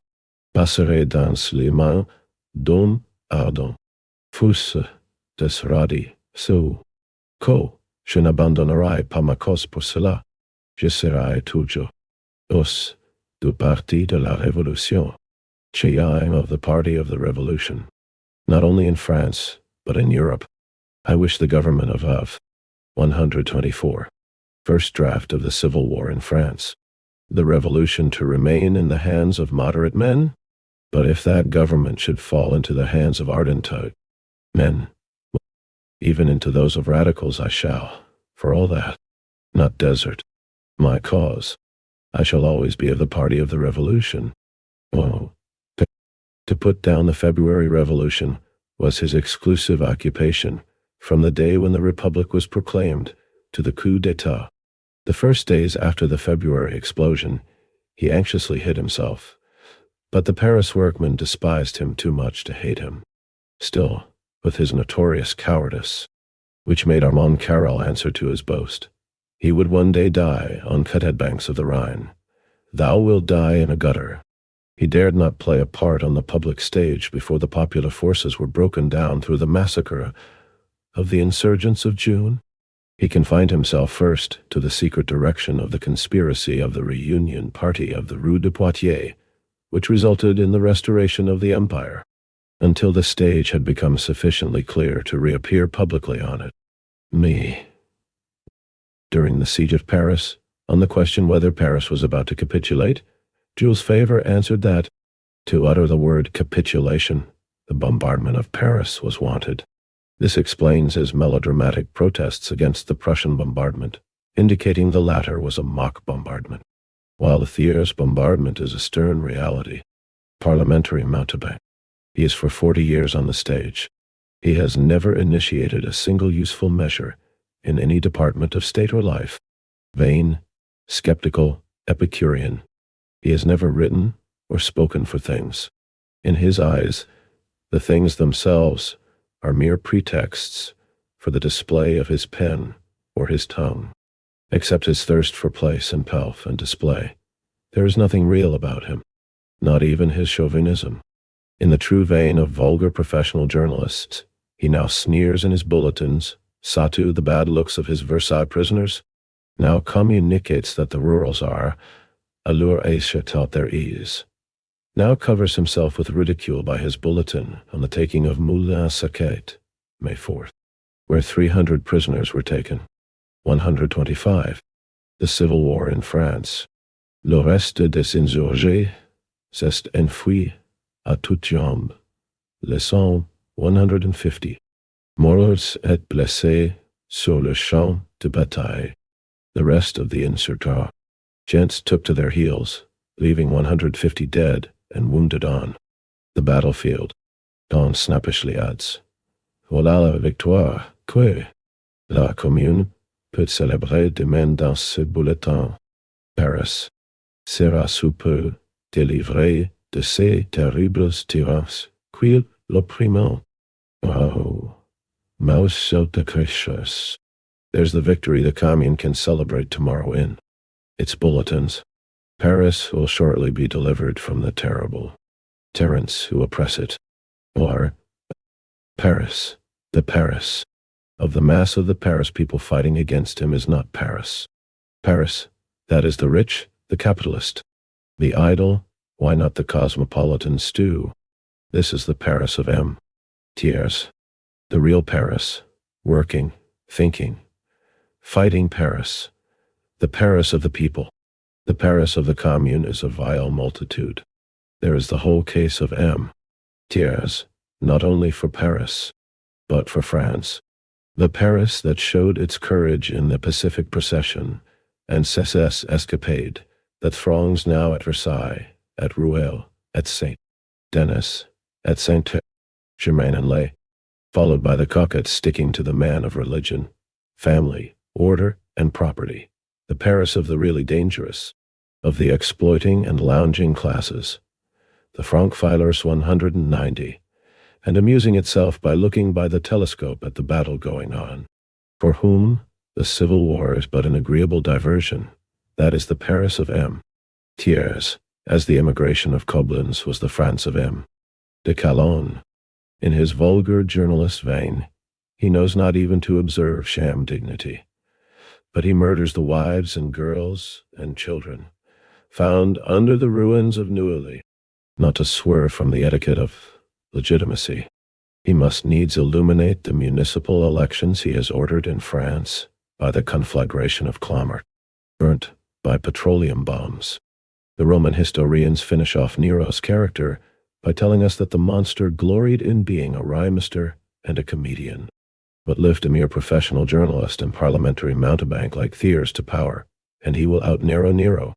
passerait dans les mains d'un ardent fous des radis, je n'abandonnerai pas ma cause pour cela. Je serai toujours du parti de la Révolution. I am of the party of the Revolution, not only in France, but in Europe. I wish the government of 124, first draft of the Civil War in France, the revolution to remain in the hands of moderate men, but if that government should fall into the hands of ardent men, even into those of radicals, I shall, for all that, not desert my cause. I shall always be of the party of the Revolution. Oh, to put down the February Revolution was his exclusive occupation, from the day when the Republic was proclaimed to the coup d'etat. The first days after the February explosion, he anxiously hid himself, but the Paris workmen despised him too much to hate him. Still, with his notorious cowardice, which made Armand Carrel answer to his boast, he would one day die on cut banks of the Rhine. Thou wilt die in a gutter. He dared not play a part on the public stage before the popular forces were broken down through the massacre of the insurgents of June. He confined himself first to the secret direction of the conspiracy of the Reunion Party of the Rue de Poitiers, which resulted in the restoration of the empire, until the stage had become sufficiently clear to reappear publicly on it. Me. During the siege of Paris, on the question whether Paris was about to capitulate, Jules Favre answered that, to utter the word capitulation, the bombardment of Paris was wanted. This explains his melodramatic protests against the Prussian bombardment, indicating the latter was a mock bombardment, while the Thiers bombardment is a stern reality. Parliamentary mountebank. He is for 40 years on the stage. He has never initiated a single useful measure in any department of state or life. Vain, skeptical, Epicurean. He has never written or spoken for things. In his eyes, the things themselves are mere pretexts for the display of his pen or his tongue. Except his thirst for place and pelf and display, there is nothing real about him, not even his chauvinism. In the true vein of vulgar professional journalists, he now sneers in his bulletins, Satu the bad looks of his Versailles prisoners, now communicates that the rurals are à leur aise at their ease, now covers himself with ridicule by his bulletin on the taking of Moulins-Saquet, May 4th, where 300 prisoners were taken. 125. The Civil War in France. Le reste des insurgés s'est enfui à toutes jambes, laissant 150 morts et blessés sur le champ de bataille. The rest of the insurgents took to their heels, leaving 150 dead and wounded on the battlefield. Don snappishly adds, Voilà la victoire que la Commune peut célébrer demain dans ce bulletin. Paris sera sous peu délivré de ces terribles tyrans qui l'oppriment. Oh, mouse de gracious. There's the victory the Commune can celebrate tomorrow in its bulletins. Paris will shortly be delivered from the terrible tyrants who oppress it. Or, Paris, the Paris of the mass of the Paris people fighting against him is not Paris. Paris, that is the rich, the capitalist. The idle, why not the cosmopolitan stew? This is the Paris of M. Thiers. The real Paris, working, thinking, fighting Paris. The Paris of the people. The Paris of the Commune is a vile multitude. There is the whole case of M. Thiers, not only for Paris, but for France. The Paris that showed its courage in the Pacific procession and cess escapade that throngs now at Versailles, at Rueil, at Saint-Denis, at Saint-Germain-en-Laye, followed by the coquettes sticking to the man of religion, family, order, and property. The Paris of the really dangerous, of the exploiting and lounging classes. The Frankfurters 190, and amusing itself by looking by the telescope at the battle going on. For whom the Civil War is but an agreeable diversion. That is the Paris of M. Thiers, as the emigration of Koblenz was the France of M. de Calonne. In his vulgar journalist vein, he knows not even to observe sham dignity, but he murders the wives and girls and children found under the ruins of Neuilly. Not to swerve from the etiquette of legitimacy, he must needs illuminate the municipal elections he has ordered in France by the conflagration of Clamart, burnt by petroleum bombs. The Roman historians finish off Nero's character by telling us that the monster gloried in being a rhymester and a comedian, but lift a mere professional journalist and parliamentary mountebank like Thiers to power, and he will out-Nero Nero.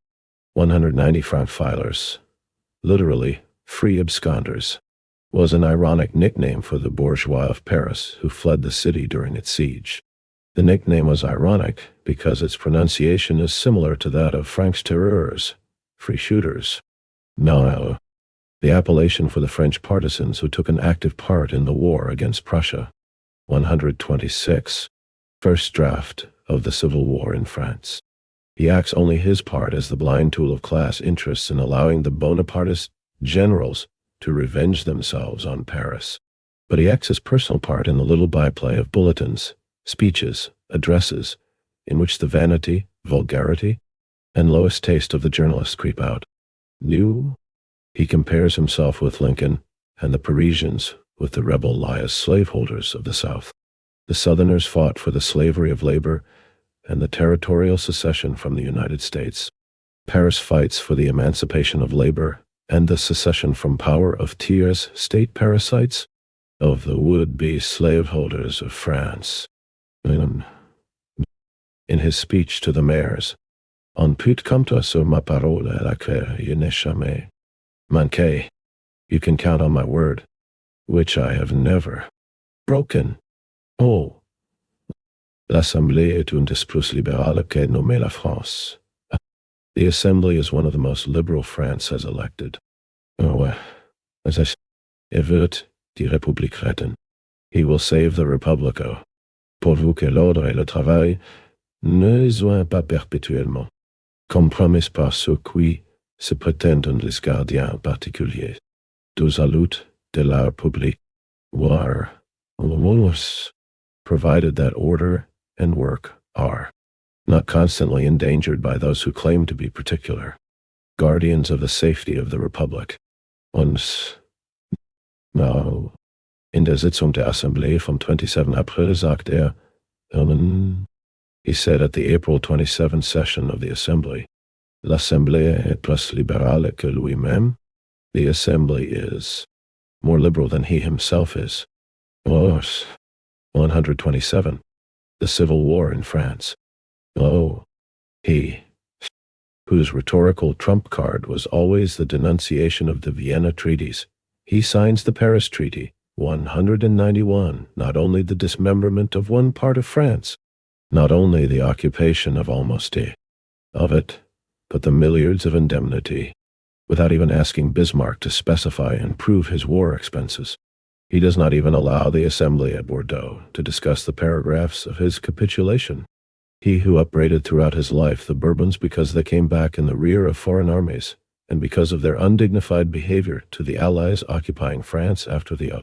190 Frankfurters, literally free absconders, was an ironic nickname for the bourgeois of Paris who fled the city during its siege. The nickname was ironic because its pronunciation is similar to that of Francs-tireurs, free shooters. Now, the appellation for the French partisans who took an active part in the war against Prussia. 126. First draft of the Civil War in France. He acts only his part as the blind tool of class interests in allowing the Bonapartist generals to revenge themselves on Paris. But he acts his personal part in the little byplay of bulletins, speeches, addresses, in which the vanity, vulgarity, and lowest taste of the journalist creep out. He compares himself with Lincoln and the Parisians with the rebel lias slaveholders of the South. The Southerners fought for the slavery of labor and the territorial secession from the United States. Paris fights for the emancipation of labor and the secession from power of tiers, state parasites, of the would-be slaveholders of France. In his speech to the mayors, On peut compter sur ma parole à laquelle je n'ai jamais manqué. You can count on my word, which I have never broken. Oh, l'Assemblée est une des plus libérales qu'ait nommé la France. The Assembly is one of the most liberal France has elected. Oh, as I said, er wird die République retten. He will save the Republic. Pourvu que l'ordre et le travail ne soient pas perpétuellement compromis par ceux qui se prétendent les gardiens particuliers du salut de la République, provided that order and work are not constantly endangered by those who claim to be particular guardians of the safety of the Republic. Now, in der Sitzung der Assemblée vom 27. April sagt he said at the April 27 session of the Assembly, l'Assemblée est plus libérale que lui-même. The Assembly is more liberal than he himself is. 127. The Civil War in France. He, whose rhetorical trump card was always the denunciation of the Vienna treaties, he signs the Paris Treaty, 191, not only the dismemberment of one part of France, not only the occupation of almost of it, but the milliards of indemnity, without even asking Bismarck to specify and prove his war expenses. He does not even allow the Assembly at Bordeaux to discuss the paragraphs of his capitulation. He who upbraided throughout his life the Bourbons because they came back in the rear of foreign armies, and because of their undignified behavior to the Allies occupying France after the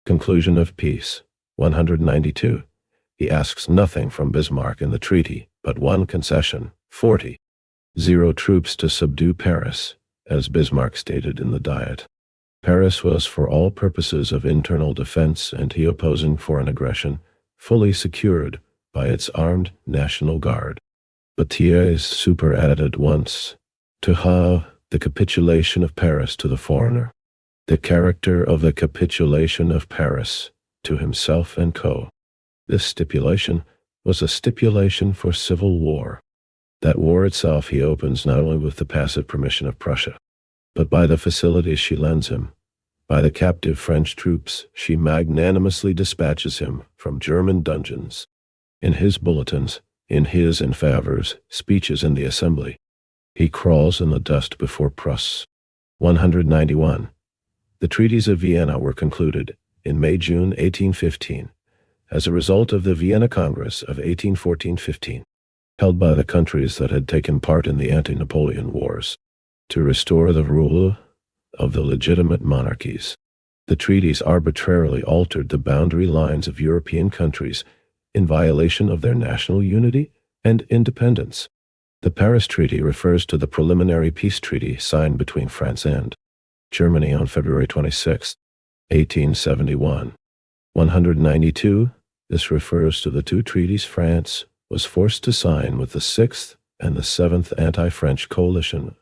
conclusion of peace, 192. He asks nothing from Bismarck in the treaty, but one concession, 40. 0 troops to subdue Paris, as Bismarck stated in the Diet. Paris was for all purposes of internal defense and he opposing foreign aggression, fully secured by its armed National Guard. But Thiers superadded at once to have the capitulation of Paris to the foreigner, the character of the capitulation of Paris to himself and co. This stipulation was a stipulation for civil war. That war itself he opens not only with the passive permission of Prussia, but by the facilities she lends him. By the captive French troops she magnanimously dispatches him from German dungeons. In his bulletins, in his in favors, speeches in the Assembly, he crawls in the dust before Pruss. 191. The treaties of Vienna were concluded in May-June 1815, as a result of the Vienna Congress of 1814-15, held by the countries that had taken part in the anti-Napoleon wars, to restore the rule of the legitimate monarchies. The treaties arbitrarily altered the boundary lines of European countries in violation of their national unity and independence. The Paris Treaty refers to the preliminary peace treaty signed between France and Germany on February 26, 1871. 192. This refers to the two treaties France was forced to sign with the 6th and the 7th anti-French coalition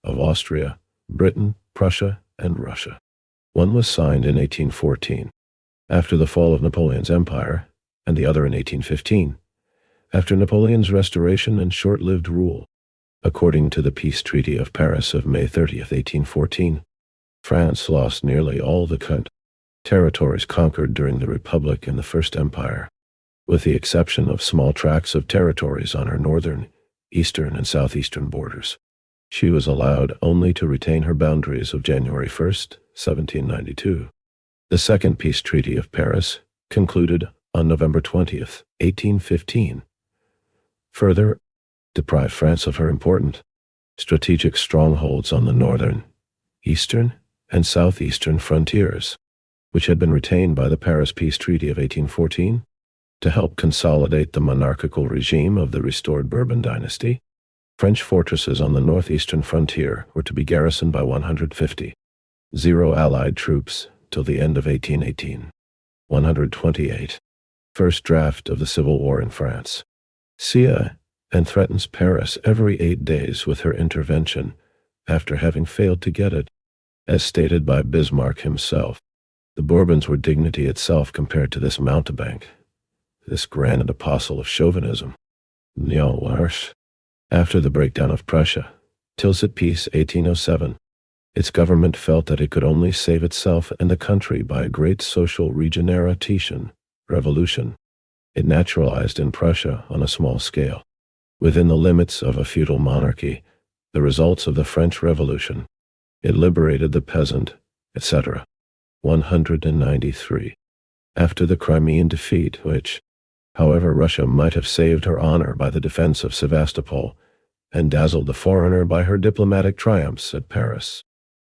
of Austria, Britain, Prussia, and Russia. One was signed in 1814, after the fall of Napoleon's empire, and the other in 1815, after Napoleon's restoration and short-lived rule. According to the Peace Treaty of Paris of May 30, 1814, France lost nearly all the territories conquered during the Republic and the First Empire, with the exception of small tracts of territories on her northern, eastern, and southeastern borders. She was allowed only to retain her boundaries of January 1, 1792. The Second Peace Treaty of Paris, concluded on November 20, 1815, further deprived France of her important strategic strongholds on the northern, eastern, and southeastern frontiers, which had been retained by the Paris Peace Treaty of 1814 to help consolidate the monarchical regime of the restored Bourbon dynasty. French fortresses on the northeastern frontier were to be garrisoned by 150 Allied troops till the end of 1818. 128. First draft of the Civil War in France. Sia and threatens Paris every 8 days with her intervention after having failed to get it. As stated by Bismarck himself, the Bourbons were dignity itself compared to this mountebank, this grand apostle of chauvinism. After the breakdown of Prussia, Tilsit Peace 1807, its government felt that it could only save itself and the country by a great social regeneration, revolution. It naturalized in Prussia on a small scale, within the limits of a feudal monarchy, the results of the French Revolution. It liberated the peasant, etc. 193. After the Crimean defeat, which, however, Russia might have saved her honor by the defense of Sevastopol and dazzled the foreigner by her diplomatic triumphs at Paris,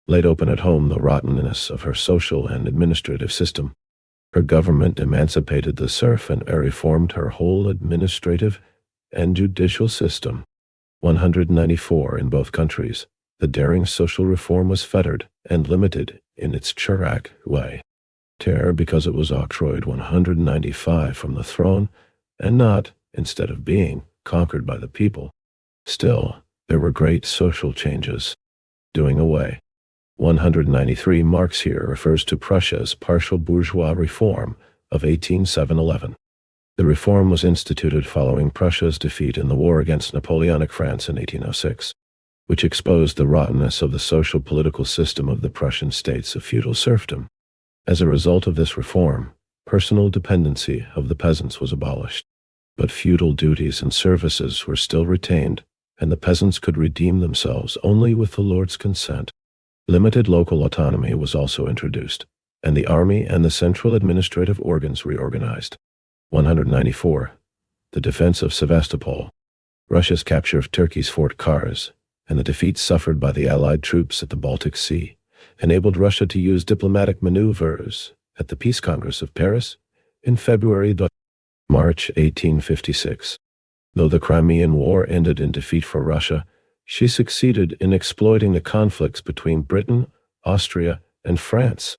laid open at home the rottenness of her social and administrative system. Her government emancipated the serf and reformed her whole administrative and judicial system. 194. In both countries, the daring social reform was fettered and limited in its Chirac way. Terror because it was octroyed 195 from the throne and not, instead of being, conquered by the people. Still, there were great social changes. Doing away. 193. Marx here refers to Prussia's partial bourgeois reform of 1811. The reform was instituted following Prussia's defeat in the war against Napoleonic France in 1806, which exposed the rottenness of the social political system of the Prussian states of feudal serfdom. As a result of this reform, personal dependency of the peasants was abolished, but feudal duties and services were still retained, and the peasants could redeem themselves only with the lord's consent. Limited local autonomy was also introduced, and the army and the central administrative organs reorganized. 194. The defense of Sevastopol, Russia's capture of Turkey's Fort Kars, and the defeat suffered by the Allied troops at the Baltic Sea enabled Russia to use diplomatic maneuvers at the Peace Congress of Paris in February. March 1856. Though the Crimean War ended in defeat for Russia, she succeeded in exploiting the conflicts between Britain, Austria, and France.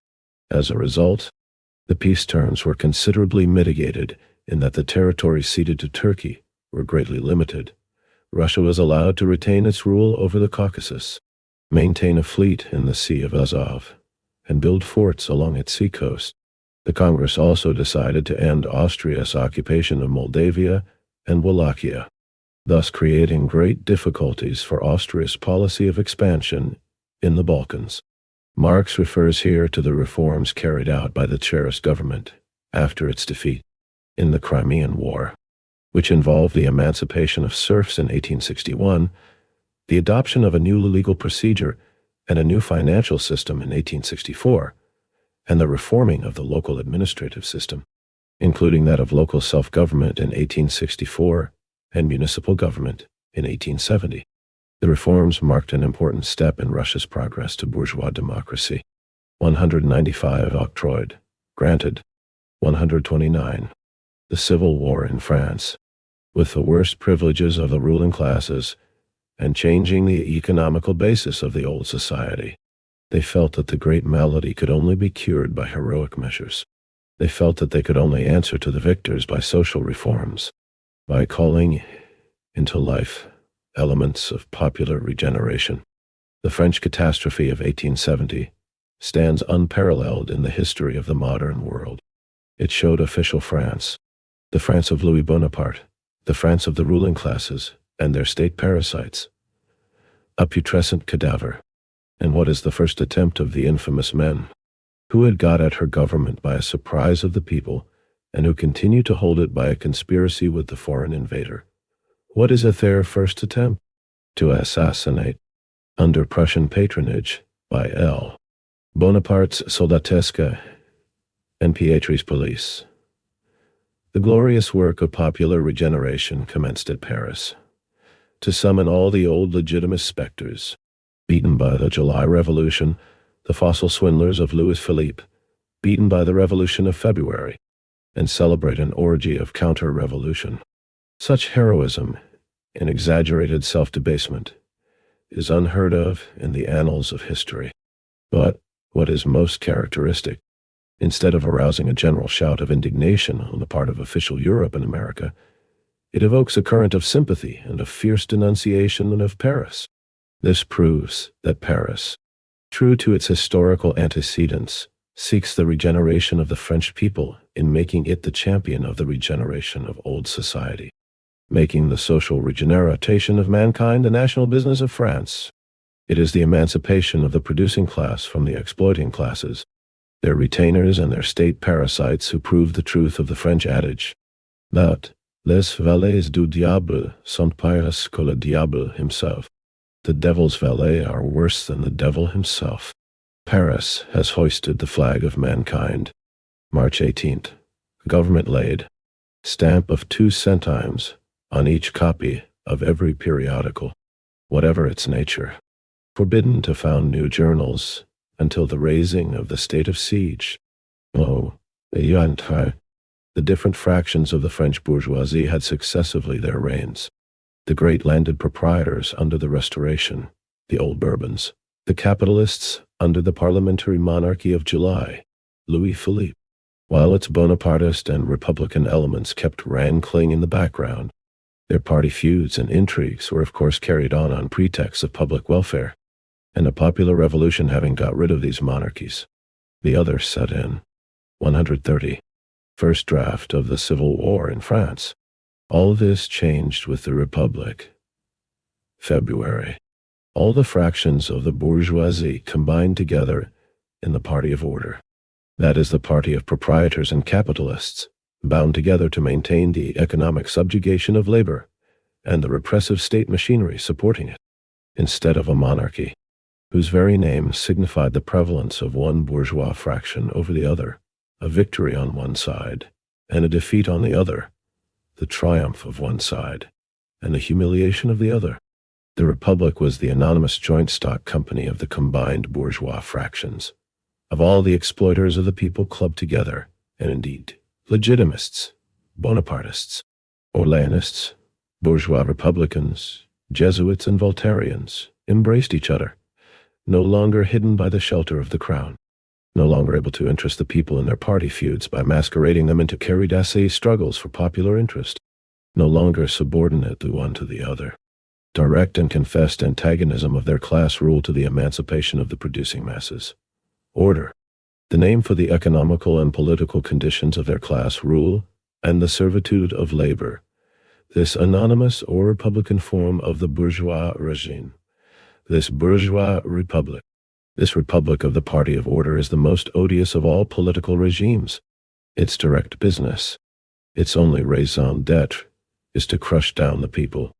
As a result, the peace terms were considerably mitigated in that the territories ceded to Turkey were greatly limited. Russia was allowed to retain its rule over the Caucasus, maintain a fleet in the Sea of Azov, and build forts along its seacoast. The Congress also decided to end Austria's occupation of Moldavia and Wallachia, thus creating great difficulties for Austria's policy of expansion in the Balkans. Marx refers here to the reforms carried out by the Tsarist government after its defeat in the Crimean War, which involved the emancipation of serfs in 1861, the adoption of a new legal procedure and a new financial system in 1864, and the reforming of the local administrative system, including that of local self-government in 1864 and municipal government in 1870. The reforms marked an important step in Russia's progress to bourgeois democracy. 195. Octroyed. Granted. 129. The Civil War in France, with the worst privileges of the ruling classes and changing the economical basis of the old society. They felt that the great malady could only be cured by heroic measures. They felt that they could only answer to the victors by social reforms, by calling into life elements of popular regeneration. The French catastrophe of 1870 stands unparalleled in the history of the modern world. It showed official France, the France of Louis Bonaparte, the France of the ruling classes and their state parasites, a putrescent cadaver, and what is the first attempt of the infamous men who had got at her government by a surprise of the people and who continue to hold it by a conspiracy with the foreign invader. What is their first attempt? To assassinate, under Prussian patronage, by L. Bonaparte's Soldatesque and Pietri's police. The glorious work of popular regeneration commenced at Paris, to summon all the old legitimate specters, beaten by the July Revolution, the fossil swindlers of Louis Philippe, beaten by the Revolution of February, and celebrate an orgy of counter-revolution. Such heroism and exaggerated self-debasement is unheard of in the annals of history. But what is most characteristic Instead of arousing a general shout of indignation on the part of official Europe and America, it evokes a current of sympathy and of fierce denunciation of Paris. This proves that Paris, true to its historical antecedents, seeks the regeneration of the French people in making it the champion of the regeneration of old society, making the social regeneration of mankind the national business of France. It is the emancipation of the producing class from the exploiting classes, their retainers and their state parasites, who prove the truth of the French adage that les valets du diable sont pires que le diable himself. The devil's valets are worse than the devil himself. Paris has hoisted the flag of mankind. March 18th. Government laid stamp of 2 centimes on each copy of every periodical, whatever its nature. Forbidden to found new journals until the raising of the state of siege. Oh, the different fractions of the French bourgeoisie had successively their reigns. The great landed proprietors under the Restoration, the old Bourbons, the capitalists under the parliamentary monarchy of July, Louis Philippe, while its Bonapartist and Republican elements kept wrangling in the background. Their party feuds and intrigues were of course carried on pretext of public welfare, and a popular revolution having got rid of these monarchies, the other set in. 130. First draft of the Civil War in France. All this changed with the Republic. February. All the fractions of the bourgeoisie combined together in the party of order. That is the party of proprietors and capitalists, bound together to maintain the economic subjugation of labor and the repressive state machinery supporting it, instead of a monarchy, whose very name signified the prevalence of one bourgeois fraction over the other, a victory on one side and a defeat on the other, the triumph of one side and the humiliation of the other. The Republic was the anonymous joint stock company of the combined bourgeois fractions, of all the exploiters of the people clubbed together, and indeed, Legitimists, Bonapartists, Orleanists, bourgeois republicans, Jesuits and Voltairians embraced each other, no longer hidden by the shelter of the crown, no longer able to interest the people in their party feuds by masquerading them into cuirassé struggles for popular interest, no longer subordinate the one to the other. Direct and confessed antagonism of their class rule to the emancipation of the producing masses. Order, the name for the economical and political conditions of their class rule and the servitude of labor. This anonymous or republican form of the bourgeois regime. This bourgeois republic. This republic of the party of order is the most odious of all political regimes. Its direct business, its only raison d'etre, is to crush down the people.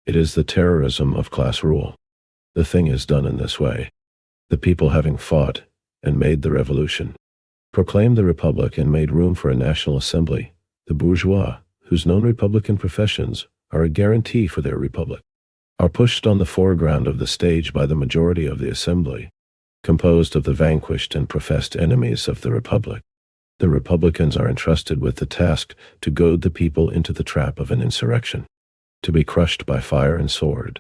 It is the terrorism of class rule. The thing is done in this way. The people, having fought and made the revolution, proclaimed the republic and made room for a national assembly. The bourgeois, whose known republican professions are a guarantee for their republic, are pushed on the foreground of the stage by the majority of the assembly, composed of the vanquished and professed enemies of the republic. The republicans are entrusted with the task to goad the people into the trap of an insurrection, to be crushed by fire and sword.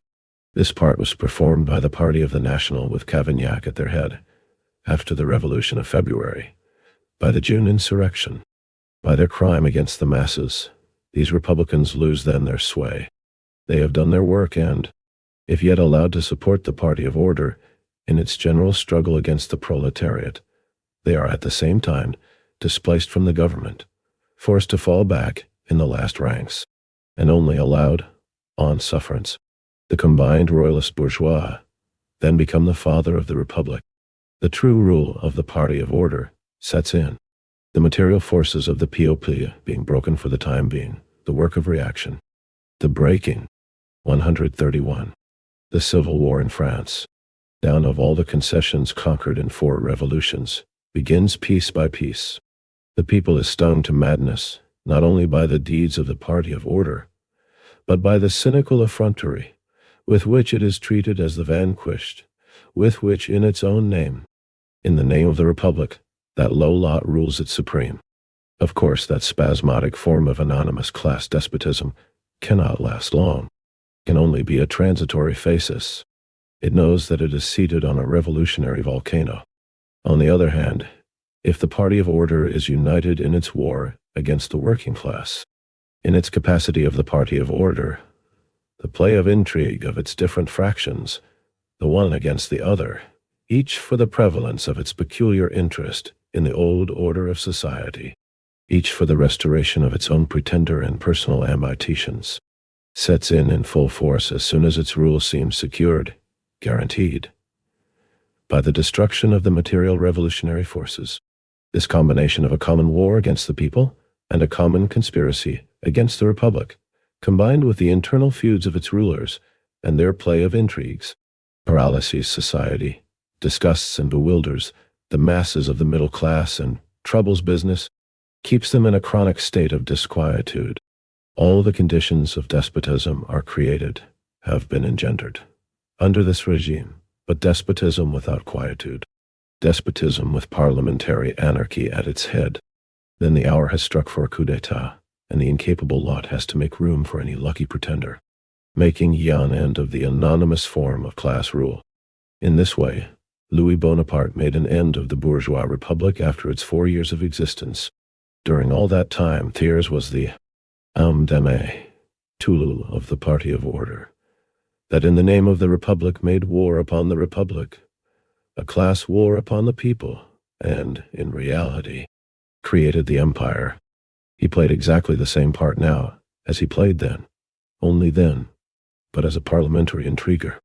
This part was performed by the party of the National with Cavaignac at their head, after the Revolution of February, by the June insurrection. By their crime against the masses, these republicans lose then their sway. They have done their work and, if yet allowed to support the party of order in its general struggle against the proletariat, they are at the same time displaced from the government, forced to fall back in the last ranks, and only allowed, on sufferance. The combined royalist bourgeois then become the father of the republic. The true rule of the party of order sets in. The material forces of the POP being broken for the time being, the work of reaction. The breaking. 131. The Civil War in France. Down of all the concessions conquered in 4 revolutions, begins piece by piece. The people is stung to madness, not only by the deeds of the party of order, but by the cynical effrontery with which it is treated as the vanquished, with which in its own name, in the name of the Republic, that low lot rules it supreme. Of course, that spasmodic form of anonymous class despotism cannot last long, can only be a transitory phasis. It knows that it is seated on a revolutionary volcano. On the other hand, if the party of order is united in its war against the working class. In its capacity of the party of order, the play of intrigue of its different fractions, the one against the other, each for the prevalence of its peculiar interest in the old order of society, each for the restoration of its own pretender and personal ambitions, sets in full force as soon as its rule seems secured, guaranteed, by the destruction of the material revolutionary forces. This combination of a common war against the people and a common conspiracy against the Republic, combined with the internal feuds of its rulers and their play of intrigues, paralyses society, disgusts and bewilders the masses of the middle class and troubles business, keeps them in a chronic state of disquietude. All the conditions of despotism are created, have been engendered, under this regime, but despotism without quietude, despotism with parliamentary anarchy at its head. Then the hour has struck for a coup d'etat, and the incapable lot has to make room for any lucky pretender, making an end of the anonymous form of class rule. In this way, Louis Bonaparte made an end of the bourgeois republic after its 4 years of existence. During all that time, Thiers was the âme damnée, tool of the party of order, that in the name of the Republic made war upon the Republic, a class war upon the people, and, in reality, created the empire. He played exactly the same part now as he played then, only then, but as a parliamentary intriguer.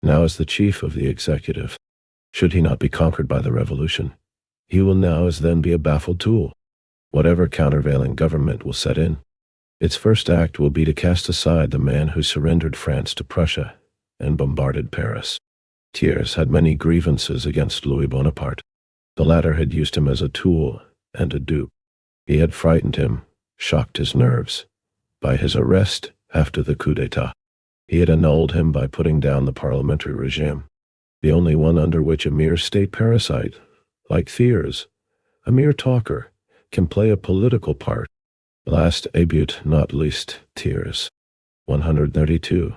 Now as the chief of the executive, should he not be conquered by the revolution, he will now as then be a baffled tool. Whatever countervailing government will set in, its first act will be to cast aside the man who surrendered France to Prussia and bombarded Paris. Thiers had many grievances against Louis Bonaparte. The latter had used him as a tool and a dupe. He had frightened him, shocked his nerves, by his arrest after the coup d'etat. He had annulled him by putting down the parliamentary regime, the only one under which a mere state parasite, like Thiers, a mere talker, can play a political part. Last but not least, Thiers. 132.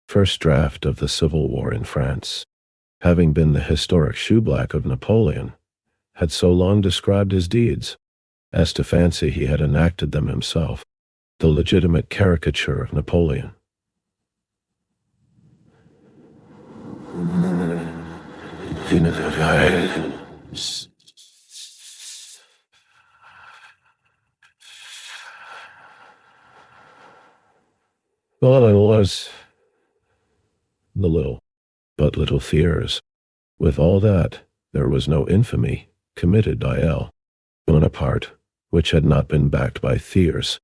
First draft of the Civil War in France. Having been the historic shoeblack of Napoleon, had so long described his deeds, as to fancy he had enacted them himself, the legitimate caricature of Napoleon. Well, it was the little, but little Thiers. With all that, there was no infamy committed by L. Bonaparte, which had not been backed by Thiers,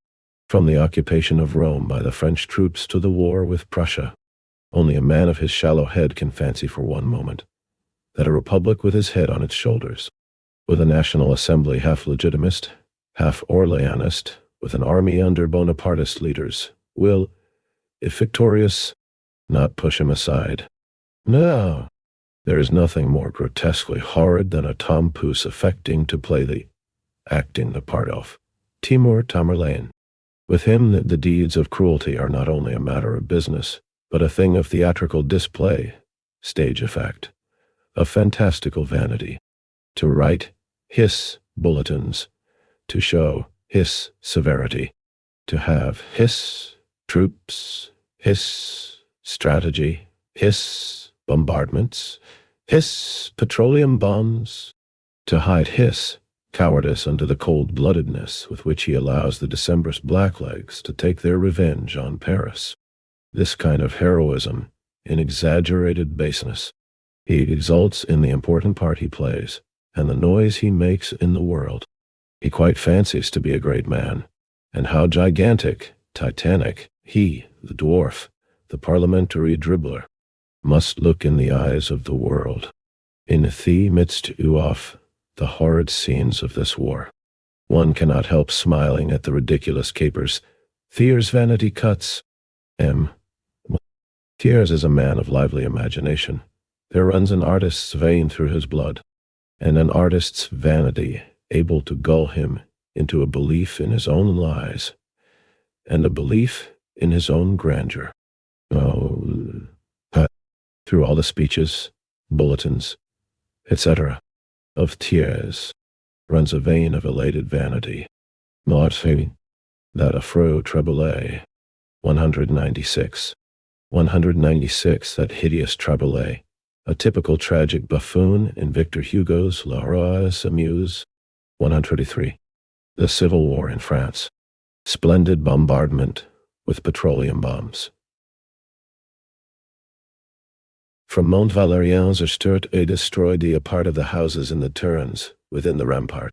from the occupation of Rome by the French troops to the war with Prussia. Only a man of his shallow head can fancy for one moment that a republic with his head on its shoulders, with a national assembly half legitimist, half Orleanist, with an army under Bonapartist leaders, will, if victorious, not push him aside. No, there is nothing more grotesquely horrid than a tompoose affecting to play acting the part of Timur Tamerlane. With him the deeds of cruelty are not only a matter of business, but a thing of theatrical display, stage effect, of fantastical vanity. To write his bulletins, to show his severity, to have his troops, his strategy, his bombardments, his petroleum bombs, to hide his cowardice under the cold-bloodedness with which he allows the Decembrist blacklegs to take their revenge on Paris. This kind of heroism, in exaggerated baseness, he exults in the important part he plays, and the noise he makes in the world. He quite fancies to be a great man, and how gigantic, titanic, he, the dwarf, the parliamentary dribbler, must look in the eyes of the world. In the midst of the horrid scenes of this war, one cannot help smiling at the ridiculous capers Thiers' vanity cuts. Thiers is a man of lively imagination. There runs an artist's vein through his blood, and an artist's vanity able to gull him into a belief in his own lies, and a belief in his own grandeur. Through all the speeches, bulletins, etc., of Thiers, runs a vein of elated vanity. Morte, that affreux trouble, 196. 196, that hideous trouble, a typical tragic buffoon in Victor Hugo's La Roi s'amuse. 133. The Civil War in France. Splendid bombardment with petroleum bombs. From Mont Valérien, Sturt destroyed a part of the houses in the turrets within the rampart,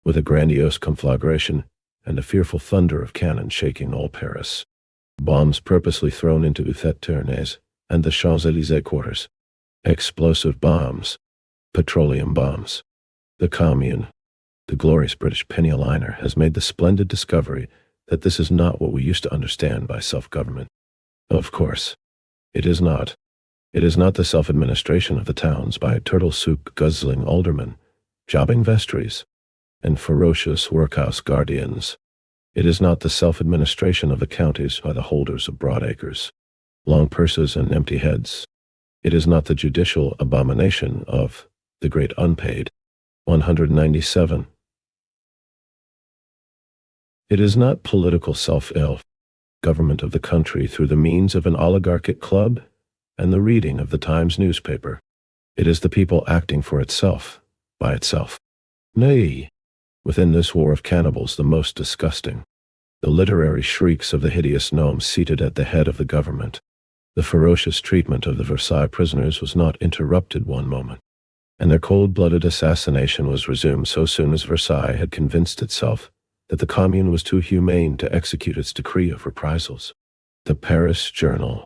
with a grandiose conflagration and a fearful thunder of cannon shaking all Paris. Bombs purposely thrown into Buffet-Tournes and the Champs-Élysées quarters. Explosive bombs. Petroleum bombs. The Commune, the glorious British penny liner, has made the splendid discovery that this is not what we used to understand by self-government. Of course, it is not. It is not the self-administration of the towns by turtle-soup guzzling aldermen, jobbing vestries, and ferocious workhouse guardians. It is not the self-administration of the counties by the holders of broad acres, long purses and empty heads. It is not the judicial abomination of the great unpaid. 197. It is not political self-government of the country through the means of an oligarchic club and the reading of the Times newspaper. It is the people acting for itself, by itself. Nay, within this war of cannibals the most disgusting, the literary shrieks of the hideous gnomes seated at the head of the government. The ferocious treatment of the Versailles prisoners was not interrupted one moment, and their cold-blooded assassination was resumed so soon as Versailles had convinced itself that the Commune was too humane to execute its decree of reprisals. The Paris Journal,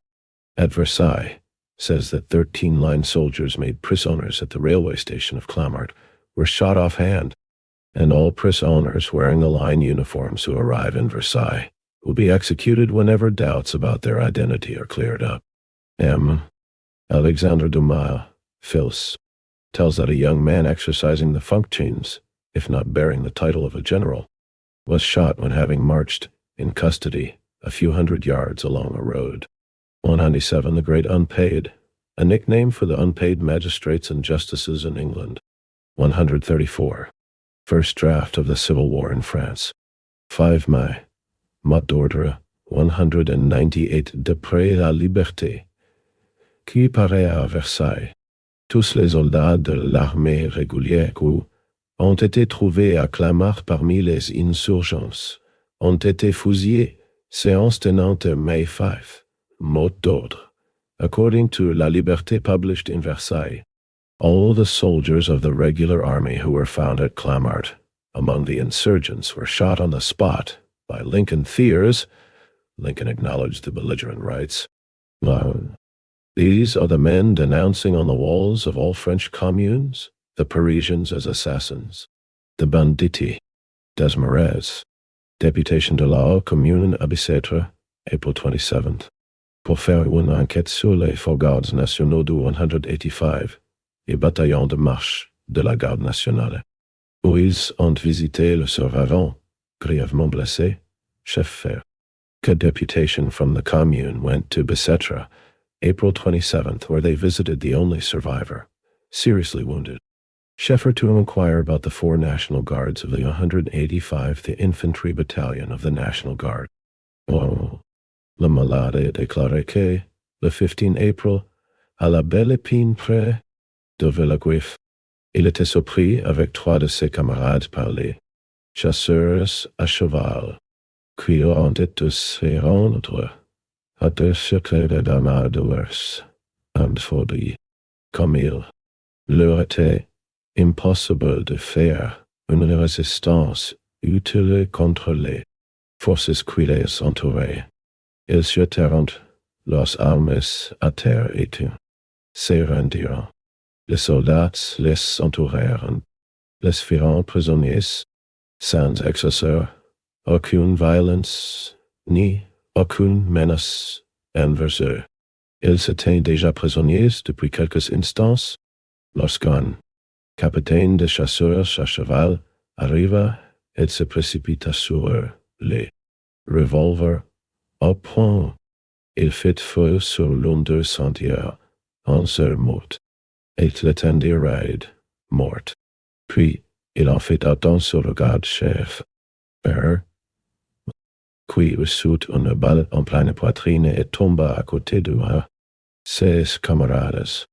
at Versailles, says that 13 line soldiers made prisoners at the railway station of Clamart were shot offhand, and all prisoners wearing the line uniforms who arrive in Versailles will be executed whenever doubts about their identity are cleared up. M. Alexandre Dumas, Fils, tells that a young man exercising the functions, if not bearing the title of a general, was shot when having marched in custody a few hundred yards along a road. 197. The Great Unpaid, a nickname for the unpaid magistrates and justices in England. 134. First draft of the Civil War in France. 5 Mai. Mot d'ordre 198 d'après la liberté, qui paraît à Versailles. Tous les soldats de l'armée régulière ont été trouvés à Clamart parmi les insurgents, ont été fusillés, séance tenante May 5. Mot d'ordre. According to La Liberté published in Versailles, all the soldiers of the regular army who were found at Clamart among the insurgents were shot on the spot by Lincoln Thiers. Lincoln acknowledged the belligerent rights. These are the men denouncing on the walls of all French communes the Parisians as assassins. The banditti. Desmarais. Députation de la Commune à Bicêtre, April 27th. Pour faire une enquête sur les faux gardes nationaux du 185 et bataillon de marche de la garde nationale, où ils ont visité le survivant, grièvement blessé, chef fer. A deputation from the Commune went to Bicêtre, April 27th, where they visited the only survivor, seriously wounded, Scheffer, to inquire about the 4 National Guards of the 185th Infantry Battalion of the National Guard. Le malade est déclaré que, le 15 April, à la Belle Épine près de Villeguif, il était surpris avec 3 de ses camarades par les chasseurs à cheval, qui ont été se rendre à des secrets d'amadouers, and folie, comme il leur était impossible de faire une résistance utile contre les forces qui les entouraient. Ils jetèrent leurs armes à terre et se rendirent. Les soldats les entourèrent, les firent prisonniers, sans exercer aucune violence, ni aucune menace envers eux. Ils étaient déjà prisonniers depuis quelques instants, lorsqu'un capitaine de chasseurs à cheval arriva et se précipita sur eux, les revolvers au point. Il fit feu sur l'un d'eux sentiers, en se morte, et l'étendit raide, morte. Puis, Il en fit autant sur le garde-chef. Qui reçut une balle en pleine poitrine et tomba à côté de ses camarades.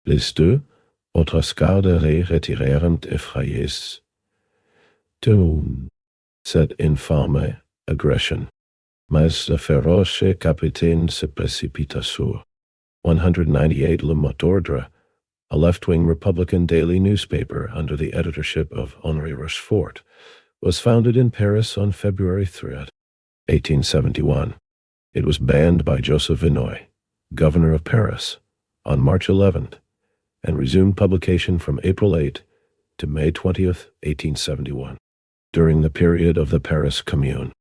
Les deux autres gardes retirèrent effrayés de cette infâme agression. Mais le féroce capitaine se précipita sur 198 Le Mot d'Ordre, a left-wing Republican daily newspaper under the editorship of Henri Rochefort, was founded in Paris on February 3, 1871. It was banned by Joseph Vinoy, governor of Paris, on March 11th, and resumed publication from April 8 to May 20th, 1871. During the period of the Paris Commune,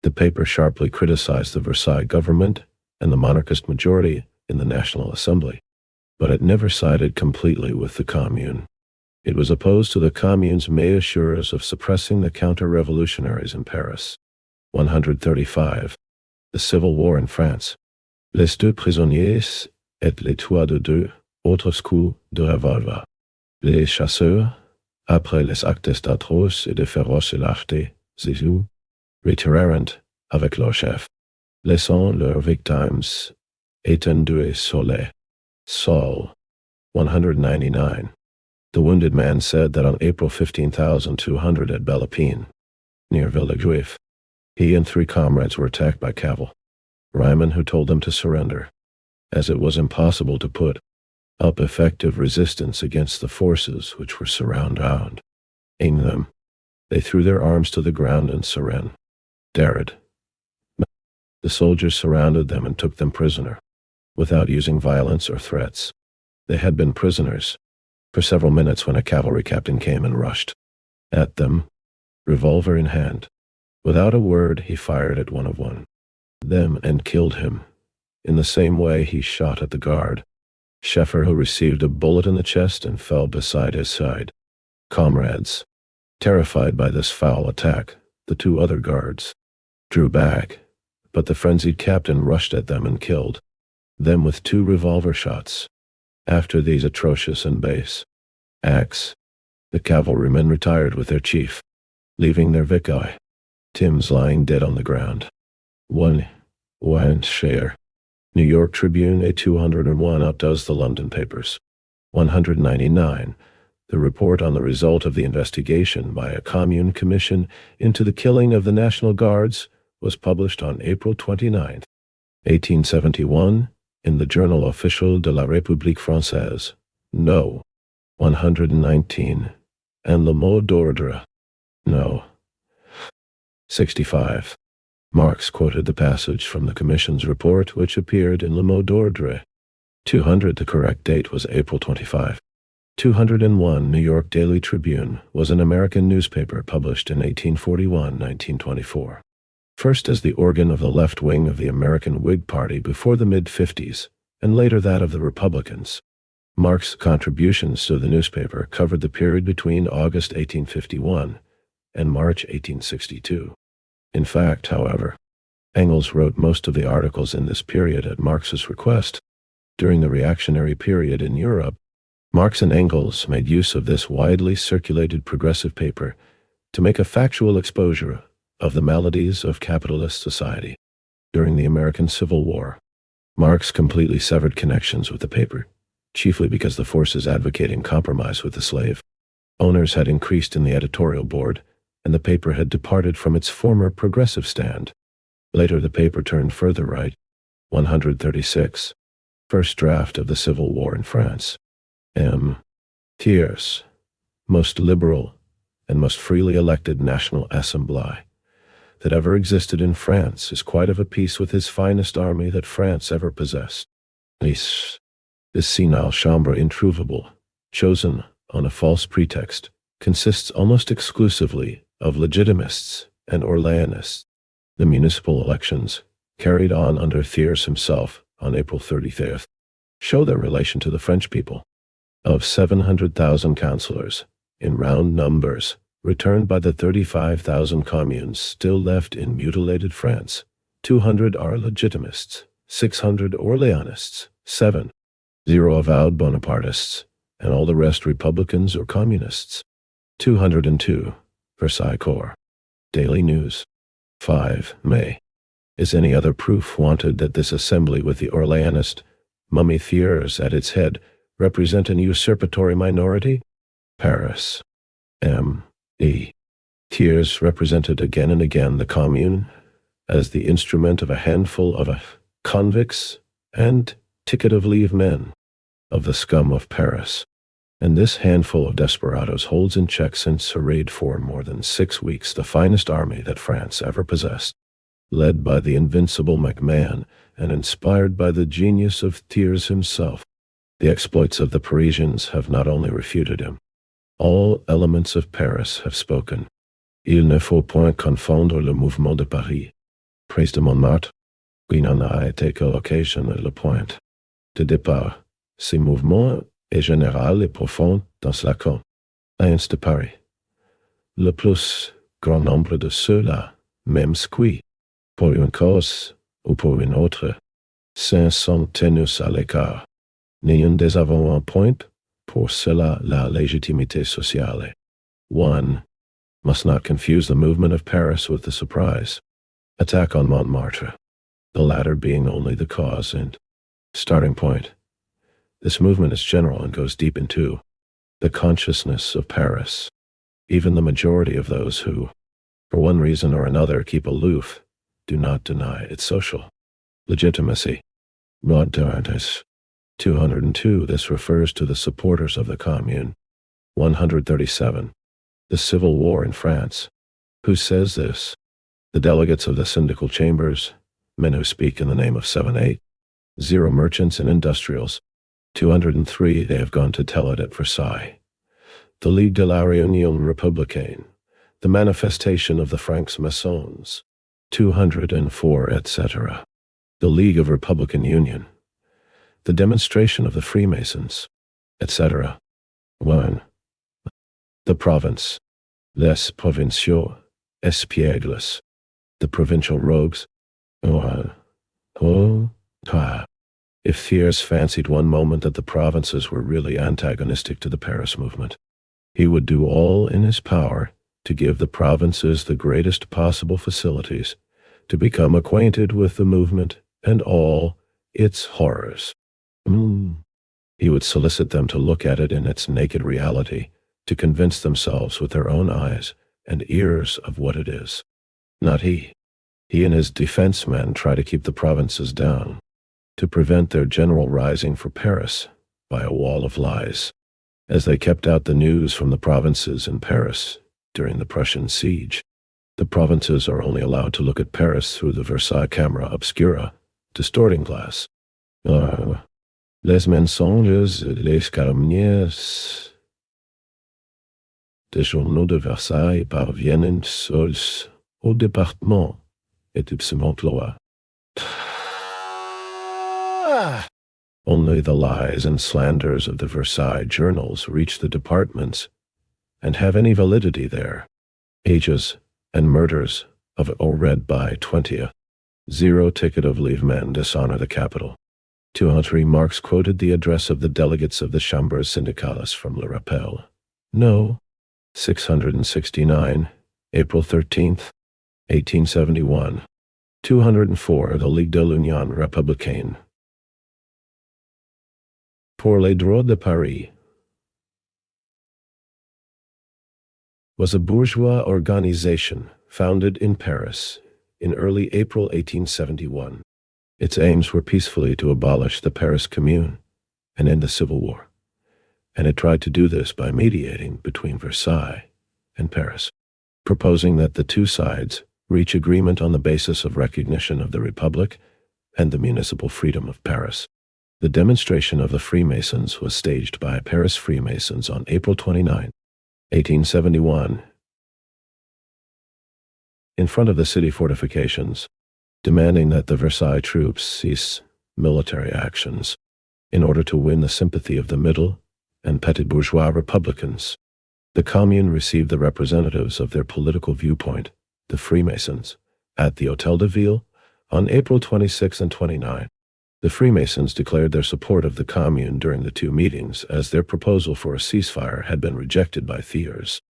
the paper sharply criticized the Versailles government and the monarchist majority in the National Assembly, but it never sided completely with the Commune. It was opposed to the Commune's measures of suppressing the counter-revolutionaries in Paris. 135. The Civil War in France. Les deux prisonniers et les trois de deux autres coups de revolver. Les chasseurs, après les actes atroces et de féroces lâchetés, retirèrent avec leur chef, laissant leurs victimes étendues sur les sols. 199. The wounded man said that on April 15,200 at Belle-Épine, near Villejuif, he and 3 comrades were attacked by cavalrymen who told them to surrender, as it was impossible to put up effective resistance against the forces which were surrounding them. They threw their arms to the ground and surrendered. The soldiers surrounded them and took them prisoner, without using violence or threats. They had been prisoners for several minutes when a cavalry captain came and rushed at them, revolver in hand. Without a word, he fired at one of them and killed him. In the same way, he shot at the guard, Scheffer, who received a bullet in the chest and fell beside his side. Comrades, terrified by this foul attack, the 2 other guards drew back, but the frenzied captain rushed at them and killed them with 2 revolver shots. After these atrocious and base acts, the cavalrymen retired with their chief, leaving their victims lying dead on the ground. 1. Share. New York Tribune, a 201 outdoes the London papers. 199. The report on the result of the investigation by a Commune commission into the killing of the National Guards was published on April 29, 1871, in the Journal Officiel de la République Française. No. 119. And Le Mot d'Ordre. No. 65. Marx quoted the passage from the Commission's report which appeared in Le Mot d'Ordre. 200. The correct date was April 25. 201. New York Daily Tribune was an American newspaper published in 1841-1924. First as the organ of the left wing of the American Whig Party before the mid-50s, and later that of the Republicans. Marx's contributions to the newspaper covered the period between August 1851 and March 1862. In fact, however, Engels wrote most of the articles in this period at Marx's request. During the reactionary period in Europe, Marx and Engels made use of this widely circulated progressive paper to make a factual exposure of the maladies of capitalist society. During the American Civil War, Marx completely severed connections with the paper, chiefly because the forces advocating compromise with the slave owners had increased in the editorial board, and the paper had departed from its former progressive stand. Later the paper turned further right. 136. First draft of the Civil War in France. M. Thiers, most liberal and most freely elected National Assembly that ever existed in France, is quite of a piece with his finest army that France ever possessed. This senile chambre introuvable, chosen on a false pretext, consists almost exclusively of Legitimists and Orleanists. The municipal elections, carried on under Thiers himself on April 33rd, show their relation to the French people. Of 700,000 councillors, in round numbers, returned by the 35,000 communes still left in mutilated France, 200 are Legitimists, 600 Orleanists, 7 avowed Bonapartists, and all the rest Republicans or Communists. 202. Versailles Corps. Daily News. 5 May. Is any other proof wanted that this assembly with the Orleanist mummy Thiers at its head represent an usurpatory minority? Paris. M.E. Thiers represented again and again the Commune as the instrument of a handful of convicts and ticket-of-leave men of the scum of Paris. And this handful of desperados holds in check since arrayed for more than 6 weeks the finest army that France ever possessed, led by the invincible MacMahon and inspired by the genius of Thiers himself. The exploits of the Parisians have not only refuted him. All elements of Paris have spoken. Il ne faut point confondre le mouvement de Paris, Prise de Montmartre, qui n'en a été que l'occasion et le point de départ. Ce mouvement est général et profond dans la conscience de Paris. Le plus grand nombre de ceux-là, même qui, pour une cause ou pour une autre, s'en sont tenus à l'écart, n'ayant des avons en point pour cela la légitimité sociale. 1. Must not confuse the movement of Paris with the surprise attack on Montmartre, the latter being only the cause and starting point. This movement is general and goes deep into the consciousness of Paris. Even the majority of those who, for one reason or another, keep aloof, do not deny its social legitimacy. 202. This refers to the supporters of the Commune. 137. The Civil War in France. Who says this? The delegates of the syndical chambers, men who speak in the name of 7-8, zero merchants and industrials. 203. They have gone to tell it at Versailles. The Ligue de la Réunion Républicaine, the manifestation of the Francs-Maçons. 204, etc. The League of Republican Union, the demonstration of the Freemasons, etc. 1. The province, les provinciaux espiègles, the provincial rogues. If Thiers fancied one moment that the provinces were really antagonistic to the Paris movement, he would do all in his power to give the provinces the greatest possible facilities to become acquainted with the movement and all its horrors. He would solicit them to look at it in its naked reality, to convince themselves with their own eyes and ears of what it is. Not he. He and his defense men try to keep the provinces down, to prevent their general rising for Paris by a wall of lies, as they kept out the news from the provinces in Paris during the Prussian siege. The provinces are only allowed to look at Paris through the Versailles camera obscura, distorting glass. Les mensonges et les calomnies des journaux de Versailles parviennent seuls au département et dismantle. Only the lies and slanders of the Versailles journals reach the departments and have any validity there. Ages and murders of all read by 20th. Zero ticket of leave men dishonor the capital. 203. Marx quoted the address of the delegates of the Chambres syndicales from Le Rappel. No. 669. April 13th, 1871. 204. The Ligue de l'Union Républicaine. Pour les droits de Paris was a bourgeois organization founded in Paris in early April 1871. Its aims were peacefully to abolish the Paris Commune and end the Civil War, and it tried to do this by mediating between Versailles and Paris, proposing that the two sides reach agreement on the basis of recognition of the Republic and the municipal freedom of Paris. The demonstration of the Freemasons was staged by Paris Freemasons on April 29, 1871, in front of the city fortifications, demanding that the Versailles troops cease military actions in order to win the sympathy of the middle and petit bourgeois Republicans. The Commune received the representatives of their political viewpoint, the Freemasons, at the Hôtel de Ville on April 26 and 29. The Freemasons declared their support of the Commune during the two meetings, as their proposal for a ceasefire had been rejected by Thiers.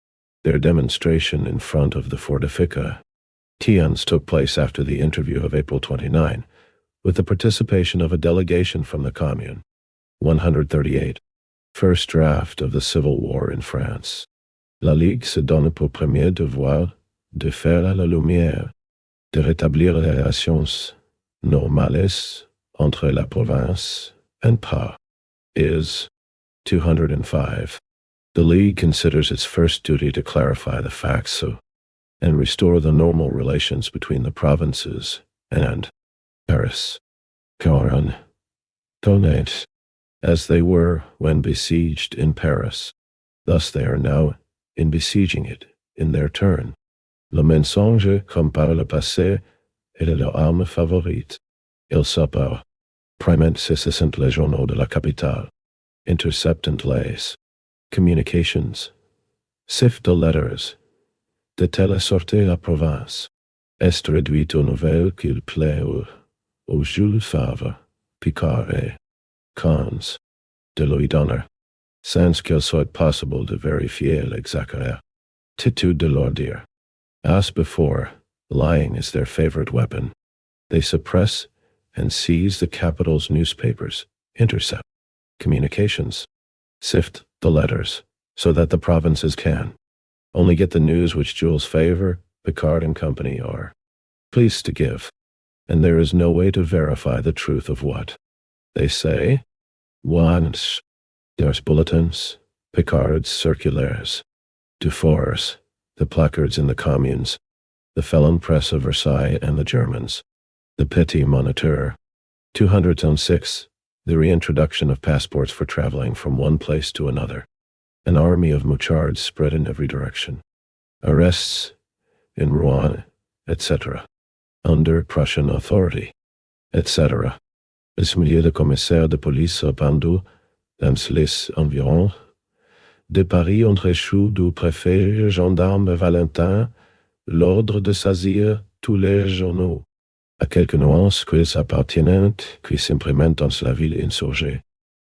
Their demonstration in front of the fortifications took place after the interview of April 29, with the participation of a delegation from the Commune. 138. First draft of the Civil War in France. La Ligue se donne pour premier devoir de faire la lumière, de rétablir les relations normales entre la province and Paris. Is 205. The League considers its first duty to clarify the facts and restore the normal relations between the provinces and Paris. Commune. Donate, as they were when besieged in Paris. Thus they are now in besieging it in their turn. Le mensonge compare le passé et leur arme favorite. Il s'appelle. Primant cessant les journaux de la capitale. Interceptant les communications. Sift de letters. De telle sorte la province est réduite aux nouvelles qu'il plaît aux Jules Favre, Picard et Cons de lui donner, sans qu'il soit possible de vérifier l'exactitude de leur dire. As before, lying is their favorite weapon. They suppress and seize the capital's newspapers, intercept communications, sift the letters, so that the provinces can only get the news which Jules Favre, Picard and Company are pleased to give, and there is no way to verify the truth of what they say. Once, there's bulletins, Picard's circulaires, Dufour's, the placards in the communes, the felon press of Versailles and the Germans, the Petit Moniteur. 206. The reintroduction of passports for traveling from one place to another. An army of mouchards spread in every direction. Arrests in Rouen, etc. Under Prussian authority, etc. Les milliers de commissaires de police pendu dans les environs de Paris ont reçu du préfet gendarme Valentin l'ordre de saisir tous les journaux, à quelques nuances qu'ils appartiennent qui s'impriment dans la ville insurgée,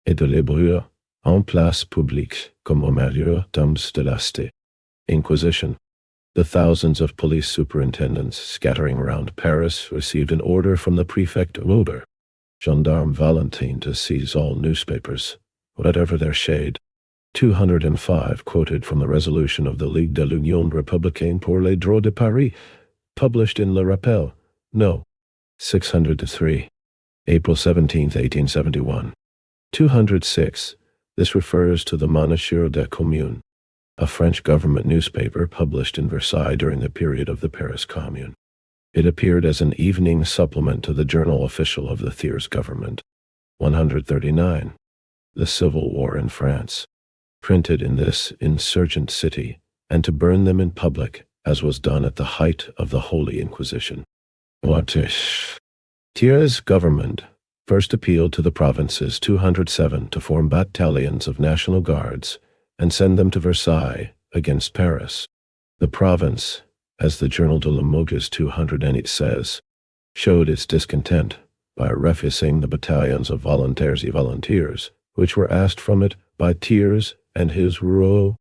et de les brûler en place publique comme au meilleur temps de la cité. Inquisition. The thousands of police superintendents scattering around Paris received an order from the prefect Roder, Gendarme Valentin, to seize all newspapers, whatever their shade. 205 quoted from the resolution of the Ligue de l'Union Républicaine pour les droits de Paris, published in Le Rappel, No. 603, April 17, 1871. 206. This refers to the Moniteur de Commune, a French government newspaper published in Versailles during the period of the Paris Commune. It appeared as an evening supplement to the journal official of the Thiers government. 139. The Civil War in France. Printed in this insurgent city, and to burn them in public, as was done at the height of the Holy Inquisition. Thiers' government first appealed to the provinces 207 to form battalions of National Guards and send them to Versailles against Paris. The province, as the Journal de Limoges 208 says, showed its discontent by refusing the battalions of volunteers which were asked from it by Thiers and his rouleau,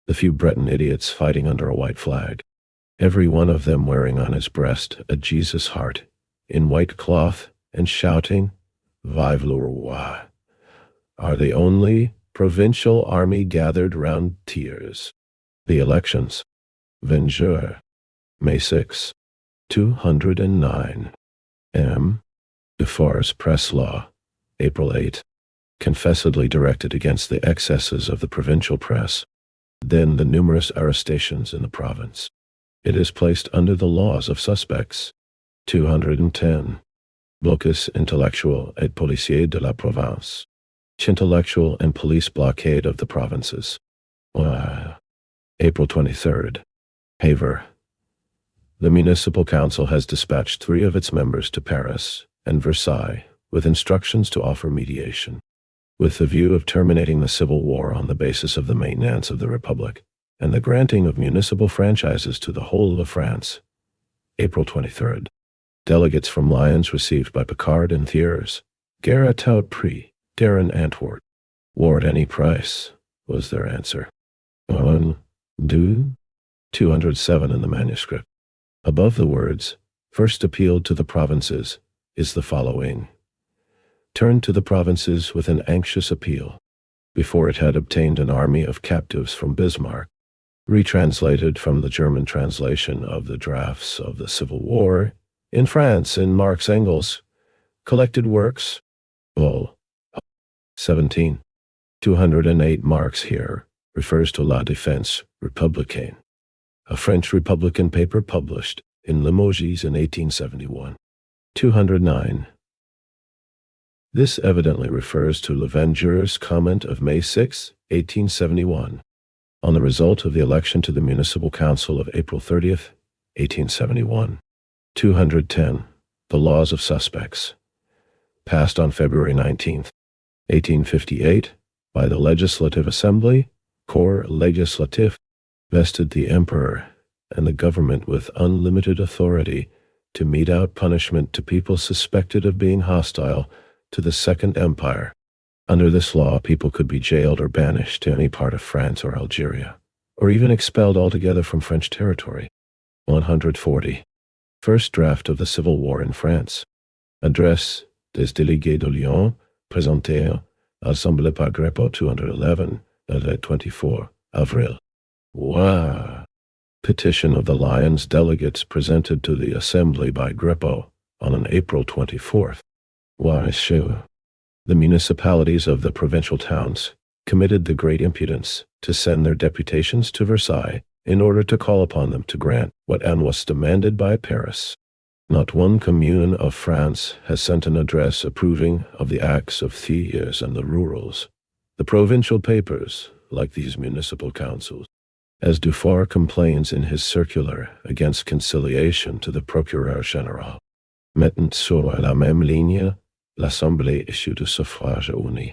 the few Breton idiots fighting under a white flag, every one of them wearing on his breast a Jesus heart, in white cloth, and shouting, Vive le roi, are the only provincial army gathered round Thiers. The elections. Vengeur. May 6. 209. M. Dufour's press law. April 8. Confessedly directed against the excesses of the provincial press, then the numerous arrestations in the province. It is placed under the laws of suspects. 210. Blocus intellectuel et policier de la province. Intellectual and police blockade of the provinces. April 23rd. Havre. The Municipal Council has dispatched 3 of its members to Paris and Versailles with instructions to offer mediation, with the view of terminating the civil war on the basis of the maintenance of the Republic and the granting of municipal franchises to the whole of France. April 23rd. Delegates from Lyons received by Picard and Thiers. Guerre à tout prix, Darren Antwerp. War at any price, was their answer. 1, 2, 207 in the manuscript. Above the words, "First appealed to the provinces," is the following: "Turned to the provinces with an anxious appeal," before it had obtained an army of captives from Bismarck. Retranslated from the German translation of the drafts of the Civil War in France in Marx Engels. Collected Works, Vol. 17. 208 Marx here refers to La Défense Républicaine, a French Republican paper published in Limoges in 1871. 209. This evidently refers to Levenger's comment of May 6, 1871, on the result of the election to the Municipal Council of April 30th, 1871. 210. The Laws of Suspects, passed on February 19th, 1858, by the Legislative Assembly, Corps Législatif, vested the Emperor and the government with unlimited authority to mete out punishment to people suspected of being hostile to the Second Empire. Under this law, people could be jailed or banished to any part of France or Algeria, or even expelled altogether from French territory. 140. First draft of the Civil War in France. Address des délégués de Lyon, présenté à l'Assemblée par Grepo, 211, date 24 Avril. Wow. Petition of the Lyons delegates presented to the Assembly by Grepo on an April 24th. Why, sure. The municipalities of the provincial towns committed the great impudence to send their deputations to Versailles in order to call upon them to grant what was demanded by Paris. Not one commune of France has sent an address approving of the acts of Thiers and the rurals. The provincial papers, like these municipal councils, as Dufour complains in his circular against conciliation to the Procureur Général, mettent sur la même ligne l'Assemblée issue de suffrage uni.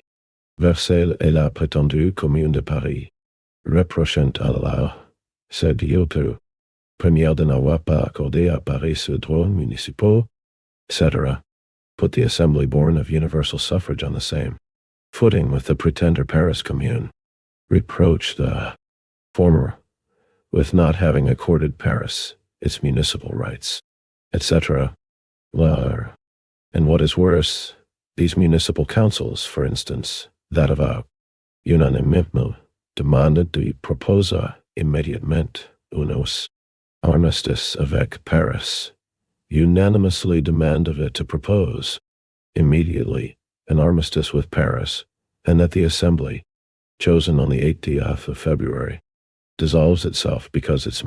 Versailles et la prétendue Commune de Paris, reprochant à la Cédiotu, première de n'avoir pas accordé à Paris ce droit municipaux, etc., put the Assembly born of universal suffrage on the same footing with the pretender Paris Commune, reproach the former with not having accorded Paris its municipal rights, etc. And what is worse, these municipal councils, for instance, that of our unanimement, demanded de proposer immédiatement unos armistice avec Paris, unanimously demand of it to propose immediately an armistice with Paris, and that the Assembly, chosen on the 18th of February, dissolves itself because its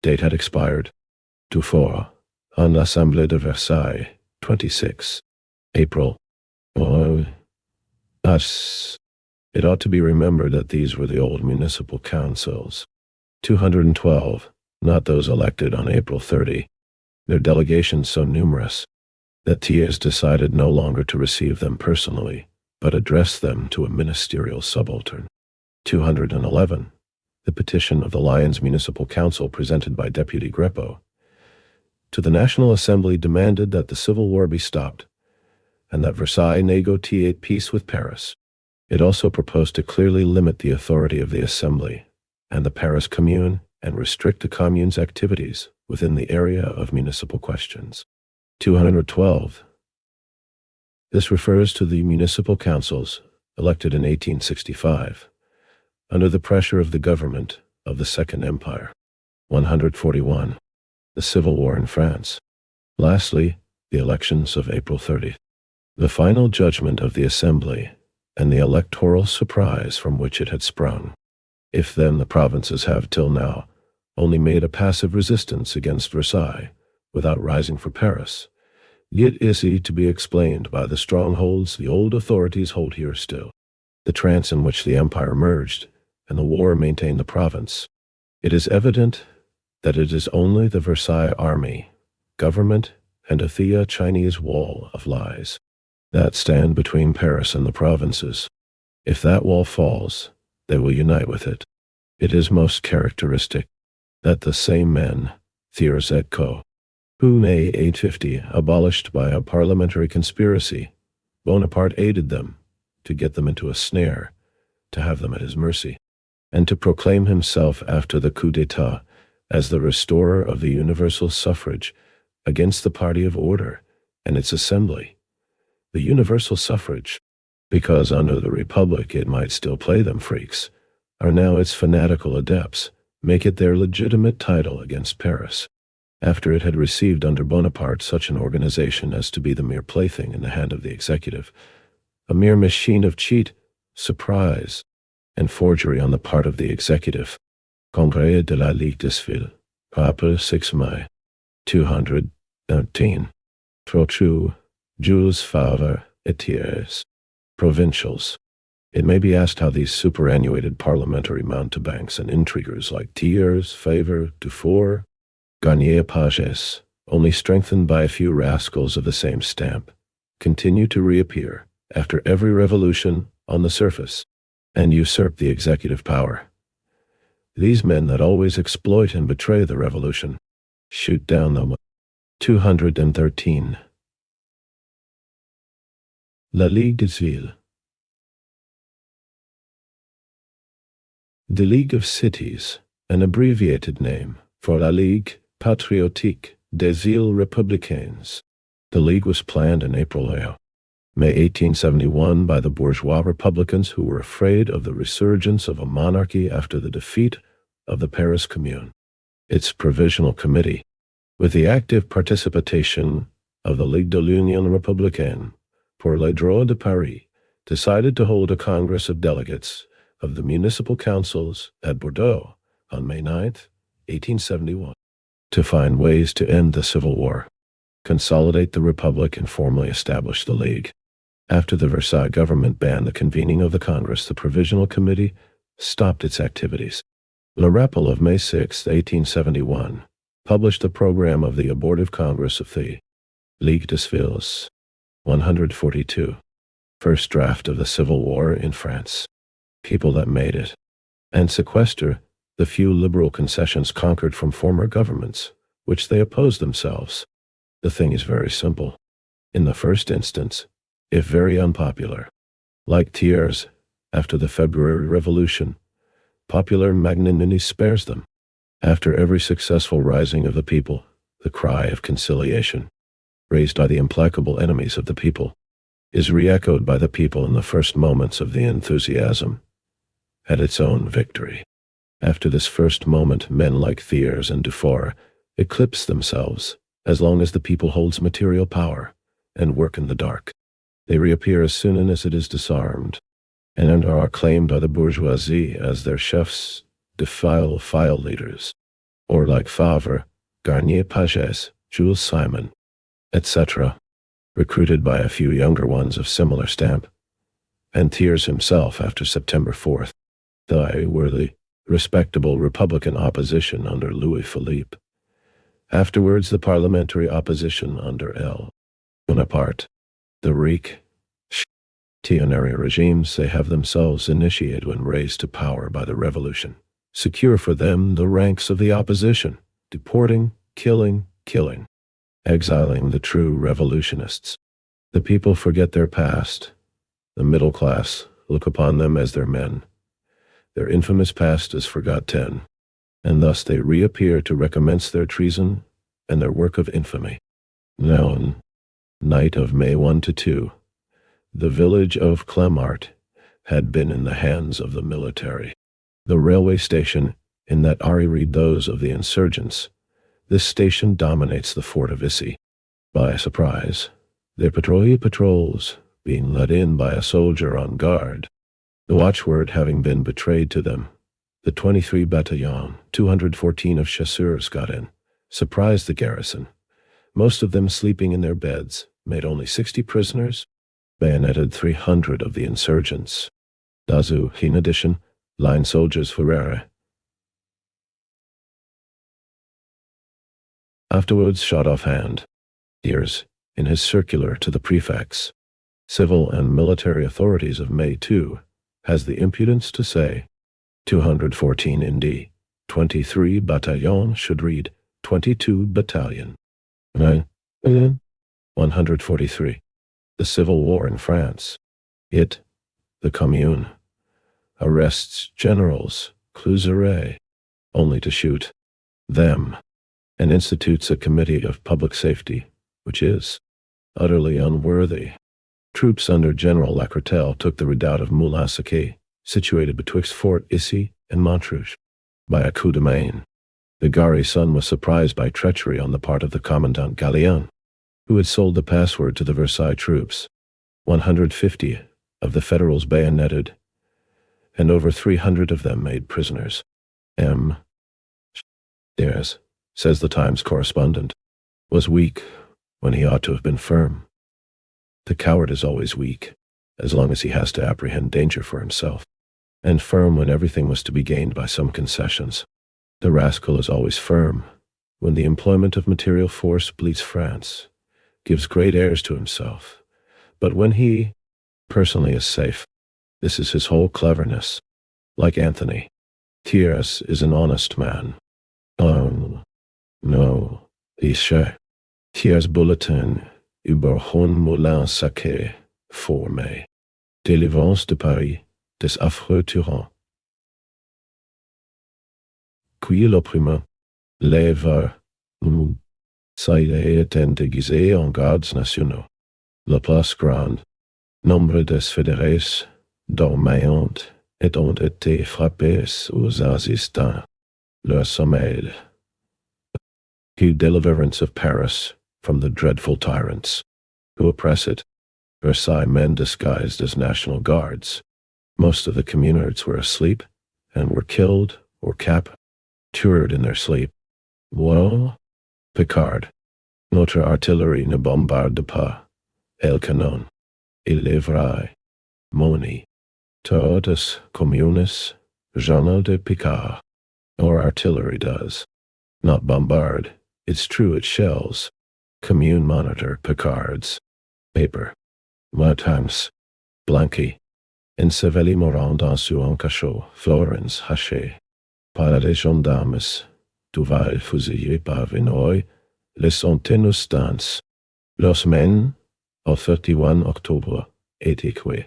date had expired. Dufour, en l'Assemblée de Versailles, 26 April. It ought to be remembered that these were the old municipal councils. 212, not those elected on April 30. Their delegations so numerous that Thiers decided no longer to receive them personally, but address them to a ministerial subaltern. 211. The petition of the Lyons Municipal Council presented by Deputy Grepo to the National Assembly demanded that the Civil War be stopped, and that Versailles negotiate peace with Paris. It also proposed to clearly limit the authority of the Assembly and the Paris Commune and restrict the Commune's activities within the area of municipal questions. 212. This refers to the municipal councils elected in 1865, under the pressure of the government of the Second Empire. 141. The Civil War in France. Lastly, the elections of April 30th. The final judgment of the Assembly and the electoral surprise from which it had sprung. If then the provinces have till now only made a passive resistance against Versailles without rising for Paris, yet is to be explained by the strongholds the old authorities hold here still, the trance in which the empire merged and the war maintained the province. It is evident that it is only the Versailles army, government, and a Thea Chinese wall of lies that stand between Paris and the provinces. If that wall falls, they will unite with it. It is most characteristic that the same men, Thiers et co., who in 1850 abolished by a parliamentary conspiracy, Bonaparte aided them to get them into a snare, to have them at his mercy, and to proclaim himself after the coup d'etat as the restorer of the universal suffrage against the party of order and its assembly. The universal suffrage, because under the Republic it might still play them freaks, are now its fanatical adepts, make it their legitimate title against Paris, after it had received under Bonaparte such an organization as to be the mere plaything in the hand of the executive, a mere machine of cheat, surprise, and forgery on the part of the executive. Congrès de la Ligue des Villes, Pape 6 Mai, 213. Trochu, Jules Favre, et Thiers. Provincials. It may be asked how these superannuated parliamentary mountebanks and intriguers like Thiers, Favre, Dufour, Garnier Pages, only strengthened by a few rascals of the same stamp, continue to reappear after every revolution on the surface and usurp the executive power. These men that always exploit and betray the revolution, shoot down them. 213. La Ligue des Villes. The League of Cities, an abbreviated name for La Ligue Patriotique des Villes Républicaines. The League was planned in April, May 1871 by the bourgeois Republicans who were afraid of the resurgence of a monarchy after the defeat of the Paris Commune. Its provisional committee, with the active participation of the Ligue de l'Union Républicaine pour les droits de Paris, decided to hold a Congress of Delegates of the municipal councils at Bordeaux on May 9, 1871, to find ways to end the Civil War, consolidate the Republic, and formally establish the League. After the Versailles government banned the convening of the Congress, the Provisional Committee stopped its activities. Le Rappel of May 6, 1871, published a program of the abortive Congress of the Ligue des Villes, 142, first draft of the Civil War in France. People that made it, and sequester the few liberal concessions conquered from former governments, which they opposed themselves. The thing is very simple. In the first instance, if very unpopular, like Thiers after the February Revolution, popular magnanimity spares them. After every successful rising of the people, the cry of conciliation, raised by the implacable enemies of the people, is re-echoed by the people in the first moments of the enthusiasm at its own victory. After this first moment, men like Thiers and Dufour eclipse themselves as long as the people holds material power and work in the dark. They reappear as soon as it is disarmed, and are acclaimed by the bourgeoisie as their chefs de file leaders, or like Favre, Garnier Pages, Jules Simon, etc., recruited by a few younger ones of similar stamp, and Thiers himself after September 4th. They were the respectable Republican opposition under Louis Philippe. Afterwards, the parliamentary opposition under L. Bonaparte. The reactionary regimes they have themselves initiated when raised to power by the revolution secure for them the ranks of the opposition, deporting, killing, exiling the true revolutionists. The people forget their past. The middle class look upon them as their men. Their infamous past is forgotten, and thus they reappear to recommence their treason and their work of infamy. Now, on night of May 1 to 2, the village of Clamart had been in the hands of the military. The railway station in that read those of the insurgents. This station dominates the fort of Issy. By surprise, their patrols being let in by a soldier on guard, the watchword having been betrayed to them, the 23 Battalion, 214 of chasseurs got in, surprised the garrison, most of them sleeping in their beds, made only 60 prisoners, bayoneted 300 of the insurgents. Dazu, in addition, line soldiers Ferrere. Afterwards shot offhand. Thiers, in his circular to the prefects, civil and military authorities of May 2, has the impudence to say, 214 in D, 23 Battalion should read 22 Battalion. 143. The Civil War in France. It, the Commune, arrests generals, Cluseret, only to shoot them, and institutes a committee of public safety, which is utterly unworthy. Troops under General Lacretelle took the redoubt of Moulin-Saquet, situated betwixt Fort Issy and Montrouge, by a coup de main. The garrison was surprised by treachery on the part of the Commandant Gallienne, who had sold the password to the Versailles troops. 150 of the Federals bayoneted, and over 300 of them made prisoners. M. Yes, says the Times correspondent, was weak when he ought to have been firm. The coward is always weak, as long as he has to apprehend danger for himself, and firm when everything was to be gained by some concessions. The rascal is always firm when the employment of material force bleeds France, gives great airs to himself, but when he personally is safe. This is his whole cleverness. Like Anthony, Thiers is an honest man. Oh, no, Ische. Thiers Bulletin über Hohen Moulin-Saquet, 4 Mai. Délivrance de Paris, des affreux tyrans. Qui l'opprimeur, l'Ever, ça était déguisé en gardes nationaux. La place grande, nombre de fédérés dormants et ont été frappés aux assistants. Leur sommeil. He deliverance of Paris from the dreadful tyrants who oppress it. Versailles men disguised as National Guards. Most of the communards were asleep and were killed or captured in their sleep. Well, Picard, notre artillerie ne bombarde pas. El canon. Il est vrai. Moni. Todas communes. Journal de Picard. Our artillery does. Not bombard. It's true it shells. Commune monitor Picard's. Paper. Martins. Blanqui. Enseveli morant dans un cachot. Florence haché. Par les gendarmes. Duval fusillé par Vinoy. Les centaines dans. Los men. Au 31 Octobre. Étiqué.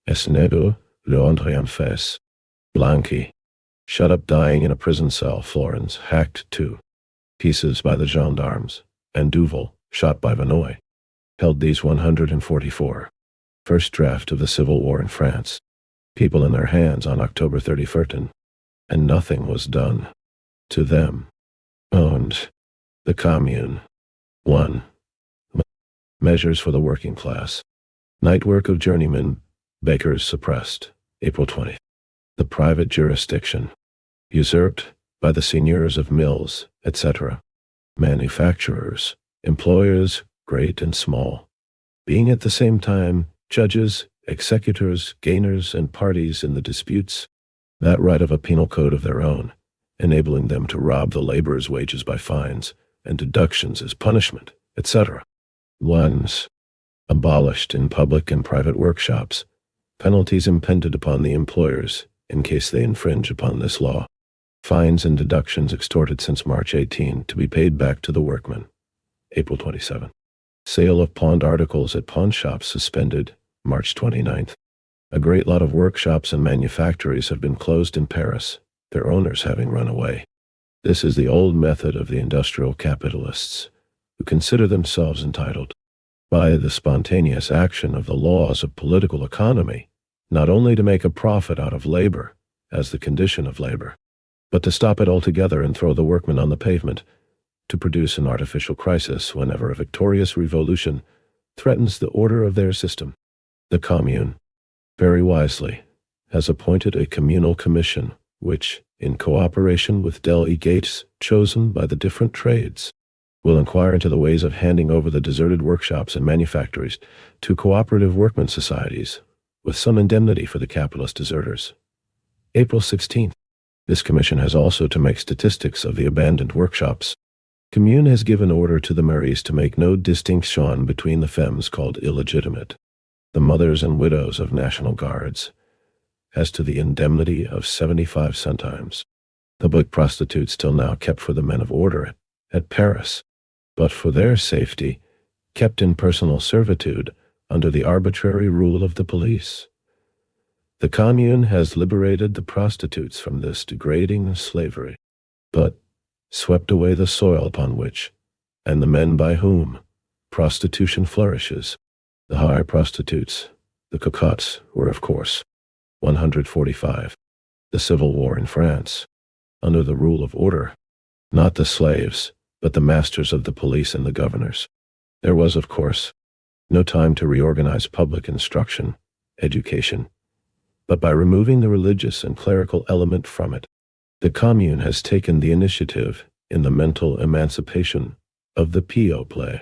Esnedo. Le André en fesse. Blanqui. Shut up dying in a prison cell, Florence, hacked to pieces by the gendarmes, and Duval, shot by Vinoy, held these 144. First draft of the Civil War in France. People in their hands on October 31st, and nothing was done to them. Owned. The Commune. 1. Measures for the working class. Night work of journeymen, bakers suppressed, April 20. The private jurisdiction, usurped by the seigneurs of mills, etc. Manufacturers, employers, great and small, being at the same time judges, executors, gainers, and parties in the disputes, that right of a penal code of their own, enabling them to rob the laborers' wages by fines and deductions as punishment, etc. Ones, abolished in public and private workshops, penalties impended upon the employers in case they infringe upon this law. Fines and deductions extorted since March 18 to be paid back to the workmen. April 27. Sale of pawned articles at pawn shops suspended, March 29th. A great lot of workshops and manufactories have been closed in Paris, their owners having run away. This is the old method of the industrial capitalists, who consider themselves entitled, by the spontaneous action of the laws of political economy, not only to make a profit out of labor, as the condition of labor, but to stop it altogether and throw the workmen on the pavement, to produce an artificial crisis whenever a victorious revolution threatens the order of their system. The Commune, very wisely, has appointed a communal commission, which, in cooperation with delegates chosen by the different trades, will inquire into the ways of handing over the deserted workshops and manufactories to cooperative workmen's societies, with some indemnity for the capitalist deserters. April 16th. This commission has also to make statistics of the abandoned workshops. Commune has given order to the mairies to make no distinction between the femmes called illegitimate, the mothers and widows of National Guards, as to the indemnity of 75 centimes. The public prostitutes till now kept for the men of order at Paris, but for their safety, kept in personal servitude under the arbitrary rule of the police. The Commune has liberated the prostitutes from this degrading slavery, but swept away the soil upon which, and the men by whom, prostitution flourishes. The higher prostitutes, the cocottes, were, of course, 145. The Civil War in France, under the rule of order, not the slaves, but the masters of the police and the governors. There was, of course, no time to reorganize public instruction, education, but by removing the religious and clerical element from it, the Commune has taken the initiative in the mental emancipation of the peuple.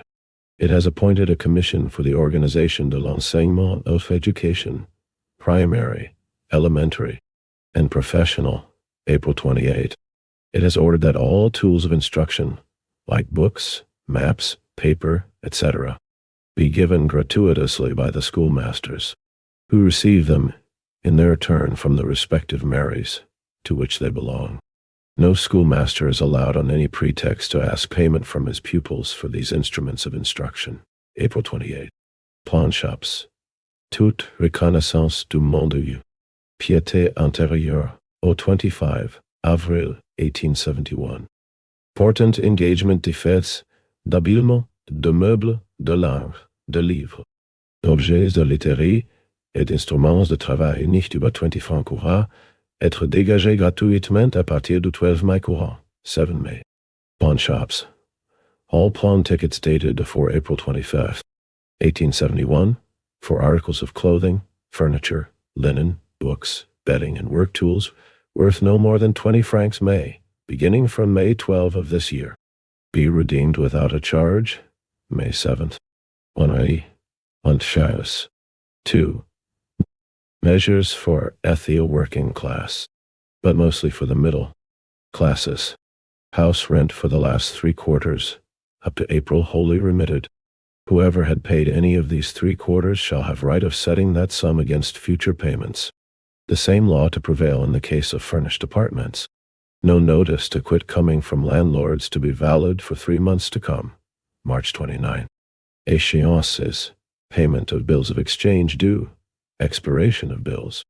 It has appointed a commission for the organization de l'enseignement of education, primary, elementary, and professional, April 28. It has ordered that all tools of instruction, like books, maps, paper, etc., be given gratuitously by the schoolmasters, who receive them in their turn from the respective mairies to which they belong. No schoolmaster is allowed on any pretext to ask payment from his pupils for these instruments of instruction. April 28. Plainshops. Toute reconnaissance du monde. Piété intérieure. Au 25 avril 1871. Important engagement des fêtes, d'habillement, de meubles, de l'art, de livres, d'objets de laiterie et d'instruments de travail nicht über 20 francs courants, être dégagé gratuitement à partir du 12 mai courant, 7 May. Pawn shops. All pawn tickets dated before April 25, 1871, for articles of clothing, furniture, linen, books, bedding, and work tools worth no more than 20 francs May, beginning from May 12 of this year. Be redeemed without a charge, May 7th. 1 Shares. 2. Measures for the working class, but mostly for the middle classes. House rent for the last 3 quarters, up to April wholly remitted. Whoever had paid any of these 3 quarters shall have right of setting that sum against future payments. The same law to prevail in the case of furnished apartments. No notice to quit coming from landlords to be valid for 3 months to come. March 29. Échéances. Payment of bills of exchange due. Expiration of bills.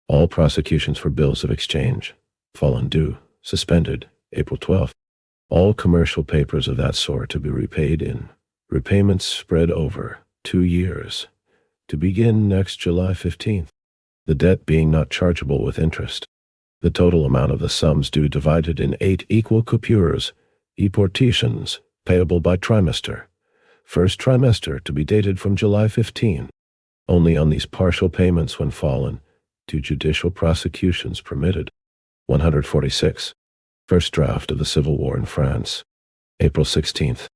All prosecutions for bills of exchange, fallen due, suspended, April 12th. All commercial papers of that sort to be repaid in repayments spread over 2 years, to begin next July 15th, the debt being not chargeable with interest. The total amount of the sums due divided in 8 equal coupures, portions, payable by trimester. First trimester to be dated from July 15. Only on these partial payments when fallen, do judicial prosecutions permitted. 146. First draft of the Civil War in France. April 16th.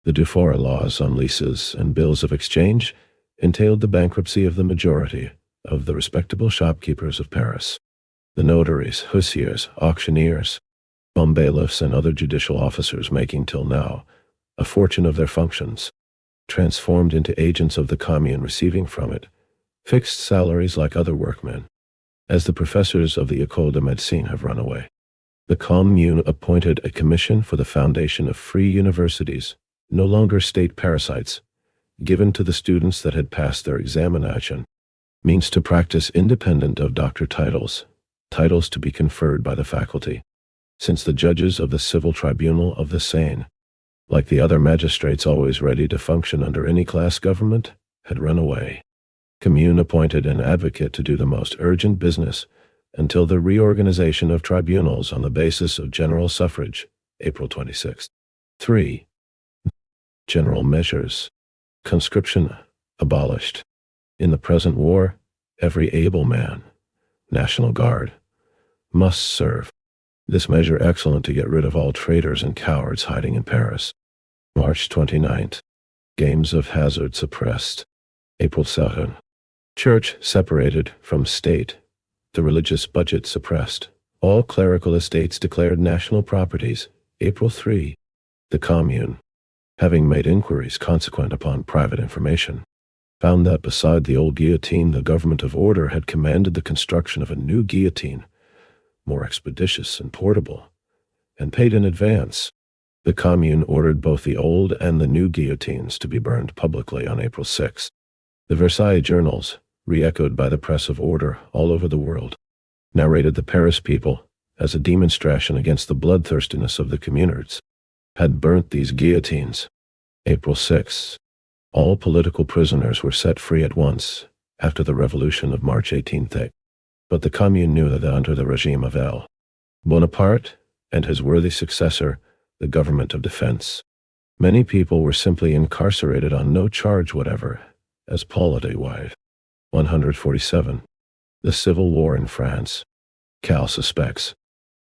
The Dufour laws on leases and bills of exchange entailed the bankruptcy of the majority of the respectable shopkeepers of Paris. The notaries, huissiers, auctioneers, bailiffs, and other judicial officers making till now a fortune of their functions, transformed into agents of the Commune, receiving from it fixed salaries like other workmen, as the professors of the École de Médecine have run away. The Commune appointed a commission for the foundation of free universities, no longer state parasites, given to the students that had passed their examination, means to practice independent of doctor titles, titles to be conferred by the faculty, since the judges of the civil tribunal of the Seine, like the other magistrates always ready to function under any class government, had run away. Commune appointed an advocate to do the most urgent business until the reorganization of tribunals on the basis of general suffrage, April 26. 3. General measures. Conscription abolished. In the present war, every able man, National Guard, must serve. This measure excellent to get rid of all traitors and cowards hiding in Paris. March 29th. Games of hazard suppressed. April 2nd. Church separated from state. The religious budget suppressed. All clerical estates declared national properties. April 3. The Commune, having made inquiries consequent upon private information, found that beside the old guillotine the government of order had commanded the construction of a new guillotine, more expeditious and portable, and paid in advance. The Commune ordered both the old and the new guillotines to be burned publicly on April 6. The Versailles journals, re-echoed by the press of order all over the world, narrated the Paris people as a demonstration against the bloodthirstiness of the communards, had burnt these guillotines. April 6. All political prisoners were set free at once after the revolution of March 18th. But the Commune knew that under the regime of L. Bonaparte and his worthy successor, the government of defense, many people were simply incarcerated on no charge whatever, as Paul 147. The Civil War in France. Cal suspects.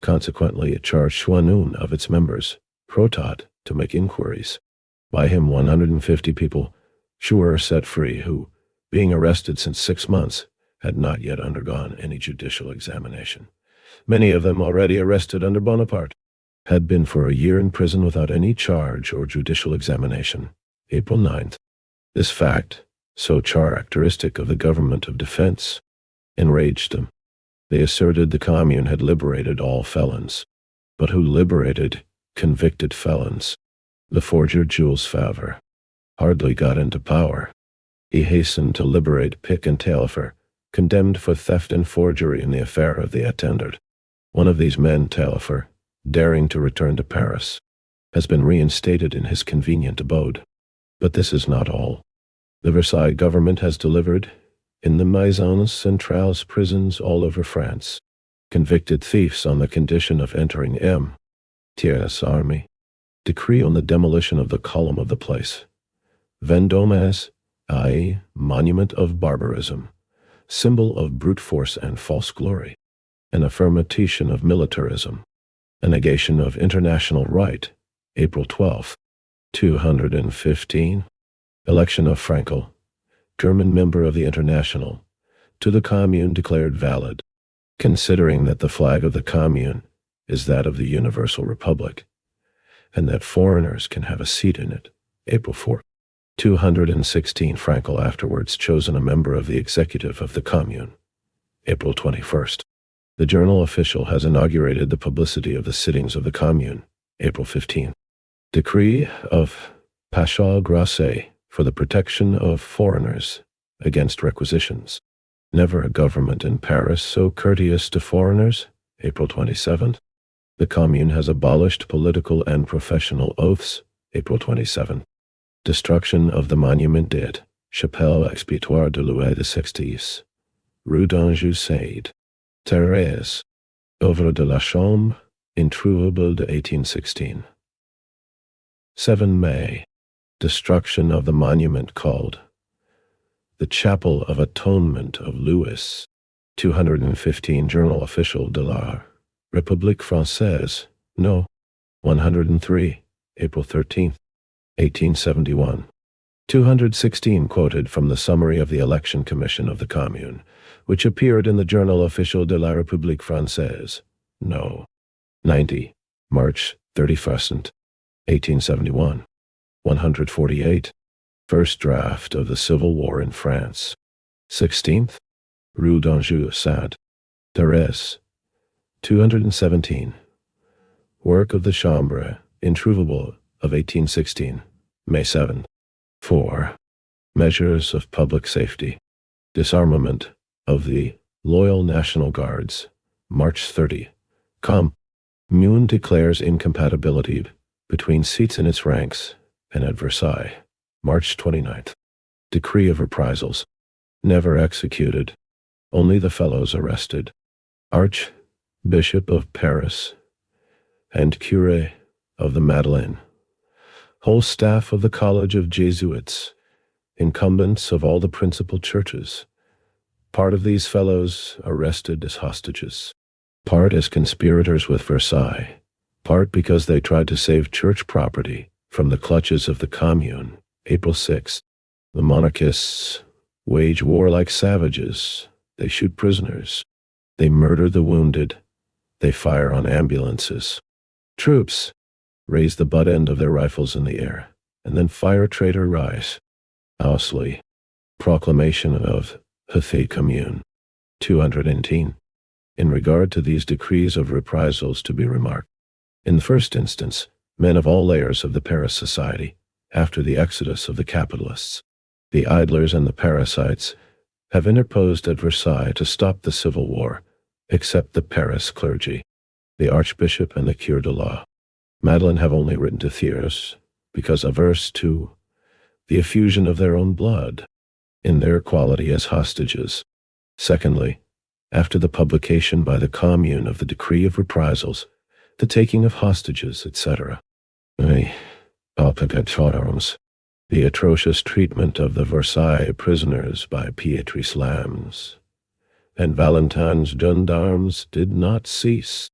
Consequently, it charged one of its members, Protot, to make inquiries. By him 150 people were set free who, being arrested since 6 months, had not yet undergone any judicial examination. Many of them, already arrested under Bonaparte, had been for a year in prison without any charge or judicial examination. April 9th. This fact, so characteristic of the government of defense, enraged them. They asserted the Commune had liberated all felons. But who liberated convicted felons? The forger Jules Favre hardly got into power. He hastened to liberate Pic and Taillefer, condemned for theft and forgery in the affair of the Attendard. One of these men, Taillefer, daring to return to Paris, has been reinstated in his convenient abode. But this is not all. The Versailles government has delivered, in the Maisons Centrales prisons all over France, convicted thieves on the condition of entering M.T.'s army. Decree on the demolition of the column of the place. Vendôme, i.e., monument of barbarism, symbol of brute force and false glory, an affirmation of militarism, a negation of international right. April 12, 215. Election of Frankel, German member of the International, to the Commune declared valid, considering that the flag of the Commune is that of the Universal Republic, and that foreigners can have a seat in it. April 4, 216. Frankel afterwards chosen a member of the executive of the Commune. April 21st. The journal official has inaugurated the publicity of the sittings of the Commune. April 15. Decree of Pasha Grasset for the protection of foreigners against requisitions. Never a government in Paris so courteous to foreigners. April 27th. The Commune has abolished political and professional oaths. April 27. Destruction of the Monument des Chapelles Expiatoires de Louis XVI, Rue d'Anjou Seyd, Thérèse, Œuvre de la Chambre, introuvable de 1816. 7 May. Destruction of the monument called the Chapel of Atonement of Louis. 215. Journal Official de la République Française, No. 103, April 13, 1871. 216. Quoted from the summary of the Election Commission of the Commune, which appeared in the Journal Officiel de la République Française, No. 90, March 31st, 1871. 148. First draft of the Civil War in France. 16th, Rue d'Anjou Sainte Thérèse. 217. Work of the Chambre, introuvable of 1816, May 7. 4. Measures of public safety. Disarmament of the Loyal National Guards, March 30. Commune declares incompatibility between seats in its ranks and at Versailles, March 29th. Decree of reprisals. Never executed. Only the fellows arrested. Archbishop of Paris and Curé of the Madeleine. Whole staff of the College of Jesuits. Incumbents of all the principal churches. Part of these fellows arrested as hostages. Part as conspirators with Versailles. Part because they tried to save church property from the clutches of the Commune. April 6. The monarchists wage war like savages. They shoot prisoners. They murder the wounded. They fire on ambulances. Troops raise the butt end of their rifles in the air, and then fire traitor rise. Owsley. Proclamation of Paris Commune. 218. In regard to these decrees of reprisals to be remarked, in the first instance, men of all layers of the Paris society, after the exodus of the capitalists, the idlers and the parasites, have interposed at Versailles to stop the civil war, except the Paris clergy. the Archbishop and the Cure de Law. Madeleine have only written to Thiers because averse to the effusion of their own blood in their quality as hostages. Secondly, after the publication by the Commune of the decree of reprisals, the taking of hostages, etc. The atrocious treatment of the Versailles prisoners by Pietri Slams and Valentine's gendarmes did not cease,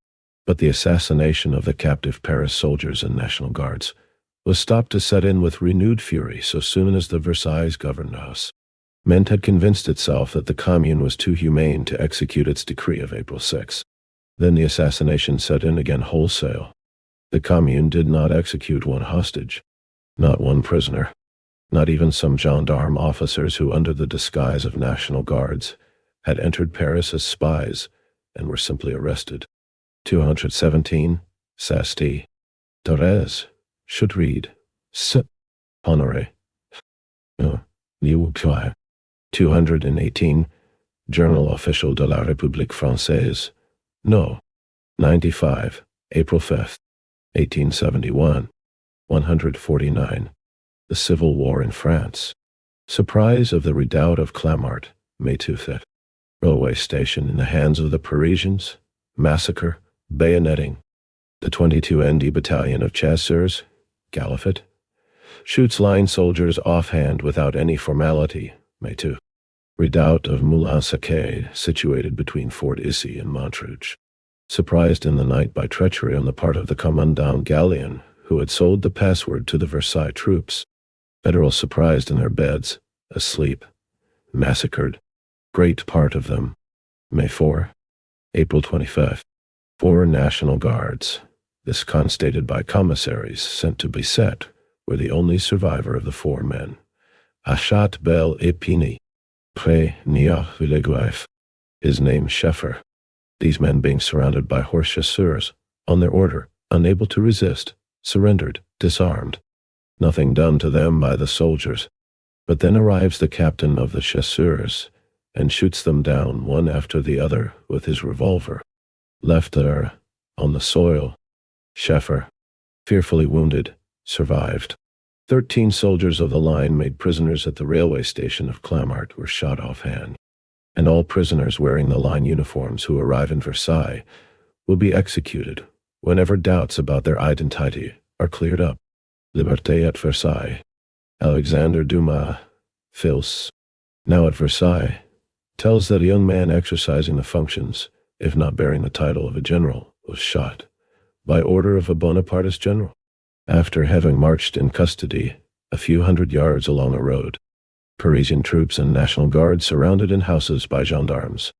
but the assassination of the captive Paris soldiers and National Guards was stopped to set in with renewed fury so soon as the Versailles governance Ment had convinced itself that the Commune was too humane to execute its decree of April 6. Then the assassination set in again wholesale. The Commune did not execute one hostage, not one prisoner, not even some gendarme officers who, under the disguise of National Guards, had entered Paris as spies and were simply arrested. 217, Sasti. Torres should read, S. Honoré. 218, Journal Officiel de la République Française. No. 95, April 5th, 1871. 149. The Civil War in France. Surprise of the redoubt of Clamart, May 25th. Railway station in the hands of the Parisians. Massacre, bayoneting. The 22 ND Battalion of Chasseurs, Galifet, shoots line soldiers offhand without any formality, May 2. Redoubt of Moulin-Sacquet, situated between Fort Issy and Montrouge. Surprised in the night by treachery on the part of the Commandant Gallion, who had sold the password to the Versailles troops. Federals surprised in their beds, asleep, massacred, great part of them. May 4. April 25. 4 National Guards, this constated by commissaries sent to Bisset, were the only survivor of the 4 men. Achat Bel Epini, Pré Niach-Villeguif, his name Scheffer. These men being surrounded by horse chasseurs, on their order, unable to resist, surrendered, disarmed. Nothing done to them by the soldiers. But then arrives the captain of the chasseurs, and shoots them down one after the other with his revolver. Left there, on the soil, Scheffer, fearfully wounded, survived. 13 soldiers of the line made prisoners at the railway station of Clamart were shot offhand, and all prisoners wearing the line uniforms who arrive in Versailles will be executed whenever doubts about their identity are cleared up. Liberté at Versailles. Alexander Dumas, Fils, now at Versailles, tells that a young man exercising the functions, if not bearing the title of a general, was shot by order of a Bonapartist general, after having marched in custody a few hundred yards along a road. Parisian troops and National Guard surrounded in houses by gendarmes,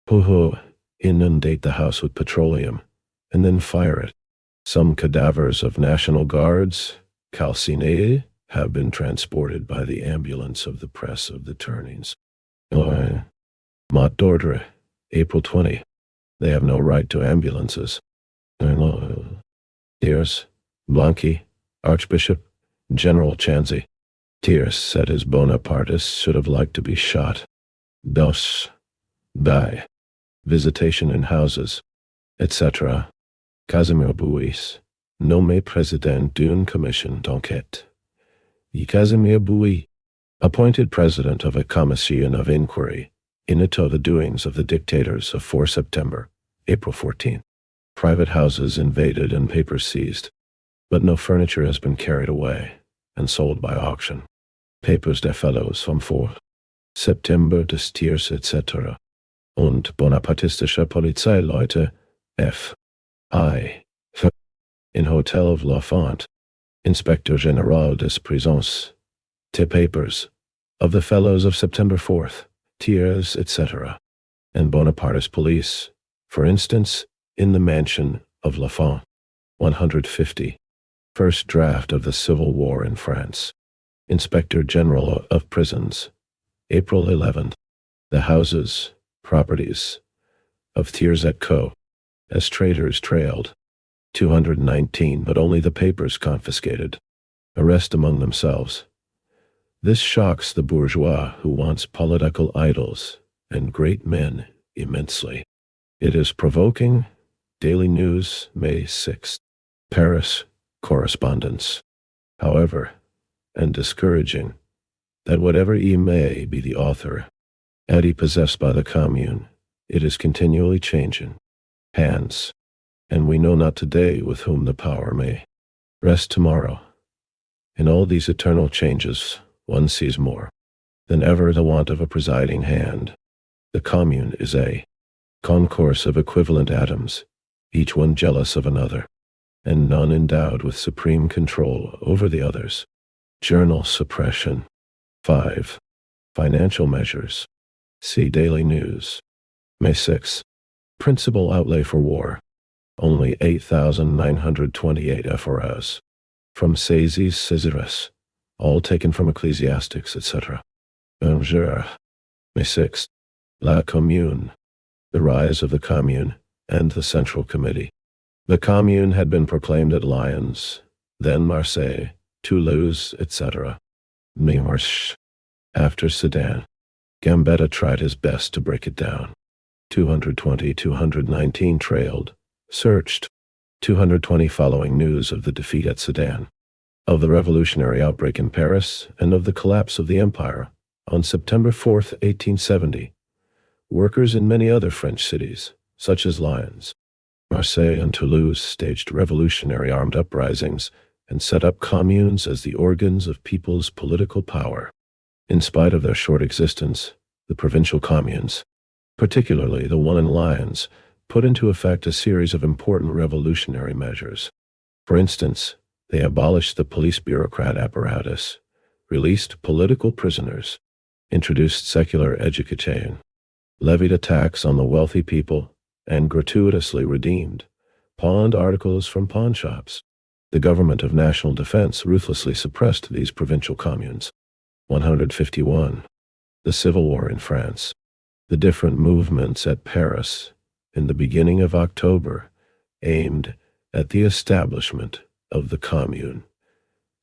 who inundate the house with petroleum and then fire it. Some cadavers of National Guards, calcinés, have been transported by the ambulance of the press of the turnings. Mot d'ordre, April 20. They have no right to ambulances. Thiers, Blanqui, Archbishop, General Chanzy. Thiers said his Bonapartists should have liked to be shot. Dos. By. Visitation in houses, etc. Casimir Bouis, nommé président d'une commission d'enquête. Casimir Bouis, appointed president of a commission of inquiry into the doings of the dictators of 4 September, April 14. Private houses invaded and papers seized, but no furniture has been carried away and sold by auction. Papers der Fellows vom 4 September des Tiers etc. und bonapartistische Polizeileute F.I. in Hotel of La Font, Inspector General des Prisons, T papers of the Fellows of September 4th, Tiers etc., and Bonapartist police, for instance, in the mansion of La Font. 150. First draft of the Civil War in France. Inspector General of Prisons, April 11th. The houses, properties of Thiers et Co. as traitors trailed. 219, but only the papers confiscated. Arrest among themselves. This shocks the bourgeois who wants political idols and great men immensely. It is provoking, Daily News, May 6. Paris correspondence. However, and discouraging, that whatever he may be the author, eddy possessed by the Commune, it is continually changing hands, and we know not today with whom the power may rest tomorrow. In all these eternal changes, one sees more than ever the want of a presiding hand. The Commune is a concourse of equivalent atoms, each one jealous of another, and none endowed with supreme control over the others. Journal suppression. 5. Financial measures. See Daily News. May 6. Principal outlay for war. Only 8,928 FRS. From Saisies Caesaris. All taken from ecclesiastics, etc. Angers. May 6. La Commune. The rise of the Commune and the Central Committee. The Commune had been proclaimed at Lyons, then Marseille, Toulouse, etc. Marche. After Sedan, Gambetta tried his best to break it down. 220-219 trailed, searched. 220 following news of the defeat at Sedan, of the revolutionary outbreak in Paris, and of the collapse of the empire on September 4, 1870. Workers in many other French cities, such as Lyons, Marseille, and Toulouse, staged revolutionary armed uprisings and set up communes as the organs of people's political power. In spite of their short existence, the provincial communes, particularly the one in Lyons, put into effect a series of important revolutionary measures. For instance, they abolished the police bureaucrat apparatus, released political prisoners, introduced secular education, levied a tax on the wealthy people, and gratuitously redeemed pawned articles from pawn shops. The government of national defense ruthlessly suppressed these provincial communes. 151. The Civil War in France. The different movements at Paris in the beginning of October aimed at the establishment of the Commune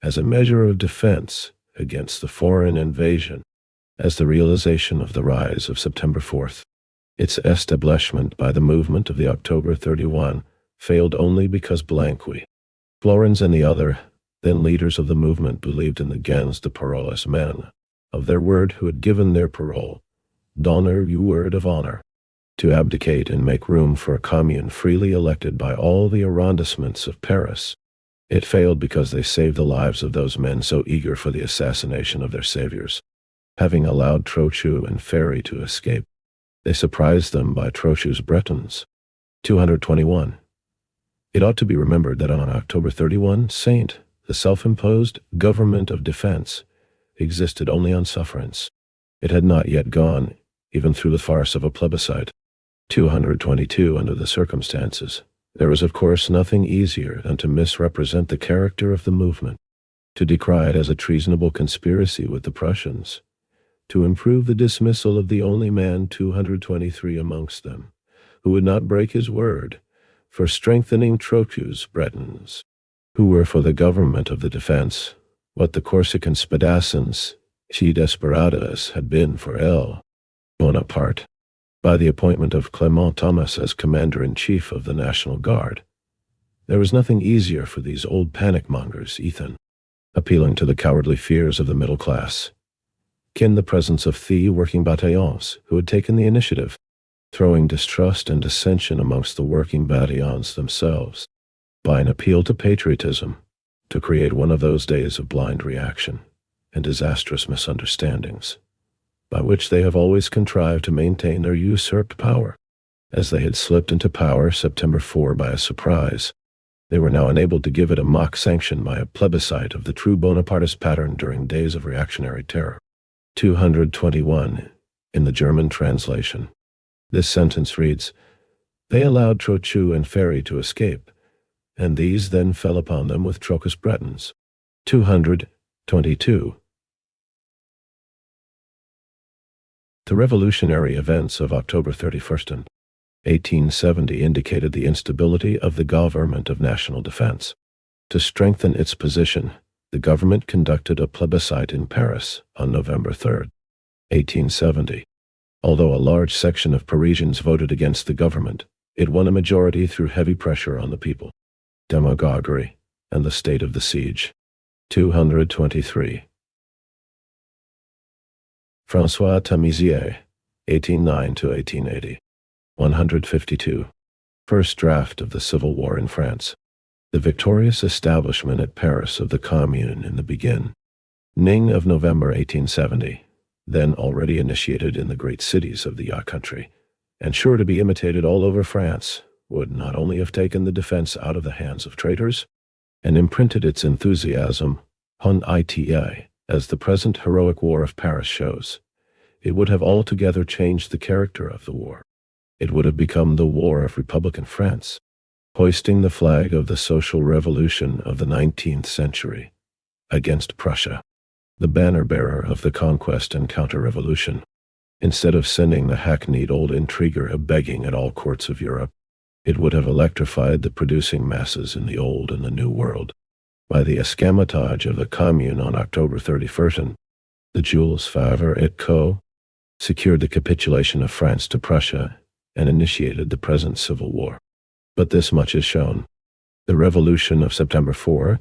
as a measure of defense against the foreign invasion, as the realization of the rise of September 4th. Its establishment by the movement of the October 31 failed only because Blanqui, Florenz, and the other then leaders of the movement believed in the gens de paroles men, of their word who had given their parole, d'honneur you word of honor, to abdicate and make room for a commune freely elected by all the arrondissements of Paris. It failed because they saved the lives of those men so eager for the assassination of their saviors. Having allowed Trochu and Ferry to escape, they surprised them by Trochu's Bretons. 221. It ought to be remembered that on October 31, the self-imposed government of defense existed only on sufferance. It had not yet gone, even through the farce of a plebiscite. 222. Under the circumstances, there was of course nothing easier than to misrepresent the character of the movement, to decry it as a treasonable conspiracy with the Prussians, to improve the dismissal of the only man 223 amongst them, who would not break his word, for strengthening Trochu's Bretons, who were for the government of the defense, what the Corsican Spadassins, Chi Desperadas, had been for L. Bonaparte, by the appointment of Clement Thomas as commander-in-chief of the National Guard. There was nothing easier for these old panic-mongers, Ethan, appealing to the cowardly fears of the middle class, in the presence of the working bataillons who had taken the initiative, throwing distrust and dissension amongst the working bataillons themselves, by an appeal to patriotism, to create one of those days of blind reaction and disastrous misunderstandings, by which they have always contrived to maintain their usurped power. As they had slipped into power September 4 by a surprise, they were now enabled to give it a mock sanction by a plebiscite of the true Bonapartist pattern during days of reactionary terror. 221. In the German translation, this sentence reads, "They allowed Trochu and Ferry to escape, and these then fell upon them with Trocus Bretons." 222. The revolutionary events of October 31st and 1870 indicated the instability of the government of national defense. To strengthen its position, the government conducted a plebiscite in Paris on November 3, 1870. Although a large section of Parisians voted against the government, It won a majority through heavy pressure on the people, demagoguery, and the state of the siege. 223. François Tamisier, 1809–1880. 152. First draft of the Civil War in France. The victorious establishment at Paris of the Commune in the beginning of November 1870, then already initiated in the great cities of the yacht country, and sure to be imitated all over France, would not only have taken the defense out of the hands of traitors, and imprinted its enthusiasm on ita, as the present heroic war of Paris shows. It would have altogether changed the character of the war. It would have become the war of Republican France, hoisting the flag of the social revolution of the 19th century against Prussia, the banner-bearer of the conquest and counter-revolution. Instead of sending the hackneyed old intriguer a-begging at all courts of Europe, it would have electrified the producing masses in the Old and the New World. By the escamotage of the Commune on October 31st, the Jules Favre et Co. secured the capitulation of France to Prussia and initiated the present civil war. But this much is shown. The revolution of September 4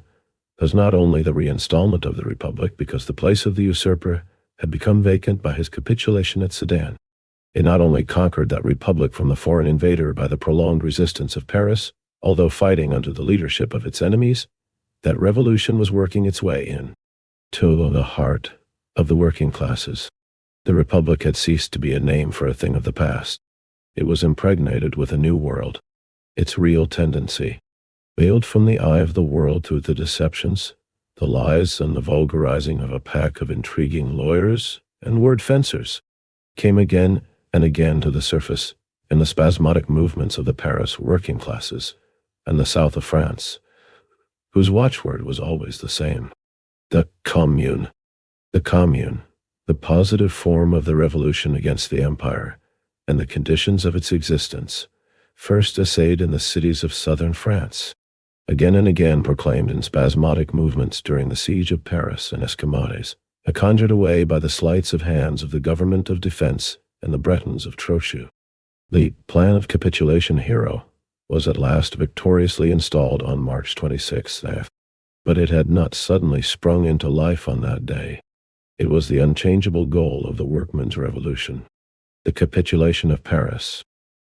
was not only the reinstallment of the Republic because the place of the usurper had become vacant by his capitulation at Sedan. It not only conquered that republic from the foreign invader by the prolonged resistance of Paris, although fighting under the leadership of its enemies, that revolution was working its way in to the heart of the working classes. The Republic had ceased to be a name for a thing of the past. It was impregnated with a new world. Its real tendency, veiled from the eye of the world through the deceptions, the lies, and the vulgarizing of a pack of intriguing lawyers and word fencers, came again and again to the surface in the spasmodic movements of the Paris working classes and the south of France, whose watchword was always the same: the Commune. The Commune, the positive form of the revolution against the empire, and the conditions of its existence, first essayed in the cities of southern France, again and again proclaimed in spasmodic movements during the siege of Paris and Escamades, conjured away by the sleights of hands of the government of defense and the Bretons of Trochu. The plan of capitulation hero was at last victoriously installed on March 26th, but it had not suddenly sprung into life on that day. It was the unchangeable goal of the workmen's revolution. The capitulation of Paris,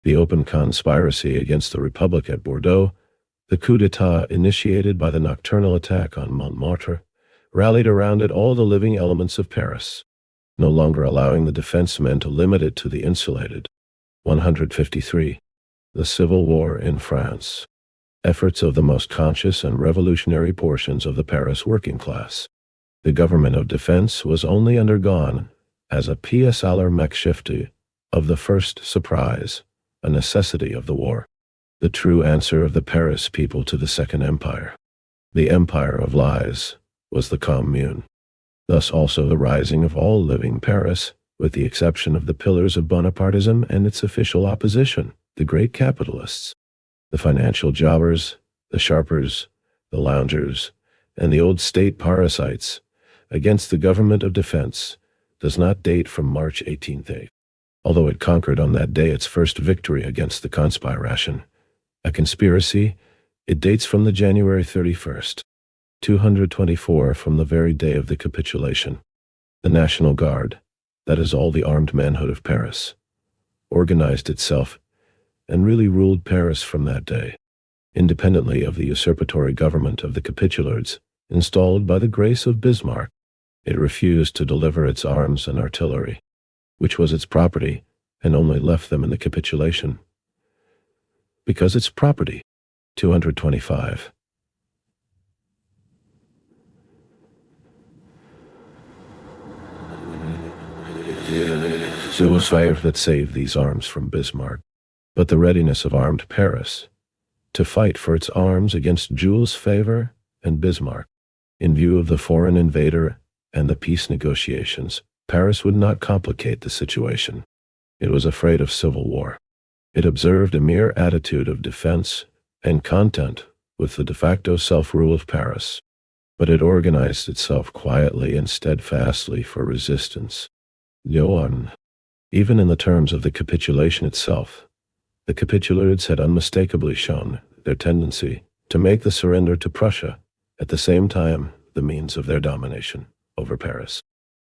the open conspiracy against the Republic at Bordeaux, the coup d'etat initiated by the nocturnal attack on Montmartre, rallied around it all the living elements of Paris, no longer allowing the defense-men to limit it to the insulated. 153. The Civil War in France. Efforts of the most conscious and revolutionary portions of the Paris working class. The government of defense was only undergone as a pièce à la makeshifte of the first surprise, a necessity of the war, the true answer of the Paris people to the Second Empire. The empire of lies was the Commune. Thus also the rising of all living Paris, with the exception of the pillars of Bonapartism and its official opposition, the great capitalists, the financial jobbers, the sharpers, the loungers, and the old state parasites, against the government of defense, does not date from March 18th, although it conquered on that day its first victory against the conspiration. A conspiracy, it dates from the January 31st, 224, from the very day of the capitulation. The National Guard, that is all the armed manhood of Paris, organized itself and really ruled Paris from that day, independently of the usurpatory government of the capitulars installed by the grace of Bismarck. It refused to deliver its arms and artillery, which was its property, and only left them in the capitulation because it's property. 225. It was fire that saved these arms from Bismarck, but the readiness of armed Paris to fight for its arms against Jules Favre and Bismarck. In view of the foreign invader and the peace negotiations, Paris would not complicate the situation. It was afraid of civil war. It observed a mere attitude of defense and content with the de facto self-rule of Paris, but it organized itself quietly and steadfastly for resistance. Even in the terms of the capitulation itself, The capitulates had unmistakably shown their tendency to make the surrender to Prussia, at the same time the means of their domination over Paris.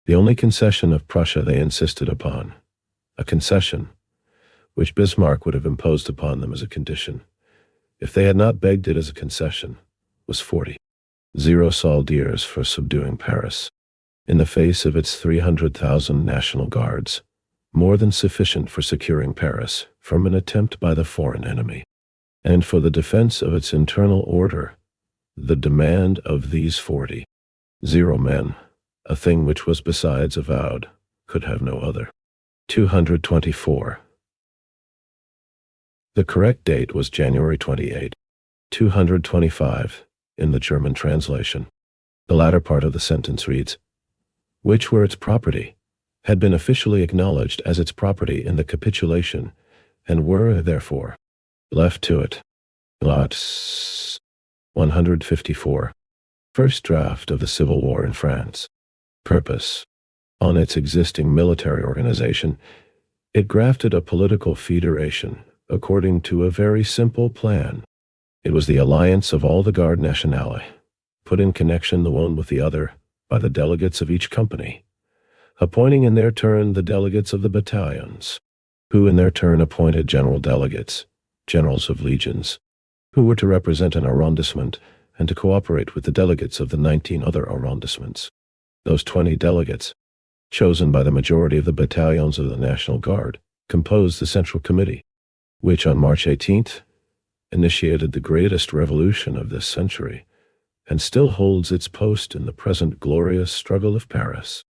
The only concession of Prussia they insisted upon, a concession which Bismarck would have imposed upon them as a condition, if they had not begged it as a concession, was 40,000 soldiers for subduing Paris, in the face of its 300,000 National Guards, more than sufficient for securing Paris from an attempt by the foreign enemy, and for the defense of its internal order. The demand of these 40,000 men, a thing which was besides avowed, could have no other. 224. The correct date was January 28, 225, in the German translation. The latter part of the sentence reads, which were its property, had been officially acknowledged as its property in the capitulation, and were, therefore, left to it. Lots 154. First draft of the Civil War in France. Purpose. On its existing military organization, it grafted a political federation according to a very simple plan. It was the alliance of all the Garde Nationale, put in connection the one with the other by the delegates of each company, appointing in their turn the delegates of the battalions, who in their turn appointed general delegates, generals of legions, who were to represent an arrondissement and to cooperate with the delegates of the 19 other arrondissements. Those 20 delegates, chosen by the majority of the battalions of the National Guard, composed the Central Committee, which on March 18th initiated the greatest revolution of this century, and still holds its post in the present glorious struggle of Paris.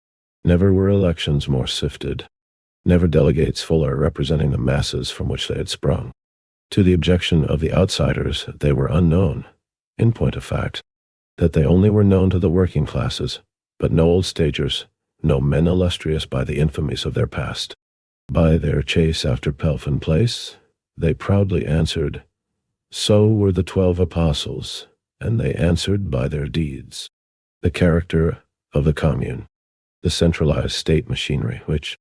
Never were elections more sifted, never delegates fuller representing the masses from which they had sprung. To the objection of the outsiders, they were unknown, in point of fact, that they only were known to the working classes, but no old stagers, no men illustrious by the infamies of their past. By their chase after Pelfin Place, they proudly answered, so were the 12 apostles, and they answered by their deeds. The character of the Commune, the centralized state machinery which,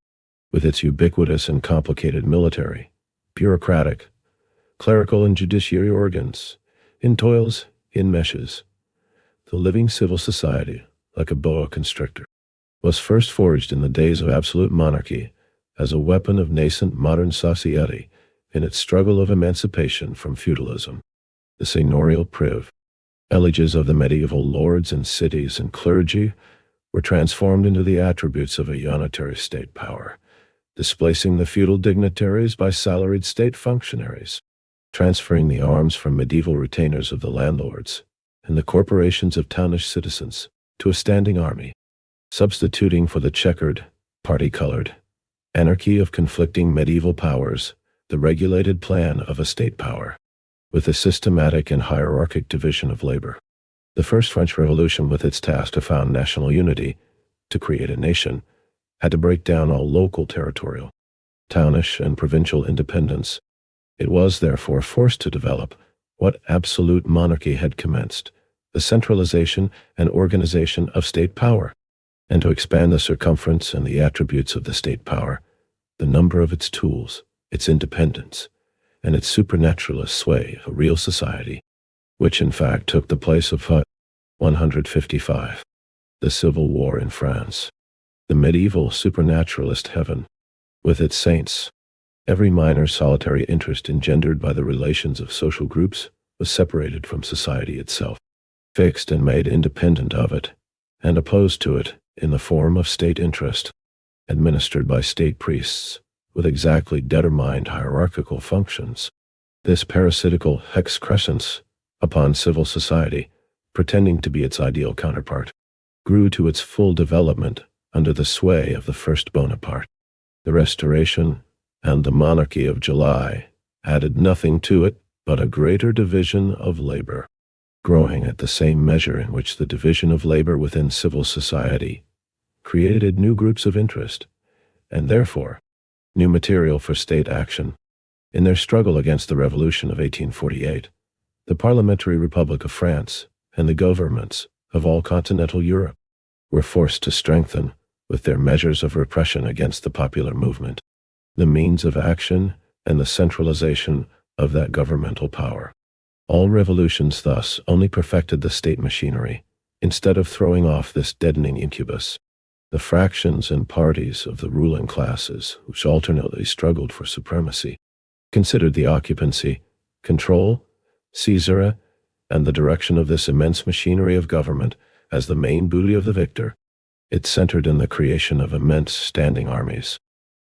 with its ubiquitous and complicated military, bureaucratic, clerical and judiciary organs, entoils, enmeshes, the living civil society, like a boa constrictor, was first forged in the days of absolute monarchy as a weapon of nascent modern society in its struggle of emancipation from feudalism. The seigneurial privileges of the medieval lords and cities and clergy were transformed into the attributes of a unitary state power, displacing the feudal dignitaries by salaried state functionaries, transferring the arms from medieval retainers of the landlords and the corporations of townish citizens to a standing army, substituting for the checkered, party-colored anarchy of conflicting medieval powers the regulated plan of a state power, with a systematic and hierarchic division of labor. The first French Revolution, with its task to found national unity, to create a nation, had to break down all local territorial, townish, and provincial independence. It was, therefore, forced to develop what absolute monarchy had commenced, the centralization and organization of state power, and to expand the circumference and the attributes of the state power, the number of its tools, its independence, and its supernaturalist sway, a real society, which in fact took the place of 155. The Civil War in France. The medieval supernaturalist heaven, with its saints. Every minor solitary interest engendered by the relations of social groups was separated from society itself, fixed and made independent of it, and opposed to it in the form of state interest, administered by state priests, with exactly determined hierarchical functions. This parasitical excrescence upon civil society, pretending to be its ideal counterpart, grew to its full development under the sway of the first Bonaparte. The Restoration and the Monarchy of July added nothing to it but a greater division of labor, growing at the same measure in which the division of labor within civil society created new groups of interest, and therefore new material for state action. In their struggle against the Revolution of 1848, the Parliamentary Republic of France and the governments of all continental Europe were forced to strengthen, with their measures of repression against the popular movement, the means of action and the centralization of that governmental power. All revolutions thus only perfected the state machinery, instead of throwing off this deadening incubus. The fractions and parties of the ruling classes, which alternately struggled for supremacy, considered the occupancy, control, caesura, and the direction of this immense machinery of government as the main booty of the victor. It centered in the creation of immense standing armies,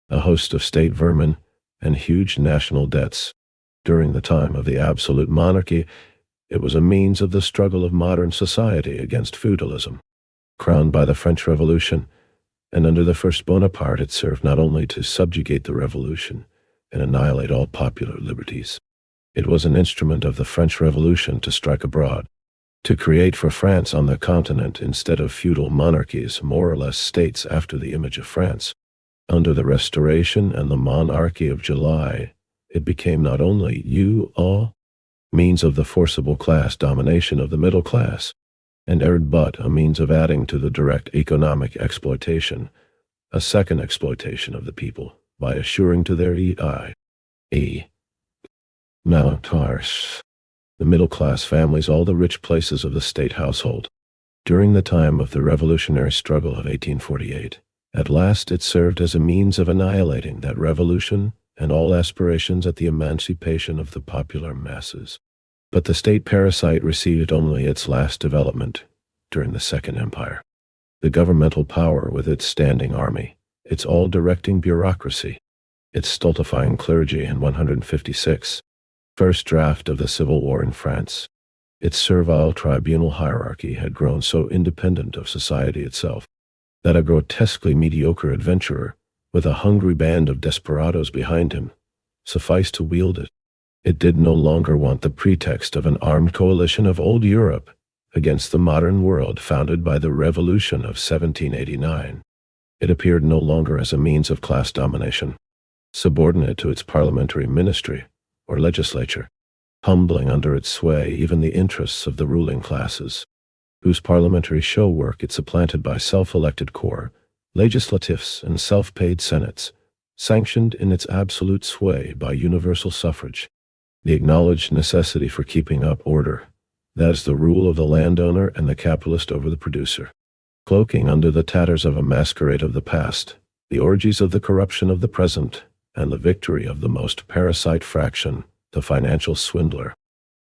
a host of state vermin, and huge national debts. During the time of the absolute monarchy, it was a means of the struggle of modern society against feudalism. Crowned by the French Revolution, and under the first Bonaparte, it served not only to subjugate the revolution and annihilate all popular liberties. It was an instrument of the French Revolution to strike abroad, to create for France on the continent, instead of feudal monarchies, more or less states after the image of France. Under the Restoration and the monarchy of July, it became not only means of the forcible class domination of the middle class, and erred but a means of adding to the direct economic exploitation, a second exploitation of the people, by assuring to their the middle-class families all the rich places of the state household. During the time of the revolutionary struggle of 1848, at last it served as a means of annihilating that revolution and all aspirations at the emancipation of the popular masses. But the state parasite received only its last development during the Second Empire. The governmental power with its standing army, its all-directing bureaucracy, its stultifying clergy in 156, first draft of the Civil War in France, its servile tribunal hierarchy had grown so independent of society itself that a grotesquely mediocre adventurer, with a hungry band of desperadoes behind him, sufficed to wield it. It did no longer want the pretext of an armed coalition of old Europe against the modern world founded by the Revolution of 1789. It appeared no longer as a means of class domination, subordinate to its parliamentary ministry or legislature, humbling under its sway even the interests of the ruling classes, whose parliamentary show work it supplanted by self-elected corps, legislatives, and self-paid senates, sanctioned in its absolute sway by universal suffrage. The acknowledged necessity for keeping up order, that is the rule of the landowner and the capitalist over the producer, cloaking under the tatters of a masquerade of the past, the orgies of the corruption of the present, and the victory of the most parasite fraction, the financial swindler.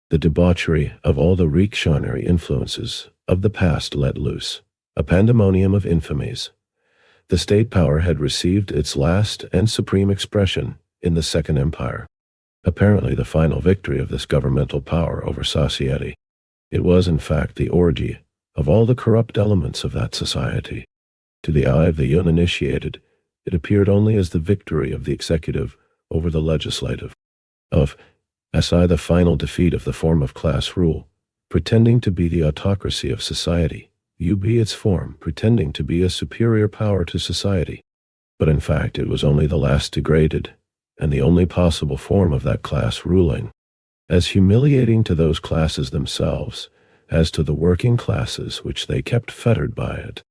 The debauchery of all the reactionary influences of the past let loose, a pandemonium of infamies. The state power had received its last and supreme expression in the Second Empire, apparently the final victory of this governmental power over society. It was, in fact, the orgy of all the corrupt elements of that society. To the eye of the uninitiated, it appeared only as the victory of the executive over the legislative, of the final defeat of the form of class rule, pretending to be the autocracy of society, its form, pretending to be a superior power to society. But in fact it was only the last degraded, and the only possible form of that class ruling, as humiliating to those classes themselves as to the working classes which they kept fettered by it.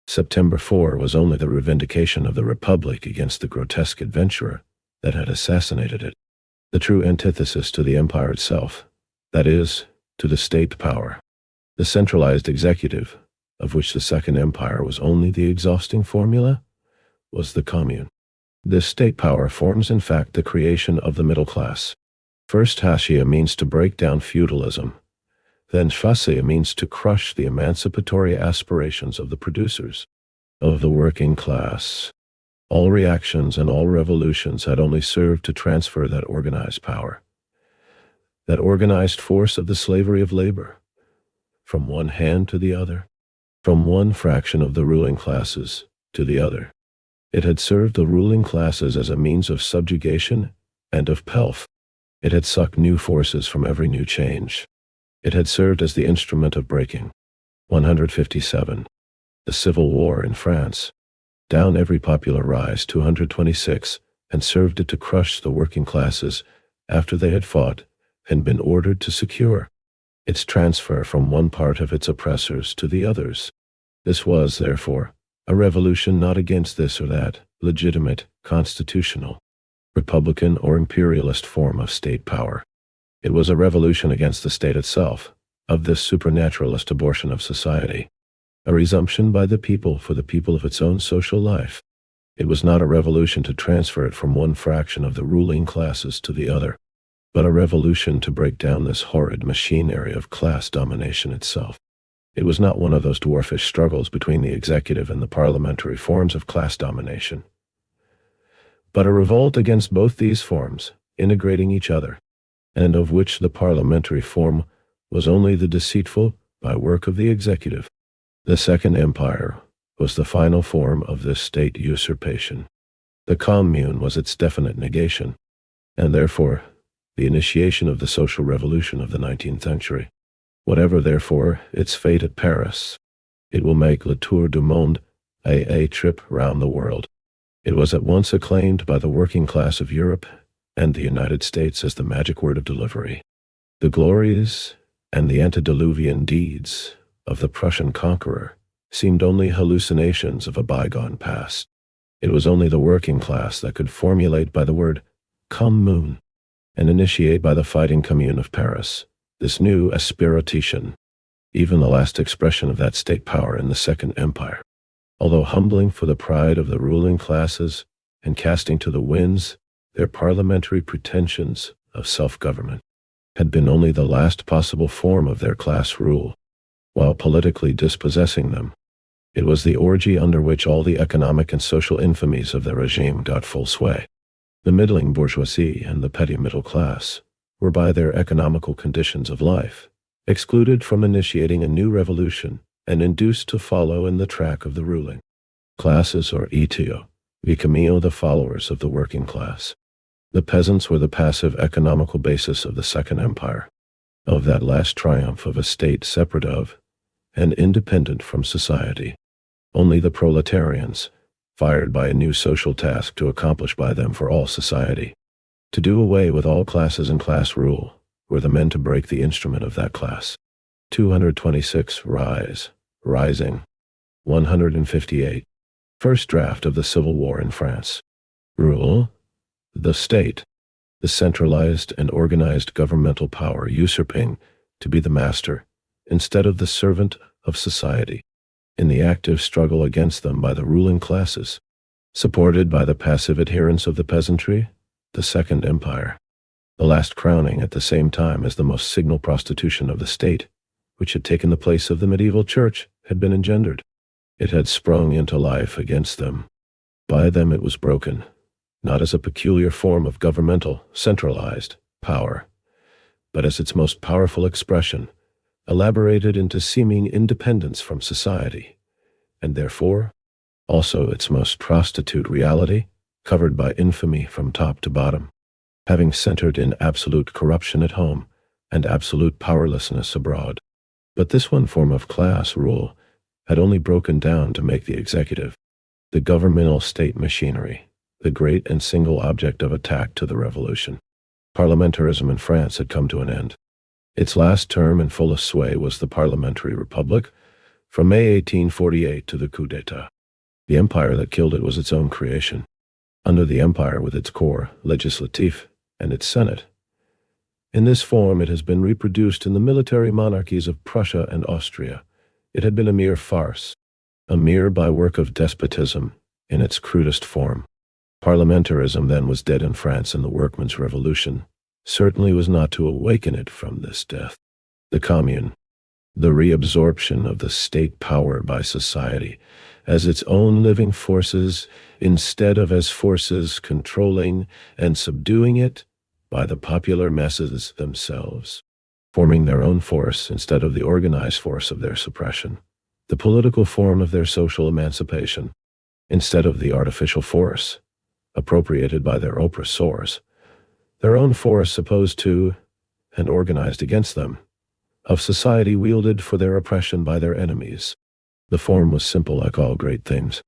September 4 was only the revindication of the Republic against the grotesque adventurer that had assassinated it, the true antithesis to the empire itself, that is, to the state power. The centralized executive, of which the Second Empire was only the exhausting formula, was the Commune. This state power forms in fact the creation of the middle class. First fascia means to break down feudalism, then fascia means to crush the emancipatory aspirations of the producers, of the working class. All reactions and all revolutions had only served to transfer that organized power, that organized force of the slavery of labor, from one hand to the other, from one fraction of the ruling classes to the other. It had served the ruling classes as a means of subjugation and of pelf. It had sucked new forces from every new change. It had served as the instrument of breaking. 157. The Civil War in France. Down every popular rise. 226, and served it to crush the working classes after they had fought and been ordered to secure its transfer from one part of its oppressors to the others. This was, therefore, a revolution not against this or that legitimate, constitutional, republican or imperialist form of state power. It was a revolution against the state itself, of this supernaturalist abortion of society, a resumption by the people for the people of its own social life. It was not a revolution to transfer it from one fraction of the ruling classes to the other, but a revolution to break down this horrid machinery of class domination itself. It was not one of those dwarfish struggles between the executive and the parliamentary forms of class domination, but a revolt against both these forms, integrating each other, and of which the parliamentary form was only the deceitful by work of the executive. The Second Empire was the final form of this state usurpation. The Commune was its definite negation, and therefore the initiation of the social revolution of the 19th century. Whatever, therefore, its fate at Paris, it will make le tour du monde, a trip round the world. It was at once acclaimed by the working class of Europe and the United States as the magic word of delivery. The glories and the antediluvian deeds of the Prussian conqueror seemed only hallucinations of a bygone past. It was only the working class that could formulate by the word commune and initiate by the fighting commune of Paris this new aspiration, even the last expression of that state power in the Second Empire. Although humbling for the pride of the ruling classes and casting to the winds their parliamentary pretensions of self-government, had been only the last possible form of their class rule, while politically dispossessing them. It was the orgy under which all the economic and social infamies of the regime got full sway. The middling bourgeoisie and the petty middle class were, by their economical conditions of life, excluded from initiating a new revolution and induced to follow in the track of the ruling classes, or etio, becoming the followers of the working class. The peasants were the passive economical basis of the Second Empire, of that last triumph of a state separate of and independent from society. Only the proletarians, fired by a new social task to accomplish by them for all society, to do away with all classes and class rule, were the men to break the instrument of that class. 226 Rising. 158. First draft of the Civil War in France. Rule. The state, the centralized and organized governmental power usurping to be the master instead of the servant of society, in the active struggle against them by the ruling classes, supported by the passive adherence of the peasantry, the Second Empire, the last crowning at the same time as the most signal prostitution of the state, which had taken the place of the medieval church, had been engendered. It had sprung into life against them. By them it was broken, not as a peculiar form of governmental, centralized power, but as its most powerful expression, elaborated into seeming independence from society, and therefore also its most prostitute reality, covered by infamy from top to bottom, having centered in absolute corruption at home and absolute powerlessness abroad. But this one form of class rule had only broken down to make the executive, the governmental state machinery, the great and single object of attack to the revolution. Parliamentarism in France had come to an end. Its last term in fullest sway was the Parliamentary Republic, from May 1848 to the coup d'etat. The empire that killed it was its own creation. Under the empire with its corps, legislatif, and its senate. In this form it has been reproduced in the military monarchies of Prussia and Austria. It had been a mere farce, a mere by work of despotism in its crudest form. Parliamentarism then was dead in France, and the workmen's revolution certainly was not to awaken it from this death. The Commune, the reabsorption of the state power by society as its own living forces, instead of as forces controlling and subduing it by the popular masses themselves, forming their own force instead of the organized force of their suppression, the political form of their social emancipation, instead of the artificial force appropriated by their oppressors, their own force opposed to and organized against them, of society wielded for their oppression by their enemies. The form was simple like all great things.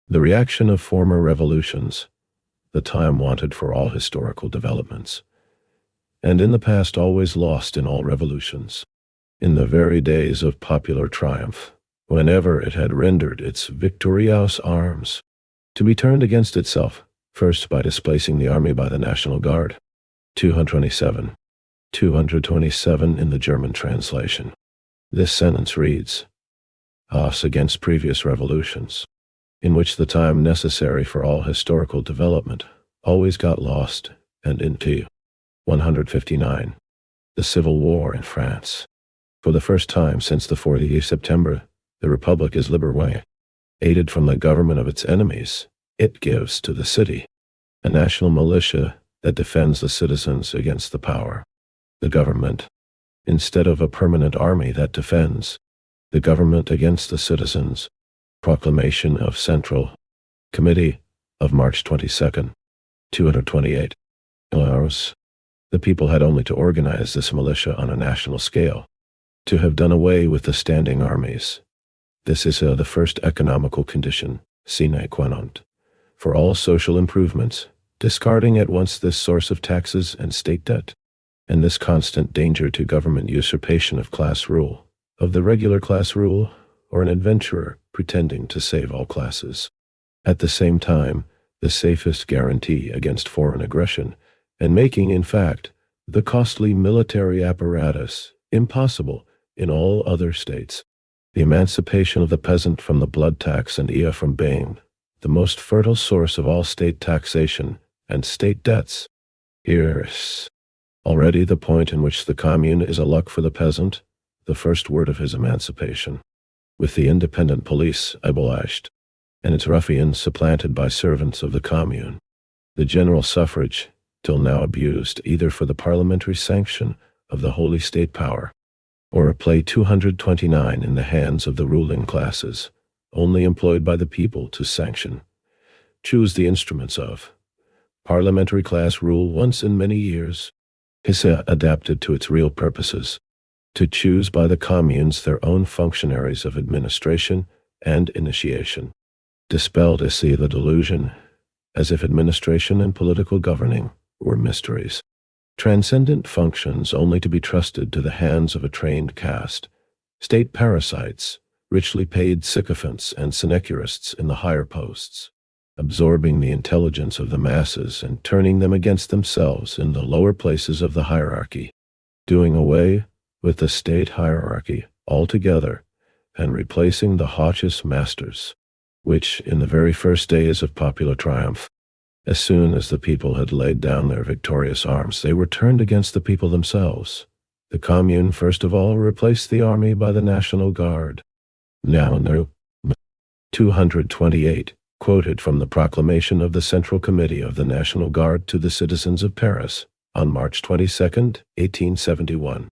The reaction of former revolutions, the time wanted for all historical developments, and in the past always lost in all revolutions. In the very days of popular triumph, whenever it had rendered its victorious arms, to be turned against itself, First, by displacing the army by the National Guard. 227. 227 in the German translation. This sentence reads, "Us against previous revolutions, in which the time necessary for all historical development always got lost, and into." 159. The Civil War in France. For the first time since the 40th of September, the Republic is liberated. Aided from the government of its enemies, it gives to the city a national militia that defends the citizens against the power. The government, instead of a permanent army that defends the government against the citizens. Proclamation of Central Committee of March 22nd, 228. The people had only to organize this militia on a national scale, to have done away with the standing armies. This is the first economical condition, sine qua non, for all social improvements, discarding at once this source of taxes and state debt, and this constant danger to government usurpation of class rule, of the regular class rule, or an adventurer pretending to save all classes. At the same time, the safest guarantee against foreign aggression, and making, in fact, the costly military apparatus impossible in all other states. The emancipation of the peasant from the blood tax and from being the most fertile source of all state taxation and state debts. Here's already the point in which the Commune is a luck for the peasant, the first word of his emancipation. With the independent police abolished, and its ruffians supplanted by servants of the Commune, the general suffrage, till now abused either for the parliamentary sanction of the holy state power, or a play 229 in the hands of the ruling classes, only employed by the people to sanction, choose the instruments of parliamentary class rule once in many years, is adapted to its real purposes, to choose by the communes their own functionaries of administration and initiation. Dispelled is the delusion, as if administration and political governing were mysteries, transcendent functions only to be trusted to the hands of a trained caste, state parasites, richly paid sycophants and sinecurists in the higher posts, absorbing the intelligence of the masses and turning them against themselves in the lower places of the hierarchy, doing away with the state hierarchy altogether and replacing the haughtish masters, which, in the very first days of popular triumph, as soon as the people had laid down their victorious arms, they were turned against the people themselves. The Commune first of all replaced the army by the National Guard. Now, 228, quoted from the proclamation of the Central Committee of the National Guard to the citizens of Paris on March 22, 1871,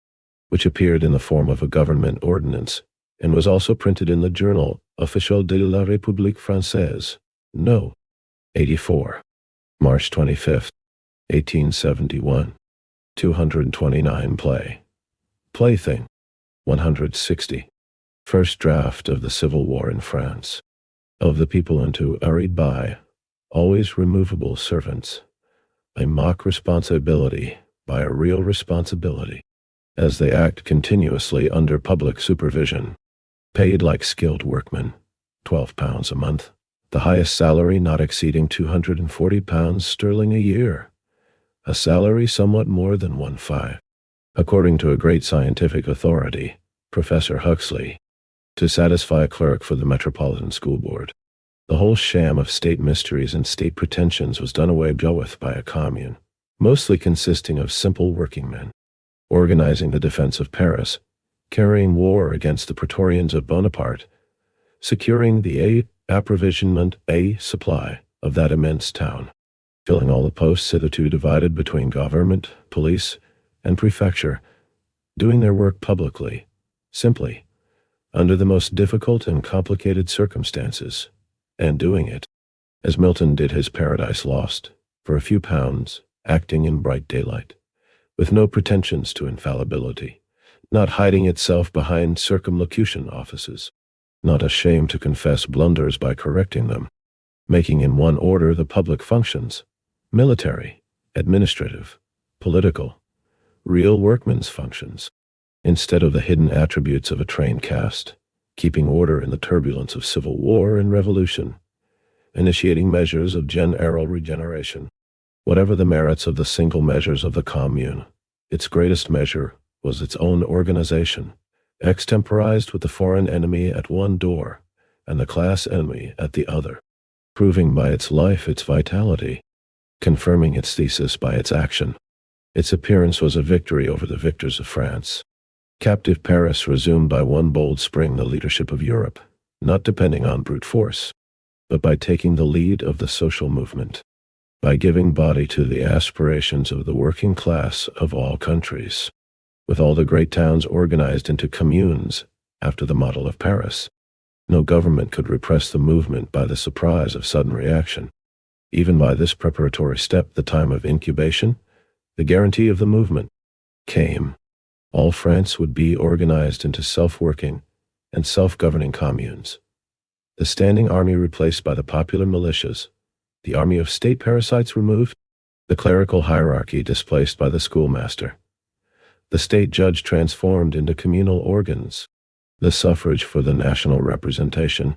which appeared in the form of a government ordinance and was also printed in the journal Officiel de la République Française, No. 84, March 25, 1871. 229 Plaything. 160. First draft of the Civil War in France. Of the people into hurried by, always removable servants, a mock responsibility by a real responsibility, as they act continuously under public supervision, paid like skilled workmen, £12 a month, the highest salary not exceeding £240 sterling a year, a salary somewhat more than 1/5, according to a great scientific authority, Professor Huxley, to satisfy a clerk for the Metropolitan School Board. The whole sham of state mysteries and state pretensions was done away with by a commune, mostly consisting of simple workingmen, organizing the defense of Paris, carrying war against the Praetorians of Bonaparte, securing the approvisionment supply of that immense town, filling all the posts hitherto divided between government, police, and prefecture, doing their work publicly, simply, under the most difficult and complicated circumstances, and doing it, as Milton did his Paradise Lost, for a few pounds, acting in bright daylight, with no pretensions to infallibility, not hiding itself behind circumlocution offices, not ashamed to confess blunders by correcting them, making in one order the public functions, military, administrative, political, real workmen's functions, instead of the hidden attributes of a trained caste, keeping order in the turbulence of civil war and revolution, initiating measures of general regeneration. Whatever the merits of the single measures of the Commune, its greatest measure was its own organization, extemporized with the foreign enemy at one door and the class enemy at the other, proving by its life its vitality, confirming its thesis by its action. Its appearance was a victory over the victors of France. Captive Paris resumed by one bold spring the leadership of Europe, not depending on brute force, but by taking the lead of the social movement, by giving body to the aspirations of the working class of all countries, with all the great towns organized into communes after the model of Paris. No government could repress the movement by the surprise of sudden reaction. Even by this preparatory step, the time of incubation, the guarantee of the movement, came. All France would be organized into self-working and self-governing communes. The standing army replaced by the popular militias, the army of state parasites removed, the clerical hierarchy displaced by the schoolmaster, the state judge transformed into communal organs, the suffrage for the national representation,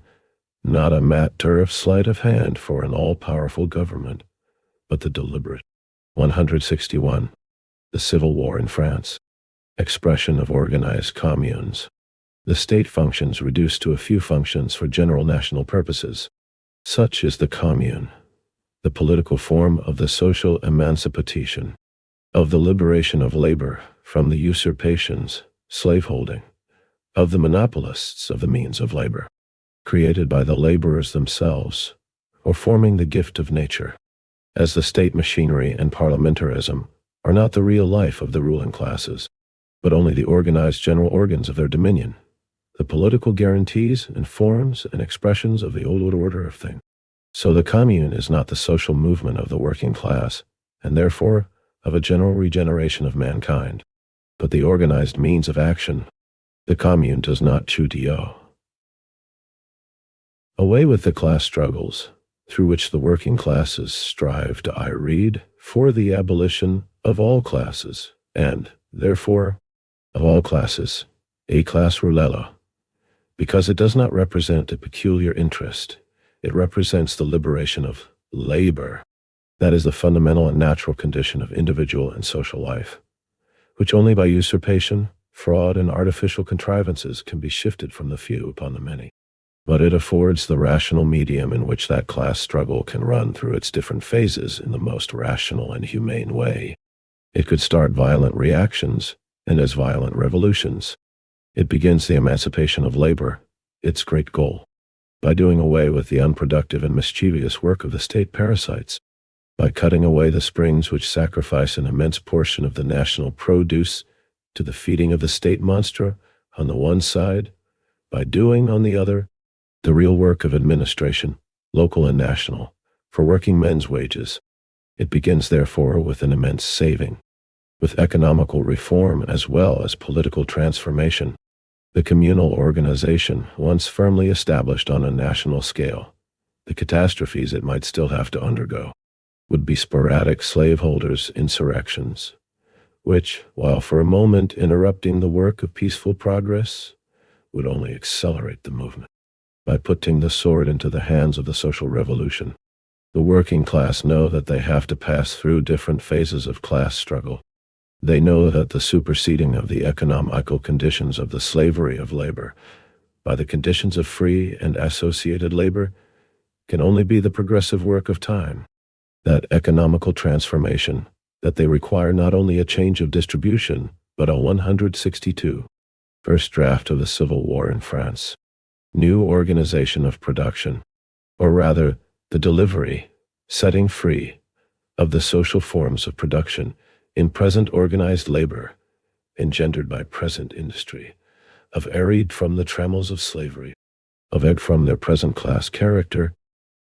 not a matter of sleight of hand for an all-powerful government, but the deliberate. 161. The Civil War in France. Expression of organized communes. The state functions reduced to a few functions for general national purposes. Such is the commune, the political form of the social emancipation, of the liberation of labor from the usurpations, slaveholding, of the monopolists of the means of labor, created by the laborers themselves, or forming the gift of nature. As the state machinery and parliamentarism are not the real life of the ruling classes, but only the organized general organs of their dominion, the political guarantees and forms and expressions of the old order of things. So the commune is not the social movement of the working class, and therefore of a general regeneration of mankind, but the organized means of action. The commune does not chudio. Away with the class struggles, through which the working classes strived, I read, for the abolition of all classes, and, therefore, of all classes, a class rulello, because it does not represent a peculiar interest. It represents the liberation of labor. That is the fundamental and natural condition of individual and social life, which only by usurpation, fraud, and artificial contrivances can be shifted from the few upon the many. But it affords the rational medium in which that class struggle can run through its different phases in the most rational and humane way. It could start violent reactions, and as violent revolutions. It begins the emancipation of labor, its great goal, by doing away with the unproductive and mischievous work of the state parasites, by cutting away the springs which sacrifice an immense portion of the national produce to the feeding of the state monster on the one side, by doing, on the other, the real work of administration, local and national, for working men's wages. It begins, therefore, with an immense saving, with economical reform as well as political transformation. The communal organization, once firmly established on a national scale, the catastrophes it might still have to undergo, would be sporadic slaveholders' insurrections, which, while for a moment interrupting the work of peaceful progress, would only accelerate the movement. By putting the sword into the hands of the social revolution, the working class know that they have to pass through different phases of class struggle. They know that the superseding of the economical conditions of the slavery of labor by the conditions of free and associated labor can only be the progressive work of time. That economical transformation, that they require not only a change of distribution, but a 162. First draft of the Civil War in France. New organization of production, or rather, the delivery, setting free, of the social forms of production in present organized labor, engendered by present industry, of arid from the trammels of slavery, of egg from their present class character,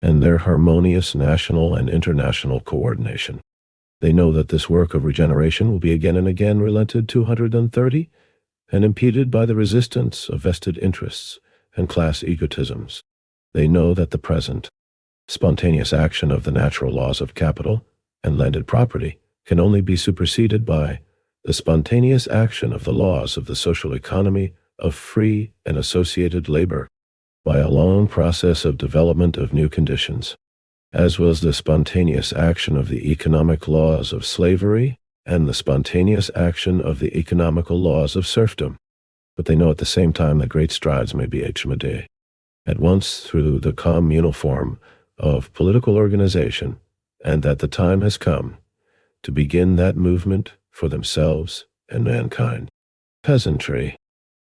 and their harmonious national and international coordination. They know that this work of regeneration will be again and again relented 230, and impeded by the resistance of vested interests and class egotisms. They know that the present, spontaneous action of the natural laws of capital and landed property can only be superseded by the spontaneous action of the laws of the social economy of free and associated labor. by a long process of development of new conditions, as was the spontaneous action of the economic laws of slavery and the spontaneous action of the economical laws of serfdom. But they know at the same time that great strides may be made, at once through the communal form of political organization, and that the time has come to begin that movement for themselves and mankind. Peasantry,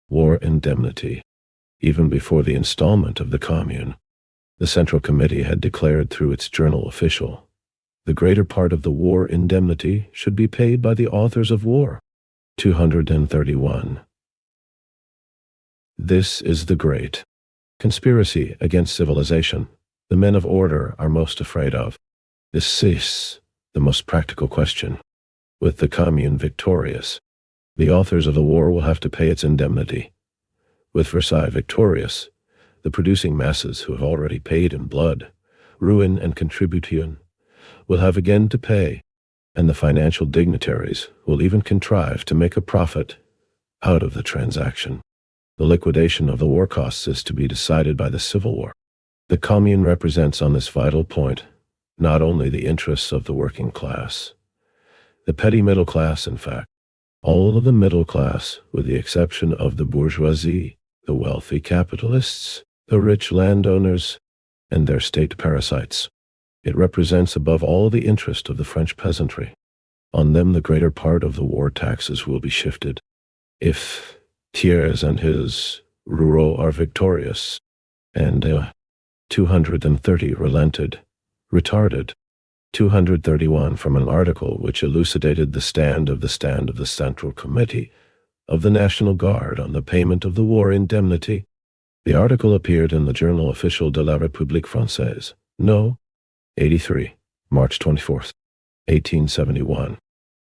war indemnity. Even before the installment of the Commune, the Central Committee had declared through its journal official, the greater part of the war indemnity should be paid by the authors of war. 231. This is the great conspiracy against civilization the men of order are most afraid of. This is the most practical question. With the Commune victorious, the authors of the war will have to pay its indemnity. With Versailles victorious, the producing masses who have already paid in blood, ruin and contribution will have again to pay, and the financial dignitaries will even contrive to make a profit out of the transaction. The liquidation of the war costs is to be decided by the Civil War. The Commune represents on this vital point not only the interests of the working class, the petty middle class, in fact, all of the middle class, with the exception of the bourgeoisie, the wealthy capitalists, the rich landowners, and their state parasites. It represents above all the interest of the French peasantry. On them the greater part of the war taxes will be shifted. If Thiers and his Roureau are victorious, and 230 retarded, 231 from an article which elucidated the stand of the Central Committee of the National Guard on the payment of the war indemnity. The article appeared in the Journal Officiel de la République Française, No. 83, March 24th, 1871.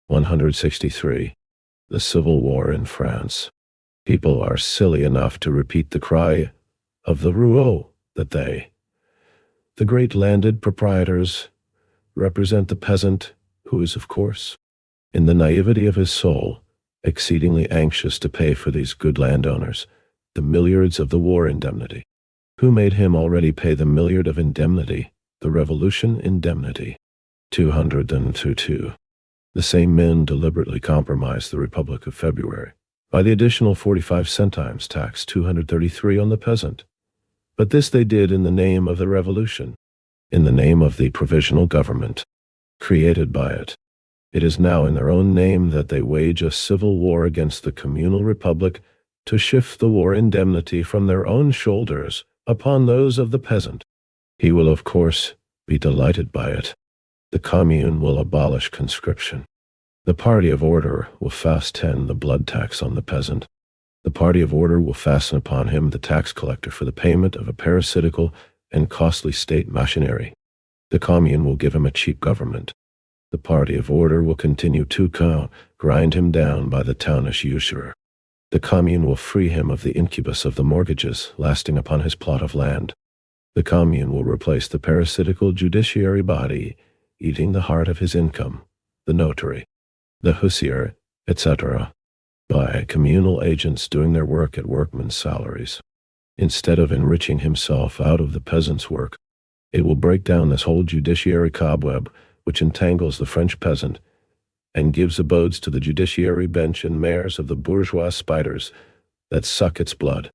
163. The Civil War in France. People are silly enough to repeat the cry of the Roureau that they, the great landed proprietors, represent the peasant who is, of course, in the naivety of his soul, exceedingly anxious to pay for these good landowners the milliards of the war indemnity. Who made him already pay the milliard of indemnity, the revolution indemnity? 202. The same men deliberately compromised the Republic of February by the additional 45 centimes tax 233 on the peasant. But this they did in the name of the revolution, in the name of the provisional government created by it. It is now in their own name that they wage a civil war against the communal republic to shift the war indemnity from their own shoulders upon those of the peasant. He will, of course, be delighted by it. The Commune will abolish conscription. The party of order will fasten the blood tax on the peasant. The party of order will fasten upon him the tax collector for the payment of a parasitical and costly state machinery. The Commune will give him a cheap government. The party of order will continue to grind him down by the townish usurer. The Commune will free him of the incubus of the mortgages lasting upon his plot of land. The Commune will replace the parasitical judiciary body eating the heart of his income, the notary, the huissier, etc., by communal agents doing their work at workmen's salaries. Instead of enriching himself out of the peasant's work, it will break down this whole judiciary cobweb which entangles the French peasant and gives abodes to the judiciary bench and mares of the bourgeois spiders that suck its blood.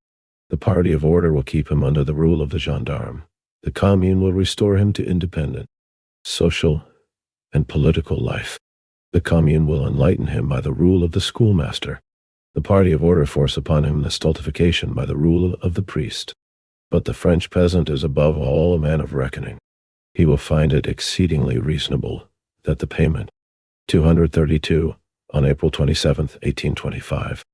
The party of order will keep him under the rule of the gendarme. The Commune will restore him to independent social and political life. The Commune will enlighten him by the rule of the schoolmaster. The party of order force upon him the stultification by the rule of the priest. But the French peasant is above all a man of reckoning. He will find it exceedingly reasonable that the payment, 232, on April 27, 1825,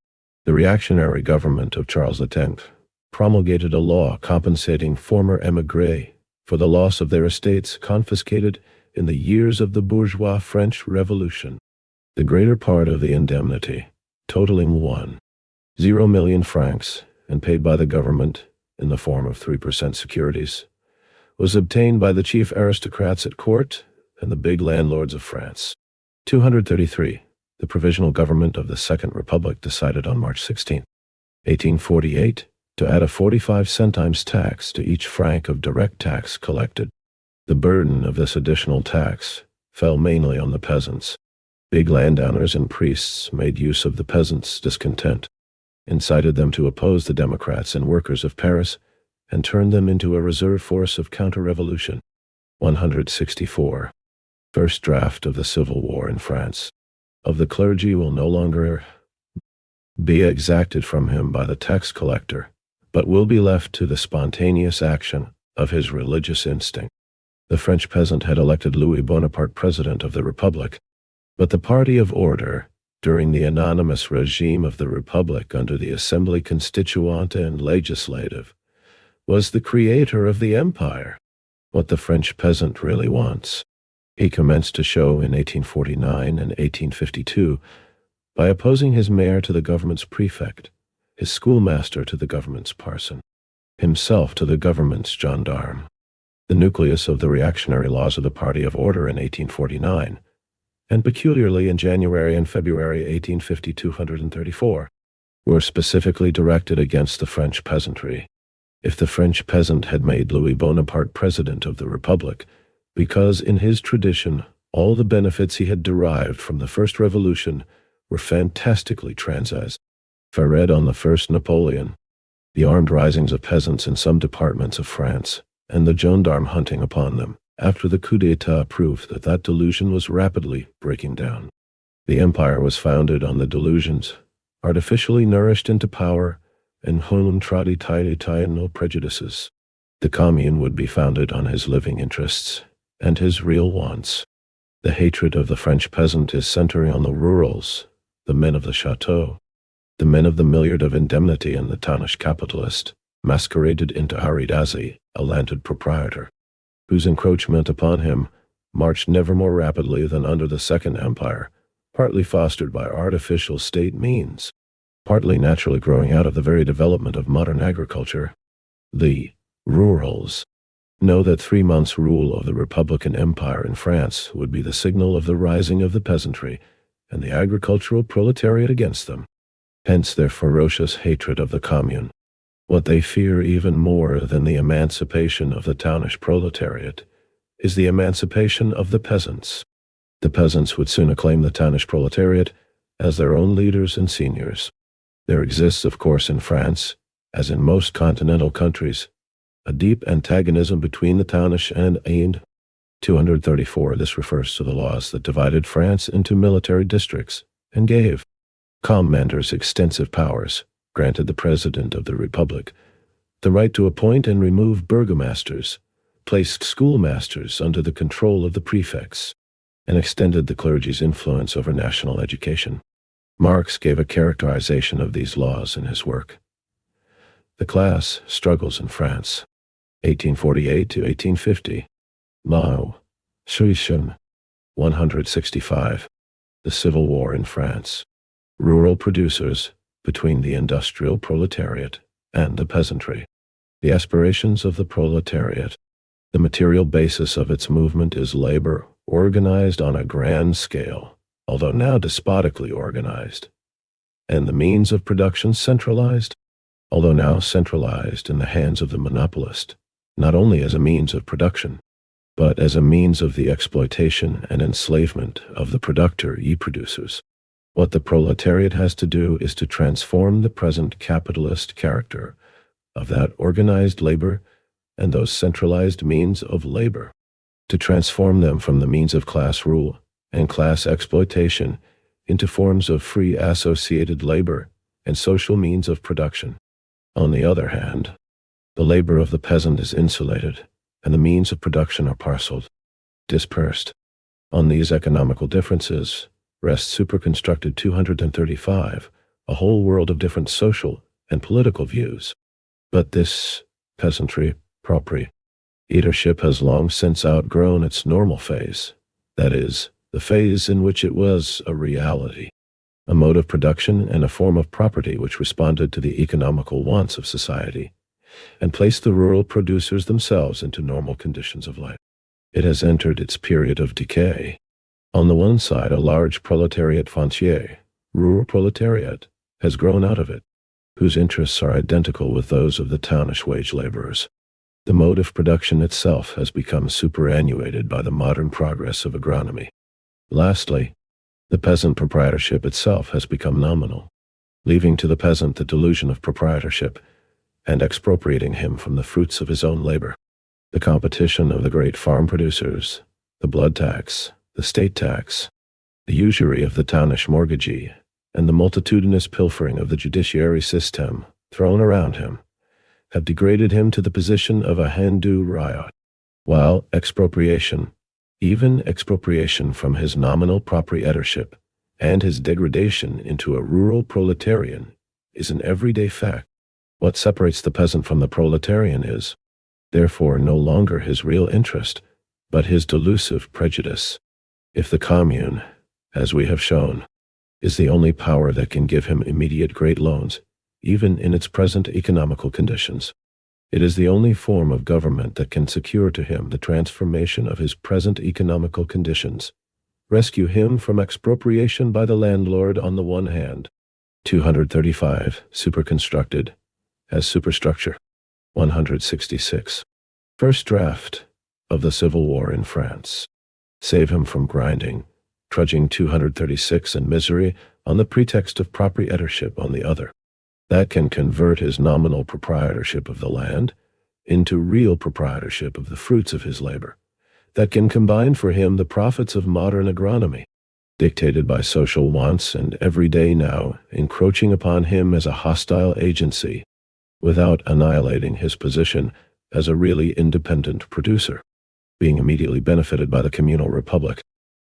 the reactionary government of Charles X promulgated a law compensating former émigrés for the loss of their estates confiscated in the years of the bourgeois French Revolution. The greater part of the indemnity, totaling 1.0 million francs and paid by the government in the form of 3% securities, was obtained by the chief aristocrats at court and the big landlords of France. 233. The Provisional Government of the Second Republic decided on March 16, 1848, to add a 45 centimes tax to each franc of direct tax collected. The burden of this additional tax fell mainly on the peasants. Big landowners and priests made use of the peasants' discontent, incited them to oppose the democrats and workers of Paris, and turned them into a reserve force of counter-revolution. 164. First draft of the Civil War in France. Of the clergy will no longer be exacted from him by the tax collector, but will be left to the spontaneous action of his religious instinct. The French peasant had elected Louis Bonaparte president of the Republic, but the party of order, during the anonymous regime of the Republic under the Assembly Constituante and Legislative, was the creator of the empire. What the French peasant really wants, he commenced to show in 1849 and 1852 by opposing his mayor to the government's prefect, his schoolmaster to the government's parson, himself to the government's gendarme. The nucleus of the reactionary laws of the party of order in 1849, and peculiarly in January and February 1850, 234, were specifically directed against the French peasantry. If the French peasant had made Louis Bonaparte president of the Republic, because in his tradition all the benefits he had derived from the First Revolution were fantastically transized, fed on the First Napoleon, the armed risings of peasants in some departments of France, and the gendarme hunting upon them, after the coup d'etat proved that that delusion was rapidly breaking down. The empire was founded on the delusions, artificially nourished into power, and no prejudices. The commune would be founded on his living interests and his real wants. The hatred of the French peasant is centering on the rurals, the men of the chateau, the men of the milliard of indemnity, and the townish capitalist, masqueraded into Haridazi, a landed proprietor, whose encroachment upon him marched never more rapidly than under the Second Empire, partly fostered by artificial state means, partly naturally growing out of the very development of modern agriculture. The rurals know that 3 months' rule of the Republican Empire in France would be the signal of the rising of the peasantry and the agricultural proletariat against them. Hence their ferocious hatred of the commune. What they fear even more than the emancipation of the townish proletariat is the emancipation of the peasants. The peasants would soon acclaim the townish proletariat as their own leaders and seniors. There exists, of course, in France, as in most continental countries, a deep antagonism between the townish and 234. This refers to the laws that divided France into military districts and gave commanders extensive powers, granted the President of the Republic the right to appoint and remove burgomasters, placed schoolmasters under the control of the prefects, and extended the clergy's influence over national education. Marx gave a characterization of these laws in his work, The Class Struggles in France, 1848 to 1850. Mao, Suishan, 165. The Civil War in France. Rural producers between the industrial proletariat and the peasantry. The aspirations of the proletariat. The material basis of its movement is labor organized on a grand scale, although now despotically organized, and the means of production centralized, although now centralized in the hands of the monopolist, not only as a means of production, but as a means of the exploitation and enslavement of the producers. What the proletariat has to do is to transform the present capitalist character of that organized labor and those centralized means of labor, to transform them from the means of class rule and class exploitation into forms of free associated labor and social means of production. On the other hand, the labor of the peasant is insulated, and the means of production are parceled, dispersed. On these economical differences rests superconstructed 235, a whole world of different social and political views. But this peasantry proprietorship has long since outgrown its normal phase, that is, the phase in which it was a reality, a mode of production and a form of property which responded to the economical wants of society, and placed the rural producers themselves into normal conditions of life. It has entered its period of decay. On the one side, a large proletariat foncier, rural proletariat, has grown out of it. whose interests are identical with those of the townish wage laborers. The mode of production itself has become superannuated by the modern progress of agronomy. Lastly, the peasant proprietorship itself has become nominal, leaving to the peasant the delusion of proprietorship and expropriating him from the fruits of his own labor. The competition of the great farm producers, the blood tax, the state tax, the usury of the townish mortgagee, and the multitudinous pilfering of the judiciary system thrown around him have degraded him to the position of a Hindu ryot, while expropriation, even expropriation from his nominal proprietorship, and his degradation into a rural proletarian, is an everyday fact. What separates the peasant from the proletarian is, therefore, no longer his real interest, but his delusive prejudice. If the commune, as we have shown, is the only power that can give him immediate great loans, even in its present economical conditions, it is the only form of government that can secure to him the transformation of his present economical conditions, rescue him from expropriation by the landlord on the one hand. 235. Superconstructed as superstructure. 166. First draft of the Civil War in France. Save him from grinding, trudging 236 in misery on the pretext of proprietorship on the other. That can convert his nominal proprietorship of the land into real proprietorship of the fruits of his labor. That can combine for him the profits of modern agronomy, dictated by social wants and every day now encroaching upon him as a hostile agency, without annihilating his position as a really independent producer. Being immediately benefited by the communal republic,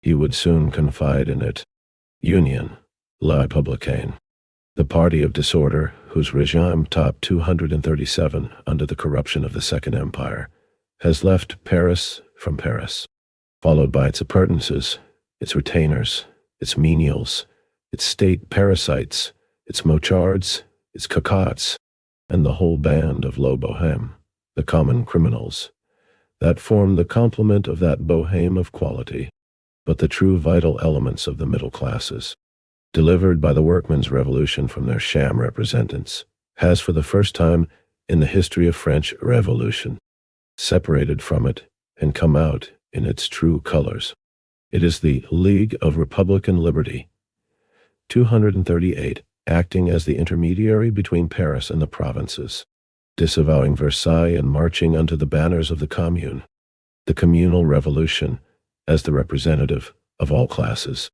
he would soon confide in it. Union, La Républicaine. The party of disorder, whose regime topped 237 under the corruption of the Second Empire, has left Paris from Paris, followed by its appurtenances, its retainers, its menials, its state parasites, its mochards, its cocottes, and the whole band of low bohème, the common criminals, that form the complement of that bohème of quality, but the true vital elements of the middle classes, delivered by the workmen's revolution from their sham representants, has for the first time in the history of French Revolution separated from it and come out in its true colors. It is the League of Republican Liberty. 238, acting as the intermediary between Paris and the provinces, disavowing Versailles and marching under the banners of the Commune, the communal revolution as the representative of all classes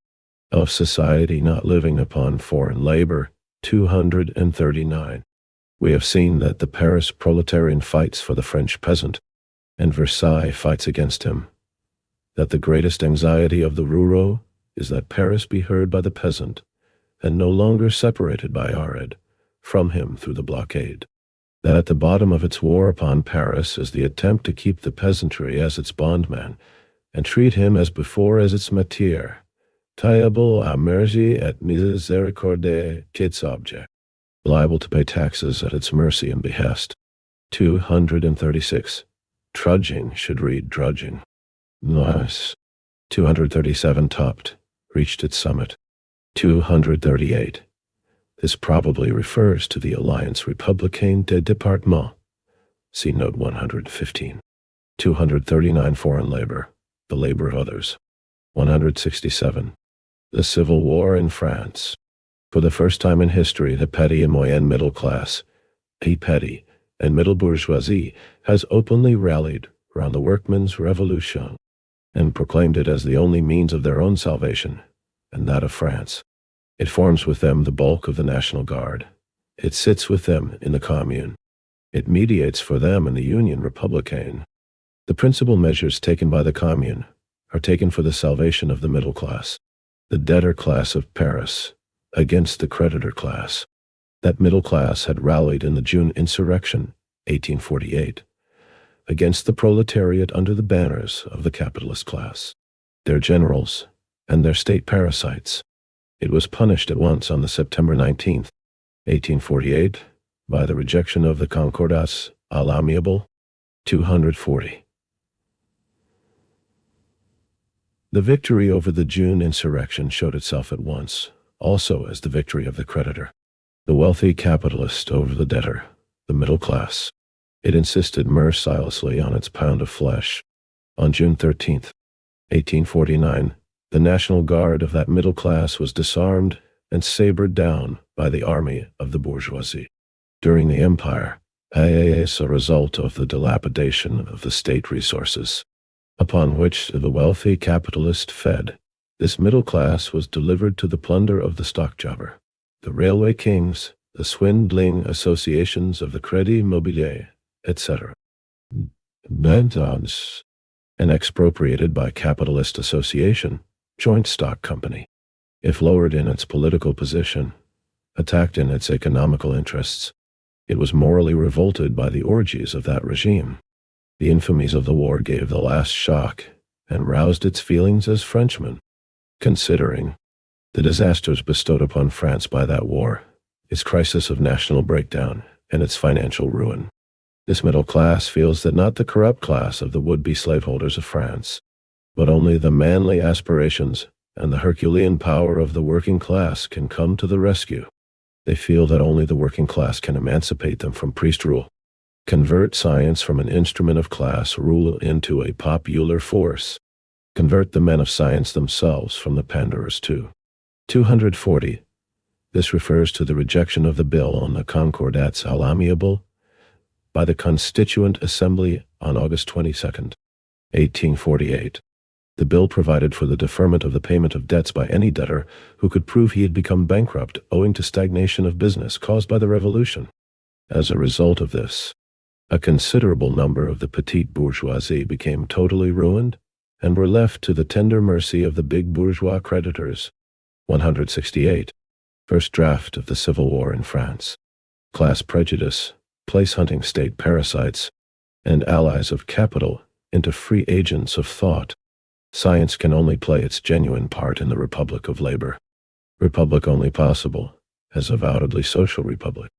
of society not living upon foreign labor. 239. We have seen that the Paris proletarian fights for the French peasant, and Versailles fights against him. That the greatest anxiety of the rouleau is that Paris be heard by the peasant, and no longer separated by Arad from him through the blockade. That at the bottom of its war upon Paris is the attempt to keep the peasantry as its bondman, and treat him as before as its matière, taillable à merci et miséricorde its object, liable to pay taxes at its mercy and behest. 236. Trudging should read drudging. Nice. 237. Topped, reached its summit. 238. This probably refers to the Alliance Républicaine des Départements. See note 115. 239. Foreign labor, the labor of others. 167. The Civil War in France. For the first time in history, the petty and moyenne middle class, a petty and middle bourgeoisie, has openly rallied round the workmen's revolution and proclaimed it as the only means of their own salvation and that of France. It forms with them the bulk of the National Guard. It sits with them in the Commune. It mediates for them in the Union Républicaine. The principal measures taken by the Commune are taken for the salvation of the middle class, the debtor class of Paris, against the creditor class. That middle class had rallied in the June insurrection, 1848, against the proletariat under the banners of the capitalist class, their generals, and their state parasites. It was punished at once on the September 19th, 1848, by the rejection of the Concordat à l'amiable. 240. The victory over the June insurrection showed itself at once, also as the victory of the creditor. The wealthy capitalist over the debtor, the middle class. It insisted mercilessly on its pound of flesh. On June 13th, 1849, the National Guard of that middle class was disarmed and sabred down by the army of the bourgeoisie. During the Empire, as a result of the dilapidation of the state resources, upon which the wealthy capitalist fed, this middle class was delivered to the plunder of the stock jobber, the railway kings, the swindling associations of the Crédit Mobilier, etc. An expropriated by capitalist association, joint stock company. If lowered in its political position, attacked in its economical interests, it was morally revolted by the orgies of that regime. The infamies of the war gave the last shock and roused its feelings as Frenchmen. Considering the disasters bestowed upon France by that war, its crisis of national breakdown, and its financial ruin, this middle class feels that not the corrupt class of the would-be slaveholders of France, but only the manly aspirations and the Herculean power of the working class can come to the rescue. They feel that only the working class can emancipate them from priest rule, convert science from an instrument of class rule into a popular force, convert the men of science themselves from the panderers too. 240. This refers to the rejection of the bill on the Concordats à l'amiable by the Constituent Assembly on August 22, 1848. The bill provided for the deferment of the payment of debts by any debtor who could prove he had become bankrupt owing to stagnation of business caused by the Revolution. As a result of this, a considerable number of the petite bourgeoisie became totally ruined and were left to the tender mercy of the big bourgeois creditors. 168. First draft of the Civil War in France. Class prejudice, place-hunting state parasites, and allies of capital into free agents of thought. Science can only play its genuine part in the Republic of Labor. Republic only possible as avowedly social republic.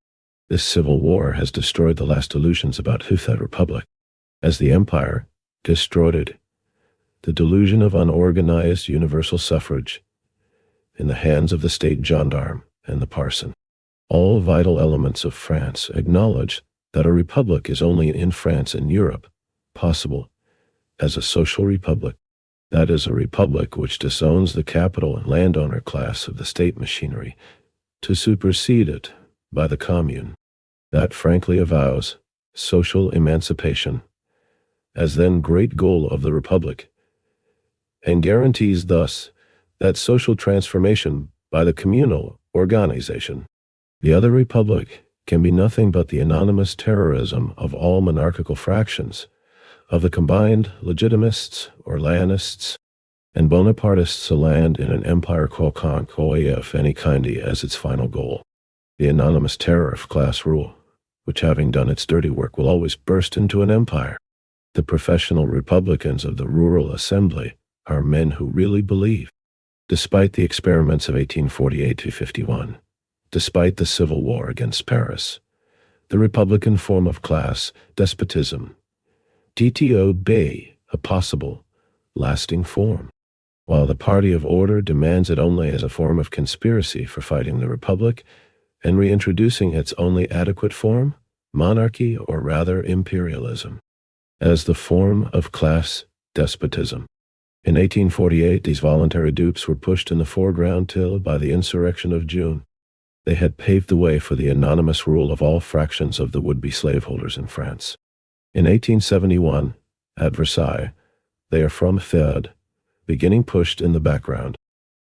This civil war has destroyed the last illusions about who that republic, as the empire destroyed it. The delusion of unorganized universal suffrage in the hands of the state gendarme and the parson. All vital elements of France acknowledge that a republic is only in France and Europe possible as a social republic. That is, a republic which disowns the capital and landowner class of the state machinery to supersede it by the Commune. That frankly avows social emancipation as then great goal of the republic, and guarantees thus that social transformation by the communal organization. The other republic can be nothing but the anonymous terrorism of all monarchical fractions, of the combined legitimists or Orléanists and Bonapartists a land in an empire quelconque of any kind as its final goal. The anonymous terror of class rule, which having done its dirty work will always burst into an empire. The professional Republicans of the rural assembly are men who really believe, despite the experiments of 1848-51, despite the civil war against Paris, the Republican form of class despotism, TTO be a possible, lasting form, while the party of order demands it only as a form of conspiracy for fighting the Republic and reintroducing its only adequate form, monarchy or rather imperialism, as the form of class despotism. In 1848, these voluntary dupes were pushed in the foreground till, by the insurrection of June, they had paved the way for the anonymous rule of all fractions of the would-be slaveholders in France. In 1871, at Versailles, they are from third, beginning pushed in the background,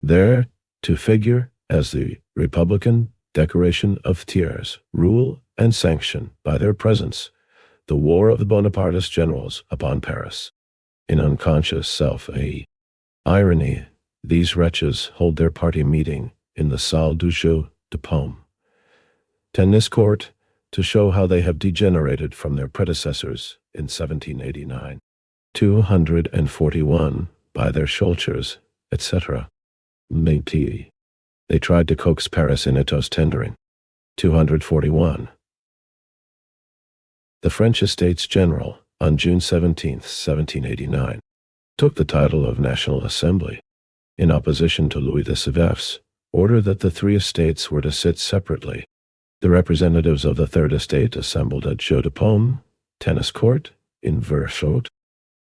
there to figure as the Republican decoration of tiers, rule and sanction by their presence, the war of the Bonapartist generals upon Paris. In unconscious self-irony, these wretches hold their party meeting in the Salle du Jeu de Paume, tennis court, to show how they have degenerated from their predecessors in 1789. 241, by their Schulchers, etc. Maybe they tried to coax Paris in its tendering. 241. The French Estates General, on June 17, 1789, took the title of National Assembly, in opposition to Louis XIV's order that the three estates were to sit separately The representatives of the Third Estate assembled at Jeu de Paume, tennis court, in Verchot,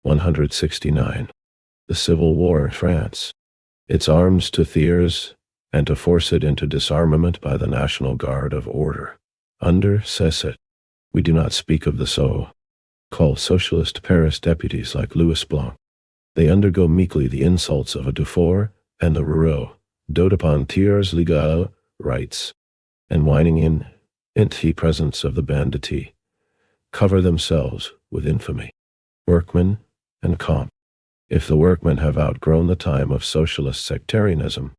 169. The Civil War in France. Its arms to Thiers, and to force it into disarmament by the National Guard of Order. Under Cesset. We do not speak of the so-called socialist Paris deputies like Louis Blanc. They undergo meekly the insults of a Dufour and the Roureau, dote upon Thiers' legal rights, and whining in the presence of the banditti, cover themselves with infamy. Workmen and Comte. If the workmen have outgrown the time of socialist sectarianism,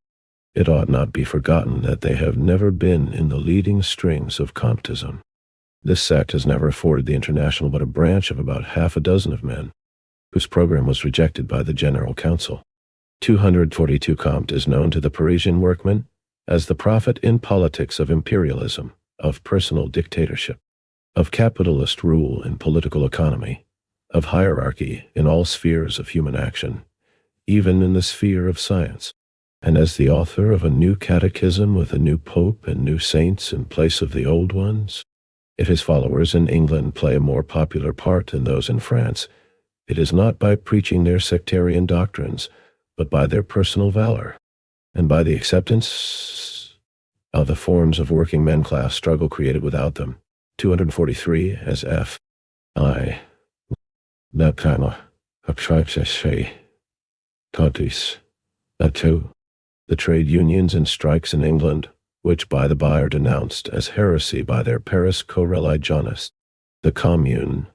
it ought not be forgotten that they have never been in the leading strings of Comtism. This sect has never afforded the International but a branch of about half a dozen of men, whose program was rejected by the General Council. 242 Comte is known to the Parisian workmen as the prophet in politics of imperialism, of personal dictatorship, of capitalist rule in political economy, of hierarchy in all spheres of human action, even in the sphere of science, and as the author of a new catechism with a new pope and new saints in place of the old ones. If his followers in England play a more popular part than those in France, it is not by preaching their sectarian doctrines, but by their personal valor, and by the acceptance of the forms of working men class struggle created without them. 243 as F. I. That kind of countries. That too. The trade unions and strikes in England, which by the by are denounced as heresy by their Paris co-religionists. The Commune.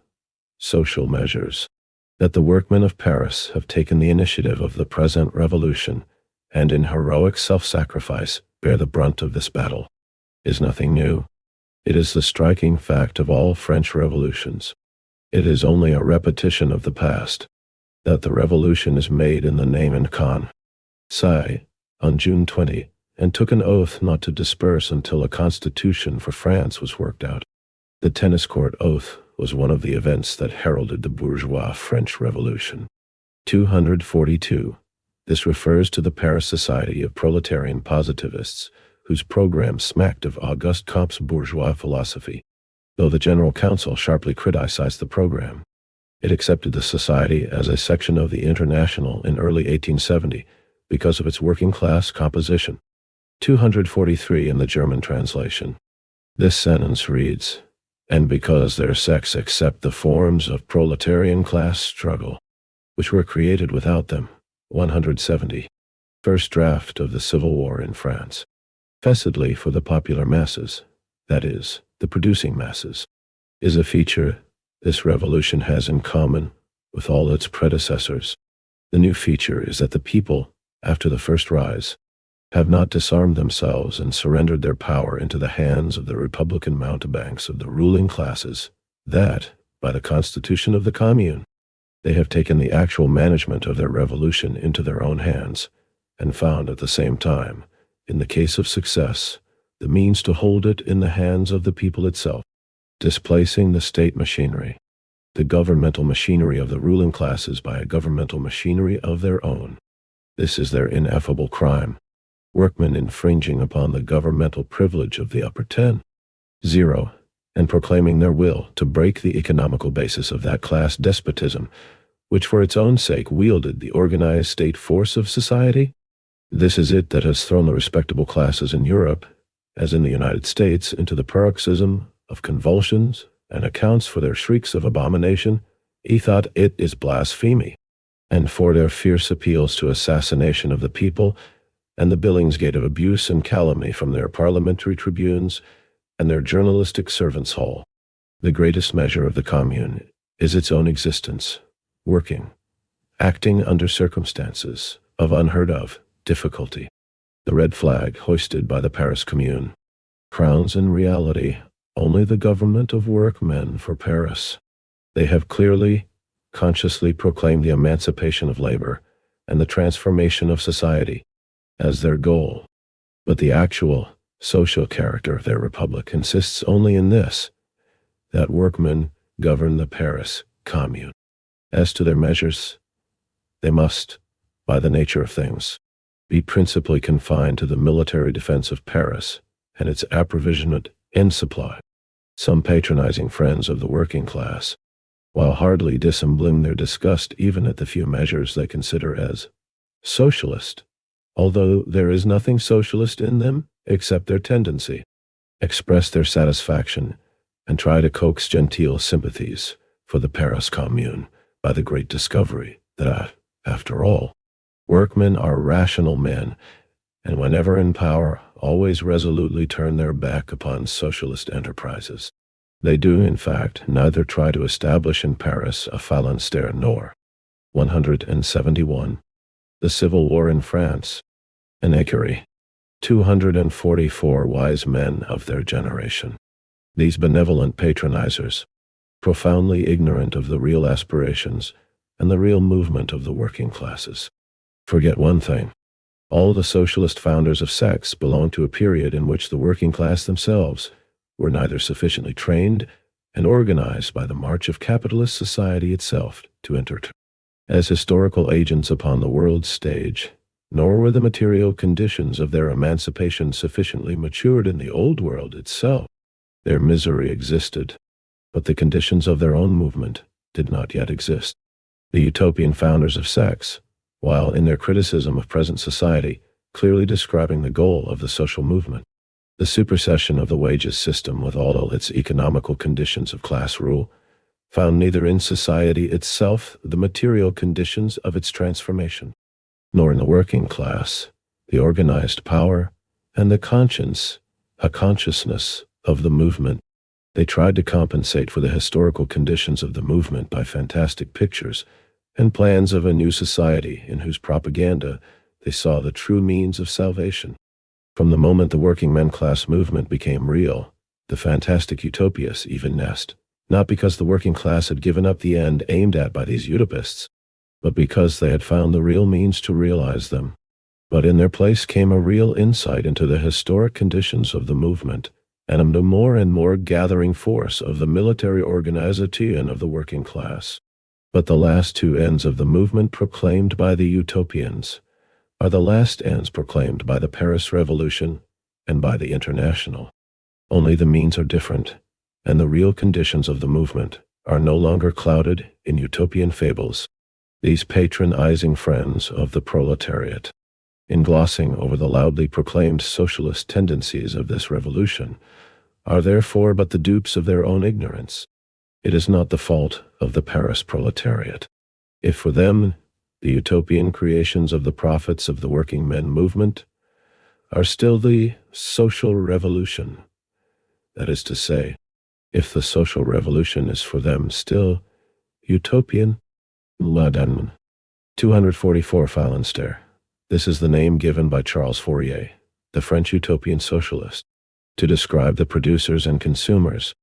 Social measures. That the workmen of Paris have taken the initiative of the present revolution, and in heroic self-sacrifice bear the brunt of this battle, is nothing new. It is the striking fact of all French revolutions. It is only a repetition of the past, that the revolution is made in the name and con. Sigh, on June 20, and took an oath not to disperse until a constitution for France was worked out. The tennis court oath was one of the events that heralded the bourgeois French Revolution. 242. This refers to the Paris Society of Proletarian Positivists, whose program smacked of Auguste Comte's bourgeois philosophy. Though the General Council sharply criticized the program, it accepted the society as a section of the International in early 1870 because of its working-class composition. 243 in the German translation. This sentence reads, "And because their sects accept the forms of proletarian class struggle, which were created without them." 170. First draft of the Civil War in France. Fessedly for the popular masses, that is, the producing masses, is a feature this revolution has in common with all its predecessors. The new feature is that the people, after the first rise, have not disarmed themselves and surrendered their power into the hands of the Republican mountebanks of the ruling classes, that, by the constitution of the Commune, they have taken the actual management of their revolution into their own hands, and found at the same time, in the case of success, the means to hold it in the hands of the people itself, displacing the state machinery, the governmental machinery of the ruling classes by a governmental machinery of their own. This is their ineffable crime. Workmen infringing upon the governmental privilege of the upper 10. 0. And proclaiming their will to break the economical basis of that class despotism, which for its own sake wielded the organized state force of society. This is it that has thrown the respectable classes in Europe, as in the United States, into the paroxysm of convulsions, and accounts for their shrieks of abomination. Thought it is blasphemy, and for their fierce appeals to assassination of the people, and the Billingsgate of abuse and calumny from their parliamentary tribunes and their journalistic servants' hall. The greatest measure of the Commune is its own existence, working, acting under circumstances of unheard of difficulty. The red flag hoisted by the Paris Commune crowns in reality only the government of workmen for Paris. They have clearly, consciously proclaimed the emancipation of labor and the transformation of society as their goal, but the actual social character of their republic consists only in this, that workmen govern the Paris Commune. As to their measures, they must, by the nature of things, be principally confined to the military defense of Paris and its approvisionment in supply. Some patronizing friends of the working class, while hardly dissembling their disgust even at the few measures they consider as socialist, although there is nothing socialist in them except their tendency, express their satisfaction and try to coax genteel sympathies for the Paris Commune by the great discovery that, after all, workmen are rational men, and whenever in power, always resolutely turn their back upon socialist enterprises. They do, in fact, neither try to establish in Paris a phalanstère nor 171. The Civil War in France, an écurie, 244 wise men of their generation. These benevolent patronizers, profoundly ignorant of the real aspirations and the real movement of the working classes, forget one thing. All the socialist founders of sects belong to a period in which the working class themselves were neither sufficiently trained and organized by the march of capitalist society itself to enter as historical agents upon the world's stage, nor were the material conditions of their emancipation sufficiently matured in the old world itself. Their misery existed, but the conditions of their own movement did not yet exist. The utopian founders of sects, while in their criticism of present society, clearly describing the goal of the social movement, the supersession of the wages system with all its economical conditions of class rule, found neither in society itself the material conditions of its transformation, nor in the working class the organized power and the conscience, a consciousness of the movement. They tried to compensate for the historical conditions of the movement by fantastic pictures and plans of a new society in whose propaganda they saw the true means of salvation. From the moment the working men class movement became real, the fantastic utopias even nest, not because the working class had given up the end aimed at by these utopists, but because they had found the real means to realize them. But in their place came a real insight into the historic conditions of the movement, and the more and more gathering force of the military organization of the working class. But the last two ends of the movement proclaimed by the utopians are the last ends proclaimed by the Paris Revolution and by the International. Only the means are different, and the real conditions of the movement are no longer clouded in utopian fables. These patronizing friends of the proletariat, in glossing over the loudly proclaimed socialist tendencies of this revolution, are therefore but the dupes of their own ignorance. It is not the fault of the Paris proletariat if for them the utopian creations of the prophets of the working men movement are still the social revolution. That is to say, if the social revolution is for them still utopian. Laden. 244 Phalanstère. This is the name given by Charles Fourier, the French utopian socialist, to describe the producers and consumers,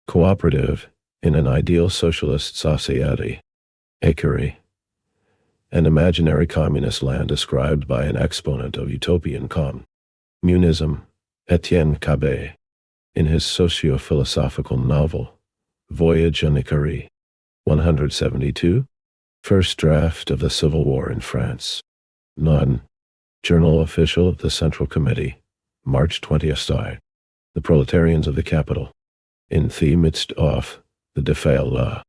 cooperative in an ideal socialist society, écurie, an imaginary communist land described by an exponent of utopian communism, Etienne Cabet, in his socio-philosophical novel, Voyage en Écurie, 172, first draft of the Civil War in France. None. Journal official of the Central Committee, March 20th. The proletarians of the capital, in the midst of the défilé,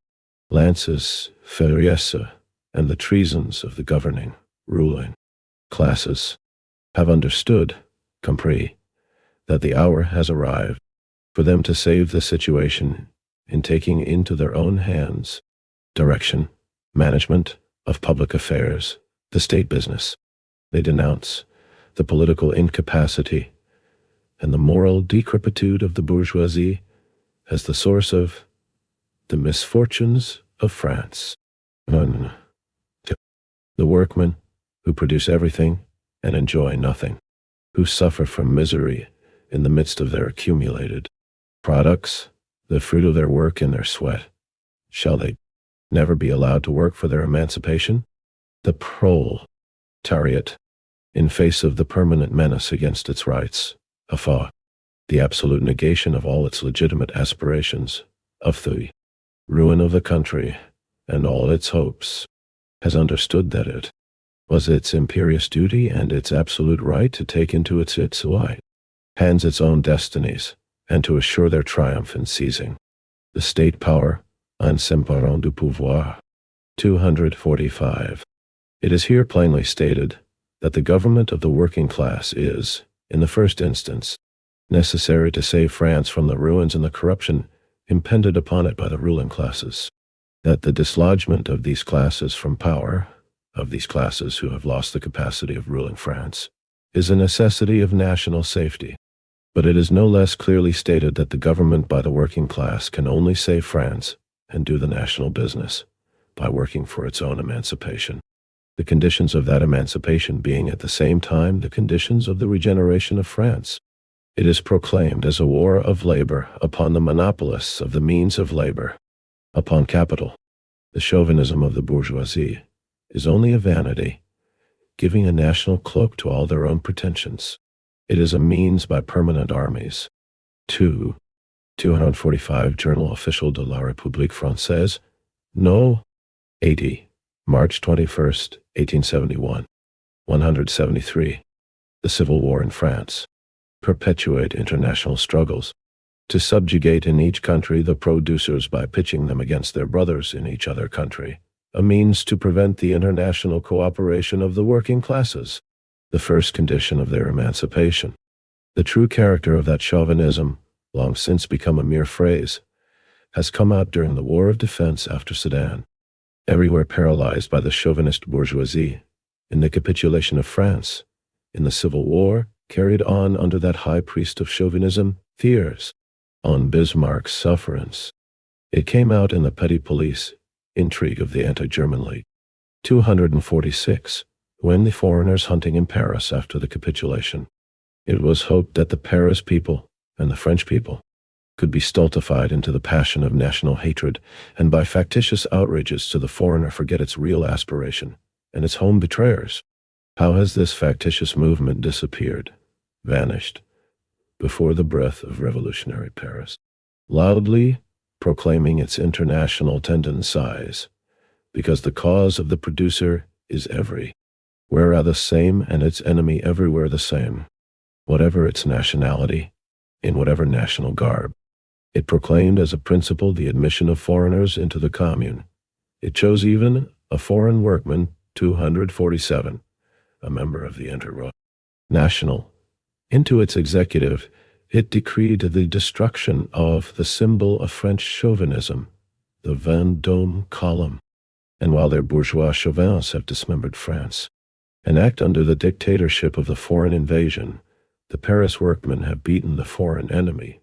lances, férieuses, and the treasons of the governing, ruling classes, have understood, compris, that the hour has arrived for them to save the situation in taking into their own hands direction, management of public affairs, the state business. They denounce the political incapacity and the moral decrepitude of the bourgeoisie as the source of the misfortunes of France. The workmen who produce everything and enjoy nothing, who suffer from misery in the midst of their accumulated products, the fruit of their work and their sweat, shall they never be allowed to work for their emancipation? The proletariat, in face of the permanent menace against its rights, the absolute negation of all its legitimate aspirations, of the ruin of the country and all its hopes, has understood that it was its imperious duty and its absolute right to take into its hands its own destinies, and to assure their triumph in seizing the state power en s'emparant du pouvoir. 245. It is here plainly stated that the government of the working class is, in the first instance, necessary to save France from the ruins and the corruption impended upon it by the ruling classes, that the dislodgement of these classes from power, of these classes who have lost the capacity of ruling France, is a necessity of national safety. But it is no less clearly stated that the government by the working class can only save France and do the national business by working for its own emancipation, the conditions of that emancipation being at the same time the conditions of the regeneration of France. It is proclaimed as a war of labor upon the monopolists of the means of labor, upon capital. The chauvinism of the bourgeoisie is only a vanity, giving a national cloak to all their own pretensions. It is a means by permanent armies. 245 Journal Officiel de la République Française, No. 80, March 21st, 1871. 173. The Civil War in France. Perpetuate international struggles. To subjugate in each country the producers by pitching them against their brothers in each other country, a means to prevent the international cooperation of the working classes, the first condition of their emancipation. The true character of that chauvinism, long since become a mere phrase, has come out during the War of Defense after Sedan, everywhere paralyzed by the chauvinist bourgeoisie, in the capitulation of France, in the Civil War, carried on under that high priest of chauvinism, Thiers, on Bismarck's sufferance. It came out in the petty police intrigue of the anti-German League. 246. When the foreigners hunting in Paris after the capitulation, it was hoped that the Paris people and the French people could be stultified into the passion of national hatred, and by factitious outrages to the foreigner forget its real aspiration and its home betrayers. How has this factitious movement disappeared, vanished, before the breath of revolutionary Paris, loudly proclaiming its international tendencies, because the cause of the producer is where the same and its enemy everywhere the same, whatever its nationality, in whatever national garb. It proclaimed as a principle the admission of foreigners into the Commune. It chose even a foreign workman, 247, a member of the International. Into its executive, it decreed the destruction of the symbol of French chauvinism, the Vendôme column. And while their bourgeois chauvins have dismembered France, an act under the dictatorship of the foreign invasion, the Paris workmen have beaten the foreign enemy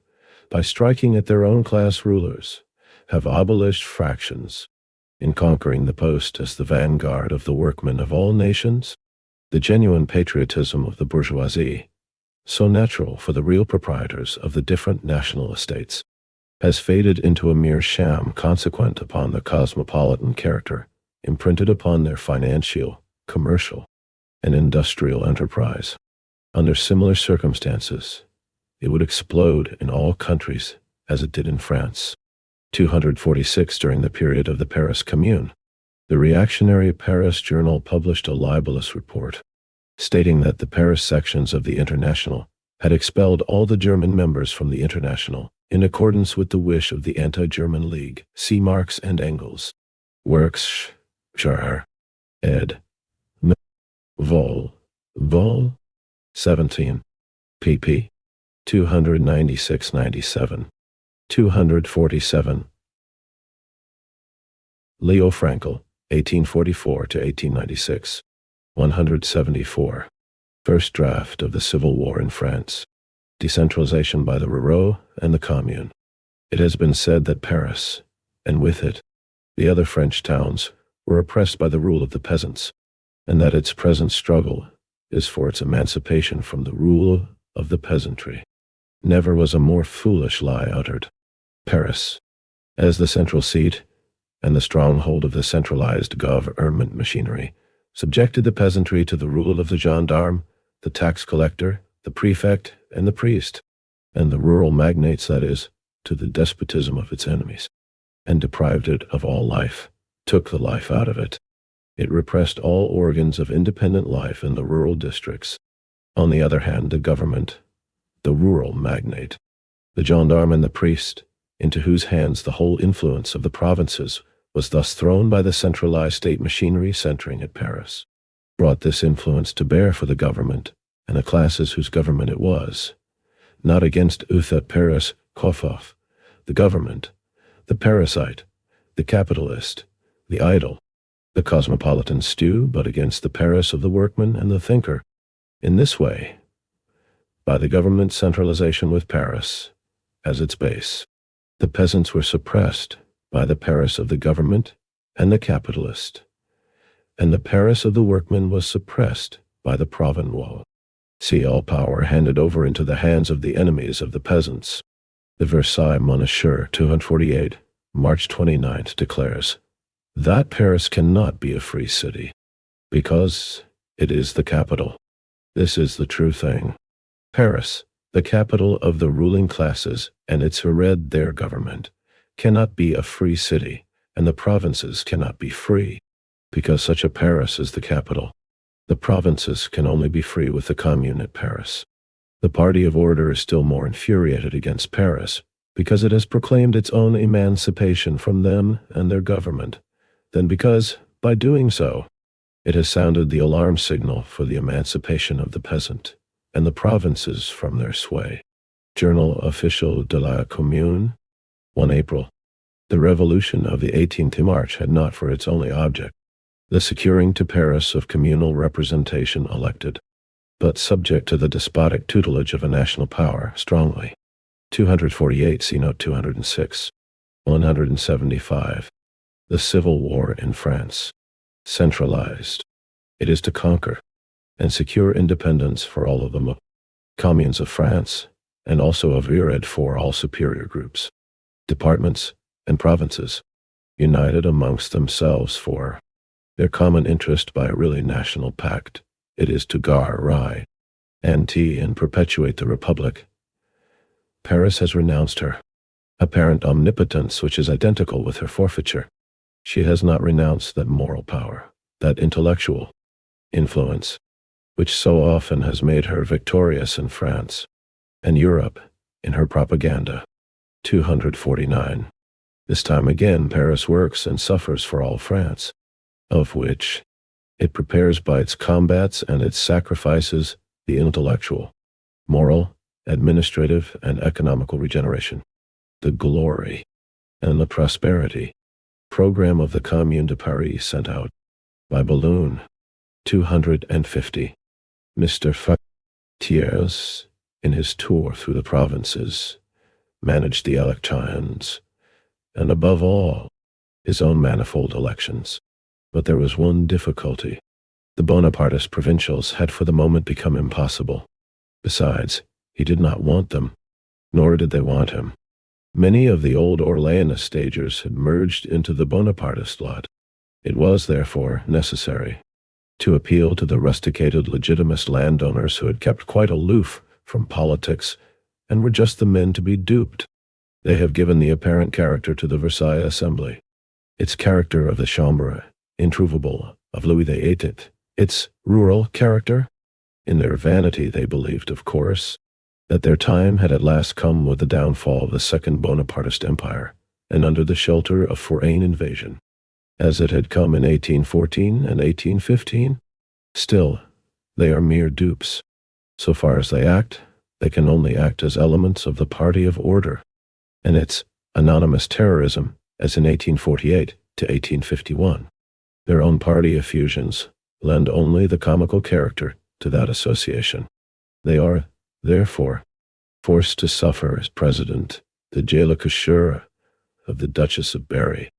by striking at their own class rulers, have abolished fractions, in conquering the post as the vanguard of the workmen of all nations. The genuine patriotism of the bourgeoisie, so natural for the real proprietors of the different national estates, has faded into a mere sham consequent upon the cosmopolitan character imprinted upon their financial, commercial, and industrial enterprise. Under similar circumstances, it would explode in all countries as it did in France. 246 During the period of the Paris Commune, the reactionary Paris Journal published a libelous report, stating that the Paris sections of the International had expelled all the German members from the International in accordance with the wish of the anti-German League. See Marx and Engels. Works, Schar, ed. Vol. 17. pp. 296-97. 247. Leo Frankel, 1844–1896. 174. First draft of the Civil War in France. Decentralization by the Roureaux and the Commune. It has been said that Paris, and with it, the other French towns, were oppressed by the rule of the peasants, and that its present struggle is for its emancipation from the rule of the peasantry. Never was a more foolish lie uttered. Paris, as the central seat and the stronghold of the centralized government machinery, subjected the peasantry to the rule of the gendarme, the tax collector, the prefect, and the priest, and the rural magnates, that is, to the despotism of its enemies, and deprived it of all life, took the life out of it. It repressed all organs of independent life in the rural districts. On the other hand, the government, the rural magnate, The gendarme and the priest, into whose hands the whole influence of the provinces was thus thrown by the centralized state machinery centering at Paris, brought this influence to bear for the government and the classes whose government it was, not against Uthat Paris Kofoff, the government, the parasite, the capitalist, the idle, the cosmopolitan stew, but against the Paris of the workman and the thinker. In this way, by the government centralization with Paris as its base, the peasants were suppressed by the Paris of the government and the capitalist, and the Paris of the workman was suppressed by the Provençal. See all power handed over into the hands of the enemies of the peasants. The Versailles Moniteur 248, March 29th declares that Paris cannot be a free city, because it is the capital. This is the true thing. Paris, the capital of the ruling classes and its their government, cannot be a free city, and the provinces cannot be free, because such a Paris is the capital. The provinces can only be free with the Commune at Paris. The party of order is still more infuriated against Paris, because it has proclaimed its own emancipation from them and their government, than because, by doing so, it has sounded the alarm signal for the emancipation of the peasant and the provinces from their sway. Journal Officiel de la Commune, 1 April. The revolution of the 18th March had not for its only object the securing to Paris of communal representation elected, but subject to the despotic tutelage of a national power strongly. 248, see note 206. 175. The Civil War in France. Centralized. It is to conquer and secure independence for all of the communes of France, and also of Europe for all superior groups, departments, and provinces, united amongst themselves for their common interest by a really national pact. It is to guard and perpetuate the Republic. Paris has renounced her apparent omnipotence, which is identical with her forfeiture. She has not renounced that moral power, that intellectual influence, which so often has made her victorious in France and Europe in her propaganda. 249. This time again Paris works and suffers for all France, of which it prepares by its combats and its sacrifices the intellectual, moral, administrative, and economical regeneration, the glory, and the prosperity program of the Commune de Paris sent out by balloon. 250. Mr. Thiers, in his tour through the provinces, managed the elections, and above all, his own manifold elections. But there was one difficulty. The Bonapartist provincials had for the moment become impossible. Besides, he did not want them, nor did they want him. Many of the old Orleanist stagers had merged into the Bonapartist lot. It was, therefore, necessary to appeal to the rusticated legitimist landowners who had kept quite aloof from politics and were just the men to be duped. They have given the apparent character to the Versailles Assembly, its character of the Chambre introuvable of Louis XVIII, its rural character. In their vanity they believed, of course, that their time had at last come with the downfall of the Second Bonapartist Empire, and under the shelter of foreign invasion, as it had come in 1814 and 1815. Still, they are mere dupes. So far as they act, they can only act as elements of the party of order, and its anonymous terrorism, as in 1848 to 1851. Their own party effusions lend only the comical character to that association. They are, therefore, forced to suffer as president the jailer of the Duchess of Berry.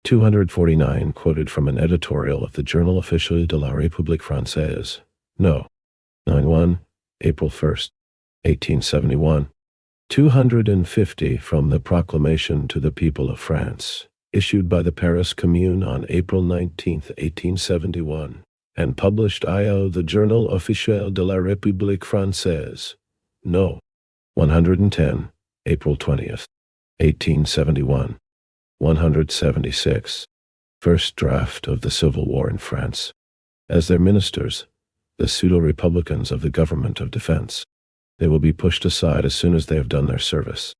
249, quoted from an editorial of the Journal Officiel de la République Française. No. 91, April 1st, 1871. 250, from the Proclamation to the People of France, issued by the Paris Commune on April 19, 1871, and published in the Journal Officiel de la République Française. No. 110, April 20th, 1871. 176. First draft of the Civil War in France. As their ministers, the pseudo-republicans of the Government of Defense, they will be pushed aside as soon as they have done their service.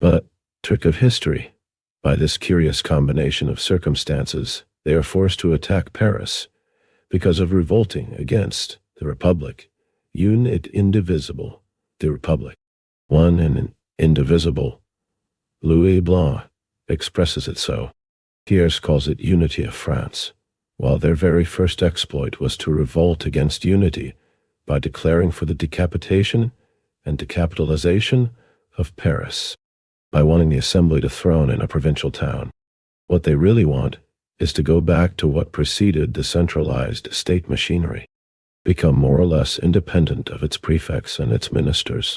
But, trick of history, by this curious combination of circumstances, they are forced to attack Paris, because of revolting against the Republic, un et indivisible, the Republic, one and indivisible. Louis Blanc expresses it so. Thiers calls it unity of France, while their very first exploit was to revolt against unity by declaring for the decapitation and decapitalization of Paris, by wanting the assembly to throne in a provincial town. What they really want is to go back to what preceded the centralized state machinery, become more or less independent of its prefects and its ministers,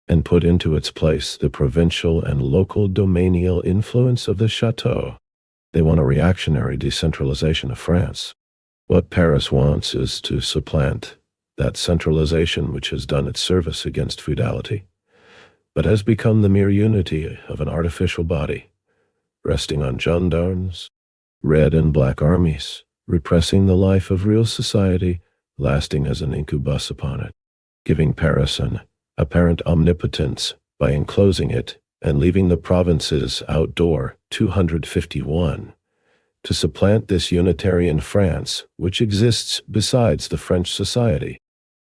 and put into its place the provincial and local domanial influence of the chateau. They want a reactionary decentralization of France. What Paris wants is to supplant that centralization which has done its service against feudality, but has become the mere unity of an artificial body, resting on gendarmes, red and black armies, repressing the life of real society, lasting as an incubus upon it, giving Paris an apparent omnipotence by enclosing it and leaving the provinces outdoor 251, to supplant this unitarian France which exists besides the French society,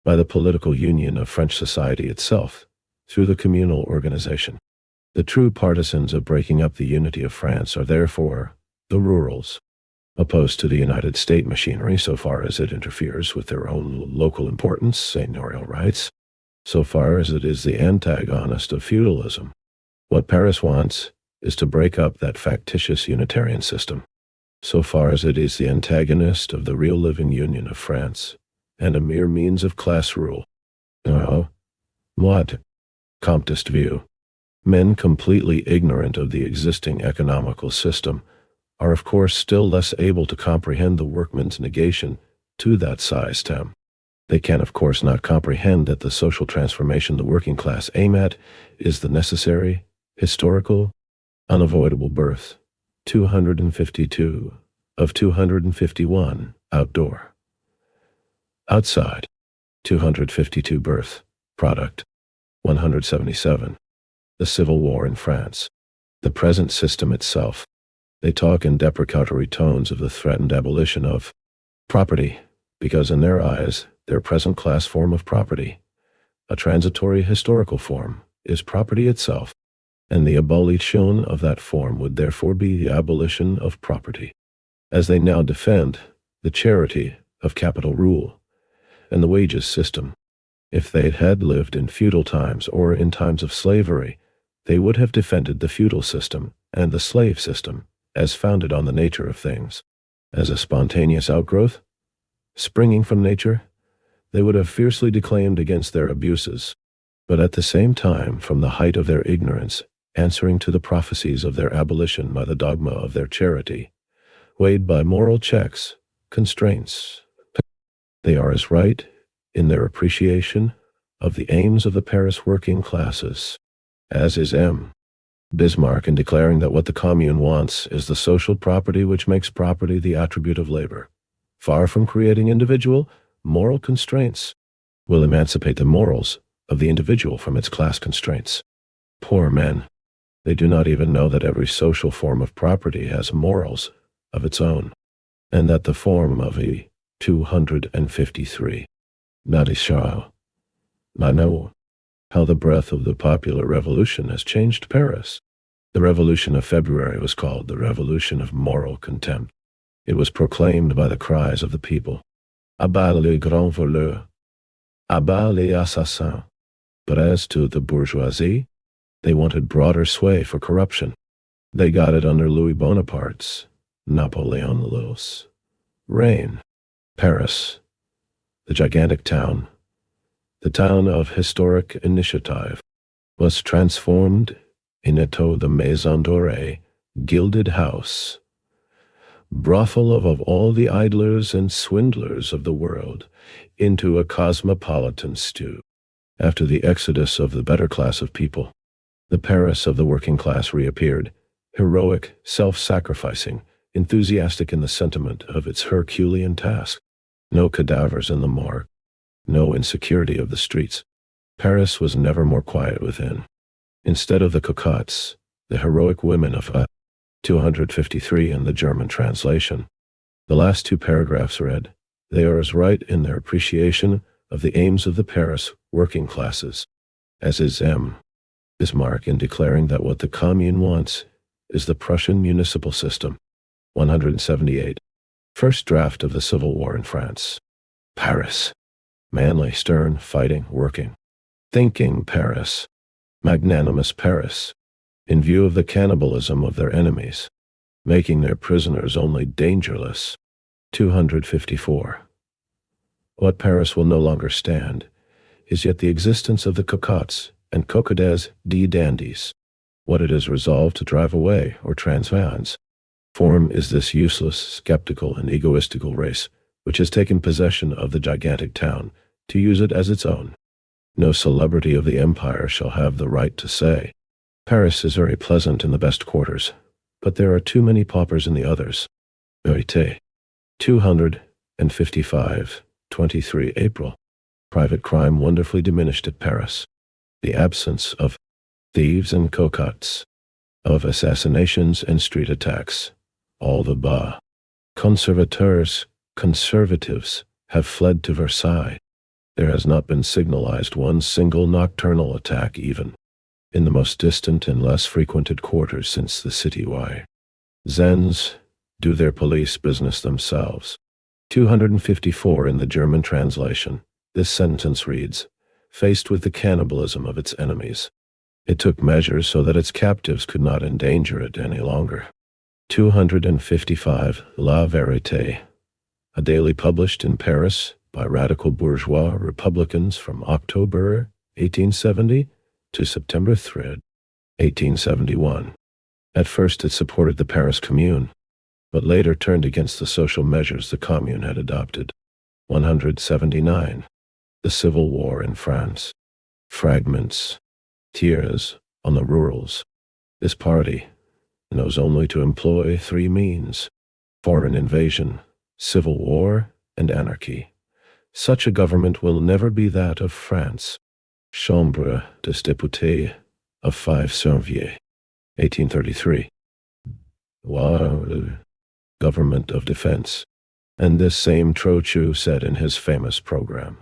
by the political union of French society itself, through the communal organization. The true partisans of breaking up the unity of France are therefore the rurals, opposed to the United States machinery so far as it interferes with their own local importance, seigneurial rights, so far as it is the antagonist of feudalism. What Paris wants is to break up that factitious unitarian system, so far as it is the antagonist of the real living union of France, and a mere means of class rule. What? Comteist view. Men completely ignorant of the existing economical system are of course still less able to comprehend the workman's negation to that system. They can of course not comprehend that the social transformation the working class aim at is the necessary, historical, unavoidable birth, 252 of 251 outdoor. Outside, 252 birth, product, 177. The Civil War in France. The present system itself. They talk in deprecatory tones of the threatened abolition of property, because in their eyes, their present class form of property, a transitory historical form, is property itself, and the abolition of that form would therefore be the abolition of property. As they now defend the charity of capital rule and the wages system, if they had lived in feudal times or in times of slavery, they would have defended the feudal system and the slave system as founded on the nature of things. As a spontaneous outgrowth, springing from nature, they would have fiercely declaimed against their abuses, but at the same time, from the height of their ignorance, answering to the prophecies of their abolition by the dogma of their charity, weighed by moral checks, constraints. They are as right in their appreciation of the aims of the Paris working classes as is M. Bismarck in declaring that what the Commune wants is the social property which makes property the attribute of labor, far from creating individual moral constraints, will emancipate the morals of the individual from its class constraints. Poor men, they do not even know that every social form of property has morals of its own, and that the form of a 253, Nadishal, I know how the breath of the popular revolution has changed Paris. The revolution of February was called the revolution of moral contempt. It was proclaimed by the cries of the people, "Abat les grands voleurs, abat les assassins." But as to the bourgeoisie, they wanted broader sway for corruption. They got it under Louis Bonaparte's, Napoleon's reign. Paris, the gigantic town, the town of historic initiative, was transformed into the Maison Dorée, gilded house, brothel of all the idlers and swindlers of the world, into a cosmopolitan stew. After the exodus of the better class of people, the Paris of the working class reappeared, heroic, self-sacrificing, enthusiastic in the sentiment of its Herculean task. No cadavers in the morgue, no insecurity of the streets. Paris was never more quiet within. Instead of the cocottes The heroic women of 253 in the German translation. The last two paragraphs read, "They are as right in their appreciation of the aims of the Paris working classes as is Bismarck in declaring that what the Commune wants is the Prussian municipal system." 178. First draft of the Civil War in France. Paris. Manly, stern, fighting, working. Thinking Paris. Magnanimous Paris. In view of the cannibalism of their enemies, making their prisoners only dangerless. 254. What Paris will no longer stand is yet the existence of the cocottes and cocottes de dandies. What it is resolved to drive away or transvance form is this useless, skeptical, and egoistical race which has taken possession of the gigantic town to use it as its own. No celebrity of the empire shall have the right to say, "Paris is very pleasant in the best quarters, but there are too many paupers in the others." Vérité. 255. 23 April. Private crime wonderfully diminished at Paris. The absence of thieves and cocottes, of assassinations and street attacks. All the conservateurs, conservatives, have fled to Versailles. There has not been signalized one single nocturnal attack even in the most distant and less frequented quarters since the city-wide Zens do their police business themselves. 254 in the German translation. This sentence reads, "Faced with the cannibalism of its enemies, it took measures so that its captives could not endanger it any longer." 255. La Vérité. A daily published in Paris by radical bourgeois Republicans from October 1870 to September 3, 1871. At first it supported the Paris Commune, but later turned against the social measures the Commune had adopted. 179. The Civil War in France. Fragments. Tears on the rurals. This party knows only to employ three means: foreign invasion, civil war, and anarchy. Such a government will never be that of France. Chambre des députés of 5 Janvier, 1833. Government of defense. And this same Trochu said in his famous program,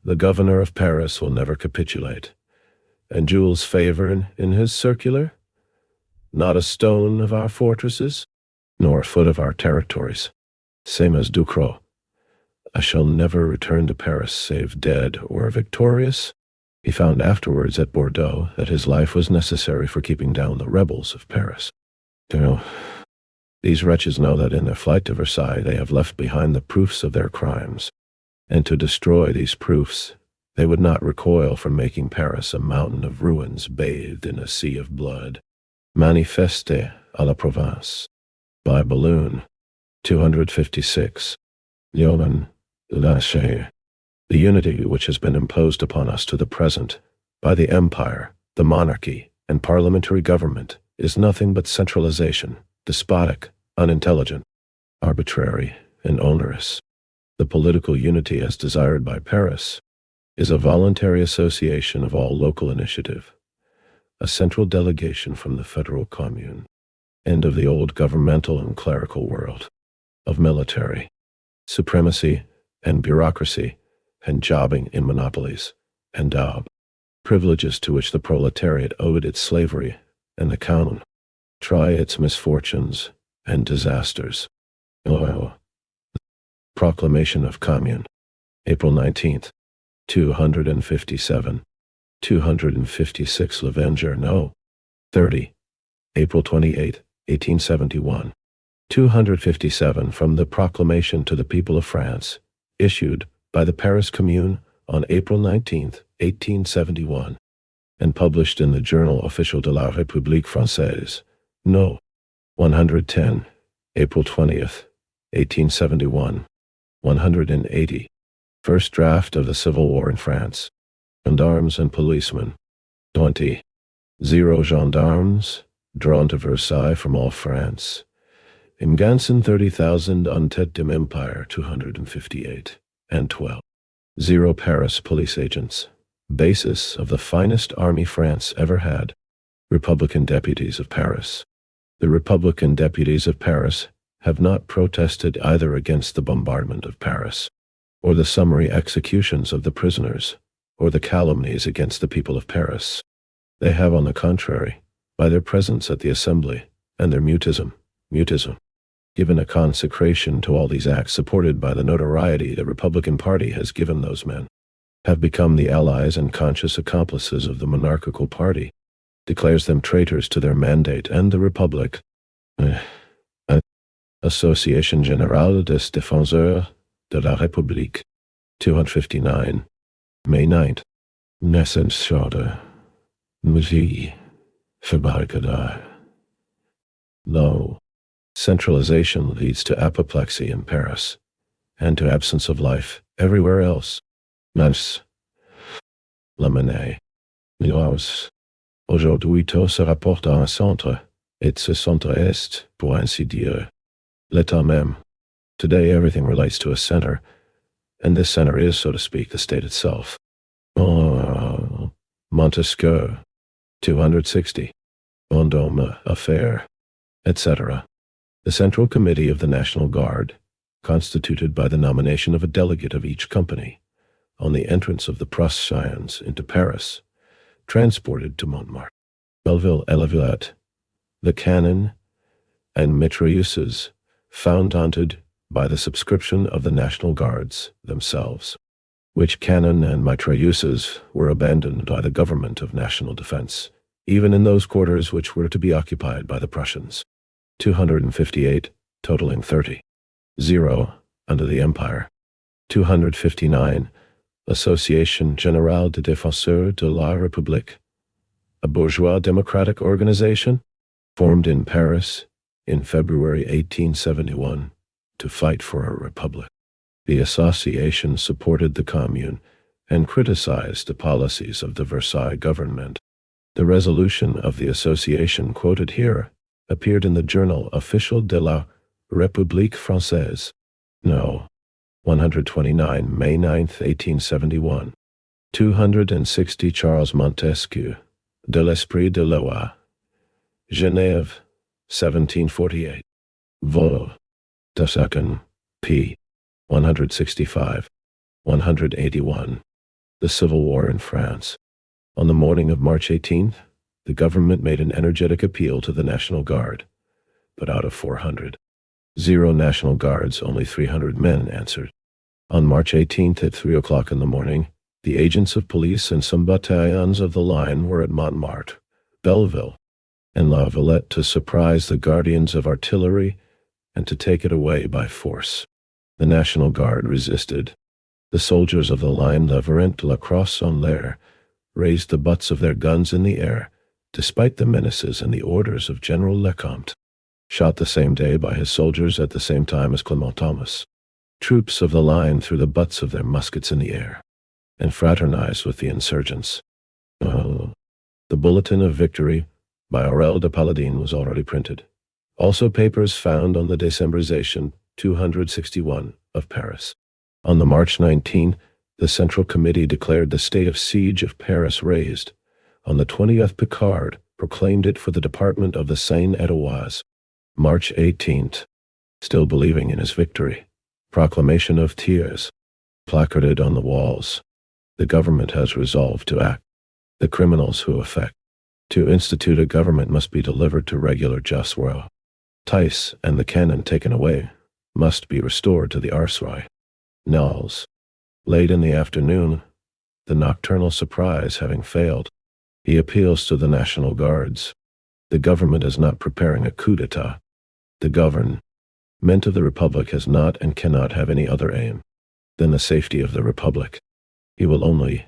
"The governor of Paris will never capitulate." And Jules Favre in his circular, "Not a stone of our fortresses, nor a foot of our territories." Same as Ducrot, "I shall never return to Paris save dead or victorious." He found afterwards at Bordeaux that his life was necessary for keeping down the rebels of Paris. These wretches know that in their flight to Versailles they have left behind the proofs of their crimes, and to destroy these proofs they would not recoil from making Paris a mountain of ruins bathed in a sea of blood. Manifeste à la Province. By balloon. 256. Lyoman, Lâché. The unity which has been imposed upon us to the present by the empire, the monarchy, and parliamentary government is nothing but centralization, despotic, unintelligent, arbitrary, and onerous. The political unity as desired by Paris is a voluntary association of all local initiative, a central delegation from the federal commune, and of the old governmental and clerical world, of military supremacy and bureaucracy and jobbing in monopolies and privileges to which the proletariat owed its slavery and the commune try its misfortunes and disasters. Proclamation of Commune. April 19th, 257. 256 Levenger No. 30. April 28, 1871. 257 From the Proclamation to the People of France, issued by the Paris Commune on April 19th, 1871, and published in the Journal Officiel de la République Française, No. 110, April 20th, 1871. 180. First draft of the Civil War in France. Gendarmes and policemen. 20. 0 gendarmes, drawn to Versailles from all France. Im Ganzen 30,000 Untet dem Empire 258. And 12. 0 Paris police agents. Basis of the finest army France ever had. Republican deputies of Paris. The Republican deputies of Paris have not protested either against the bombardment of Paris, or the summary executions of the prisoners, or the calumnies against the people of Paris. They have, on the contrary, by their presence at the Assembly, and their mutism, given a consecration to all these acts supported by the notoriety the Republican Party has given those men, have become the allies and conscious accomplices of the monarchical party, declares them traitors to their mandate and the Republic. Association Générale des Défenseurs de la République, 259, May 9th. Necessarde, Musi, Verbarricadar. No. Centralization leads to apoplexy in Paris, and to absence of life everywhere else. Mas, la monnaie. Nous, aujourd'hui tout se rapporte à un centre, et ce centre est, pour ainsi dire, l'état même. Today everything relates to a center, and this center is, so to speak, the state itself. Montesquieu, 260, Vendôme affair, etc. The Central Committee of the National Guard, constituted by the nomination of a delegate of each company, on the entrance of the Prussians into Paris, transported to Montmartre, Belleville et La Villette, the cannon and mitrailleuses founded by the subscription of the National Guards themselves, which cannon and mitrailleuses were abandoned by the government of national defense, even in those quarters which were to be occupied by the Prussians. 258, totaling 30. 0, under the Empire. 259, Association Générale des Défenseurs de la République, a bourgeois democratic organization, formed in Paris in February 1871 to fight for a republic. The association supported the Commune and criticized the policies of the Versailles government. The resolution of the association quoted here appeared in the journal Officiel de la République Française. No. 129, May 9, 1871. 260 Charles Montesquieu, de l'Esprit de Loi, Genève, 1748. Vol. The 2nd, p. 165. 181. The Civil War in France. On the morning of March 18th, the government made an energetic appeal to the National Guard, but out of 400. 0 National Guards, only 300 men answered. On March 18th at 3 o'clock in the morning, the agents of police and some battalions of the line were at Montmartre, Belleville, and La Villette to surprise the guardians of artillery and to take it away by force. The National Guard resisted. The soldiers of the line La Varenne-la Croix-en-l'Air raised the butts of their guns in the air, despite the menaces and the orders of General Lecomte, shot the same day by his soldiers at the same time as Clement Thomas. Troops of the line threw the butts of their muskets in the air, and fraternized with the insurgents. The Bulletin of Victory by Aurel de Paladin was already printed. Also papers found on the Decembrisation 261 of Paris. On the March 19, the Central Committee declared the state of siege of Paris raised. On the 20th, Picard proclaimed it for the department of the Seine-et-Oise. March 18th, still believing in his victory, proclamation of Thiers, placarded on the walls. The government has resolved to act. The criminals who affect to institute a government must be delivered to regular justice. Tice and the cannon taken away must be restored to the arsenal. Nulls. Late in the afternoon, the nocturnal surprise having failed, he appeals to the National Guards. The government is not preparing a coup d'etat. The government of the Republic has not and cannot have any other aim than the safety of the Republic. He will only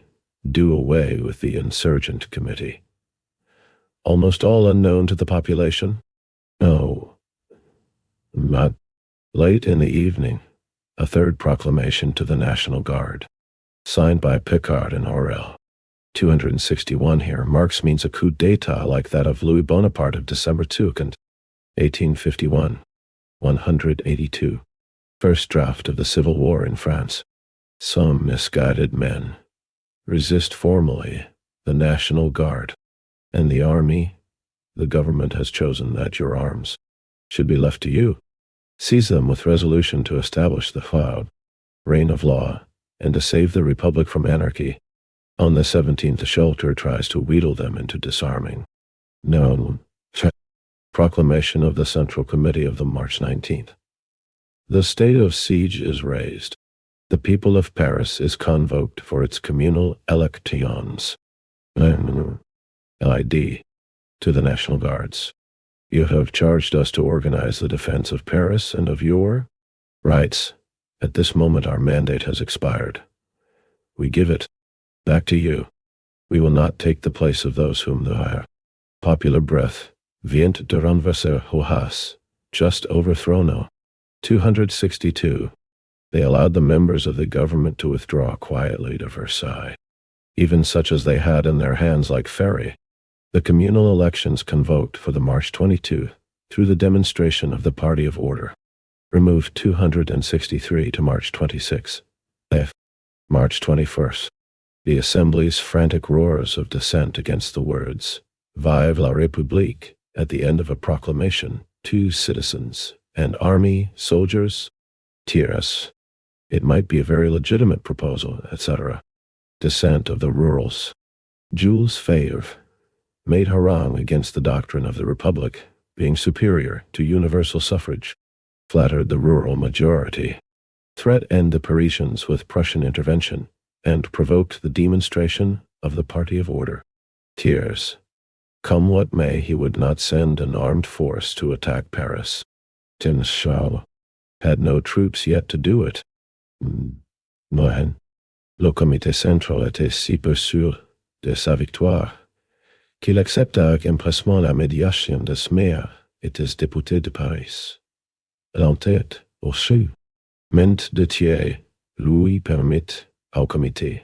do away with the insurgent committee. Almost all unknown to the population? No. Not. Late in the evening, a third proclamation to the National Guard, signed by Picard and Aurel. 261 here. Marx means a coup d'etat like that of Louis Bonaparte of December 2nd, 1851. 182. First draft of the Civil War in France. Some misguided men resist formally the National Guard, and the army the government has chosen that your arms should be left to you. Seize them with resolution to establish the cloud, reign of law, and to save the Republic from anarchy. On the 17th, Schulter tries to wheedle them into disarming. No. Proclamation of the Central Committee of the March 19th. The state of siege is raised. The people of Paris is convoked for its communal elections. LID. To the National Guards. You have charged us to organize the defense of Paris and of your rights. At this moment our mandate has expired. We give it back to you. We will not take the place of those whom the higher popular breath vient de renverser hojas, just overthrown. 262. They allowed the members of the government to withdraw quietly to Versailles, even such as they had in their hands like Ferry. The communal elections convoked for the March 22 through the demonstration of the Party of Order. Removed 263 to March 26. March 21st. The Assembly's frantic roars of dissent against the words, Vive la République, at the end of a proclamation, to citizens and army, soldiers, tiers. It might be a very legitimate proposal, etc. Dissent of the rurals. Jules Favre made harangue against the doctrine of the Republic being superior to universal suffrage, flattered the rural majority, threatened the Parisians with Prussian intervention, and provoked the demonstration of the Party of Order. Tiers. Come what may, he would not send an armed force to attack Paris. Tinschau had no troops yet to do it. Le comité central était si peu sûr de sa victoire qu'il accepta avec empressement la médiation des maires et des députés de Paris. L'entête, aussi, ment de Thiers, lui permit au comité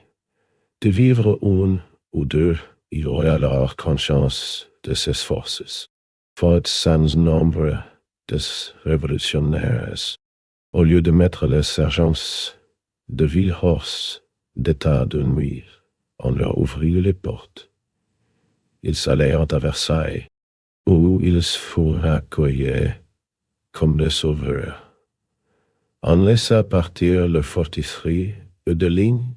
de vivre une ou deux. Il aurait alors conscience de ses forces, faute sans nombre des révolutionnaires, au lieu de mettre les sergents de Villehorse d'état de nuit, on leur ouvrit les portes. Ils allèrent à Versailles, où ils furent accueillis comme des sauveurs. On laissa partir le fortifié de ligne,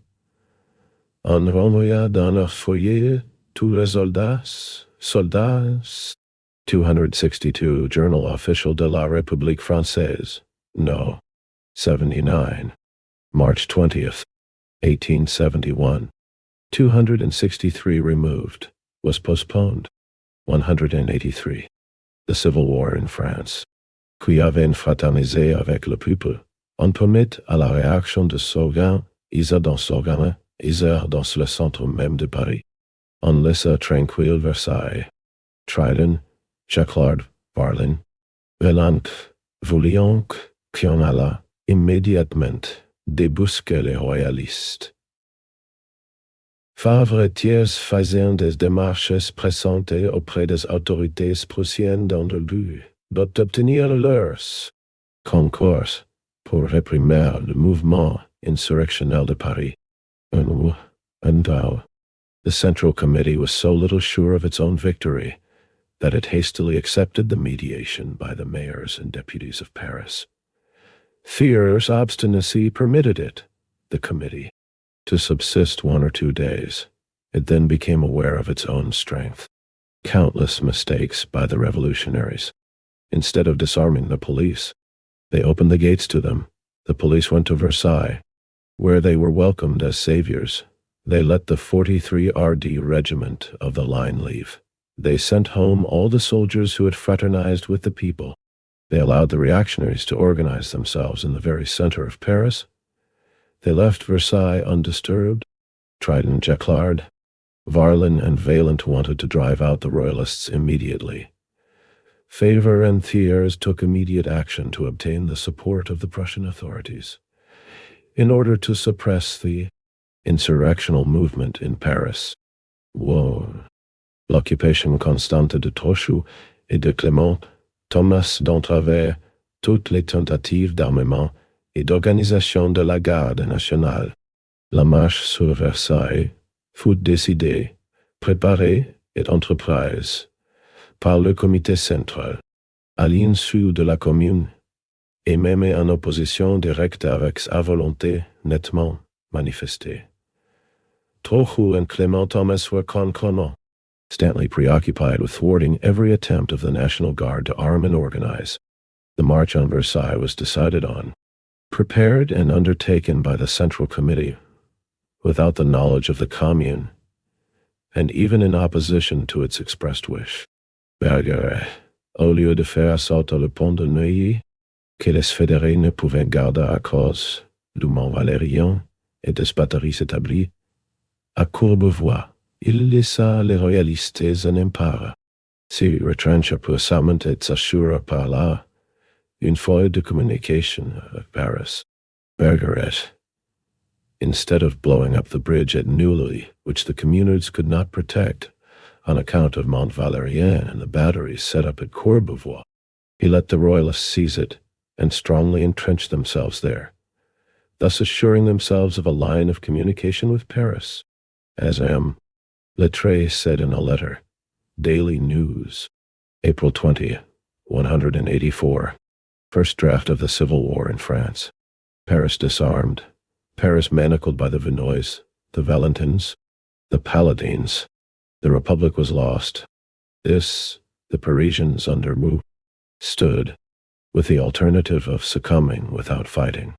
on renvoya dans leur foyer tous les soldats. 262 Journal Official de la République Française. No. 79. March 20th, 1871. 263 removed. Was postponed. 183. The Civil War in France. Qui avait fraternisé avec le peuple. On permet à la réaction de Sorgan, Isa dans Sorgan, Isa dans le centre même de Paris. On laissa tranquille Versailles. Dryden, Jacquard, Varlin, Velant, voulions qu'on alla immédiatement débusquer les royalistes. Favre et Thiers faisaient des démarches pressantes auprès des autorités prussiennes dans le but d'obtenir leurs concours pour réprimer le mouvement insurrectionnel de Paris. The Central Committee was so little sure of its own victory that it hastily accepted the mediation by the mayors and deputies of Paris. Fier's obstinacy permitted it, the committee, to subsist 1 or 2 days. It then became aware of its own strength. Countless mistakes by the revolutionaries. Instead of disarming the police, they opened the gates to them. The police went to Versailles, where they were welcomed as saviors. They let the 43 RD Regiment of the line leave. They sent home all the soldiers who had fraternized with the people. They allowed the reactionaries to organize themselves in the very center of Paris. They left Versailles undisturbed. Dryden, Jacquard, Varlin, and Vaillant wanted to drive out the royalists immediately. Favre and Thiers took immediate action to obtain the support of the Prussian authorities in order to suppress the insurrectional movement in Paris. L'occupation constante de Trochu et de Clément Thomas d'entraver toutes les tentatives d'armement et d'organisation de la garde nationale. La marche sur Versailles fut décidée, préparée et entreprise par le comité central, à l'insu de la commune, et même en opposition directe avec sa volonté nettement manifestée. Trop and Clement Thomas were concernant, Stanley preoccupied with thwarting every attempt of the National Guard to arm and organize. The march on Versailles was decided on, prepared and undertaken by the Central Committee, without the knowledge of the Commune, and even in opposition to its expressed wish. Bergeret, au lieu de faire sauter le pont de Neuilly, que les fédérés ne pouvaient garder à cause du Mont Valérien et des batteries établies, à Courbevoie, il laissa les royalistes en empare, s'y retrancha puissamment et s'assura par là une folle de communication avec Paris. Bergeret, instead of blowing up the bridge at Neuilly, which the communards could not protect on account of Mont Valérien and the batteries set up at Courbevoie, he let the royalists seize it and strongly entrench themselves there, thus assuring themselves of a line of communication with Paris. As M. Lettre said in a letter, Daily News, April 20, 184, first draft of the Civil War in France. Paris disarmed, Paris manacled by the Vinoys, the Valentins, the Paladins. The Republic was lost. This, the Parisians under Mou, stood, with the alternative of succumbing without fighting,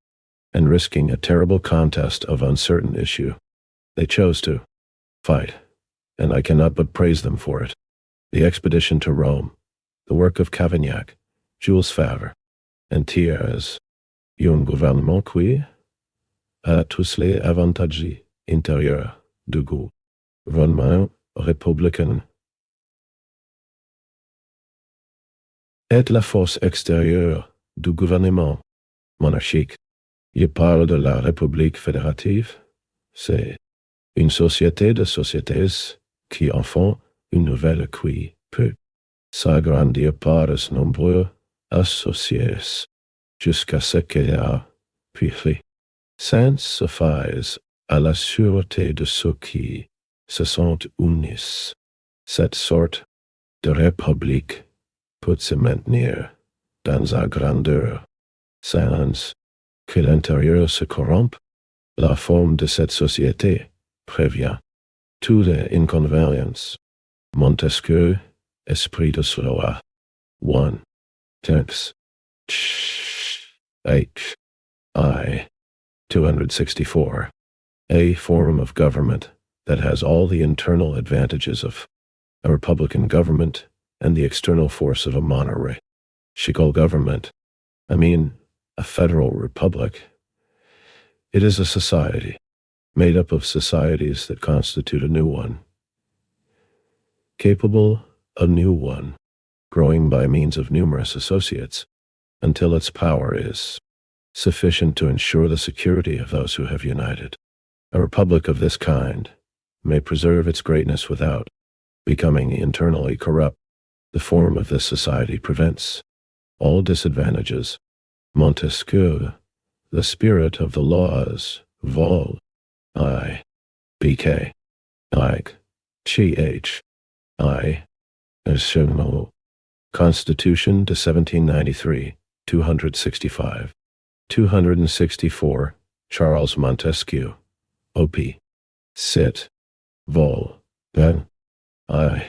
and risking a terrible contest of uncertain issue. They chose to fight, and I cannot but praise them for it. The expedition to Rome, the work of Cavaignac, Jules Favre, and Thiers, un gouvernement qui, à tous les avantages intérieurs du gouvernement républicain, et la force extérieure du gouvernement monarchique. Je parle de la République fédérative. C'est une société de sociétés qui en font une nouvelle qui peut s'agrandir par de nombreux associés jusqu'à ce qu'elle a puis suffise à la sûreté de ceux qui se sont unis. Cette sorte de république peut se maintenir dans sa grandeur sans que l'intérieur se corrompe. La forme de cette société prévient toutes les inconvénients. Montesquieu, Esprit de Soi. 1. Tense. H. I. 264. A form of government that has all the internal advantages of a republican government and the external force of a monarchical government. I mean, a federal republic. It is a society, made up of societies that constitute a new one, capable of new one, growing by means of numerous associates, until its power is sufficient to ensure the security of those who have united. A republic of this kind may preserve its greatness without becoming internally corrupt. The form of this society prevents all disadvantages. Montesquieu, the spirit of the laws, vol. I. B.K. Ike. Ch. I. National Constitution to 1793, 265. 264, Charles Montesquieu, O.P. Sit. Vol. Ben. I.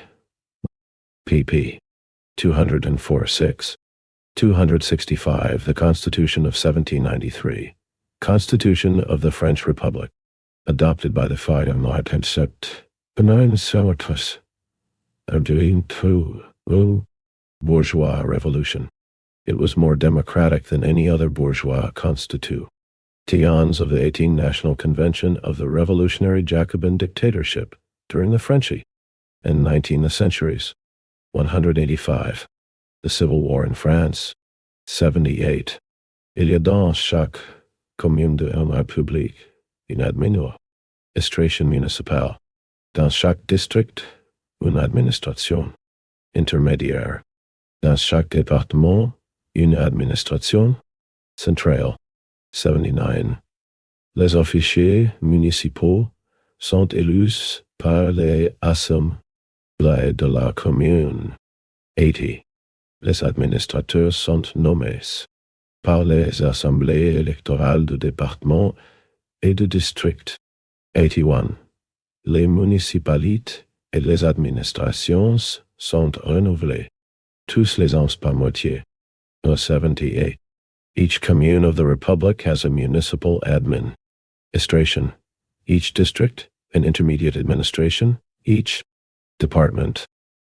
pp. 204-6. 265, the Constitution of 1793, Constitution of the French Republic, adopted by the Fire Concept, benign senators, during the bourgeois revolution. It was more democratic than any other bourgeois constitutions of the 18th National Convention of the Revolutionary Jacobin dictatorship during the French and 19th centuries. 185. The Civil War in France. 78. Il y a dans chaque commune de une république une administration municipale. Dans chaque district, une administration intermédiaire. Dans chaque département, une administration centrale. 79. Les officiers municipaux sont élus par les assemblées de la commune. 80. Les administrateurs sont nommés par les assemblées électorales de département et de district. 81. Les municipalités et les administrations sont renouvelées tous les ans par moitié. 78. Each commune of the Republic has a municipal administration. Each district, an intermediate administration. Each department,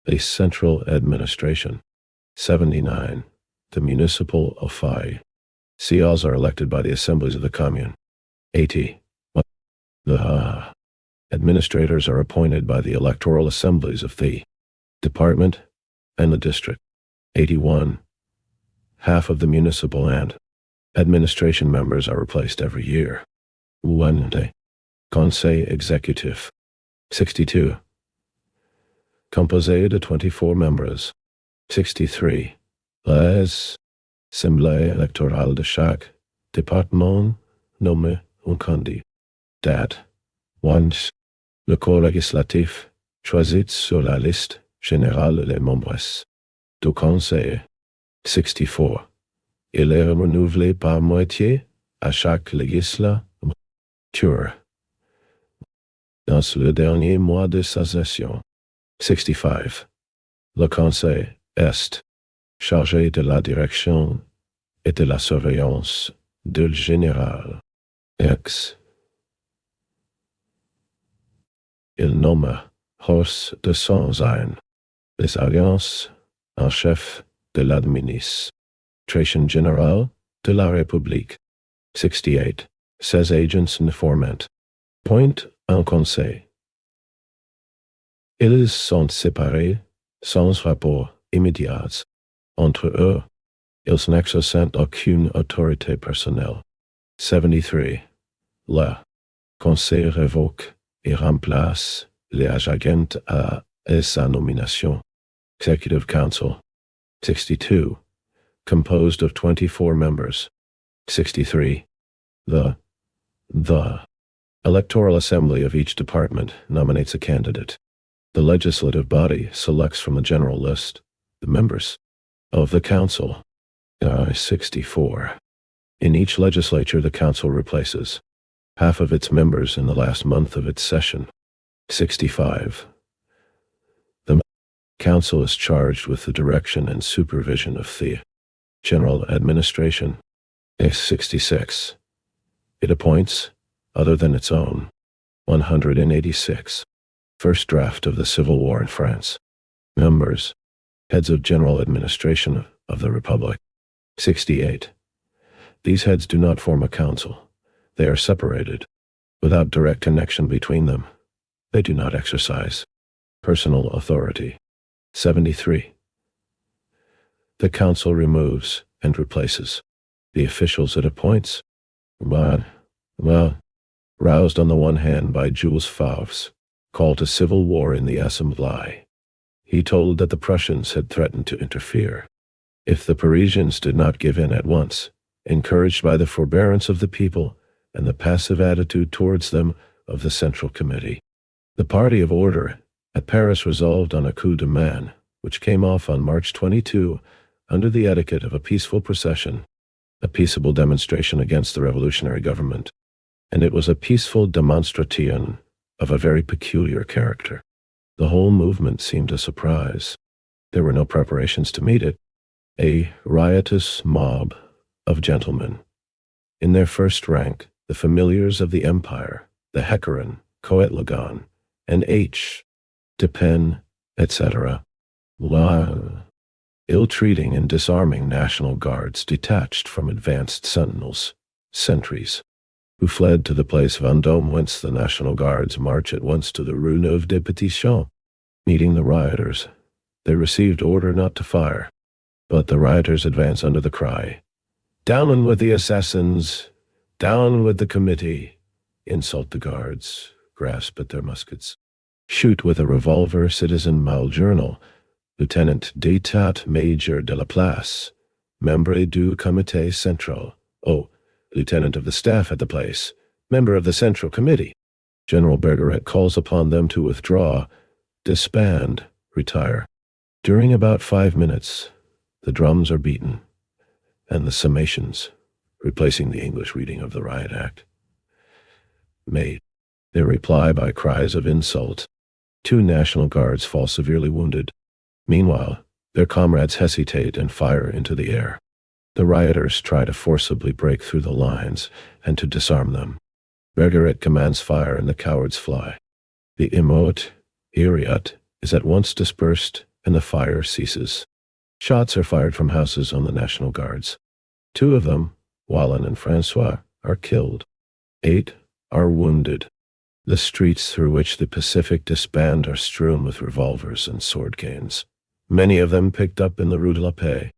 a central administration. 79. The municipal officials are elected by the assemblies of the commune. 80. The administrators are appointed by the electoral assemblies of the department and the district. 81. Half of the municipal and administration members are replaced every year. 1. Conseil exécutif. 62. Composé de 24 members. 63. Les assemblées électorales de chaque département nommé un candidat. 1. Le corps législatif choisit sur la liste générale les membres du conseil. 64. Il est renouvelé par moitié à chaque législature dans le dernier mois de sa session. 65. Le conseil est chargé de la direction et de la surveillance du général X. Il nomme hors de son sein les alliances en chef de l'administration générale de la République. 68. Ses agents ne forment point un conseil. Ils sont séparés sans rapport immédiat entre eux. Ils n'exercent aucune autorité personnelle. 73. Le conseil révoque et remplace les agents à sa nomination. Executive Council. 62. Composed of 24 members. 63. The electoral assembly of each department nominates a candidate. The legislative body selects from the general list the members of the council. 64. In each legislature, the council replaces half of its members in the last month of its session. 65. The council is charged with the direction and supervision of the general administration. 66. It appoints, other than its own, 186. First draft of the Civil War in France. Members, heads of general administration of the Republic. 68. These heads do not form a council. They are separated, without direct connection between them. They do not exercise personal authority. 73. The council removes and replaces the officials it appoints. Roused on the one hand by Jules Favre's call to civil war in the Assembly, he told that the Prussians had threatened to interfere if the Parisians did not give in at once, encouraged by the forbearance of the people and the passive attitude towards them of the Central Committee. The Party of Order at Paris resolved on a coup de main, which came off on March 22 under the etiquette of a peaceful procession, a peaceable demonstration against the revolutionary government, and it was a peaceful demonstration of a very peculiar character. The whole movement seemed a surprise. There were no preparations to meet it. A riotous mob of gentlemen. In their first rank, the familiars of the empire, the Hecarin, Coetlogon, and H. Depin, etc. Ill-treating and disarming National Guards detached from advanced sentinels, sentries, who fled to the place Vendôme, whence the National Guards march at once to the Rue Neuve des Petits Champs. Meeting the rioters, they received order not to fire, but the rioters advance under the cry, "Down with the assassins! Down with the committee!" Insult the guards, grasp at their muskets, shoot with a revolver Citizen Maljournal, Lieutenant d'État Major de la Place, membre du Comité Central, Lieutenant of the Staff at the place, member of the Central Committee. General Bergeret calls upon them to withdraw, disband, retire. During about 5 minutes, the drums are beaten, and the summations, replacing the English reading of the Riot Act, made. They reply by cries of insult. 2 National Guards fall severely wounded. Meanwhile, their comrades hesitate and fire into the air. The rioters try to forcibly break through the lines and to disarm them. Bergeret commands fire and the cowards fly. The emancipatory is at once dispersed and the fire ceases. Shots are fired from houses on the National Guards. 2 of them, Wallin and Francois, are killed. 8 are wounded. The streets through which the Pacific disband are strewn with revolvers and sword canes, many of them picked up in the Rue de la Paix.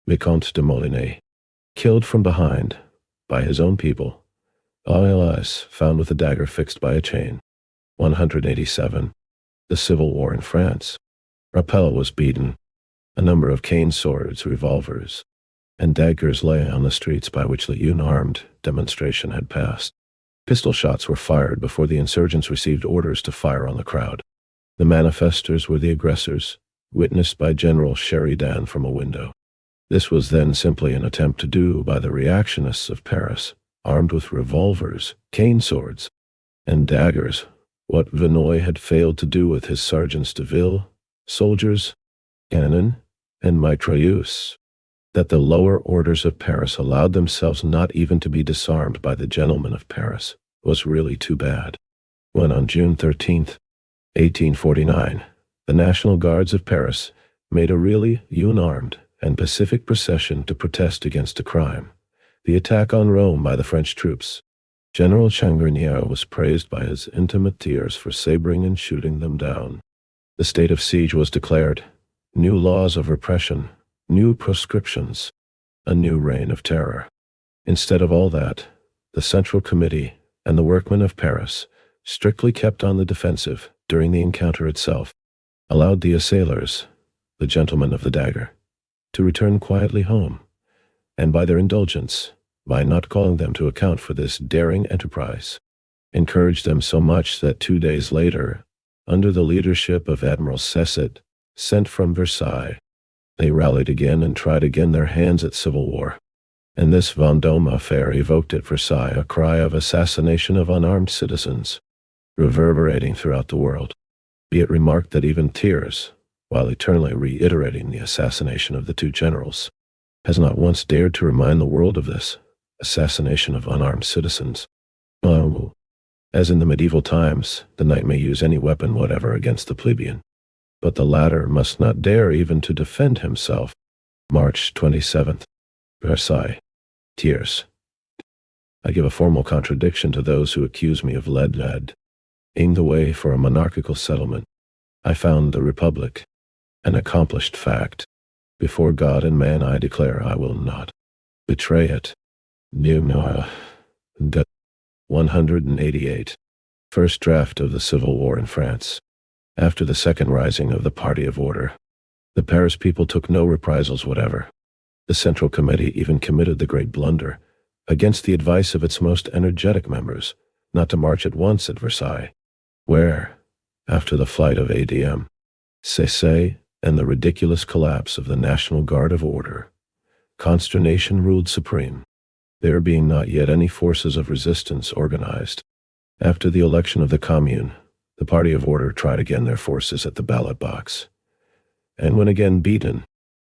Vicomte de Molinay, killed from behind by his own people. Alias found with a dagger fixed by a chain. 187. The Civil War in France. Rappel was beaten. A number of cane swords, revolvers, and daggers lay on the streets by which the unarmed demonstration had passed. Pistol shots were fired before the insurgents received orders to fire on the crowd. The manifestors were the aggressors, witnessed by General Sheridan from a window. This was then simply an attempt to do by the reactionists of Paris, armed with revolvers, cane swords, and daggers, what Vinoy had failed to do with his sergeants de ville, soldiers, cannon, and mitrailleuse. That the lower orders of Paris allowed themselves not even to be disarmed by the gentlemen of Paris was really too bad. When on June 13, 1849, the National Guards of Paris made a really unarmed and pacific procession to protest against a crime, the attack on Rome by the French troops, General Changarnier was praised by his intimateers for sabering and shooting them down. The state of siege was declared, new laws of repression, new proscriptions, a new reign of terror. Instead of all that, the Central Committee and the workmen of Paris, strictly kept on the defensive during the encounter itself, allowed the assailers, the gentlemen of the dagger, to return quietly home, and by their indulgence, by not calling them to account for this daring enterprise, encouraged them so much that 2 days later, under the leadership of Admiral Cesset, sent from Versailles, they rallied again and tried again their hands at civil war. And this Vendôme affair evoked at Versailles a cry of assassination of unarmed citizens, reverberating throughout the world. Be it remarked that even Thiers, while eternally reiterating the assassination of the 2 generals, has not once dared to remind the world of this assassination of unarmed citizens. As in the medieval times, the knight may use any weapon whatever against the plebeian, but the latter must not dare even to defend himself. March 27th, Versailles. Thiers. I give a formal contradiction to those who accuse me of leading the way for a monarchical settlement. I found the Republic an accomplished fact. Before God and man I declare I will not betray it. 188. First draft of the Civil War in France. After the second rising of the Party of Order, the Paris people took no reprisals whatever. The Central Committee even committed the great blunder, against the advice of its most energetic members, not to march at once at Versailles, where, after the flight of ADM, Cessay, and the ridiculous collapse of the National Guard of Order, consternation ruled supreme, there being not yet any forces of resistance organized. After the election of the Commune, the Party of Order tried again their forces at the ballot box, and when again beaten,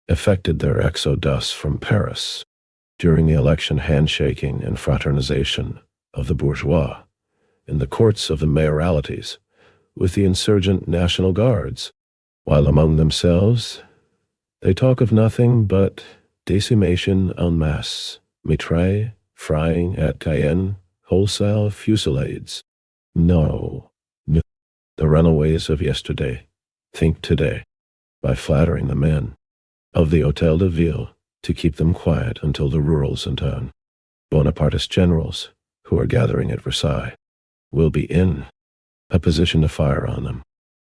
effected their exodus from Paris. During the election handshaking and fraternization of the bourgeois in the courts of the mayoralities with the insurgent National Guards, while among themselves they talk of nothing but decimation en masse, mitraille, frying at Cayenne, wholesale fusillades. No. The runaways of yesterday think today, by flattering the men of the Hôtel de Ville to keep them quiet until the rurals in town. Bonapartist generals, who are gathering at Versailles, will be in a position to fire on them.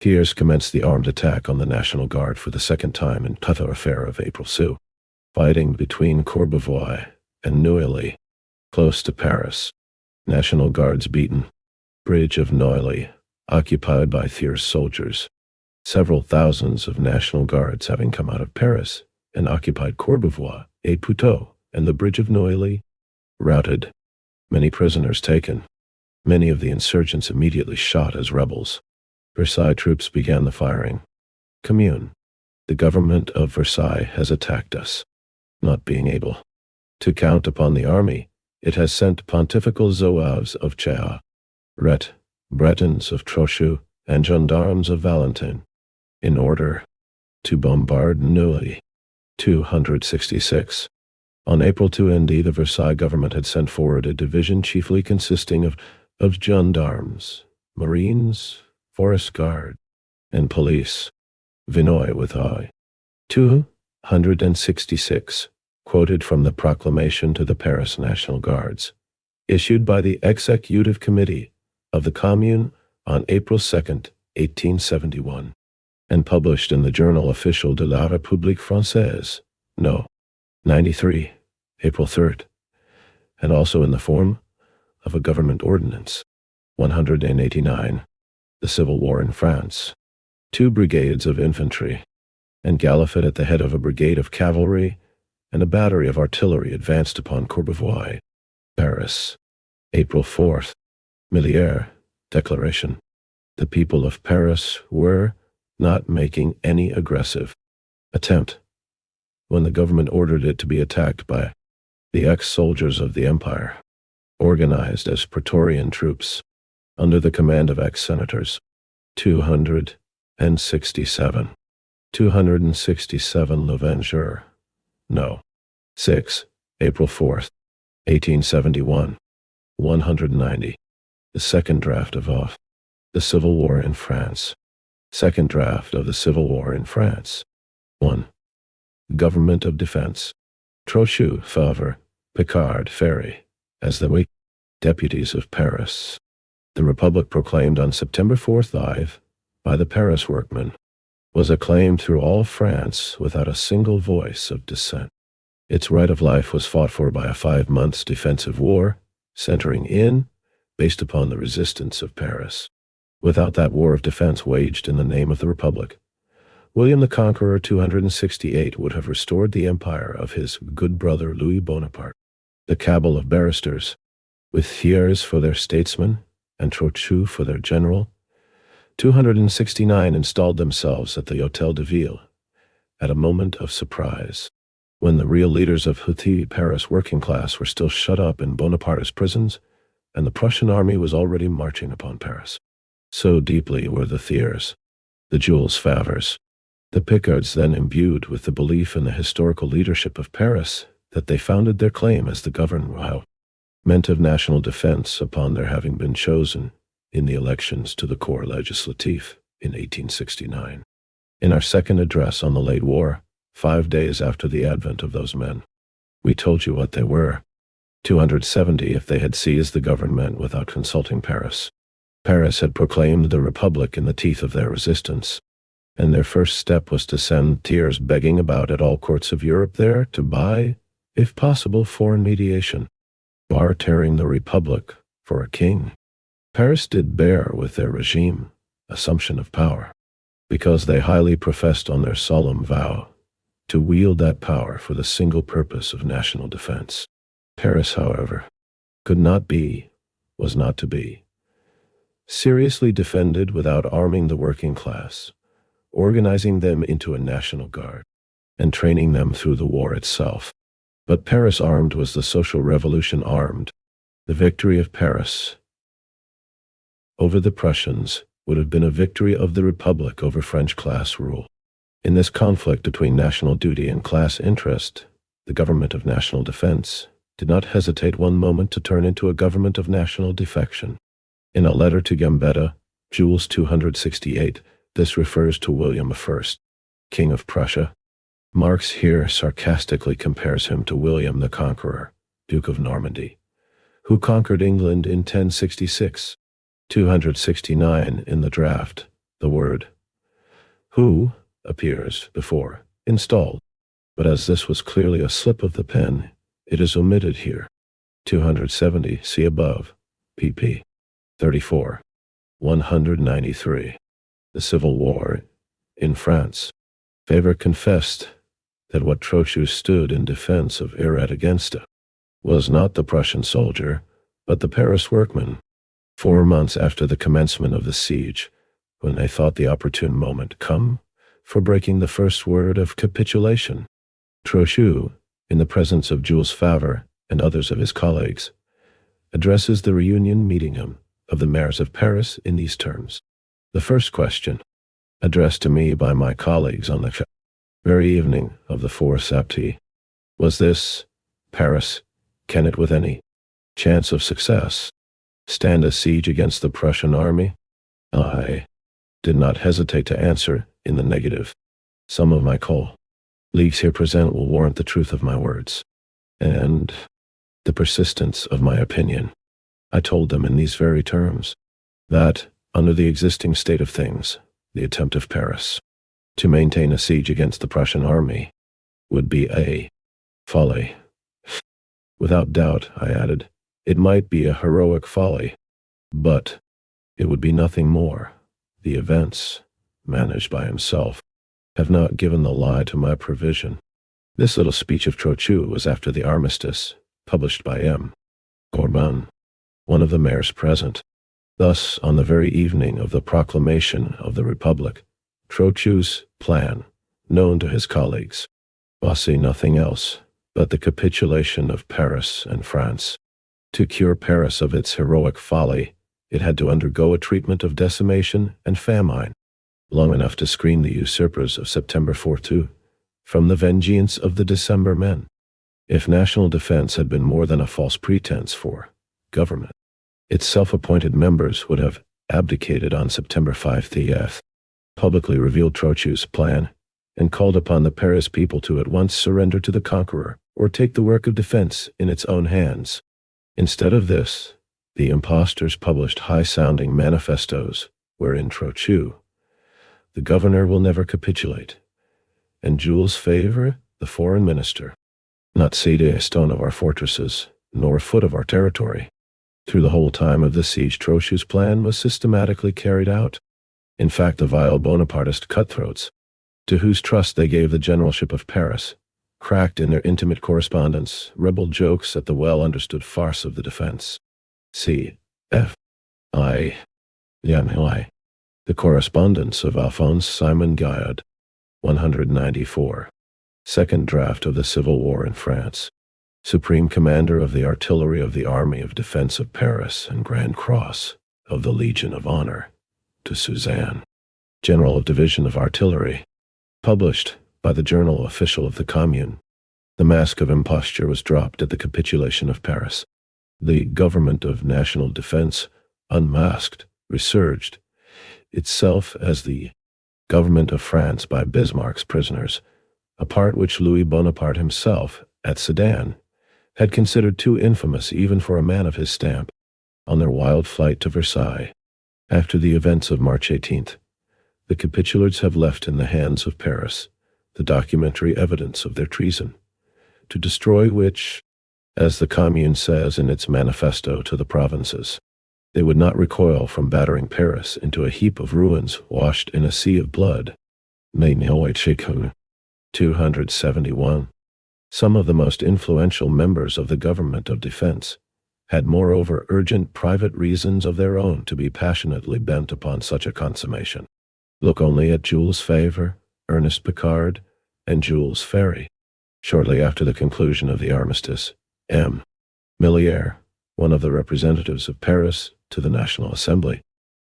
Thiers commenced the armed attack on the National Guard for the second time in the affair of April Sioux, fighting between Courbevoie and Neuilly, close to Paris. National Guards beaten. Bridge of Neuilly, occupied by Thiers' soldiers. several thousands of National Guards having come out of Paris and occupied Courbevoie, et Puteaux, and the Bridge of Neuilly, routed, many prisoners taken. Many of the insurgents immediately shot as rebels. Versailles troops began the firing. Commune. The government of Versailles has attacked us. Not being able to count upon the army, it has sent pontifical zouaves of Chea, Bretons of Trochu, and gendarmes of Valentin, in order to bombard Neuilly. 266. On April 2, the Versailles government had sent forward a division chiefly consisting of gendarmes, marines, forest guard, and police. Vinoy with I. 266. Quoted from the proclamation to the Paris National Guards, issued by the Executive Committee of the Commune on April 2, 1871, and published in the Journal Officiel de la République Française, No. 93, April 3rd, and also in the form of a government ordinance. 189. The Civil War in France. 2 brigades of infantry, and Galifet at the head of a brigade of cavalry and a battery of artillery advanced upon Courbevoie, Paris. April 4th. Millière Declaration. The people of Paris were not making any aggressive attempt when the government ordered it to be attacked by the ex-soldiers of the empire, organized as Praetorian troops under the command of ex-senators. 267. 267 Louvanger. No. 6. April 4th, 1871. 190. The second draft of the Civil War in France. Second draft of the Civil War in France. 1. Government of Defense. Trochu, Favre, Picard, Ferry, as the weak deputies of Paris. The Republic proclaimed on September 4th live by the Paris workmen was acclaimed through all France without a single voice of dissent. Its right of life was fought for by a 5 months defensive war, based upon the resistance of Paris. Without that war of defense waged in the name of the Republic, William the Conqueror 268 would have restored the empire of his good brother Louis Bonaparte. The cabal of barristers, with Thiers for their statesman and Trochu for their general, 269 installed themselves at the Hôtel de Ville at a moment of surprise, when the real leaders of Houthi Paris working class were still shut up in Bonapartist prisons, and the Prussian army was already marching upon Paris. So deeply were the Thiers, the Jules Favres, the Picards then imbued with the belief in the historical leadership of Paris that they founded their claim as the gouvernement of national defense upon their having been chosen in the elections to the Corps Legislatif in 1869. In our second address on the late war, 5 days after the advent of those men, we told you what they were. 270 if they had seized the government without consulting Paris. Paris had proclaimed the Republic in the teeth of their resistance, and their first step was to send Thiers begging about at all courts of Europe there to buy, if possible, foreign mediation, bartering the Republic for a king. Paris did bear with their regime, assumption of power, because they highly professed on their solemn vow to wield that power for the single purpose of national defense. Paris, however, could not be, was not to be, seriously defended without arming the working class, organizing them into a national guard, and training them through the war itself. But Paris armed was the social revolution armed. The victory of Paris over the Prussians would have been a victory of the Republic over French class rule. In this conflict between national duty and class interest, the government of national defense did not hesitate one moment to turn into a government of national defection. In a letter to Gambetta, Jules 268, this refers to William I, King of Prussia. Marx here sarcastically compares him to William the Conqueror, Duke of Normandy, who conquered England in 1066. 269 in the draft, the word who appears before installed, but as this was clearly a slip of the pen, it is omitted here. 270, see above, pp. 34. 193. The Civil War in France. Favre confessed that what Trochu stood in defense of Erat against was not the Prussian soldier, but the Paris workman. 4 months after the commencement of the siege, when they thought the opportune moment come for breaking the first word of capitulation, Trochu, in the presence of Jules Favre and others of his colleagues, addresses the reunion meeting of the mayors of Paris in these terms. The first question, addressed to me by my colleagues on the very evening of the 4 September, was this: Paris, can it with any chance of success stand a siege against the Prussian army? I did not hesitate to answer in the negative. Some of my colleagues here present will warrant the truth of my words, and the persistence of my opinion. I told them in these very terms that, under the existing state of things, the attempt of Paris to maintain a siege against the Prussian army would be a folly. Without doubt, I added, it might be a heroic folly, but it would be nothing more. The events, managed by himself, have not given the lie to my provision. This little speech of Trochu was after the armistice, published by M. Corbin, one of the mayors present. Thus, on the very evening of the proclamation of the Republic, Trochu's plan, known to his colleagues, was nothing else but the capitulation of Paris and France. To cure Paris of its heroic folly, it had to undergo a treatment of decimation and famine, long enough to screen the usurpers of September 4 from the vengeance of the December men. If national defense had been more than a false pretense for government, its self-appointed members would have abdicated on September 5. The publicly revealed Trochu's plan and called upon the Paris people to at once surrender to the conqueror or take the work of defense in its own hands. Instead of this, the impostors published high-sounding manifestos wherein Trochu, the governor, will never capitulate, and Jules Favre, the foreign minister, not cede a stone of our fortresses, nor a foot of our territory. Through the whole time of the siege, Trochu's plan was systematically carried out. In fact, the vile Bonapartist cutthroats, to whose trust they gave the generalship of Paris, cracked in their intimate correspondence rebel jokes at the well-understood farce of the defense. C. F. I. The correspondence of Alphonse Simon Gaillard, 194. Second draft of the Civil War in France. Supreme Commander of the Artillery of the Army of Defense of Paris and Grand Cross of the Legion of Honor, to Suzanne, General of Division of Artillery. Published by the Journal Official of the Commune. The mask of imposture was dropped at the capitulation of Paris. The Government of National Defense, unmasked, resurged, itself as the Government of France by Bismarck's prisoners, a part which Louis Bonaparte himself, at Sedan, had considered too infamous even for a man of his stamp. On their wild flight to Versailles, after the events of March 18th, the capitulants have left in the hands of Paris the documentary evidence of their treason, to destroy which, as the Commune says in its manifesto to the provinces, they would not recoil from battering Paris into a heap of ruins washed in a sea of blood. 271. Some of the most influential members of the Government of Defense had moreover urgent private reasons of their own to be passionately bent upon such a consummation. Look only at Jules Favre, Ernest Picard, and Jules Ferry. Shortly after the conclusion of the armistice, M. Millière, one of the representatives of Paris to the National Assembly,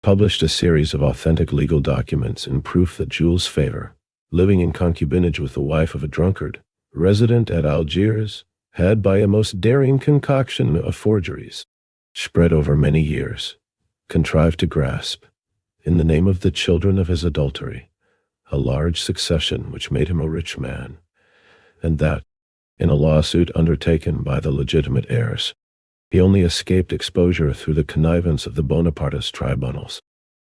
published a series of authentic legal documents in proof that Jules Favre, living in concubinage with the wife of a drunkard, resident at Algiers, had, by a most daring concoction of forgeries, spread over many years, contrived to grasp, in the name of the children of his adultery, a large succession which made him a rich man, and that, in a lawsuit undertaken by the legitimate heirs, he only escaped exposure through the connivance of the Bonapartist tribunals.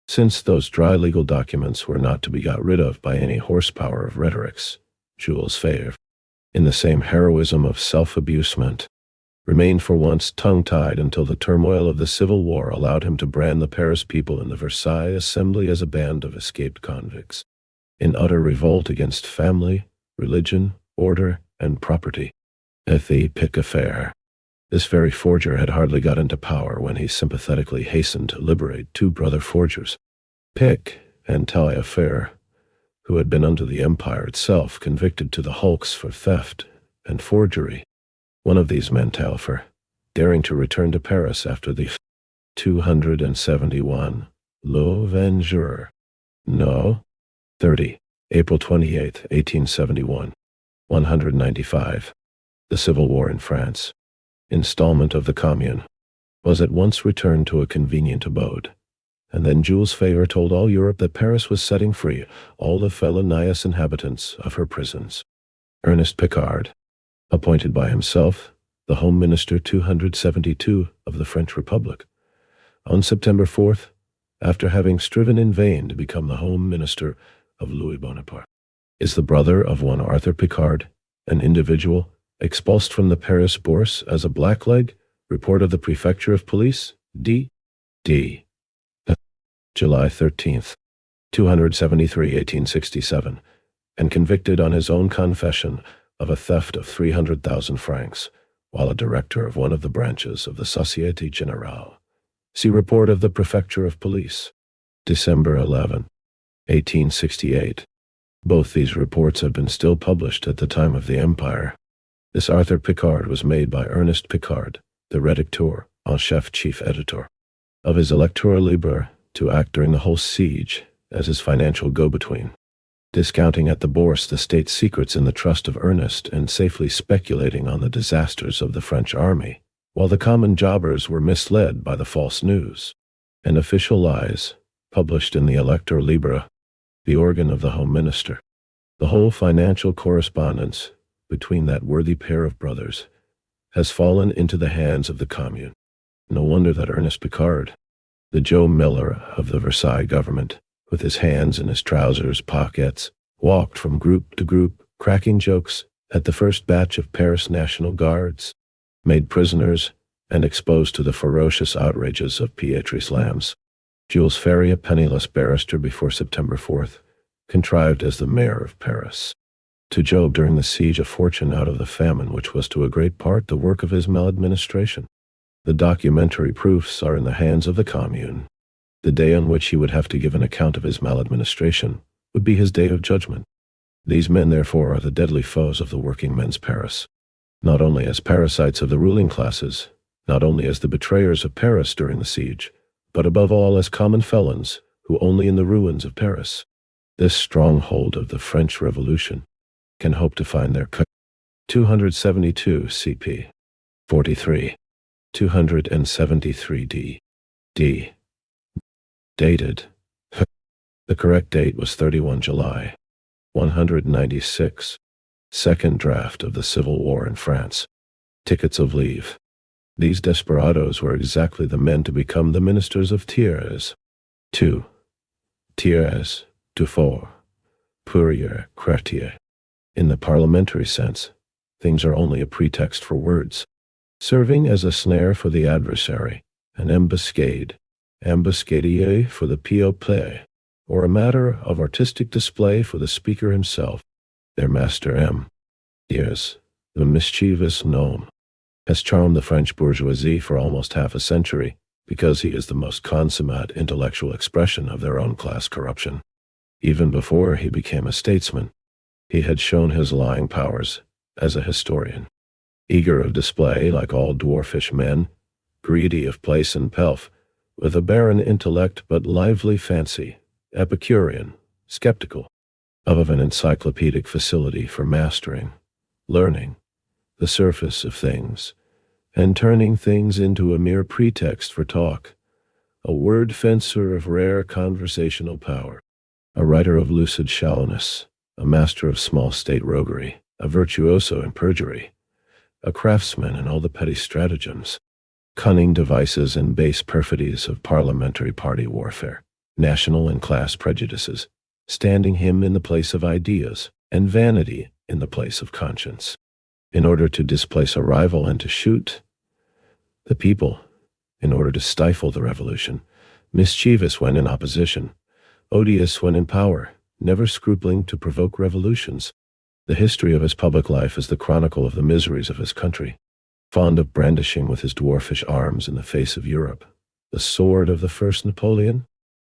Since those dry legal documents were not to be got rid of by any horsepower of rhetorics, Jules Favre, in the same heroism of self-abusement, remained for once tongue-tied until the turmoil of the Civil War allowed him to brand the Paris people in the Versailles Assembly as a band of escaped convicts. in utter revolt against family, religion, order, and property. The Pick affair. This very forger had hardly got into power when he sympathetically hastened to liberate two brother forgers, Pick and Taillefer, who had been under the empire itself convicted to the hulks for theft and forgery. One of these men, Taillefer, daring to return to Paris after the 271, Le Vengeur. No. 30. April 28, 1871. 195. The Civil War in France. Installment of the Commune. Was at once returned to a convenient abode. And then Jules Favre told all Europe that Paris was setting free all the felonious inhabitants of her prisons. Ernest Picard, appointed by himself the Home Minister 272 of the French Republic, on September 4th, after having striven in vain to become the Home Minister of Louis Bonaparte, is the brother of one Arthur Picard, an individual expulsed from the Paris Bourse as a blackleg, report of the Prefecture of Police, D. July 13th, 273, 1867, and convicted on his own confession of a theft of 300,000 francs, while a director of one of the branches of the Société Générale. See report of the Prefecture of Police, December 11, 1868. Both these reports have been still published at the time of the Empire. This Arthur Picard was made by Ernest Picard, the rédacteur en chef chief editor of his Electeur Libre, to act during the whole siege as his financial go-between, discounting at the Bourse the state secrets in the trust of Ernest and safely speculating on the disasters of the French army, while the common jobbers were misled by the false news and official lies published in the Electeur Libre, the organ of the Home Minister. The whole financial correspondence between that worthy pair of brothers has fallen into the hands of the Commune. No wonder that Ernest Picard, the Joe Miller of the Versailles government, with his hands in his trousers pockets, walked from group to group, cracking jokes at the first batch of Paris National Guards, made prisoners and exposed to the ferocious outrages of Pietris Lambs. Jules Ferry, a penniless barrister before September 4th, contrived as the mayor of Paris to job during the siege a fortune out of the famine which was to a great part the work of his maladministration. The documentary proofs are in the hands of the Commune. The day on which he would have to give an account of his maladministration would be his day of judgment. These men, therefore, are the deadly foes of the working men's Paris, not only as parasites of the ruling classes, not only as the betrayers of Paris during the siege, but above all as common felons who only in the ruins of Paris, this stronghold of the French Revolution, can hope to find their 272 CP 43 273 D. Dated. The correct date was 31 July, 196. Second draft of the Civil War in France. Tickets of leave. These desperadoes were exactly the men to become the ministers of Thiers. 2. Thiers, Dufour, Poirier, Cartier. In the parliamentary sense, things are only a pretext for words, serving as a snare for the adversary, an ambuscade, ambuscadier for the peuple, or a matter of artistic display for the speaker himself. Their master M. Thiers, the mischievous gnome, has charmed the French bourgeoisie for almost half a century because he is the most consummate intellectual expression of their own class corruption. Even before he became a statesman, he had shown his lying powers as a historian. Eager of display like all dwarfish men, greedy of place and pelf, with a barren intellect but lively fancy, Epicurean, skeptical, of an encyclopedic facility for mastering, learning, the surface of things, and turning things into a mere pretext for talk, a word fencer of rare conversational power, a writer of lucid shallowness, a master of small state roguery, a virtuoso in perjury, a craftsman in all the petty stratagems, cunning devices and base perfidies of parliamentary party warfare, national and class prejudices, standing him in the place of ideas, and vanity in the place of conscience, in order to displace a rival and to shoot the people, in order to stifle the revolution, mischievous when in opposition, odious when in power, never scrupling to provoke revolutions. The history of his public life is the chronicle of the miseries of his country, fond of brandishing with his dwarfish arms in the face of Europe the sword of the first Napoleon,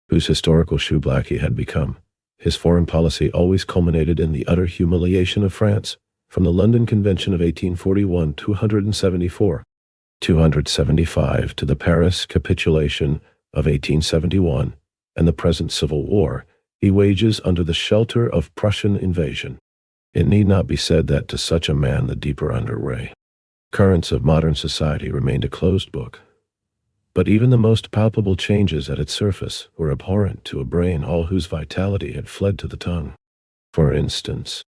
whose historical shoeblack he had become. His foreign policy always culminated in the utter humiliation of France, from the London Convention of 1841, 275, to the Paris capitulation of 1871, and the present civil war he wages under the shelter of Prussian invasion. It need not be said that to such a man the deeper underway currents of modern society remained a closed book. But even the most palpable changes at its surface were abhorrent to a brain all whose vitality had fled to the tongue. For instance,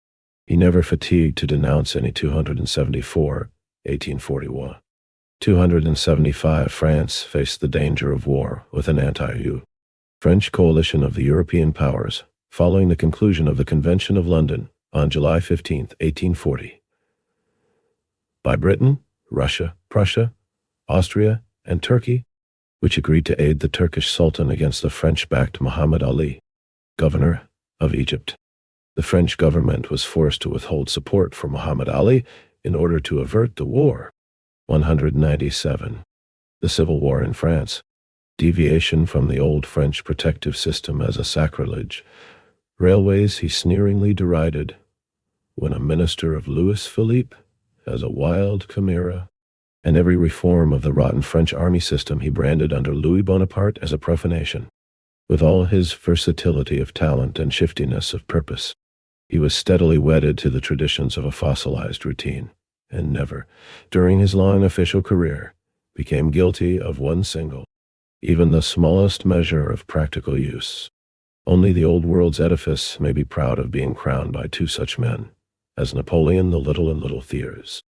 he never fatigued to denounce any 274, 1841. 275 France faced the danger of war with an anti-EU French coalition of the European powers, following the conclusion of the Convention of London on July 15, 1840. By Britain, Russia, Prussia, Austria, and Turkey, which agreed to aid the Turkish Sultan against the French-backed Muhammad Ali, governor of Egypt. The French government was forced to withhold support for Muhammad Ali in order to avert the war. 197. The Civil War in France. Deviation from the old French protective system as a sacrilege. Railways he sneeringly derided when a minister of Louis Philippe as a wild chimera, and every reform of the rotten French army system he branded under Louis Bonaparte as a profanation. With all his versatility of talent and shiftiness of purpose, he was steadily wedded to the traditions of a fossilized routine, and never, during his long official career, became guilty of one single, even the smallest measure of practical use. Only the old world's edifice may be proud of being crowned by two such men, as Napoleon the Little and Little Thiers.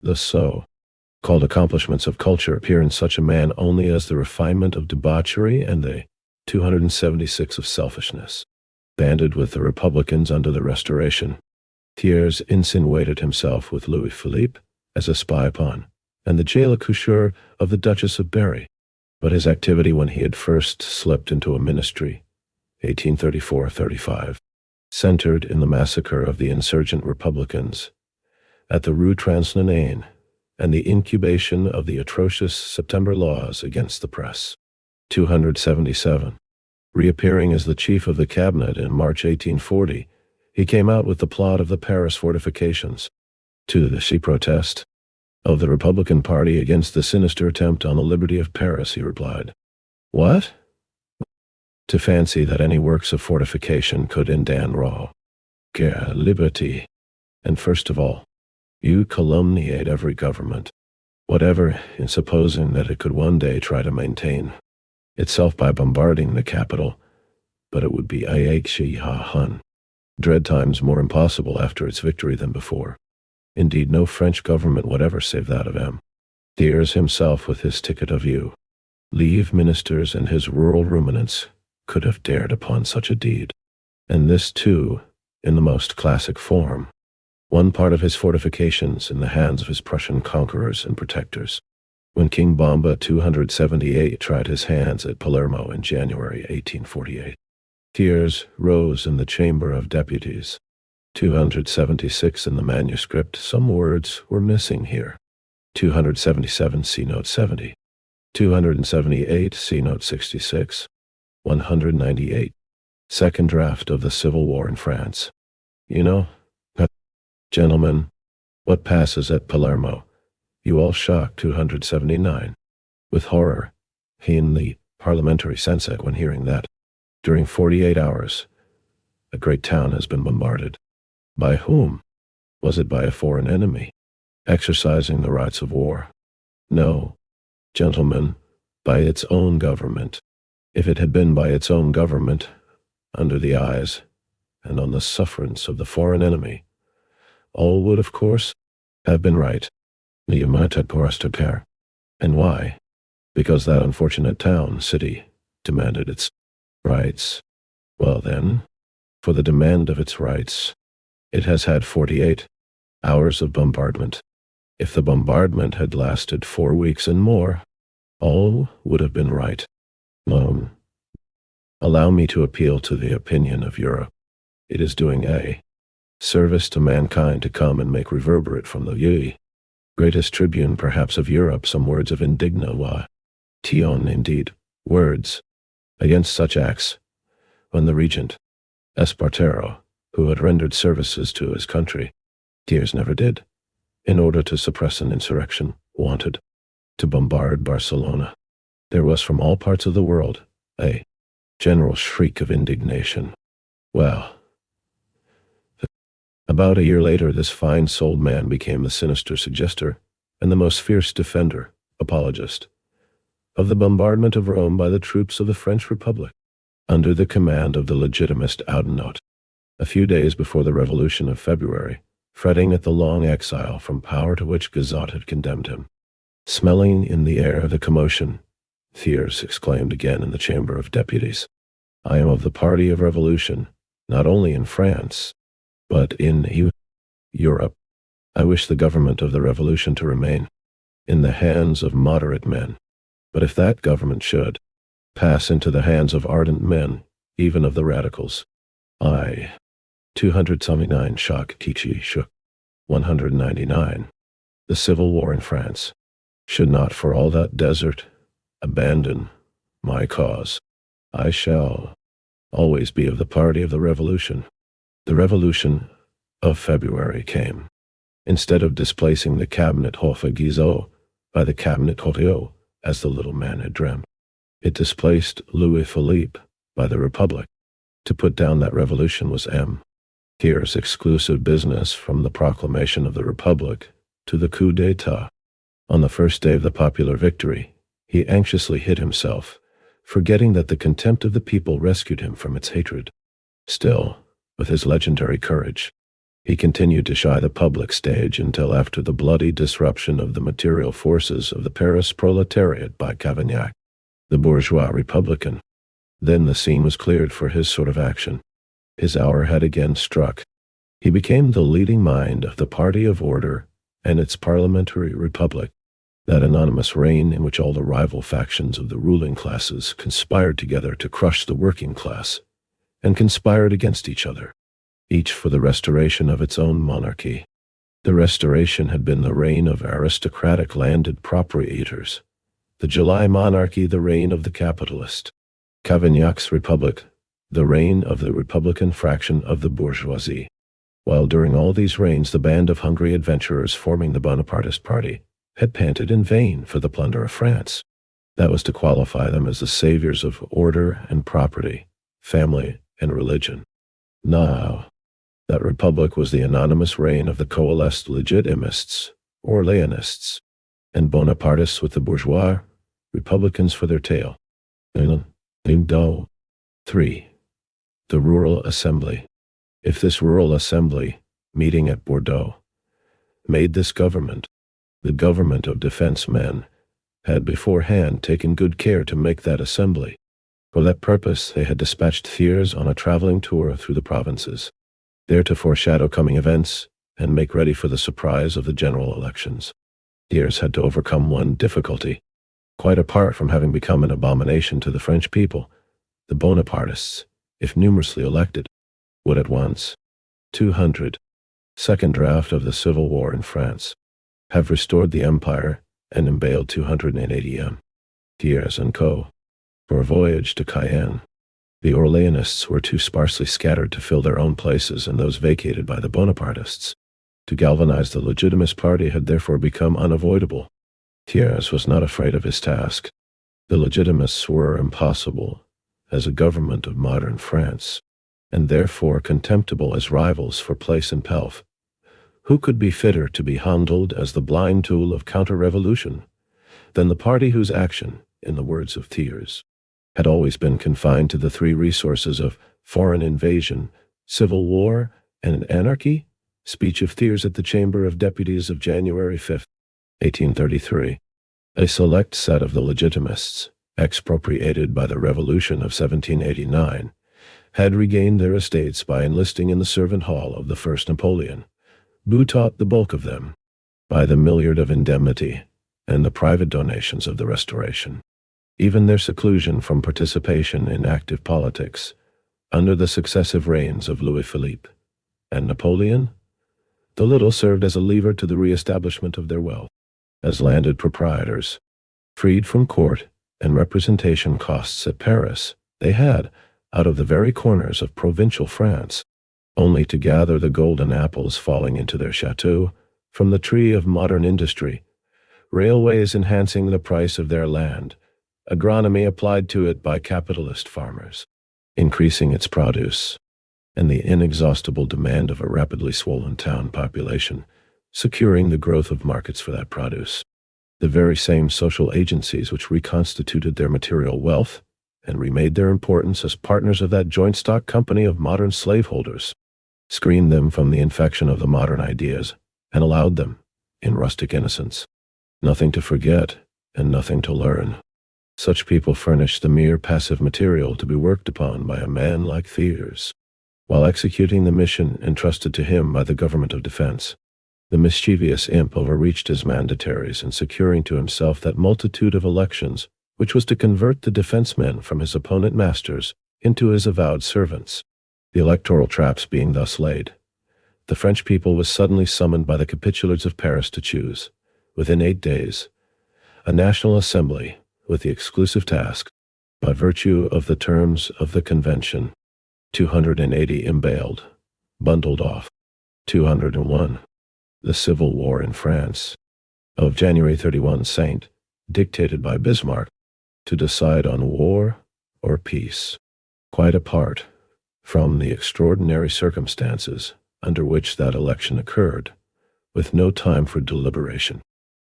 The so-called accomplishments of culture appear in such a man only as the refinement of debauchery and the 276 of selfishness. Banded with the Republicans under the Restoration, Thiers insinuated himself with Louis Philippe as a spy pawn and the jail accoucheur of the Duchess of Berry. But his activity when he had first slipped into a ministry, 1834-35, centered in the massacre of the insurgent Republicans at the Rue Transnonain and the incubation of the atrocious September laws against the press. 277. Reappearing as the chief of the cabinet in March 1840, he came out with the plot of the Paris fortifications. To the protest of the Republican Party against the sinister attempt on the liberty of Paris, he replied, "What? To fancy that any works of fortification could endanrow liberty. And first of all, you calumniate every government, whatever, in supposing that it could one day try to maintain itself by bombarding the capital, but it would be dread times more impossible after its victory than before. Indeed, no French government whatever save that of M. Thiers himself with his ticket of view, leave ministers and his rural ruminants could have dared upon such a deed. And this, too, in the most classic form. One part of his fortifications in the hands of his Prussian conquerors and protectors. When King Bomba 278 tried his hands at Palermo in January 1848, Thiers rose in the Chamber of Deputies. 276 in the manuscript, some words were missing here. 277 see note 70. 278 see note 66. 198. Second draft of the Civil War in France. You know, gentlemen, what passes at Palermo? You all shocked. 279. With horror, he in the parliamentary sense said when hearing that, during 48 hours, a great town has been bombarded. By whom? Was it by a foreign enemy, exercising the rights of war? No, gentlemen, by its own government. If it had been by its own government, under the eyes and on the sufferance of the foreign enemy, all would, of course, have been right. And why? Because that unfortunate town, city, demanded its rights. Well then, for the demand of its rights, it has had 48 hours of bombardment. If the bombardment had lasted 4 weeks and more, all would have been right. Allow me to appeal to the opinion of Europe. It is doing a service to mankind to come and make reverberate from the greatest tribune perhaps of Europe some words of indignation, indeed, words, against such acts, when the regent, Espartero, who had rendered services to his country, Thiers never did, in order to suppress an insurrection, wanted to bombard Barcelona. There was from all parts of the world a general shriek of indignation. Well, about a year later, this fine-souled man became the sinister suggester and the most fierce defender, apologist, of the bombardment of Rome by the troops of the French Republic, under the command of the legitimist Oudinot. A few days before the Revolution of February, fretting at the long exile from power to which Guizot had condemned him, smelling in the air the commotion, Thiers exclaimed again in the Chamber of Deputies, "I am of the party of revolution, not only in France, but in Europe. I wish the government of the revolution to remain in the hands of moderate men. But if that government should pass into the hands of ardent men, even of the radicals, I, 279 shock Kichi shook, 199, the civil war in France, should not for all that desert abandon my cause. I shall always be of the party of the revolution." The Revolution of February came. Instead of displacing the cabinet Hofe Guizot by the cabinet Hotio, as the little man had dreamt, it displaced Louis Philippe by the Republic. To put down that revolution was M. Thiers' exclusive business from the proclamation of the Republic to the coup d'etat. On the first day of the popular victory, he anxiously hid himself, forgetting that the contempt of the people rescued him from its hatred. Still, with his legendary courage, he continued to shy the public stage until after the bloody disruption of the material forces of the Paris proletariat by Cavaignac, the bourgeois republican. Then the scene was cleared for his sort of action. His hour had again struck. He became the leading mind of the party of order and its parliamentary republic, that anonymous reign in which all the rival factions of the ruling classes conspired together to crush the working class, and conspired against each other, each for the restoration of its own monarchy. The restoration had been the reign of aristocratic landed proprietors, the July monarchy the reign of the capitalist, Cavaignac's republic the reign of the republican fraction of the bourgeoisie. While during all these reigns the band of hungry adventurers forming the Bonapartist party had panted in vain for the plunder of France. That was to qualify them as the saviors of order and property, family and religion. Now, that republic was the anonymous reign of the coalesced legitimists, or Leonists, and Bonapartists with the bourgeois, republicans for their tail. 3. The Rural Assembly. If this rural assembly, meeting at Bordeaux, made this government, the government of defense men, had beforehand taken good care to make that assembly. For that purpose they had dispatched Thiers on a traveling tour through the provinces, there to foreshadow coming events and make ready for the surprise of the general elections. Thiers had to overcome one difficulty. Quite apart from having become an abomination to the French people, the Bonapartists, if numerously elected, would at once, 200, second draft of the civil war in France, have restored the empire and embaled 280 M. Thiers and co. for a voyage to Cayenne. The Orleanists were too sparsely scattered to fill their own places and those vacated by the Bonapartists. To galvanize the legitimist party had therefore become unavoidable. Thiers was not afraid of his task. The legitimists were impossible as a government of modern France, and therefore contemptible as rivals for place and pelf. Who could be fitter to be handled as the blind tool of counter-revolution than the party whose action, in the words of Thiers, had always been confined to the three resources of foreign invasion, civil war, and anarchy? Speech of Thiers at the Chamber of Deputies of January 5, 1833. A select set of the legitimists, expropriated by the Revolution of 1789, had regained their estates by enlisting in the servant hall of the first Napoleon, who taught the bulk of them by the milliard of indemnity and the private donations of the Restoration. Even their seclusion from participation in active politics Under the successive reigns of Louis Philippe and Napoleon, the little served as a lever to the re-establishment of their wealth. As landed proprietors, freed from court and representation costs at Paris, they had, out of the very corners of provincial France, only to gather the golden apples falling into their chateau from the tree of modern industry, railways enhancing the price of their land, agronomy applied to it by capitalist farmers, increasing its produce, and the inexhaustible demand of a rapidly swollen town population, securing the growth of markets for that produce. The very same social agencies which reconstituted their material wealth and remade their importance as partners of that joint stock company of modern slaveholders, screened them from the infection of the modern ideas and allowed them, in rustic innocence, nothing to forget and nothing to learn. Such people furnished the mere passive material to be worked upon by a man like Thiers, while executing the mission entrusted to him by the government of defense. The mischievous imp overreached his mandataries in securing to himself that multitude of elections which was to convert the defense-men from his opponent masters into his avowed servants. The electoral traps being thus laid, the French people was suddenly summoned by the capitulates of Paris to choose, within 8 days, a National Assembly with the exclusive task, by virtue of the terms of the Convention, 280 emballed, bundled off. 201. The Civil War in France, of January 31 Saint, dictated by Bismarck, to decide on war or peace, quite apart from the extraordinary circumstances under which that election occurred, with no time for deliberation,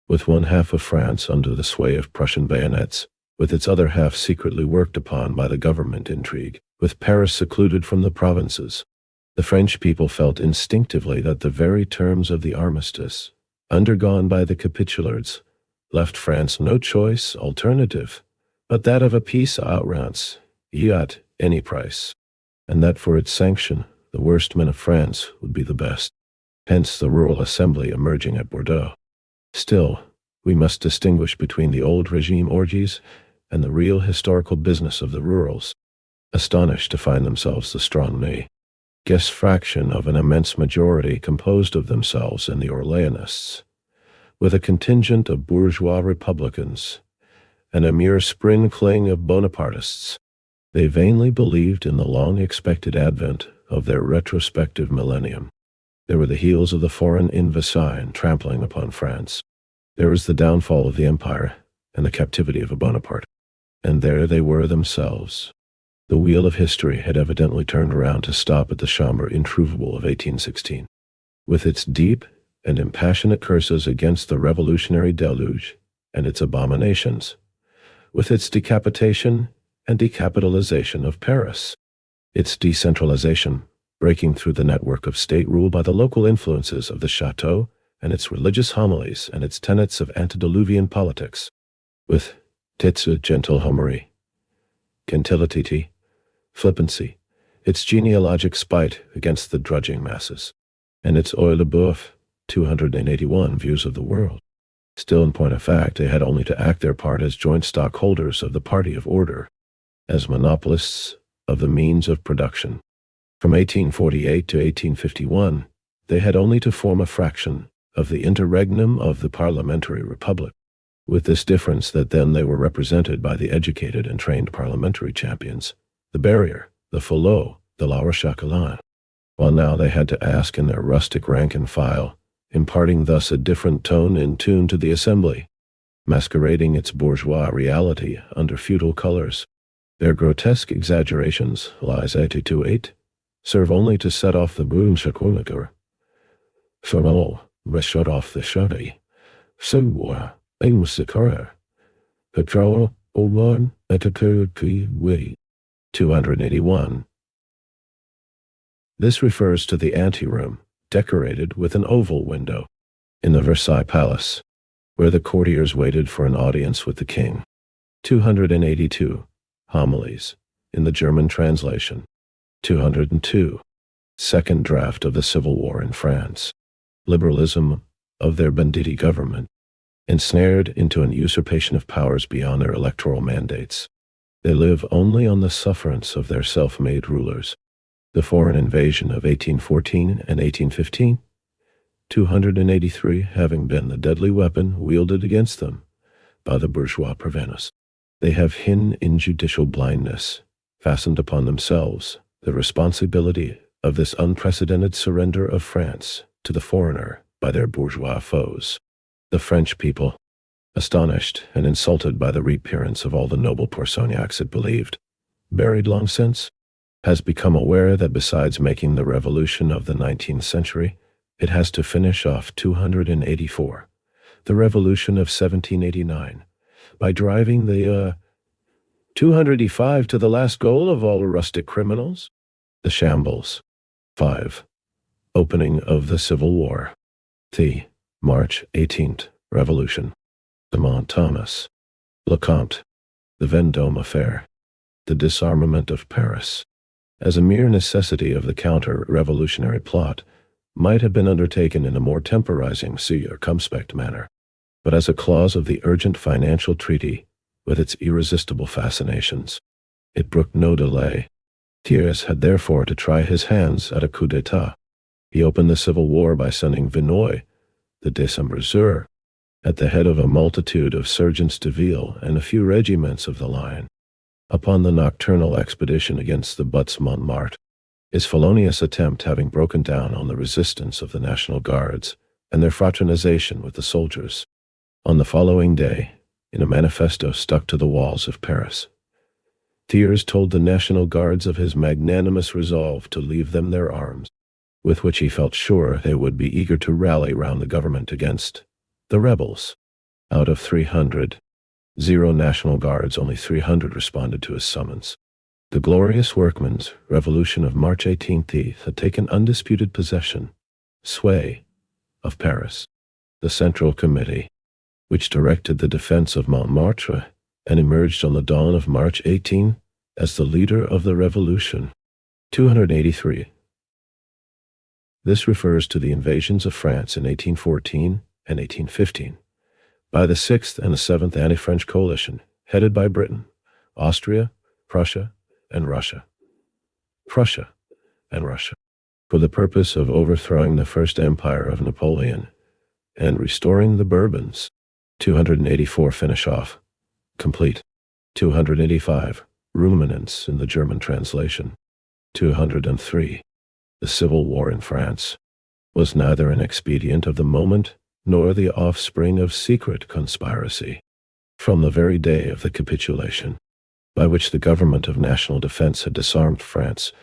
with one half of France under the sway of Prussian bayonets, with its other half secretly worked upon by the government intrigue, with Paris secluded from the provinces. The French people felt instinctively that the very terms of the armistice, undergone by the capitulates, left France no alternative, but that of a peace à outrance, at any price, and that for its sanction the worst men of France would be the best. Hence the rural assembly emerging at Bordeaux. Still, we must distinguish between the old regime orgies and the real historical business of the rurals, astonished to find themselves the strong guess fraction of an immense majority composed of themselves and the Orleanists, with a contingent of bourgeois republicans and a mere sprinkling of Bonapartists. They vainly believed in the long-expected advent of their retrospective millennium. There were the heels of the foreign invasion trampling upon France. There was the downfall of the empire and the captivity of a Bonaparte. And there they were themselves. The wheel of history had evidently turned around to stop at the Chambre introuvable of 1816, with its deep and impassionate curses against the revolutionary deluge and its abominations, with its decapitation and decapitalization of Paris, its decentralization breaking through the network of state rule by the local influences of the chateau and its religious homilies and its tenets of antediluvian politics, with its gentilhommery, gentility, flippancy, its genealogic spite against the drudging masses, and its oeil de boeuf, 281 views of the world. Still, in point of fact, they had only to act their part as joint stockholders of the party of order, as monopolists of the means of production. From 1848 to 1851, they had only to form a fraction of the interregnum of the parliamentary republic, with this difference that then they were represented by the educated and trained parliamentary champions, the Barrier, the Follot, the La Rochefoucauld, while now they had to ask in their rustic rank and file, imparting thus a different tone in tune to the assembly, masquerading its bourgeois reality under feudal colors. Their grotesque exaggerations, lies 82-8, serve only to set off the bourgeois from all, shut off the shoddy. So, aims the car. Patrol, O1, attitude, way. 281. This refers to the anteroom, decorated with an oval window, in the Versailles Palace, where the courtiers waited for an audience with the king. 282. Homilies, in the German translation. 202. Second draft of the Civil War in France. Liberalism of their banditti government, ensnared into an usurpation of powers beyond their electoral mandates. They live only on the sufferance of their self-made rulers. The foreign invasion of 1814 and 1815, 283 having been the deadly weapon wielded against them by the bourgeois Provenus. They have hidden in judicial blindness, fastened upon themselves the responsibility of this unprecedented surrender of France to the foreigner by their bourgeois foes. The French people, astonished and insulted by the reappearance of all the noble Pourceaugnacs it believed, buried long since, has become aware that besides making the revolution of the 19th century, it has to finish off 284, the revolution of 1789, by driving the 285 to the last goal of all rustic criminals, the shambles. 5. Opening of the Civil War. The March 18th Revolution. The Mont Thomas. Lecomte. The Vendôme affair. The disarmament of Paris. As a mere necessity of the counter-revolutionary plot, might have been undertaken in a more temporizing circumspect manner, but as a clause of the urgent financial treaty, with its irresistible fascinations, it brooked no delay. Thiers had therefore to try his hands at a coup d'etat. He opened the Civil War by sending Vinoy, the décembreur, at the head of a multitude of sergeants de ville and a few regiments of the line, upon the nocturnal expedition against the Buttes Montmartre, his felonious attempt having broken down on the resistance of the National Guards and their fraternization with the soldiers. On the following day, in a manifesto stuck to the walls of Paris, Thiers told the National Guards of his magnanimous resolve to leave them their arms, with which he felt sure they would be eager to rally round the government against the rebels. Out of 300, 0 National Guards, only 300 responded to his summons. The glorious workmen's revolution of March 18th had taken undisputed possession, sway, of Paris. The Central Committee, which directed the defense of Montmartre and emerged on the dawn of March 18 as the leader of the revolution. 283. This refers to the invasions of France in 1814 and 1815 by the 6th and the 7th anti-French coalition, headed by Britain, Austria, Prussia, and Russia. For the purpose of overthrowing the First Empire of Napoleon and restoring the Bourbons. 284 finish off. Complete. 285. Ruminants in the German translation. 203. The Civil War in France was neither an expedient of the moment nor the offspring of secret conspiracy. From the very day of the capitulation, by which the government of national defense had disarmed France,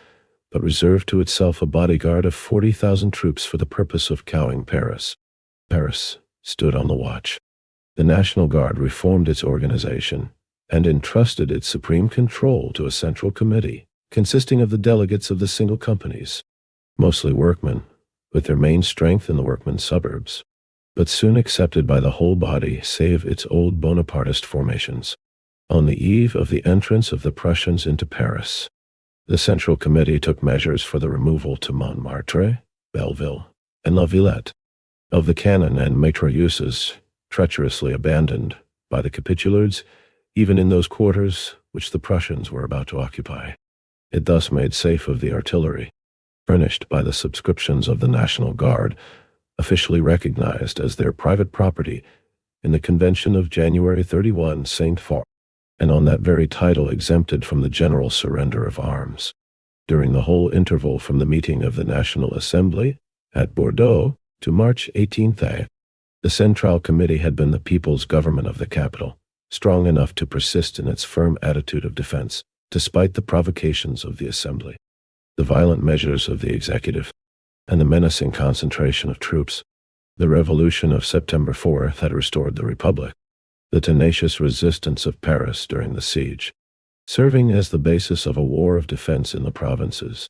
but reserved to itself a bodyguard of 40,000 troops for the purpose of cowing Paris, Paris stood on the watch. The National Guard reformed its organization and entrusted its supreme control to a central committee consisting of the delegates of the single companies, mostly workmen, with their main strength in the workmen's suburbs, but soon accepted by the whole body save its old Bonapartist formations. On the eve of the entrance of the Prussians into Paris, the Central Committee took measures for the removal to Montmartre, Belleville, and La Villette of the cannon and mitrailleuses treacherously abandoned by the capitulars even in those quarters which the Prussians were about to occupy. It thus made safe of the artillery, furnished by the subscriptions of the National Guard, officially recognized as their private property in the Convention of January 31 St. Far, and on that very title exempted from the general surrender of arms. During the whole interval from the meeting of the National Assembly at Bordeaux to March 18th, the Central Committee had been the people's government of the capital, strong enough to persist in its firm attitude of defense, despite the provocations of the Assembly, the violent measures of the executive, and the menacing concentration of troops. The revolution of September 4th had restored the Republic. The tenacious resistance of Paris during the siege, serving as the basis of a war of defense in the provinces,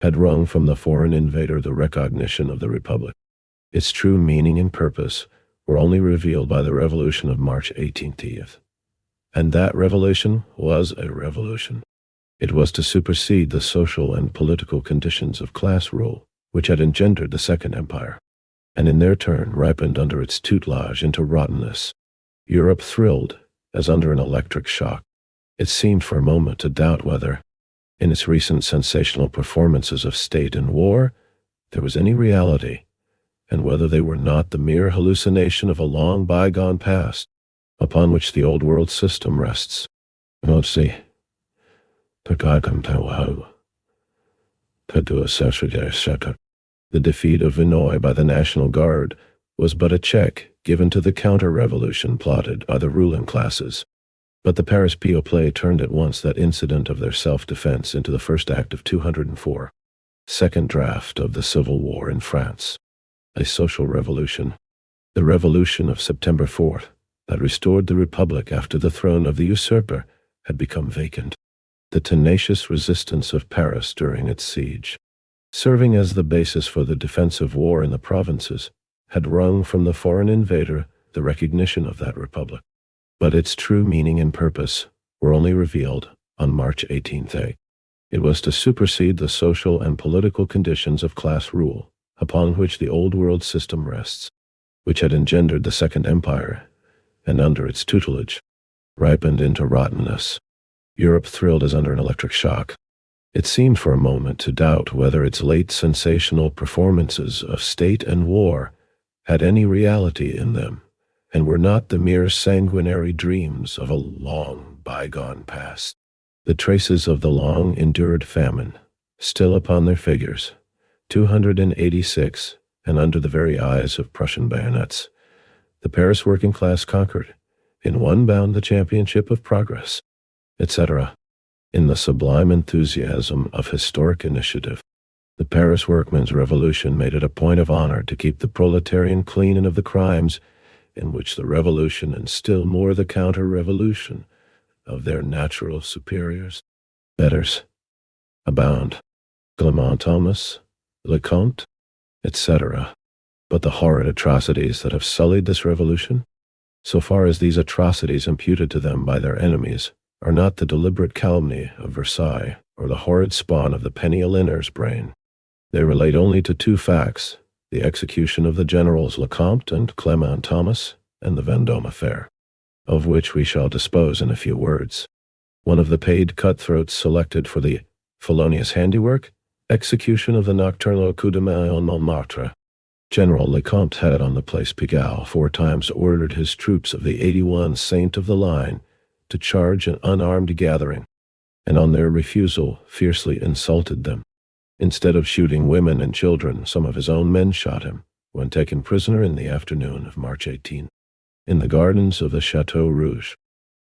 had wrung from the foreign invader the recognition of the Republic. Its true meaning and purpose were only revealed by the revolution of March 18th. And that revolution was a revolution. It was to supersede the social and political conditions of class rule which had engendered the Second Empire, and in their turn ripened under its tutelage into rottenness. Europe thrilled as under an electric shock. It seemed for a moment to doubt whether, in its recent sensational performances of state and war, there was any reality, and whether they were not the mere hallucination of a long bygone past, upon which the old world system rests. The defeat of Vinoy by the National Guard was but a check given to the counter-revolution plotted by the ruling classes. But the Paris Peuple turned at once that incident of their self-defense into the first act of 204, second draft of the Civil War in France. A social revolution, the revolution of September 4th, that restored the Republic after the throne of the usurper had become vacant. The tenacious resistance of Paris during its siege, serving as the basis for the defensive war in the provinces, had wrung from the foreign invader the recognition of that republic. But its true meaning and purpose were only revealed on March 18th. It was to supersede the social and political conditions of class rule upon which the old world system rests, which had engendered the Second Empire, and under its tutelage, ripened into rottenness. Europe thrilled as under an electric shock. It seemed for a moment to doubt whether its late sensational performances of state and war had any reality in them, and were not the mere sanguinary dreams of a long bygone past. The traces of the long-endured famine, still upon their figures, 286, and under the very eyes of Prussian bayonets, the Paris working class conquered, in one bound, the championship of progress, etc. In the sublime enthusiasm of historic initiative, the Paris workmen's revolution made it a point of honor to keep the proletarian clean of the crimes in which the revolution and still more the counter-revolution of their natural superiors, betters, abound. Clement Thomas, Lecomte, etc. But the horrid atrocities that have sullied this revolution, so far as these atrocities imputed to them by their enemies, are not the deliberate calumny of Versailles or the horrid spawn of the penny a liner's brain. They relate only to two facts: the execution of the generals Lecomte and Clement Thomas, and the Vendôme affair, of which we shall dispose in a few words. One of the paid cutthroats selected for the felonious handiwork, execution of the nocturnal coup de main on Montmartre. General Lecomte had on the Place Pigalle 4 times ordered his troops of the 81 Saint of the Line to charge an unarmed gathering, and on their refusal fiercely insulted them. Instead of shooting women and children, some of his own men shot him, when taken prisoner in the afternoon of March 18. In the gardens of the Chateau Rouge,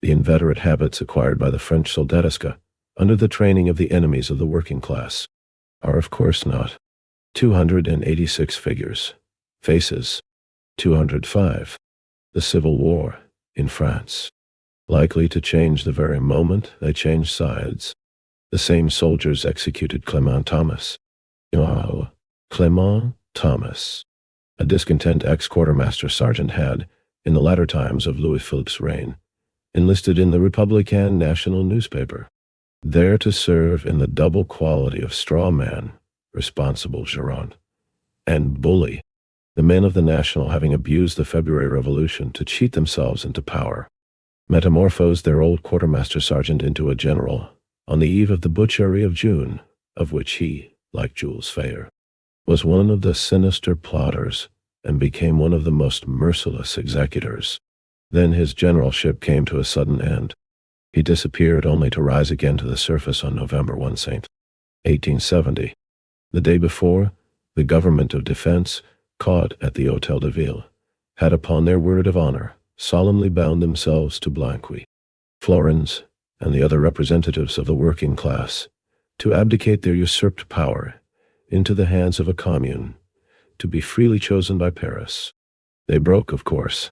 the inveterate habits acquired by the French soldatiska, under the training of the enemies of the working class, are of course not. 286 figures, faces, 205. The Civil War in France, likely to change the very moment they changed sides. The same soldiers executed Clement Thomas. Clement Thomas, a discontent ex-quartermaster sergeant, had, in the latter times of Louis Philippe's reign, enlisted in the Republican national newspaper, there to serve in the double quality of straw man, responsible gerant, and bully, the men of the National having abused the February Revolution to cheat themselves into power, metamorphosed their old quartermaster sergeant into a general on the eve of the butchery of June, of which he, like Jules Favre, was one of the sinister plotters and became one of the most merciless executors. Then his generalship came to a sudden end. He disappeared only to rise again to the surface on November 1, 1870. The day before, the government of defense, caught at the Hôtel de Ville, had upon their word of honor solemnly bound themselves to Blanqui, Flourens, and the other representatives of the working class, to abdicate their usurped power into the hands of a commune, to be freely chosen by Paris. They broke, of course,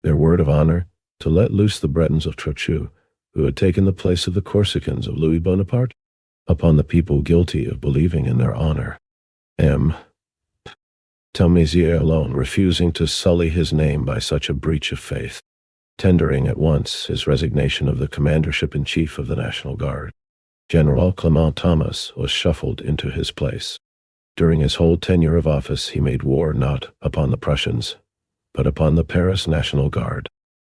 their word of honor to let loose the Bretons of Trochu, who had taken the place of the Corsicans of Louis Bonaparte, upon the people guilty of believing in their honor. Talmezier alone refusing to sully his name by such a breach of faith, tendering at once his resignation of the commandership-in-chief of the National Guard. General Clement Thomas was shuffled into his place. During his whole tenure of office he made war not upon the Prussians, but upon the Paris National Guard,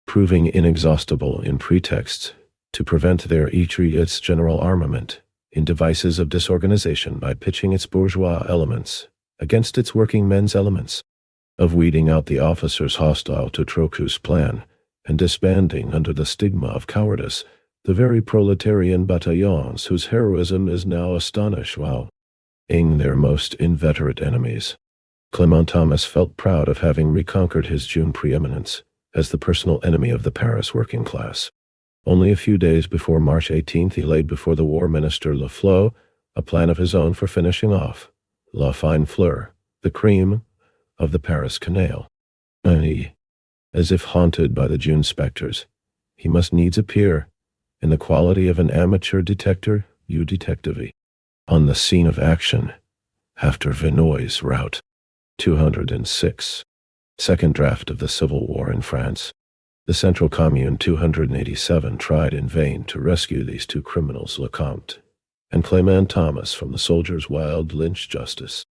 proving inexhaustible in pretexts to prevent their retreat its general armament in devices of disorganization by pitching its bourgeois elements against its working men's elements, of weeding out the officers hostile to Trochu's plan, and disbanding under the stigma of cowardice the very proletarian bataillons whose heroism is now astonished while ing their most inveterate enemies. Clement Thomas felt proud of having reconquered his June preeminence as the personal enemy of the Paris working class. Only a few days before March 18th, he laid before the War Minister Lafleur a plan of his own for finishing off la fine fleur, the cream of the Paris Canal. And he, as if haunted by the June specters, he must needs appear in the quality of an amateur detector, detective, on the scene of action after Vinoy's rout. 206. Second draft of the Civil War in France. The Central Commune 287 tried in vain to rescue these two criminals, Lecomte and Clement Thomas, from the soldiers' wild lynch justice,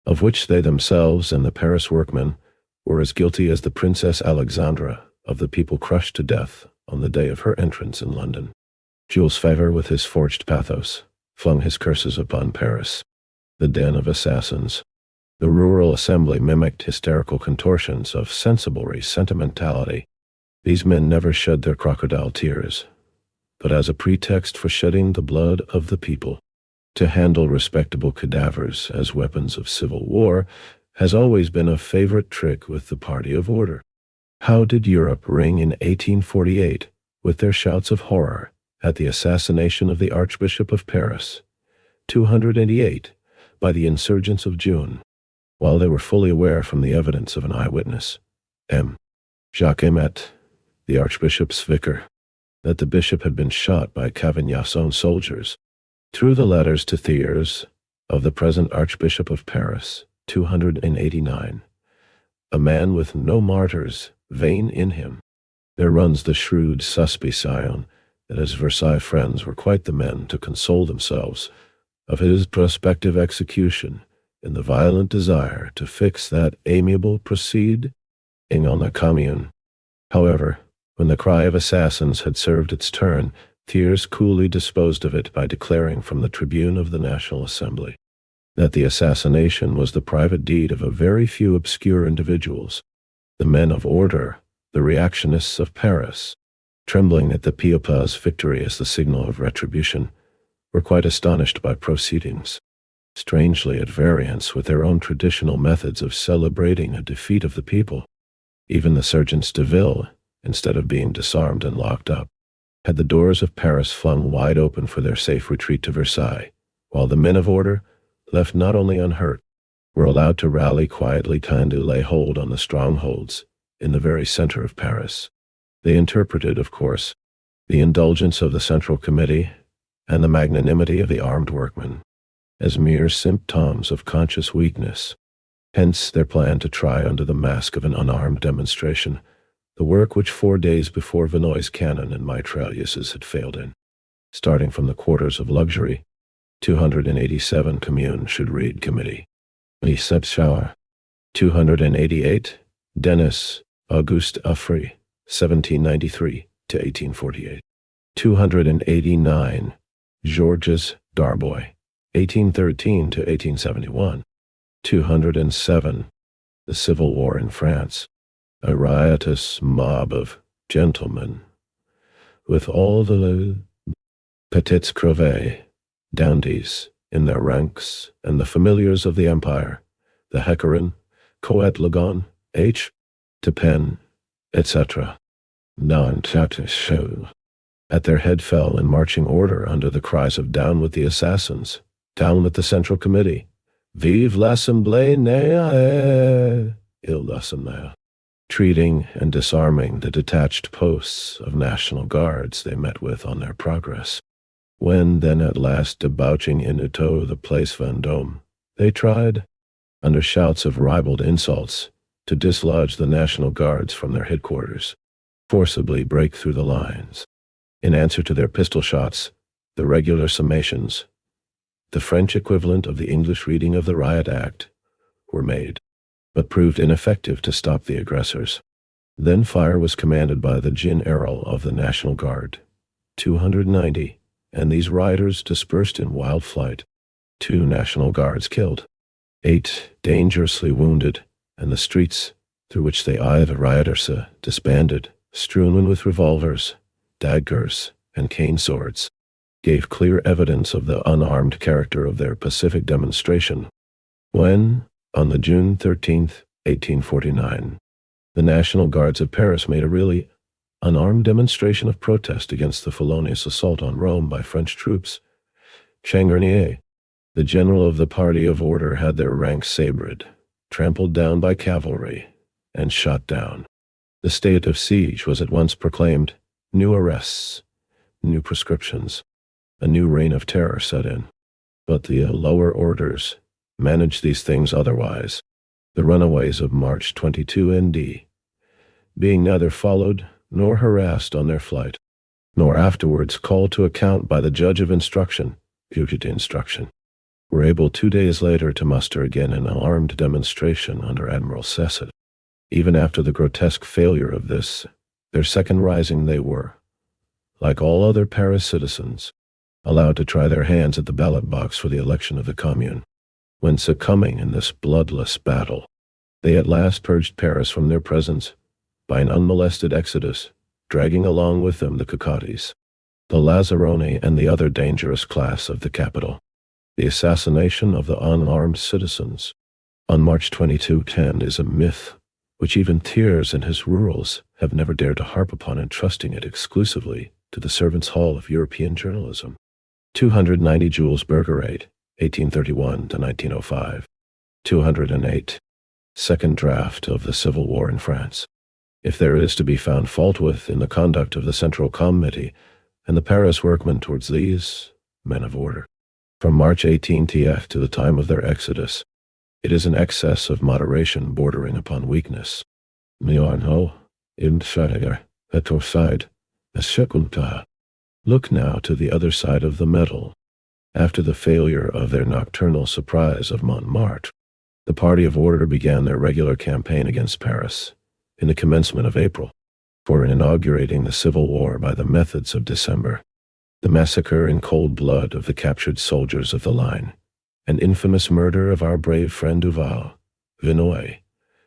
of which they themselves and the Paris workmen were as guilty as the Princess Alexandra of the people crushed to death on the day of her entrance in London. Jules Favre, with his forged pathos, flung his curses upon Paris, the den of assassins. The rural assembly mimicked hysterical contortions of sensible sentimentality. These men never shed their crocodile tears, but as a pretext for shedding the blood of the people. To handle respectable cadavers as weapons of civil war has always been a favorite trick with the party of order. How did Europe ring in 1848 with their shouts of horror at the assassination of the Archbishop of Paris, 288, by the insurgents of June, while they were fully aware from the evidence of an eyewitness, M. Jacques Aimé, the Archbishop's vicar, that the bishop had been shot by Cavaignac's own soldiers. Through the letters to Thiers of the present Archbishop of Paris, 289, a man with no martyr's vein in him, there runs the shrewd suspicion that his Versailles friends were quite the men to console themselves of his prospective execution in the violent desire to fix that amiable proceeding on the Commune. However, when the cry of assassins had served its turn, Thiers coolly disposed of it by declaring from the tribune of the National Assembly that the assassination was the private deed of a very few obscure individuals, the men of order, the reactionists of Paris. Trembling at the Piopa's victory as the signal of retribution, were quite astonished by proceedings strangely at variance with their own traditional methods of celebrating a defeat of the people. Even the sergeants de ville, instead of being disarmed and locked up, had the doors of Paris flung wide open for their safe retreat to Versailles, while the men of order, left not only unhurt, were allowed to rally quietly and to lay hold on the strongholds in the very center of Paris. They interpreted, of course, the indulgence of the Central Committee and the magnanimity of the armed workmen as mere symptoms of conscious weakness. Hence their plan to try under the mask of an unarmed demonstration the work which 4 days before Vinoy's cannon and mitrailleuses had failed in. Starting from the quarters of luxury, 287 Commune should read Committee. Except Shower. 288 Denis Auguste Affray, 1793 to 1848. 289 Georges Darboy, 1813 to 1871. 207 The Civil War in France. A riotous mob of gentlemen, with all the petites crevees, dandies, in their ranks, and the familiars of the empire, the Hecarin, Coët Lagon, H. Tapen, etc. Non-show. At their head fell in marching order under the cries of "Down with the assassins! Down with the Central Committee! Vive l'Assemblée nationale! Il l'Assemblée!" Treating and disarming the detached posts of National Guards they met with on their progress. When then at last debouching into the Place Vendôme, they tried, under shouts of ribald insults, to dislodge the National Guards from their headquarters, forcibly break through the lines. In answer to their pistol shots, the regular summations, the French equivalent of the English reading of the Riot Act, were made, but proved ineffective to stop the aggressors. Then fire was commanded by the General of the National Guard, 290, and these rioters dispersed in wild flight. 2 National Guards killed, 8 dangerously wounded, and the streets through which they eyed the rioters disbanded, strewn with revolvers, daggers, and cane swords, gave clear evidence of the unarmed character of their pacific demonstration. When, on the June 13th, 1849, the National Guards of Paris made a really unarmed demonstration of protest against the felonious assault on Rome by French troops, Changarnier, the general of the Party of Order, had their ranks sabred, trampled down by cavalry, and shot down. The state of siege was at once proclaimed. New arrests, new prescriptions, a new reign of terror set in. But the lower orders managed these things otherwise. The runaways of March 22 ND, being neither followed nor harassed on their flight, nor afterwards called to account by the judge of instruction, were able 2 days later to muster again an armed demonstration under Admiral Cesset. Even after the grotesque failure of this, their second rising, they were, like all other Paris citizens, allowed to try their hands at the ballot box for the election of the Commune. When succumbing in this bloodless battle, they at last purged Paris from their presence by an unmolested exodus, dragging along with them the Cocottes, the Lazzaroni, and the other dangerous class of the capital. The assassination of the unarmed citizens on March 2210 is a myth which even Thiers and his rurals have never dared to harp upon, entrusting it exclusively to the servants' hall of European journalism. 290 Jules Bergerate, 1831 to 1905. 208. Second draft of the Civil War in France. If there is to be found fault with in the conduct of the Central Committee and the Paris workmen towards these men of order, from March 18 TF to the time of their exodus, it is an excess of moderation bordering upon weakness. Look now to the other side of the medal. After the failure of their nocturnal surprise of Montmartre, the Party of Order began their regular campaign against Paris in the commencement of April, for in inaugurating the Civil War by the methods of December, the massacre in cold blood of the captured soldiers of the line, an infamous murder of our brave friend Duval, Vinoy,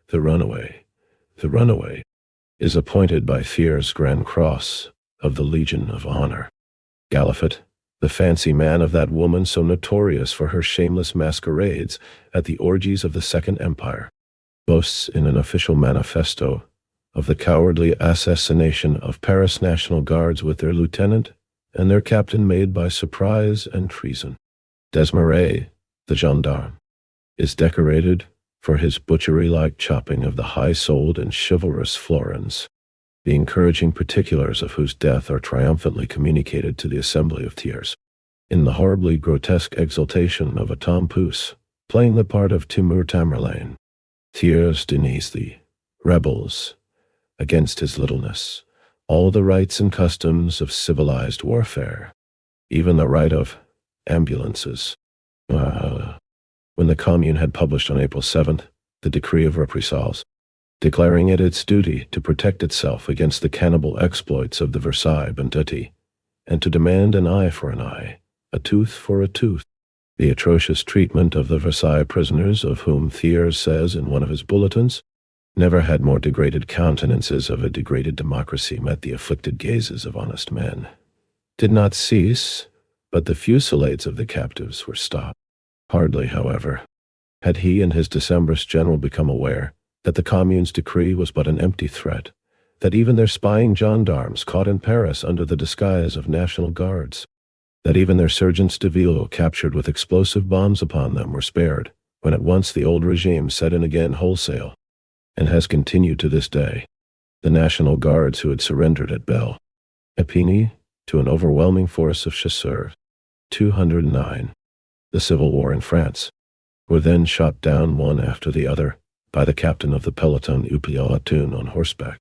the runaway, is appointed by Thiers Grand Cross of the Legion of Honor. Galifet, the fancy man of that woman so notorious for her shameless masquerades at the orgies of the Second Empire, boasts in an official manifesto of the cowardly assassination of Paris National Guards with their lieutenant and their captain made by surprise and treason. Desmarais, the gendarme, is decorated for his butchery-like chopping of the high-souled and chivalrous Florins, the encouraging particulars of whose death are triumphantly communicated to the assembly of Thiers. In the horribly grotesque exultation of a Tom Pouce, playing the part of Timur Tamerlane, Thiers denies the rebels, against his littleness, all the rights and customs of civilized warfare, even the right of ambulances. When the Commune had published on April 7th the decree of reprisals, declaring it its duty to protect itself against the cannibal exploits of the Versailles banditti, and to demand an eye for an eye, a tooth for a tooth, the atrocious treatment of the Versailles prisoners, of whom Thiers says in one of his bulletins, never had more degraded countenances of a degraded democracy met the afflicted gazes of honest men, did not cease, but the fusillades of the captives were stopped. Hardly, however, had he and his Decembrist general become aware that the Commune's decree was but an empty threat, that even their spying gendarmes caught in Paris under the disguise of National Guards, that even their sergeants de ville captured with explosive bombs upon them were spared, when at once the old regime set in again wholesale, and has continued to this day. The National Guards who had surrendered at Belle Epine to an overwhelming force of chasseurs, 209, the Civil War in France, were then shot down one after the other by the captain of the peloton Upioatun on horseback.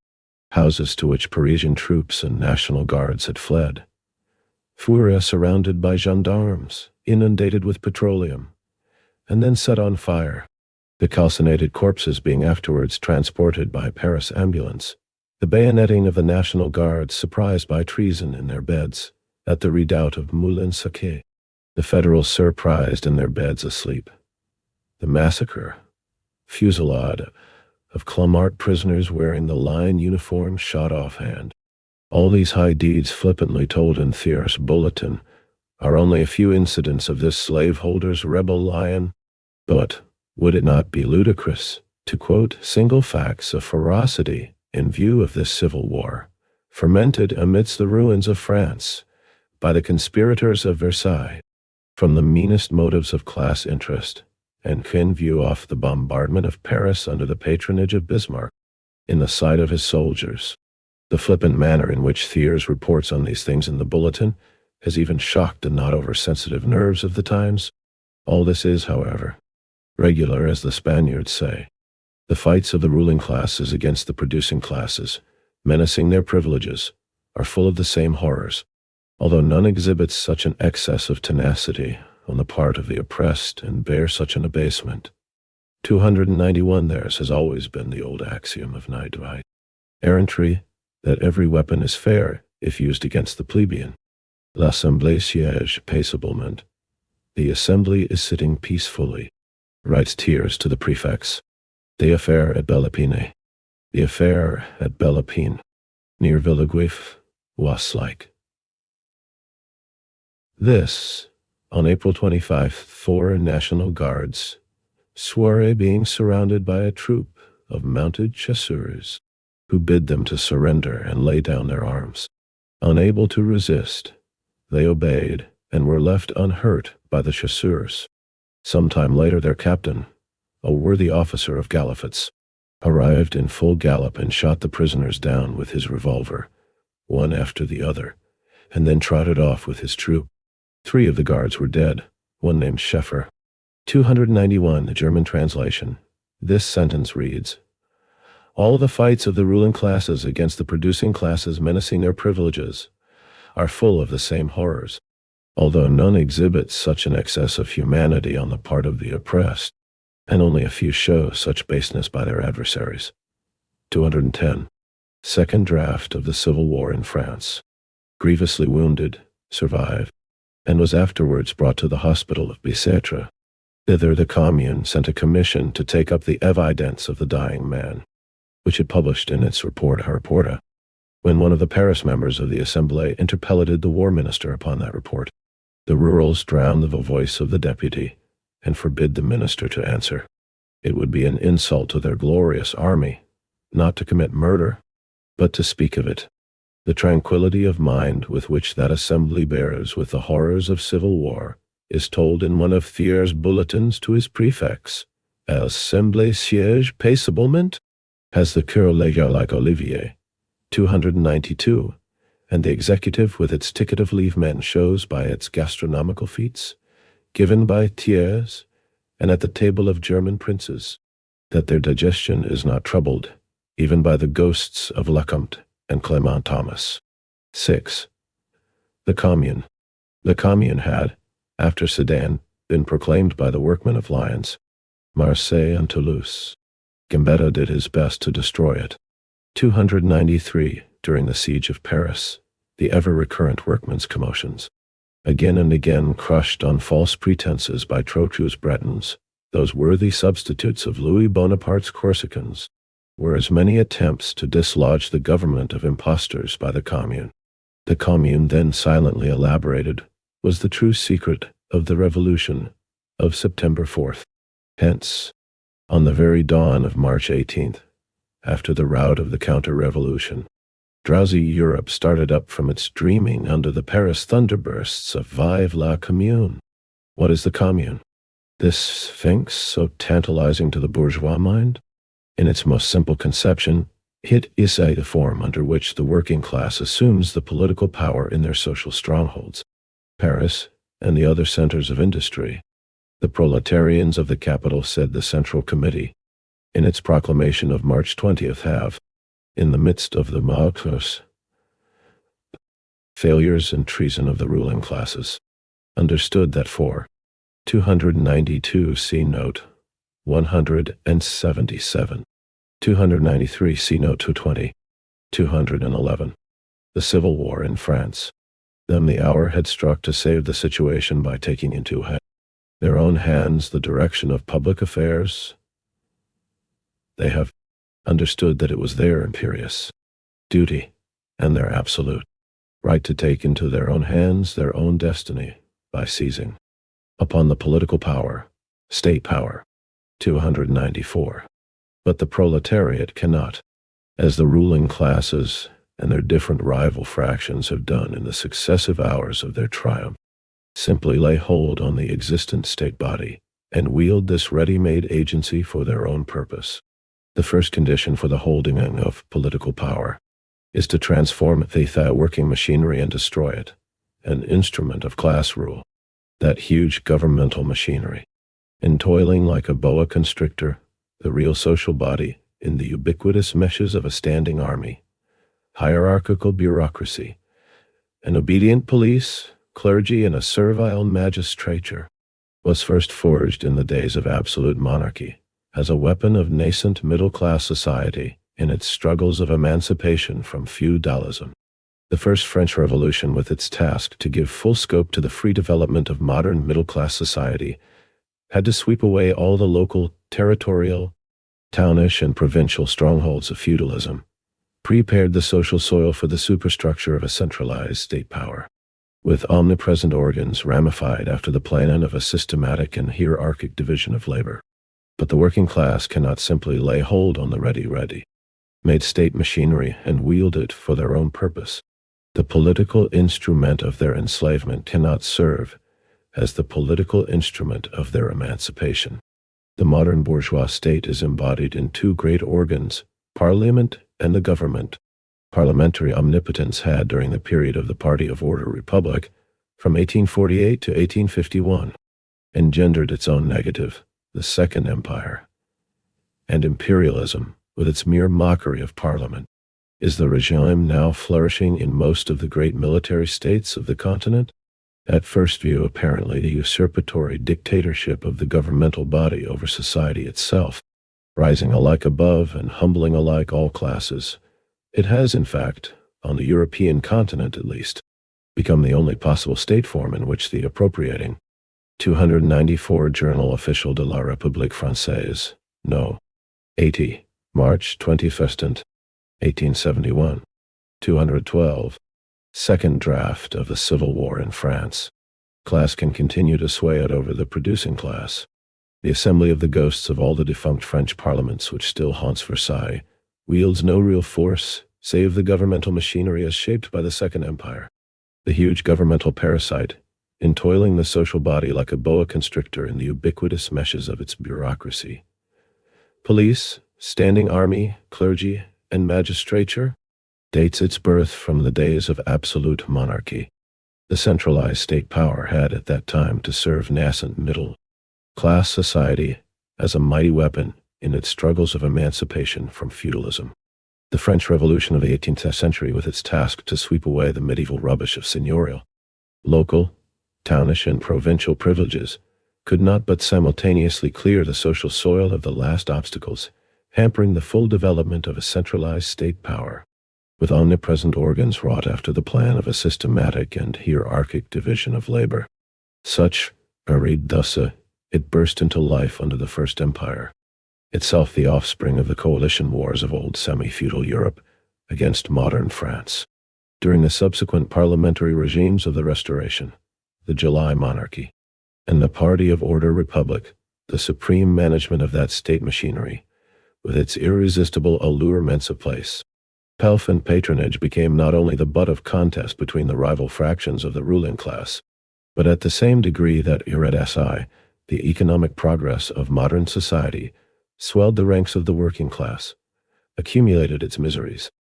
Houses to which Parisian troops and National Guards had fled were surrounded by gendarmes, inundated with petroleum, and then set on fire, the calcinated corpses being afterwards transported by Paris ambulance, the bayoneting of the National Guards surprised by treason in their beds, at the redoubt of Moulins-Saquet, the Federals surprised in their beds asleep. The massacre, fusillade of Clamart prisoners wearing the line uniform shot offhand. All these high deeds flippantly told in Thiers' bulletin are only a few incidents of this slaveholders' rebel lion. But would it not be ludicrous to quote single facts of ferocity in view of this civil war, fermented amidst the ruins of France by the conspirators of Versailles, from the meanest motives of class interest, and can view off the bombardment of Paris under the patronage of Bismarck, in the sight of his soldiers? The flippant manner in which Thiers reports on these things in the bulletin has even shocked the not oversensitive nerves of the times. All this is, however, regular, as the Spaniards say. The fights of the ruling classes against the producing classes, menacing their privileges, are full of the same horrors, although none exhibits such an excess of tenacity on the part of the oppressed and bear such an abasement. 291 Theirs has always been the old axiom of Naidwai errantry, that every weapon is fair if used against the plebeian. L'Assemblée siège paisiblement. The assembly is sitting peacefully, writes Thiers to the prefects. The affair at Bellepine. The affair at Bellepine, near Villeguif, was like this. On April 25th, 4 National Guards, soirée being surrounded by a troop of mounted chasseurs, who bid them to surrender and lay down their arms. Unable to resist, they obeyed and were left unhurt by the chasseurs. Some time later their captain, a worthy officer of Gallifat's, arrived in full gallop and shot the prisoners down with his revolver, one after the other, and then trotted off with his troop. 3 of the guards were dead, one named Scheffer. 291, the German translation. This sentence reads, all the fights of the ruling classes against the producing classes menacing their privileges are full of the same horrors, although none exhibits such an excess of humanity on the part of the oppressed, and only a few show such baseness by their adversaries. 210. Second draft of the Civil War in France. Grievously wounded, survived, and was afterwards brought to the hospital of Bicêtre. Thither the Commune sent a commission to take up the evidence of the dying man, which it published in its report. When one of the Paris members of the Assemblée interpellated the war minister upon that report, the rurals drowned the voice of the deputy and forbid the minister to answer. It would be an insult to their glorious army, not to commit murder, but to speak of it. The tranquility of mind with which that assembly bears with the horrors of civil war is told in one of Thiers' bulletins to his prefects. Assemblée siège paisiblement, has the cœur léger like Olivier. 292, and the executive with its ticket of leave men shows by its gastronomical feats, given by Thiers, and at the table of German princes, that their digestion is not troubled, even by the ghosts of Lecomte and Clement Thomas. 6. The Commune. The Commune had, after Sedan, been proclaimed by the workmen of Lyons, Marseille and Toulouse. Gambetta did his best to destroy it. 293, during the siege of Paris, the ever-recurrent workmen's commotions, again and again crushed on false pretenses by Trochu's Bretons, those worthy substitutes of Louis Bonaparte's Corsicans, were as many attempts to dislodge the government of impostors by the Commune. The Commune then silently elaborated was the true secret of the revolution of September 4th. Hence, on the very dawn of March 18th, after the rout of the counter-revolution, drowsy Europe started up from its dreaming under the Paris thunderbursts of Vive la Commune. What is the Commune? This sphinx so tantalizing to the bourgeois mind? In its most simple conception, it is a form under which the working class assumes the political power in their social strongholds, Paris and the other centers of industry. The proletarians of the capital, said the Central Committee, in its proclamation of March 20th, have, in the midst of the malcours, failures and treason of the ruling classes, understood that for 292 see note 177, 293 see note 220, 211, the Civil War in France, Then the hour had struck to save the situation by taking into their own hands the direction of public affairs. They have understood that it was their imperious duty and their absolute right to take into their own hands their own destiny by seizing upon the political power, state power. 294. But the proletariat cannot, as the ruling classes and their different rival fractions have done in the successive hours of their triumph, simply lay hold on the existent state body and wield this ready-made agency for their own purpose. The first condition for the holding of political power is to transform the working machinery and destroy it, an instrument of class rule, that huge governmental machinery, entoiling like a boa constrictor, the real social body in the ubiquitous meshes of a standing army, hierarchical bureaucracy, an obedient police, clergy, and a servile magistrature, was first forged in the days of absolute monarchy as a weapon of nascent middle-class society in its struggles of emancipation from feudalism. The first French Revolution, with its task to give full scope to the free development of modern middle-class society, had to sweep away all the local, territorial, townish, and provincial strongholds of feudalism, prepared the social soil for the superstructure of a centralized state power, with omnipresent organs ramified after the plan of a systematic and hierarchic division of labor. But the working class cannot simply lay hold on the ready-made state machinery and wield it for their own purpose. The political instrument of their enslavement cannot serve as the political instrument of their emancipation. The modern bourgeois state is embodied in two great organs, Parliament and the government. Parliamentary omnipotence had, during the period of the Party of Order Republic, from 1848 to 1851, engendered its own negative, the Second Empire. And imperialism, with its mere mockery of parliament, is the regime now flourishing in most of the great military states of the continent? At first view, apparently the usurpatory dictatorship of the governmental body over society itself, rising alike above and humbling alike all classes. It has, in fact, on the European continent at least, become the only possible state form in which the appropriating 294 Journal Officiel de la République Française, No. 80, March 21st, 1871, 212, second draft of the Civil War in France. Class can continue to sway it over the producing class. The assembly of the ghosts of all the defunct French parliaments which still haunts Versailles wields no real force save the governmental machinery as shaped by the Second Empire. The huge governmental parasite, entoiling the social body like a boa constrictor in the ubiquitous meshes of its bureaucracy. Police, standing army, clergy, and magistrature, dates its birth from the days of absolute monarchy. The centralized state power had at that time to serve nascent middle-class society as a mighty weapon in its struggles of emancipation from feudalism. The French Revolution of the 18th century, with its task to sweep away the medieval rubbish of seigneurial, local, townish, and provincial privileges, could not but simultaneously clear the social soil of the last obstacles, hampering the full development of a centralized state power, with omnipresent organs wrought after the plan of a systematic and hierarchic division of labor. Such, arrayed thus, it burst into life under the First Empire, itself the offspring of the coalition wars of old semi-feudal Europe against modern France. During the subsequent parliamentary regimes of the Restoration, the July Monarchy, and the Party of Order Republic, the supreme management of that state machinery, with its irresistible allurements of place, pelf, and patronage, became not only the butt of contest between the rival fractions of the ruling class, but at the same degree that the economic progress of modern society swelled the ranks of the working class, accumulated its miseries,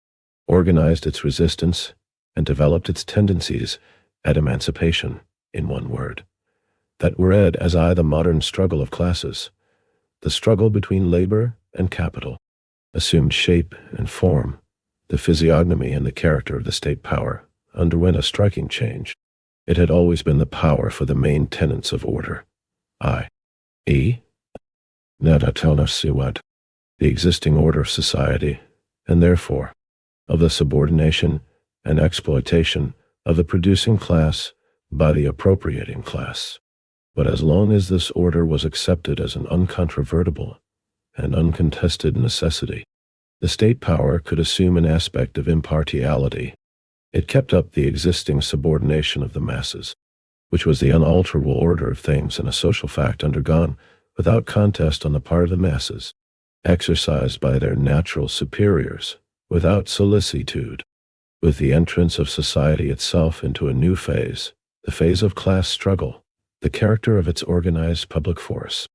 organized its resistance, and developed its tendencies at emancipation, in one word. That read as the modern struggle of classes, the struggle between labor and capital, assumed shape and form. The physiognomy and the character of the state power underwent a striking change. It had always been the power for the main tenets of order, i.e., the existing order of society, and therefore of the subordination and exploitation of the producing class by the appropriating class. But as long as this order was accepted as an uncontrovertible and uncontested necessity, the state power could assume an aspect of impartiality. It kept up the existing subordination of the masses, which was the unalterable order of things and a social fact undergone without contest on the part of the masses, exercised by their natural superiors, without solicitude. With the entrance of society itself into a new phase, the phase of class struggle, the character of its organized public force,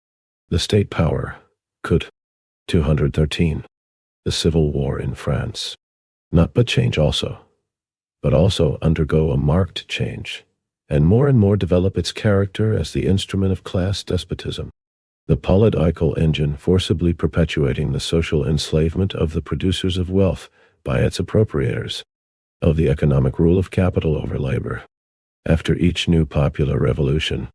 the state power could, 213, the Civil War in France, not but change also, but also undergo a marked change, and more develop its character as the instrument of class despotism, the political engine forcibly perpetuating the social enslavement of the producers of wealth by its appropriators, of the economic rule of capital over labor. After each new popular revolution,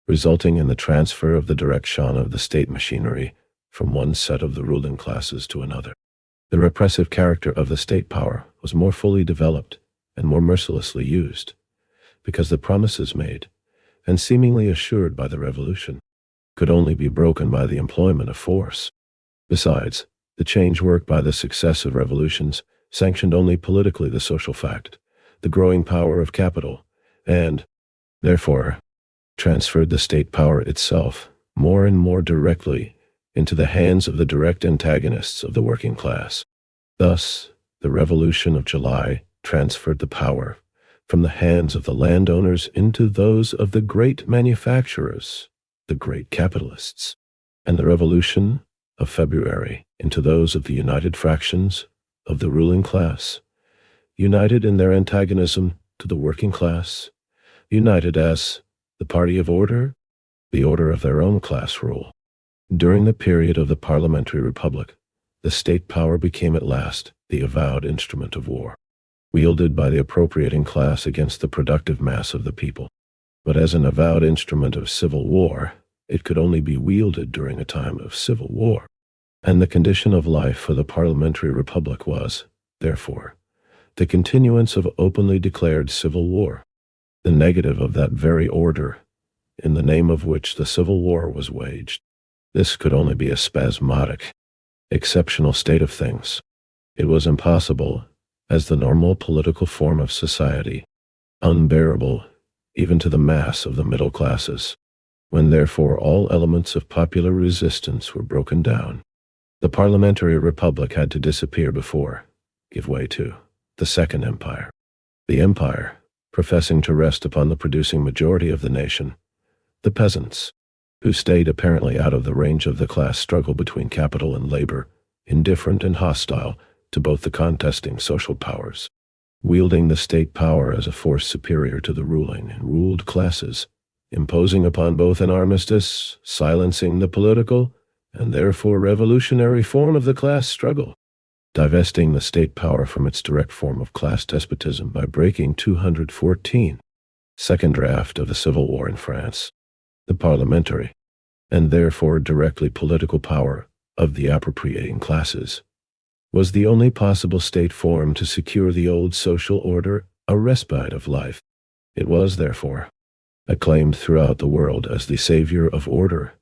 resulting in the transfer of the direction of the state machinery from one set of the ruling classes to another, the repressive character of the state power was more fully developed and more mercilessly used, because the promises made, and seemingly assured by the revolution, could only be broken by the employment of force. Besides, the change worked by the successive revolutions sanctioned only politically the social fact, the growing power of capital, and, therefore, transferred the state power itself more and more directly into the hands of the direct antagonists of the working class. Thus, the Revolution of July transferred the power from the hands of the landowners into those of the great manufacturers, the great capitalists, and the Revolution of February into those of the united fractions of the ruling class, united in their antagonism to the working class, united as the party of order, the order of their own class rule. During the period of the parliamentary republic, the state power became at last the avowed instrument of war, wielded by the appropriating class against the productive mass of the people. But as an avowed instrument of civil war, it could only be wielded during a time of civil war, and the condition of life for the parliamentary republic was, therefore, the continuance of openly declared civil war, the negative of that very order in the name of which the civil war was waged. This could only be a spasmodic, exceptional state of things. It was impossible as the normal political form of society, unbearable even to the mass of the middle classes, when therefore all elements of popular resistance were broken down. The parliamentary republic had to disappear before, give way to, the Second Empire. The empire, professing to rest upon the producing majority of the nation, the peasants, who stayed apparently out of the range of the class struggle between capital and labor, indifferent and hostile to both the contesting social powers, wielding the state power as a force superior to the ruling and ruled classes, imposing upon both an armistice, silencing the political, and therefore revolutionary form of the class struggle, divesting the state power from its direct form of class despotism by breaking 214, second draft of the Civil War in France, the parliamentary, and therefore directly political power of the appropriating classes, was the only possible state form to secure the old social order a respite of life. It was, therefore, acclaimed throughout the world as the savior of order,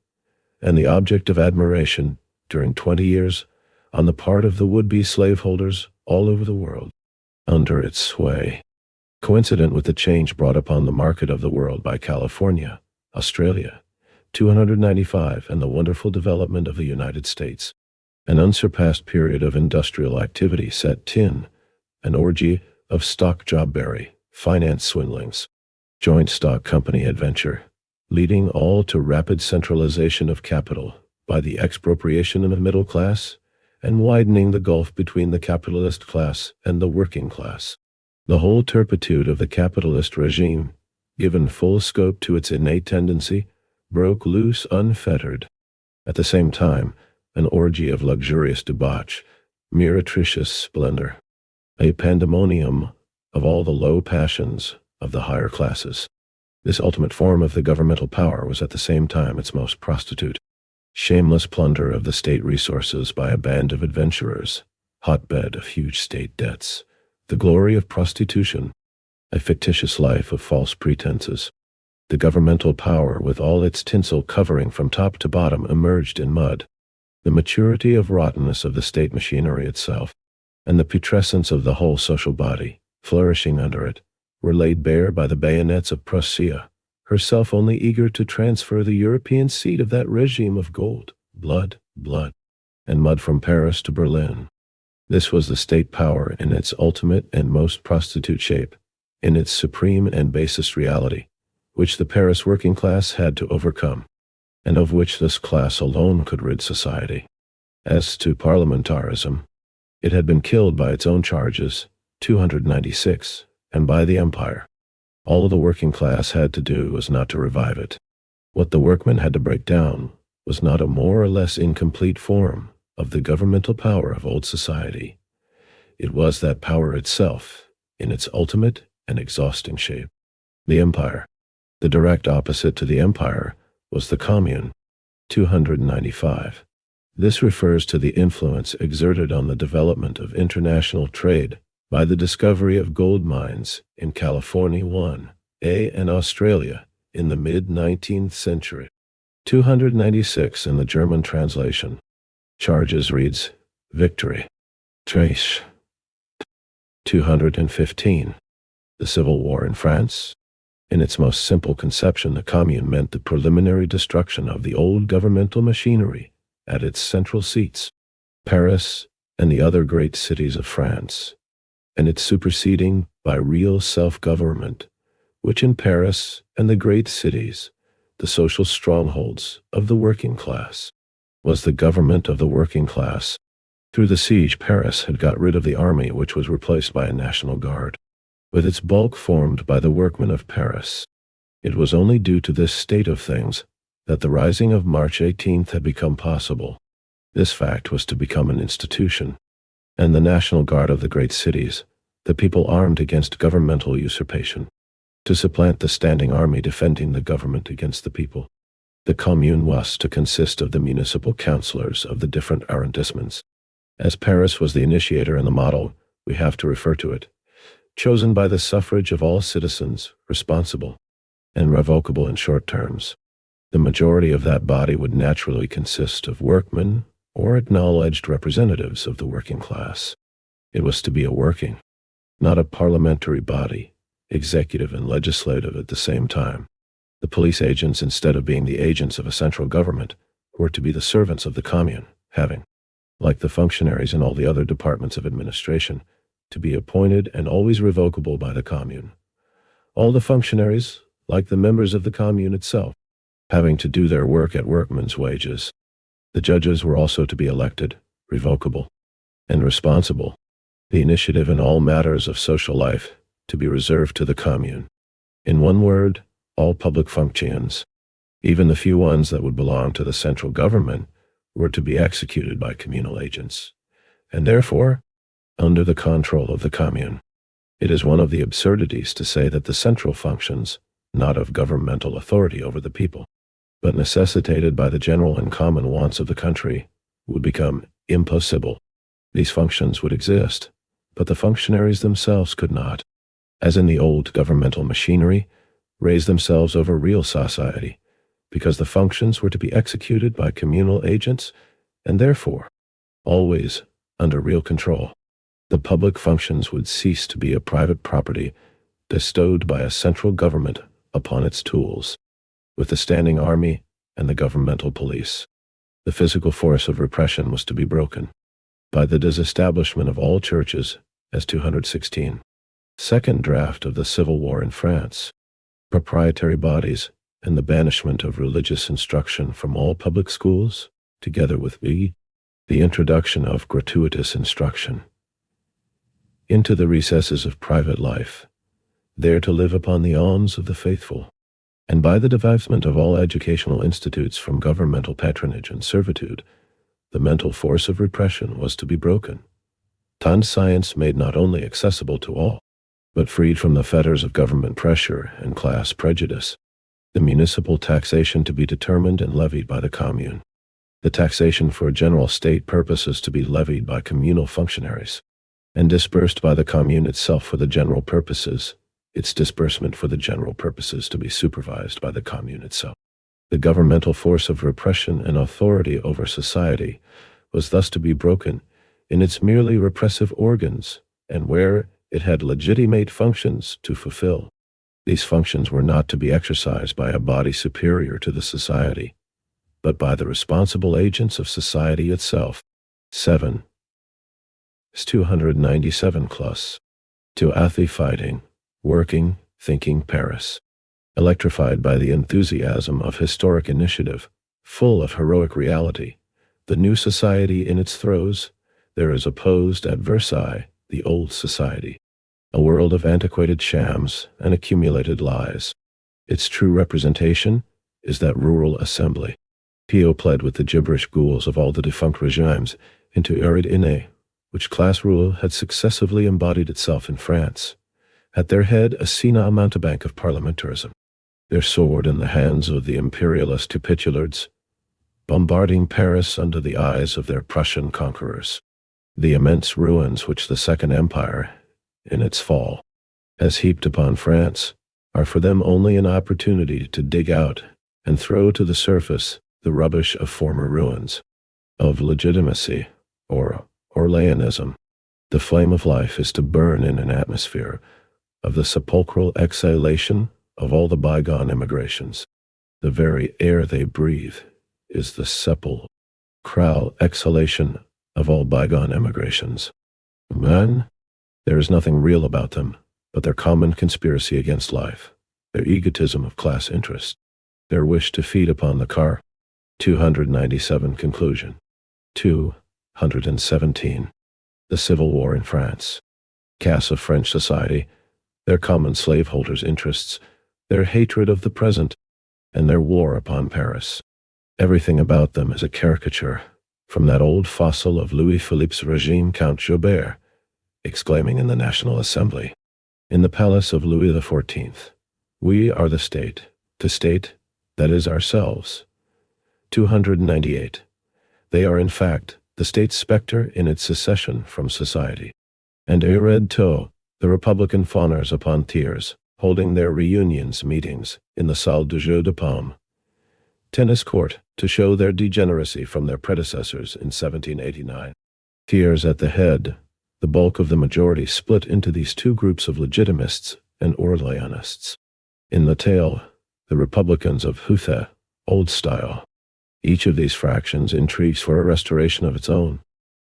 and the object of admiration during 20 years on the part of the would-be slaveholders all over the world, under its sway. Coincident with the change brought upon the market of the world by California, Australia, 295, and the wonderful development of the United States, an unsurpassed period of industrial activity set in, an orgy of stock jobbery, finance swindlings, joint stock company adventure, leading all to rapid centralization of capital by the expropriation of the middle class, and widening the gulf between the capitalist class and the working class. The whole turpitude of the capitalist regime, given full scope to its innate tendency, broke loose unfettered. At the same time, an orgy of luxurious debauch, meretricious splendor, a pandemonium of all the low passions of the higher classes. This ultimate form of the governmental power was at the same time its most prostitute, shameless plunder of the state resources by a band of adventurers, hotbed of huge state debts, the glory of prostitution, a fictitious life of false pretenses. The governmental power, with all its tinsel covering from top to bottom, emerged in mud. The maturity of rottenness of the state machinery itself, and the putrescence of the whole social body, flourishing under it, were laid bare by the bayonets of Prussia, herself only eager to transfer the European seat of that regime of gold, blood, and mud from Paris to Berlin. This was the state power in its ultimate and most prostitute shape, in its supreme and basest reality, which the Paris working class had to overcome, and of which this class alone could rid society. As to parliamentarism, it had been killed by its own charges, 296, and by the empire. All the working class had to do was not to revive it. What the workmen had to break down was not a more or less incomplete form of the governmental power of old society. It was that power itself, in its ultimate and exhausting shape. The empire. The direct opposite to the empire was the Commune, 295. This refers to the influence exerted on the development of international trade by the discovery of gold mines in California and Australia in the mid-19th century. 296 in the German translation. Charges reads, Victory. Trace. 215. The Civil War in France. In its most simple conception, the Commune meant the preliminary destruction of the old governmental machinery at its central seats, Paris and the other great cities of France, and its superseding by real self-government, which in Paris and the great cities, the social strongholds of the working class, was the government of the working class. Through the siege, Paris had got rid of the army, which was replaced by a national guard, with its bulk formed by the workmen of Paris. It was only due to this state of things that the rising of March 18th had become possible. This fact was to become an institution, and the National Guard of the great cities, the people armed against governmental usurpation, to supplant the standing army defending the government against the people. The Commune was to consist of the municipal councillors of the different arrondissements. As Paris was the initiator and the model, we have to refer to it, chosen by the suffrage of all citizens, responsible and revocable in short terms. The majority of that body would naturally consist of workmen or acknowledged representatives of the working class. It was to be a working, not a parliamentary body, executive and legislative at the same time. The police agents, instead of being the agents of a central government, were to be the servants of the Commune, having, like the functionaries in all the other departments of administration, to be appointed and always revocable by the Commune. All the functionaries, like the members of the Commune itself, having to do their work at workmen's wages. The judges were also to be elected, revocable, and responsible. The initiative in all matters of social life to be reserved to the Commune. In one word, all public functions, even the few ones that would belong to the central government, were to be executed by communal agents, and therefore, under the control of the Commune. It is one of the absurdities to say that the central functions, not of governmental authority over the people, but necessitated by the general and common wants of the country, would become impossible. These functions would exist, but the functionaries themselves could not, as in the old governmental machinery, raise themselves over real society, because the functions were to be executed by communal agents, and therefore, always under real control. The public functions would cease to be a private property bestowed by a central government upon its tools, with the standing army and the governmental police. The physical force of repression was to be broken by the disestablishment of all churches, as 216. Second draft of the Civil War in France. Proprietary bodies and the banishment of religious instruction from all public schools, together with the introduction of gratuitous instruction into the recesses of private life, there to live upon the alms of the faithful, and by the devisement of all educational institutes from governmental patronage and servitude, the mental force of repression was to be broken. Science made not only accessible to all, but freed from the fetters of government pressure and class prejudice. The municipal taxation to be determined and levied by the Commune. The taxation for general state purposes to be levied by communal functionaries, and dispersed by the Commune itself for the general purposes, its disbursement for the general purposes to be supervised by the Commune itself. The governmental force of repression and authority over society was thus to be broken in its merely repressive organs, and where it had legitimate functions to fulfill. These functions were not to be exercised by a body superior to the society, but by the responsible agents of society itself. 7. 297 Class. To Athy fighting, working, thinking Paris. Electrified by the enthusiasm of historic initiative, full of heroic reality, the new society in its throes, there is opposed at Versailles the old society, a world of antiquated shams and accumulated lies. Its true representation is that rural assembly. Pio pled with the gibberish ghouls of all the defunct regimes into arid inne, which class rule had successively embodied itself in France. At their head a senile mountebank of parliamentarism, their sword in the hands of the imperialist capitulards, bombarding Paris under the eyes of their Prussian conquerors. The immense ruins which the Second Empire, in its fall, has heaped upon France, are for them only an opportunity to dig out and throw to the surface the rubbish of former ruins, of legitimacy, or Orleanism. The flame of life is to burn in an atmosphere of the sepulchral exhalation of all the bygone immigrations. The very air they breathe is the sepulchral exhalation of all bygone emigrations. Man, there is nothing real about them but their common conspiracy against life, their egotism of class interest, their wish to feed upon the car. 297 Conclusion. 217. The Civil War in France. Caste of French society, their common slaveholders' interests, their hatred of the present, and their war upon Paris. Everything about them is a caricature, from that old fossil of Louis Philippe's regime, Count Joubert, exclaiming in the National Assembly, in the palace of Louis XIV, "We are the state, that is ourselves." 298. They are in fact the state's spectre in its secession from society. And Red Toe, the Republican fawners upon tiers, holding their reunions meetings in the Salle de Jeu de Paume, tennis court, to show their degeneracy from their predecessors in 1789. Tiers at the head, the bulk of the majority split into these two groups of legitimists and Orleanists. In the tail, the Republicans of Houthe, old style. Each of these fractions intrigues for a restoration of its own.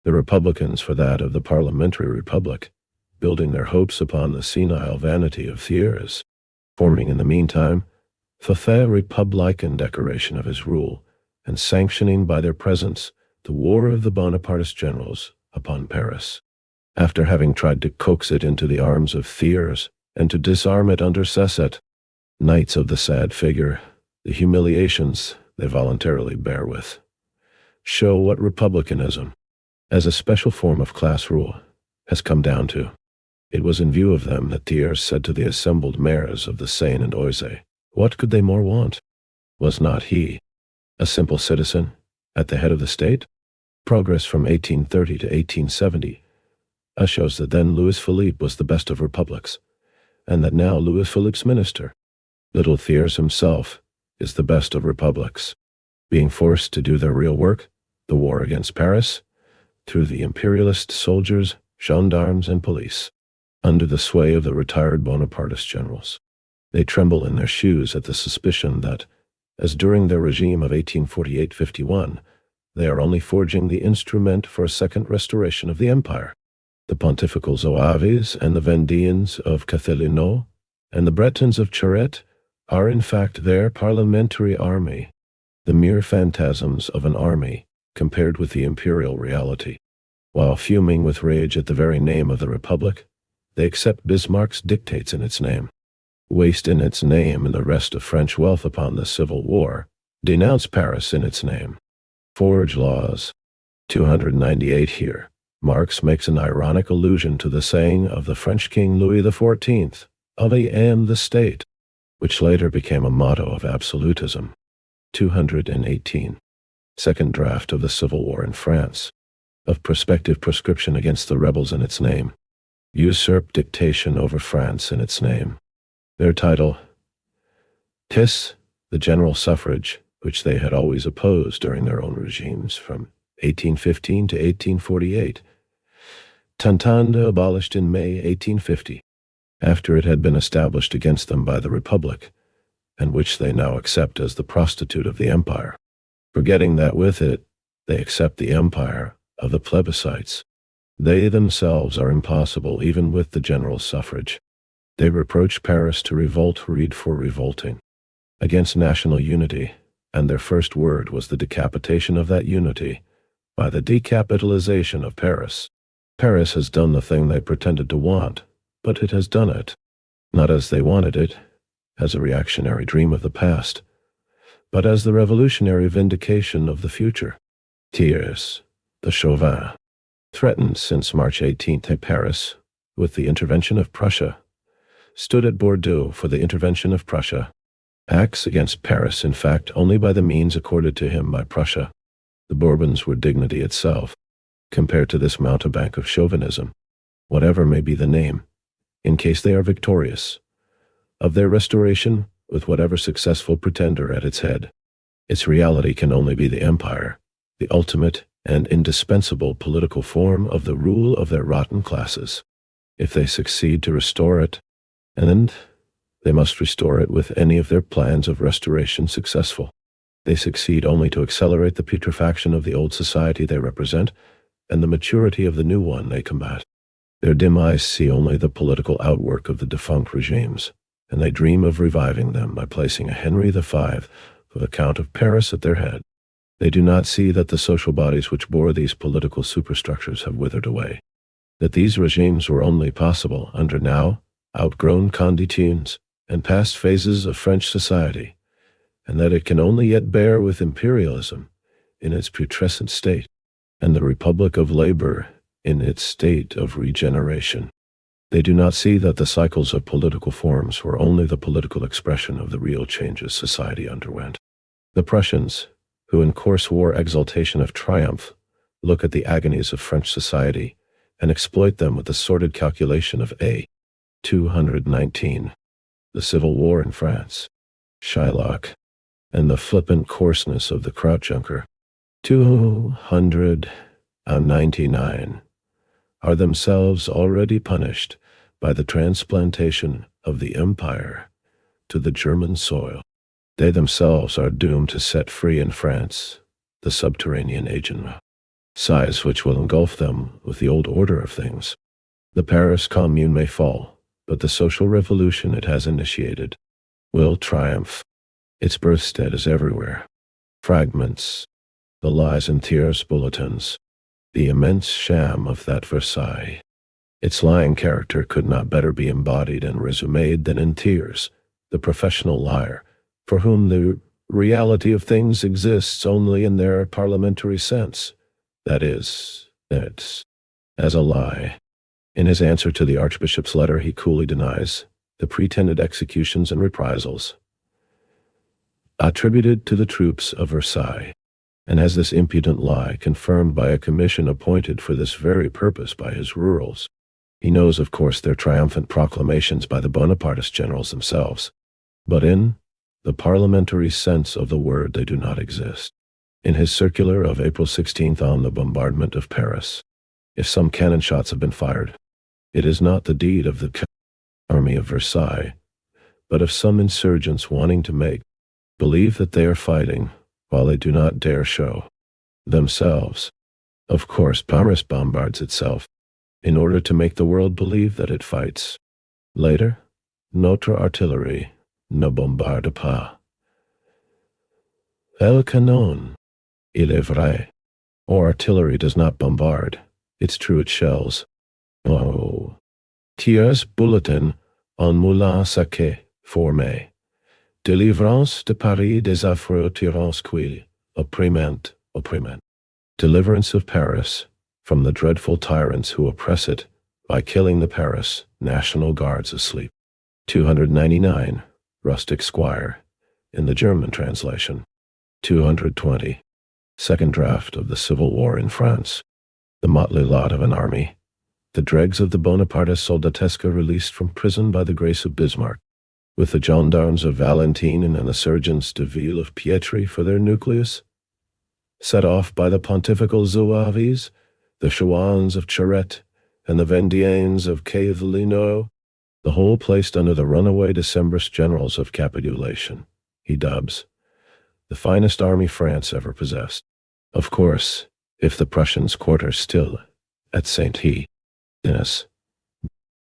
The Republicans for that of the Parliamentary Republic, building their hopes upon the senile vanity of Thiers, forming in the meantime the fair republican decoration of his rule, and sanctioning by their presence the war of the Bonapartist generals upon Paris. After having tried to coax it into the arms of Thiers and to disarm it under Cesset, knights of the sad figure, the humiliations they voluntarily bear with, show what republicanism, as a special form of class rule, has come down to. It was in view of them that Thiers said to the assembled mayors of the Seine and Oise, what could they more want? Was not he, a simple citizen, at the head of the state? Progress from 1830 to 1870 shows that then Louis Philippe was the best of republics, and that now Louis Philippe's minister, little Thiers himself, is the best of republics, being forced to do their real work, the war against Paris, through the imperialist soldiers, gendarmes, and police, under the sway of the retired Bonapartist generals. They tremble in their shoes at the suspicion that, as during their regime of 1848-51, they are only forging the instrument for a second restoration of the empire. The pontifical Zouaves and the Vendeans of Cathelineau and the Bretons of Charette are in fact their parliamentary army, the mere phantasms of an army compared with the imperial reality. While fuming with rage at the very name of the Republic, they accept Bismarck's dictates in its name, waste in its name and the rest of French wealth upon the Civil War, denounce Paris in its name, forge laws. 298 Here, Marx makes an ironic allusion to the saying of the French King Louis XIV, of I am the state, which later became a motto of absolutism. 218. Second draft of the Civil War in France, of prospective proscription against the rebels in its name, usurp dictation over France in its name. Their title, Tis, the general suffrage, which they had always opposed during their own regimes from 1815 to 1848, Tantanda abolished in May 1850, after it had been established against them by the Republic, and which they now accept as the prostitute of the empire, forgetting that with it they accept the empire of the plebiscites. They themselves are impossible even with the general suffrage. They reproach Paris to revolt for revolting against national unity, and their first word was the decapitation of that unity by the decapitalization of Paris. Paris has done the thing they pretended to want, but it has done it, not as they wanted it, as a reactionary dream of the past, but as the revolutionary vindication of the future. Thiers, the Chauvin, threatened since March 18th at Paris with the intervention of Prussia, stood at Bordeaux for the intervention of Prussia, acts against Paris, in fact, only by the means accorded to him by Prussia. The Bourbons were dignity itself, compared to this mountebank of chauvinism, whatever may be the name, in case they are victorious, of their restoration with whatever successful pretender at its head. Its reality can only be the empire, the ultimate and indispensable political form of the rule of their rotten classes. If they succeed to restore it, and they must restore it with any of their plans of restoration successful. They succeed only to accelerate the putrefaction of the old society they represent and the maturity of the new one they combat. Their dim eyes see only the political outwork of the defunct regimes, and they dream of reviving them by placing a Henry V for the Count of Paris at their head. They do not see that the social bodies which bore these political superstructures have withered away, that these regimes were only possible under now outgrown conditions and past phases of French society, and that it can only yet bear with imperialism in its putrescent state, and the Republic of Labor in its state of regeneration. They do not see that the cycles of political forms were only the political expression of the real changes society underwent. The Prussians, who in coarse war exultation of triumph look at the agonies of French society and exploit them with the sordid calculation of A. 219, the Civil War in France, Shylock, and the flippant coarseness of the Krautjunker, 299, are themselves already punished by the transplantation of the empire to the German soil. They themselves are doomed to set free in France the subterranean agent, size which will engulf them with the old order of things. The Paris Commune may fall, but the social revolution it has initiated will triumph. Its birthstead is everywhere. Fragments, the lies in Thiers' bulletins, the immense sham of that Versailles. Its lying character could not better be embodied and resumed than in Thiers, the professional liar, for whom the reality of things exists only in their parliamentary sense, that is, as a lie. In his answer to the Archbishop's letter, he coolly denies the pretended executions and reprisals attributed to the troops of Versailles, and has this impudent lie confirmed by a commission appointed for this very purpose by his rurals. He knows, of course, their triumphant proclamations by the Bonapartist generals themselves, but in the parliamentary sense of the word they do not exist. In his circular of April 16th on the bombardment of Paris, if some cannon shots have been fired, it is not the deed of the army of Versailles, but of some insurgents wanting to make believe that they are fighting while they do not dare show themselves. Of course, Paris bombards itself in order to make the world believe that it fights. Later, notre artillerie ne bombarde pas. El canon, il est vrai. Or artillery does not bombard. It's true it shells. Oh. Thiers' bulletin en moulin sacré, formé. Délivrance de Paris des affreux tyrans qui opprimant. Deliverance of Paris from the dreadful tyrants who oppress it by killing the Paris National Guards asleep. 299, Rustic Squire, in the German translation. 220, second draft of the Civil War in France. The motley lot of an army, the dregs of the Bonapartist soldatesca released from prison by the grace of Bismarck. with the gendarmes of Valentine and the sergeants de ville of Pietri for their nucleus, set off by the pontifical zouaves, the chouans of Charette, and the Vendianes of Cavellino, the whole placed under the runaway Decembrist generals of capitulation, he dubs the finest army France ever possessed. Of course, if the Prussians quarter still at Saint-Denis,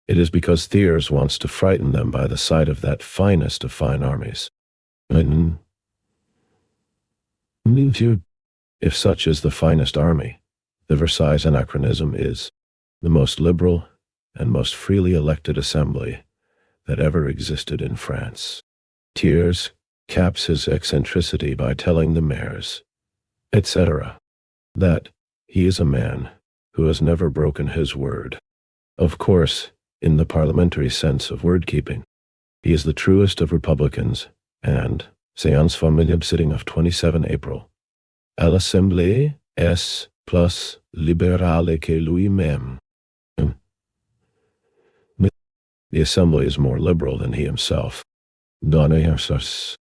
it is because Thiers wants to frighten them by the sight of that finest of fine armies. If such is the finest army, the Versailles anachronism is the most liberal and most freely elected assembly that ever existed in France. Thiers caps his eccentricity by telling the mayors, etc., that he is a man who has never broken his word. Of course, in the parliamentary sense of word-keeping, he is the truest of republicans, and, séance formidable sitting of 27 April, à l'Assemblée est plus libérale que lui-même. The assembly is more liberal than he himself. Donnez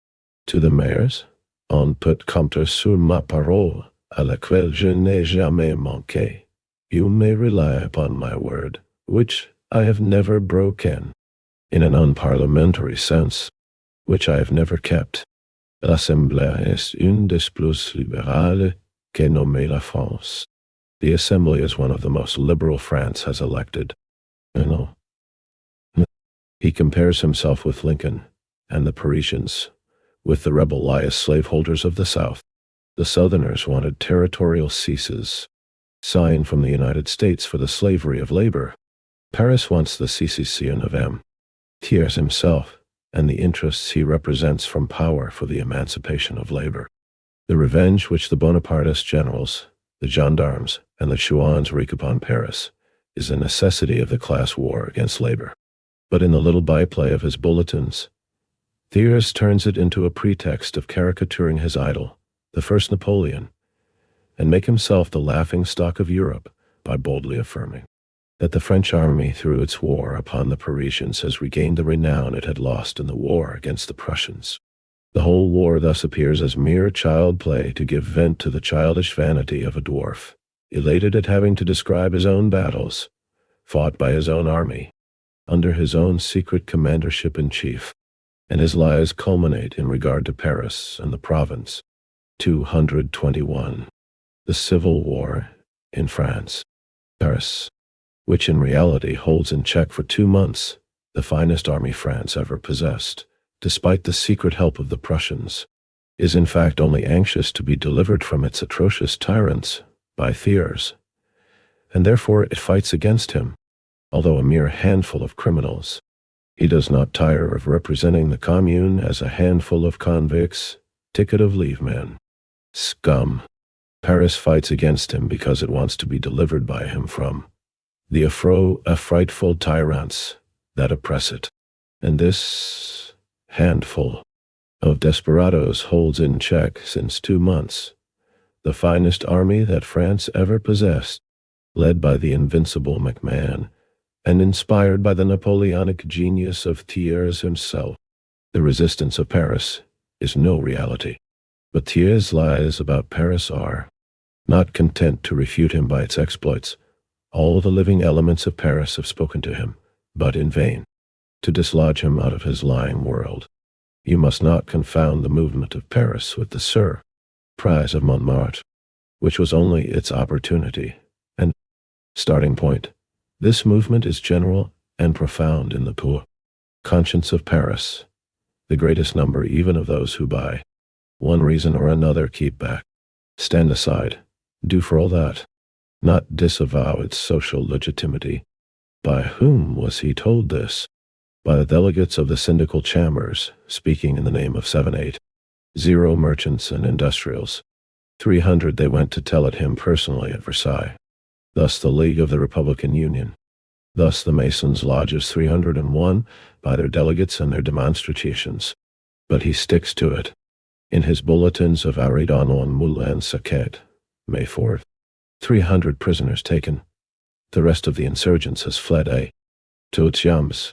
to the mayors, on peut compter sur ma parole, à laquelle je n'ai jamais manqué. You may rely upon my word, which I have never broken, in an unparliamentary sense, which I have never kept. L'Assemblée est une des plus libérales que nommé la France. The Assembly is one of the most liberal France has elected. He compares himself with Lincoln and the Parisians, with the rebel lias slaveholders of the South. The Southerners wanted territorial ceases, sign from the United States for the slavery of labor. Paris wants the sécession of M. Thiers himself, and the interests he represents from power for the emancipation of labor. The revenge which the Bonapartist generals, the gendarmes, and the chouans wreak upon Paris is a necessity of the class war against labor. But in the little byplay of his bulletins, Thiers turns it into a pretext of caricaturing his idol, the first Napoleon, and make himself the laughing-stock of Europe by boldly affirming that the French army through its war upon the Parisians has regained the renown it had lost in the war against the Prussians. The whole war thus appears as mere child play to give vent to the childish vanity of a dwarf, elated at having to describe his own battles, fought by his own army, under his own secret commandership-in-chief, and his lies culminate in regard to Paris and the province. 221. The Civil War in France. Paris, which in reality holds in check for 2 months the finest army France ever possessed, despite the secret help of the Prussians, is in fact only anxious to be delivered from its atrocious tyrants by Thiers, and therefore it fights against him, although a mere handful of criminals. He does not tire of representing the Commune as a handful of convicts, ticket of leave men. Scum. Paris fights against him because it wants to be delivered by him from the frightful tyrants that oppress it. And this handful of desperados holds in check since 2 months the finest army that France ever possessed, led by the invincible MacMahon, and inspired by the Napoleonic genius of Thiers himself. The resistance of Paris is no reality, but Thiers' lies about Paris are. Not content to refute him by its exploits, all the living elements of Paris have spoken to him, but in vain, to dislodge him out of his lying world. You must not confound the movement of Paris with the surprise of Montmartre, which was only its opportunity and starting point. This movement is general and profound in the poor conscience of Paris, the greatest number even of those who by one reason or another keep back, stand aside, do for all that, not disavow its social legitimaty. By whom was he told this? By the delegates of the syndical chambers, speaking in the name of 780 merchants and industrials. 300 they went to tell it him personally at Versailles. Thus the League of the Republican Union. Thus the Masons' lodges 301 by their delegates and their demonstrations. But he sticks to it. In his bulletins of Aridon on Moulin Saquet, May 4th, 300 prisoners taken. The rest of the insurgents has fled to its yams.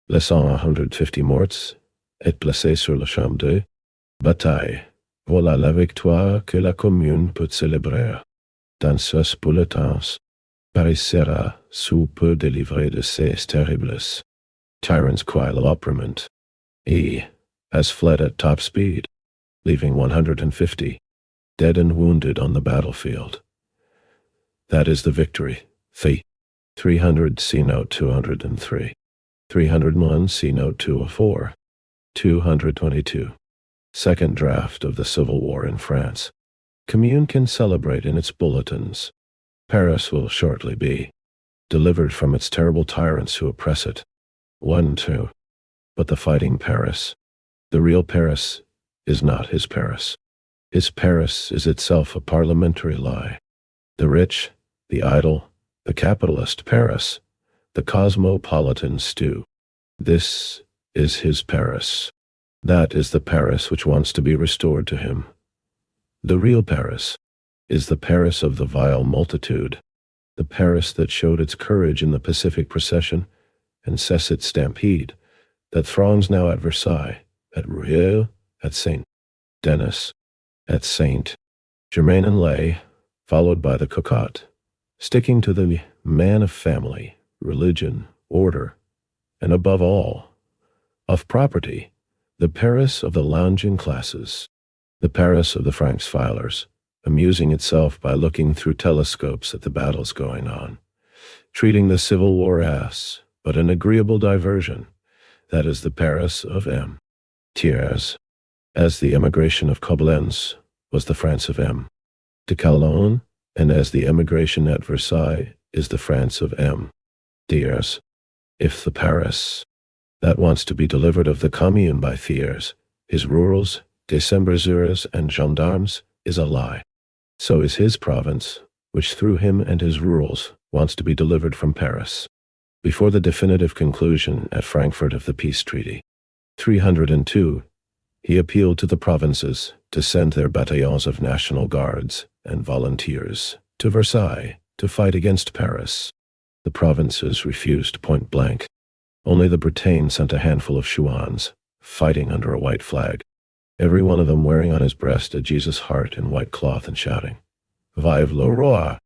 laissant 150 morts et blessés sur le champ de bataille. Voilà la victoire que la Commune peut célébrer. Dans ce bulletins, Paris sera sous peu délivré de ces terribles tyrants qui l'oppriment. He has fled at top speed, leaving 150 dead and wounded on the battlefield. That is the victory. 300 C note 203. 301 C note 204. 222. Second draft of the Civil War in France. Commune can celebrate in its bulletins. Paris will shortly be delivered from its terrible tyrants who oppress it. 1-2. But the fighting Paris, the real Paris, is not his Paris. His Paris is itself a parliamentary lie. The rich, the idle, the capitalist Paris, the cosmopolitan stew. This is his Paris. That is the Paris which wants to be restored to him. The real Paris is the Paris of the vile multitude, the Paris that showed its courage in the Pacific procession and cessate stampede, that throngs now at Versailles, at Rueil, at St. Denis, at St. Germain-en-Laye, followed by the cocotte, sticking to the man of family, religion, order, and above all, of property, the Paris of the lounging classes, the Paris of the Francs filers, amusing itself by looking through telescopes at the battles going on, treating the Civil War as but an agreeable diversion. That is the Paris of M. Thiers, as the emigration of Coblentz was the France of M. de Calonne, and as the emigration at Versailles is the France of M. Thiers. If the Paris that wants to be delivered of the Commune by Thiers, his rurals, décembreurs, and gendarmes, is a lie, so is his province, which through him and his rurals wants to be delivered from Paris. Before the definitive conclusion at Frankfurt of the peace treaty, 302, he appealed to the provinces to send their bataillons of National Guards and volunteers to Versailles to fight against Paris. The provinces refused point blank. Only the Bretagne sent a handful of Chouans, fighting under a white flag, every one of them wearing on his breast a Jesus heart in white cloth and shouting, "Vive le roi!"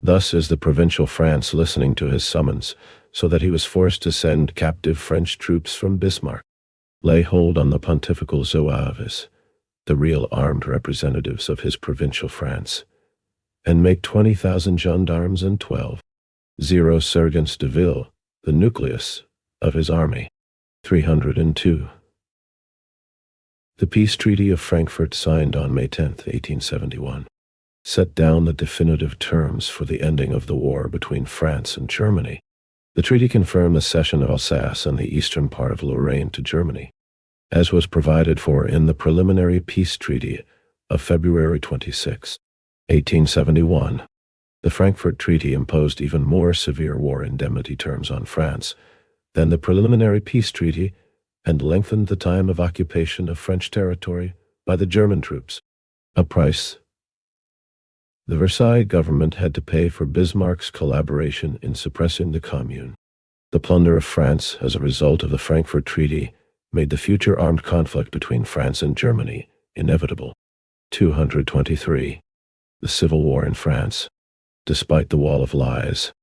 Thus is the provincial France listening to his summons, so that he was forced to send captive French troops from Bismarck, lay hold on the pontifical Zouaves, the real armed representatives of his provincial France, and make 20,000 gendarmes and 12,000 sergeants de ville, the nucleus of his army. 302. The peace treaty of Frankfurt, signed on May 10, 1871, set down the definitive terms for the ending of the war between France and Germany. The treaty confirmed the cession of Alsace and the eastern part of Lorraine to Germany, as was provided for in the preliminary peace treaty of February 26, 1871. The Frankfurt Treaty imposed even more severe war indemnity terms on France than the preliminary peace treaty and lengthened the time of occupation of French territory by the German troops, a price the Versailles government had to pay for Bismarck's collaboration in suppressing the Commune. The plunder of France as a result of the Frankfurt Treaty made the future armed conflict between France and Germany inevitable. 223. The Civil War in France. Despite the wall of lies,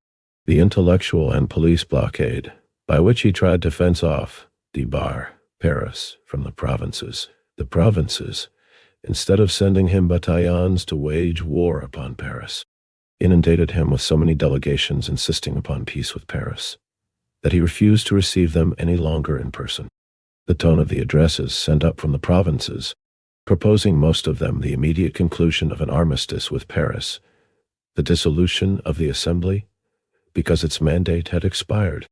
the intellectual and police blockade, by which he tried to fence off, debar, Paris from the provinces, instead of sending him bataillons to wage war upon Paris, inundated him with so many delegations insisting upon peace with Paris, that he refused to receive them any longer in person. The tone of the addresses sent up from the provinces, proposing most of them the immediate conclusion of an armistice with Paris, the dissolution of the Assembly, because its mandate had expired,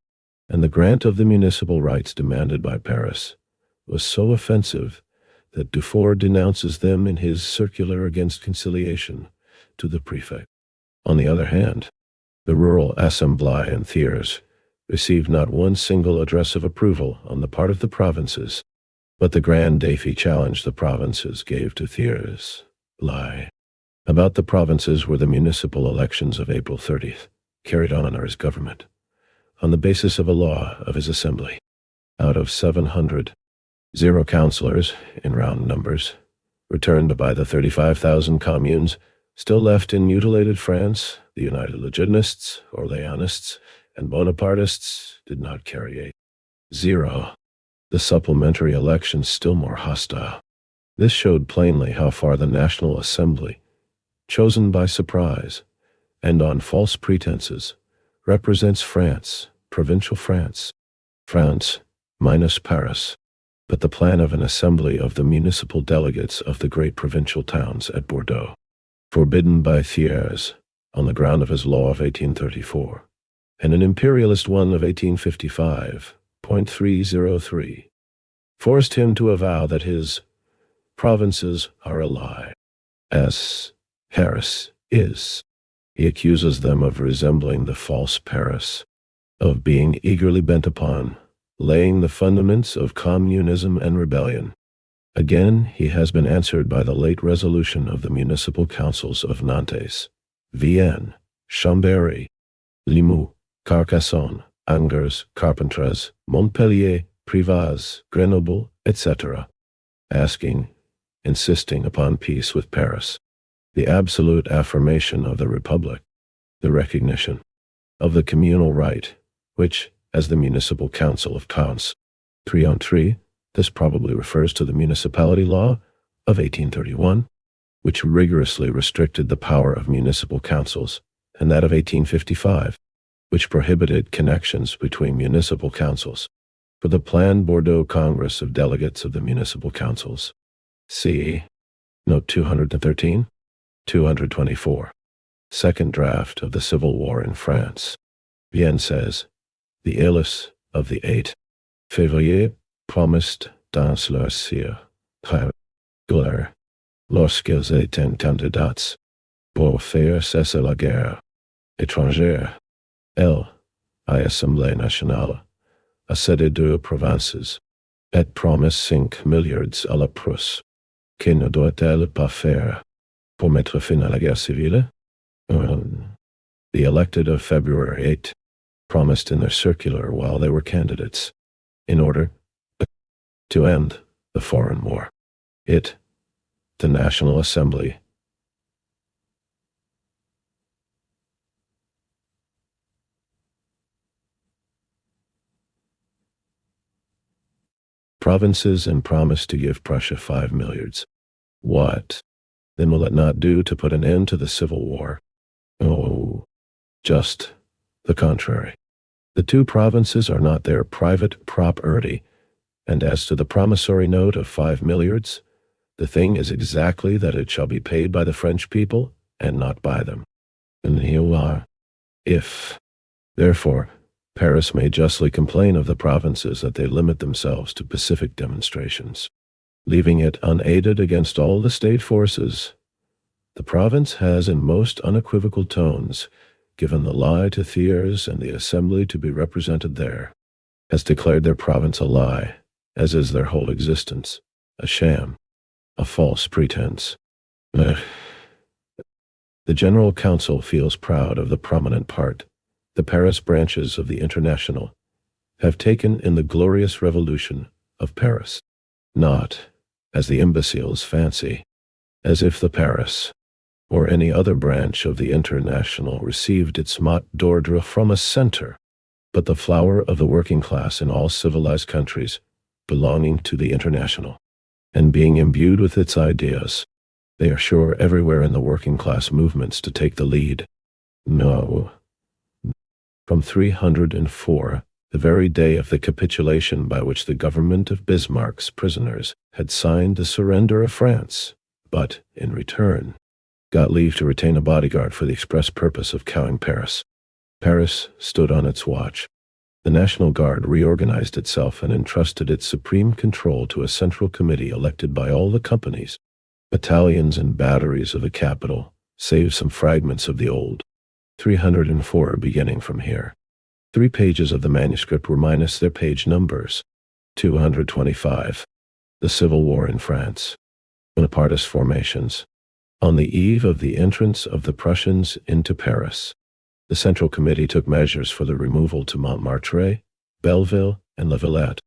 and the grant of the municipal rights demanded by Paris, was so offensive that Dufour denounces them in his circular against conciliation to the prefect. On the other hand, the rural Assemblée and Thiers received not one single address of approval on the part of the provinces, but the grand défi challenge the provinces gave to Thiers lie. About the provinces were the municipal elections of April 30th, carried on under his government, on the basis of a law of his assembly. out of 700. 0 councillors, in round numbers, returned by the 35,000 communes still left in mutilated France. The United Legitimists, Orleanists, and Bonapartists did not carry 0. The supplementary elections still more hostile. This showed plainly how far the National Assembly, chosen by surprise and on false pretenses, represents France, provincial France. France minus Paris. But the plan of an assembly of the municipal delegates of the great provincial towns at Bordeaux, forbidden by Thiers on the ground of his law of 1834, and an imperialist one of 1855.303, forced him to avow that his provinces are a lie, as Paris is. He accuses them of resembling the false Paris, of being eagerly bent upon laying the fundaments of communism and rebellion. Again, he has been answered by the late resolution of the municipal councils of Nantes, Vienne, Chambéry, Limoux, Carcassonne, Angers, Carpentras, Montpellier, Privas, Grenoble, etc., insisting upon peace with Paris, the absolute affirmation of the Republic, the recognition of the communal right, which, as the Municipal Council of Counts 303, this probably refers to the Municipality Law of 1831, which rigorously restricted the power of municipal councils, and that of 1855, which prohibited connections between municipal councils. For the planned Bordeaux Congress of Delegates of the Municipal Councils, see Note 213, 224. Second draft of the Civil War in France. Vienne says, the Élus of the 8 février promised dans leur sire très gloire, lorsqu'ils étaient candidats pour faire cesser la guerre étrangère, elle, à l'Assemblée nationale, a cédé 2 provinces, et promis 5 milliards à la Prusse. Que ne doit-elle pas faire pour mettre fin à la guerre civile? The elected of February 8 promised in their circular while they were candidates, in order to end the foreign war. It, the National Assembly, provinces and promised to give Prussia 5 milliards. What? Then will it not do to put an end to the Civil War? Oh, just the contrary. The 2 provinces are not their private property, and as to the promissory note of 5 milliards, the thing is exactly that it shall be paid by the French people and not by them. And here we are. If, therefore, Paris may justly complain of the provinces that they limit themselves to pacific demonstrations, leaving it unaided against all the state forces, the province has in most unequivocal tones given the lie to Thiers and the Assembly to be represented there, has declared their province a lie, as is their whole existence, a sham, a false pretense. The General Council feels proud of the prominent part the Paris branches of the International have taken in the glorious revolution of Paris, not, as the imbeciles fancy, as if the Paris or any other branch of the International received its mot d'ordre from a center, but the flower of the working class in all civilized countries belonging to the International, and being imbued with its ideas, they are sure everywhere in the working class movements to take the lead. No. From 304, the very day of the capitulation by which the government of Bismarck's prisoners had signed the surrender of France, but, in return, got leave to retain a bodyguard for the express purpose of cowing Paris. Paris stood on its watch. The National Guard reorganized itself and entrusted its supreme control to a central committee elected by all the companies, battalions and batteries of the capital, save some fragments of the old. 304 beginning from here. 3 pages of the manuscript were minus their page numbers. 225. The Civil War in France. Bonapartist formations. On the eve of the entrance of the Prussians into Paris, the Central Committee took measures for the removal to Montmartre, Belleville, and La Villette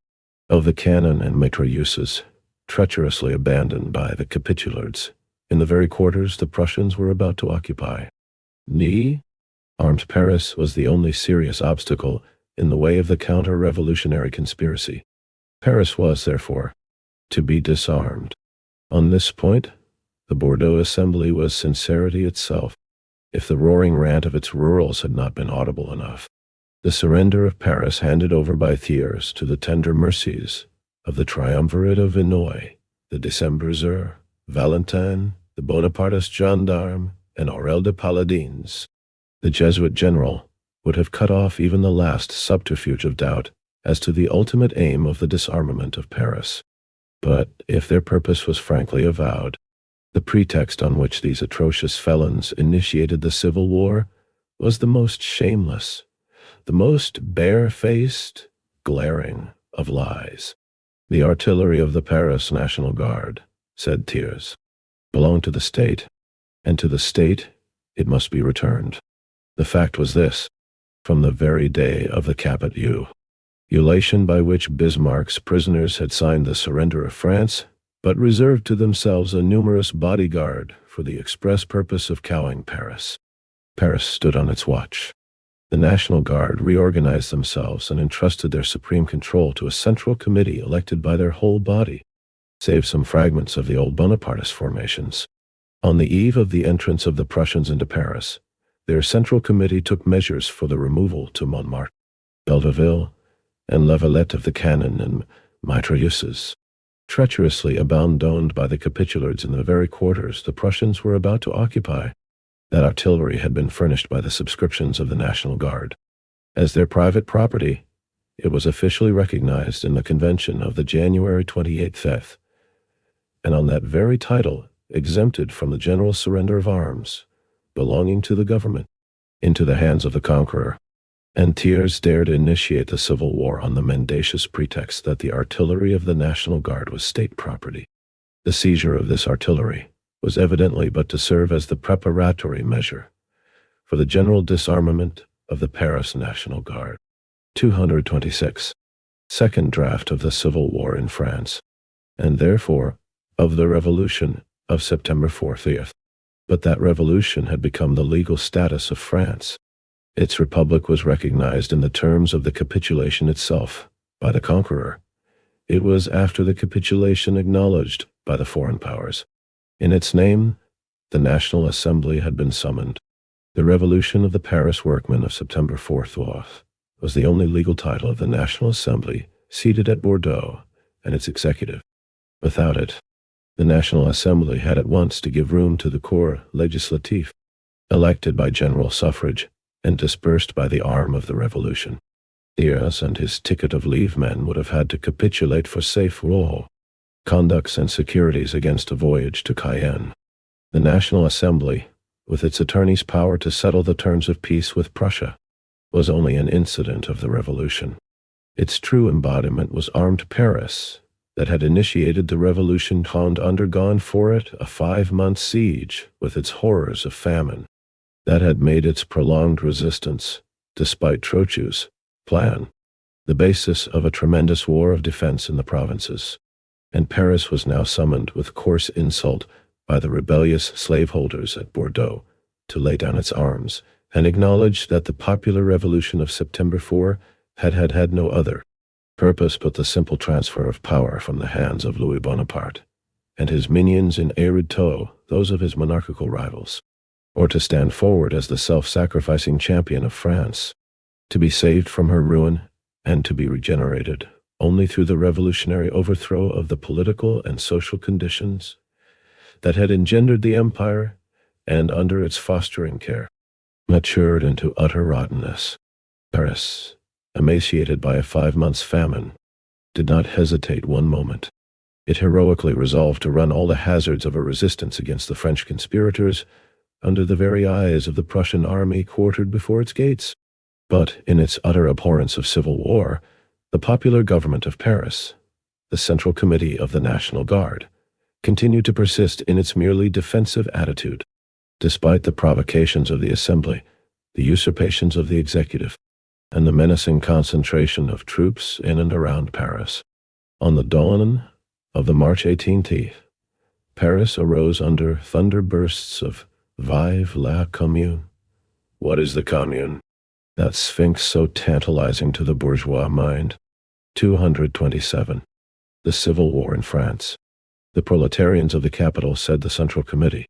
of the cannon and mitrailleuses, treacherously abandoned by the capitulars in the very quarters the Prussians were about to occupy. Armed Paris was the only serious obstacle in the way of the counter-revolutionary conspiracy. Paris was, therefore, to be disarmed. On this point, the Bordeaux Assembly was sincerity itself, if the roaring rant of its rurals had not been audible enough. The surrender of Paris handed over by Thiers to the tender mercies of the triumvirate of Vinoy, the Decembriser, Valentin, the Bonapartist gendarme, and Aurel de Paladins, the Jesuit general, would have cut off even the last subterfuge of doubt as to the ultimate aim of the disarmament of Paris. But if their purpose was frankly avowed, the pretext on which these atrocious felons initiated the civil war was the most shameless, the most barefaced, glaring of lies. The artillery of the Paris National Guard, said Thiers, belonged to the state, and to the state it must be returned. The fact was this: from the very day of the Caput ulation by which Bismarck's prisoners had signed the surrender of France, but reserved to themselves a numerous bodyguard for the express purpose of cowing Paris. Paris stood on its watch. The National Guard reorganized themselves and entrusted their supreme control to a central committee elected by their whole body, save some fragments of the old Bonapartist formations. On the eve of the entrance of the Prussians into Paris, their central committee took measures for the removal to Montmartre, Belleville, and La Valette of the cannon and mitrailleuses, treacherously abandoned by the capitulars in the very quarters the Prussians were about to occupy. That artillery had been furnished by the subscriptions of the National Guard. As their private property, it was officially recognized in the convention of the January 28th, and on that very title exempted from the general surrender of arms belonging to the government into the hands of the conqueror. And Thiers dared initiate the civil war on the mendacious pretext that the artillery of the National Guard was state property. The seizure of this artillery was evidently but to serve as the preparatory measure for the general disarmament of the Paris National Guard. 226. Second draft of the Civil War in France, and therefore of the Revolution of September 4th. But that revolution had become the legal status of France. Its republic was recognized in the terms of the capitulation itself by the conqueror. It was after the capitulation acknowledged by the foreign powers. In its name, the National Assembly had been summoned. The Revolution of the Paris Workmen of September 4th was the only legal title of the National Assembly seated at Bordeaux and its executive. Without it, the National Assembly had at once to give room to the corps législatif, elected by general suffrage and dispersed by the arm of the Revolution. Thiers and his ticket of leave men would have had to capitulate for safe roll, conducts and securities against a voyage to Cayenne. The National Assembly, with its attorney's power to settle the terms of peace with Prussia, was only an incident of the Revolution. Its true embodiment was armed Paris, that had initiated the revolution and undergone for it a 5-month siege with its horrors of famine, that had made its prolonged resistance, despite Trochu's plan, the basis of a tremendous war of defense in the provinces. And Paris was now summoned with coarse insult by the rebellious slaveholders at Bordeaux to lay down its arms and acknowledge that the popular revolution of September 4 had no other purpose but the simple transfer of power from the hands of Louis Bonaparte and his minions in arid tow, those of his monarchical rivals, or to stand forward as the self-sacrificing champion of France, to be saved from her ruin and to be regenerated only through the revolutionary overthrow of the political and social conditions that had engendered the empire and, under its fostering care, matured into utter rottenness. Paris, emaciated by a 5-month famine, did not hesitate one moment. It heroically resolved to run all the hazards of a resistance against the French conspirators under the very eyes of the Prussian army quartered before its gates. But in its utter abhorrence of civil war, the popular government of Paris, the Central Committee of the National Guard, continued to persist in its merely defensive attitude, despite the provocations of the Assembly, the usurpations of the executive, and the menacing concentration of troops in and around Paris. On the dawn of the March 18th, Paris arose under thunderbursts of Vive la Commune. What is the Commune? That sphinx so tantalizing to the bourgeois mind. 227. The Civil War in France. The proletarians of the capital, said the Central Committee,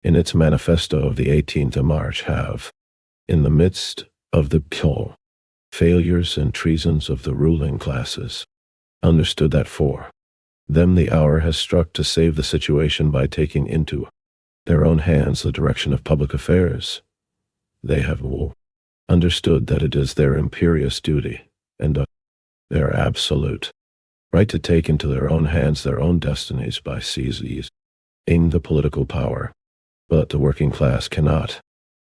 in its manifesto of the 18th of March, have, in the midst of the failures and treasons of the ruling classes, understood that for them the hour has struck to save the situation by taking into their own hands the direction of public affairs. They have understood that it is their imperious duty and their absolute right to take into their own hands their own destinies by seizing the political power. But the working class cannot,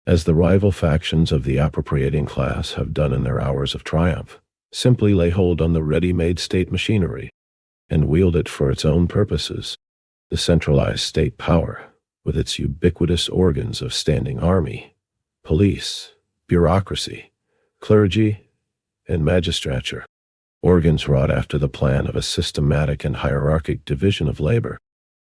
as the rival factions of the appropriating class have done in their hours of triumph, simply lay hold on the ready-made state machinery and wield it for its own purposes. The centralized state power, with its ubiquitous organs of standing army, police, bureaucracy, clergy, and magistrature, organs wrought after the plan of a systematic and hierarchic division of labor,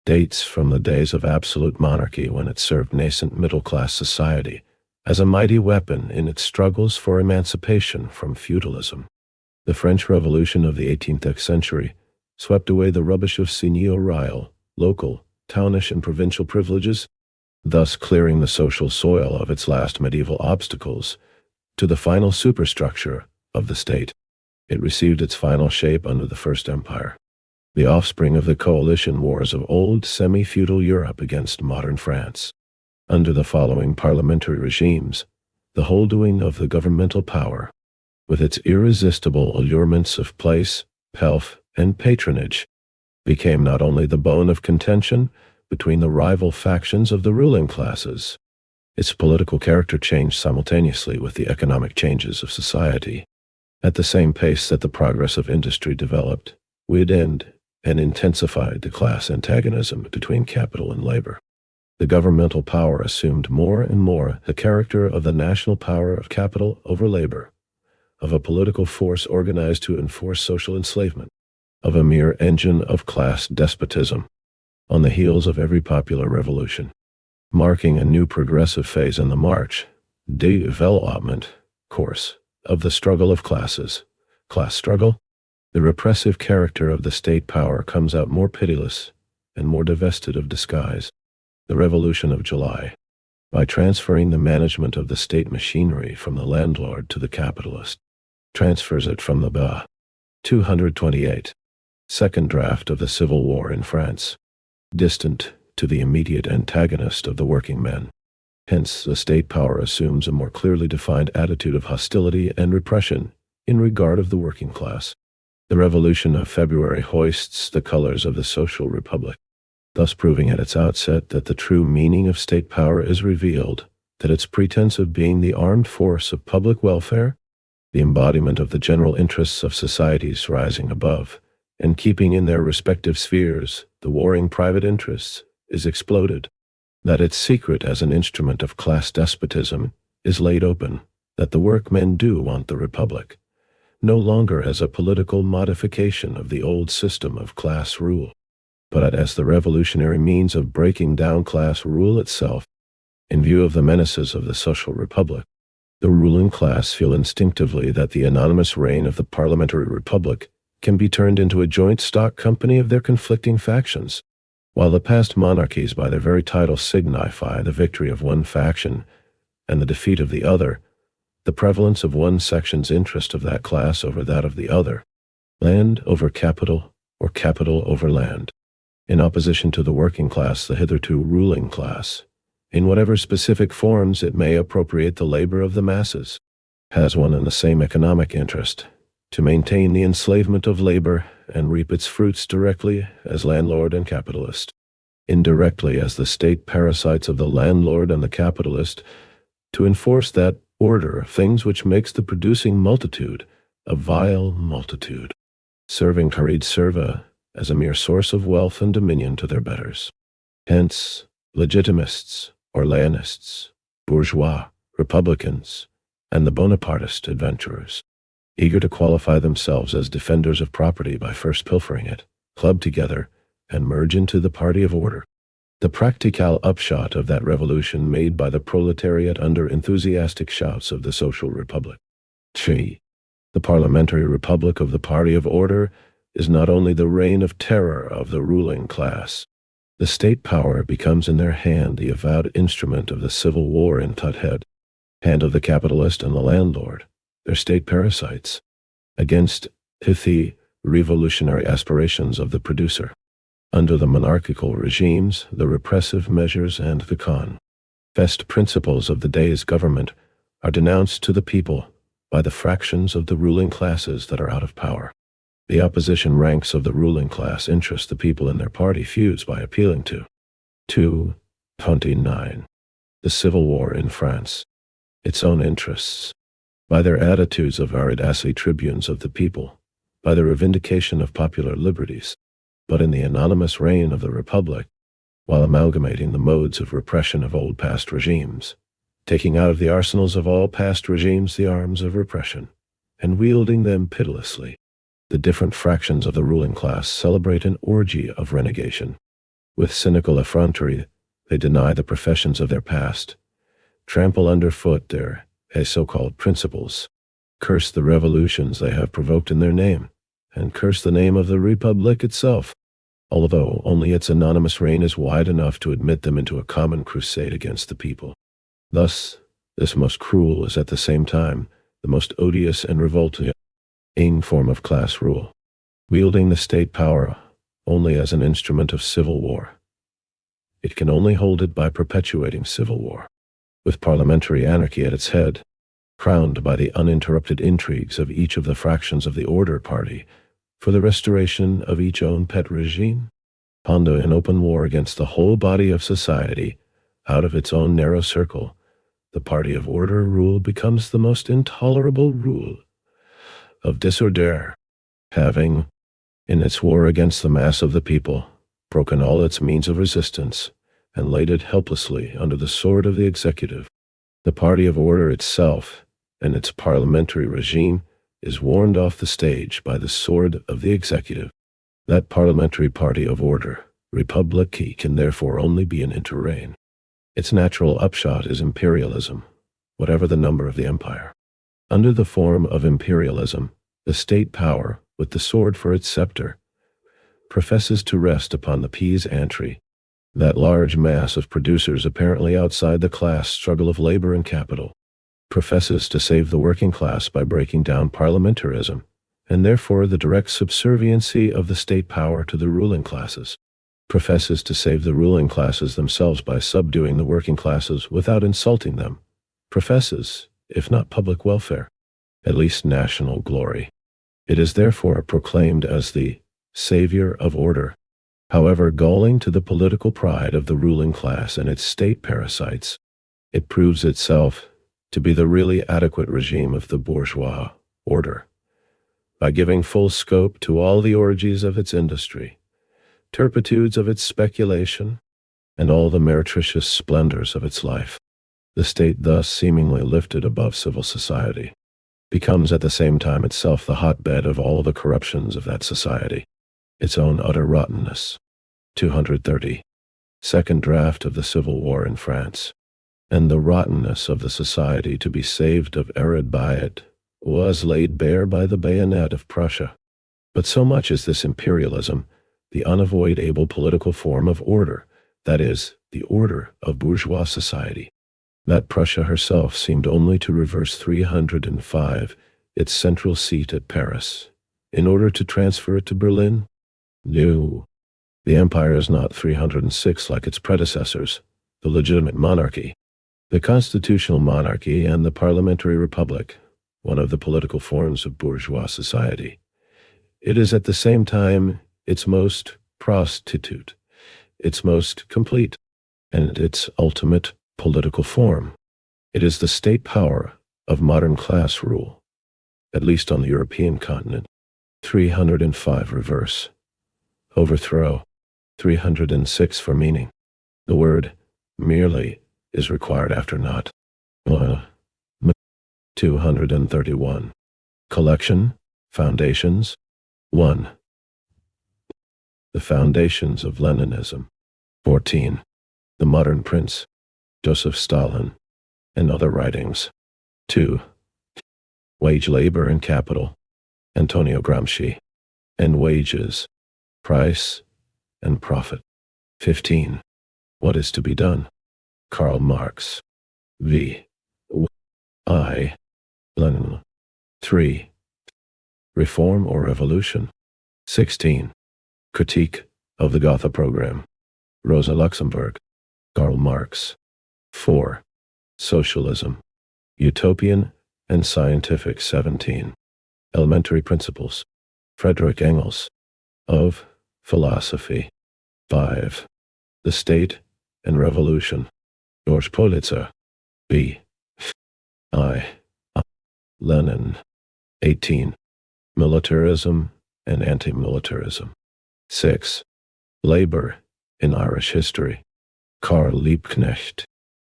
dates from the days of absolute monarchy when it served nascent middle-class society as a mighty weapon in its struggles for emancipation from feudalism. The French Revolution of the 18th century swept away the rubbish of seigneurial, local, townish, and provincial privileges, thus clearing the social soil of its last medieval obstacles to the final superstructure of the state. It received its final shape under the First Empire, the offspring of the coalition wars of old semi-feudal Europe against modern France. Under the following parliamentary regimes, the holding of the governmental power, with its irresistible allurements of place, pelf, and patronage, became not only the bone of contention between the rival factions of the ruling classes. Its political character changed simultaneously with the economic changes of society. At the same pace that the progress of industry developed, widened and intensified the class antagonism between capital and labor. The governmental power assumed more and more the character of the national power of capital over labor, of a political force organized to enforce social enslavement, of a mere engine of class despotism. On the heels of every popular revolution, marking a new progressive phase in the march, development course of the struggle of classes, class struggle, the repressive character of the state power comes out more pitiless and more divested of disguise. The Revolution of July, by transferring the management of the state machinery from the landlord to the capitalist, transfers it from the 228. Second draft of the Civil War in France, distant to the immediate antagonist of the working men. Hence, the state power assumes a more clearly defined attitude of hostility and repression in regard of the working class. The Revolution of February hoists the colors of the social republic, thus proving at its outset that the true meaning of state power is revealed, that its pretense of being the armed force of public welfare, the embodiment of the general interests of societies rising above, and keeping in their respective spheres the warring private interests, is exploded, that its secret as an instrument of class despotism is laid open, that the workmen do want the republic, no longer as a political modification of the old system of class rule, but as the revolutionary means of breaking down class rule itself. In view of the menaces of the social republic, the ruling class feel instinctively that the anonymous reign of the parliamentary republic can be turned into a joint stock company of their conflicting factions. While the past monarchies by their very title signify the victory of one faction and the defeat of the other, the prevalence of one section's interest of that class over that of the other, land over capital or capital over land, in opposition to the working class, the hitherto ruling class, in whatever specific forms it may appropriate the labor of the masses, has one and the same economic interest, to maintain the enslavement of labor and reap its fruits directly as landlord and capitalist, indirectly as the state parasites of the landlord and the capitalist, to enforce that order of things which makes the producing multitude a vile multitude, serving carried serva as a mere source of wealth and dominion to their betters. Hence, legitimists, Orleanists, bourgeois, republicans, and the Bonapartist adventurers, eager to qualify themselves as defenders of property by first pilfering it, club together, and merge into the party of order. The practical upshot of that revolution made by the proletariat under enthusiastic shouts of the social republic. The parliamentary republic of the party of order is not only the reign of terror of the ruling class. The state power becomes in their hand the avowed instrument of the civil war in Tuthead, hand of the capitalist and the landlord, their state parasites, against pithy revolutionary aspirations of the producer. Under the monarchical regimes, the repressive measures and the confessed principles of the day's government are denounced to the people by the fractions of the ruling classes that are out of power. The opposition ranks of the ruling class interest the people in their party feuds by appealing to 229. The Civil War in France. Its own interests. By their attitudes of aridacy tribunes of the people, by the reivindication of popular liberties, but in the anonymous reign of the Republic, while amalgamating the modes of repression of old past regimes, taking out of the arsenals of all past regimes the arms of repression, and wielding them pitilessly, the different fractions of the ruling class celebrate an orgy of renegation. With cynical effrontery, they deny the professions of their past, trample underfoot their so-called principles, curse the revolutions they have provoked in their name, and curse the name of the Republic itself, although only its anonymous reign is wide enough to admit them into a common crusade against the people. Thus, this most cruel is at the same time the most odious and revolting form of class rule, wielding the state power only as an instrument of civil war. It can only hold it by perpetuating civil war, with parliamentary anarchy at its head, crowned by the uninterrupted intrigues of each of the fractions of the order party for the restoration of each own pet regime, Honda in open war against the whole body of society. Out of its own narrow circle, the party of order rule becomes the most intolerable rule of disorder, having, in its war against the mass of the people, broken all its means of resistance and laid it helplessly under the sword of the executive. The party of order itself and its parliamentary regime is warned off the stage by the sword of the executive. That parliamentary party of order, Republic, can therefore only be an interreign. Its natural upshot is imperialism, whatever the number of the empire. Under the form of imperialism, the state power, with the sword for its scepter, professes to rest upon the peasantry, that large mass of producers apparently outside the class struggle of labor and capital, professes to save the working class by breaking down parliamentarism, and therefore the direct subserviency of the state power to the ruling classes, professes to save the ruling classes themselves by subduing the working classes without insulting them, professes, if not public welfare, at least national glory. It is therefore proclaimed as the savior of order. However galling to the political pride of the ruling class and its state parasites, it proves itself to be the really adequate regime of the bourgeois order, by giving full scope to all the orgies of its industry, turpitudes of its speculation, and all the meretricious splendors of its life. The state, thus seemingly lifted above civil society, becomes at the same time itself the hotbed of all the corruptions of that society, its own utter rottenness. 230. Second draft of the Civil War in France. And the rottenness of the society to be saved of arid by it was laid bare by the bayonet of Prussia. But so much is this imperialism, the unavoidable political form of order, that is, the order of bourgeois society, that Prussia herself seemed only to reverse 305, its central seat at Paris, in order to transfer it to Berlin? No. The empire is not 306 like its predecessors, the legitimate monarchy, the constitutional monarchy, and the parliamentary republic, one of the political forms of bourgeois society. It is at the same time its most prostitute, its most complete, and its ultimate political form. It is the state power of modern class rule, at least on the European continent. 305 reverse. Overthrow. 306 for meaning. The word merely is required after not. 231. Collection, Foundations. 1. The Foundations of Leninism. 14. The Modern Prince, Joseph Stalin, and Other Writings. 2. Wage Labor and Capital, Antonio Gramsci, and Wages, Price, and Profit. 15. What is to be done? Karl Marx, v. I. Lenin. 3. Reform or Revolution. 16. Critique of the Gotha Program, Rosa Luxemburg, Karl Marx. 4. Socialism, Utopian and Scientific. 17. Elementary Principles, Friedrich Engels, of Philosophy. 5. The State and Revolution, George Politzer, B. I. Lenin. 18. Militarism and Anti-Militarism. 6. Labor in Irish History, Karl Liebknecht,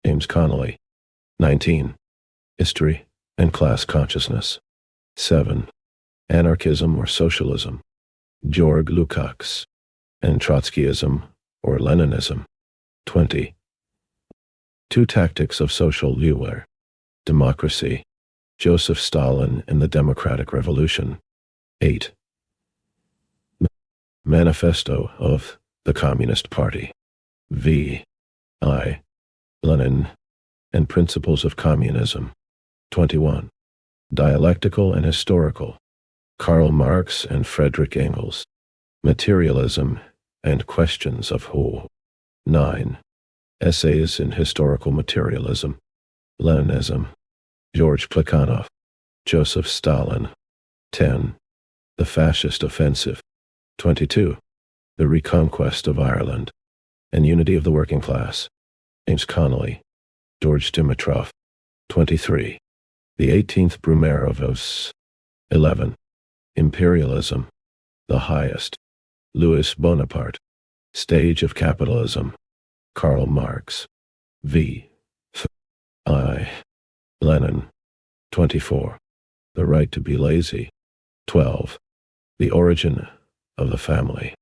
James Connolly. 19. History and Class Consciousness. 7. Anarchism or Socialism, Georg Lukács, and Trotskyism or Leninism. 20. Two Tactics of Social Warfare, Democracy, Joseph Stalin and the Democratic Revolution. 8. Manifesto of the Communist Party, v. I. Lenin, and Principles of Communism. 21. Dialectical and Historical, Karl Marx and Friedrich Engels, Materialism and Questions of Who. 9. Essays in Historical Materialism, Leninism, George Plekhanov, Joseph Stalin. 10. The Fascist Offensive. 22. The Reconquest of Ireland and Unity of the Working Class, James Connolly, George Dimitrov. 23. The 18th Brumaire of Os. 11. Imperialism, the Highest, Louis Bonaparte, Stage of Capitalism, Karl Marx, v. I. Lenin. 24. The Right to be Lazy. 12. The Origin of the Family,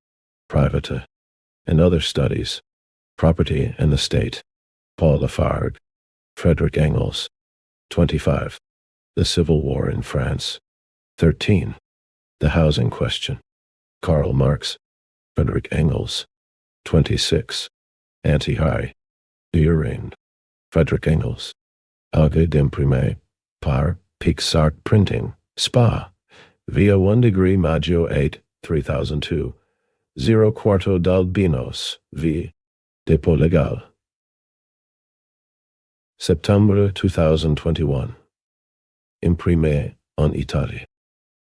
Private and Other Studies, Property and the State, Paul Lafargue, Friedrich Engels. 25. The Civil War in France. 13. The Housing Question, Karl Marx, Friedrich Engels. 26. Anti-High, Urine, Friedrich Engels. Alge d'imprimer, par Pixart Printing, Spa, via 1° Maggio 8, 3002, 0 quarto d'Albinos, v. Dépôt Legal. September 2021. Imprimé en Italie.